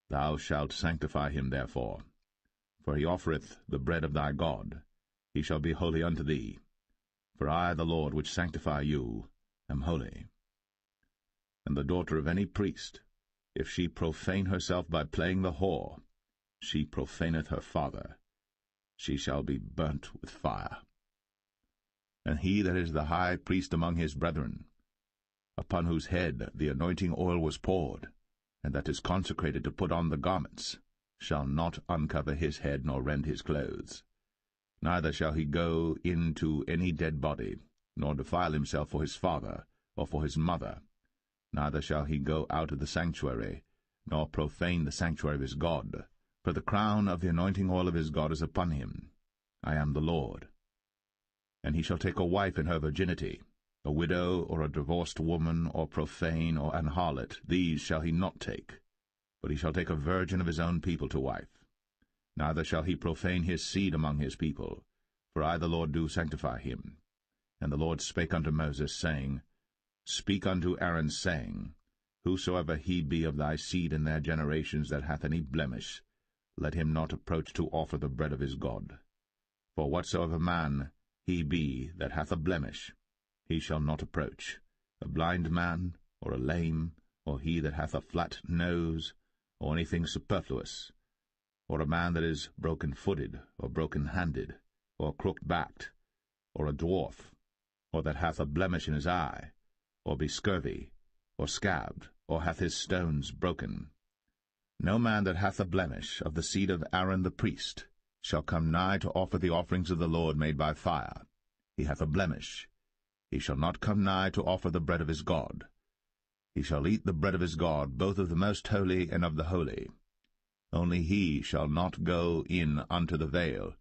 Speaker 2: Thou shalt sanctify him therefore, for he offereth the bread of thy God. He shall be holy unto thee. For I, the Lord, which sanctify you, am holy. And the daughter of any priest, if she profane herself by playing the whore, she profaneth her father. She shall be burnt with fire. And he that is the high priest among his brethren, upon whose head the anointing oil was poured, and that is consecrated to put on the garments, shall not uncover his head nor rend his clothes. Neither shall he go into any dead body, nor defile himself for his father, or for his mother. Neither shall he go out of the sanctuary, nor profane the sanctuary of his God. For the crown of the anointing oil of his God is upon him. I am the Lord. And he shall take a wife in her virginity, a widow, or a divorced woman, or profane, or an harlot. These shall he not take, but he shall take a virgin of his own people to wife. Neither shall he profane his seed among his people, for I the Lord do sanctify him. And the Lord spake unto Moses, saying, Speak unto Aaron, saying, Whosoever he be of thy seed in their generations that hath any blemish, let him not approach to offer the bread of his God. For whatsoever man he be that hath a blemish, he shall not approach, a blind man, or a lame, or he that hath a flat nose, or anything superfluous, or a man that is broken-footed, or broken-handed, or crook-backed, or a dwarf, or that hath a blemish in his eye, or be scurvy, or scabbed, or hath his stones broken. No man that hath a blemish of the seed of Aaron the priest shall come nigh to offer the offerings of the Lord made by fire. He hath a blemish. He shall not come nigh to offer the bread of his God. He shall eat the bread of his God, both of the most holy and of the holy. Only he shall not go in unto the veil,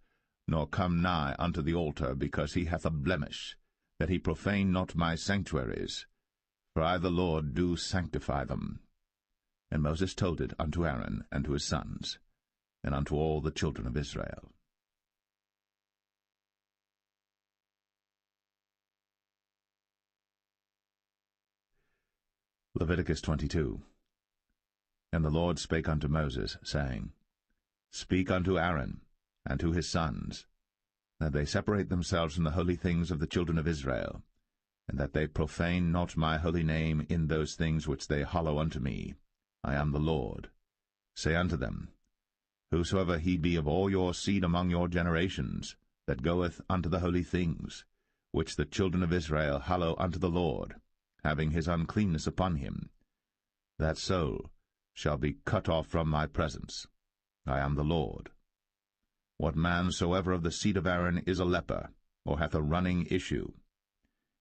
Speaker 2: nor come nigh unto the altar, because he hath a blemish, that he profane not my sanctuaries. For I the Lord do sanctify them. And Moses told it unto Aaron and to his sons, and unto all the children of Israel. Leviticus 22. And the Lord spake unto Moses, saying, Speak unto Aaron and to his sons, that they separate themselves from the holy things of the children of Israel, and that they profane not my holy name in those things which they hallow unto me. I am the Lord. Say unto them, Whosoever he be of all your seed among your generations, that goeth unto the holy things, which the children of Israel hallow unto the Lord, having his uncleanness upon him, that soul shall be cut off from my presence. I am the Lord. What man soever of the seed of Aaron is a leper, or hath a running issue,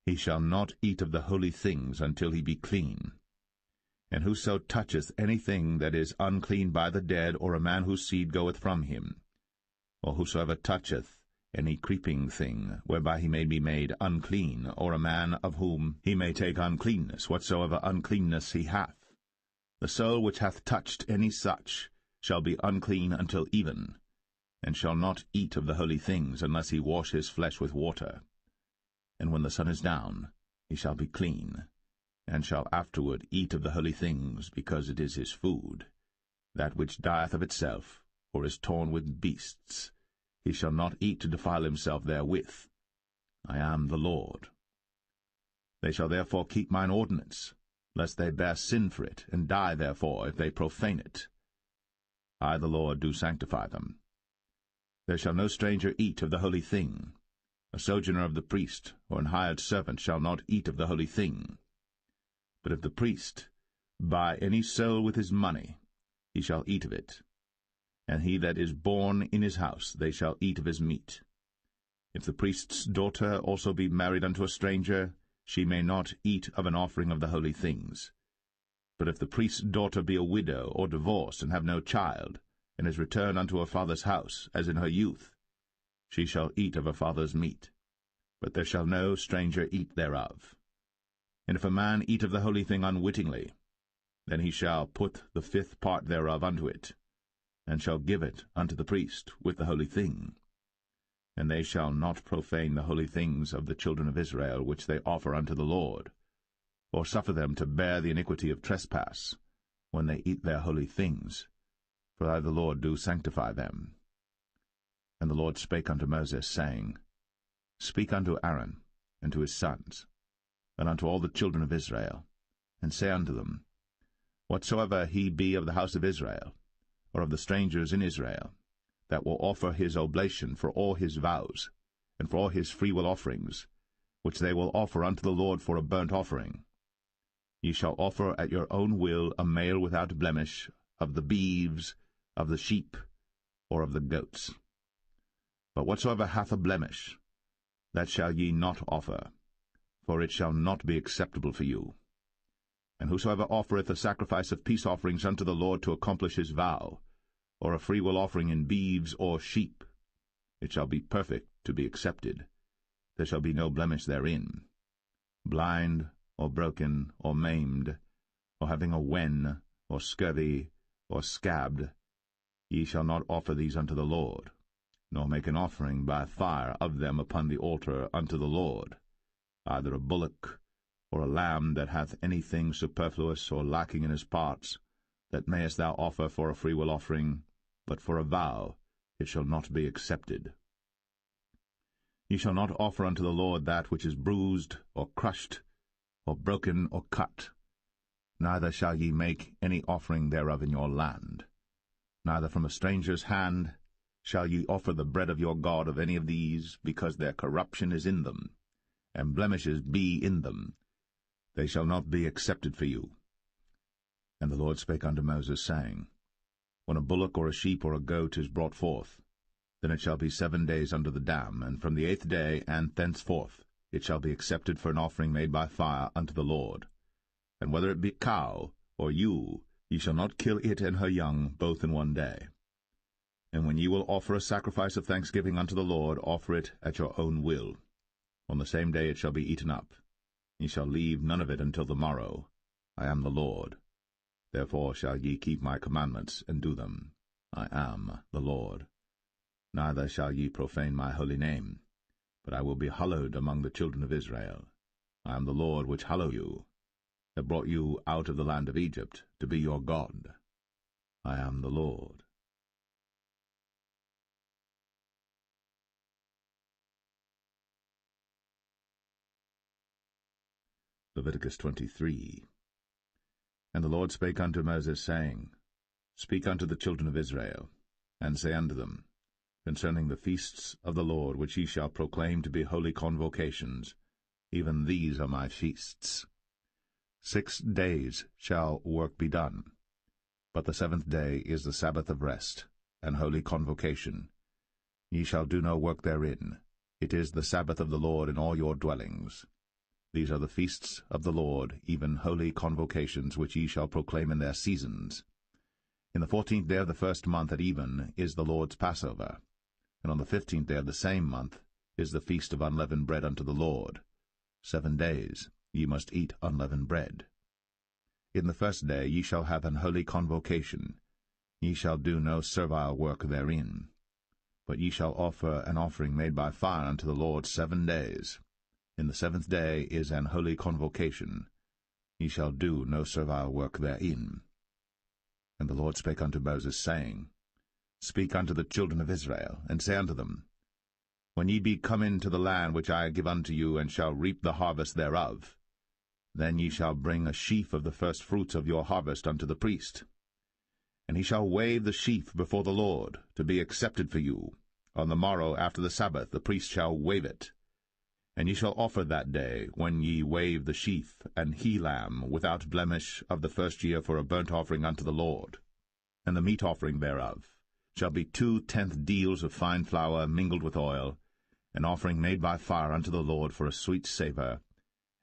Speaker 2: he shall not eat of the holy things until he be clean. And whoso toucheth anything that is unclean by the dead, or a man whose seed goeth from him, or whosoever toucheth any creeping thing, whereby he may be made unclean, or a man of whom he may take uncleanness, whatsoever uncleanness he hath, the soul which hath touched any such shall be unclean until even, and shall not eat of the holy things, unless he wash his flesh with water.
Speaker 1: and when the sun is down, he shall be clean, and shall afterward eat of the holy things, because it is his food. That which dieth of itself, or is torn with beasts, he shall not eat to defile himself therewith. I am the Lord. They shall therefore keep mine ordinance, lest they bear sin for it, and die therefore, if they profane it. I the Lord do sanctify them. There shall no stranger eat of the holy thing. A sojourner of the priest, or an hired servant, shall not eat of the holy thing. But if the priest buy any soul with his money, he shall eat of it. And he that is born in his house, they shall eat of his meat. If the priest's daughter also be married unto a stranger, she may not eat of an offering of the holy things. But if the priest's daughter be a widow or divorced, and have no child, and is returned unto her father's house, as in her youth, she shall eat of her father's meat. But there shall no stranger eat thereof. And if a man eat of the holy thing unwittingly, then he shall put the fifth part thereof unto it, and shall give it unto the priest with the holy thing. And they shall not profane the holy things of the children of Israel, which they offer unto the Lord, or suffer them to bear the iniquity of trespass, when they eat their holy things. For I the Lord do sanctify them. And the Lord spake unto Moses, saying, Speak unto Aaron, and to his sons, and unto all the children of Israel, and say unto them, Whatsoever he be of the house of Israel, or of the strangers in Israel, that will offer his oblation for all his vows, and for all his freewill offerings, which they will offer unto the Lord for a burnt offering, ye shall offer at your own will a male without blemish, of the beeves, of the sheep, or of the goats. But whatsoever hath a blemish, that shall ye not offer, for it shall not be acceptable for you. And whosoever offereth a sacrifice of peace offerings unto the Lord to accomplish his vow, or a freewill offering in beeves or sheep, it shall be perfect to be accepted. There shall be no blemish therein. Blind, or broken, or maimed, or having a wen, or scurvy, or scabbed, ye shall not offer these unto the Lord, nor make an offering by fire of them upon the altar unto the Lord, either a bullock, or a lamb that hath anything superfluous or lacking in his parts, that mayest thou offer for a freewill offering, but for a vow it shall not be accepted. Ye shall not offer unto the Lord that which is bruised, or crushed, or broken, or cut. Neither shall ye make any offering thereof in your land. Neither from a stranger's hand shall ye offer the bread of your God of any of these, because their corruption is in them, and blemishes be in them. They shall not be accepted for you. And the Lord spake unto Moses, saying, When a bullock or a sheep or a goat is brought forth, then it shall be 7 days under the dam, and from the 8th day and thenceforth it shall be accepted for an offering made by fire unto the Lord. And whether it be cow or ewe, ye shall not kill it and her young both in 1 day. And when ye will offer a sacrifice of thanksgiving unto the Lord, offer it at your own will. On the same day it shall be eaten up. Ye shall leave none of it until the morrow. I am the Lord. Therefore shall ye keep my commandments, and do them. I am the Lord. Neither shall ye profane my holy name, but I will be hallowed among the children of Israel. I am the Lord which hallow you, that brought you out of the land of Egypt, to be your God. I am the Lord. Leviticus 23. And the Lord spake unto Moses, saying, Speak unto the children of Israel, and say unto them, Concerning the feasts of the Lord, which ye shall proclaim to be holy convocations, even these are my feasts. 6 days shall work be done, but the 7th day is the Sabbath of rest, and holy convocation. Ye shall do no work therein. It is the Sabbath of the Lord in all your dwellings. These are the feasts of the Lord, even holy convocations, which ye shall proclaim in their seasons. In the 14th day of the 1st month at even is the Lord's Passover, and on the 15th day of the same month is the feast of unleavened bread unto the Lord. 7 days ye must eat unleavened bread. In the 1st day ye shall have an holy convocation. Ye shall do no servile work therein. But ye shall offer an offering made by fire unto the Lord 7 days.
Speaker 2: In the 7th day is an holy convocation. Ye shall do no servile work therein. And the Lord spake unto Moses, saying, Speak unto the children of Israel, and say unto them, When ye be come into the land which I give unto you, and shall reap the harvest thereof, then ye shall bring a sheaf of the firstfruits of your harvest unto the priest. And he shall wave the sheaf before the Lord, to be accepted for you. On the morrow after the Sabbath the priest shall wave it. And ye shall offer that day, when ye wave the sheaf, an he-lamb without blemish of the first year for a burnt offering unto the Lord. And the meat offering thereof shall be 2/10 deals of fine flour mingled with oil, an offering made by fire unto the Lord for a sweet savour.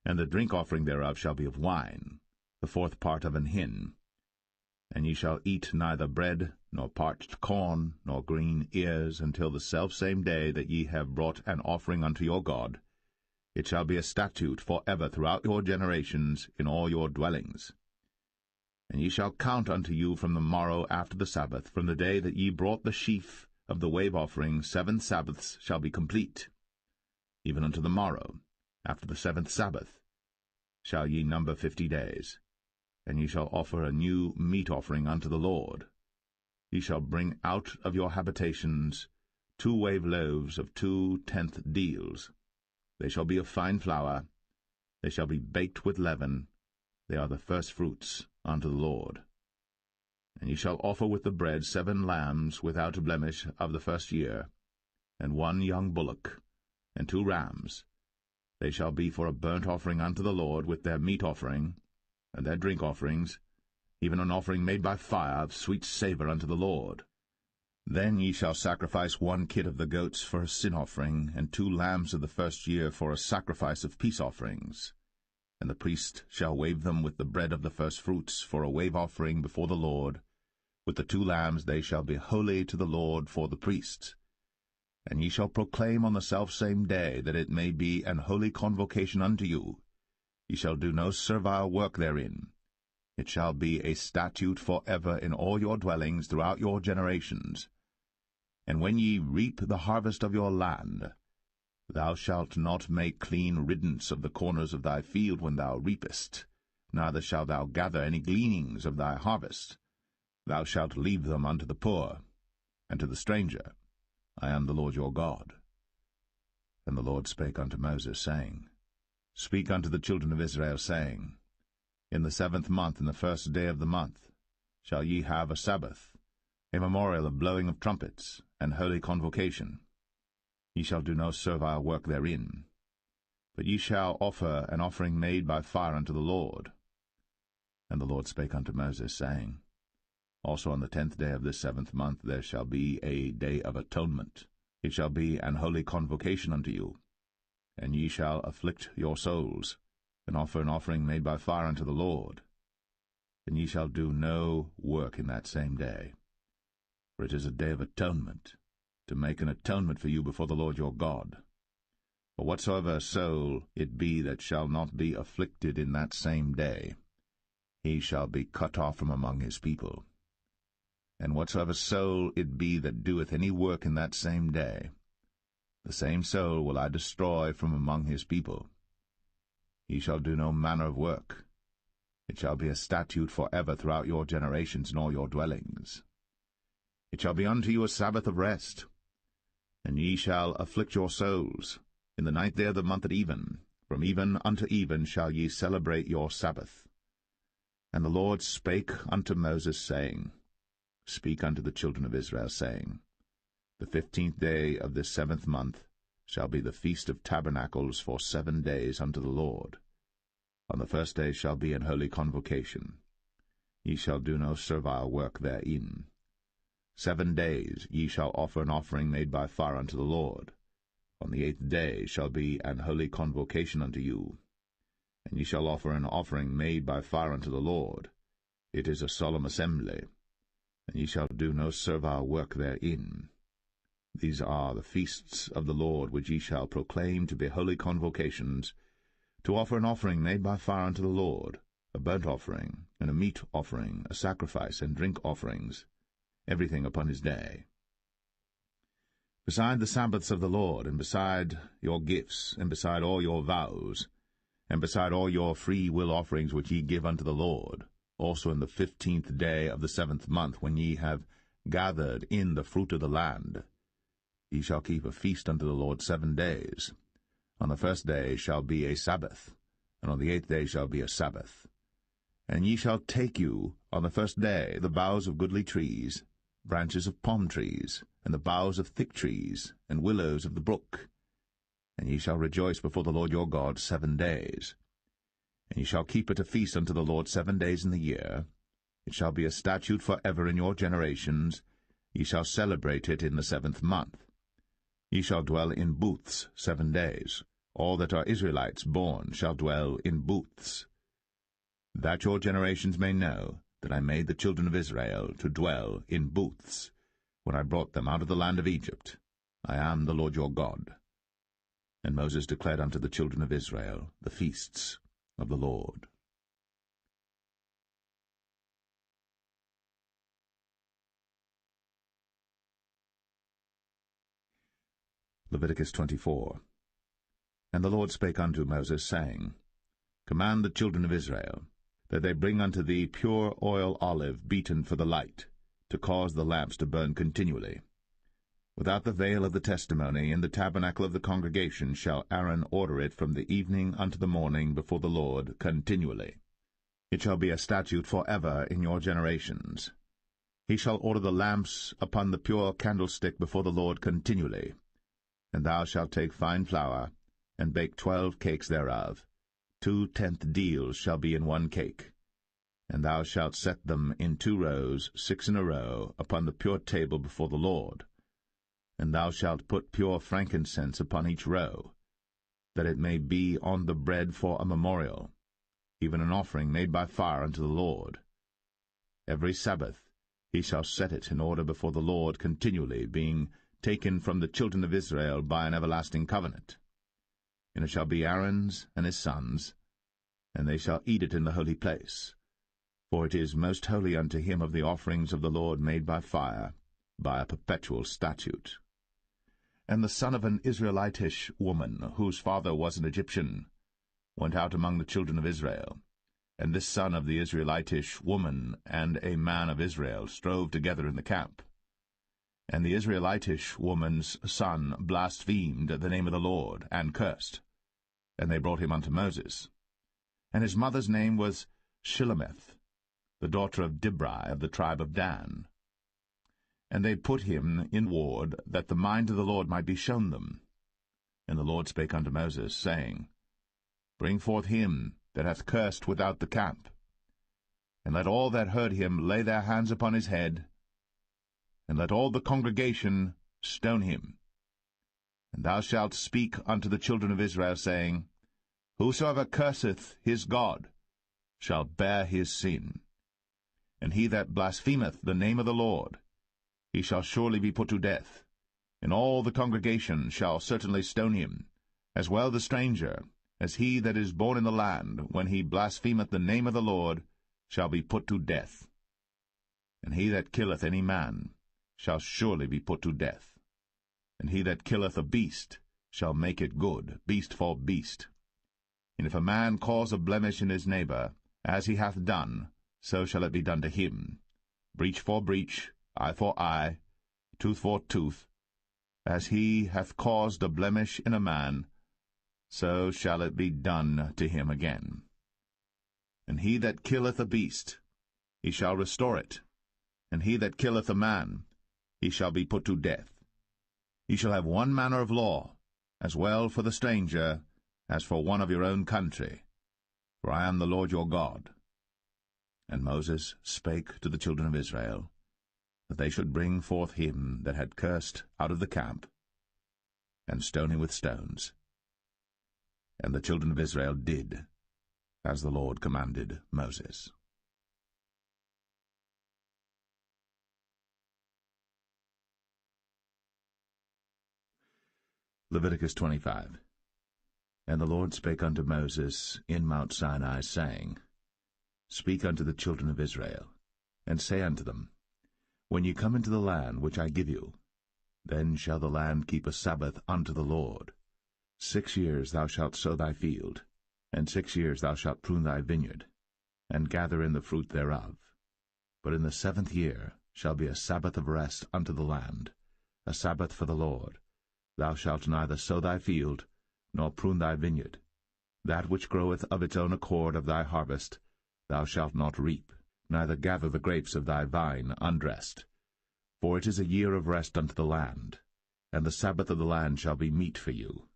Speaker 2: And the drink offering thereof shall be of wine, the 4th part of an hin. And ye shall eat neither bread, nor parched corn, nor green ears, until the selfsame day that ye have brought an offering unto your God. It shall be a statute for ever throughout your generations in all your dwellings. And ye shall count unto you from the morrow after the Sabbath, from the day that ye brought the sheaf of the wave offering, 7 Sabbaths shall be complete. Even unto the morrow, after the 7th Sabbath, shall ye number 50 days. And ye shall offer a new meat offering unto the Lord. Ye shall bring out of your habitations 2 wave loaves of 2/10 deals. They shall be of fine flour. They shall be baked with leaven. They are the firstfruits unto the Lord. And ye shall offer with the bread 7 lambs without blemish of the first year, and 1 young bullock, and 2 rams. They shall be for a burnt offering unto the Lord, with their meat offering, and their drink offerings, even an offering made by fire of sweet savour unto the Lord. Then ye shall sacrifice 1 kid of the goats for a sin offering, and 2 lambs of the first year for a sacrifice of peace offerings. And the priest shall wave them with the bread of the firstfruits for a wave offering before the Lord. With the 2 lambs they shall be holy to the Lord for the priests. And ye shall proclaim on the selfsame day, that it may be an holy convocation unto you. Ye shall do no servile work therein. It shall be a statute for ever in all your dwellings throughout your generations. And when ye reap the harvest of your land, thou shalt not make clean riddance of the corners of thy field when thou reapest, neither shalt thou gather any gleanings of thy harvest. Thou shalt leave them unto the poor, and to the stranger. I am the Lord your God. And the Lord spake unto Moses, saying, Speak unto the children of Israel, saying, In the 7th month, in the 1st day of the month, shall ye have a Sabbath, a memorial of blowing of trumpets, and holy convocation. Ye shall do no servile work therein, but ye shall offer an offering made by fire unto the Lord. And the Lord spake unto Moses, saying, Also on the 10th day of this 7th month there shall be a day of atonement. It shall be an holy convocation unto you. And ye shall afflict your souls, and offer an offering made by fire unto the Lord. And ye shall do no work in that same day. For it is a day of atonement, to make an atonement for you before the Lord your God. For whatsoever soul it be that shall not be afflicted in that same day, he shall be cut off from among his people. And whatsoever soul it be that doeth any work in that same day, the same soul will I destroy from among his people. Ye shall do no manner of work. It shall be a statute for ever throughout your generations in all your dwellings. It shall be unto you a Sabbath of rest. And ye shall afflict your souls. In the 9th day of the month at even, from even unto even shall ye celebrate your Sabbath. And the Lord spake unto Moses, saying, Speak unto the children of Israel, saying, The 15th day of this 7th month shall be the feast of tabernacles for 7 days unto the Lord. On the 1st day shall be an holy convocation. Ye shall do no servile work therein. 7 days ye shall offer an offering made by fire unto the Lord. On the 8th day shall be an holy convocation unto you. And ye shall offer an offering made by fire unto the Lord. It is a solemn assembly. And ye shall do no servile work therein. These are the feasts of the Lord, which ye shall proclaim to be holy convocations, to offer an offering made by fire unto the Lord, a burnt offering, and a meat offering, a sacrifice, and drink offerings, everything upon his day. Beside the Sabbaths of the Lord, and beside your gifts, and beside all your vows, and beside all your free will offerings which ye give unto the Lord, also in the 15th day of the 7th month, when ye have gathered in the fruit of the land, ye shall keep a feast unto the Lord 7 days. On the 1st day shall be a Sabbath, and on the 8th day shall be a Sabbath. And ye shall take you on the 1st day the boughs of goodly trees, branches of palm trees, and the boughs of thick trees, and willows of the brook. And ye shall rejoice before the Lord your God 7 days. And ye shall keep it a feast unto the Lord 7 days in the year. It shall be a statute for ever in your generations. Ye shall celebrate it in the 7th month. Ye shall dwell in booths 7 days. All that are Israelites born shall dwell in booths. That your generations may know that I made the children of Israel to dwell in booths, when I brought them out of the land of Egypt. I am the Lord your God. And Moses declared unto the children of Israel the feasts of the Lord. Leviticus 24. And the Lord spake unto Moses, saying, Command the children of Israel, that they bring unto thee pure oil olive beaten for the light, to cause the lamps to burn continually. Without the veil of the testimony, in the tabernacle of the congregation, shall Aaron order it from the evening unto the morning before the Lord continually. It shall be a statute for ever in your generations. He shall order the lamps upon the pure candlestick before the Lord continually. And thou shalt take fine flour, and bake 12 cakes thereof. 2 tenth deals shall be in 1 cake. And thou shalt set them in 2 rows, 6 in a row, upon the pure table before the Lord. And thou shalt put pure frankincense upon each row, that it may be on the bread for a memorial, even an offering made by fire unto the Lord. Every Sabbath he shall set it in order before the Lord continually, being taken from the children of Israel by an everlasting covenant. And it shall be Aaron's and his sons, and they shall eat it in the holy place. For it is most holy unto him of the offerings of the Lord made by fire, by a perpetual statute. And the son of an Israelitish woman, whose father was an Egyptian, went out among the children of Israel. And this son of the Israelitish woman and a man of Israel strove together in the camp. And the Israelitish woman's son blasphemed the name of the Lord, and cursed. And they brought him unto Moses. And his mother's name was Shilemeth, the daughter of Dibri of the tribe of Dan. And they put him in ward, that the mind of the Lord might be shown them. And the Lord spake unto Moses, saying, Bring forth him that hath cursed without the camp, and let all that heard him lay their hands upon his head, and let all the congregation stone him. And thou shalt speak unto the children of Israel, saying, Whosoever curseth his God shall bear his sin. And he that blasphemeth the name of the Lord, he shall surely be put to death. And all the congregation shall certainly stone him, as well the stranger, as he that is born in the land, when he blasphemeth the name of the Lord, shall be put to death. And he that killeth any man shall surely be put to death. And he that killeth a beast shall make it good, beast for beast. And if a man cause a blemish in his neighbor, as he hath done, so shall it be done to him. Breach for breach, eye for eye, tooth for tooth. As he hath caused a blemish in a man, so shall it be done to him again. And he that killeth a beast, he shall restore it. And he that killeth a man, he shall be put to death. Ye shall have one manner of law, as well for the stranger as for one of your own country, for I am the Lord your God. And Moses spake to the children of Israel, that they should bring forth him that had cursed out of the camp, and stone him with stones. And the children of Israel did as the Lord commanded Moses. Leviticus 25. And the Lord spake unto Moses in Mount Sinai, saying, Speak unto the children of Israel, and say unto them, When ye come into the land which I give you,
Speaker 1: Then shall the land keep a Sabbath unto the Lord. 6 years thou shalt sow thy field, and 6 years thou shalt prune thy vineyard, and gather in the fruit thereof. But in the 7th year shall be a Sabbath of rest unto the land, a Sabbath for the Lord. Thou shalt neither sow thy field, nor prune thy vineyard. That which groweth of its own accord of thy harvest thou shalt not reap, neither gather the grapes of thy vine undressed. For it is a year of rest unto the land, and the Sabbath of the land shall be meat for you,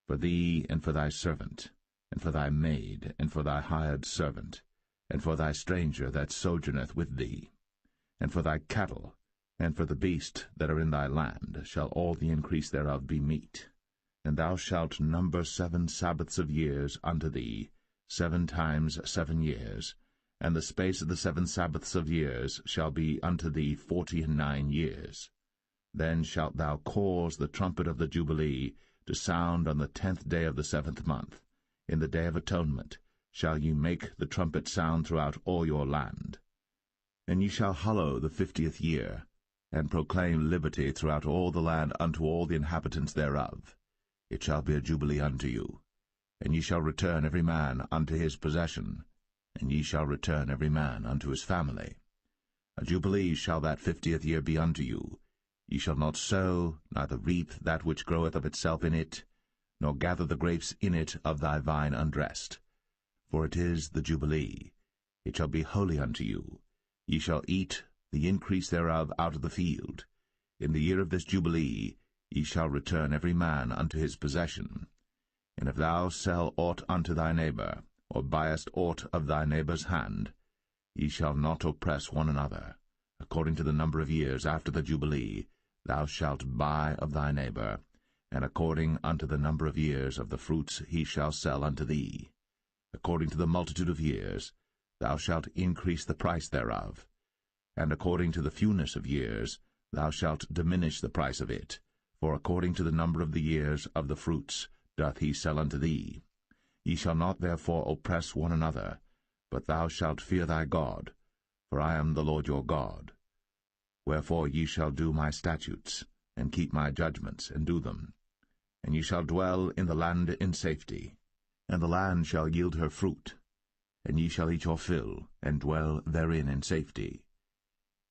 Speaker 1: for thee and for thy servant, and for thy maid, and for thy hired servant, and for thy stranger that sojourneth with thee, and for thy cattle, and for the beasts that are in thy land shall all the increase thereof be meat. And thou shalt number 7 Sabbaths of years unto thee, 7 times 7 years, and the space of the 7 Sabbaths of years shall be unto thee 49 years. Then shalt thou cause the trumpet of the Jubilee to sound on the 10th day of the 7th month. In the day of atonement shall ye make the trumpet sound throughout all your land. And ye shall hallow the 50th year, and proclaim liberty throughout all the land unto all the inhabitants thereof. It shall be a jubilee unto you, and ye shall return every man unto his possession, and ye shall return every man unto his family. A jubilee shall that 50th year be unto you. Ye shall not sow, neither reap that which groweth of itself in it, nor gather the grapes in it of thy vine undressed. For it is the jubilee. It shall be holy unto you. Ye shall eat the increase thereof out of the field. In the year of this jubilee ye shall return every man unto his possession. And if thou sell aught unto thy neighbor, or buyest aught of thy neighbor's hand, ye shall not oppress one another. According to the number of years after the jubilee thou shalt buy of thy neighbor, and according unto the number of years of the fruits he shall sell unto thee. According to the multitude of years thou shalt increase the price thereof, and according to the fewness of years thou shalt diminish the price of it, for according to the number of the years of the fruits doth he sell unto thee. Ye shall not therefore oppress one another, but thou shalt fear thy God, for I am the Lord your God. Wherefore ye shall do my statutes, and keep my judgments, and do them. And ye shall dwell in the land in safety, and the land shall yield her fruit, and ye shall eat your fill, and dwell therein in safety.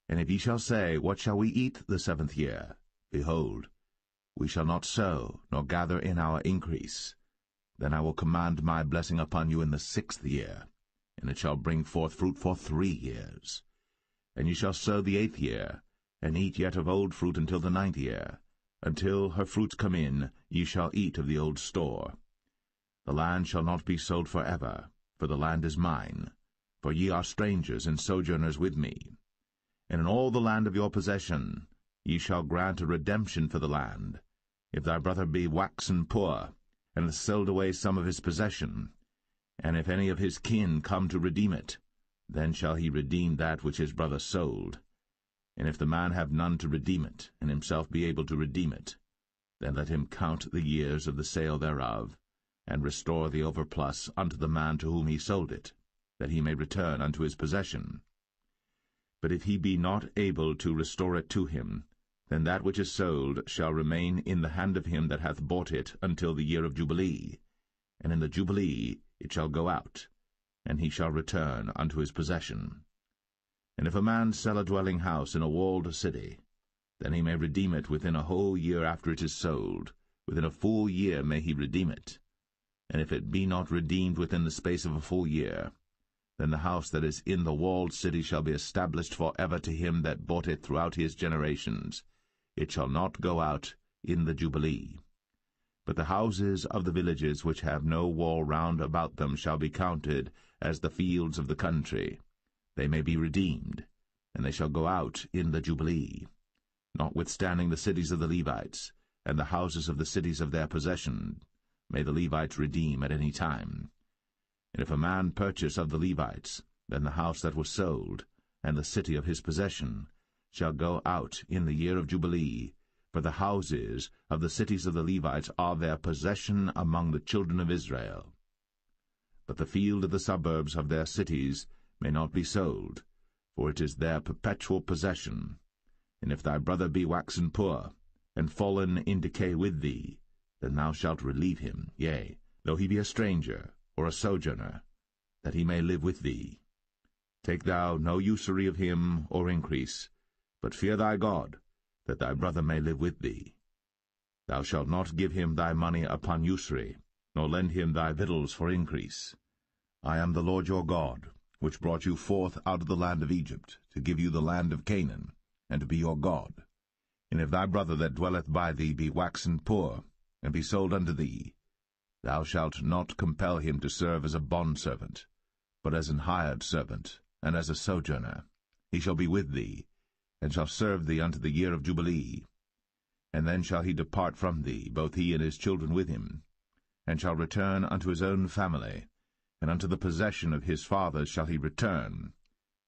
Speaker 1: And if ye shall say, What shall we eat the 7th year? Behold, we shall not sow, nor gather in our increase. Then I will command my blessing upon you in the 6th year, and it shall bring forth fruit for 3 years. And ye shall sow the 8th year, and eat yet of old fruit until the 9th year. Until her fruits come in, ye shall eat of the old store. The land shall not be sold forever, for the land is mine, for ye are strangers and sojourners with me. And in all the land of your possession ye shall grant a redemption for the land. If thy brother be waxen poor, and hath sold away some of his possession, and if any of his kin come to redeem it, then shall he redeem that which his brother sold. And if the man have none to redeem it, and himself be able to redeem it, then let him count the years of the sale thereof, and restore the overplus unto the man to whom he sold it, that he may return unto his possession. But if he be not able to restore it to him, then that which is sold shall remain in the hand of him that hath bought it until the year of Jubilee, and in the Jubilee it shall go out, and he shall return unto his possession. And if a man sell a dwelling house in a walled city, then he may redeem it within a whole year after it is sold. Within a full year may he redeem it. And if it be not redeemed within the space of a full year, then the house that is in the walled city shall be established for ever to him that bought it throughout his generations. It shall not go out in the Jubilee. But the houses of the villages which have no wall round about them shall be counted as the fields of the country. They may be redeemed, and they shall go out in the Jubilee. Notwithstanding the cities of the Levites, and the houses of the cities of their possession, may the Levites redeem at any time. And if a man purchase of the Levites, then the house that was sold, and the city of his possession, shall go out in the year of Jubilee, for the houses of the cities of the Levites are their possession among the children of Israel. But the field of the suburbs of their cities may not be sold, for it is their perpetual possession. And if thy brother be waxen poor,
Speaker 2: and fallen in decay with thee, then thou shalt relieve him, yea, though he be a stranger or a sojourner, that he may live with thee. Take thou no usury of him or increase, but fear thy God, that thy brother may live with thee. Thou shalt not give him thy money upon usury, nor lend him thy victuals for increase. I am the Lord your God, which brought you forth out of the land of Egypt, to give you the land of Canaan, and to be your God. And if thy brother that dwelleth by thee be waxen poor, and be sold unto thee, thou shalt not compel him to serve as a bondservant, but as an hired servant, and as a sojourner. He shall be with thee, and shall serve thee unto the year of Jubilee. And then shall he depart from thee, both he and his children with him, and shall return unto his own family, and unto the possession of his fathers shall he return.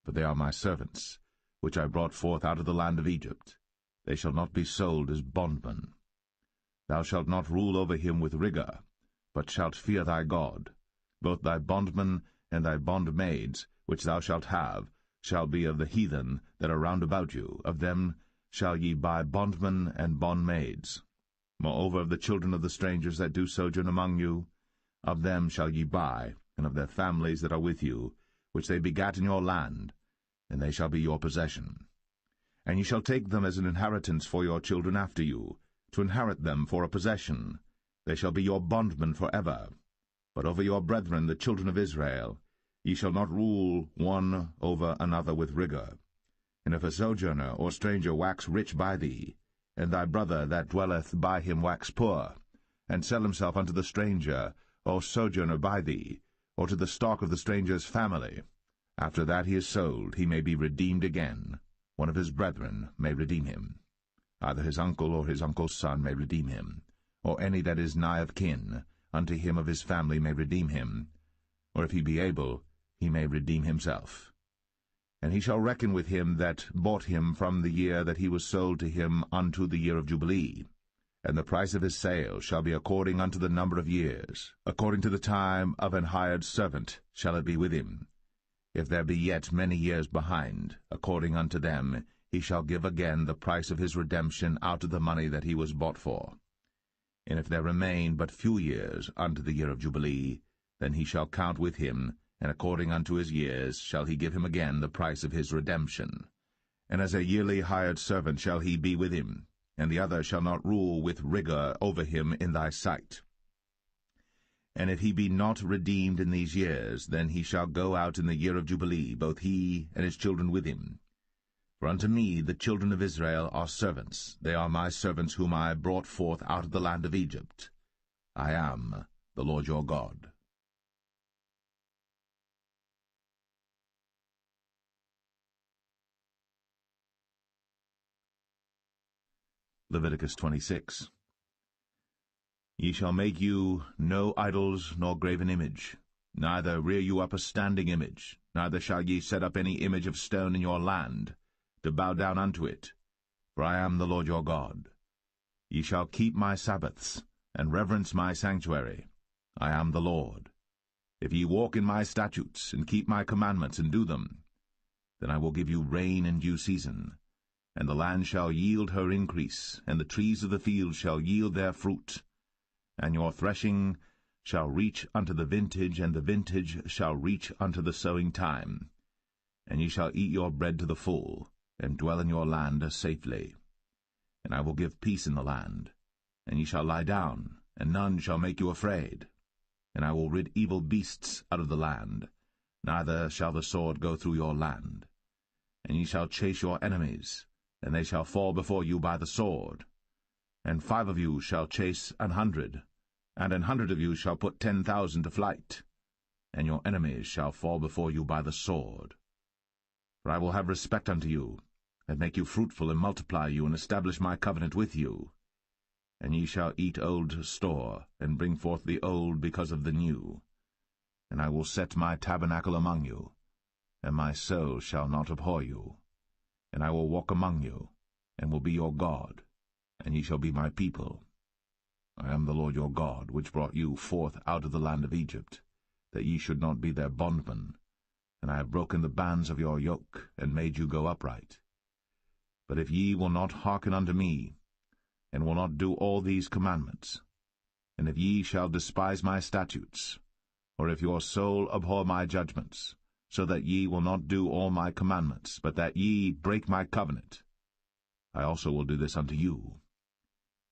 Speaker 2: For they are my servants, which I brought forth out of the land of Egypt. They shall not be sold as bondmen. Thou shalt not rule over him with rigor, but shalt fear thy God. Both thy bondmen and thy bondmaids, which thou shalt have, shall be of the heathen that are round about you. Of them shall ye buy bondmen and bondmaids. Moreover, of the children of the strangers that do sojourn among you, of them shall ye buy, and of their families that are with you, which they begat in your land, and they shall be your possession. And ye shall take them as an inheritance for your children after you, to inherit them for a possession. They shall be your bondmen for ever. But over your brethren, the children of Israel, ye shall not rule one over another with rigor. And if a sojourner or stranger wax rich by thee, and thy brother that dwelleth by him wax poor, and sell himself unto the stranger or sojourner by thee, or to the stock of the stranger's family, after that he is sold, he may be redeemed again. One of his brethren may redeem him. Either his uncle or his uncle's son may redeem him, or any that is nigh of kin unto him of his family may redeem him, or if he be able, he may redeem himself. And he shall reckon with him that bought him from the year that he was sold to him unto the year of Jubilee. And the price of his sale shall be according unto the number of years, according to the time of an hired servant shall it be with him. If there be yet many years behind, according unto them, he shall give again the price of his redemption out of the money that he was bought for. And if there remain but few years unto the year of Jubilee, then he shall count with him, and according unto his years shall he give him again the price of his redemption. And as a yearly hired servant shall he be with him, and the other shall not rule with rigor over him in thy sight. And if he be not redeemed in these years, then he shall go out in the year of Jubilee, both he and his children with him. For unto me the children of Israel are servants. They are my servants whom I brought forth out of the land of Egypt. I am the Lord your God. Leviticus 26. Ye shall make you no idols nor graven image, neither rear you up a standing image, neither shall ye set up any image of stone in your land, to bow down unto it, for I am the Lord your God. Ye shall keep my Sabbaths, and reverence my sanctuary. I am the Lord. If ye walk in my statutes, and keep my commandments, and do them, then I will give you rain in due season, and the land shall yield her increase, and the trees of the field shall yield their fruit. And your threshing shall reach unto the vintage, and the vintage shall reach unto the sowing time. And ye shall eat your bread to the full, and dwell in your land safely. And I will give peace in the land, and ye shall lie down, and none shall make you afraid. And I will rid evil beasts out of the land, neither shall the sword go through your land. And ye shall chase your enemies, and they shall fall before you by the sword. And 5 of you shall chase 100, and 100 of you shall put 10,000 to flight. And your enemies shall fall before you by the sword. For I will have respect unto you, and make you fruitful, and multiply you, and establish my covenant with you. And ye shall eat old store, and bring forth the old because of the new. And I will set my tabernacle among you, and my soul shall not abhor you. And I will walk among you, and will be your God, and ye shall be my people. I am the Lord your God, which brought you forth out of the land of Egypt, that ye should not be their bondmen. And I have broken the bands of your yoke, and made you go upright. But if ye will not hearken unto me, and will not do all these commandments, and if ye shall despise my statutes, or if your soul abhor my judgments, so that ye will not do all my commandments, but that ye break my covenant, I also will do this unto you.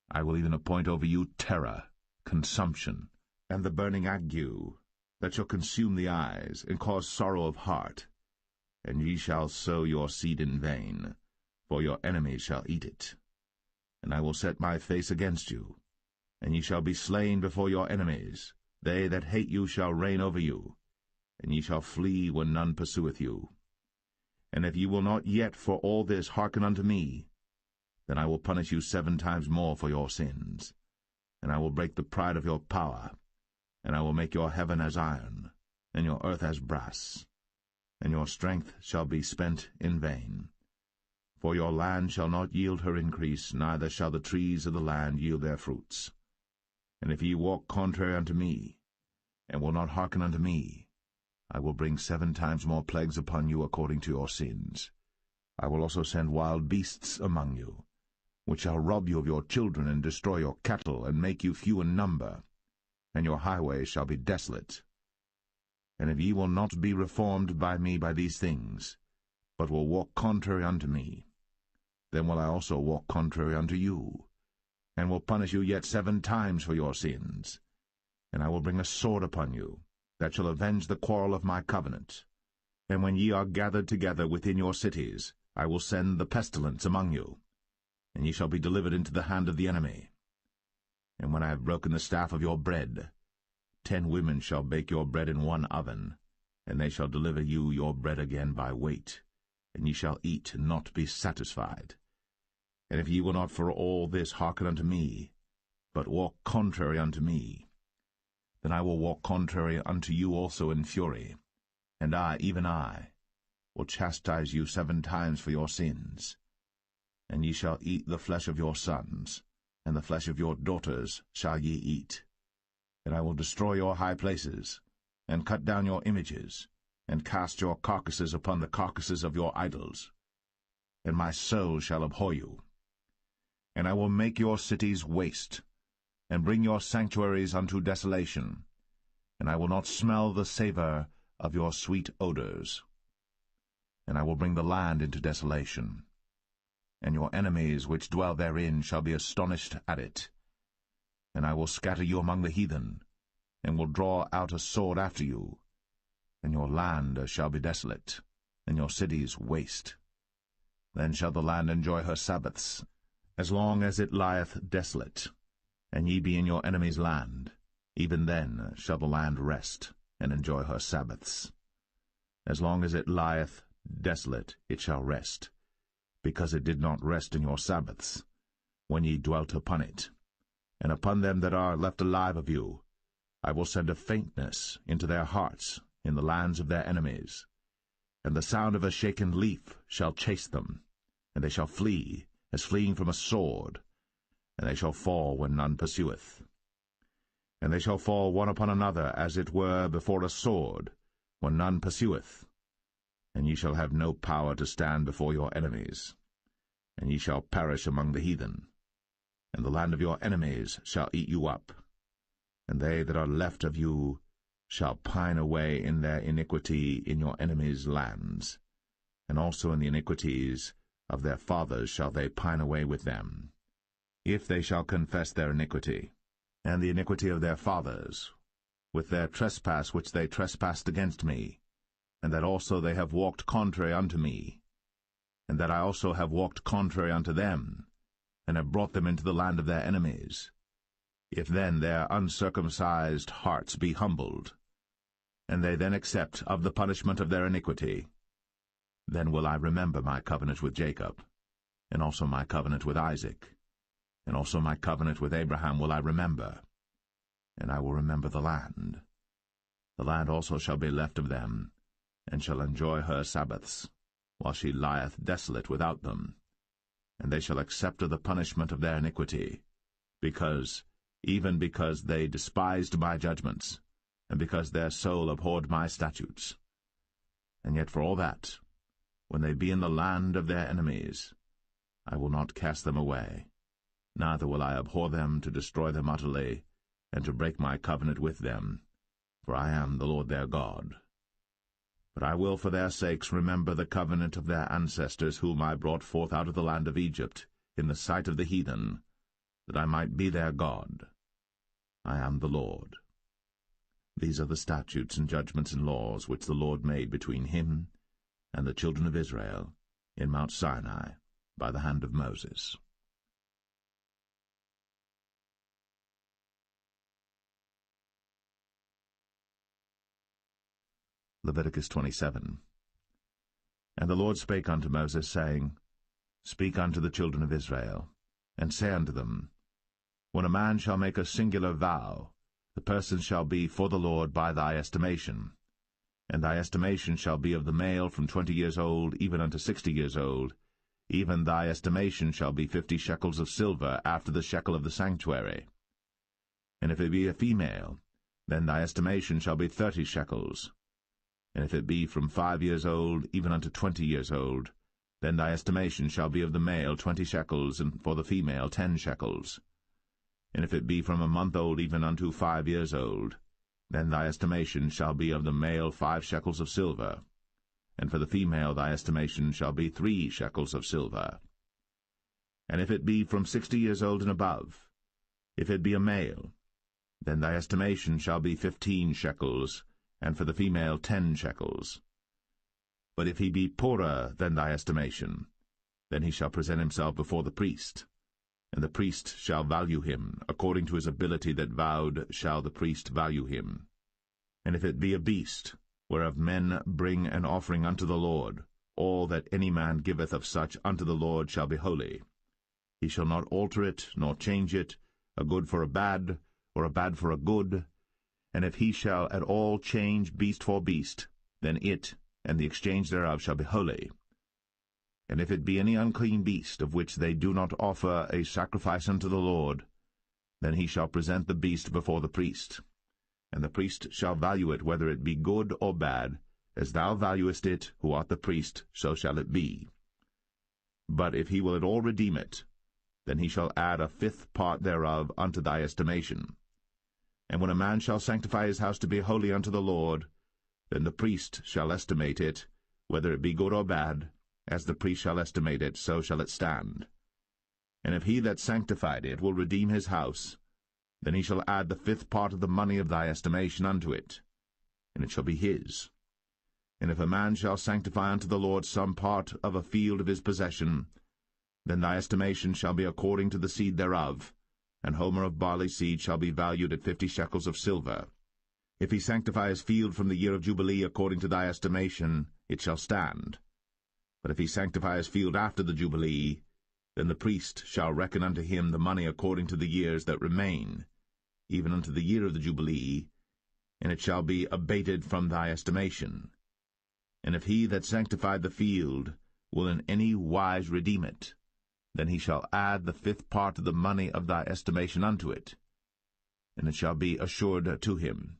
Speaker 2: I will even appoint over you terror, consumption, and the burning ague, that shall consume the eyes, and cause sorrow of heart. And ye shall sow your seed in vain, for your enemies shall eat it. And I will set my face against you, and ye shall be slain before your enemies. They that hate you shall reign over you, and ye shall flee when none pursueth you. And if ye will not yet for all this hearken unto me, then I will punish you 7 times more for your sins. And I will break the pride of your power, and I will make your heaven as iron, and your earth as brass, and your strength shall be spent in vain. For your land shall not yield her increase, neither shall the trees of the land yield their fruits. And if ye walk contrary unto me, and will not hearken unto me, I will bring 7 times more plagues upon you according to your sins. I will also send wild beasts among you, which shall rob you of your children, and destroy your cattle, and make you few in number, and your highways shall be desolate. And if ye will not be reformed by me by these things, but will walk contrary unto me, then will I also walk contrary unto you, and will punish you yet 7 times for your sins. And I will bring a sword upon you, that shall avenge the quarrel of my covenant. And when ye are gathered together within your cities, I will send the pestilence among you, and ye shall be delivered into the hand of the enemy. And when I have broken the staff of your bread, 10 women shall bake your bread in 1 oven, and they shall deliver you your bread again by weight, and ye shall eat and not be satisfied. And if ye will not for all this hearken unto me, but walk contrary unto me, then I will walk contrary unto you also in fury, and I, even I, will chastise you 7 times for your sins. And ye shall eat the flesh of your sons, and the flesh of your daughters shall ye eat. And I will destroy your high places, and cut down your images, and cast your carcasses upon the carcasses of your idols. And my soul shall abhor you. And I will make your cities waste, and bring your sanctuaries unto desolation, and I will not smell the savour of your sweet odours. And I will bring the land into desolation, and your enemies which dwell therein shall be astonished at it. And I will scatter you among the heathen, and will draw out a sword after you, and your land shall be desolate, and your cities waste. Then shall the land enjoy her Sabbaths, as long as it lieth desolate, and ye be in your enemy's land. Even then shall the land rest, and enjoy her Sabbaths. As long as it lieth desolate it shall rest, because it did not rest in your Sabbaths, when ye dwelt upon it. And upon them that are left alive of you I will send a faintness into their hearts in the lands of their enemies, and the sound of a shaken leaf shall chase them, and they shall flee, as fleeing from a sword, and they shall fall when none pursueth. And they shall fall one upon another, as it were before a sword, when none pursueth. And ye shall have no power to stand before your enemies, and ye shall perish among the heathen. And the land of your enemies shall eat you up, and they that are left of you shall pine away in their iniquity in your enemies' lands, and also in the iniquities of their fathers shall they pine away with them, if they shall confess their iniquity, and the iniquity of their fathers, with their trespass which they trespassed against me, and that also they have walked contrary unto me, and that I also have walked contrary unto them, and have brought them into the land of their enemies. If then their uncircumcised hearts be humbled, and they then accept of the punishment of their iniquity, then will I remember my covenant with Jacob, and also my covenant with Isaac, and also my covenant with Abraham will I remember, and I will remember the land. The land also shall be left of them, and shall enjoy her Sabbaths, while she lieth desolate without them. And they shall accept of the punishment of their iniquity, even because they despised my judgments, and because their soul abhorred my statutes. And yet for all that, when they be in the land of their enemies, I will not cast them away, neither will I abhor them to destroy them utterly, and to break my covenant with them, for I am the Lord their God. But I will for their sakes remember the covenant of their ancestors, whom I brought forth out of the land of Egypt, in the sight of the heathen, that I might be their God. I am the Lord. These are the statutes and judgments and laws which the Lord made between him and the children of Israel in Mount Sinai by the hand of Moses. Leviticus 27. And the Lord spake unto Moses, saying, Speak unto the children of Israel, and say unto them, When a man shall make a singular vow, the person shall be for the Lord by thy estimation. And thy estimation shall be of the male from 20 years old even unto 60 years old. Even thy estimation shall be 50 shekels of silver after the shekel of the sanctuary. And if it be a female, then thy estimation shall be 30 shekels. And if it be from 5 years old even unto 20 years old, then thy estimation shall be of the male 20 shekels, and for the female 10 shekels. And if it be from a month old even unto 5 years old, then thy estimation shall be of the male 5 shekels of silver, and for the female thy estimation shall be 3 shekels of silver. And if it be from 60 years old and above, if it be a male, then thy estimation shall be 15 shekels, and for the female 10 shekels. But if he be poorer than thy estimation, then he shall present himself before the priest, and the priest shall value him, according to his ability that vowed shall the priest value him. And if it be a beast, whereof men bring an offering unto the Lord, all that any man giveth of such unto the Lord shall be holy. He shall not alter it, nor change it, a good for a bad, or a bad for a good. And if he shall at all change beast for beast, then it and the exchange thereof shall be holy. And if it be any unclean beast, of which they do not offer a sacrifice unto the Lord, then he shall present the beast before the priest. And the priest shall value it, whether it be good or bad, as thou valuest it, who art the priest, so shall it be. But if he will at all redeem it, then he shall add a 5th part thereof unto thy estimation. And when a man shall sanctify his house to be holy unto the Lord, then the priest shall estimate it, whether it be good or bad, as the priest shall estimate it, so shall it stand. And if he that sanctified it will redeem his house, then he shall add the 5th part of the money of thy estimation unto it, and it shall be his. And if a man shall sanctify unto the Lord some part of a field of his possession, then thy estimation shall be according to the seed thereof, and homer of barley seed shall be valued at 50 shekels of silver. If he sanctify his field from the year of Jubilee according to thy estimation, it shall stand. But if he sanctify his field after the Jubilee, then the priest shall reckon unto him the money according to the years that remain, even unto the year of the Jubilee, and it shall be abated from thy estimation. And if he that sanctified the field will in any wise redeem it, then he shall add the 5th part of the money of thy estimation unto it, and it shall be assured to him.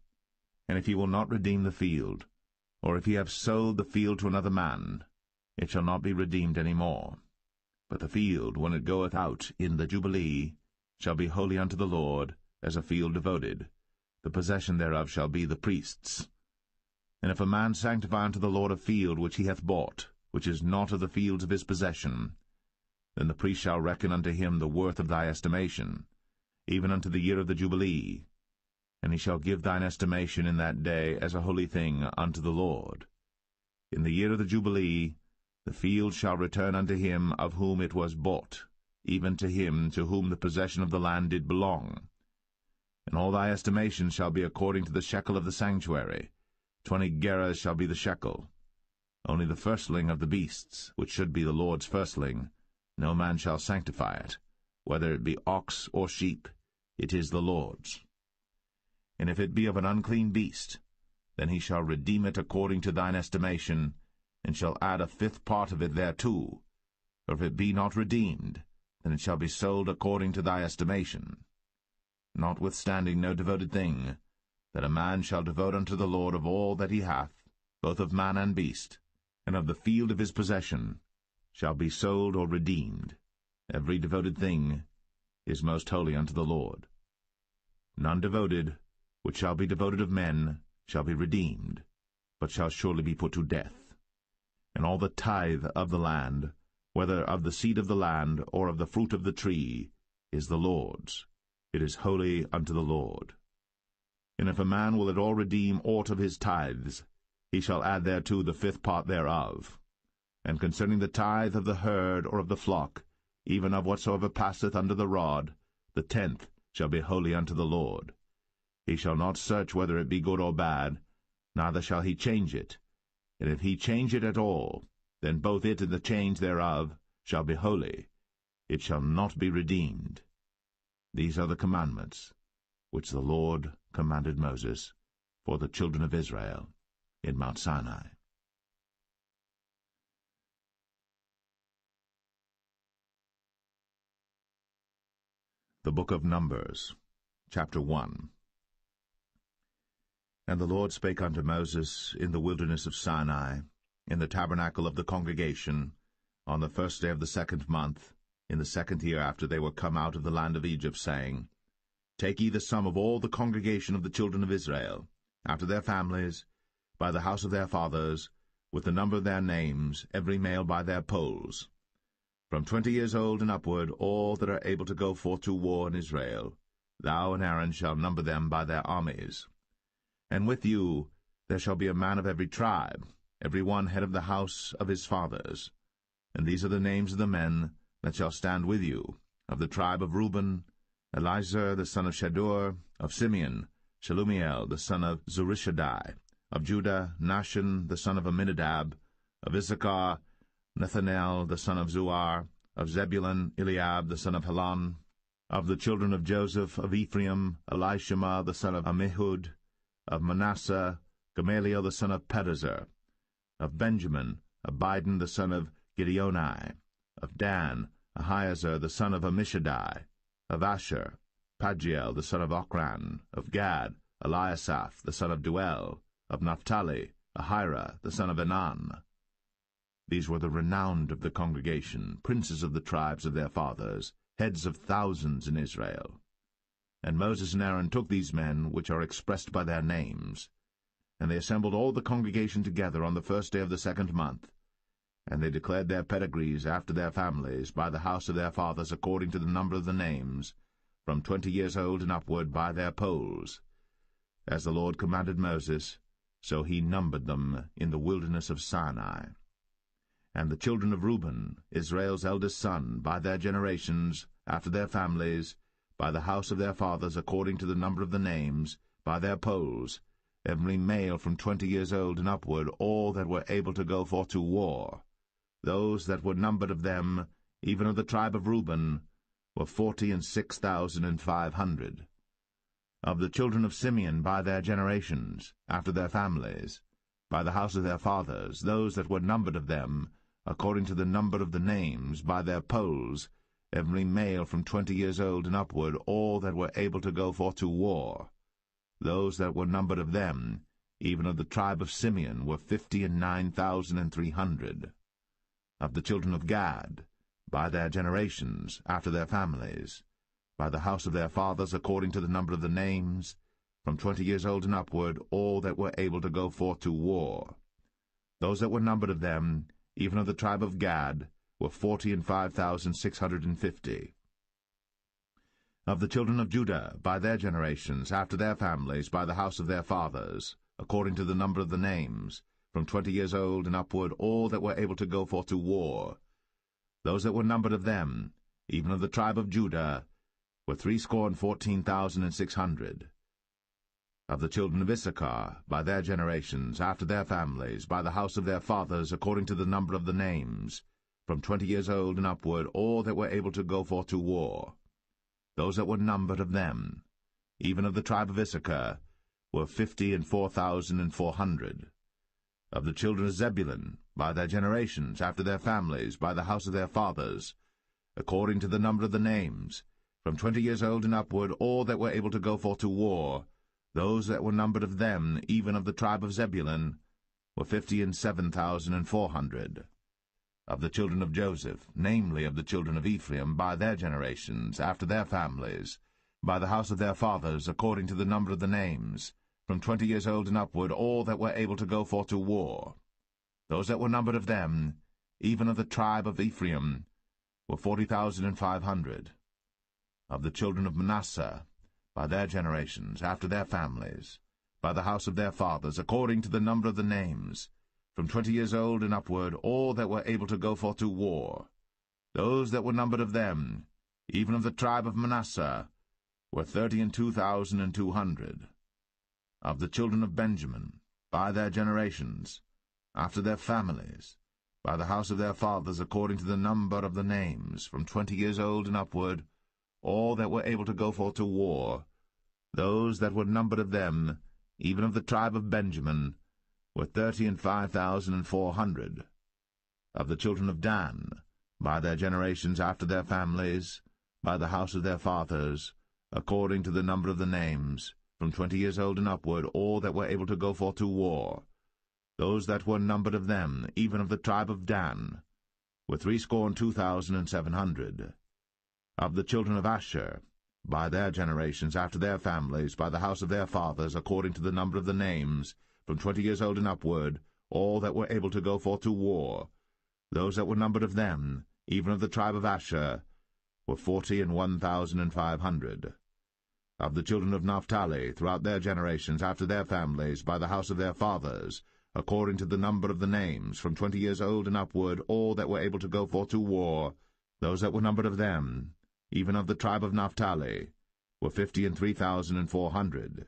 Speaker 2: And if he will not redeem the field, or if he have sold the field to another man, it shall not be redeemed any more. But the field, when it goeth out in the Jubilee, shall be holy unto the Lord, as a field devoted. The possession thereof shall be the priest's. And if a man sanctify unto the Lord a field which he hath bought, which is not of the fields of his possession, then the priest shall reckon unto him the worth of thy estimation, even unto the year of the Jubilee, and he shall give thine estimation in that day as a holy thing unto the Lord. In the year of the Jubilee the field shall return unto him of whom it was bought, even to him to whom the possession of the land did belong. And all thy estimation shall be according to the shekel of the sanctuary. 20 gerahs shall be the shekel. Only the firstling of the beasts, which should be the Lord's firstling, no man shall sanctify it, whether it be ox or sheep, it is the Lord's. And if it be of an unclean beast, then he shall redeem it according to thine estimation, and shall add a 5th part of it thereto. Or if it be not redeemed, then it shall be sold according to thy estimation. Notwithstanding no devoted thing, that a man shall devote unto the Lord of all that he hath, both of man and beast, and of the field of his possession, shall be sold or redeemed. Every devoted thing, is most holy unto the Lord. None devoted, which shall be devoted of men, shall be redeemed, but shall surely be put to death. And all the tithe of the land, whether of the seed of the land or of the fruit of the tree, is the Lord's. It is holy unto the Lord. And if a man will at all redeem aught of his tithes, he shall add thereto the fifth part thereof. And concerning the tithe of the herd or of the flock, even of whatsoever passeth under the rod, the 10th shall be holy unto the Lord. He shall not search whether it be good or bad, neither shall he change it. And if he change it at all, then both it and the change thereof shall be holy. It shall not be redeemed. These are the commandments which the Lord commanded Moses for the children of Israel in Mount Sinai. The Book of Numbers, chapter 1. And the Lord spake unto Moses in the wilderness of Sinai, in the tabernacle of the congregation, on the 1st day of the 2nd month, in the 2nd year after they were come out of the land of Egypt, saying, Take ye the sum of all the congregation of the children of Israel, after their families, by the house of their fathers, with the number of their names, every male by their polls. From 20 years old and upward, all that are able to go forth to war in Israel, thou and Aaron shall number them by their armies. And with you there shall be a man of every tribe, every one head of the house of his fathers. And these are the names of the men that shall stand with you. Of the tribe of Reuben, Elizur the son of Shadur; of Simeon, Shelumiel the son of Zurishaddai; of Judah, Nahshon the son of Amminadab; of Issachar, Nethanel the son of Zuar; of Zebulun, Eliab the son of Helon; of the children of Joseph; of Ephraim, Elishama the son of Ammihud; of Manasseh, Gamaliel the son of Pedazur; of Benjamin, Abidan the son of Gideoni; of Dan, Ahiezer the son of Ammishaddai; of Asher, Pagiel the son of Ochran; of Gad, Eliasaph the son of Duel; of Naphtali, Ahira the son of Enan. These were the renowned of the congregation, princes of the tribes of their fathers, heads of thousands in Israel. And Moses and Aaron took these men, which are expressed by their names, and they assembled all the congregation together on the 1st day of the 2nd month, and they declared their pedigrees after their families, by the house of their fathers, according to the number of the names, from 20 years old and upward, by their polls. As the Lord commanded Moses, so he numbered them in the wilderness of Sinai. And the children of Reuben, Israel's eldest son, by their generations, after their families, by the house of their fathers, according to the number of the names, by their polls, every male from 20 years old and upward, all that were able to go forth to war. Those that were numbered of them, even of the tribe of Reuben, were 46,500. Of the children of Simeon by their generations, after their families, by the house of their fathers, those that were numbered of them, according to the number of the names, by their polls, every male from 20 years old and upward, all that were able to go forth to war. Those that were numbered of them, even of the tribe of Simeon, were 59,300. Of the children of Gad, by their generations, after their families, by the house of their fathers, according to the number of the names, from 20 years old and upward, all that were able to go forth to war. Those that were numbered of them, even of the tribe of Gad, were 45,650. Of the children of Judah, by their generations, after their families, by the house of their fathers, according to the number of the names, from 20 years old and upward, all that were able to go forth to war. Those that were numbered of them, even of the tribe of Judah, were 314,600. Of the children of Issachar, by their generations, after their families, by the house of their fathers, according to the number of the names, from 20 years old and upward, all that were able to go forth to war. Those that were numbered of them, even of the tribe of Issachar, were 54,400. Of the children of Zebulun, by their generations, after their families, by the house of their fathers, according to the number of the names, from 20 years old and upward, all that were able to go forth to war, those that were numbered of them, even of the tribe of Zebulun, were 57,400. Of the children of Joseph, namely of the children of Ephraim, by their generations, after their families, by the house of their fathers, according to the number of the names, from 20 years old and upward, all that were able to go forth to war. Those that were numbered of them, even of the tribe of Ephraim, were 40,500. Of the children of Manasseh, by their generations, after their families, by the house of their fathers, according to the number of the names, from 20 years old and upward, all that were able to go forth to war. Those that were numbered of them, even of the tribe of Manasseh, were 32,200. Of the children of Benjamin, by their generations, after their families, by the house of their fathers, according to the number of the names, from 20 years old and upward, all that were able to go forth to war, those that were numbered of them, even of the tribe of Benjamin, were 35,400. Of the children of Dan, by their generations after their families, by the house of their fathers, according to the number of the names, from 20 years old and upward, all that were able to go forth to war, those that were numbered of them, even of the tribe of Dan, were 62,700. Of the children of Asher, by their generations after their families, by the house of their fathers, according to the number of the names, from 20 years old and upward, all that were able to go forth to war, those that were numbered of them, even of the tribe of Asher, were 41,500. Of the children of Naphtali, throughout their generations, after their families, by the house of their fathers, according to the number of the names, from 20 years old and upward, all that were able to go forth to war, those that were numbered of them, even of the tribe of Naphtali, were 53,400.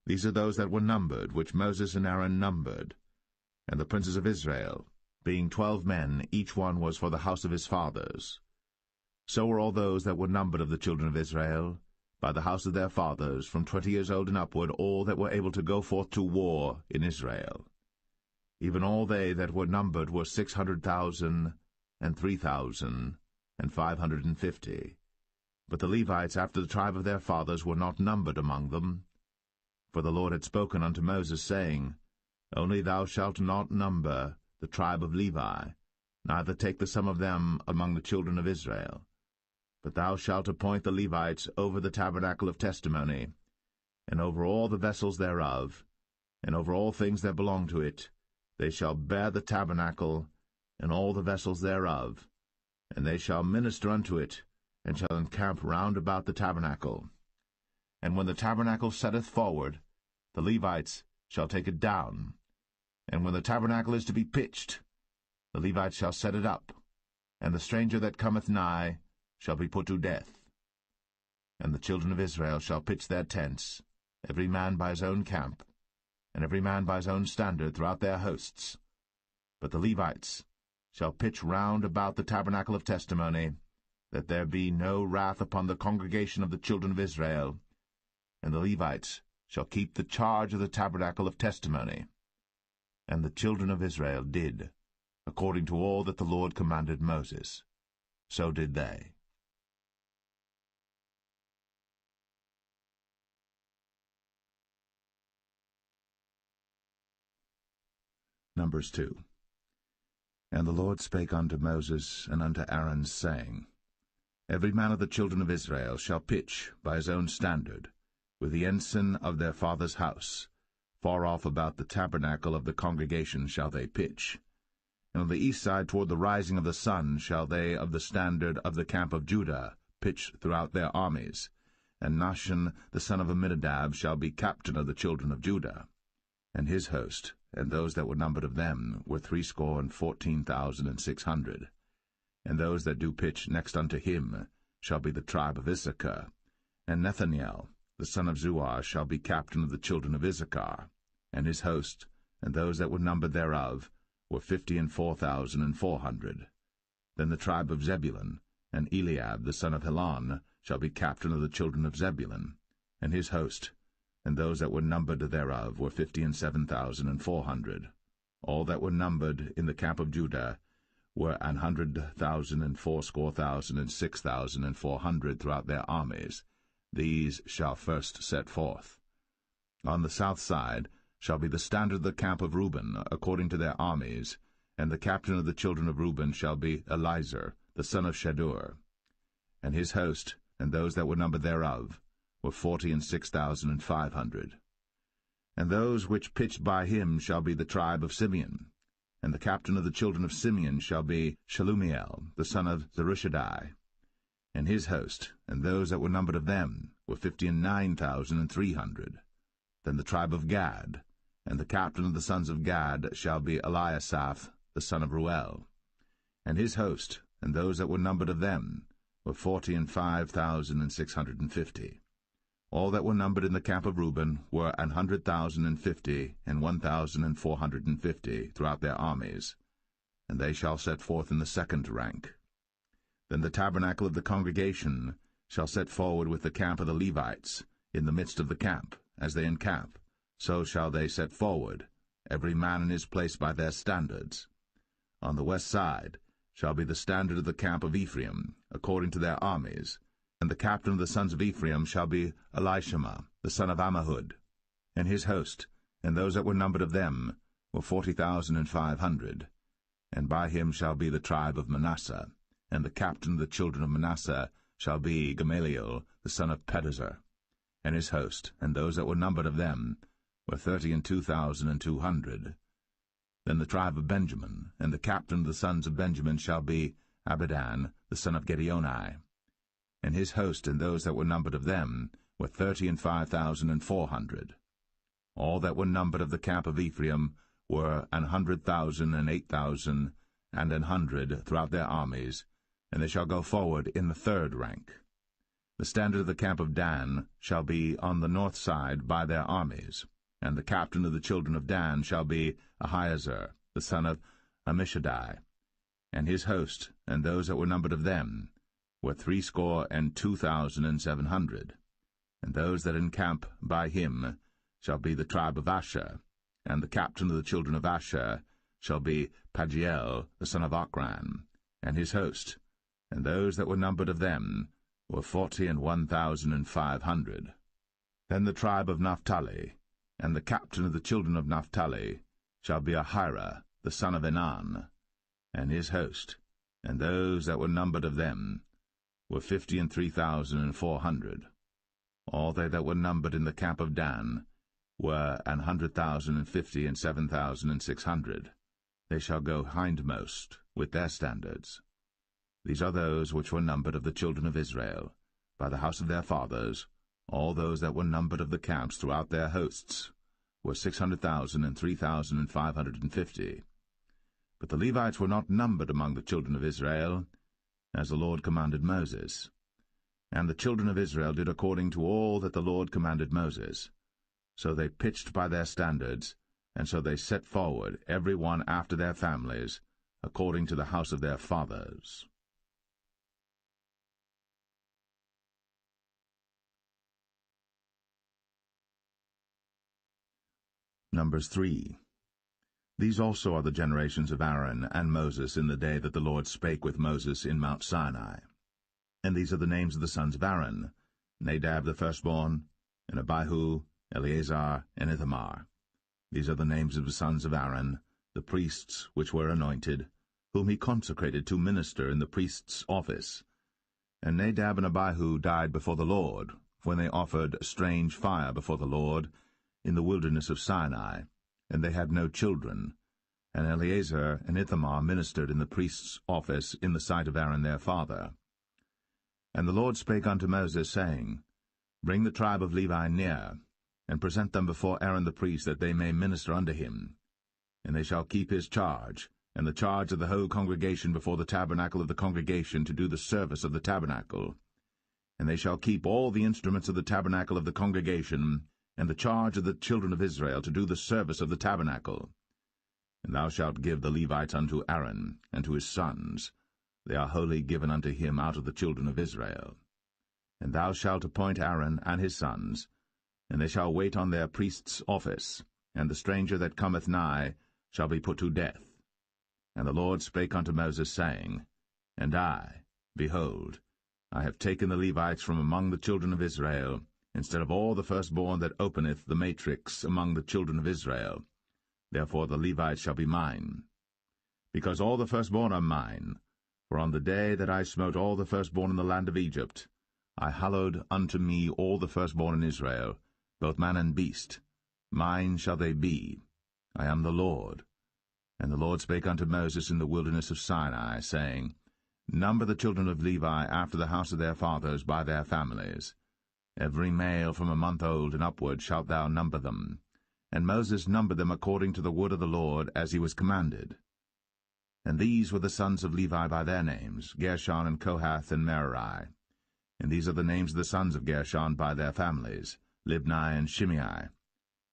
Speaker 2: These are those that were numbered, which Moses and Aaron numbered. And the princes of Israel, being 12 men, each one was for the house of his fathers. So were all those that were numbered of the children of Israel, by the house of their fathers, from 20 years old and upward, all that were able to go forth to war in Israel. Even all they that were numbered were 600,000 and 3,550. But the Levites after the tribe of their fathers were not numbered among them. For the Lord had spoken unto Moses, saying, Only thou shalt not number the tribe of Levi, neither take the sum of them among the children of Israel. But thou shalt appoint the Levites over the tabernacle of testimony, and over all the vessels thereof, and over all things that belong to it. They shall bear the tabernacle, and all the vessels thereof, and they shall minister unto it, and shall encamp round about the tabernacle. And when the tabernacle setteth forward, the Levites shall take it down. And when the tabernacle is to be pitched, the Levites shall set it up, and the stranger that cometh nigh shall be put to death. And the children of Israel shall pitch their tents, every man by his own camp, and every man by his own standard throughout their hosts. But the Levites shall pitch round about the tabernacle of testimony, that there be no wrath upon the congregation of the children of Israel. And the Levites shall keep the charge of the tabernacle of testimony. And the children of Israel did, according to all that the Lord commanded Moses. So did they.
Speaker 1: Numbers 2. And the Lord spake unto Moses and unto Aaron, saying, Every man of the children of Israel shall pitch by his own standard, with the ensign of their father's house. Far off about the tabernacle of the congregation shall they pitch. And on the east side toward the rising of the sun shall they of the standard of the camp of Judah pitch throughout their armies. And Nahshon the son of Amminadab shall be captain of the children of Judah. And his host, and those that were numbered of them, were 314,600. And those that do pitch next unto him shall be the tribe of Issachar. And Nethaniel the son of Zuar shall be captain of the children of Issachar. And his host, and those that were numbered thereof, were 54,400. Then the tribe of Zebulun, and Eliab the son of Helon, shall be captain of the children of Zebulun. And his host, and those that were numbered thereof, were 57,400. All that were numbered in the camp of Judah were 100,000 and 80,000 and 6,400 throughout their armies. These shall first set forth. On the south side shall be the standard of the camp of Reuben, according to their armies,
Speaker 2: And the captain of the children of Reuben shall be Elizur, the son of Shedeur. And his host, and those that were numbered thereof, were 46,500. And those which pitched by him shall be the tribe of Simeon. And the captain of the children of Simeon shall be Shelumiel, the son of Zerushadai. And his host, and those that were numbered of them, were 59,300. Then the tribe of Gad, and the captain of the sons of Gad shall be Eliasaph, the son of Ruel. And his host, and those that were numbered of them, were 45,650. All that were numbered in the camp of Reuben were 150,000 and 1,450 throughout their armies, and they shall set forth in the second rank. Then the tabernacle of the congregation shall set forward with the camp of the Levites, in the midst of the camp, as they encamp, so shall they set forward, every man in his place by their standards. On the west side shall be the standard of the camp of Ephraim, according to their armies, and the captain of the sons of Ephraim shall be Elishama, the son of Ammihud. And his host, and those that were numbered of them, were 40,500. And by him shall be the tribe of Manasseh, and the captain of the children of Manasseh shall be Gamaliel, the son of Pedazur. And his host, and those that were numbered of them, were 32,200. Then the tribe of Benjamin, and the captain of the sons of Benjamin shall be Abidan, the son of Gideoni. And his host, and those that were numbered of them, were 35,400. All that were numbered of the camp of Ephraim were 100,000 and 8,000 and 100 throughout their armies, and they shall go forward in the third rank. The standard of the camp of Dan shall be on the north side by their armies, and the captain of the children of Dan shall be Ahiezer, the son of Ammishaddai. And his host, and those that were numbered of them, were 62,700. And those that encamp by him shall be the tribe of Asher, and the captain of the children of Asher shall be Pagiel, the son of Ochran, and his host, and those that were numbered of them were 41,500. Then the tribe of Naphtali, and the captain of the children of Naphtali shall be Ahira, the son of Enan, and his host, and those that were numbered of them were 53,400. All they that were numbered in the camp of Dan were 100,050 and 7,600. They shall go hindmost with their standards. These are those which were numbered of the children of Israel, by the house of their fathers. All those that were numbered of the camps throughout their hosts were 600,000 and 3,550. But the Levites were not numbered among the children of Israel, as the Lord commanded Moses. And the children of Israel did according to all that the Lord commanded Moses. So they pitched by their standards, and so they set forward, every one after their families, according to the house of their fathers. Numbers 3. These also are the generations of Aaron and Moses in the day that the Lord spake with Moses in Mount Sinai. And these are the names of the sons of Aaron: Nadab the firstborn, and Abihu, Eleazar, and Ithamar. These are the names of the sons of Aaron, the priests which were anointed, whom he consecrated to minister in the priest's office. And Nadab and Abihu died before the Lord, when they offered strange fire before the Lord in the wilderness of Sinai, and they had no children. And Eleazar and Ithamar ministered in the priest's office in the sight of Aaron their father. And the Lord spake unto Moses, saying, Bring the tribe of Levi near, and present them before Aaron the priest, that they may minister unto him. And they shall keep his charge, and the charge of the whole congregation before the tabernacle of the congregation, to do the service of the tabernacle. And they shall keep all the instruments of the tabernacle of the congregation, and the charge of the children of Israel, to do the service of the tabernacle. And thou shalt give the Levites unto Aaron, and to his sons. They are wholly given unto him out of the children of Israel. And thou shalt appoint Aaron and his sons, and they shall wait on their priest's office, and the stranger that cometh nigh shall be put to death. And the Lord spake unto Moses, saying, And I, behold, I have taken the Levites from among the children of Israel, instead of all the firstborn that openeth the matrix among the children of Israel. Therefore the Levites shall be mine.
Speaker 1: because all the firstborn are mine. For on the day that I smote all the firstborn in the land of Egypt, I hallowed unto me all the firstborn in Israel, both man and beast. Mine shall they be. I am the Lord. And the Lord spake unto Moses in the wilderness of Sinai, saying, Number the children of Levi after the house of their fathers by their families. Every male from a month old and upward shalt thou number them. And Moses numbered them according to the word of the Lord, as he was commanded. And these were the sons of Levi by their names, Gershon and Kohath and Merari. And these are the names of the sons of Gershon by their families, Libni and Shimei.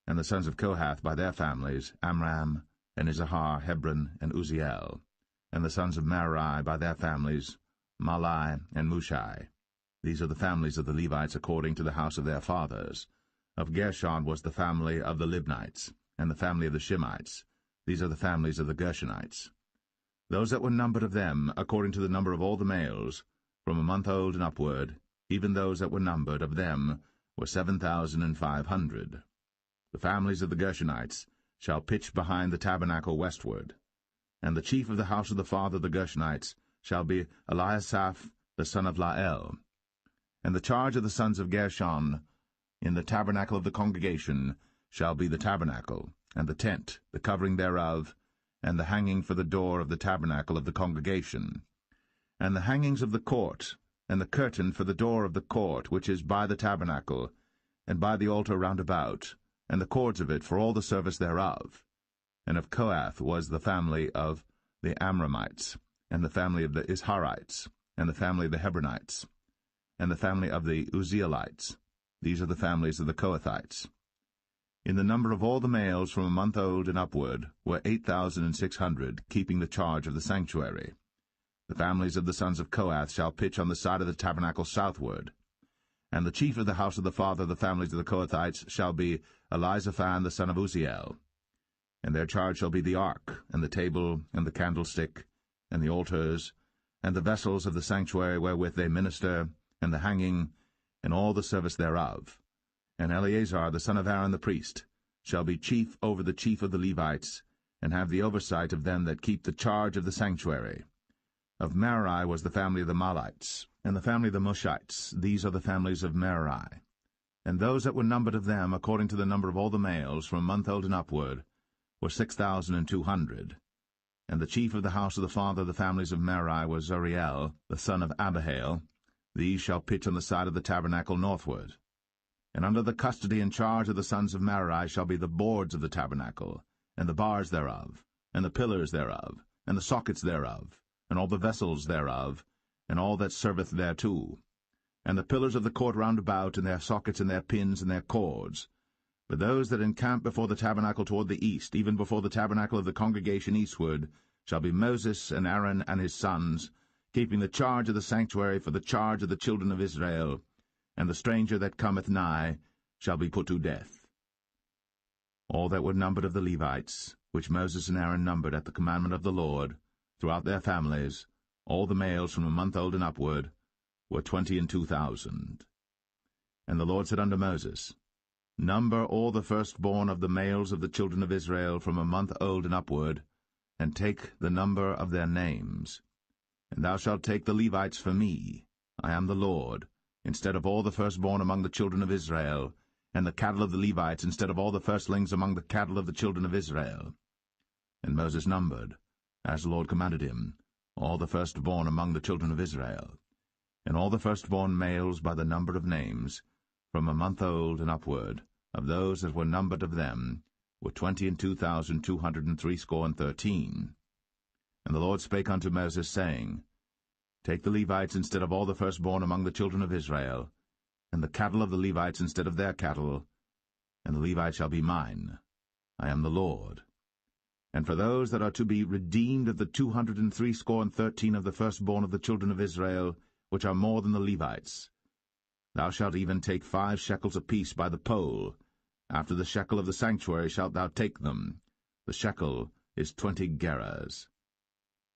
Speaker 1: And the sons of Kohath by their families, Amram, and Izahar, Hebron, and Uzziel. And the sons of Merari by their families, Malai and Mushai. These are the families of the Levites according to the house of their fathers. Of Gershon was the family of the Libnites, and the family of the Shimites. These are the families of the Gershonites. Those that were numbered of them, according to the number of all the males, from a month old and upward, even those that were numbered of them, were 7,500. The families of the Gershonites shall pitch behind the tabernacle westward. And the chief of the house of the father of the Gershonites shall be Eliasaph the son of Lael. And the charge of the sons of Gershon in the tabernacle of the congregation shall be the tabernacle, and the tent, the covering thereof, and the hanging for the door of the tabernacle of the congregation, and the hangings of the court, and the curtain for the door of the court which is by the tabernacle, and by the altar round about, and the cords of it for all the service thereof. And of Kohath was the family of the Amramites, and the family of the Isharites, and the family of the Hebronites, and the family of the Uzzielites. These are the families of the Kohathites. In the number of all the males from a month old and upward were 8,600, keeping the charge of the sanctuary. The families of the sons of Kohath shall pitch on the side of the tabernacle southward. And the chief of the house of the father of the families of the Kohathites shall be Elizaphan the son of Uzziel. And their charge shall be the ark, and the table, and the candlestick, and the altars, and the vessels of the sanctuary wherewith they minister, and the hanging, and all the service thereof. And Eleazar the son of Aaron the priest shall be chief over the chief of the Levites, and have the oversight of them that keep the charge of the sanctuary. Of Merari was the family of the Mahlites, and the family of the Mushites. These are the families of Merari. And those that were numbered of them, according to the number of all the males, from a month old and upward, were 6,200. And the chief of the house of the father of the families of Merari was Zuriel, the son of Abihail. These shall pitch on the side of the tabernacle northward. And under the custody and charge of the sons of Merari shall be the boards of the tabernacle, and the bars thereof, and the pillars thereof, and the sockets thereof, and all the vessels thereof, and all that serveth thereto, and the pillars of the court round about, and their sockets, and their pins, and their cords. But those that encamp before the tabernacle toward the east, even before the tabernacle of the congregation eastward, shall be Moses and Aaron and his sons, keeping the charge of the sanctuary for the charge of the children of Israel, and the stranger that cometh nigh shall be put to death. All that were numbered of the Levites, which Moses and Aaron numbered at the commandment of the Lord, throughout their families, all the males from a month old and upward, were 22,000. And the Lord said unto Moses, Number all the firstborn of the males of the children of Israel from a month old and upward, and take the number of their names. And thou shalt take the Levites for me, I am the Lord, instead of all the firstborn among the children of Israel, and the cattle of the Levites instead of all the firstlings among the cattle of the children of Israel. And Moses numbered, as the Lord commanded him, all the firstborn among the children of Israel, and all the firstborn males by the number of names, from a month old and upward, of those that were numbered of them, were 22,213. And the Lord spake unto Moses, saying, Take the Levites instead of all the firstborn among the children of Israel, and the cattle of the Levites instead of their cattle, and the Levites shall be mine. I am the Lord. And for those that are to be redeemed of the 213 of the firstborn of the children of Israel, which are more than the Levites, thou shalt even take 5 shekels apiece by the poll. After the shekel of the sanctuary shalt thou take them. The shekel is 20 gerahs.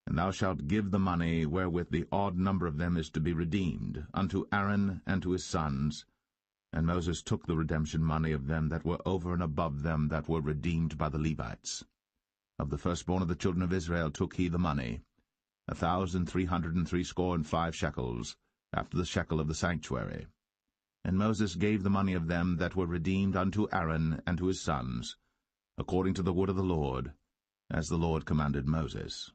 Speaker 1: And thou shalt give the money wherewith the odd number of them is to be redeemed, unto Aaron and to his sons. And Moses took the redemption money of them that were over and above them that were redeemed by the Levites.
Speaker 2: Of the firstborn of the children of Israel took he the money, 1,365 shekels, after the shekel of the sanctuary. And Moses gave the money of them that were redeemed unto Aaron and to his sons, according to the word of the Lord, as the Lord commanded Moses.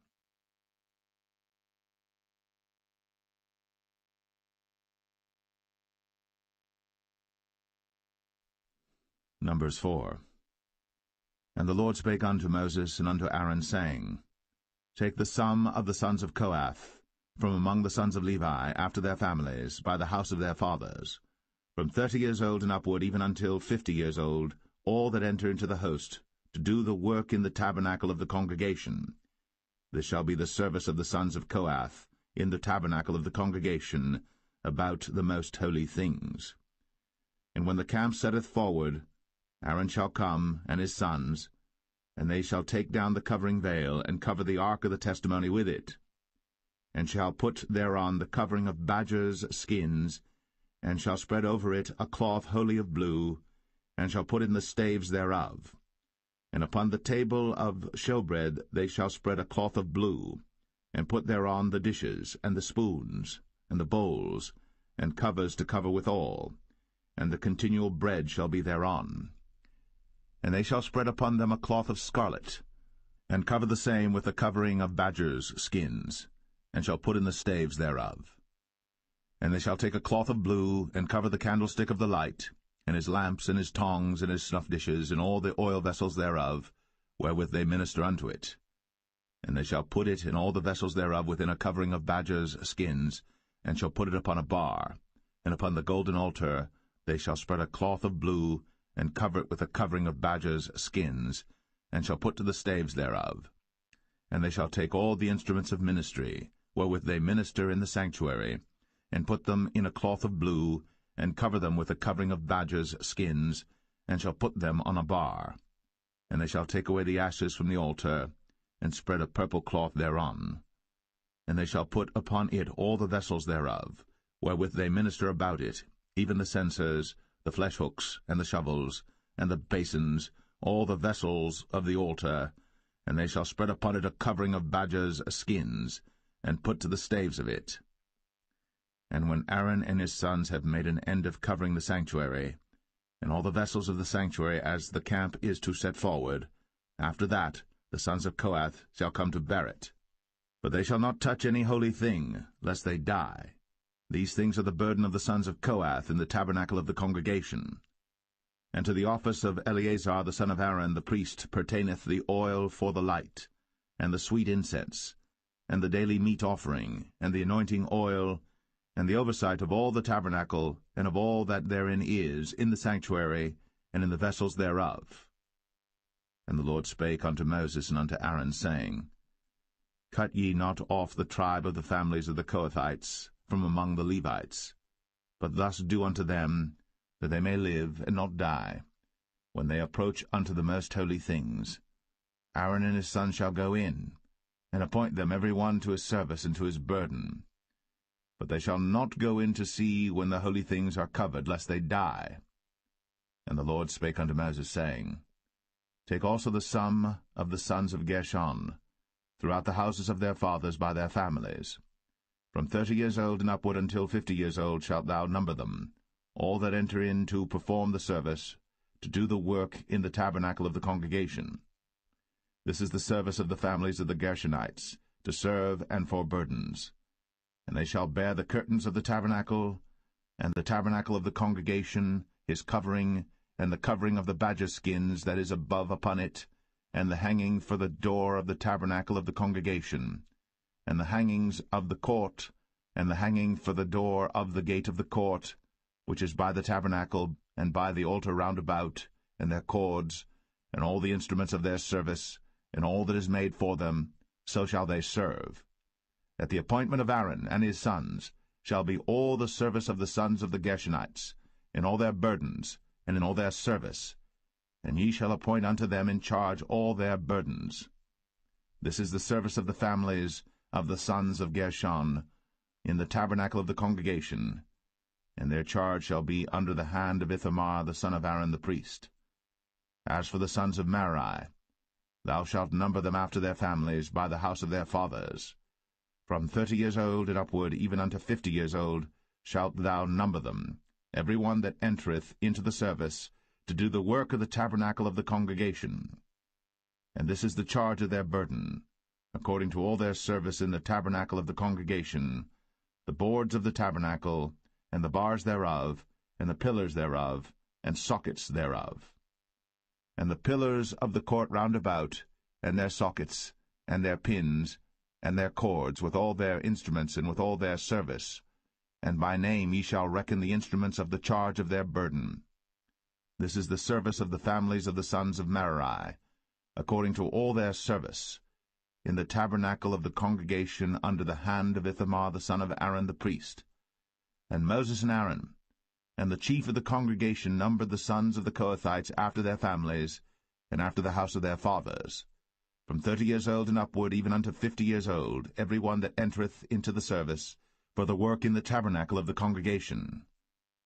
Speaker 2: Numbers 4. And the Lord spake unto Moses and unto Aaron, saying, Take the sum of the sons of Kohath, from among the sons of Levi, after their families, by the house of their fathers, from 30 years old and upward, even until 50 years old, all that enter into the host, to do the work in the tabernacle of the congregation. This shall be the service of the sons of Kohath, in the tabernacle of the congregation, about the most holy things. And when the camp setteth forward, Aaron shall come, and his sons, and they shall take down the covering veil, and cover the ark of the testimony with it, and shall put thereon the covering of badgers' skins, and shall spread over it a cloth wholly of blue, and shall put in the staves thereof. And upon the table of showbread they shall spread a cloth of blue, and put thereon the dishes, and the spoons, and the bowls, and covers to cover withal, and the continual bread shall be thereon. And they shall spread upon them a cloth of scarlet, and cover the same with the covering of badgers' skins, and shall put in the staves thereof. And they shall take a cloth of blue, and cover the candlestick of the light, and his lamps, and his tongs, and his snuff dishes, and all the oil vessels thereof, wherewith they minister unto it. And they shall put it and all the vessels thereof within a covering of badgers' skins, and shall put it upon a bar. And upon the golden altar they shall spread a cloth of blue, and cover it with a covering of badgers' skins, and shall put to the staves thereof. And they shall take all the instruments of ministry, wherewith they minister in the sanctuary, and put them in a cloth of blue, and cover them with a covering of badgers' skins, and shall put them on a bar. And they shall take away the ashes from the altar, and spread a purple cloth thereon. And they shall put upon it all the vessels thereof, wherewith they minister about it, even the censers, the flesh hooks, and the shovels, and the basins, all the vessels of the altar, and they shall spread upon it a covering of badgers' skins, and put to the staves of it. And when Aaron and his sons have made an end of covering the sanctuary, and all the vessels of the sanctuary as the camp is to set forward, after that the sons of Kohath shall come to bear it. But they shall not touch any holy thing, lest they die. These things are the burden of the sons of Kohath in the tabernacle of the congregation. And to the office of Eleazar the son of Aaron the priest pertaineth the oil for the light, and the sweet incense, and the daily meat offering, and the anointing oil, and the oversight of all the tabernacle, and of all that therein is, in the sanctuary, and in the vessels thereof. And the Lord spake unto Moses and unto Aaron, saying, Cut ye not off the tribe of the families of the Kohathites from among the Levites, but thus do unto them, that they may live and not die, when they approach unto the most holy things. Aaron and his sons shall go in, and appoint them every one to his service and to his burden. But they shall not go in to see when the holy things are covered, lest they die. And the Lord spake unto Moses, saying, Take also the sum of the sons of Gershon, throughout the houses of their fathers by their families. From 30 years old and upward until 50 years old shalt thou number them, all that enter in to perform the service, to do the work in the tabernacle of the congregation. This is the service of the families of the Gershonites, to serve and for burdens. And they shall bear the curtains of the tabernacle, and the tabernacle of the congregation, his covering, and the covering of the badger skins that is above upon it, and the hanging for the door of the tabernacle of the congregation, and the hangings of the court, and the hanging for the door of the gate of the court, which is by the tabernacle, and by the altar round about, and their cords, and all the instruments of their service, and all that is made for them, so shall they serve. At the appointment of Aaron and his sons shall be all the service of the sons of the Gershonites, in all their burdens, and in all their service, and ye shall appoint unto them in charge all their burdens. This is the service of the families of the sons of Gershon, in the tabernacle of the congregation, and their charge shall be under the hand of Ithamar the son of Aaron the priest. As for the sons of Merari, thou shalt number them after their families by the house of their fathers. From 30 years old and upward, even unto 50 years old, shalt thou number them, every one that entereth into the service, to do the work of the tabernacle of the congregation. And this is the charge of their burden, according to all their service in the tabernacle of the congregation, the boards of the tabernacle, and the bars thereof, and the pillars thereof, and sockets thereof. And the pillars of the court round about, and their sockets, and their pins, and their cords, with all their instruments, and with all their service. And by name ye shall reckon the instruments of the charge of their burden. This is the service of the families of the sons of Merari, according to all their service, in the tabernacle of the congregation under the hand of Ithamar the son of Aaron the priest. And Moses and Aaron, and the chief of the congregation, numbered the sons of the Kohathites after their families, and after the house of their fathers, from 30 years old and upward, even unto 50 years old, every one that entereth into the service, for the work in the tabernacle of the congregation.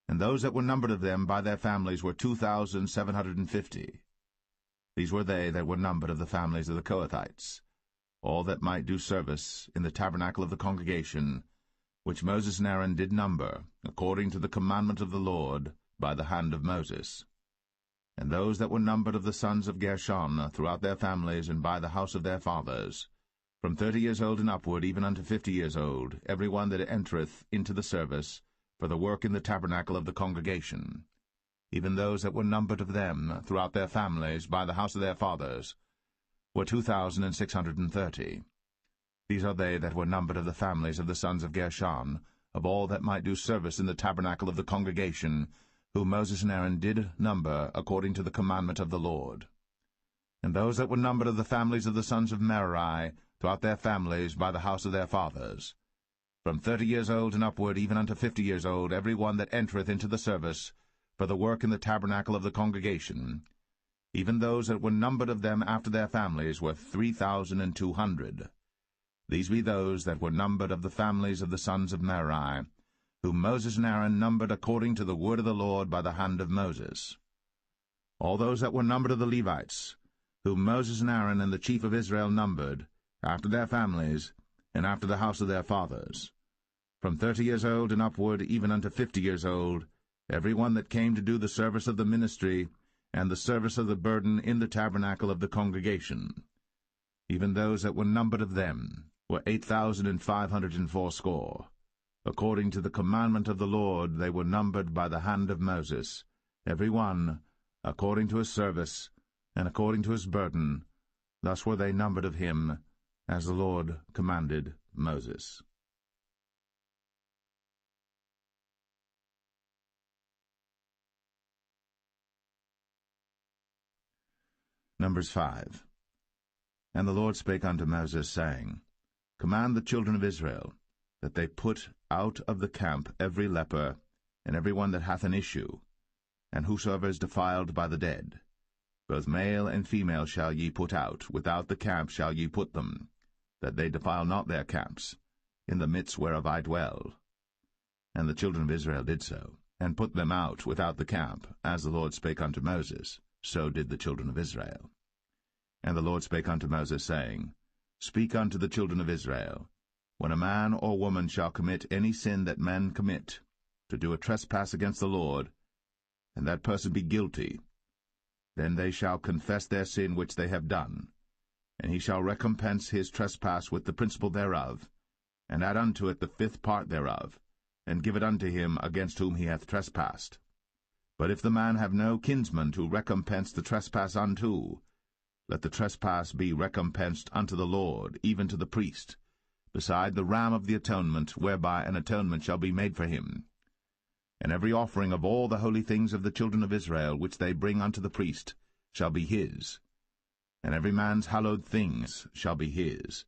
Speaker 2: And those that were numbered of them by their families were 2,750. These were they that were numbered of the families of the Kohathites, all that might do service in the tabernacle of the congregation, which Moses and Aaron did number, according to the commandment of the Lord, by the hand of Moses. And those that were numbered of the sons of Gershon throughout their families and by the house of their fathers, from 30 years old and upward, even unto 50 years old, every one that entereth into the service, for the work in the tabernacle of the congregation, even those that were numbered of them throughout their families by the house of their fathers, were 2,630. These are they that were numbered of the families of the sons of Gershon, of all that might do service in the tabernacle of the congregation, whom Moses and Aaron did number according to the commandment of the Lord. And those that were numbered of the families of the sons of Merari throughout their families by the house of their fathers, from 30 years old and upward, even unto 50 years old, every one that entereth into the service, for the work in the tabernacle of the congregation, even those that were numbered of them after their families, were 3,200. These be those that were numbered of the families of the sons of Merari, whom Moses and Aaron numbered according to the word of the Lord by the hand of Moses. All those that were numbered of the Levites, whom Moses and Aaron and the chief of Israel numbered, after their families, and after the house of their fathers, from 30 years old and upward, even unto 50 years old, every one that came to do the service of the ministry, and the service of the burden in the tabernacle of the congregation. Even those that were numbered of them were 8,580. According to the commandment of the Lord they were numbered by the hand of Moses, every one according to his service, and according to his burden. Thus were they numbered of him, as the Lord commanded Moses. Numbers 5. And the Lord spake unto Moses, saying, Command the children of Israel, that they put out of the camp every leper, and every one that hath an issue, and whosoever is defiled by the dead. Both male and female shall ye put out, without the camp shall ye put them, that they defile not their camps, in the midst whereof I dwell. And the children of Israel did so, and put them out without the camp, as the Lord spake unto Moses. So did the children of Israel. And the Lord spake unto Moses, saying, Speak unto the children of Israel, when a man or woman shall commit any sin that men commit, to do a trespass against the Lord, and that person be guilty, then they shall confess their sin which they have done, and he shall recompense his trespass with the principal thereof, and add unto it the 5th part thereof, and give it unto him against whom he hath trespassed. But if the man have no kinsman to recompense the trespass unto, let the trespass be recompensed unto the Lord, even to the priest, beside the ram of the atonement, whereby an atonement shall be made for him. And every offering of all the holy things of the children of Israel, which they bring unto the priest, shall be his. And every man's hallowed things shall be his.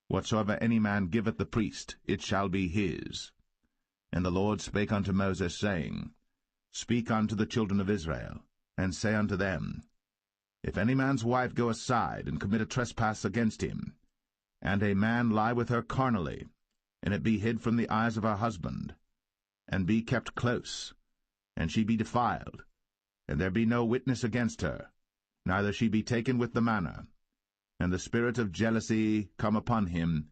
Speaker 2: Whatsoever any man giveth the priest, it shall be his. And the Lord spake unto Moses, saying, Speak unto the children of Israel, and say unto them, If any man's wife go aside, and commit a trespass against him, and a man lie with her carnally, and it be hid from the eyes of her husband, and be kept close, and she be defiled, and there be no witness against her, neither she be taken with the manner, and the spirit of jealousy come upon him,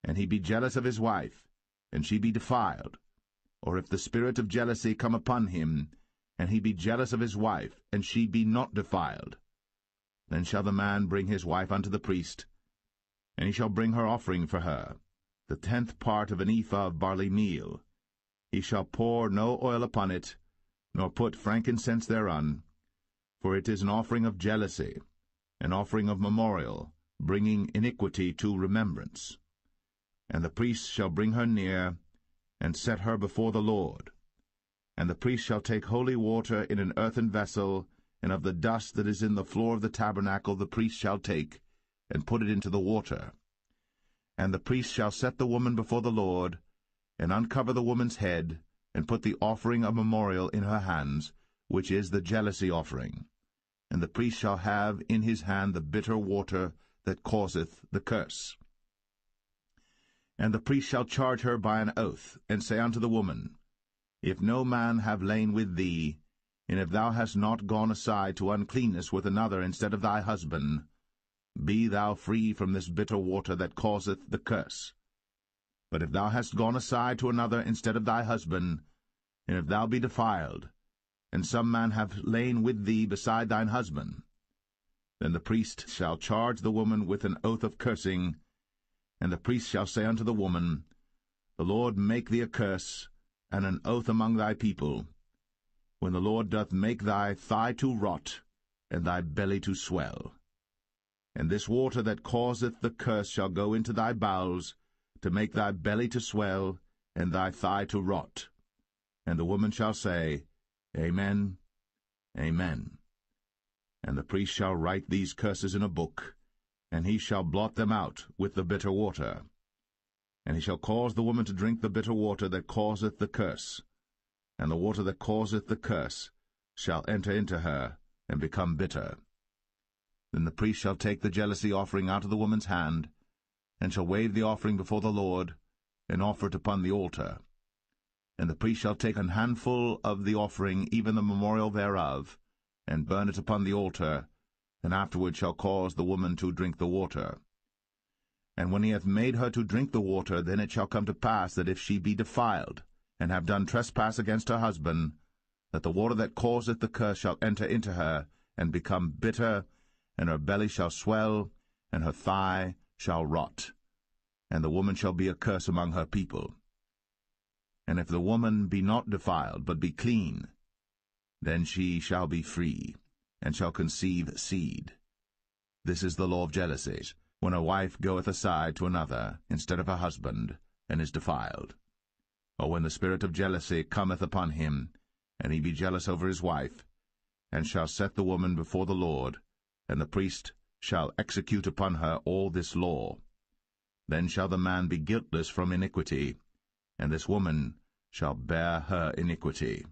Speaker 2: and he be jealous of his wife, and she be defiled, or if the spirit of jealousy come upon him, and he be jealous of his wife, and she be not defiled, then shall the man bring his wife unto the priest, and he shall bring her offering for her, the 10th part of an ephah of barley meal. He shall pour no oil upon it, nor put frankincense thereon, for it is an offering of jealousy, an offering of memorial, bringing iniquity to remembrance. And the priest shall bring her near, and set her before the Lord. And the priest shall take holy water in an earthen vessel, and of the dust that is in the floor of the tabernacle the priest shall take, and put it into the water. And the priest shall set the woman before the Lord, and uncover the woman's head, and put the offering of memorial in her hands, which is the jealousy offering. And the priest shall have in his hand the bitter water that causeth the curse. And the priest shall charge her by an oath, and say unto the woman, If no man have lain with thee, and if thou hast not gone aside to uncleanness with another instead of thy husband, be thou free from this bitter water that causeth the curse. But if thou hast gone aside to another instead of thy husband, and if thou be defiled, and some man have lain with thee beside thine husband, then the priest shall charge the woman with an oath of cursing, and the priest shall say unto the woman, The Lord make thee a curse, and an oath among thy people, when the Lord doth make thy thigh to rot, and thy belly to swell. And this water that causeth the curse shall go into thy bowels, to make thy belly to swell, and thy thigh to rot. And the woman shall say, Amen, Amen. And the priest shall write these curses in a book, and he shall blot them out with the bitter water. And he shall cause the woman to drink the bitter water that causeth the curse, and the water that causeth the curse shall enter into her, and become bitter. Then the priest shall take the jealousy offering out of the woman's hand, and shall wave the offering before the Lord, and offer it upon the altar. And the priest shall take an handful of the offering, even the memorial thereof, and burn it upon the altar, and afterward shall cause the woman to drink the water. And when he hath made her to drink the water, then it shall come to pass that if she be defiled, and have done trespass against her husband, that the water that causeth the curse shall enter into her, and become bitter, and her belly shall swell, and her thigh shall rot, and the woman shall be a curse among her people. And if the woman be not defiled, but be clean, then she shall be free, and shall conceive seed. This is the law of jealousies, when a wife goeth aside to another instead of her husband, and is defiled. Or when the spirit of jealousy cometh upon him, and he be jealous over his wife, and shall set the woman before the Lord, and the priest shall execute upon her all this law. Then shall the man be guiltless from iniquity, and this woman shall bear her iniquity.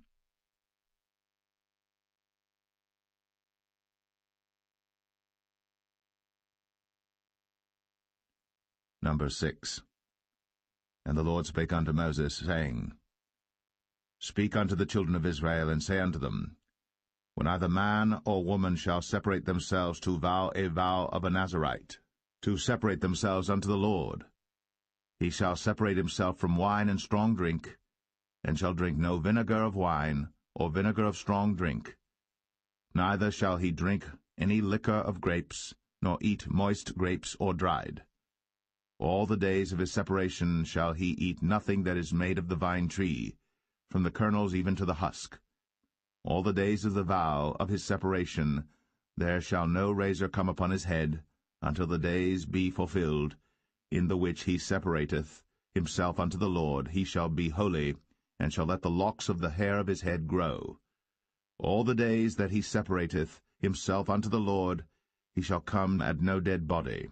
Speaker 2: Number 6. And the Lord spake unto Moses, saying, Speak unto the children of Israel, and say unto them, When either man or woman shall separate themselves to vow a vow of a Nazarite, to separate themselves unto the Lord, he shall separate himself from wine and strong drink, and shall drink no vinegar of wine, or vinegar of strong drink. Neither shall he drink any liquor of grapes, nor eat moist grapes or dried. All the days of his separation shall he eat nothing that is made of the vine tree, from the kernels even to the husk. All the days of the vow of his separation there shall no razor come upon his head, until the days be fulfilled, in the which he separateth himself unto the Lord. He shall be holy, and shall let the locks of the hair of his head grow. All the days that he separateth himself unto the Lord, he shall come at no dead body.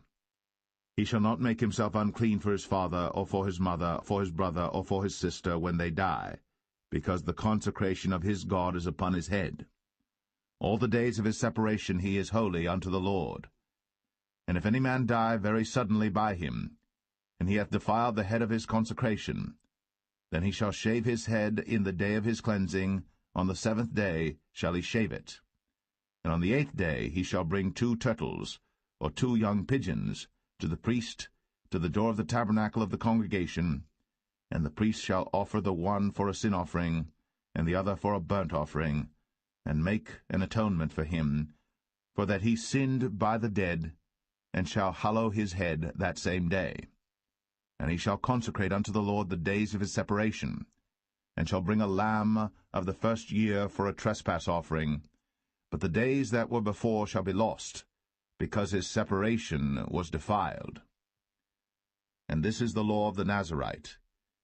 Speaker 2: He shall not make himself unclean for his father, or for his mother, for his brother, or for his sister, when they die, because the consecration of his God is upon his head. All the days of his separation he is holy unto the Lord. And if any man die very suddenly by him, and he hath defiled the head of his consecration, then he shall shave his head in the day of his cleansing. On the 7th day shall he shave it. And on the 8th day he shall bring 2 turtles, or 2 young pigeons, to the priest, to the door of the tabernacle of the congregation, and the priest shall offer the one for a sin offering, and the other for a burnt offering, and make an atonement for him, for that he sinned by the dead, and shall hallow his head that same day. And he shall consecrate unto the Lord the days of his separation, and shall bring a lamb of the first year for a trespass offering, but the days that were before shall be lost, because his separation was defiled. And this is the law of the Nazarite.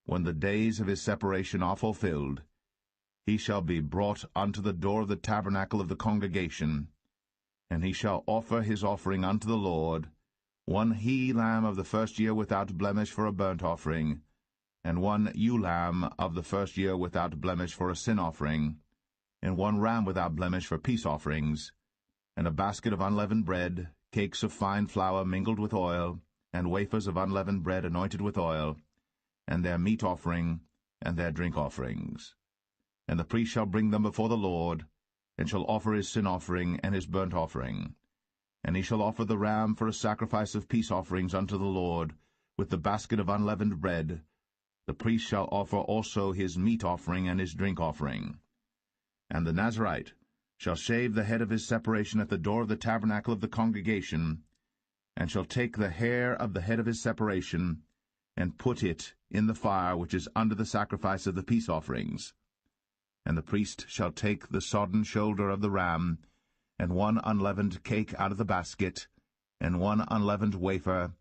Speaker 2: When the days of his separation are fulfilled, he shall be brought unto the door of the tabernacle of the congregation, and he shall offer his offering unto the Lord, 1 he-lamb of the first year without blemish for a burnt offering, and 1 ewe-lamb of the first year without blemish for a sin offering, and 1 ram without blemish for peace offerings, and a basket of unleavened bread, cakes of fine flour mingled with oil, and wafers of unleavened bread anointed with oil, and their meat offering, and their drink offerings. And the priest shall bring them before the Lord, and shall offer his sin offering and his burnt offering. And he shall offer the ram for a sacrifice of peace offerings unto the Lord, with the basket of unleavened bread. The priest shall offer also his meat offering and his drink offering. And the Nazarite shall shave the head of his separation at the door of the tabernacle of the congregation, and shall take the hair of the head of his separation, and put it in the fire which is under the sacrifice of the peace offerings. And the priest shall take the sodden shoulder of the ram, and 1 unleavened cake out of the basket, and 1 unleavened wafer,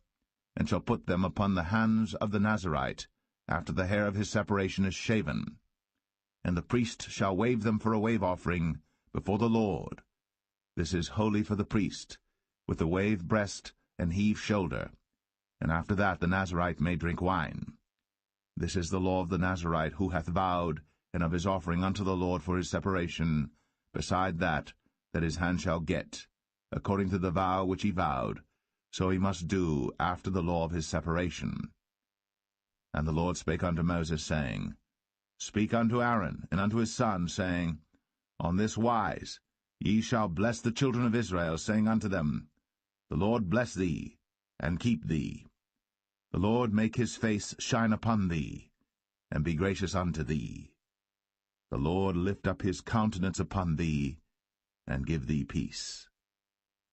Speaker 2: and shall put them upon the hands of the Nazarite, after the hair of his separation is shaven. And the priest shall wave them for a wave offering before the Lord. This is holy for the priest, with the wave breast and heave shoulder. And after that the Nazarite may drink wine. This is the law of the Nazarite who hath vowed, and of his offering unto the Lord for his separation, beside that his hand shall get, according to the vow which he vowed, so he must do after the law of his separation. And the Lord spake unto Moses, saying, Speak unto Aaron and unto his sons, saying, On this wise ye shall bless the children of Israel, saying unto them, The Lord bless thee, and keep thee. The Lord make his face shine upon thee, and be gracious unto thee. The Lord lift up his countenance upon thee, and give thee peace.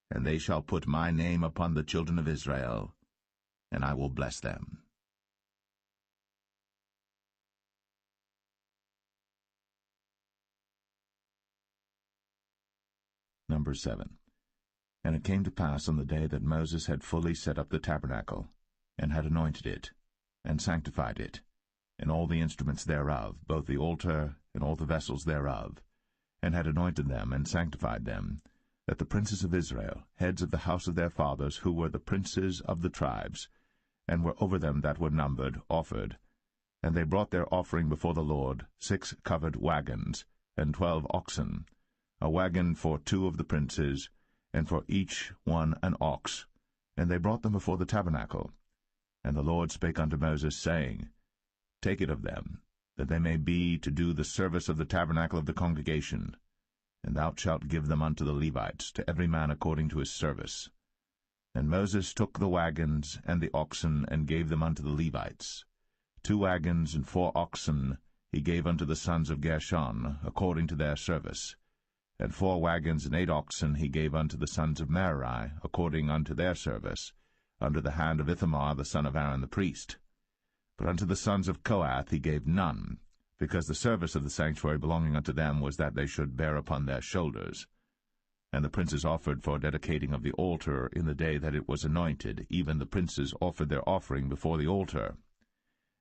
Speaker 2: And they shall put my name upon the children of Israel, and I will bless them. Number 7. And it came to pass on the day that Moses had fully set up the tabernacle, and had anointed it, and sanctified it, and all the instruments thereof, both the altar and all the vessels thereof, and had anointed them and sanctified them, that the princes of Israel, heads of the house of their fathers, who were the princes of the tribes, and were over them that were numbered, offered. And they brought their offering before the Lord, 6 covered wagons, and 12 oxen, a wagon for 2 of the princes, and for each one an ox. And they brought them before the tabernacle. And the Lord spake unto Moses, saying, Take it of them, that they may be to do the service of the tabernacle of the congregation, and thou shalt give them unto the Levites, to every man according to his service. And Moses took the wagons and the oxen, and gave them unto the Levites. 2 wagons and 4 oxen he gave unto the sons of Gershon, according to their service. And 4 wagons and 8 oxen he gave unto the sons of Merari, according unto their service, under the hand of Ithamar the son of Aaron the priest. But unto the sons of Kohath he gave none, because the service of the sanctuary belonging unto them was that they should bear upon their shoulders. And the princes offered for dedicating of the altar in the day that it was anointed, even the princes offered their offering before the altar.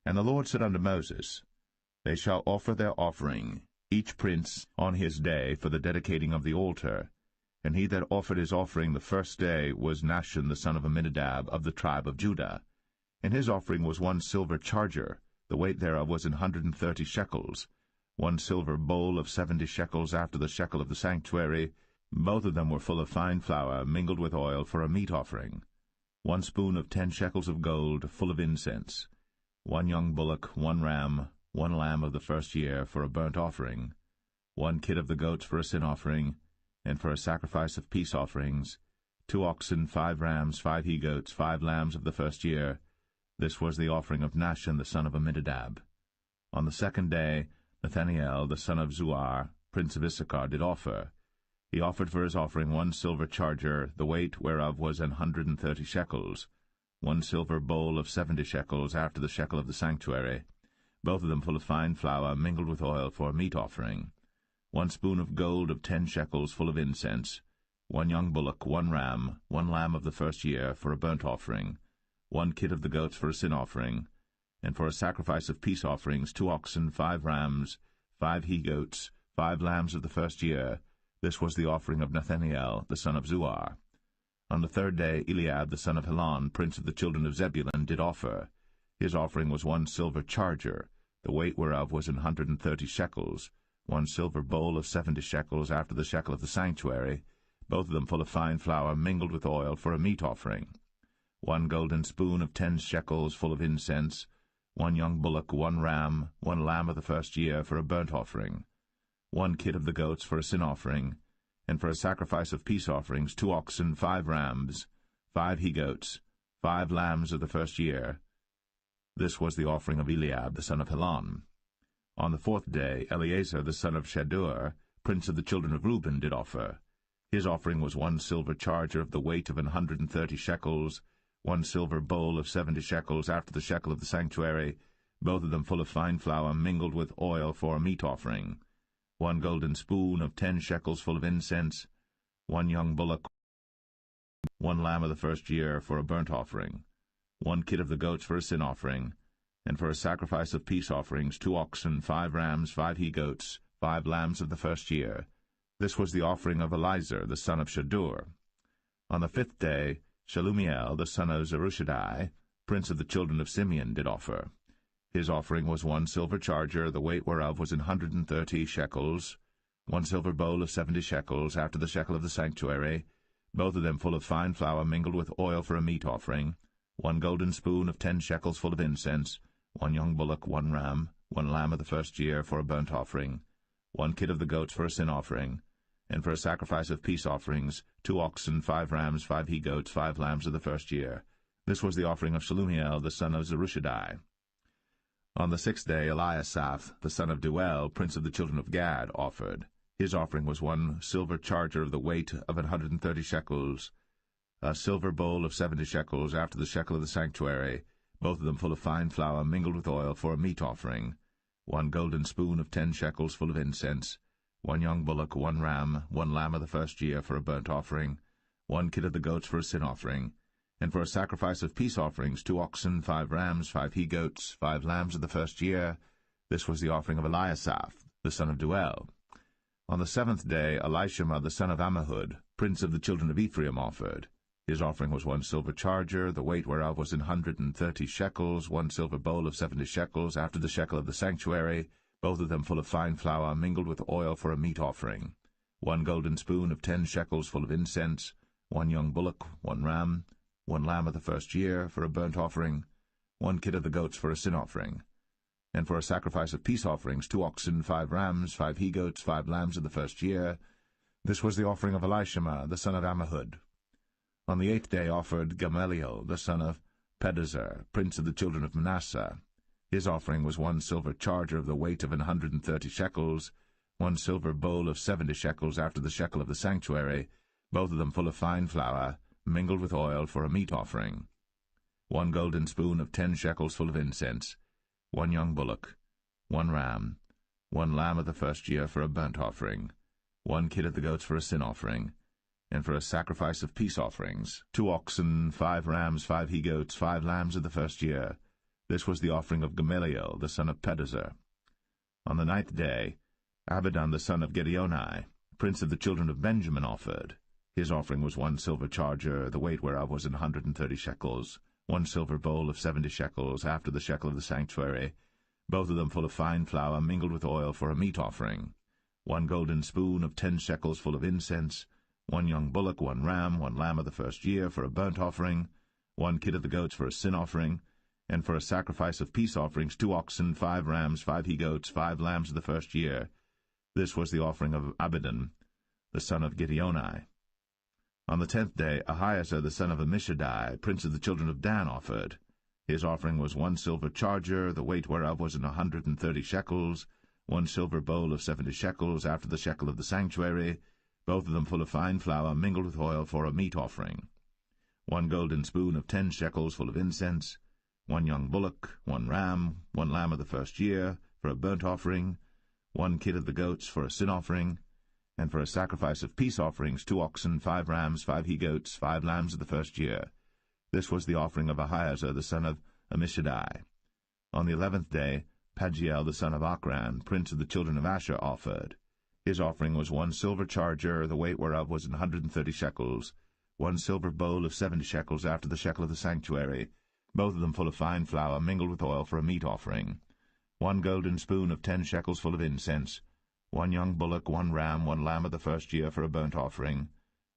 Speaker 2: And the Lord said unto Moses, They shall offer their offering, each prince on his day, for the dedicating of the altar. And he that offered his offering the first day was Nahshon the son of Amminadab, of the tribe of Judah. And his offering was 1 silver charger, the weight thereof was 130 shekels, 1 silver bowl of 70 shekels after the shekel of the sanctuary. Both of them were full of fine flour, mingled with oil, for a meat offering. 1 spoon of 10 shekels of gold, full of incense. 1 young bullock, 1 ram, 1 lamb of the first year, for a burnt offering. 1 kid of the goats for a sin offering, and for a sacrifice of peace offerings, 2 oxen, 5 rams, 5 he-goats, 5 lambs of the first year. This was the offering of Nahshon the son of Amminadab. On the second day Nathaniel the son of Zuar, prince of Issachar, did offer. He offered for his offering 1 silver charger, the weight whereof was 130 shekels, 1 silver bowl of 70 shekels after the shekel of the sanctuary, both of them full of fine flour mingled with oil for a meat offering, 1 spoon of gold of 10 shekels full of incense, 1 young bullock, 1 ram, 1 lamb of the first year for a burnt offering, 1 kid of the goats for a sin offering, and for a sacrifice of peace offerings 2 oxen, 5 rams, 5 he-goats, 5 lambs of the first year. This was the offering of Nathaniel the son of Zuar. On the third day Eliab the son of Helon, prince of the children of Zebulun, did offer. His offering was 1 silver charger, the weight whereof was 130 shekels, 1 silver bowl of 70 shekels after the shekel of the sanctuary, both of them full of fine flour mingled with oil for a meat offering, 1 golden spoon of 10 shekels full of incense, 1 young bullock, 1 ram, 1 lamb of the first year for a burnt offering, 1 kid of the goats for a sin offering, and for a sacrifice of peace offerings 2 oxen, 5 rams, 5 he-goats, 5 lambs of the first year. This was the offering of Eliab the son of Helon. On the fourth day Eleazar the son of Shadur, prince of the children of Reuben, did offer. His offering was 1 silver charger of the weight of 130 shekels, 1 silver bowl of 70 shekels after the shekel of the sanctuary, both of them full of fine flour mingled with oil for a meat offering, 1 golden spoon of 10 shekels full of incense, 1 young bullock, 1 lamb of the first year for a burnt offering, 1 kid of the goats for a sin offering, and for a sacrifice of peace offerings 2 oxen, 5 rams, 5 he-goats, 5 lambs of the first year. This was the offering of Elizur the son of Shadur. On the fifth day Shelumiel the son of Zerushadai, prince of the children of Simeon, did offer. His offering was 1 silver charger, the weight whereof was 130 shekels, 1 silver bowl of 70 shekels after the shekel of the sanctuary, both of them full of fine flour mingled with oil for a meat offering, 1 golden spoon of 10 shekels full of incense, 1 young bullock, 1 ram, 1 lamb of the first year for a burnt offering, 1 kid of the goats for a sin offering, and for a sacrifice of peace offerings 2 oxen, 5 rams, 5 he-goats, 5 lambs of the first year. This was the offering of Shelumiel the son of Zerushadai. On the sixth day Eliasaph the son of Deuel, prince of the children of Gad, offered. His offering was 1 silver charger of the weight of 130 shekels, a silver bowl of 70 shekels after the shekel of the sanctuary, both of them full of fine flour mingled with oil for a meat offering, 1 golden spoon of 10 shekels full of incense, 1 young bullock, 1 ram, 1 lamb of the first year for a burnt offering, 1 kid of the goats for a sin offering, and for a sacrifice of peace offerings 2 oxen, 5 rams, 5 he-goats, 5 lambs of the first year. This was the offering of Eliasaph the son of Deuel. On the seventh day Elishama the son of Ammihud, prince of the children of Ephraim, offered. His offering was 1 silver charger, the weight whereof was 130 shekels, 1 silver bowl of 70 shekels after the shekel of the sanctuary, both of them full of fine flour mingled with oil for a meat offering, 1 golden spoon of 10 shekels full of incense, 1 young bullock, 1 ram, 1 lamb of the first year for a burnt offering, 1 kid of the goats for a sin offering, and for a sacrifice of peace offerings 2 oxen, 5 rams, 5 he-goats, 5 lambs of the first year. This was the offering of Elishama the son of Ammihud. On the eighth day offered Gamaliel the son of Pedahzur, prince of the children of Manasseh. His offering was 1 silver charger of the weight of 130 shekels, 1 silver bowl of 70 shekels after the shekel of the sanctuary, both of them full of fine flour, mingled with oil for a meat offering, 1 golden spoon of 10 shekels full of incense, 1 young bullock, 1 ram, 1 lamb of the first year for a burnt offering, 1 kid of the goats for a sin offering, and for a sacrifice of peace offerings 2 oxen, 5 rams, 5 he-goats, 5 lambs of the first year. This was the offering of Gamaliel the son of Pedahzur. On the ninth day Abidan the son of Gideoni, prince of the children of Benjamin, offered. His offering was 1 silver charger, the weight whereof was 130 shekels, 1 silver bowl of 70 shekels after the shekel of the sanctuary, both of them full of fine flour mingled with oil for a meat offering, 1 golden spoon of 10 shekels full of incense, 1 young bullock, 1 ram, 1 lamb of the first year for a burnt offering, 1 kid of the goats for a sin offering, and for a sacrifice of peace offerings 2 oxen, 5 rams, 5 he-goats, 5 lambs of the first year. This was the offering of Abidan the son of Gideoni. On the 10th day Ahiezer the son of Ammishaddai, prince of the children of Dan, offered. His offering was 1 silver charger, the weight whereof was 130 shekels, 1 silver bowl of 70 shekels, after the shekel of the sanctuary, both of them full of fine flour mingled with oil for a meat offering. 1 golden spoon of 10 shekels full of incense, 1 young bullock, 1 ram, 1 lamb of the first year, for a burnt offering, 1 kid of the goats for a sin offering, and for a sacrifice of peace offerings 2 oxen, 5 rams, 5 he-goats, 5 lambs of the first year. This was the offering of Ahiezer the son of Ammishaddai. On the 11th day Pagiel the son of Ochran, prince of the children of Asher, offered. His offering was 1 silver charger, the weight whereof was 130 shekels, 1 silver bowl of 70 shekels, after the shekel of the sanctuary, both of them full of fine flour mingled with oil for a meat offering, 1 golden spoon of 10 shekels full of incense, 1 young bullock, 1 ram, 1 lamb of the first year for a burnt offering,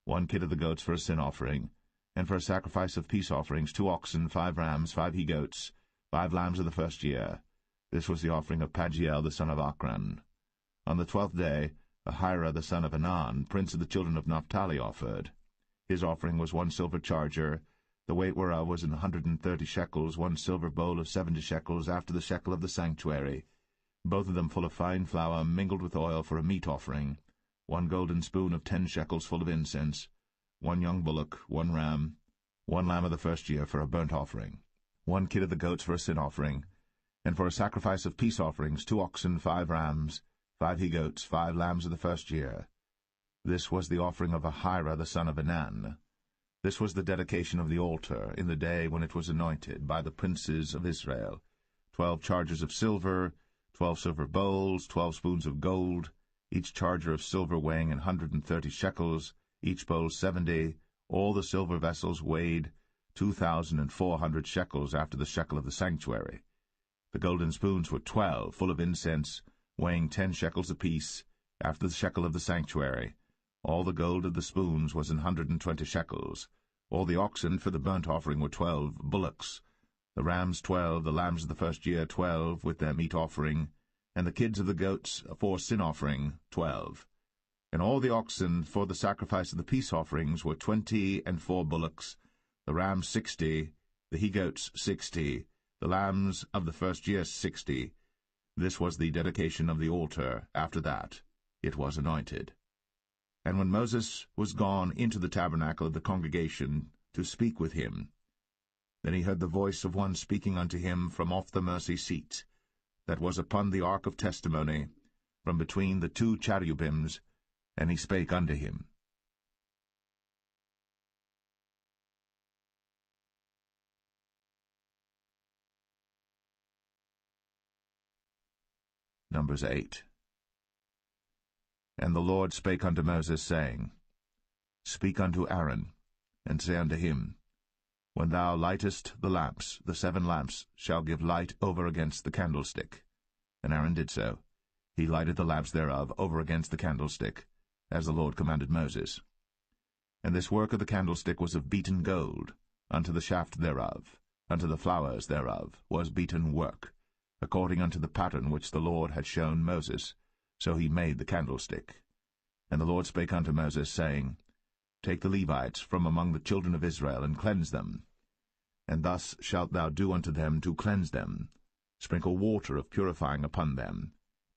Speaker 2: 1 kid of the goats for a sin offering, and for a sacrifice of peace offerings 2 oxen, 5 rams, 5 he-goats, 5 lambs of the first year. This was the offering of Pagiel the son of Ochran. On the 12th day Ahira the son of Anan, prince of the children of Naphtali, offered. His offering was 1 silver charger, the weight whereof was 130 shekels, 1 silver bowl of 70 shekels, after the shekel of the sanctuary, both of them full of fine flour mingled with oil for a meat offering, 1 golden spoon of 10 shekels full of incense, 1 young bullock, 1 ram, 1 lamb of the first year for a burnt offering, 1 kid of the goats for a sin offering, and for a sacrifice of peace offerings 2 oxen, 5 rams, 5 he-goats, 5 lambs of the first year. This was the offering of Ahira the son of Anan. This was the dedication of the altar in the day when it was anointed by the princes of Israel: 12 chargers of silver, 12 silver bowls, 12 spoons of gold, each charger of silver weighing 130 shekels, each bowl 70, all the silver vessels weighed 2,400 shekels, after the shekel of the sanctuary. The golden spoons were 12, full of incense, weighing 10 shekels apiece, after the shekel of the sanctuary. All the gold of the spoons was 120 shekels. All the oxen for the burnt offering were 12 bullocks, the rams 12, the lambs of the first year 12, with their meat offering, and the kids of the goats for sin offering 12. And all the oxen for the sacrifice of the peace offerings were 20 and 4 bullocks, the rams 60, the he-goats 60, the lambs of the first year 60. This was the dedication of the altar. After that it was anointed. And when Moses was gone into the tabernacle of the congregation to speak with him, then he heard the voice of one speaking unto him from off the mercy seat, that was upon the ark of testimony, from between the 2 cherubims, and he spake unto him. Numbers 8. And the Lord spake unto Moses, saying, Speak unto Aaron, and say unto him, When thou lightest the lamps, the 7 lamps shall give light over against the candlestick. And Aaron did so. He lighted the lamps thereof over against the candlestick, as the Lord commanded Moses. And this work of the candlestick was of beaten gold, unto the shaft thereof, unto the flowers thereof was beaten work, according unto the pattern which the Lord had shown Moses. So he made the candlestick. And the Lord spake unto Moses, saying, Take the Levites from among the children of Israel, and cleanse them. And thus shalt thou do unto them to cleanse them. Sprinkle water of purifying upon them,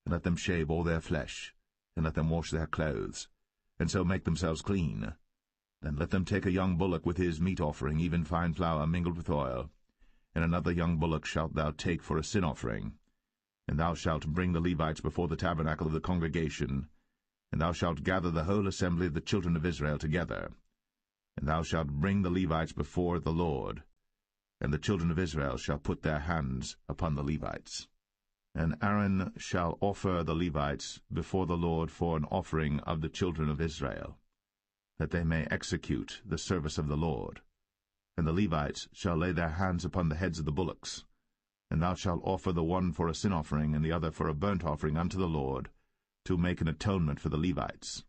Speaker 2: and let them shave all their flesh, and let them wash their clothes, and so make themselves clean. Then let them take a young bullock with his meat offering, even fine flour mingled with oil, and another young bullock shalt thou take for a sin offering. And thou shalt bring the Levites before the tabernacle of the congregation, and thou shalt gather the whole assembly of the children of Israel together. And thou shalt bring the Levites before the Lord, and the children of Israel shall put their hands upon the Levites. And Aaron shall offer the Levites before the Lord for an offering of the children of Israel, that they may execute the service of the Lord. And the Levites shall lay their hands upon the heads of the bullocks. And thou shalt offer the one for a sin offering, and the other for a burnt offering unto the Lord, to make an atonement for the Levites.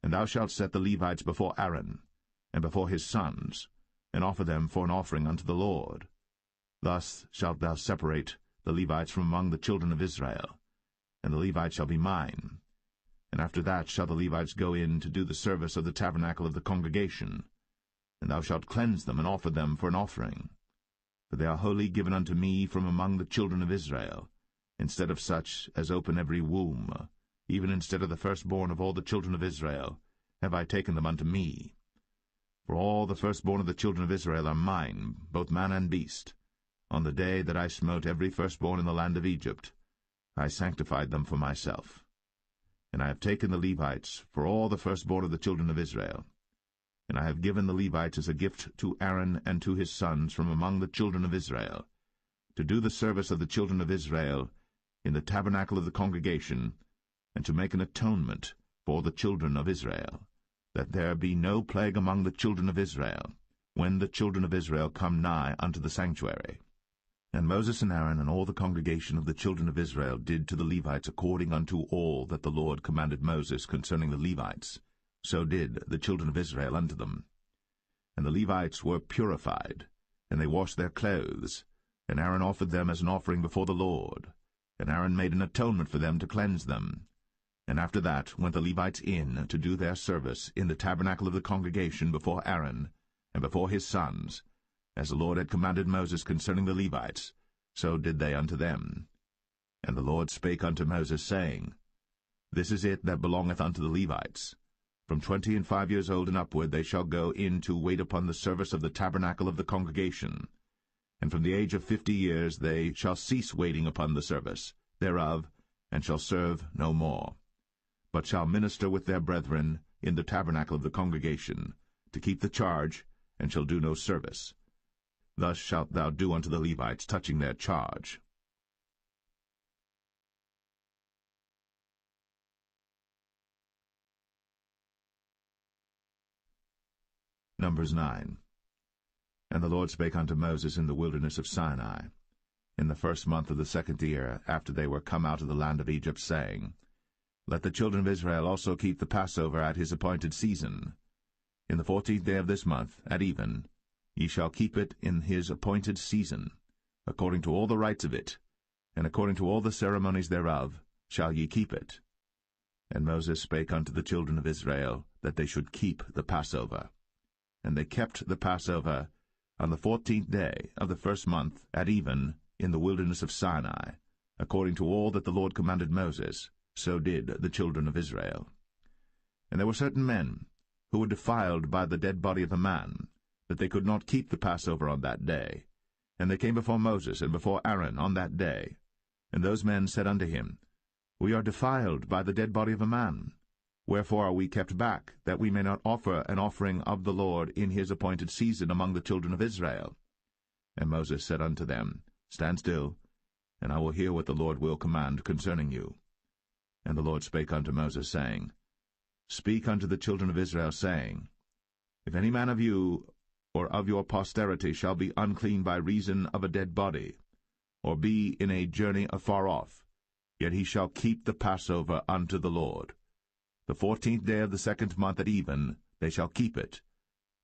Speaker 2: And thou shalt set the Levites before Aaron, and before his sons, and offer them for an offering unto the Lord. Thus shalt thou separate the Levites from among the children of Israel, and the Levites shall be mine. And after that shall the Levites go in to do the service of the tabernacle of the congregation. And thou shalt cleanse them, and offer them for an offering. For they are wholly given unto me from among the children of Israel, instead of such as open every womb, even instead of the firstborn of all the children of Israel, have I taken them unto me. For all the firstborn of the children of Israel are mine, both man and beast. On the day that I smote every firstborn in the land of Egypt, I sanctified them for myself. And I have taken the Levites for all the firstborn of the children of Israel. And I have given the Levites as a gift to Aaron and to his sons from among the children of Israel, to do the service of the children of Israel in the tabernacle of the congregation, and to make an atonement for the children of Israel, that there be no plague among the children of Israel, when the children of Israel come nigh unto the sanctuary. And Moses and Aaron and all the congregation of the children of Israel did to the Levites according unto all that the Lord commanded Moses concerning the Levites. So did the children of Israel unto them. And the Levites were purified, and they washed their clothes, and Aaron offered them as an offering before the Lord. And Aaron made an atonement for them to cleanse them. And after that went the Levites in to do their service in the tabernacle of the congregation before Aaron and before his sons, as the Lord had commanded Moses concerning the Levites, so did they unto them. And the Lord spake unto Moses, saying, This is it that belongeth unto the Levites. From 20 and 5 years old and upward they shall go in to wait upon the service of the tabernacle of the congregation. And from the age of 50 years they shall cease waiting upon the service thereof, and shall serve no more, but shall minister with their brethren in the tabernacle of the congregation, to keep the charge, and shall do no service. Thus shalt thou do unto the Levites touching their charge. Numbers 9. And the Lord spake unto Moses in the wilderness of Sinai, in the first month of the 2nd year, after they were come out of the land of Egypt, saying, Let the children of Israel also keep the Passover at his appointed season. In the 14th day of this month, at even, ye shall keep it in his appointed season, according to all the rites of it, and according to all the ceremonies thereof shall ye keep it. And Moses spake unto the children of Israel, that they should keep the Passover. And they kept the Passover on the 14th day of the first month, at even, in the wilderness of Sinai, according to all that the Lord commanded Moses, so did the children of Israel. And there were certain men who were defiled by the dead body of a man, that they could not keep the Passover on that day. And they came before Moses and before Aaron on that day. And those men said unto him, We are defiled by the dead body of a man. Wherefore are we kept back, that we may not offer an offering of the Lord in his appointed season among the children of Israel? And Moses said unto them, Stand still, and I will hear what the Lord will command concerning you. And the Lord spake unto Moses, saying, Speak unto the children of Israel, saying, If any man of you or of your posterity shall be unclean by reason of a dead body, or be in a journey afar off, yet he shall keep the Passover unto the Lord. The 14th day of the 2nd month at even they shall keep it,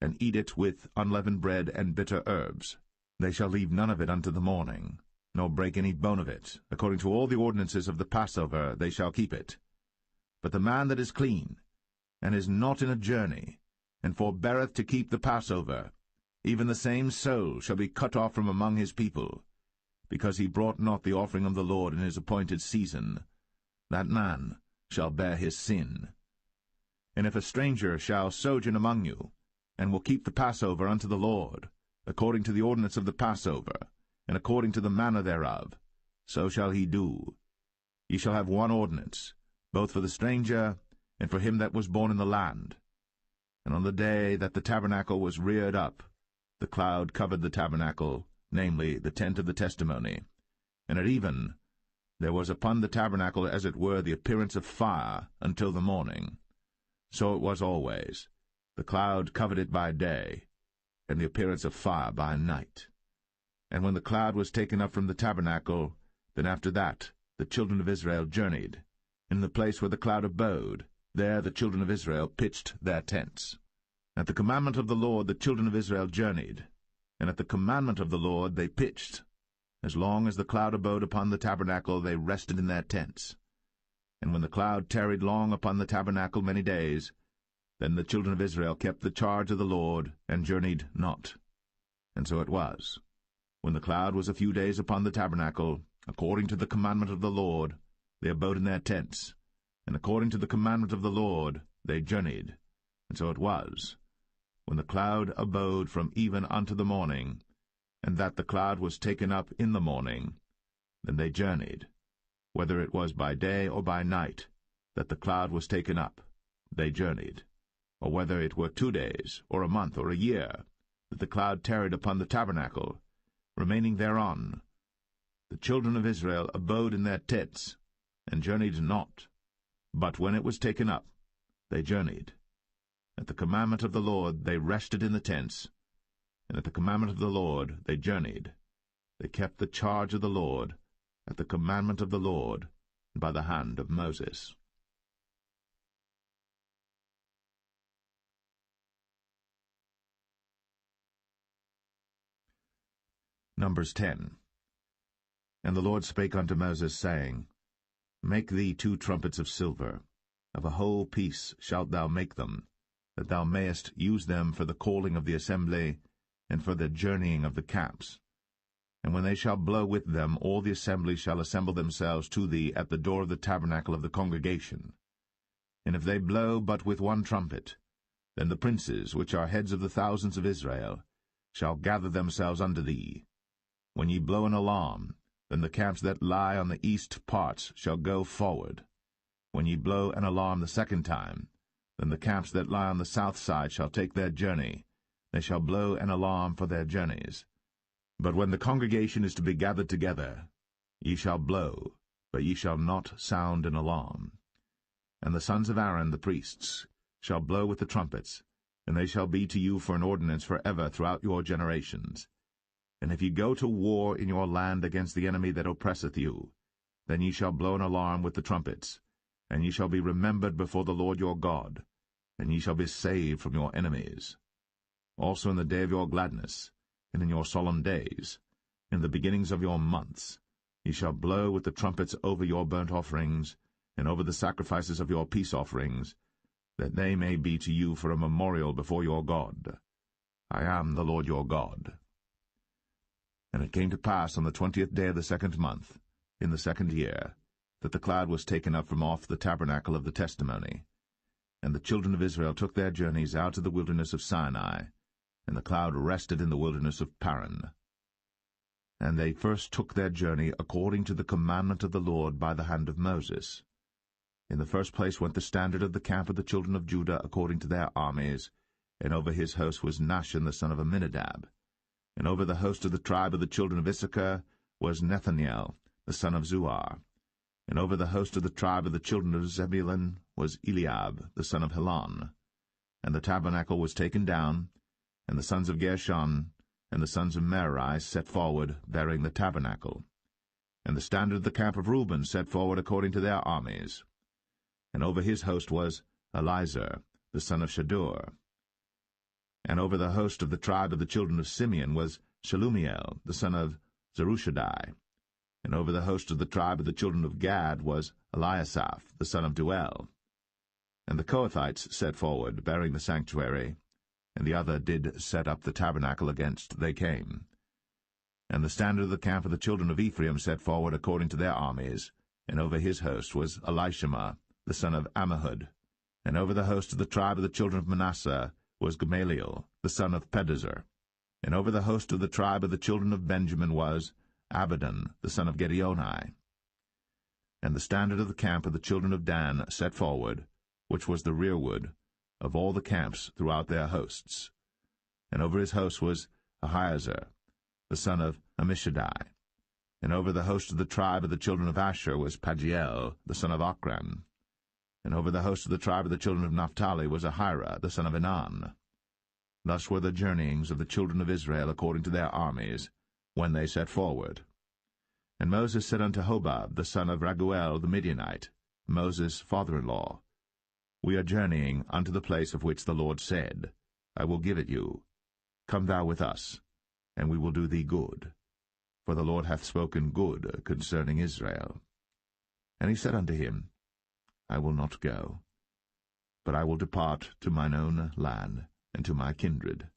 Speaker 2: and eat it with unleavened bread and bitter herbs. They shall leave none of it unto the morning, nor break any bone of it. According to all the ordinances of the Passover they shall keep it. But the man that is clean, and is not in a journey, and forbeareth to keep the Passover, even the same soul shall be cut off from among his people, because he brought not the offering of the Lord in his appointed season. That man shall bear his sin. And if a stranger shall sojourn among you, and will keep the Passover unto the Lord, according to the ordinance of the Passover, and according to the manner thereof, so shall he do. Ye shall have one ordinance, both for the stranger and for him that was born in the land. And on the day that the tabernacle was reared up, the cloud covered the tabernacle, namely, the tent of the testimony. And at even there was upon the tabernacle as it were the appearance of fire until the morning. So it was always. The cloud covered it by day, and the appearance of fire by night. And when the cloud was taken up from the tabernacle, then after that the children of Israel journeyed. In the place where the cloud abode, there the children of Israel pitched their tents. At the commandment of the Lord the children of Israel journeyed, and at the commandment of the Lord they pitched. As long as the cloud abode upon the tabernacle, they rested in their tents. And when the cloud tarried long upon the tabernacle many days, then the children of Israel kept the charge of the Lord, and journeyed not. And so it was, when the cloud was a few days upon the tabernacle, according to the commandment of the Lord, they abode in their tents, and according to the commandment of the Lord they journeyed. And so it was, when the cloud abode from even unto the morning, and that the cloud was taken up in the morning, then they journeyed, whether it was by day or by night, that the cloud was taken up, they journeyed, or whether it were 2 days, or a month, or a year, that the cloud tarried upon the tabernacle, remaining thereon. The children of Israel abode in their tents, and journeyed not, but when it was taken up, they journeyed. At the commandment of the Lord they rested in the tents, and at the commandment of the Lord they journeyed. They kept the charge of the Lord, at the commandment of the Lord, by the hand of Moses. Numbers 10. And the Lord spake unto Moses, saying, Make thee 2 trumpets of silver, of a whole piece shalt thou make them, that thou mayest use them for the calling of the assembly, and for the journeying of the camps. And when they shall blow with them, all the assembly shall assemble themselves to thee at the door of the tabernacle of the congregation. And if they blow but with 1 trumpet, then the princes, which are heads of the thousands of Israel, shall gather themselves unto thee. When ye blow an alarm, then the camps that lie on the east parts shall go forward. When ye blow an alarm the 2nd time, then the camps that lie on the south side shall take their journey. They shall blow an alarm for their journeys. But when the congregation is to be gathered together, ye shall blow, but ye shall not sound an alarm. And the sons of Aaron the priests shall blow with the trumpets, and they shall be to you for an ordinance for ever throughout your generations. And if ye go to war in your land against the enemy that oppresseth you, then ye shall blow an alarm with the trumpets, and ye shall be remembered before the Lord your God, and ye shall be saved from your enemies. Also in the day of your gladness, and in your solemn days, in the beginnings of your months, ye shall blow with the trumpets over your burnt offerings, and over the sacrifices of your peace offerings, that they may be to you for a memorial before your God. I am the Lord your God. And it came to pass on the 20th day of the 2nd month, in the 2nd year, that the cloud was taken up from off the tabernacle of the testimony. And the children of Israel took their journeys out of the wilderness of Sinai, and the cloud rested in the wilderness of Paran. And they first took their journey according to the commandment of the Lord by the hand of Moses. In the first place went the standard of the camp of the children of Judah according to their armies, and over his host was Nahshon the son of Amminadab. And over the host of the tribe of the children of Issachar was Nethanel the son of Zuar. And over the host of the tribe of the children of Zebulun was Eliab the son of Helon. And the tabernacle was taken down, and the sons of Gershon and the sons of Merari set forward, bearing the tabernacle. And the standard of the camp of Reuben set forward according to their armies. And over his host was Elizur the son of Shadur. And over the host of the tribe of the children of Simeon was Shelumiel the son of Zerushadai. And over the host of the tribe of the children of Gad was Eliasaph the son of Duel. And the Kohathites set forward, bearing the sanctuary, and the other did set up the tabernacle against they came. And the standard of the camp of the children of Ephraim set forward according to their armies, and over his host was Elishama the son of Ammihud. And over the host of the tribe of the children of Manasseh was Gamaliel the son of Pedazur. And over the host of the tribe of the children of Benjamin was Abidan the son of Gideoni. And the standard of the camp of the children of Dan set forward, which was the rearward of all the camps throughout their hosts. And over his host was Ahiezer the son of Ammishaddai. And over the host of the tribe of the children of Asher was Pagiel the son of Ochran. And over the host of the tribe of the children of Naphtali was Ahira the son of Enan. Thus were the journeyings of the children of Israel according to their armies, when they set forward. And Moses said unto Hobab the son of Raguel the Midianite, Moses' father-in-law, We are journeying unto the place of which the Lord said, I will give it you. Come thou with us, and we will do thee good. For the Lord hath spoken good concerning Israel. And he said unto him, I will not go, but I will depart to mine own land and to my kindred.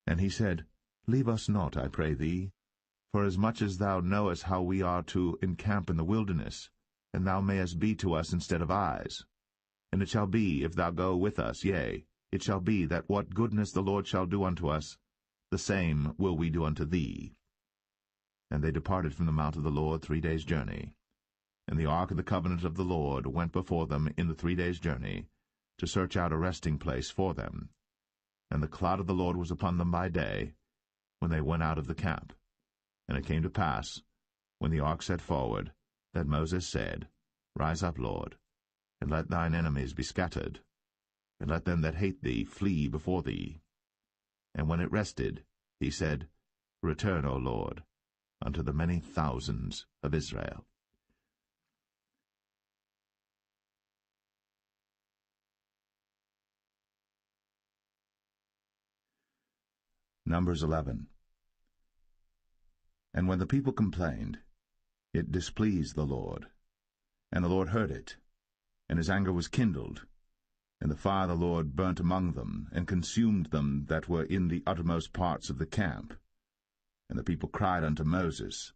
Speaker 2: And he said, Leave us not, I pray thee, for as much as thou knowest how we are to encamp in the wilderness, and thou mayest be to us instead of eyes. And it shall be, if thou go with us, yea, it shall be that what goodness the Lord shall do unto us, the same will we do unto thee. And they departed from the mount of the Lord 3 days' journey. And the ark of the covenant of the Lord went before them in the 3 days' journey, to search out a resting place for them. And the cloud of the Lord was upon them by day, when they went out of the camp. And it came to pass, when the ark set forward, that Moses said, Rise up, Lord, and let thine enemies be scattered, and let them that hate thee flee before thee. And when it rested, he said, Return, O Lord, unto the many thousands of Israel.
Speaker 1: Numbers 11. And when the people complained, it displeased the Lord. And the Lord heard it, and his anger was kindled. And the fire of the Lord burnt among them, and consumed them that were in the uttermost parts of the camp. And the people cried unto Moses.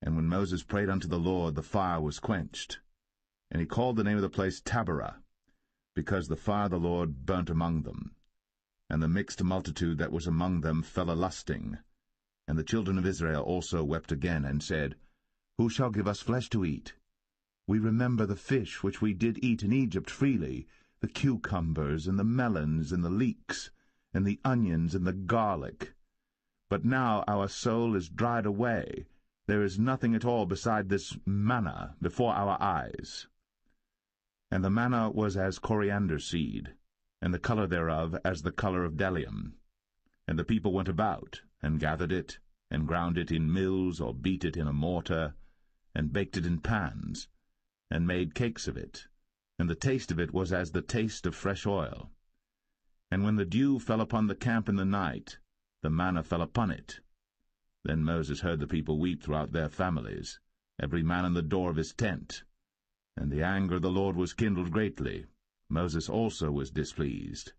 Speaker 1: And when Moses prayed unto the Lord, the fire was quenched. And he called the name of the place Taberah, because the fire of the Lord burnt among them. And the mixed multitude that was among them fell a-lusting. And the children of Israel also wept again, and said, Who shall give us flesh to eat? We remember the fish which we did eat in Egypt freely, the cucumbers, and the melons, and the leeks, and the onions, and the garlic. But now our soul is dried away. There is nothing at all beside this manna before our eyes. And the manna was as coriander seed, and the color thereof as the color of bdellium. And the people went about, and gathered it, and ground it in mills, or beat it in a mortar, and baked it in pans, and made cakes of it. And the taste of it was as the taste of fresh oil. And when the dew fell upon the camp in the night, the manna fell upon it. Then Moses heard the people weep throughout their families, every man in the door of his tent. And the anger of the Lord was kindled greatly. Moses also was displeased.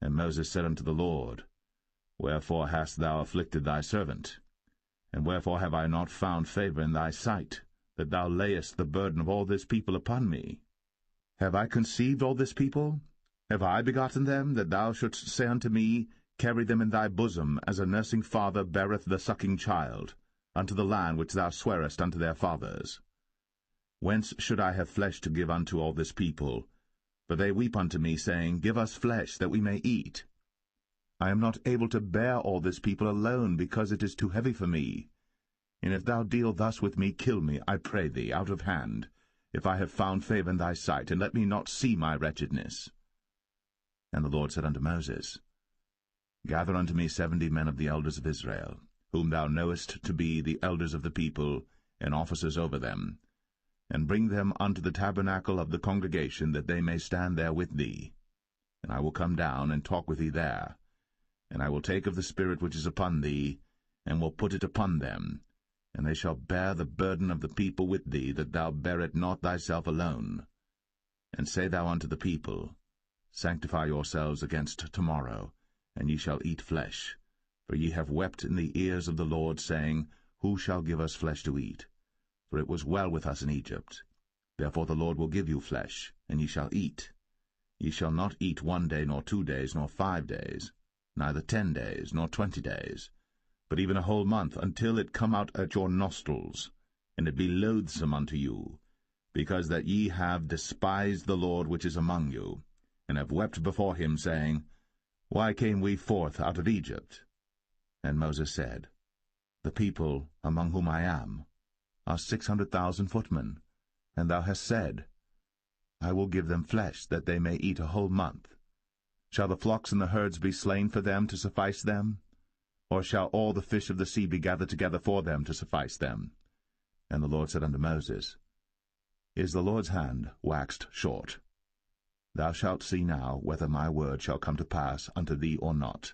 Speaker 1: And Moses said unto the Lord, Wherefore hast thou afflicted thy servant? And wherefore have I not found favor in thy sight, that thou layest the burden of all this people upon me? Have I conceived all this people? Have I begotten them, that thou shouldst say unto me, Carry them in thy bosom, as a nursing father beareth the sucking child, unto the land which thou swarest unto their fathers? Whence should I have flesh to give unto all this people? For they weep unto me, saying, Give us flesh, that we may eat. I am not able to bear all this people alone, because it is too heavy for me. And if thou deal thus with me, kill me, I pray thee, out of hand, if I have found favor in thy sight, and let me not see my wretchedness. And the Lord said unto Moses, Gather unto me 70 men of the elders of Israel, whom thou knowest to be the elders of the people, and officers over them, and bring them unto the tabernacle of the congregation, that they may stand there with thee. And I will come down and talk with thee there. And I will take of the Spirit which is upon thee, and will put it upon them, and they shall bear the burden of the people with thee, that thou bear it not thyself alone. And say thou unto the people, Sanctify yourselves against tomorrow, and ye shall eat flesh. For ye have wept in the ears of the Lord, saying, Who shall give us flesh to eat? For it was well with us in Egypt. Therefore the Lord will give you flesh, and ye shall eat. Ye shall not eat 1 day, nor 2 days, nor 5 days, neither 10 days, nor 20 days, but even a whole month, until it come out at your nostrils, and it be loathsome unto you, because that ye have despised the Lord which is among you, and have wept before him, saying, Why came we forth out of Egypt? And Moses said, The people among whom I am are 600,000 footmen, and thou hast said, I will give them flesh, that they may eat a whole month. Shall the flocks and the herds be slain for them to suffice them? Or shall all the fish of the sea be gathered together for them to suffice them? And the Lord said unto Moses, Is the Lord's hand waxed short? Thou shalt see now whether my word shall come to pass unto thee or not.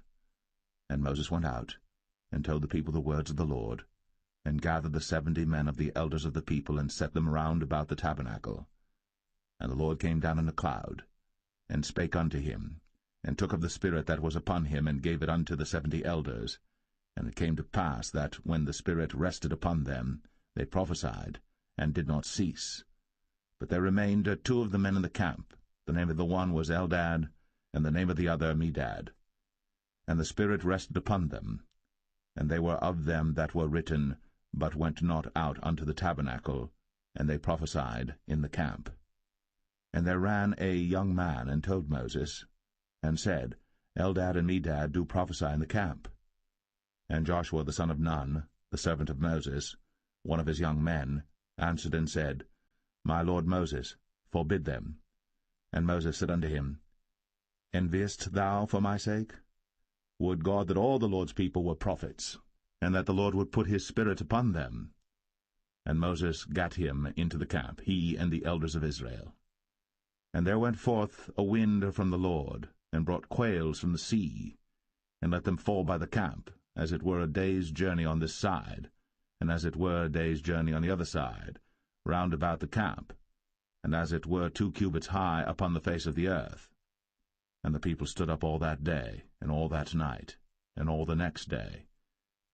Speaker 1: And Moses went out, and told the people the words of the Lord, and gathered the 70 men of the elders of the people, and set them round about the tabernacle.
Speaker 2: And the Lord came down in a cloud, and spake unto him, and took of the Spirit that was upon him, and gave it unto the 70 elders. And it came to pass that, when the Spirit rested upon them, they prophesied, and did not cease. But there remained 2 of the men in the camp. The name of the one was Eldad, and the name of the other Medad. And the Spirit rested upon them, and they were of them that were written, but went not out unto the tabernacle, and they prophesied in the camp. And there ran a young man, and told Moses, and said, Eldad and Medad do prophesy in the camp. And Joshua the son of Nun, the servant of Moses, one of his young men, answered and said, My lord Moses, forbid them. And Moses said unto him, Enviest thou for my sake? Would God that all the Lord's people were prophets, and that the Lord would put his Spirit upon them. And Moses gat him into the camp, he and the elders of Israel. And there went forth a wind from the Lord, and brought quails from the sea, and let them fall by the camp, as it were a day's journey on this side, and as it were a day's journey on the other side, round about the camp, and as it were 2 cubits high upon the face of the earth. And the people stood up all that day, and all that night, and all the next day.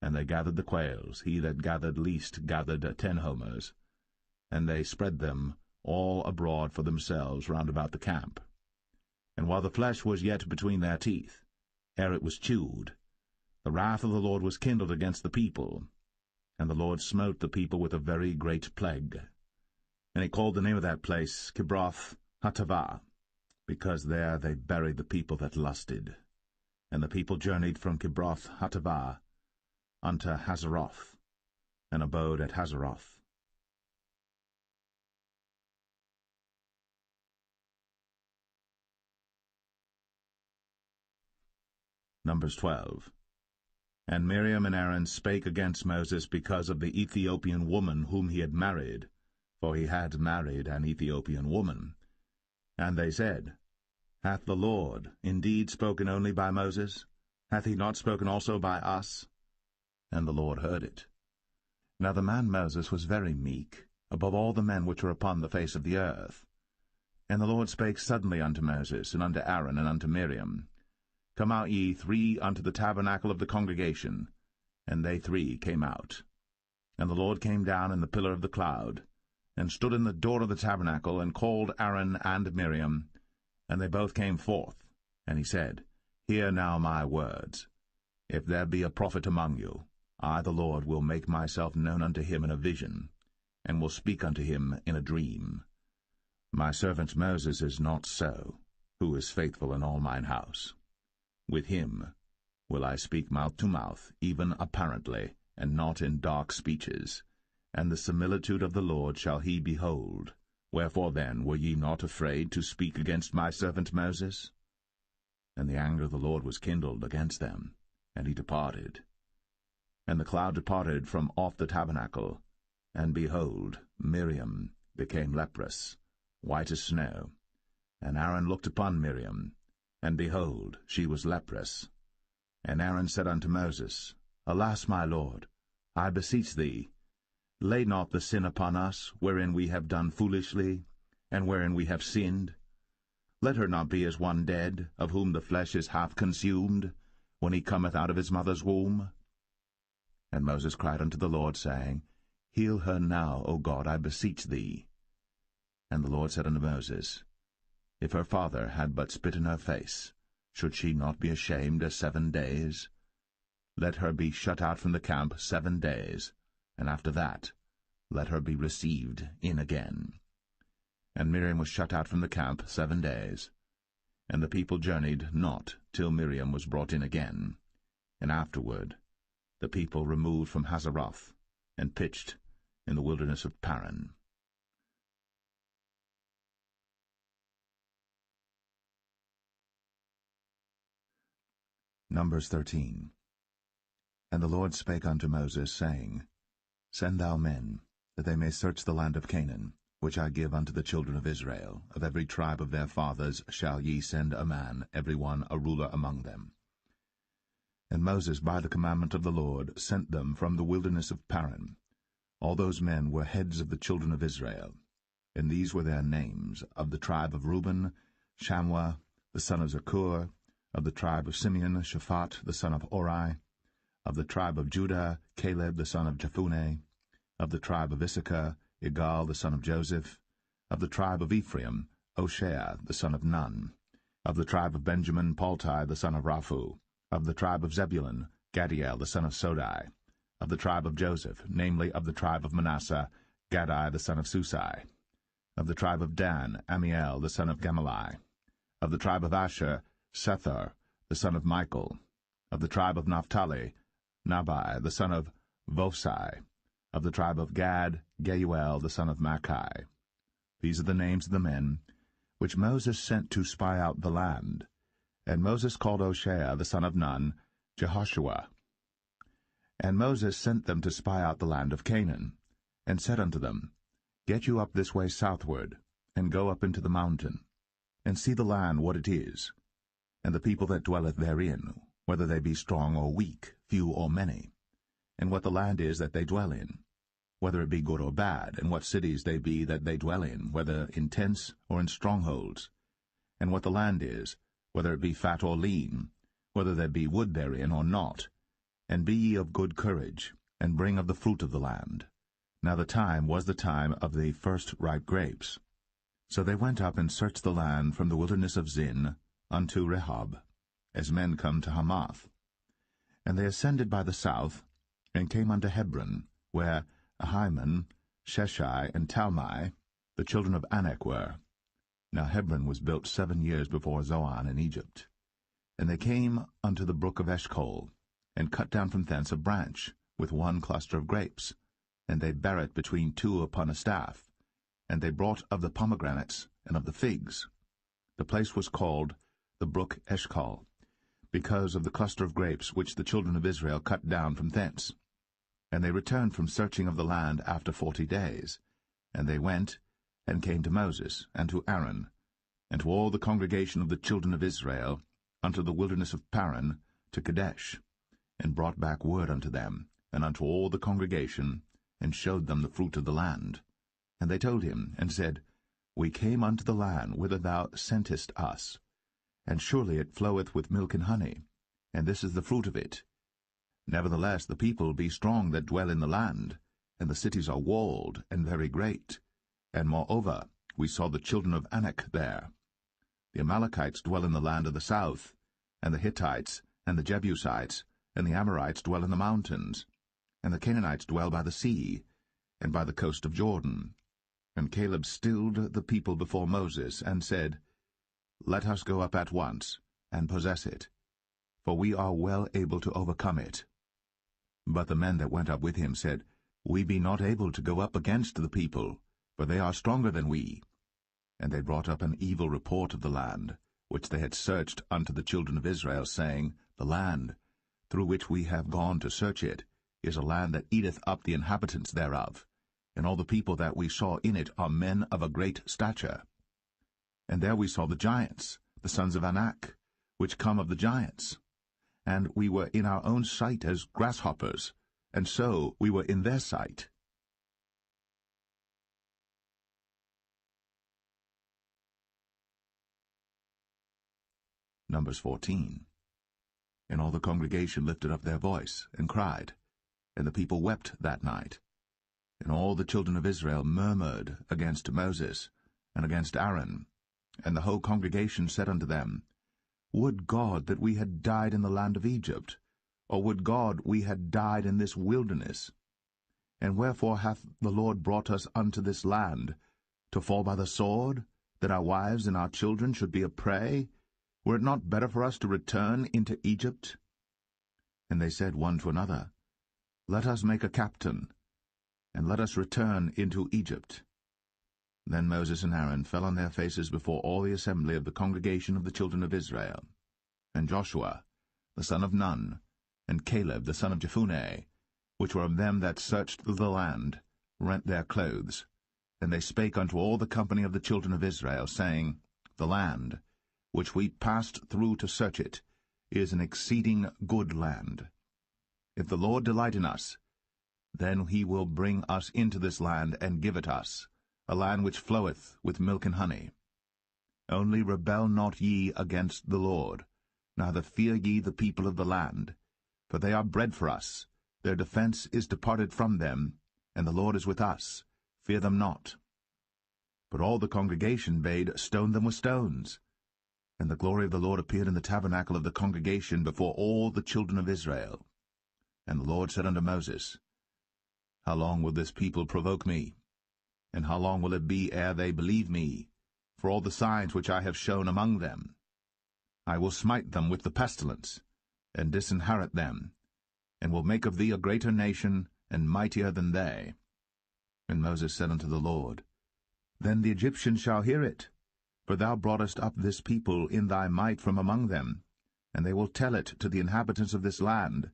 Speaker 2: And they gathered the quails, he that gathered least gathered 10 homers, and they spread them all abroad for themselves round about the camp. And while the flesh was yet between their teeth, ere it was chewed, the wrath of the Lord was kindled against the people, and the Lord smote the people with a very great plague. And he called the name of that place Kibroth Hattaavah, because there they buried the people that lusted. And the people journeyed from Kibroth Hattaavah unto Hazeroth, and abode at Hazeroth. Numbers 12. And Miriam and Aaron spake against Moses because of the Ethiopian woman whom he had married, for he had married an Ethiopian woman. And they said, Hath the Lord indeed spoken only by Moses? Hath he not spoken also by us? And the Lord heard it. Now the man Moses was very meek, above all the men which were upon the face of the earth. And the Lord spake suddenly unto Moses, and unto Aaron, and unto Miriam, Come out ye 3 unto the tabernacle of the congregation. And they 3 came out. And the Lord came down in the pillar of the cloud, and stood in the door of the tabernacle, and called Aaron and Miriam. And they both came forth. And he said, Hear now my words. If there be a prophet among you, I the Lord will make myself known unto him in a vision, and will speak unto him in a dream. My servant Moses is not so, who is faithful in all mine house. With him will I speak mouth to mouth, even apparently, and not in dark speeches. And the similitude of the Lord shall he behold. Wherefore then were ye not afraid to speak against my servant Moses? And the anger of the Lord was kindled against them, and he departed. And the cloud departed from off the tabernacle, and behold, Miriam became leprous, white as snow. And Aaron looked upon Miriam, and behold, she was leprous. And Aaron said unto Moses, Alas, my lord, I beseech thee, lay not the sin upon us, wherein we have done foolishly, and wherein we have sinned. Let her not be as one dead, of whom the flesh is half consumed, when he cometh out of his mother's womb. And Moses cried unto the Lord, saying, Heal her now, O God, I beseech thee. And the Lord said unto Moses, If her father had but spit in her face, should she not be ashamed 7 days? Let her be shut out from the camp 7 days, and after that let her be received in again. And Miriam was shut out from the camp 7 days. And the people journeyed not till Miriam was brought in again. And afterward the people removed from Hazeroth, and pitched in the wilderness of Paran. Numbers 13. And the Lord spake unto Moses, saying, Send thou men, that they may search the land of Canaan, which I give unto the children of Israel. Of every tribe of their fathers shall ye send a man, every one a ruler among them. And Moses, by the commandment of the Lord, sent them from the wilderness of Paran. All those men were heads of the children of Israel. And these were their names: of the tribe of Reuben, Shammua the son of Zakur; of the tribe of Simeon, Shaphat the son of Ori; of the tribe of Judah, Caleb the son of Jephunneh; of the tribe of Issachar, Igal the son of Joseph; of the tribe of Ephraim, Hoshea the son of Nun; of the tribe of Benjamin, Paltai the son of Raphu; of the tribe of Zebulun, Gadiel the son of Sodai; of the tribe of Joseph, namely of the tribe of Manasseh, Gadai the son of Susai; of the tribe of Dan, Amiel the son of Gamaliel; of the tribe of Asher, Sethur the son of Michael; of the tribe of Naphtali, Nabai the son of Vosai; of the tribe of Gad, Geuel the son of Machi. These are the names of the men which Moses sent to spy out the land. And Moses called Hoshea the son of Nun, Jehoshua. And Moses sent them to spy out the land of Canaan, and said unto them, Get you up this way southward, and go up into the mountain, and see the land what it is, and the people that dwelleth therein, whether they be strong or weak, few or many, and what the land is that they dwell in, whether it be good or bad, and what cities they be that they dwell in, whether in tents or in strongholds, and what the land is, whether it be fat or lean, whether there be wood therein or not. And be ye of good courage, and bring of the fruit of the land. Now the time was the time of the first ripe grapes. So they went up and searched the land from the wilderness of Zin unto Rehob, as men come to Hamath. And they ascended by the south, and came unto Hebron, where Ahiman, Sheshai, and Talmai, the children of Anak, were. Now Hebron was built 7 years before Zoan in Egypt. And they came unto the brook of Eshcol, and cut down from thence a branch, with one cluster of grapes, and they bare it between two upon a staff. And they brought of the pomegranates and of the figs. The place was called the brook Eshcol, because of the cluster of grapes which the children of Israel cut down from thence. And they returned from searching of the land after 40 days. And they went, and came to Moses, and to Aaron, and to all the congregation of the children of Israel, unto the wilderness of Paran, to Kadesh, and brought back word unto them, and unto all the congregation, and showed them the fruit of the land. And they told him, and said, We came unto the land whither thou sentest us, and surely it floweth with milk and honey, and this is the fruit of it. Nevertheless the people be strong that dwell in the land, and the cities are walled and very great. And moreover, we saw the children of Anak there. The Amalekites dwell in the land of the south, and the Hittites, and the Jebusites, and the Amorites dwell in the mountains, and the Canaanites dwell by the sea, and by the coast of Jordan. And Caleb stilled the people before Moses, and said, Let us go up at once, and possess it, for we are well able to overcome it. But the men that went up with him said, We be not able to go up against the people, for they are stronger than we. And they brought up an evil report of the land, which they had searched unto the children of Israel, saying, The land, through which we have gone to search it, is a land that eateth up the inhabitants thereof, and all the people that we saw in it are men of a great stature. And there we saw the giants, the sons of Anak, which come of the giants. And we were in our own sight as grasshoppers, and so we were in their sight. Numbers 14. And all the congregation lifted up their voice, and cried, and the people wept that night. And all the children of Israel murmured against Moses, and against Aaron. And the whole congregation said unto them, Would God that we had died in the land of Egypt, or would God we had died in this wilderness? And wherefore hath the Lord brought us unto this land, to fall by the sword, that our wives and our children should be a prey? Were it not better for us to return into Egypt? And they said one to another, Let us make a captain, and let us return into Egypt. Then Moses and Aaron fell on their faces before all the assembly of the congregation of the children of Israel. And Joshua, the son of Nun, and Caleb, the son of Jephunneh, which were of them that searched the land, rent their clothes. And they spake unto all the company of the children of Israel, saying, The land, which we passed through to search it, is an exceeding good land. If the Lord delight in us, then he will bring us into this land, and give it us, a land which floweth with milk and honey. Only rebel not ye against the Lord, neither fear ye the people of the land. For they are bread for us, their defense is departed from them, and the Lord is with us. Fear them not. But all the congregation bade stone them with stones. And the glory of the Lord appeared in the tabernacle of the congregation before all the children of Israel. And the Lord said unto Moses, How long will this people provoke me? And how long will it be ere they believe me, for all the signs which I have shown among them? I will smite them with the pestilence, and disinherit them, and will make of thee a greater nation, and mightier than they. And Moses said unto the Lord, Then the Egyptians shall hear it, for thou broughtest up this people in thy might from among them, and they will tell it to the inhabitants of this land.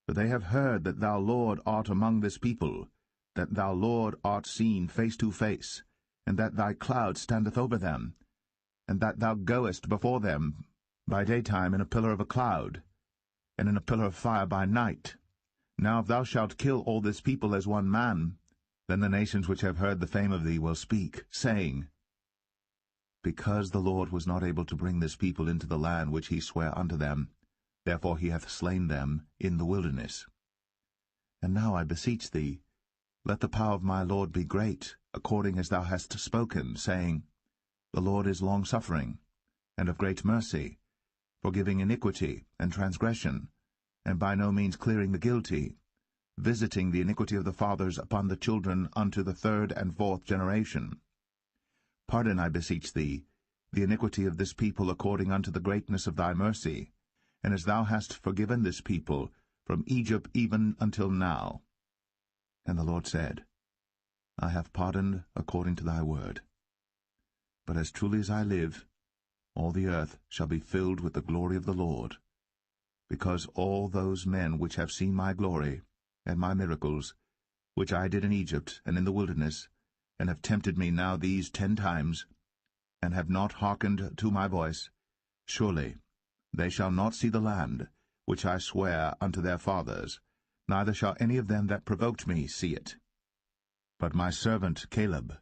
Speaker 2: For they have heard that thou, Lord, art among this people, that thou, Lord, art seen face to face, and that thy cloud standeth over them, and that thou goest before them by daytime in a pillar of a cloud, and in a pillar of fire by night. Now if thou shalt kill all this people as one man, then the nations which have heard the fame of thee will speak, saying, Because the Lord was not able to bring this people into the land which he sware unto them, therefore he hath slain them in the wilderness. And now I beseech thee, let the power of my Lord be great, according as thou hast spoken, saying, The Lord is longsuffering, and of great mercy, forgiving iniquity and transgression, and by no means clearing the guilty, visiting the iniquity of the fathers upon the children unto the third and fourth generation. Pardon, I beseech thee, the iniquity of this people according unto the greatness of thy mercy, and as thou hast forgiven this people from Egypt even until now. And the Lord said, I have pardoned according to thy word. But as truly as I live, all the earth shall be filled with the glory of the Lord, because all those men which have seen my glory and my miracles, which I did in Egypt and in the wilderness, and have tempted me now these 10 times, and have not hearkened to my voice, surely they shall not see the land, which I sware unto their fathers, neither shall any of them that provoked me see it. But my servant Caleb,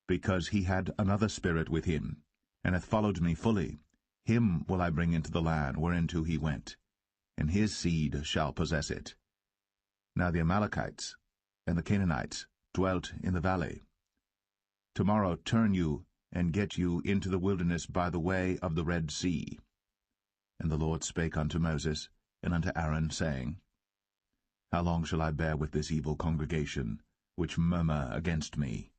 Speaker 2: because he had another spirit with him, and hath followed me fully, him will I bring into the land whereinto he went, and his seed shall possess it. Now the Amalekites and the Canaanites dwelt in the valley. Tomorrow turn you, and get you into the wilderness by the way of the Red Sea. And the Lord spake unto Moses and unto Aaron, saying, How long shall I bear with this evil congregation, which murmur against me?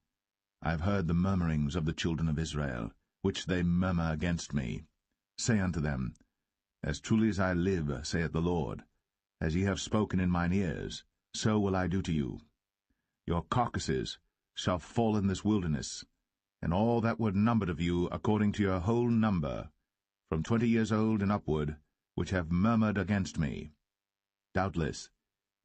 Speaker 2: I have heard the murmurings of the children of Israel, which they murmur against me. Say unto them, As truly as I live, saith the Lord, as ye have spoken in mine ears, so will I do to you. Your carcasses shall fall in this wilderness, and all that were numbered of you according to your whole number, from 20 years old and upward, which have murmured against me. Doubtless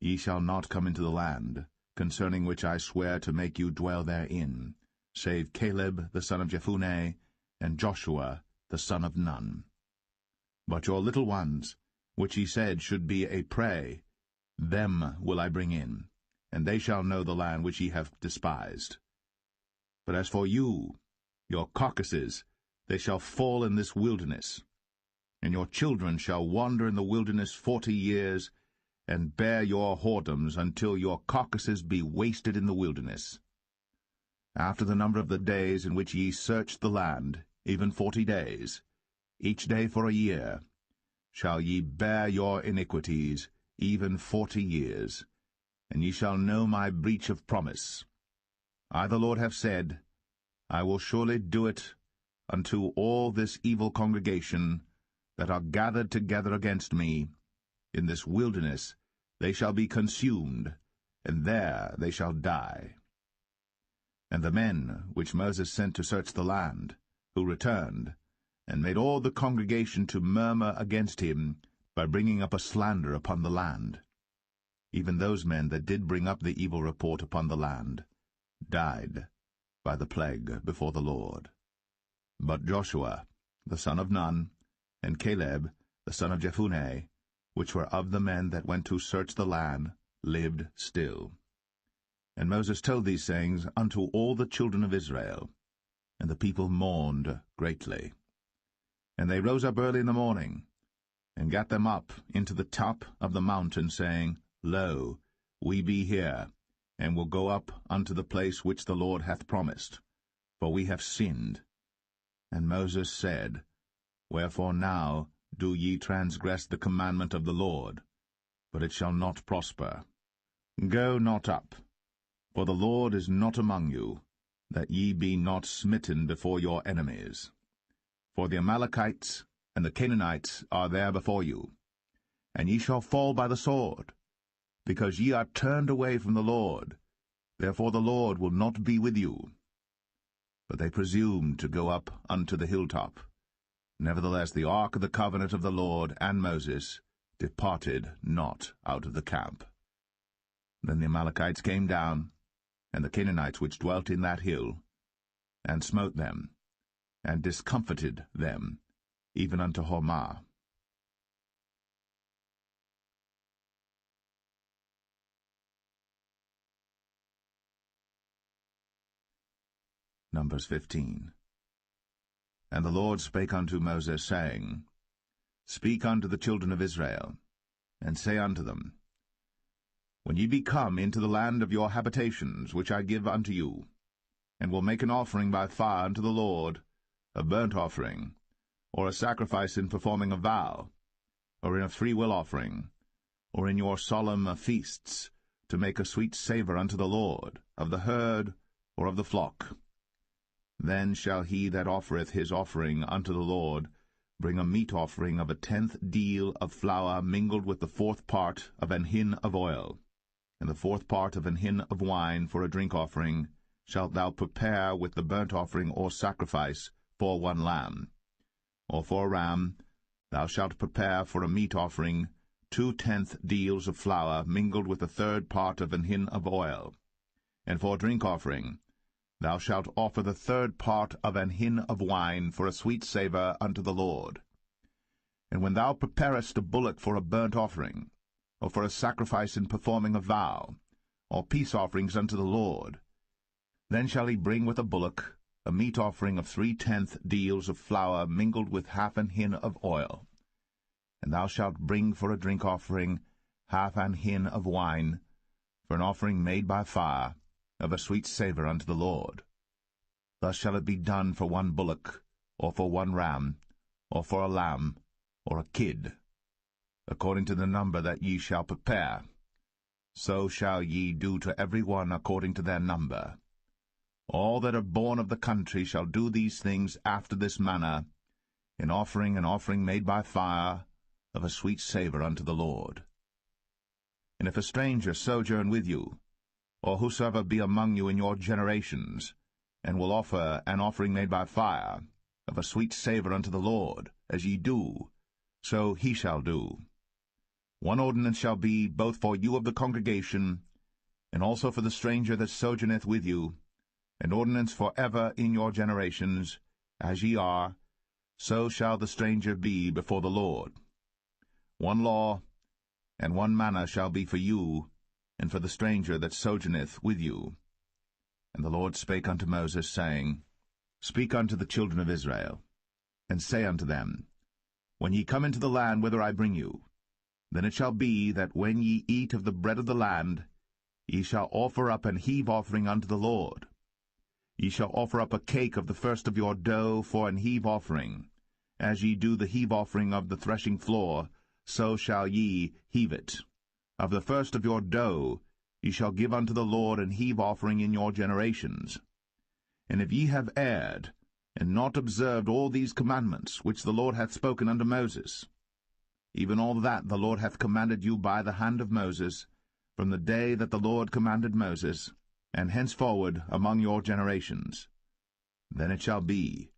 Speaker 2: ye shall not come into the land, concerning which I swear to make you dwell therein, save Caleb the son of Jephunneh, and Joshua the son of Nun. But your little ones, which ye said should be a prey, them will I bring in, and they shall know the land which ye have despised. But as for you, your carcasses, they shall fall in this wilderness, and your children shall wander in the wilderness 40 years, and bear your whoredoms until your carcasses be wasted in the wilderness. After the number of the days in which ye searched the land, even 40 days, each day for a year, shall ye bear your iniquities, even 40 years, and ye shall know my breach of promise. I the Lord have said, I will surely do it unto all this evil congregation that are gathered together against me. In this wilderness they shall be consumed, and there they shall die. And the men which Moses sent to search the land, who returned, and made all the congregation to murmur against him by bringing up a slander upon the land, even those men that did bring up the evil report upon the land, died by the plague before the Lord. But Joshua the son of Nun, and Caleb the son of Jephunneh, which were of the men that went to search the land, lived still.
Speaker 1: And Moses told these sayings unto all the children of Israel. And the people mourned greatly. And they rose up early in the morning, and gat them up into the top of the mountain, saying, Lo, we be here, and will go up unto the place which the Lord hath promised, for we have sinned. And Moses said, Wherefore now do ye transgress the commandment of the Lord? But it shall not prosper. Go not up, for the Lord is not among you, that ye be not smitten before your enemies. For the Amalekites and the Canaanites are there before you, and ye shall fall by the sword, because ye are turned away from the Lord. Therefore the Lord will not be with you. But they presumed to go up unto the hilltop. Nevertheless the ark of the covenant of the Lord and Moses departed not out of the camp. Then the Amalekites came down, and the Canaanites which dwelt in that hill, and smote them, and discomfited them, even unto Hormah. Numbers 15. And the Lord spake unto Moses, saying, Speak unto the children of Israel, and say unto them, When ye be come into the land of your habitations, which I give unto you, and will make an offering by fire unto the Lord, a burnt offering, or a sacrifice in performing a vow, or in a freewill offering, or in your solemn feasts, to make a sweet savour unto the Lord, of the herd or of the flock. Then shall he that offereth his offering unto the Lord bring a meat offering of 1/10 deal of flour mingled with the 4th part of an hin of oil, and the 4th part of an hin of wine for a drink offering shalt thou prepare with the burnt offering or sacrifice for 1 lamb. Or for a ram thou shalt prepare for a meat offering 2/10 deals of flour mingled with the 3rd part of an hin of oil. And for a drink offering thou shalt offer the 3rd part of an hin of wine for a sweet savour unto the Lord. And when thou preparest a bullock for a burnt offering, or for a sacrifice in performing a vow, or peace offerings unto the Lord, then shall he bring with a bullock a meat offering of 3/10 deals of flour mingled with 1/2 an hin of oil. And thou shalt bring for a drink offering 1/2 an hin of wine, for an offering made by fire, of a sweet savour unto the Lord. Thus shall it be done for 1 bullock, or for 1 ram, or for a lamb, or a kid, according to the number that ye shall prepare. So shall ye do to every one according to their number. All that are born of the country shall do these things after this manner, in offering an offering made by fire, of a sweet savour unto the Lord. And if a stranger sojourn with you, or whosoever be among you in your generations, and will offer an offering made by fire, of a sweet savour unto the Lord, as ye do, so he shall do. 1 ordinance shall be both for you of the congregation, and also for the stranger that sojourneth with you, an ordinance for ever in your generations, as ye are, so shall the stranger be before the Lord. 1 law and 1 manner shall be for you, and for the stranger that sojourneth with you. And the Lord spake unto Moses, saying, Speak unto the children of Israel, and say unto them, When ye come into the land whither I bring you, then it shall be that when ye eat of the bread of the land, ye shall offer up an heave offering unto the Lord. Ye shall offer up a cake of the first of your dough for an heave offering. As ye do the heave offering of the threshing floor, so shall ye heave it. Of the first of your dough ye shall give unto the Lord an heave offering in your generations. And if ye have erred, and not observed all these commandments which the Lord hath spoken unto Moses, even all that the Lord hath commanded you by the hand of Moses, from the day that the Lord commanded Moses, and henceforward among your generations, then it shall be,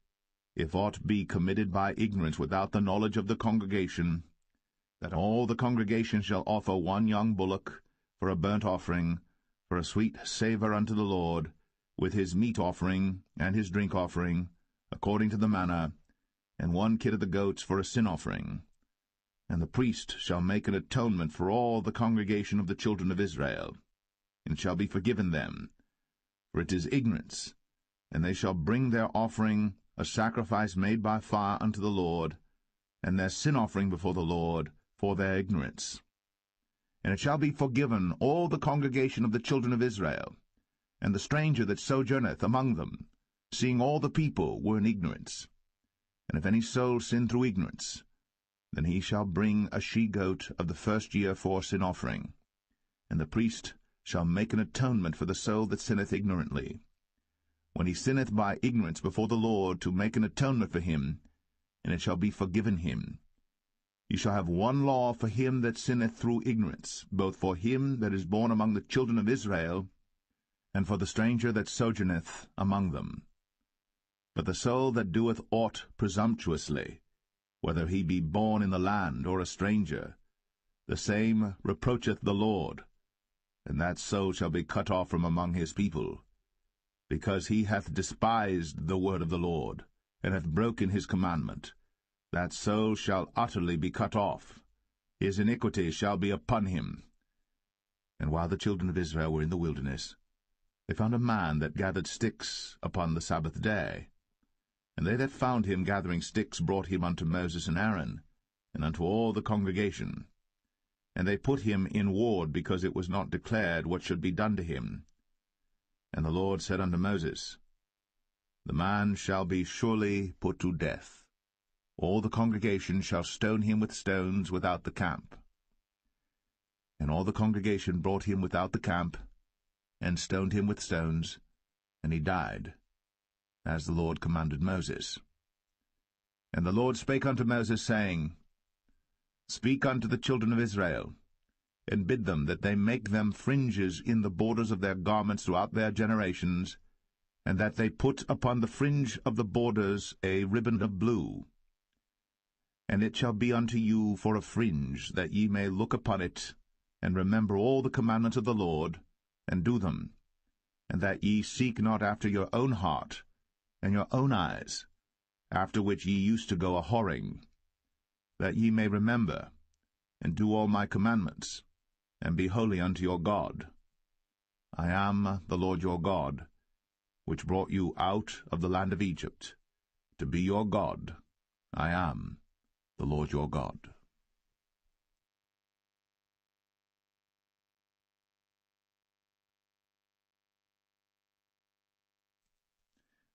Speaker 1: if aught be committed by ignorance without the knowledge of the congregation, that all the congregation shall offer 1 young bullock for a burnt offering, for a sweet savour unto the Lord, with his meat offering and his drink offering, according to the manner, and 1 kid of the goats for a sin offering. And the priest shall make an atonement for all the congregation of the children of Israel.
Speaker 2: and shall be forgiven them. For it is ignorance, and they shall bring their offering, a sacrifice made by fire unto the Lord, and their sin offering before the Lord, for their ignorance. And it shall be forgiven all the congregation of the children of Israel, and the stranger that sojourneth among them, seeing all the people were in ignorance. And if any soul sin through ignorance, then he shall bring a she-goat of the first year for sin offering, and the priest shall make an atonement for the soul that sinneth ignorantly. When he sinneth by ignorance before the Lord, to make an atonement for him, and it shall be forgiven him. Ye shall have one law for him that sinneth through ignorance, both for him that is born among the children of Israel, and for the stranger that sojourneth among them. But the soul that doeth aught presumptuously, whether he be born in the land or a stranger, the same reproacheth the Lord, and that soul shall be cut off from among his people, because he hath despised the word of the Lord, and hath broken his commandment. That soul shall utterly be cut off. His iniquity shall be upon him. And while the children of Israel were in the wilderness, they found a man that gathered sticks upon the Sabbath day. And they that found him gathering sticks brought him unto Moses and Aaron, and unto all the congregation. And they put him in ward, because it was not declared what should be done to him. And the Lord said unto Moses, The man shall be surely put to death. All the congregation shall stone him with stones without the camp. And all the congregation brought him without the camp, and stoned him with stones, and he died, as the Lord commanded Moses. And the Lord spake unto Moses, saying, Speak unto the children of Israel, and bid them that they make them fringes in the borders of their garments throughout their generations, and that they put upon the fringe of the borders a ribbon of blue. And it shall be unto you for a fringe, that ye may look upon it, and remember all the commandments of the Lord, and do them, and that ye seek not after your own heart, and your own eyes, after which ye used to go a-whoring, that ye may remember, and do all my commandments, and be holy unto your God. I am the Lord your God, which brought you out of the land of Egypt, to be your God. I am the Lord your God.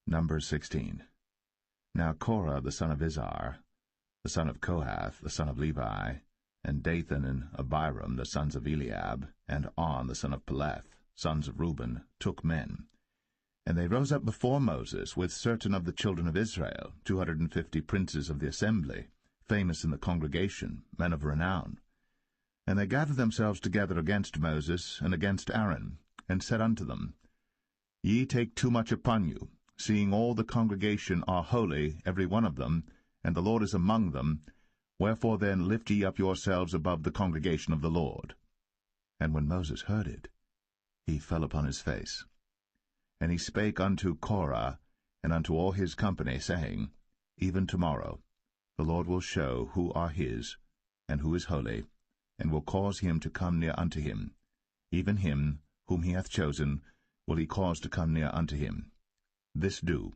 Speaker 2: Numbers 16. Now Korah the son of Izhar, the son of Kohath, the son of Levi, and Dathan and Abiram, the sons of Eliab, and On the son of Paulett, sons of Reuben, took men. And they rose up before Moses with certain of the children of Israel, 250 princes of the assembly, famous in the congregation, men of renown. And they gathered themselves together against Moses and against Aaron, and said unto them, Ye take too much upon you, seeing all the congregation are holy, every one of them, and the Lord is among them. Wherefore then lift ye up yourselves above the congregation of the Lord. And when Moses heard it, he fell upon his face. And he spake unto Korah and unto all his company, saying, Even tomorrow the Lord will show who are his, and who is holy, and will cause him to come near unto him. Even him whom he hath chosen will he cause to come near unto him. This do,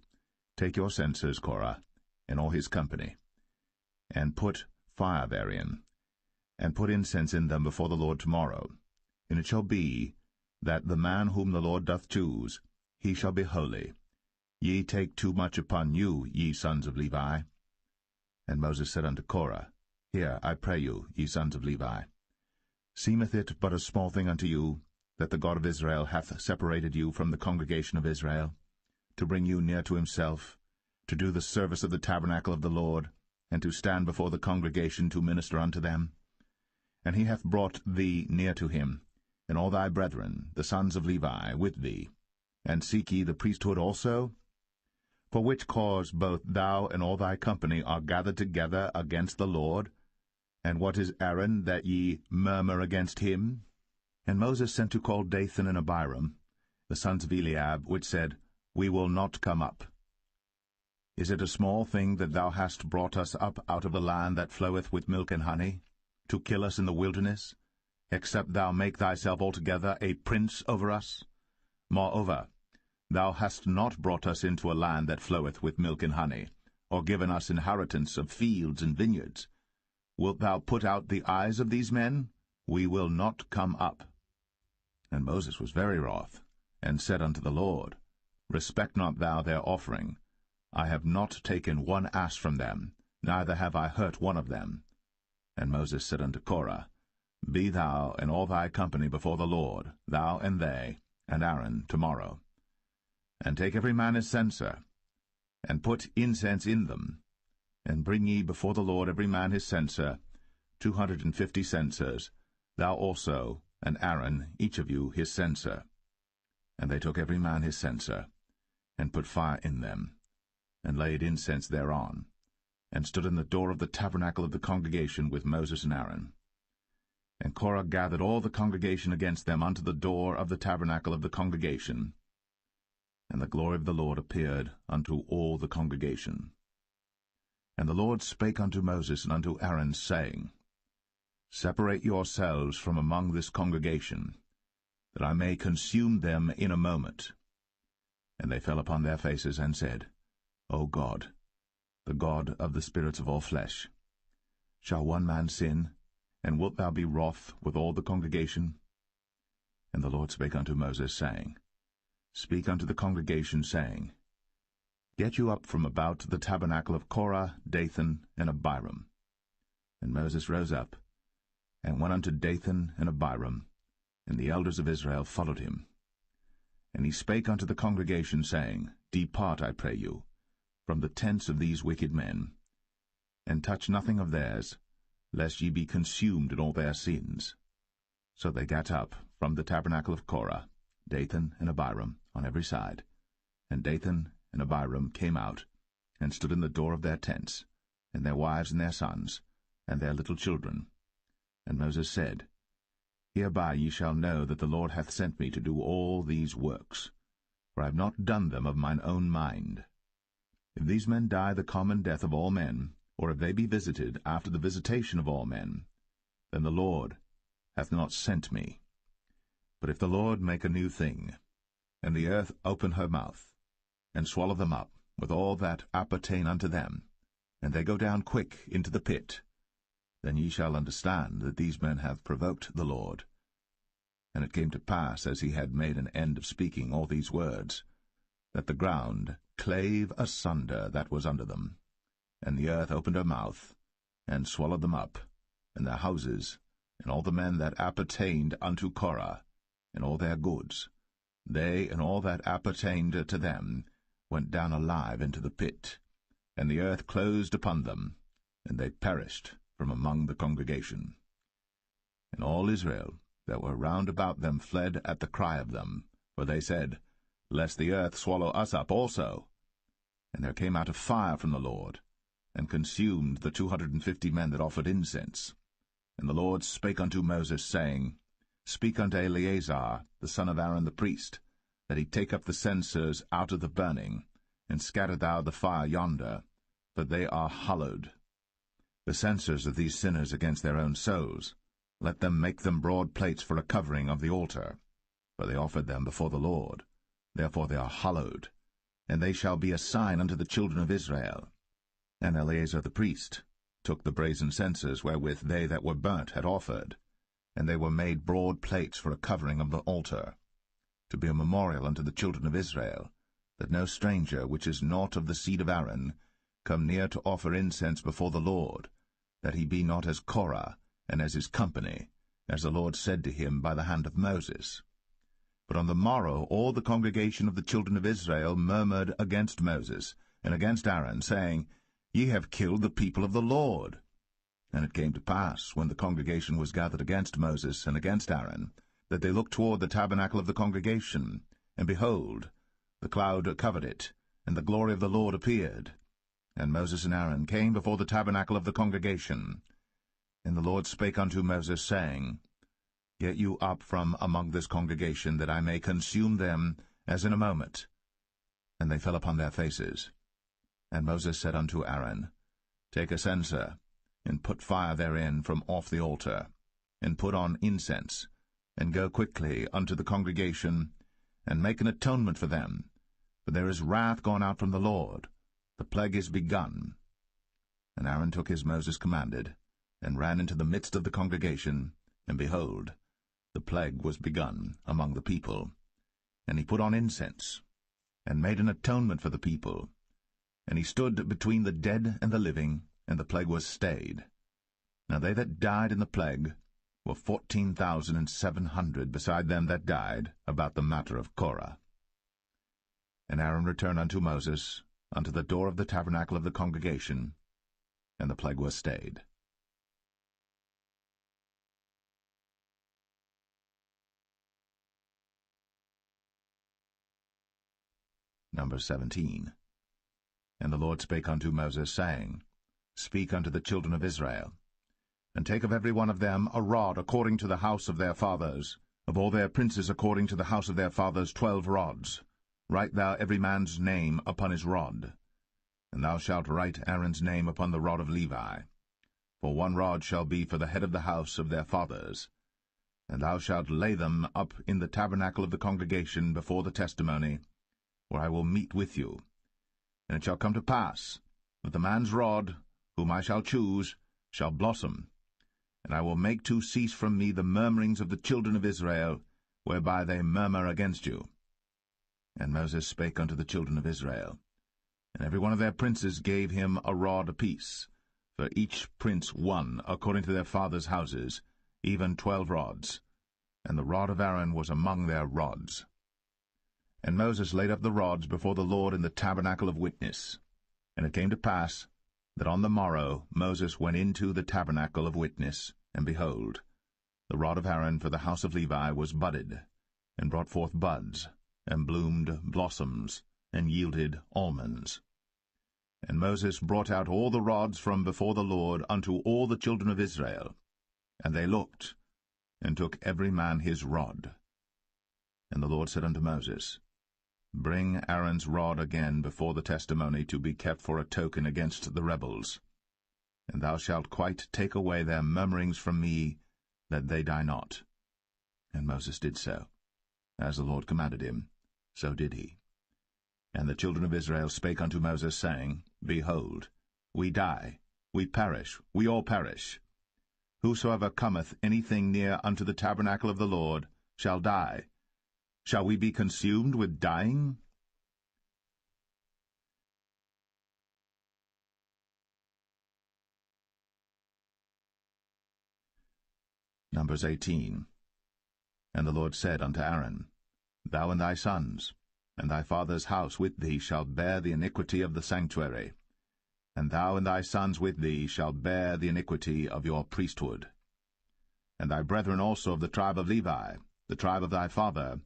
Speaker 2: take your censers, Korah, and all his company, and put fire therein, and put incense in them before the Lord tomorrow. And it shall be, that the man whom the Lord doth choose, he shall be holy. Ye take too much upon you, ye sons of Levi. And Moses said unto Korah, Hear, I pray you, ye sons of Levi. Seemeth it but a small thing unto you, that the God of Israel hath separated you from the congregation of Israel, to bring you near to himself, to do the service of the tabernacle of the Lord, and to stand before the congregation to minister unto them? And he hath brought thee near to him, and all thy brethren, the sons of Levi, with thee. And seek ye the priesthood also? For which cause both thou and all thy company are gathered together against the Lord? And what is Aaron, that ye murmur against him? And Moses sent to call Dathan and Abiram, the sons of Eliab, which said, We will not come up. Is it a small thing that thou hast brought us up out of a land that floweth with milk and honey, to kill us in the wilderness,
Speaker 1: except thou make thyself altogether a prince over us? Moreover, thou hast not brought us into a land that floweth with milk and honey, or given us inheritance of fields and vineyards. Wilt thou put out the eyes of these men? We will not come up. And Moses was very wroth, and said unto the Lord, Respect not thou their offering. I have not taken one ass from them, neither have I hurt one of them. And Moses said unto Korah, Be thou and all thy company before the Lord, thou and they, and Aaron, tomorrow. And take every man his censer, and put incense in them, and bring ye before the Lord every man his censer, 250 censers, thou also, and Aaron, each of you, his censer. And they took every man his censer, and put fire in them, and laid incense thereon, and stood in the door of the tabernacle of the congregation with Moses and Aaron. And Korah gathered all the congregation against them unto the door of the tabernacle of the congregation. And the glory of the Lord appeared unto all the congregation. And the Lord spake unto Moses and unto Aaron, saying, Separate yourselves from among this congregation, that I may consume them in a moment. And they fell upon their faces, and said, O God, the God of the spirits of all flesh, shall one man sin, and wilt thou be wroth with all the congregation? And the Lord spake unto Moses, saying, Speak unto the congregation, saying, Get you up from about the tabernacle of Korah, Dathan, and Abiram. And Moses rose up, and went unto Dathan and Abiram, and the elders of Israel followed him. And he spake unto the congregation, saying, Depart, I pray you, from the tents of these wicked men, and touch nothing of theirs, lest ye be consumed in all their sins. So they gat up from the tabernacle of Korah, Dathan and Abiram, on every side. And Dathan and Abiram came out, and stood in the door of their tents, and their wives and their sons, and their little children. And Moses said, Hereby ye shall know that the Lord hath sent me to do all these works, for I have not done them of mine own mind. If these men die the common death of all men, or if they be visited after the visitation of all men, then the Lord hath not sent me. But if the Lord make a new thing, and the earth open her mouth, and swallow them up with all that appertain unto them, and they go down quick into the pit, then ye shall understand that these men have provoked the Lord. And it came to pass, as he had made an end of speaking all these words, that the ground clave asunder that was under them, and the earth opened her mouth, and swallowed them up, and their houses, and all the men that appertained unto Korah, and all their goods. They and all that appertained to them went down alive into the pit, and the earth closed upon them, and they perished from among the congregation. And all Israel that were round about them fled at the cry of them, for they said, Lest the earth swallow us up also. And there came out a fire from the Lord, and consumed the 250 men that offered incense. And the Lord spake unto Moses, saying, Speak unto Eleazar, the son of Aaron the priest, that he take up the censers out of the burning, and scatter thou the fire yonder, for they are hallowed. The censers of these sinners against their own souls, let them make them broad plates for a covering of the altar, for they offered them before the Lord. Therefore they are hallowed, and they shall be a sign unto the children of Israel. And Eleazar the priest took the brazen censers wherewith they that were burnt had offered, and they were made broad plates for a covering of the altar, to be a memorial unto the children of Israel, that no stranger which is not of the seed of Aaron come near to offer incense before the Lord, that he be not as Korah, and as his company, as the Lord said to him by the hand of Moses. But on the morrow all the congregation of the children of Israel murmured against Moses and against Aaron, saying, Ye have killed the people of the Lord. And it came to pass, when the congregation was gathered against Moses and against Aaron, that they looked toward the tabernacle of the congregation, and behold, the cloud covered it, and the glory of the Lord appeared. And Moses and Aaron came before the tabernacle of the congregation. And the Lord spake unto Moses, saying, Get you up from among this congregation, that I may consume them as in a moment. And they fell upon their faces. And Moses said unto Aaron, Take a censer, and put fire therein from off the altar,
Speaker 2: and put on incense, and go quickly unto the congregation, and make an atonement for them. For there is wrath gone out from the Lord, the plague is begun. And Aaron took as Moses commanded, and ran into the midst of the congregation, and behold, the plague was begun among the people. And he put on incense, and made an atonement for the people. And he stood between the dead and the living, and the plague was stayed. Now they that died in the plague were 14,700, beside them that died about the matter of Korah. And Aaron returned unto Moses, unto the door of the tabernacle of the congregation, and the plague was stayed. Number 17. And the Lord spake unto Moses, saying, Speak unto the children of Israel, and take of every one of them a rod according to the house of their fathers, of all their princes according to the house of their fathers 12 rods. Write thou every man's name upon his rod. And thou shalt write Aaron's name upon the rod of Levi. For 1 rod shall be for the head of the house of their fathers. And thou shalt lay them up in the tabernacle of the congregation before the testimony, where I will meet with you. And it shall come to pass that the man's rod, whom I shall choose, shall blossom, and I will make to cease from me the murmurings of the children of Israel, whereby they murmur against you. And Moses spake unto the children of Israel, and every one of their princes gave him a rod apiece, for each prince 1 according to their fathers' houses, even 12 rods, and the rod of Aaron was among their rods. And Moses laid up the rods before the Lord in the tabernacle of witness. And it came to pass that on the morrow Moses went into the tabernacle of witness, and behold, the rod of Aaron for the house of Levi was budded, and brought forth buds, and bloomed blossoms, and yielded almonds. And Moses brought out all the rods from before the Lord unto all the children of Israel. And they looked, and took every man his rod. And the Lord said unto Moses, Bring Aaron's rod again before the testimony to be kept for a token against the rebels. And thou shalt quite take away their murmurings from me, that they die not. And Moses did so. As the Lord commanded him, so did he. And the children of Israel spake unto Moses, saying, Behold, we die, we perish, we all perish. Whosoever cometh anything near unto the tabernacle of the Lord shall die. Shall we be consumed with dying? Numbers 18. And the Lord said unto Aaron, Thou and thy sons, and thy father's house with thee shall bear the iniquity of the sanctuary, and thou and thy sons with thee shall bear the iniquity of your priesthood. And thy brethren also of the tribe of Levi, the tribe of thy father,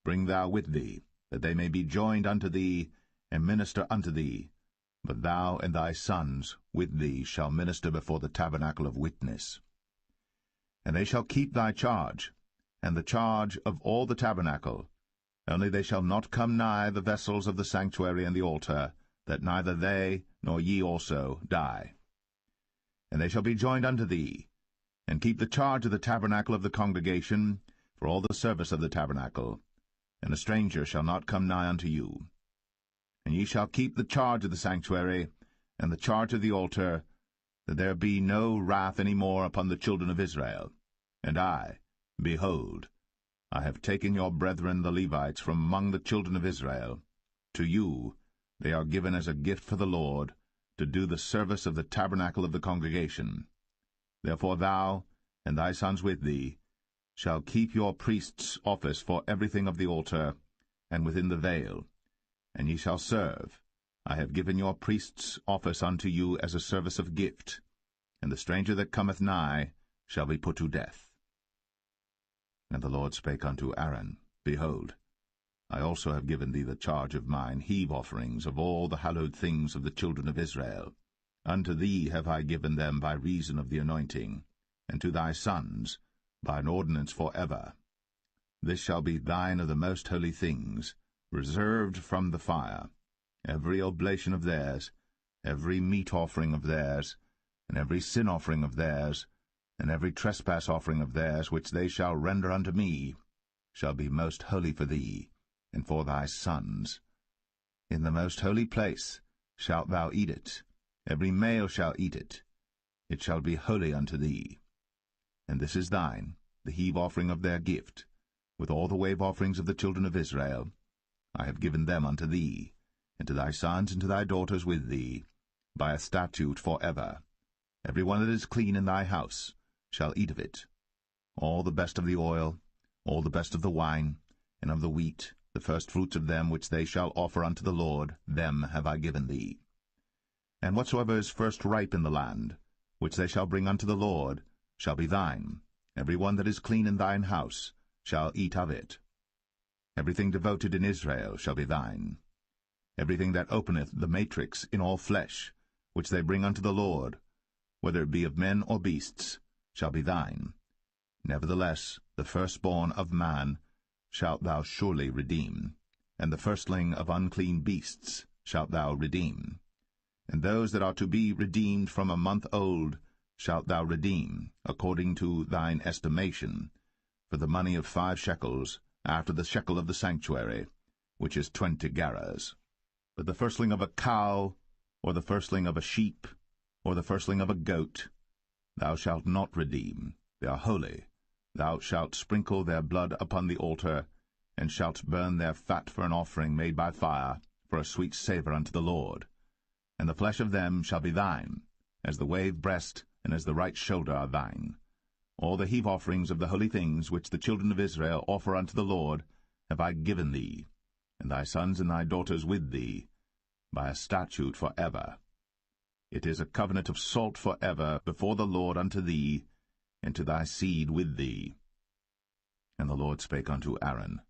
Speaker 2: bring thou with thee, that they may be joined unto thee, and minister unto thee. But thou and thy sons with thee shall minister before the tabernacle of witness. And they shall keep thy charge, and the charge of all the tabernacle. Only they shall not come nigh the vessels of the sanctuary and the altar, that neither they nor ye also die. And they shall be joined unto thee, and keep the charge of the tabernacle of the congregation, for all the service of the tabernacle. And a stranger shall not come nigh unto you. And ye shall keep the charge of the sanctuary, and the charge of the altar, that there be no wrath any more upon the children of Israel. And I, behold, I have taken your brethren the Levites from among the children of Israel. To you they are given as a gift for the Lord, to do the service of the tabernacle of the congregation. Therefore thou, and thy sons with thee, shall keep your priest's office for everything of the altar, and within the veil, and ye shall serve. I have given your priest's office unto you as a service of gift, and the stranger that cometh nigh shall be put to death. And the Lord spake unto Aaron, Behold, I also have given thee the charge of mine heave offerings of all the hallowed things of the children of Israel. Unto thee have I given them by reason of the anointing, and to thy sons by an ordinance for ever. This shall be thine of the most holy things, reserved from the fire, every oblation of theirs, every meat offering of theirs, and every sin offering of theirs, And every trespass offering of theirs which they shall render unto me shall be most holy for thee, and for thy sons. In the most holy place shalt thou eat it, every male shall eat it. It shall be holy unto thee. And this is thine, the heave offering of their gift, with all the wave offerings of the children of Israel. I have given them unto thee, and to thy sons and to thy daughters with thee, by a statute for ever. Every one that is clean in thy house shall eat of it. All the best of the oil, all the best of the wine, and of the wheat, the firstfruits of them which they shall offer unto the Lord, them have I given thee. And whatsoever is first ripe in the land, which they shall bring unto the Lord, shall be thine. Every one that is clean in thine house shall eat of it. Everything devoted in Israel shall be thine. Everything that openeth the matrix in all flesh, which they bring unto the Lord, whether it be of men or beasts, shall be thine. Nevertheless, the firstborn of man shalt thou surely redeem, and the firstling of unclean beasts shalt thou redeem. And those that are to be redeemed from a month old shalt thou redeem, according to thine estimation, for the money of 5 shekels, after the shekel of the sanctuary, which is 20 gerahs. But the firstling of a cow, or the firstling of a sheep, or the firstling of a goat, thou shalt not redeem. They are holy. Thou shalt sprinkle their blood upon the altar, and shalt burn their fat for an offering made by fire, for a sweet savour unto the Lord. And the flesh of them shall be thine, as the wave breast and as the right shoulder are thine. All the heave offerings of the holy things which the children of Israel offer unto the Lord have I given thee, and thy sons and thy daughters with thee, by a statute for ever. It is a covenant of salt for ever before the Lord unto thee, and to thy seed with thee. And the Lord spake unto Aaron,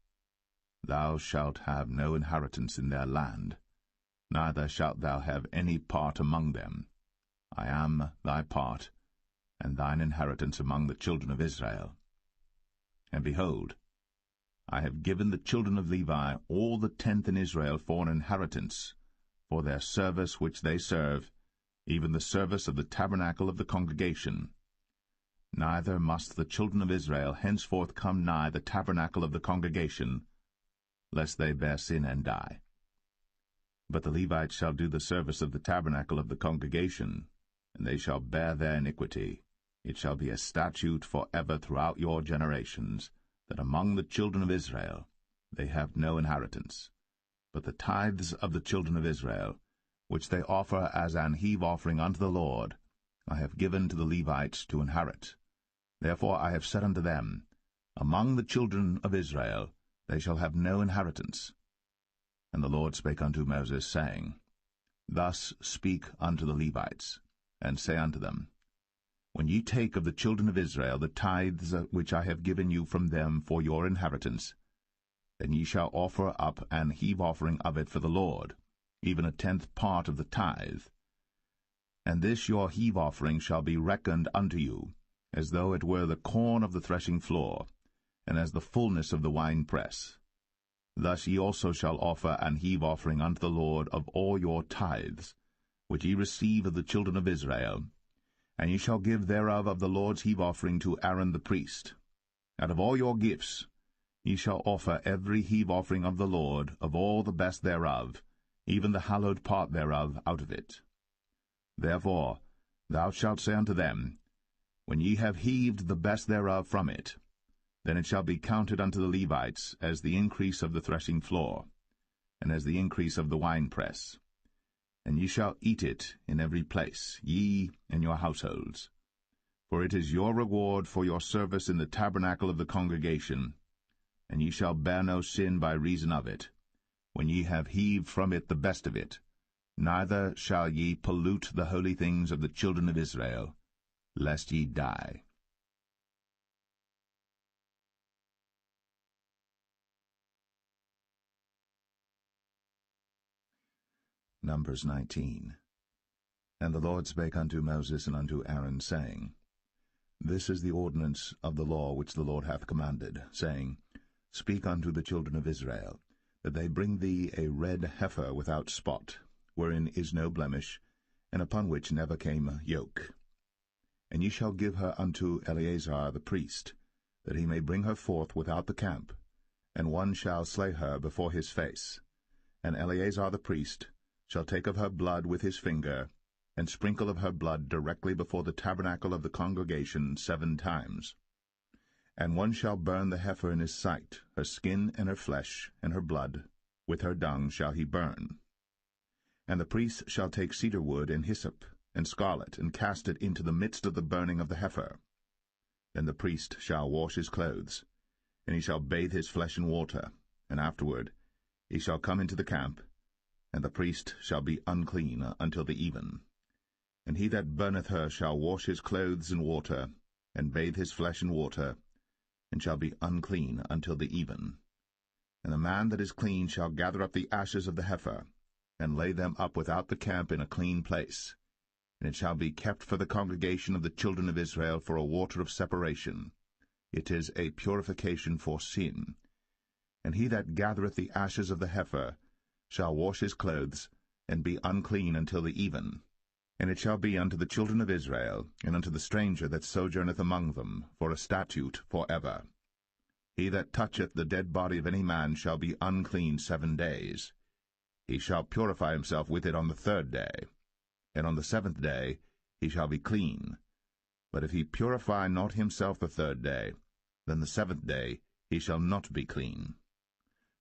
Speaker 2: Thou shalt have no inheritance in their land, neither shalt thou have any part among them. I am thy part, and thine inheritance among the children of Israel. And behold, I have given the children of Levi all the tenth in Israel for an inheritance, for their service which they serve, even the service of the tabernacle of the congregation. Neither must the children of Israel henceforth come nigh the tabernacle of the congregation, lest they bear sin and die. But the Levites shall do the service of the tabernacle of the congregation, and they shall bear their iniquity. It shall be a statute for ever throughout your generations, that among the children of Israel they have no inheritance. But the tithes of the children of Israel, which they offer as an heave offering unto the Lord, I have given to the Levites to inherit. Therefore I have said unto them, Among the children of Israel they shall have no inheritance. And the Lord spake unto Moses, saying, Thus speak unto the Levites, and say unto them, When ye take of the children of Israel the tithes which I have given you from them for your inheritance, then ye shall offer up an heave offering of it for the Lord, even a 10th part of the tithe. And this your heave offering shall be reckoned unto you, as though it were the corn of the threshing floor, and as the fullness of the winepress. Thus ye also shall offer an heave offering unto the Lord of all your tithes, which ye receive of the children of Israel, and ye shall give thereof of the Lord's heave offering to Aaron the priest. Out of all your gifts ye shall offer every heave offering of the Lord, of all the best thereof, even the hallowed part thereof out of it. Therefore thou shalt say unto them, When ye have heaved the best thereof from it, then it shall be counted unto the Levites as the increase of the threshing floor, and as the increase of the winepress. And ye shall eat it in every place, ye and your households. For it is your reward for your service in the tabernacle of the congregation, and ye shall bear no sin by reason of it, when ye have heaved from it the best of it. Neither shall ye pollute the holy things of the children of Israel, lest ye die. Numbers 19. And the Lord spake unto Moses and unto Aaron, saying, This is the ordinance of the law which the Lord hath commanded, saying, Speak unto the children of Israel, that they bring thee a red heifer without spot, wherein is no blemish, and upon which never came yoke. And ye shall give her unto Eleazar the priest, that he may bring her forth without the camp, and one shall slay her before his face. And Eleazar the priest shall take of her blood with his finger, and sprinkle of her blood directly before the tabernacle of the congregation 7 times. And one shall burn the heifer in his sight, her skin and her flesh, and her blood, with her dung shall he burn. And the priest shall take cedar wood and hyssop, and scarlet, and cast it into the midst of the burning of the heifer. Then the priest shall wash his clothes, and he shall bathe his flesh in water, and afterward he shall come into the camp, and the priest shall be unclean until the even. And he that burneth her shall wash his clothes in water, and bathe his flesh in water, and shall be unclean until the even. And the man that is clean shall gather up the ashes of the heifer, and lay them up without the camp in a clean place. And it shall be kept for the congregation of the children of Israel for a water of separation. It is a purification for sin. And he that gathereth the ashes of the heifer shall wash his clothes, and be unclean until the even. And it shall be unto the children of Israel, and unto the stranger that sojourneth among them, for a statute for ever. He that toucheth the dead body of any man shall be unclean 7 days. He shall purify himself with it on the 3rd day, and on the 7th day he shall be clean. But if he purify not himself the 3rd day, then the 7th day he shall not be clean.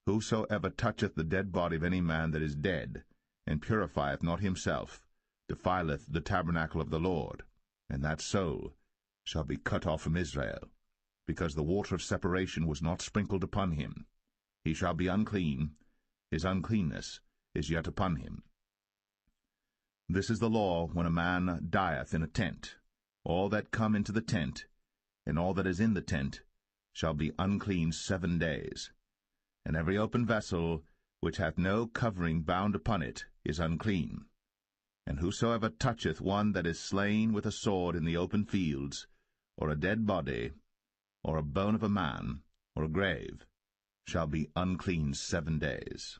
Speaker 2: Whosoever toucheth the dead body of any man that is dead, and purifieth not himself, defileth the tabernacle of the Lord, and that soul shall be cut off from Israel, because the water of separation was not sprinkled upon him. He shall be unclean, his uncleanness is yet upon him. This is the law when a man dieth in a tent. All that come into the tent, and all that is in the tent, shall be unclean 7 days. And every open vessel, which hath no covering bound upon it, is unclean. And whosoever toucheth one that is slain with a sword in the open fields, or a dead body, or a bone of a man, or a grave, shall be unclean 7 days.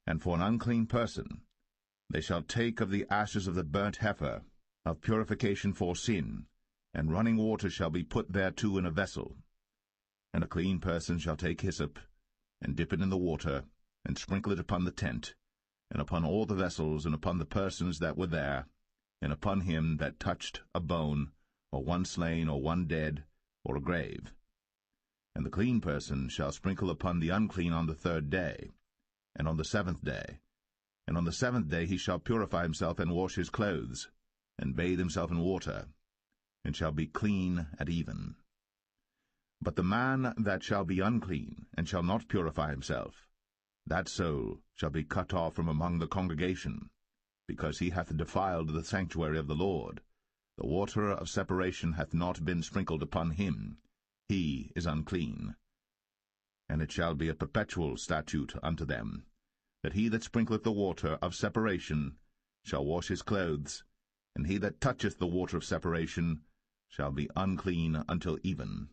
Speaker 2: And for an unclean person they shall take of the ashes of the burnt heifer, of purification for sin, and running water shall be put thereto in a vessel. And a clean person shall take hyssop, and dip it in the water, and sprinkle it upon the tent, and upon all the vessels, and upon the persons that were there, and upon him that touched a bone, or one slain, or one dead, or a grave. And the clean person shall sprinkle upon the unclean on the 3rd day, and on the 7th day. And on the 7th day he shall purify himself, and wash his clothes, and bathe himself in water, and shall be clean at even. But the man that shall be unclean, and shall not purify himself, that soul shall be cut off from among the congregation, because he hath defiled the sanctuary of the Lord. The water of separation hath not been sprinkled upon him. He is unclean. And it shall be a perpetual statute unto them, that he that sprinkleth the water of separation shall wash his clothes, and he that toucheth the water of separation shall be unclean until even.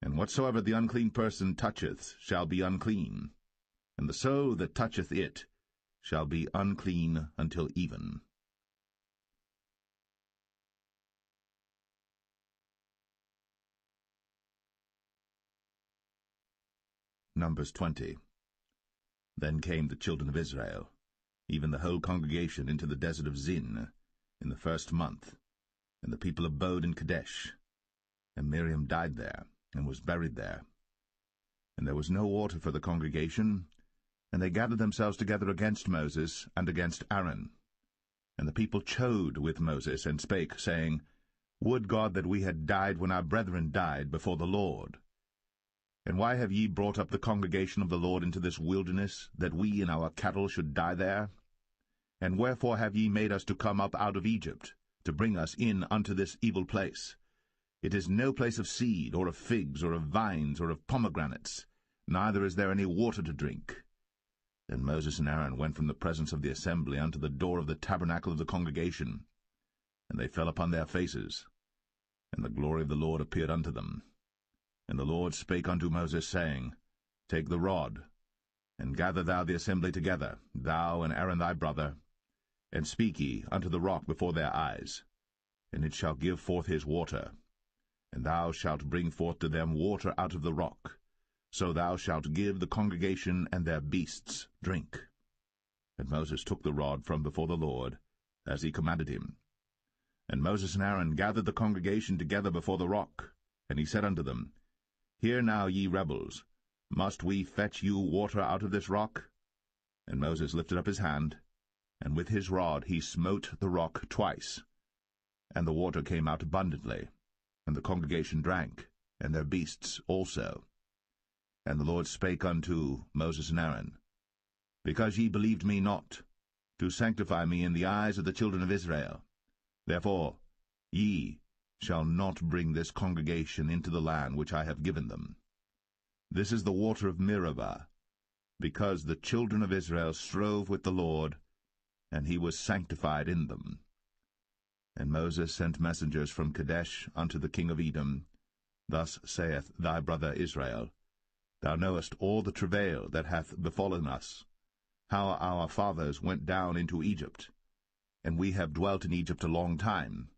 Speaker 2: And whatsoever the unclean person toucheth shall be unclean, and the soul that toucheth it shall be unclean until even. Numbers 20. Then came the children of Israel, even the whole congregation, into the desert of Zin, in the 1st month, and the people abode in Kadesh. And Miriam died there, and was buried there. And there was no water for the congregation, and they gathered themselves together against Moses and against Aaron. And the people chode with Moses, and spake, saying, Would God that we had died when our brethren died before the Lord! And why have ye brought up the congregation of the Lord into this wilderness, that we and our cattle should die there? And wherefore have ye made us to come up out of Egypt, to bring us in unto this evil place? It is no place of seed, or of figs, or of vines, or of pomegranates, neither is there any water to drink. Then Moses and Aaron went from the presence of the assembly unto the door of the tabernacle of the congregation, and they fell upon their faces, and the glory of the Lord appeared unto them. And the Lord spake unto Moses, saying, Take the rod, and gather thou the assembly together, thou and Aaron thy brother, and speak ye unto the rock before their eyes.
Speaker 1: and it shall give forth his water. And thou shalt bring forth to them water out of the rock. So thou shalt give the congregation and their beasts drink. And Moses took the rod from before the Lord, as he commanded him. And Moses and Aaron gathered the congregation together before the rock. And he said unto them, Hear now, ye rebels, must we fetch you water out of this rock? And Moses lifted up his hand, and with his rod he smote the rock twice. And the water came out abundantly, and the congregation drank, and their beasts also. And the Lord spake unto Moses and Aaron, Because ye believed me not, to sanctify me in the eyes of the children of Israel, therefore ye shall not bring this congregation into the land which I have given them. This is the water of Meribah, because the children of Israel strove with the Lord, and he was sanctified in them. And Moses sent messengers from Kadesh unto the king of Edom. Thus saith thy brother Israel, Thou knowest all the travail that hath befallen us, how our fathers went down into Egypt. And we have dwelt in Egypt a long time,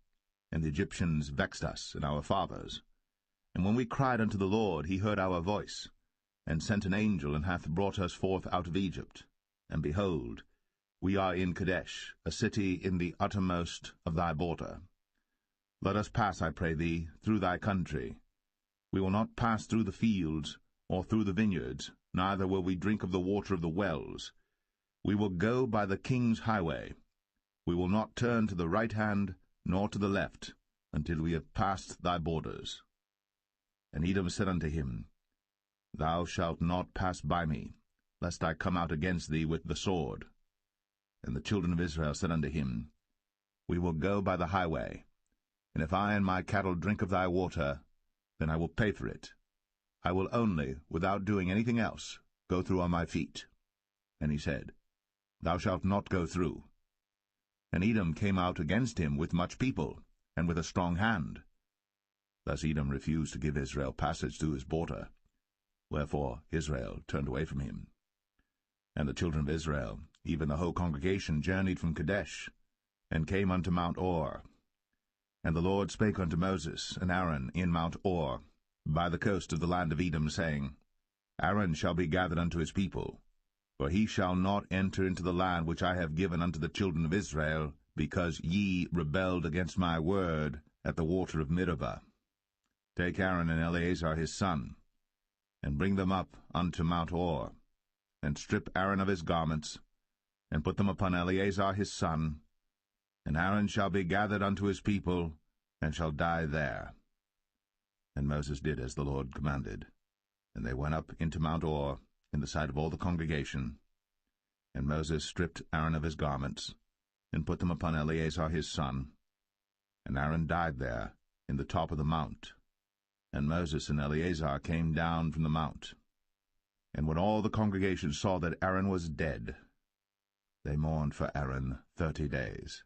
Speaker 1: and the Egyptians vexed us and our fathers. And when we cried unto the Lord, he heard our voice, and sent an angel, and hath brought us forth out of Egypt. And behold, we are in Kadesh, a city in the uttermost of thy border. Let us pass, I pray thee, through thy country. We will not pass through the fields, or through the vineyards, neither will we drink of the water of the wells. We will go by the king's highway. We will not turn to the right hand, nor to the left, until we have passed thy borders. And Edom said unto him, Thou shalt not pass by me, lest I come out against thee with the sword. And the children of Israel said unto him, We will go by the highway, and if I and my cattle drink of thy water, then I will pay for it. I will only, without doing anything else, go through on my feet. And he said, Thou shalt not go through. And Edom came out against him with much people, and with a strong hand. Thus Edom refused to give Israel passage through his border. Wherefore Israel turned away from him. And the children of Israel, even the whole congregation, journeyed from Kadesh, and came unto Mount Or. And the Lord spake unto Moses and Aaron in Mount Or, by the coast of the land of Edom, saying, Aaron shall be gathered unto his people, for he shall not enter into the land which I have given unto the children of Israel, because ye rebelled against my word at the water of Meribah. Take Aaron and Eleazar his son, and bring them up unto Mount Or, and strip Aaron of his garments, and put them upon Eleazar his son, and Aaron shall be gathered unto his people, and shall die there. And Moses did as the Lord commanded, and they went up into Mount Or, in the sight of all the congregation. And Moses stripped Aaron of his garments, and put them upon Eleazar his son, and Aaron died there, in the top of the mount. And Moses and Eleazar came down from the mount. And when all the congregation saw that Aaron was dead, they mourned for Aaron 30 days,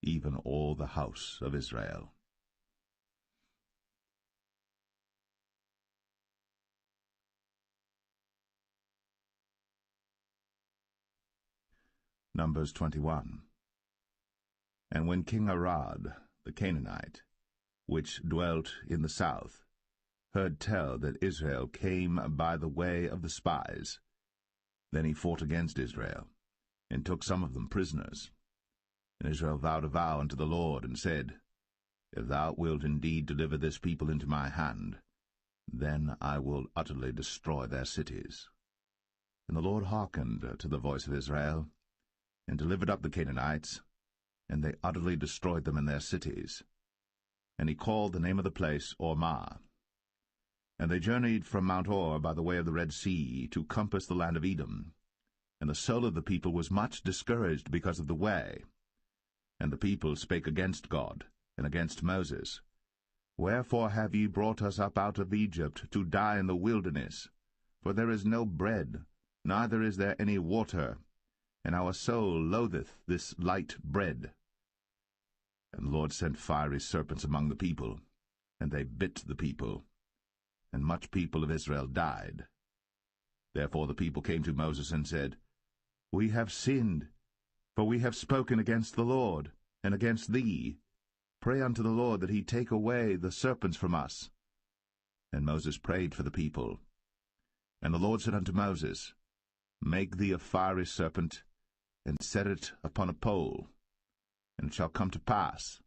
Speaker 1: even all the house of Israel. Numbers 21. And when King Arad, the Canaanite, which dwelt in the south, heard tell that Israel came by the way of the spies, then he fought against Israel, and took some of them prisoners. And Israel vowed a vow unto the Lord, and said, If thou wilt indeed deliver this people into my hand, then I will utterly destroy their cities. And the Lord hearkened to the voice of Israel, and delivered up the Canaanites, and they utterly destroyed them in their cities. And he called the name of the place Ormah. And they journeyed from Mount Or by the way of the Red Sea to compass the land of Edom. And the soul of the people was much discouraged because of the way. And the people spake against God, and against Moses. Wherefore have ye brought us up out of Egypt to die in the wilderness? For there is no bread, neither is there any water, and our soul loatheth this light bread. And the Lord sent fiery serpents among the people, and they bit the people, and much people of Israel died. Therefore the people came to Moses and said, We have sinned, for we have spoken against the Lord, and against thee.
Speaker 2: Pray unto the Lord that he take away the serpents from us. And Moses prayed for the people. And the Lord said unto Moses, Make thee a fiery serpent, and set it upon a pole. And it shall come to pass,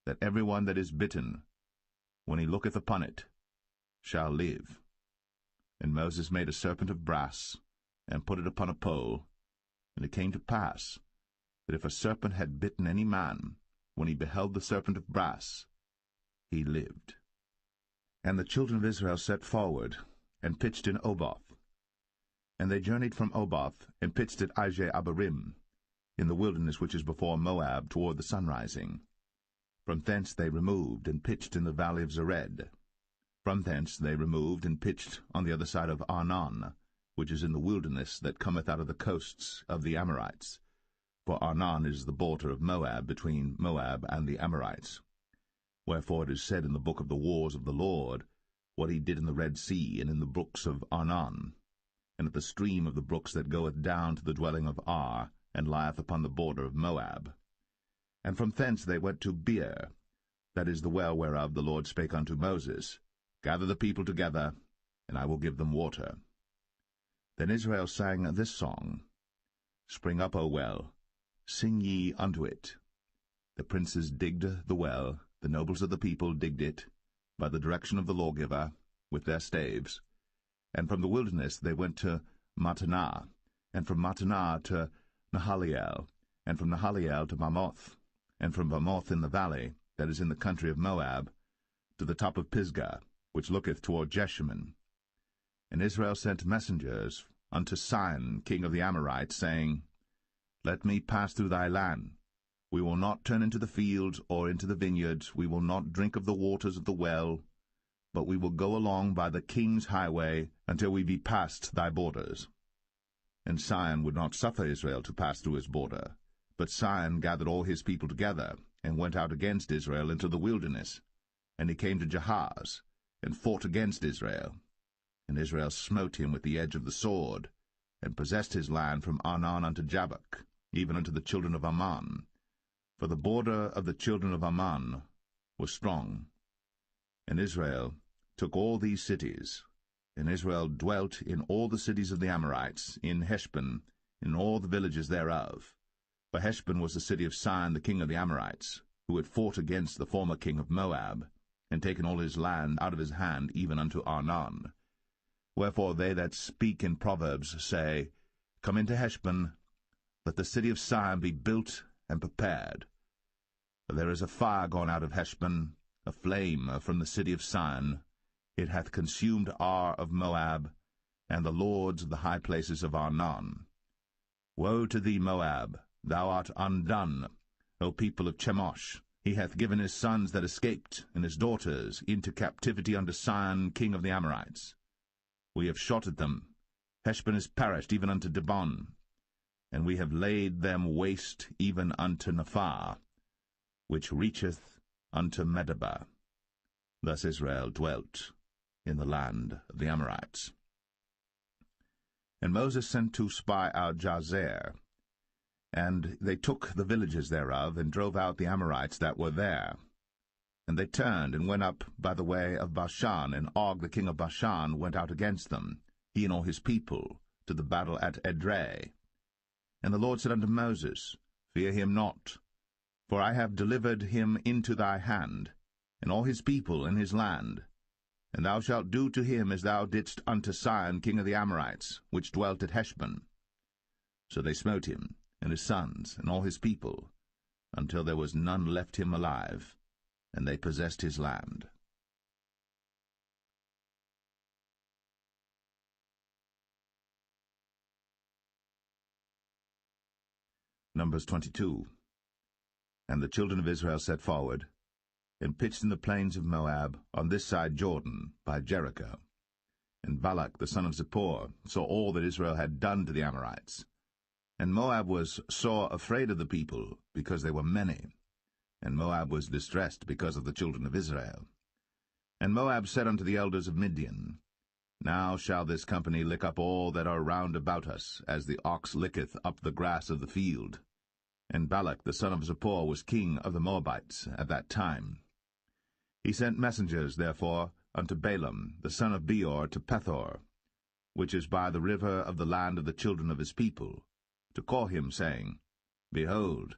Speaker 2: that every one that is bitten, when he looketh upon it, shall live. And Moses made a serpent of brass, and put it upon a pole. And it came to pass, that if a serpent had bitten any man, when he beheld the serpent of brass, he lived. And the children of Israel set forward, and pitched in Oboth. And they journeyed from Oboth, and pitched at Abarim, in the wilderness which is before Moab, toward the sunrising. From thence they removed, and pitched in the valley of Zered. From thence they removed, and pitched on the other side of Arnon, which is in the wilderness that cometh out of the coasts of the Amorites. For Arnon is the border of Moab, between Moab and the Amorites. Wherefore it is said in the book of the wars of the Lord, what he did in the Red Sea, and in the brooks of Arnon, and at the stream of the brooks that goeth down to the dwelling of Ar, and lieth upon the border of Moab. And from thence they went to Beer, that is the well whereof the Lord spake unto Moses, Gather the people together, and I will give them water. Then Israel sang this song, Spring up, O well, sing ye unto it. The princes digged the well, the nobles of the people digged it, by the direction of the lawgiver, with their staves. And from the wilderness they went to Mattanah, and from Mattanah to Nahaliel, and from Nahaliel to Bamoth, and from Bamoth in the valley, that is in the country of Moab, to the top of Pisgah, which looketh toward Jeshimon. And Israel sent messengers unto Sihon, king of the Amorites, saying, Let me pass through thy land. We will not turn into the fields or into the vineyards, we will not drink of the waters of the well, but we will go along by the king's highway until we be past thy borders. And Sihon would not suffer Israel to pass through his border. But Sihon gathered all his people together, and went out against Israel into the wilderness. And he came to Jahaz, and fought against Israel. And Israel smote him with the edge of the sword, and possessed his land from Arnon unto Jabbok, even unto the children of Ammon. For the border of the children of Ammon was strong. And Israel took all these cities, and Israel dwelt in all the cities of the Amorites, in Heshbon, in all the villages thereof. For Heshbon was the city of Sihon the king of the Amorites, who had fought against the former king of Moab, and taken all his land out of his hand, even unto Arnon. Wherefore they that speak in Proverbs say, Come into Heshbon, let the city of Sihon be built and prepared. For there is a fire gone out of Heshbon, a flame from the city of Sihon. It hath consumed Ar of Moab, and the lords of the high places of Arnon. Woe to thee, Moab! Thou art undone, O people of Chemosh! He hath given his sons that escaped, and his daughters, into captivity unto Sihon king of the Amorites. We have shot at them. Heshbon is perished even unto Dibon, and we have laid them waste even unto Nephah, which reacheth unto Medeba. Thus Israel dwelt in the land of the Amorites. And Moses sent to spy out Jazer, and they took the villages thereof, and drove out the Amorites that were there. And they turned, and went up by the way of Bashan, and Og the king of Bashan went out against them, he and all his people, to the battle at Edrei. And the Lord said unto Moses, Fear him not, for I have delivered him into thy hand, and all his people and his land. And thou shalt do to him as thou didst unto Sihon king of the Amorites, which dwelt at Heshbon. So they smote him, and his sons, and all his people, until there was none left him alive, and they possessed his land. Numbers 22. And the children of Israel set forward, and pitched in the plains of Moab, on this side Jordan, by Jericho. And Balak the son of Zippor saw all that Israel had done to the Amorites. And Moab was sore afraid of the people, because they were many. And Moab was distressed because of the children of Israel. And Moab said unto the elders of Midian, Now shall this company lick up all that are round about us, as the ox licketh up the grass of the field. And Balak the son of Zippor was king of the Moabites at that time. He sent messengers, therefore, unto Balaam the son of Beor to Pethor, which is by the river of the land of the children of his people, to call him, saying, Behold,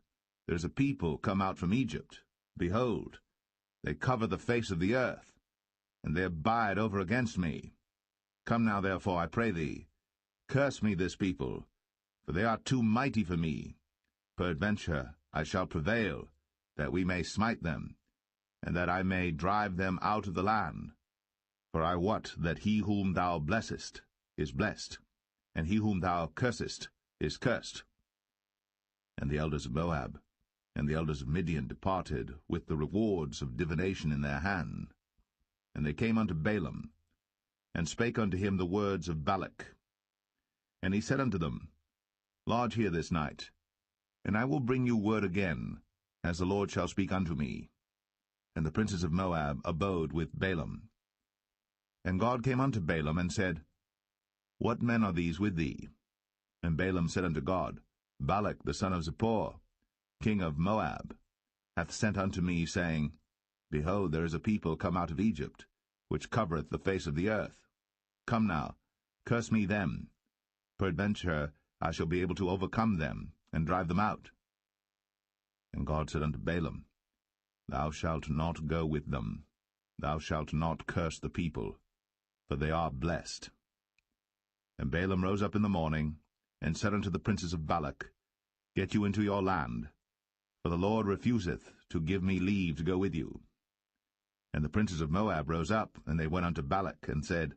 Speaker 2: there is a people come out from Egypt. Behold, they cover the face of the earth, and they abide over against me. Come now, therefore, I pray thee, curse me this people, for they are too mighty for me. Peradventure I shall prevail, that we may smite them, and that I may drive them out of the land. For I wot that he whom thou blessest is blessed, and he whom thou cursest is cursed. And the elders of Moab and the elders of Midian departed with the rewards of divination in their hand. And they came unto Balaam, and spake unto him the words of Balak. And he said unto them, Lodge here this night, and I will bring you word again, as the Lord shall speak unto me. And the princes of Moab abode with Balaam. And God came unto Balaam, and said, What men are these with thee? And Balaam said unto God, Balak the son of Zippor, king of Moab, hath sent unto me, saying, Behold, there is a people come out of Egypt, which covereth the face of the earth. Come now, curse me them. Peradventure I shall be able to overcome them, and drive them out. And God said unto Balaam, Thou shalt not go with them. Thou shalt not curse the people, for they are blessed. And Balaam rose up in the morning, and said unto the princes of Balak, Get you into your land, for the Lord refuseth to give me leave to go with you. And the princes of Moab rose up, and they went unto Balak, and said,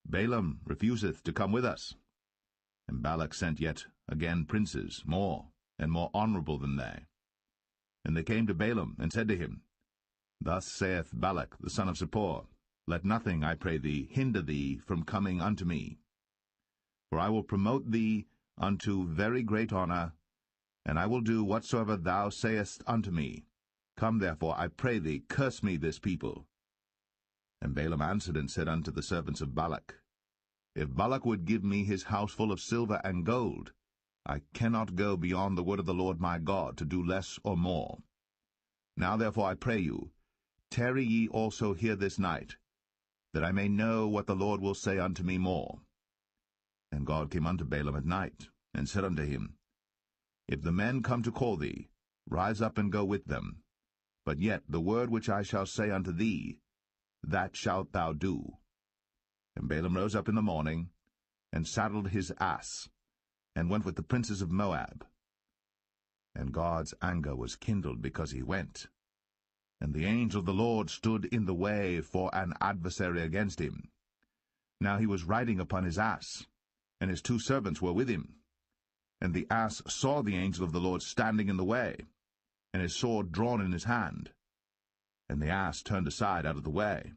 Speaker 2: Balaam refuseth to come with us. And Balak sent yet again princes, more and more honorable than they. And they came to Balaam, and said to him, Thus saith Balak the son of Zippor, Let nothing, I pray thee, hinder thee from coming unto me. For I will promote thee unto very great honor, and I will do whatsoever thou sayest unto me. Come therefore, I pray thee, curse me this people. And Balaam answered and said unto the servants of Balak, If Balak would give me his house full of silver and gold, I cannot go beyond the word of the Lord my God, to do less or more. Now therefore I pray you, tarry ye also here this night, that I may know what the Lord will say unto me more. And God came unto Balaam at night, and said unto him, If the men come to call thee, rise up and go with them. But yet the word which I shall say unto thee, that shalt thou do. And Balaam rose up in the morning, and saddled his ass, and went with the princes of Moab. And God's anger was kindled because he went. And the angel of the Lord stood in the way for an adversary against him. Now he was riding upon his ass, and his 2 servants were with him. And the ass saw the angel of the Lord standing in the way, and his sword drawn in his hand. And the ass turned aside out of the way,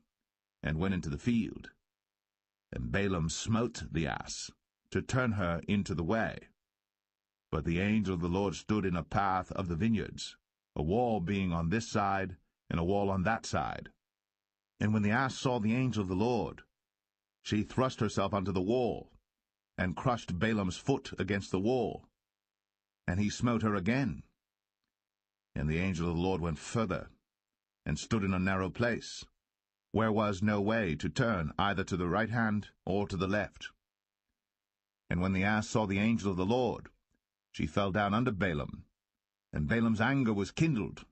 Speaker 2: and went into the field. And Balaam smote the ass, to turn her into the way. But the angel of the Lord stood in a path of the vineyards, a wall being on this side, and a wall on that side. And when the ass saw the angel of the Lord, she thrust herself unto the wall, and crushed Balaam's foot against the wall. And he smote her again. And the angel of the Lord went further, and stood in a narrow place, where was no way to turn either to the right hand or to the left. And when the ass saw the angel of the Lord, she fell down under Balaam, and Balaam's anger was kindled,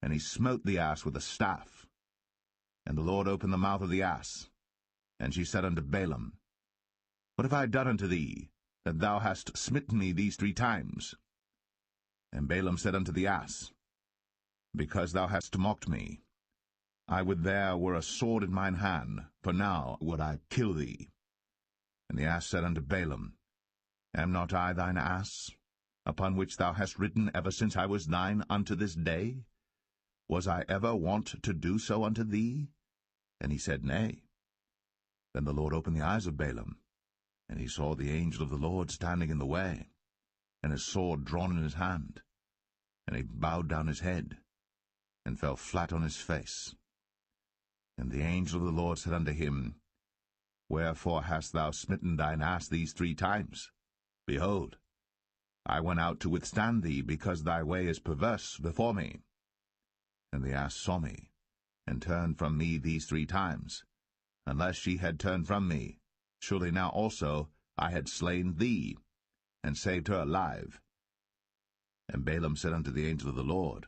Speaker 2: and he smote the ass with a staff. And the Lord opened the mouth of the ass, and she said unto Balaam, What have I done unto thee, that thou hast smitten me these 3 times? And Balaam said unto the ass, Because thou hast mocked me. I would there were a sword in mine hand, for now would I kill thee. And the ass said unto Balaam, Am not I thine ass, upon which thou hast ridden ever since I was thine unto this day? Was I ever wont to do so unto thee? And he said, Nay. Then the Lord opened the eyes of Balaam, and he saw the angel of the Lord standing in the way, and his sword drawn in his hand. And he bowed down his head, and fell flat on his face. And the angel of the Lord said unto him, Wherefore hast thou smitten thine ass these 3 times? Behold, I went out to withstand thee, because thy way is perverse before me. And the ass saw me, and turned from me these 3 times. Unless she had turned from me, surely now also I had slain thee, and saved her alive. And Balaam said unto the angel of the Lord,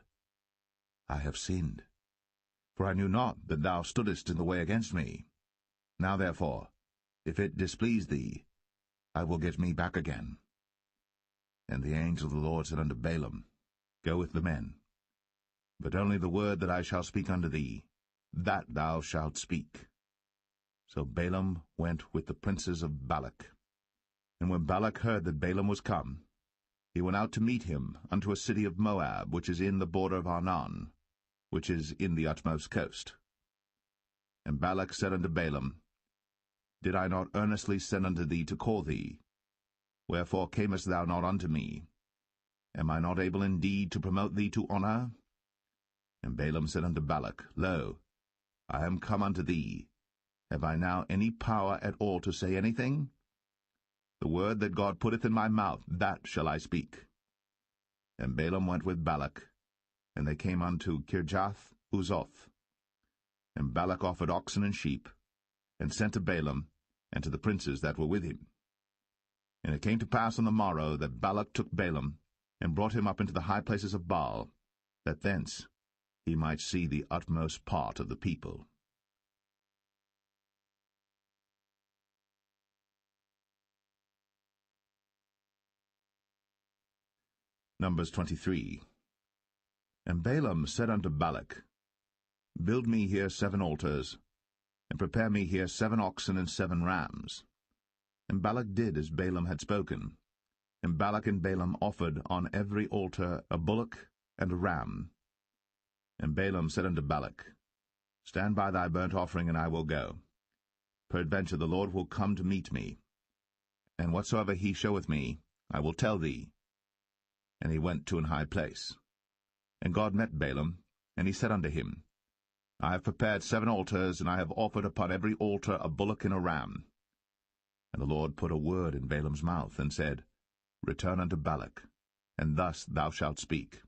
Speaker 2: I have sinned, for I knew not that thou stoodest in the way against me. Now therefore, if it displease thee, I will get me back again. And the angel of the Lord said unto Balaam, Go with the men, but only the word that I shall speak unto thee, that thou shalt speak. So Balaam went with the princes of Balak. And when Balak heard that Balaam was come, he went out to meet him unto a city of Moab, which is in the border of Arnon, which is in the utmost coast. And Balak said unto Balaam, Did I not earnestly send unto thee to call thee? Wherefore camest thou not unto me? Am I not able indeed to promote thee to honour? And Balaam said unto Balak, Lo, I am come unto thee. Have I now any power at all to say anything? The word that God putteth in my mouth, that shall I speak. And Balaam went with Balak, and they came unto Kirjath-Uzoth. And Balak offered oxen and sheep, and sent to Balaam, and to the princes that were with him. And it came to pass on the morrow that Balak took Balaam, and brought him up into the high places of Baal, that thence he might see the utmost part of the people. Numbers 23. And Balaam said unto Balak, Build me here 7 altars, and prepare me here 7 oxen and 7 rams. And Balak did as Balaam had spoken. And Balak and Balaam offered on every altar a bullock and a ram. And Balaam said unto Balak, Stand by thy burnt offering, and I will go. Peradventure the Lord will come to meet me. And whatsoever he showeth me, I will tell thee. And he went to an high place. And God met Balaam, and he said unto him, I have prepared 7 altars, and I have offered upon every altar a bullock and a ram. And the Lord put a word in Balaam's mouth, and said, Return unto Balak, and thus thou shalt speak.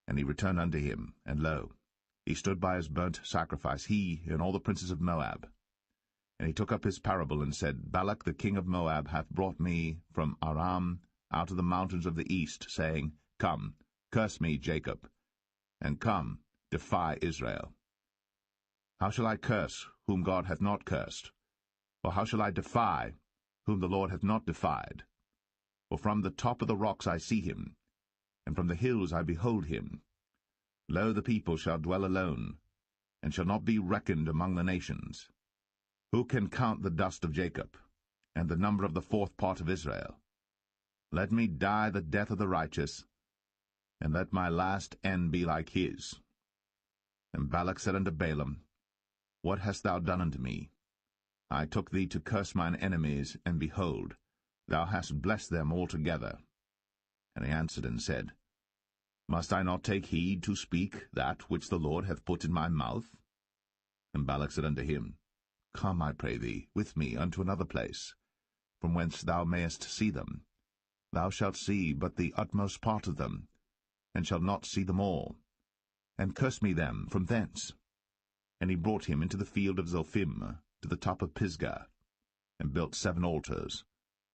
Speaker 2: And he returned unto him, and lo, he stood by his burnt sacrifice, he and all the princes of Moab. And he took up his parable, and said, Balak the king of Moab hath brought me from Aram out of the mountains of the east, saying, Come, curse me, Jacob, and come, defy Israel. How shall I curse whom God hath not cursed? Or how shall I defy whom the Lord hath not defied? For from the top of the rocks I see him, and from the hills I behold him. Lo, the people shall dwell alone, and shall not be reckoned among the nations. Who can count the dust of Jacob, and the number of the 4th part of Israel? Let me die the death of the righteous, and let my last end be like his. And Balak said unto Balaam, What hast thou done unto me? I took thee to curse mine enemies, and behold, thou hast blessed them altogether. And he answered and said, Must I not take heed to speak that which the Lord hath put in my mouth? And Balak said unto him, Come, I pray thee, with me unto another place, from whence thou mayest see them. Thou shalt see but the utmost part of them, and shalt not see them all. And curse me them from thence. And he brought him into the field of Zophim, to the top of Pisgah, and built 7 altars,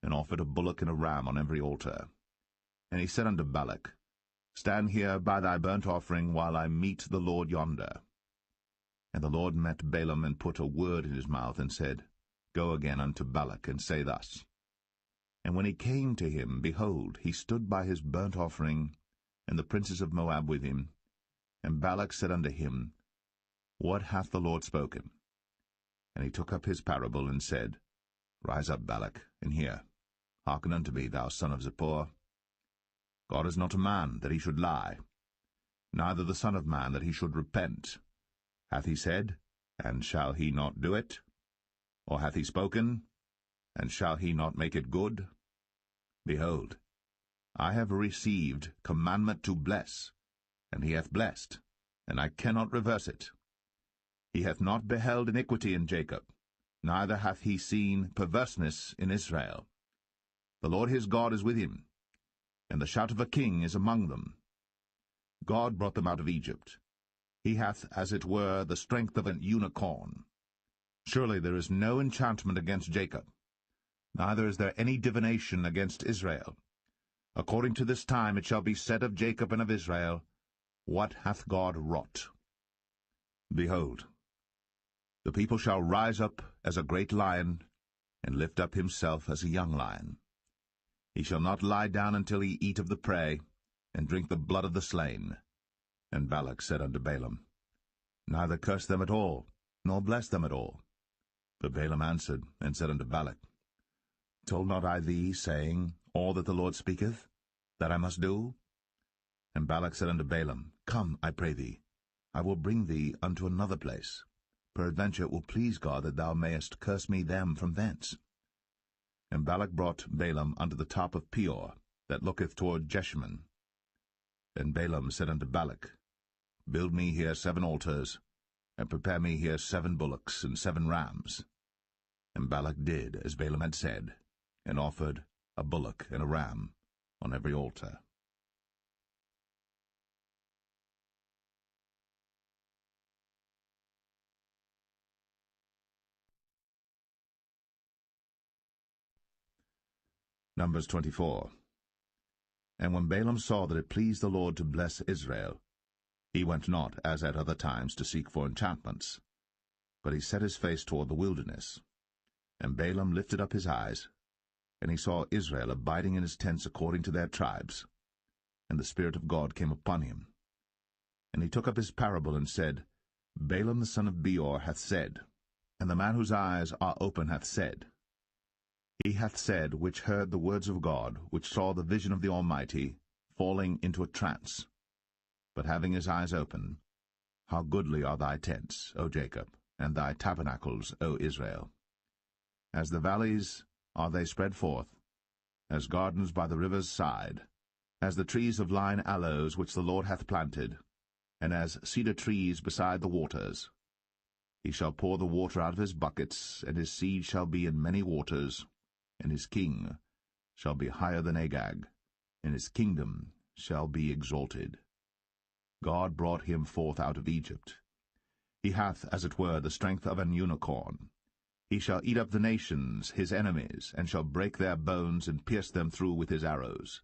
Speaker 2: and offered a bullock and a ram on every altar. And he said unto Balak, Stand here by thy burnt offering, while I meet the Lord yonder. And the Lord met Balaam, and put a word in his mouth, and said, Go again unto Balak, and say thus. And when he came to him, behold, he stood by his burnt offering, and the princes of Moab with him. And Balak said unto him, What hath the Lord spoken? And he took up his parable, and said, Rise up, Balak, and hear. Hearken unto me, thou son of Zippor. God is not a man, that he should lie, neither the Son of Man, that he should repent. Hath he said, and shall he not do it? Or hath he spoken, and shall he not make it good? Behold, I have received commandment to bless, and he hath blessed, and I cannot reverse it. He hath not beheld iniquity in Jacob, neither hath he seen perverseness in Israel. The Lord his God is with him, and the shout of a king is among them. God brought them out of Egypt. He hath, as it were, the strength of an unicorn. Surely there is no enchantment against Jacob, neither is there any divination against Israel. According to this time it shall be said of Jacob and of Israel, What hath God wrought? Behold, the people shall rise up as a great lion, and lift up himself as a young lion. He shall not lie down until he eat of the prey, and drink the blood of the slain. And Balak said unto Balaam, Neither curse them at all, nor bless them at all. But Balaam answered, and said unto Balak, Told not I thee, saying, All that the Lord speaketh, that I must do? And Balak said unto Balaam, Come, I pray thee, I will bring thee unto another place. Peradventure it will please God that thou mayest curse me them from thence. And Balak brought Balaam unto the top of Peor, that looketh toward Jeshimon. Then Balaam said unto Balak, Build me here 7 altars, and prepare me here 7 bullocks and 7 rams. And Balak did as Balaam had said, and offered a bullock and a ram on every altar. Numbers 24. And when Balaam saw that it pleased the Lord to bless Israel, he went not, as at other times, to seek for enchantments, but he set his face toward the wilderness. And Balaam lifted up his eyes, and he saw Israel abiding in his tents according to their tribes. And the Spirit of God came upon him. And he took up his parable, and said, Balaam the son of Beor hath said, and the man whose eyes are open hath said, He hath said, which heard the words of God, which saw the vision of the Almighty, falling into a trance, but having his eyes open, How goodly are thy tents, O Jacob, and thy tabernacles, O Israel! As the valleys are they spread forth, as gardens by the river's side, as the trees of lign aloes which the Lord hath planted, and as cedar trees beside the waters. He shall pour the water out of his buckets, and his seed shall be in many waters, and his king shall be higher than Agag, and his kingdom shall be exalted. God brought him forth out of Egypt. He hath, as it were, the strength of an unicorn. He shall eat up the nations, his enemies, and shall break their bones and pierce them through with his arrows.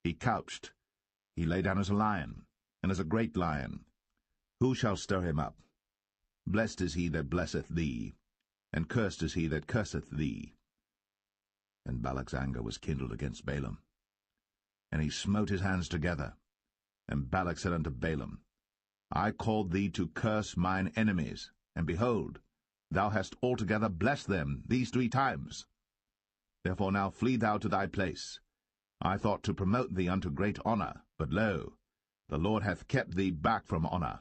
Speaker 2: He couched, he lay down as a lion, and as a great lion. Who shall stir him up? Blessed is he that blesseth thee, and cursed is he that curseth thee. And Balak's anger was kindled against Balaam. And he smote his hands together. And Balak said unto Balaam, I called thee to curse mine enemies, and behold, thou hast altogether blessed them these 3 times. Therefore now flee thou to thy place. I thought to promote thee unto great honour, but lo, the Lord hath kept thee back from honour.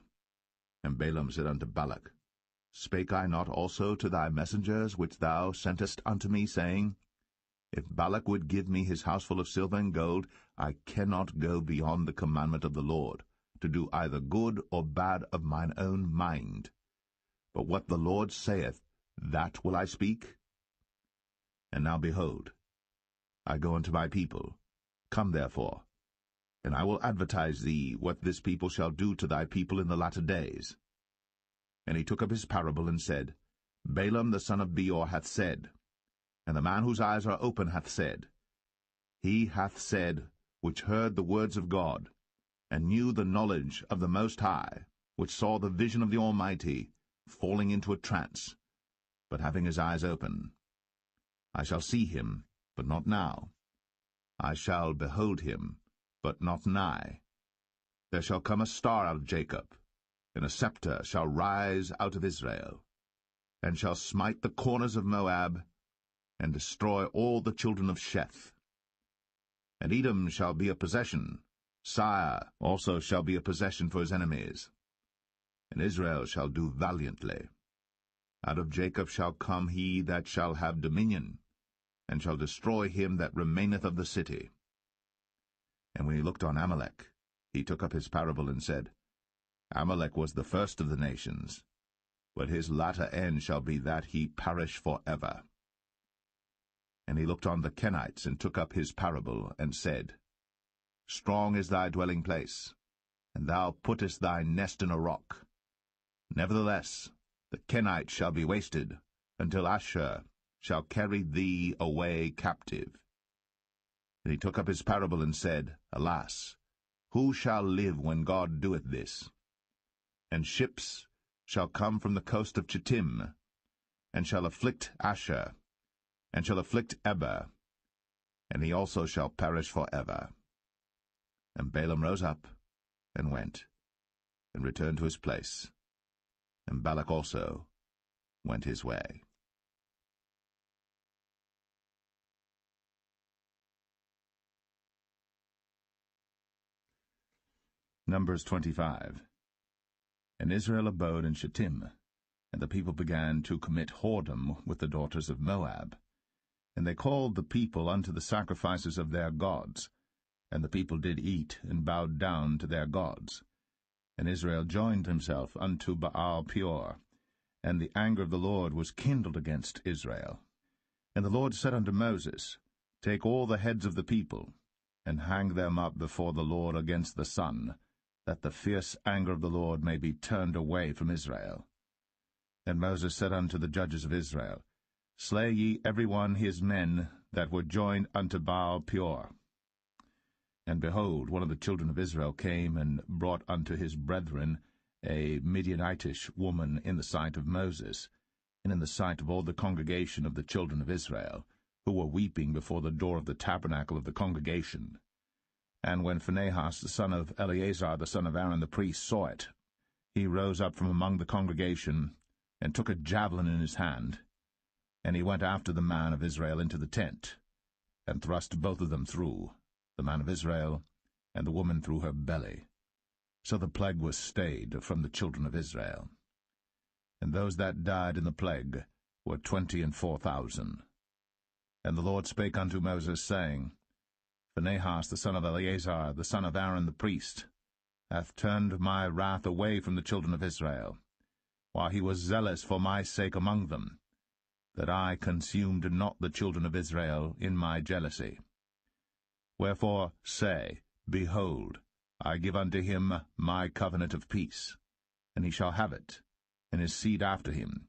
Speaker 2: And Balaam said unto Balak, Spake I not also to thy messengers which thou sentest unto me, saying, If Balak would give me his house full of silver and gold, I cannot go beyond the commandment of the Lord, to do either good or bad of mine own mind. But what the Lord saith, that will I speak. And now behold, I go unto my people. Come therefore, and I will advertise thee what this people shall do to thy people in the latter days. And he took up his parable, and said, Balaam the son of Beor hath said, and the man whose eyes are open hath said, He hath said, which heard the words of God, and knew the knowledge of the Most High, which saw the vision of the Almighty, falling into a trance, but having his eyes open. I shall see him, but not now. I shall behold him, but not nigh. There shall come a star out of Jacob, and a scepter shall rise out of Israel, and shall smite the corners of Moab, and destroy all the children of Sheth. And Edom shall be a possession, Sire also shall be a possession for his enemies. And Israel shall do valiantly. Out of Jacob shall come he that shall have dominion, and shall destroy him that remaineth of the city. And when he looked on Amalek, he took up his parable, and said, Amalek was the first of the nations, but his latter end shall be that he perish for ever. And he looked on the Kenites, and took up his parable, and said, strong is thy dwelling place, and thou puttest thy nest in a rock. Nevertheless, the Kenites shall be wasted, until Asshur shall carry thee away captive. And he took up his parable and said, Alas, who shall live when God doeth this? And ships shall come from the coast of Chittim, and shall afflict Asshur, and shall afflict Eber, and he also shall perish for ever. And Balaam rose up, and went, and returned to his place, and Balak also went his way. Numbers 25. And Israel abode in Shittim, and the people began to commit whoredom with the daughters of Moab. And they called the people unto the sacrifices of their gods, and the people did eat, and bowed down to their gods. And Israel joined himself unto Baal Peor, and the anger of the Lord was kindled against Israel. And the Lord said unto Moses, Take all the heads of the people, and hang them up before the Lord against the sun, that the fierce anger of the Lord may be turned away from Israel. And Moses said unto the judges of Israel, Slay ye every one his men that were joined unto Baal Peor. And behold, one of the children of Israel came and brought unto his brethren a Midianitish woman in the sight of Moses, and in the sight of all the congregation of the children of Israel, who were weeping before the door of the tabernacle of the congregation. And when Phinehas the son of Eleazar the son of Aaron the priest saw it, he rose up from among the congregation, and took a javelin in his hand, and he went after the man of Israel into the tent, and thrust both of them through, the man of Israel, and the woman through her belly. So the plague was stayed from the children of Israel. And those that died in the plague were 24,000. And the Lord spake unto Moses, saying, Phinehas the son of Eleazar, the son of Aaron the priest, hath turned my wrath away from the children of Israel, while he was zealous for my sake among them, that I consumed not the children of Israel in my jealousy. Wherefore say, Behold, I give unto him my covenant of peace, and he shall have it, and his seed after him,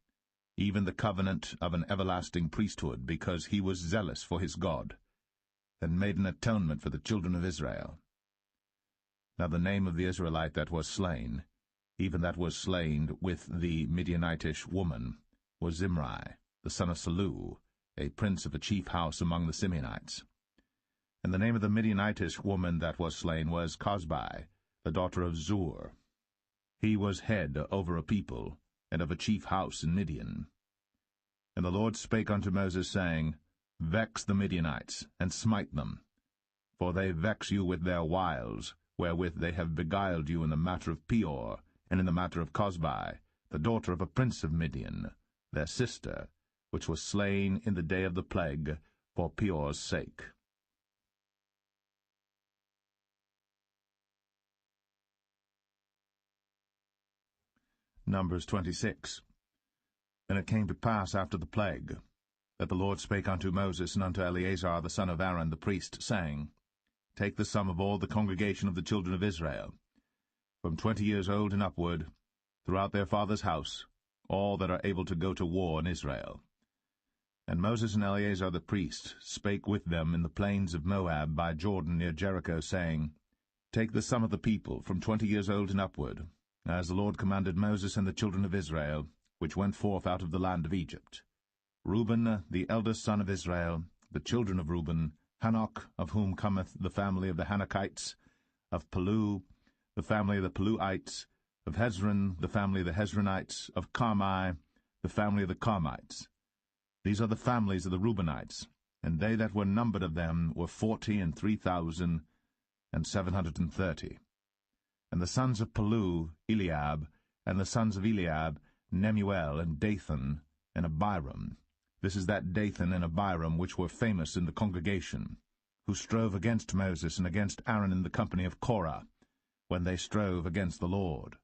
Speaker 2: even the covenant of an everlasting priesthood, because he was zealous for his God, and made an atonement for the children of Israel. Now the name of the Israelite that was slain, even that was slain with the Midianitish woman, was Zimri, the son of Salu, a prince of a chief house among the Simeonites. And the name of the Midianitish woman that was slain was Cosbi, the daughter of Zur. He was head over a people, and of a chief house in Midian. And the Lord spake unto Moses, saying, Vex the Midianites, and smite them, for they vex you with their wiles, wherewith they have beguiled you in the matter of Peor, and in the matter of Cosbi, the daughter of a prince of Midian, their sister, which was slain in the day of the plague, for Peor's sake. Numbers 26. And it came to pass after the plague, that the Lord spake unto Moses and unto Eleazar the son of Aaron the priest, saying, Take the sum of all the congregation of the children of Israel, from 20 years old and upward, throughout their father's house, all that are able to go to war in Israel. And Moses and Eleazar the priest spake with them in the plains of Moab by Jordan near Jericho, saying, Take the sum of the people from 20 years old and upward, as the Lord commanded Moses and the children of Israel, which went forth out of the land of Egypt. Reuben, the eldest son of Israel, the children of Reuben, Hanok, of whom cometh the family of the Hanokites, of Palu, the family of the Paluites, of Hezron, the family of the Hezronites, of Carmi, the family of the Carmites. These are the families of the Reubenites, and they that were numbered of them were 40,003,730. And the sons of Palu, Eliab, and the sons of Eliab, Nemuel, and Dathan, and Abiram. This is that Dathan and Abiram which were famous in the congregation, who strove against Moses and against Aaron in the company of Korah, when they strove against the Lord.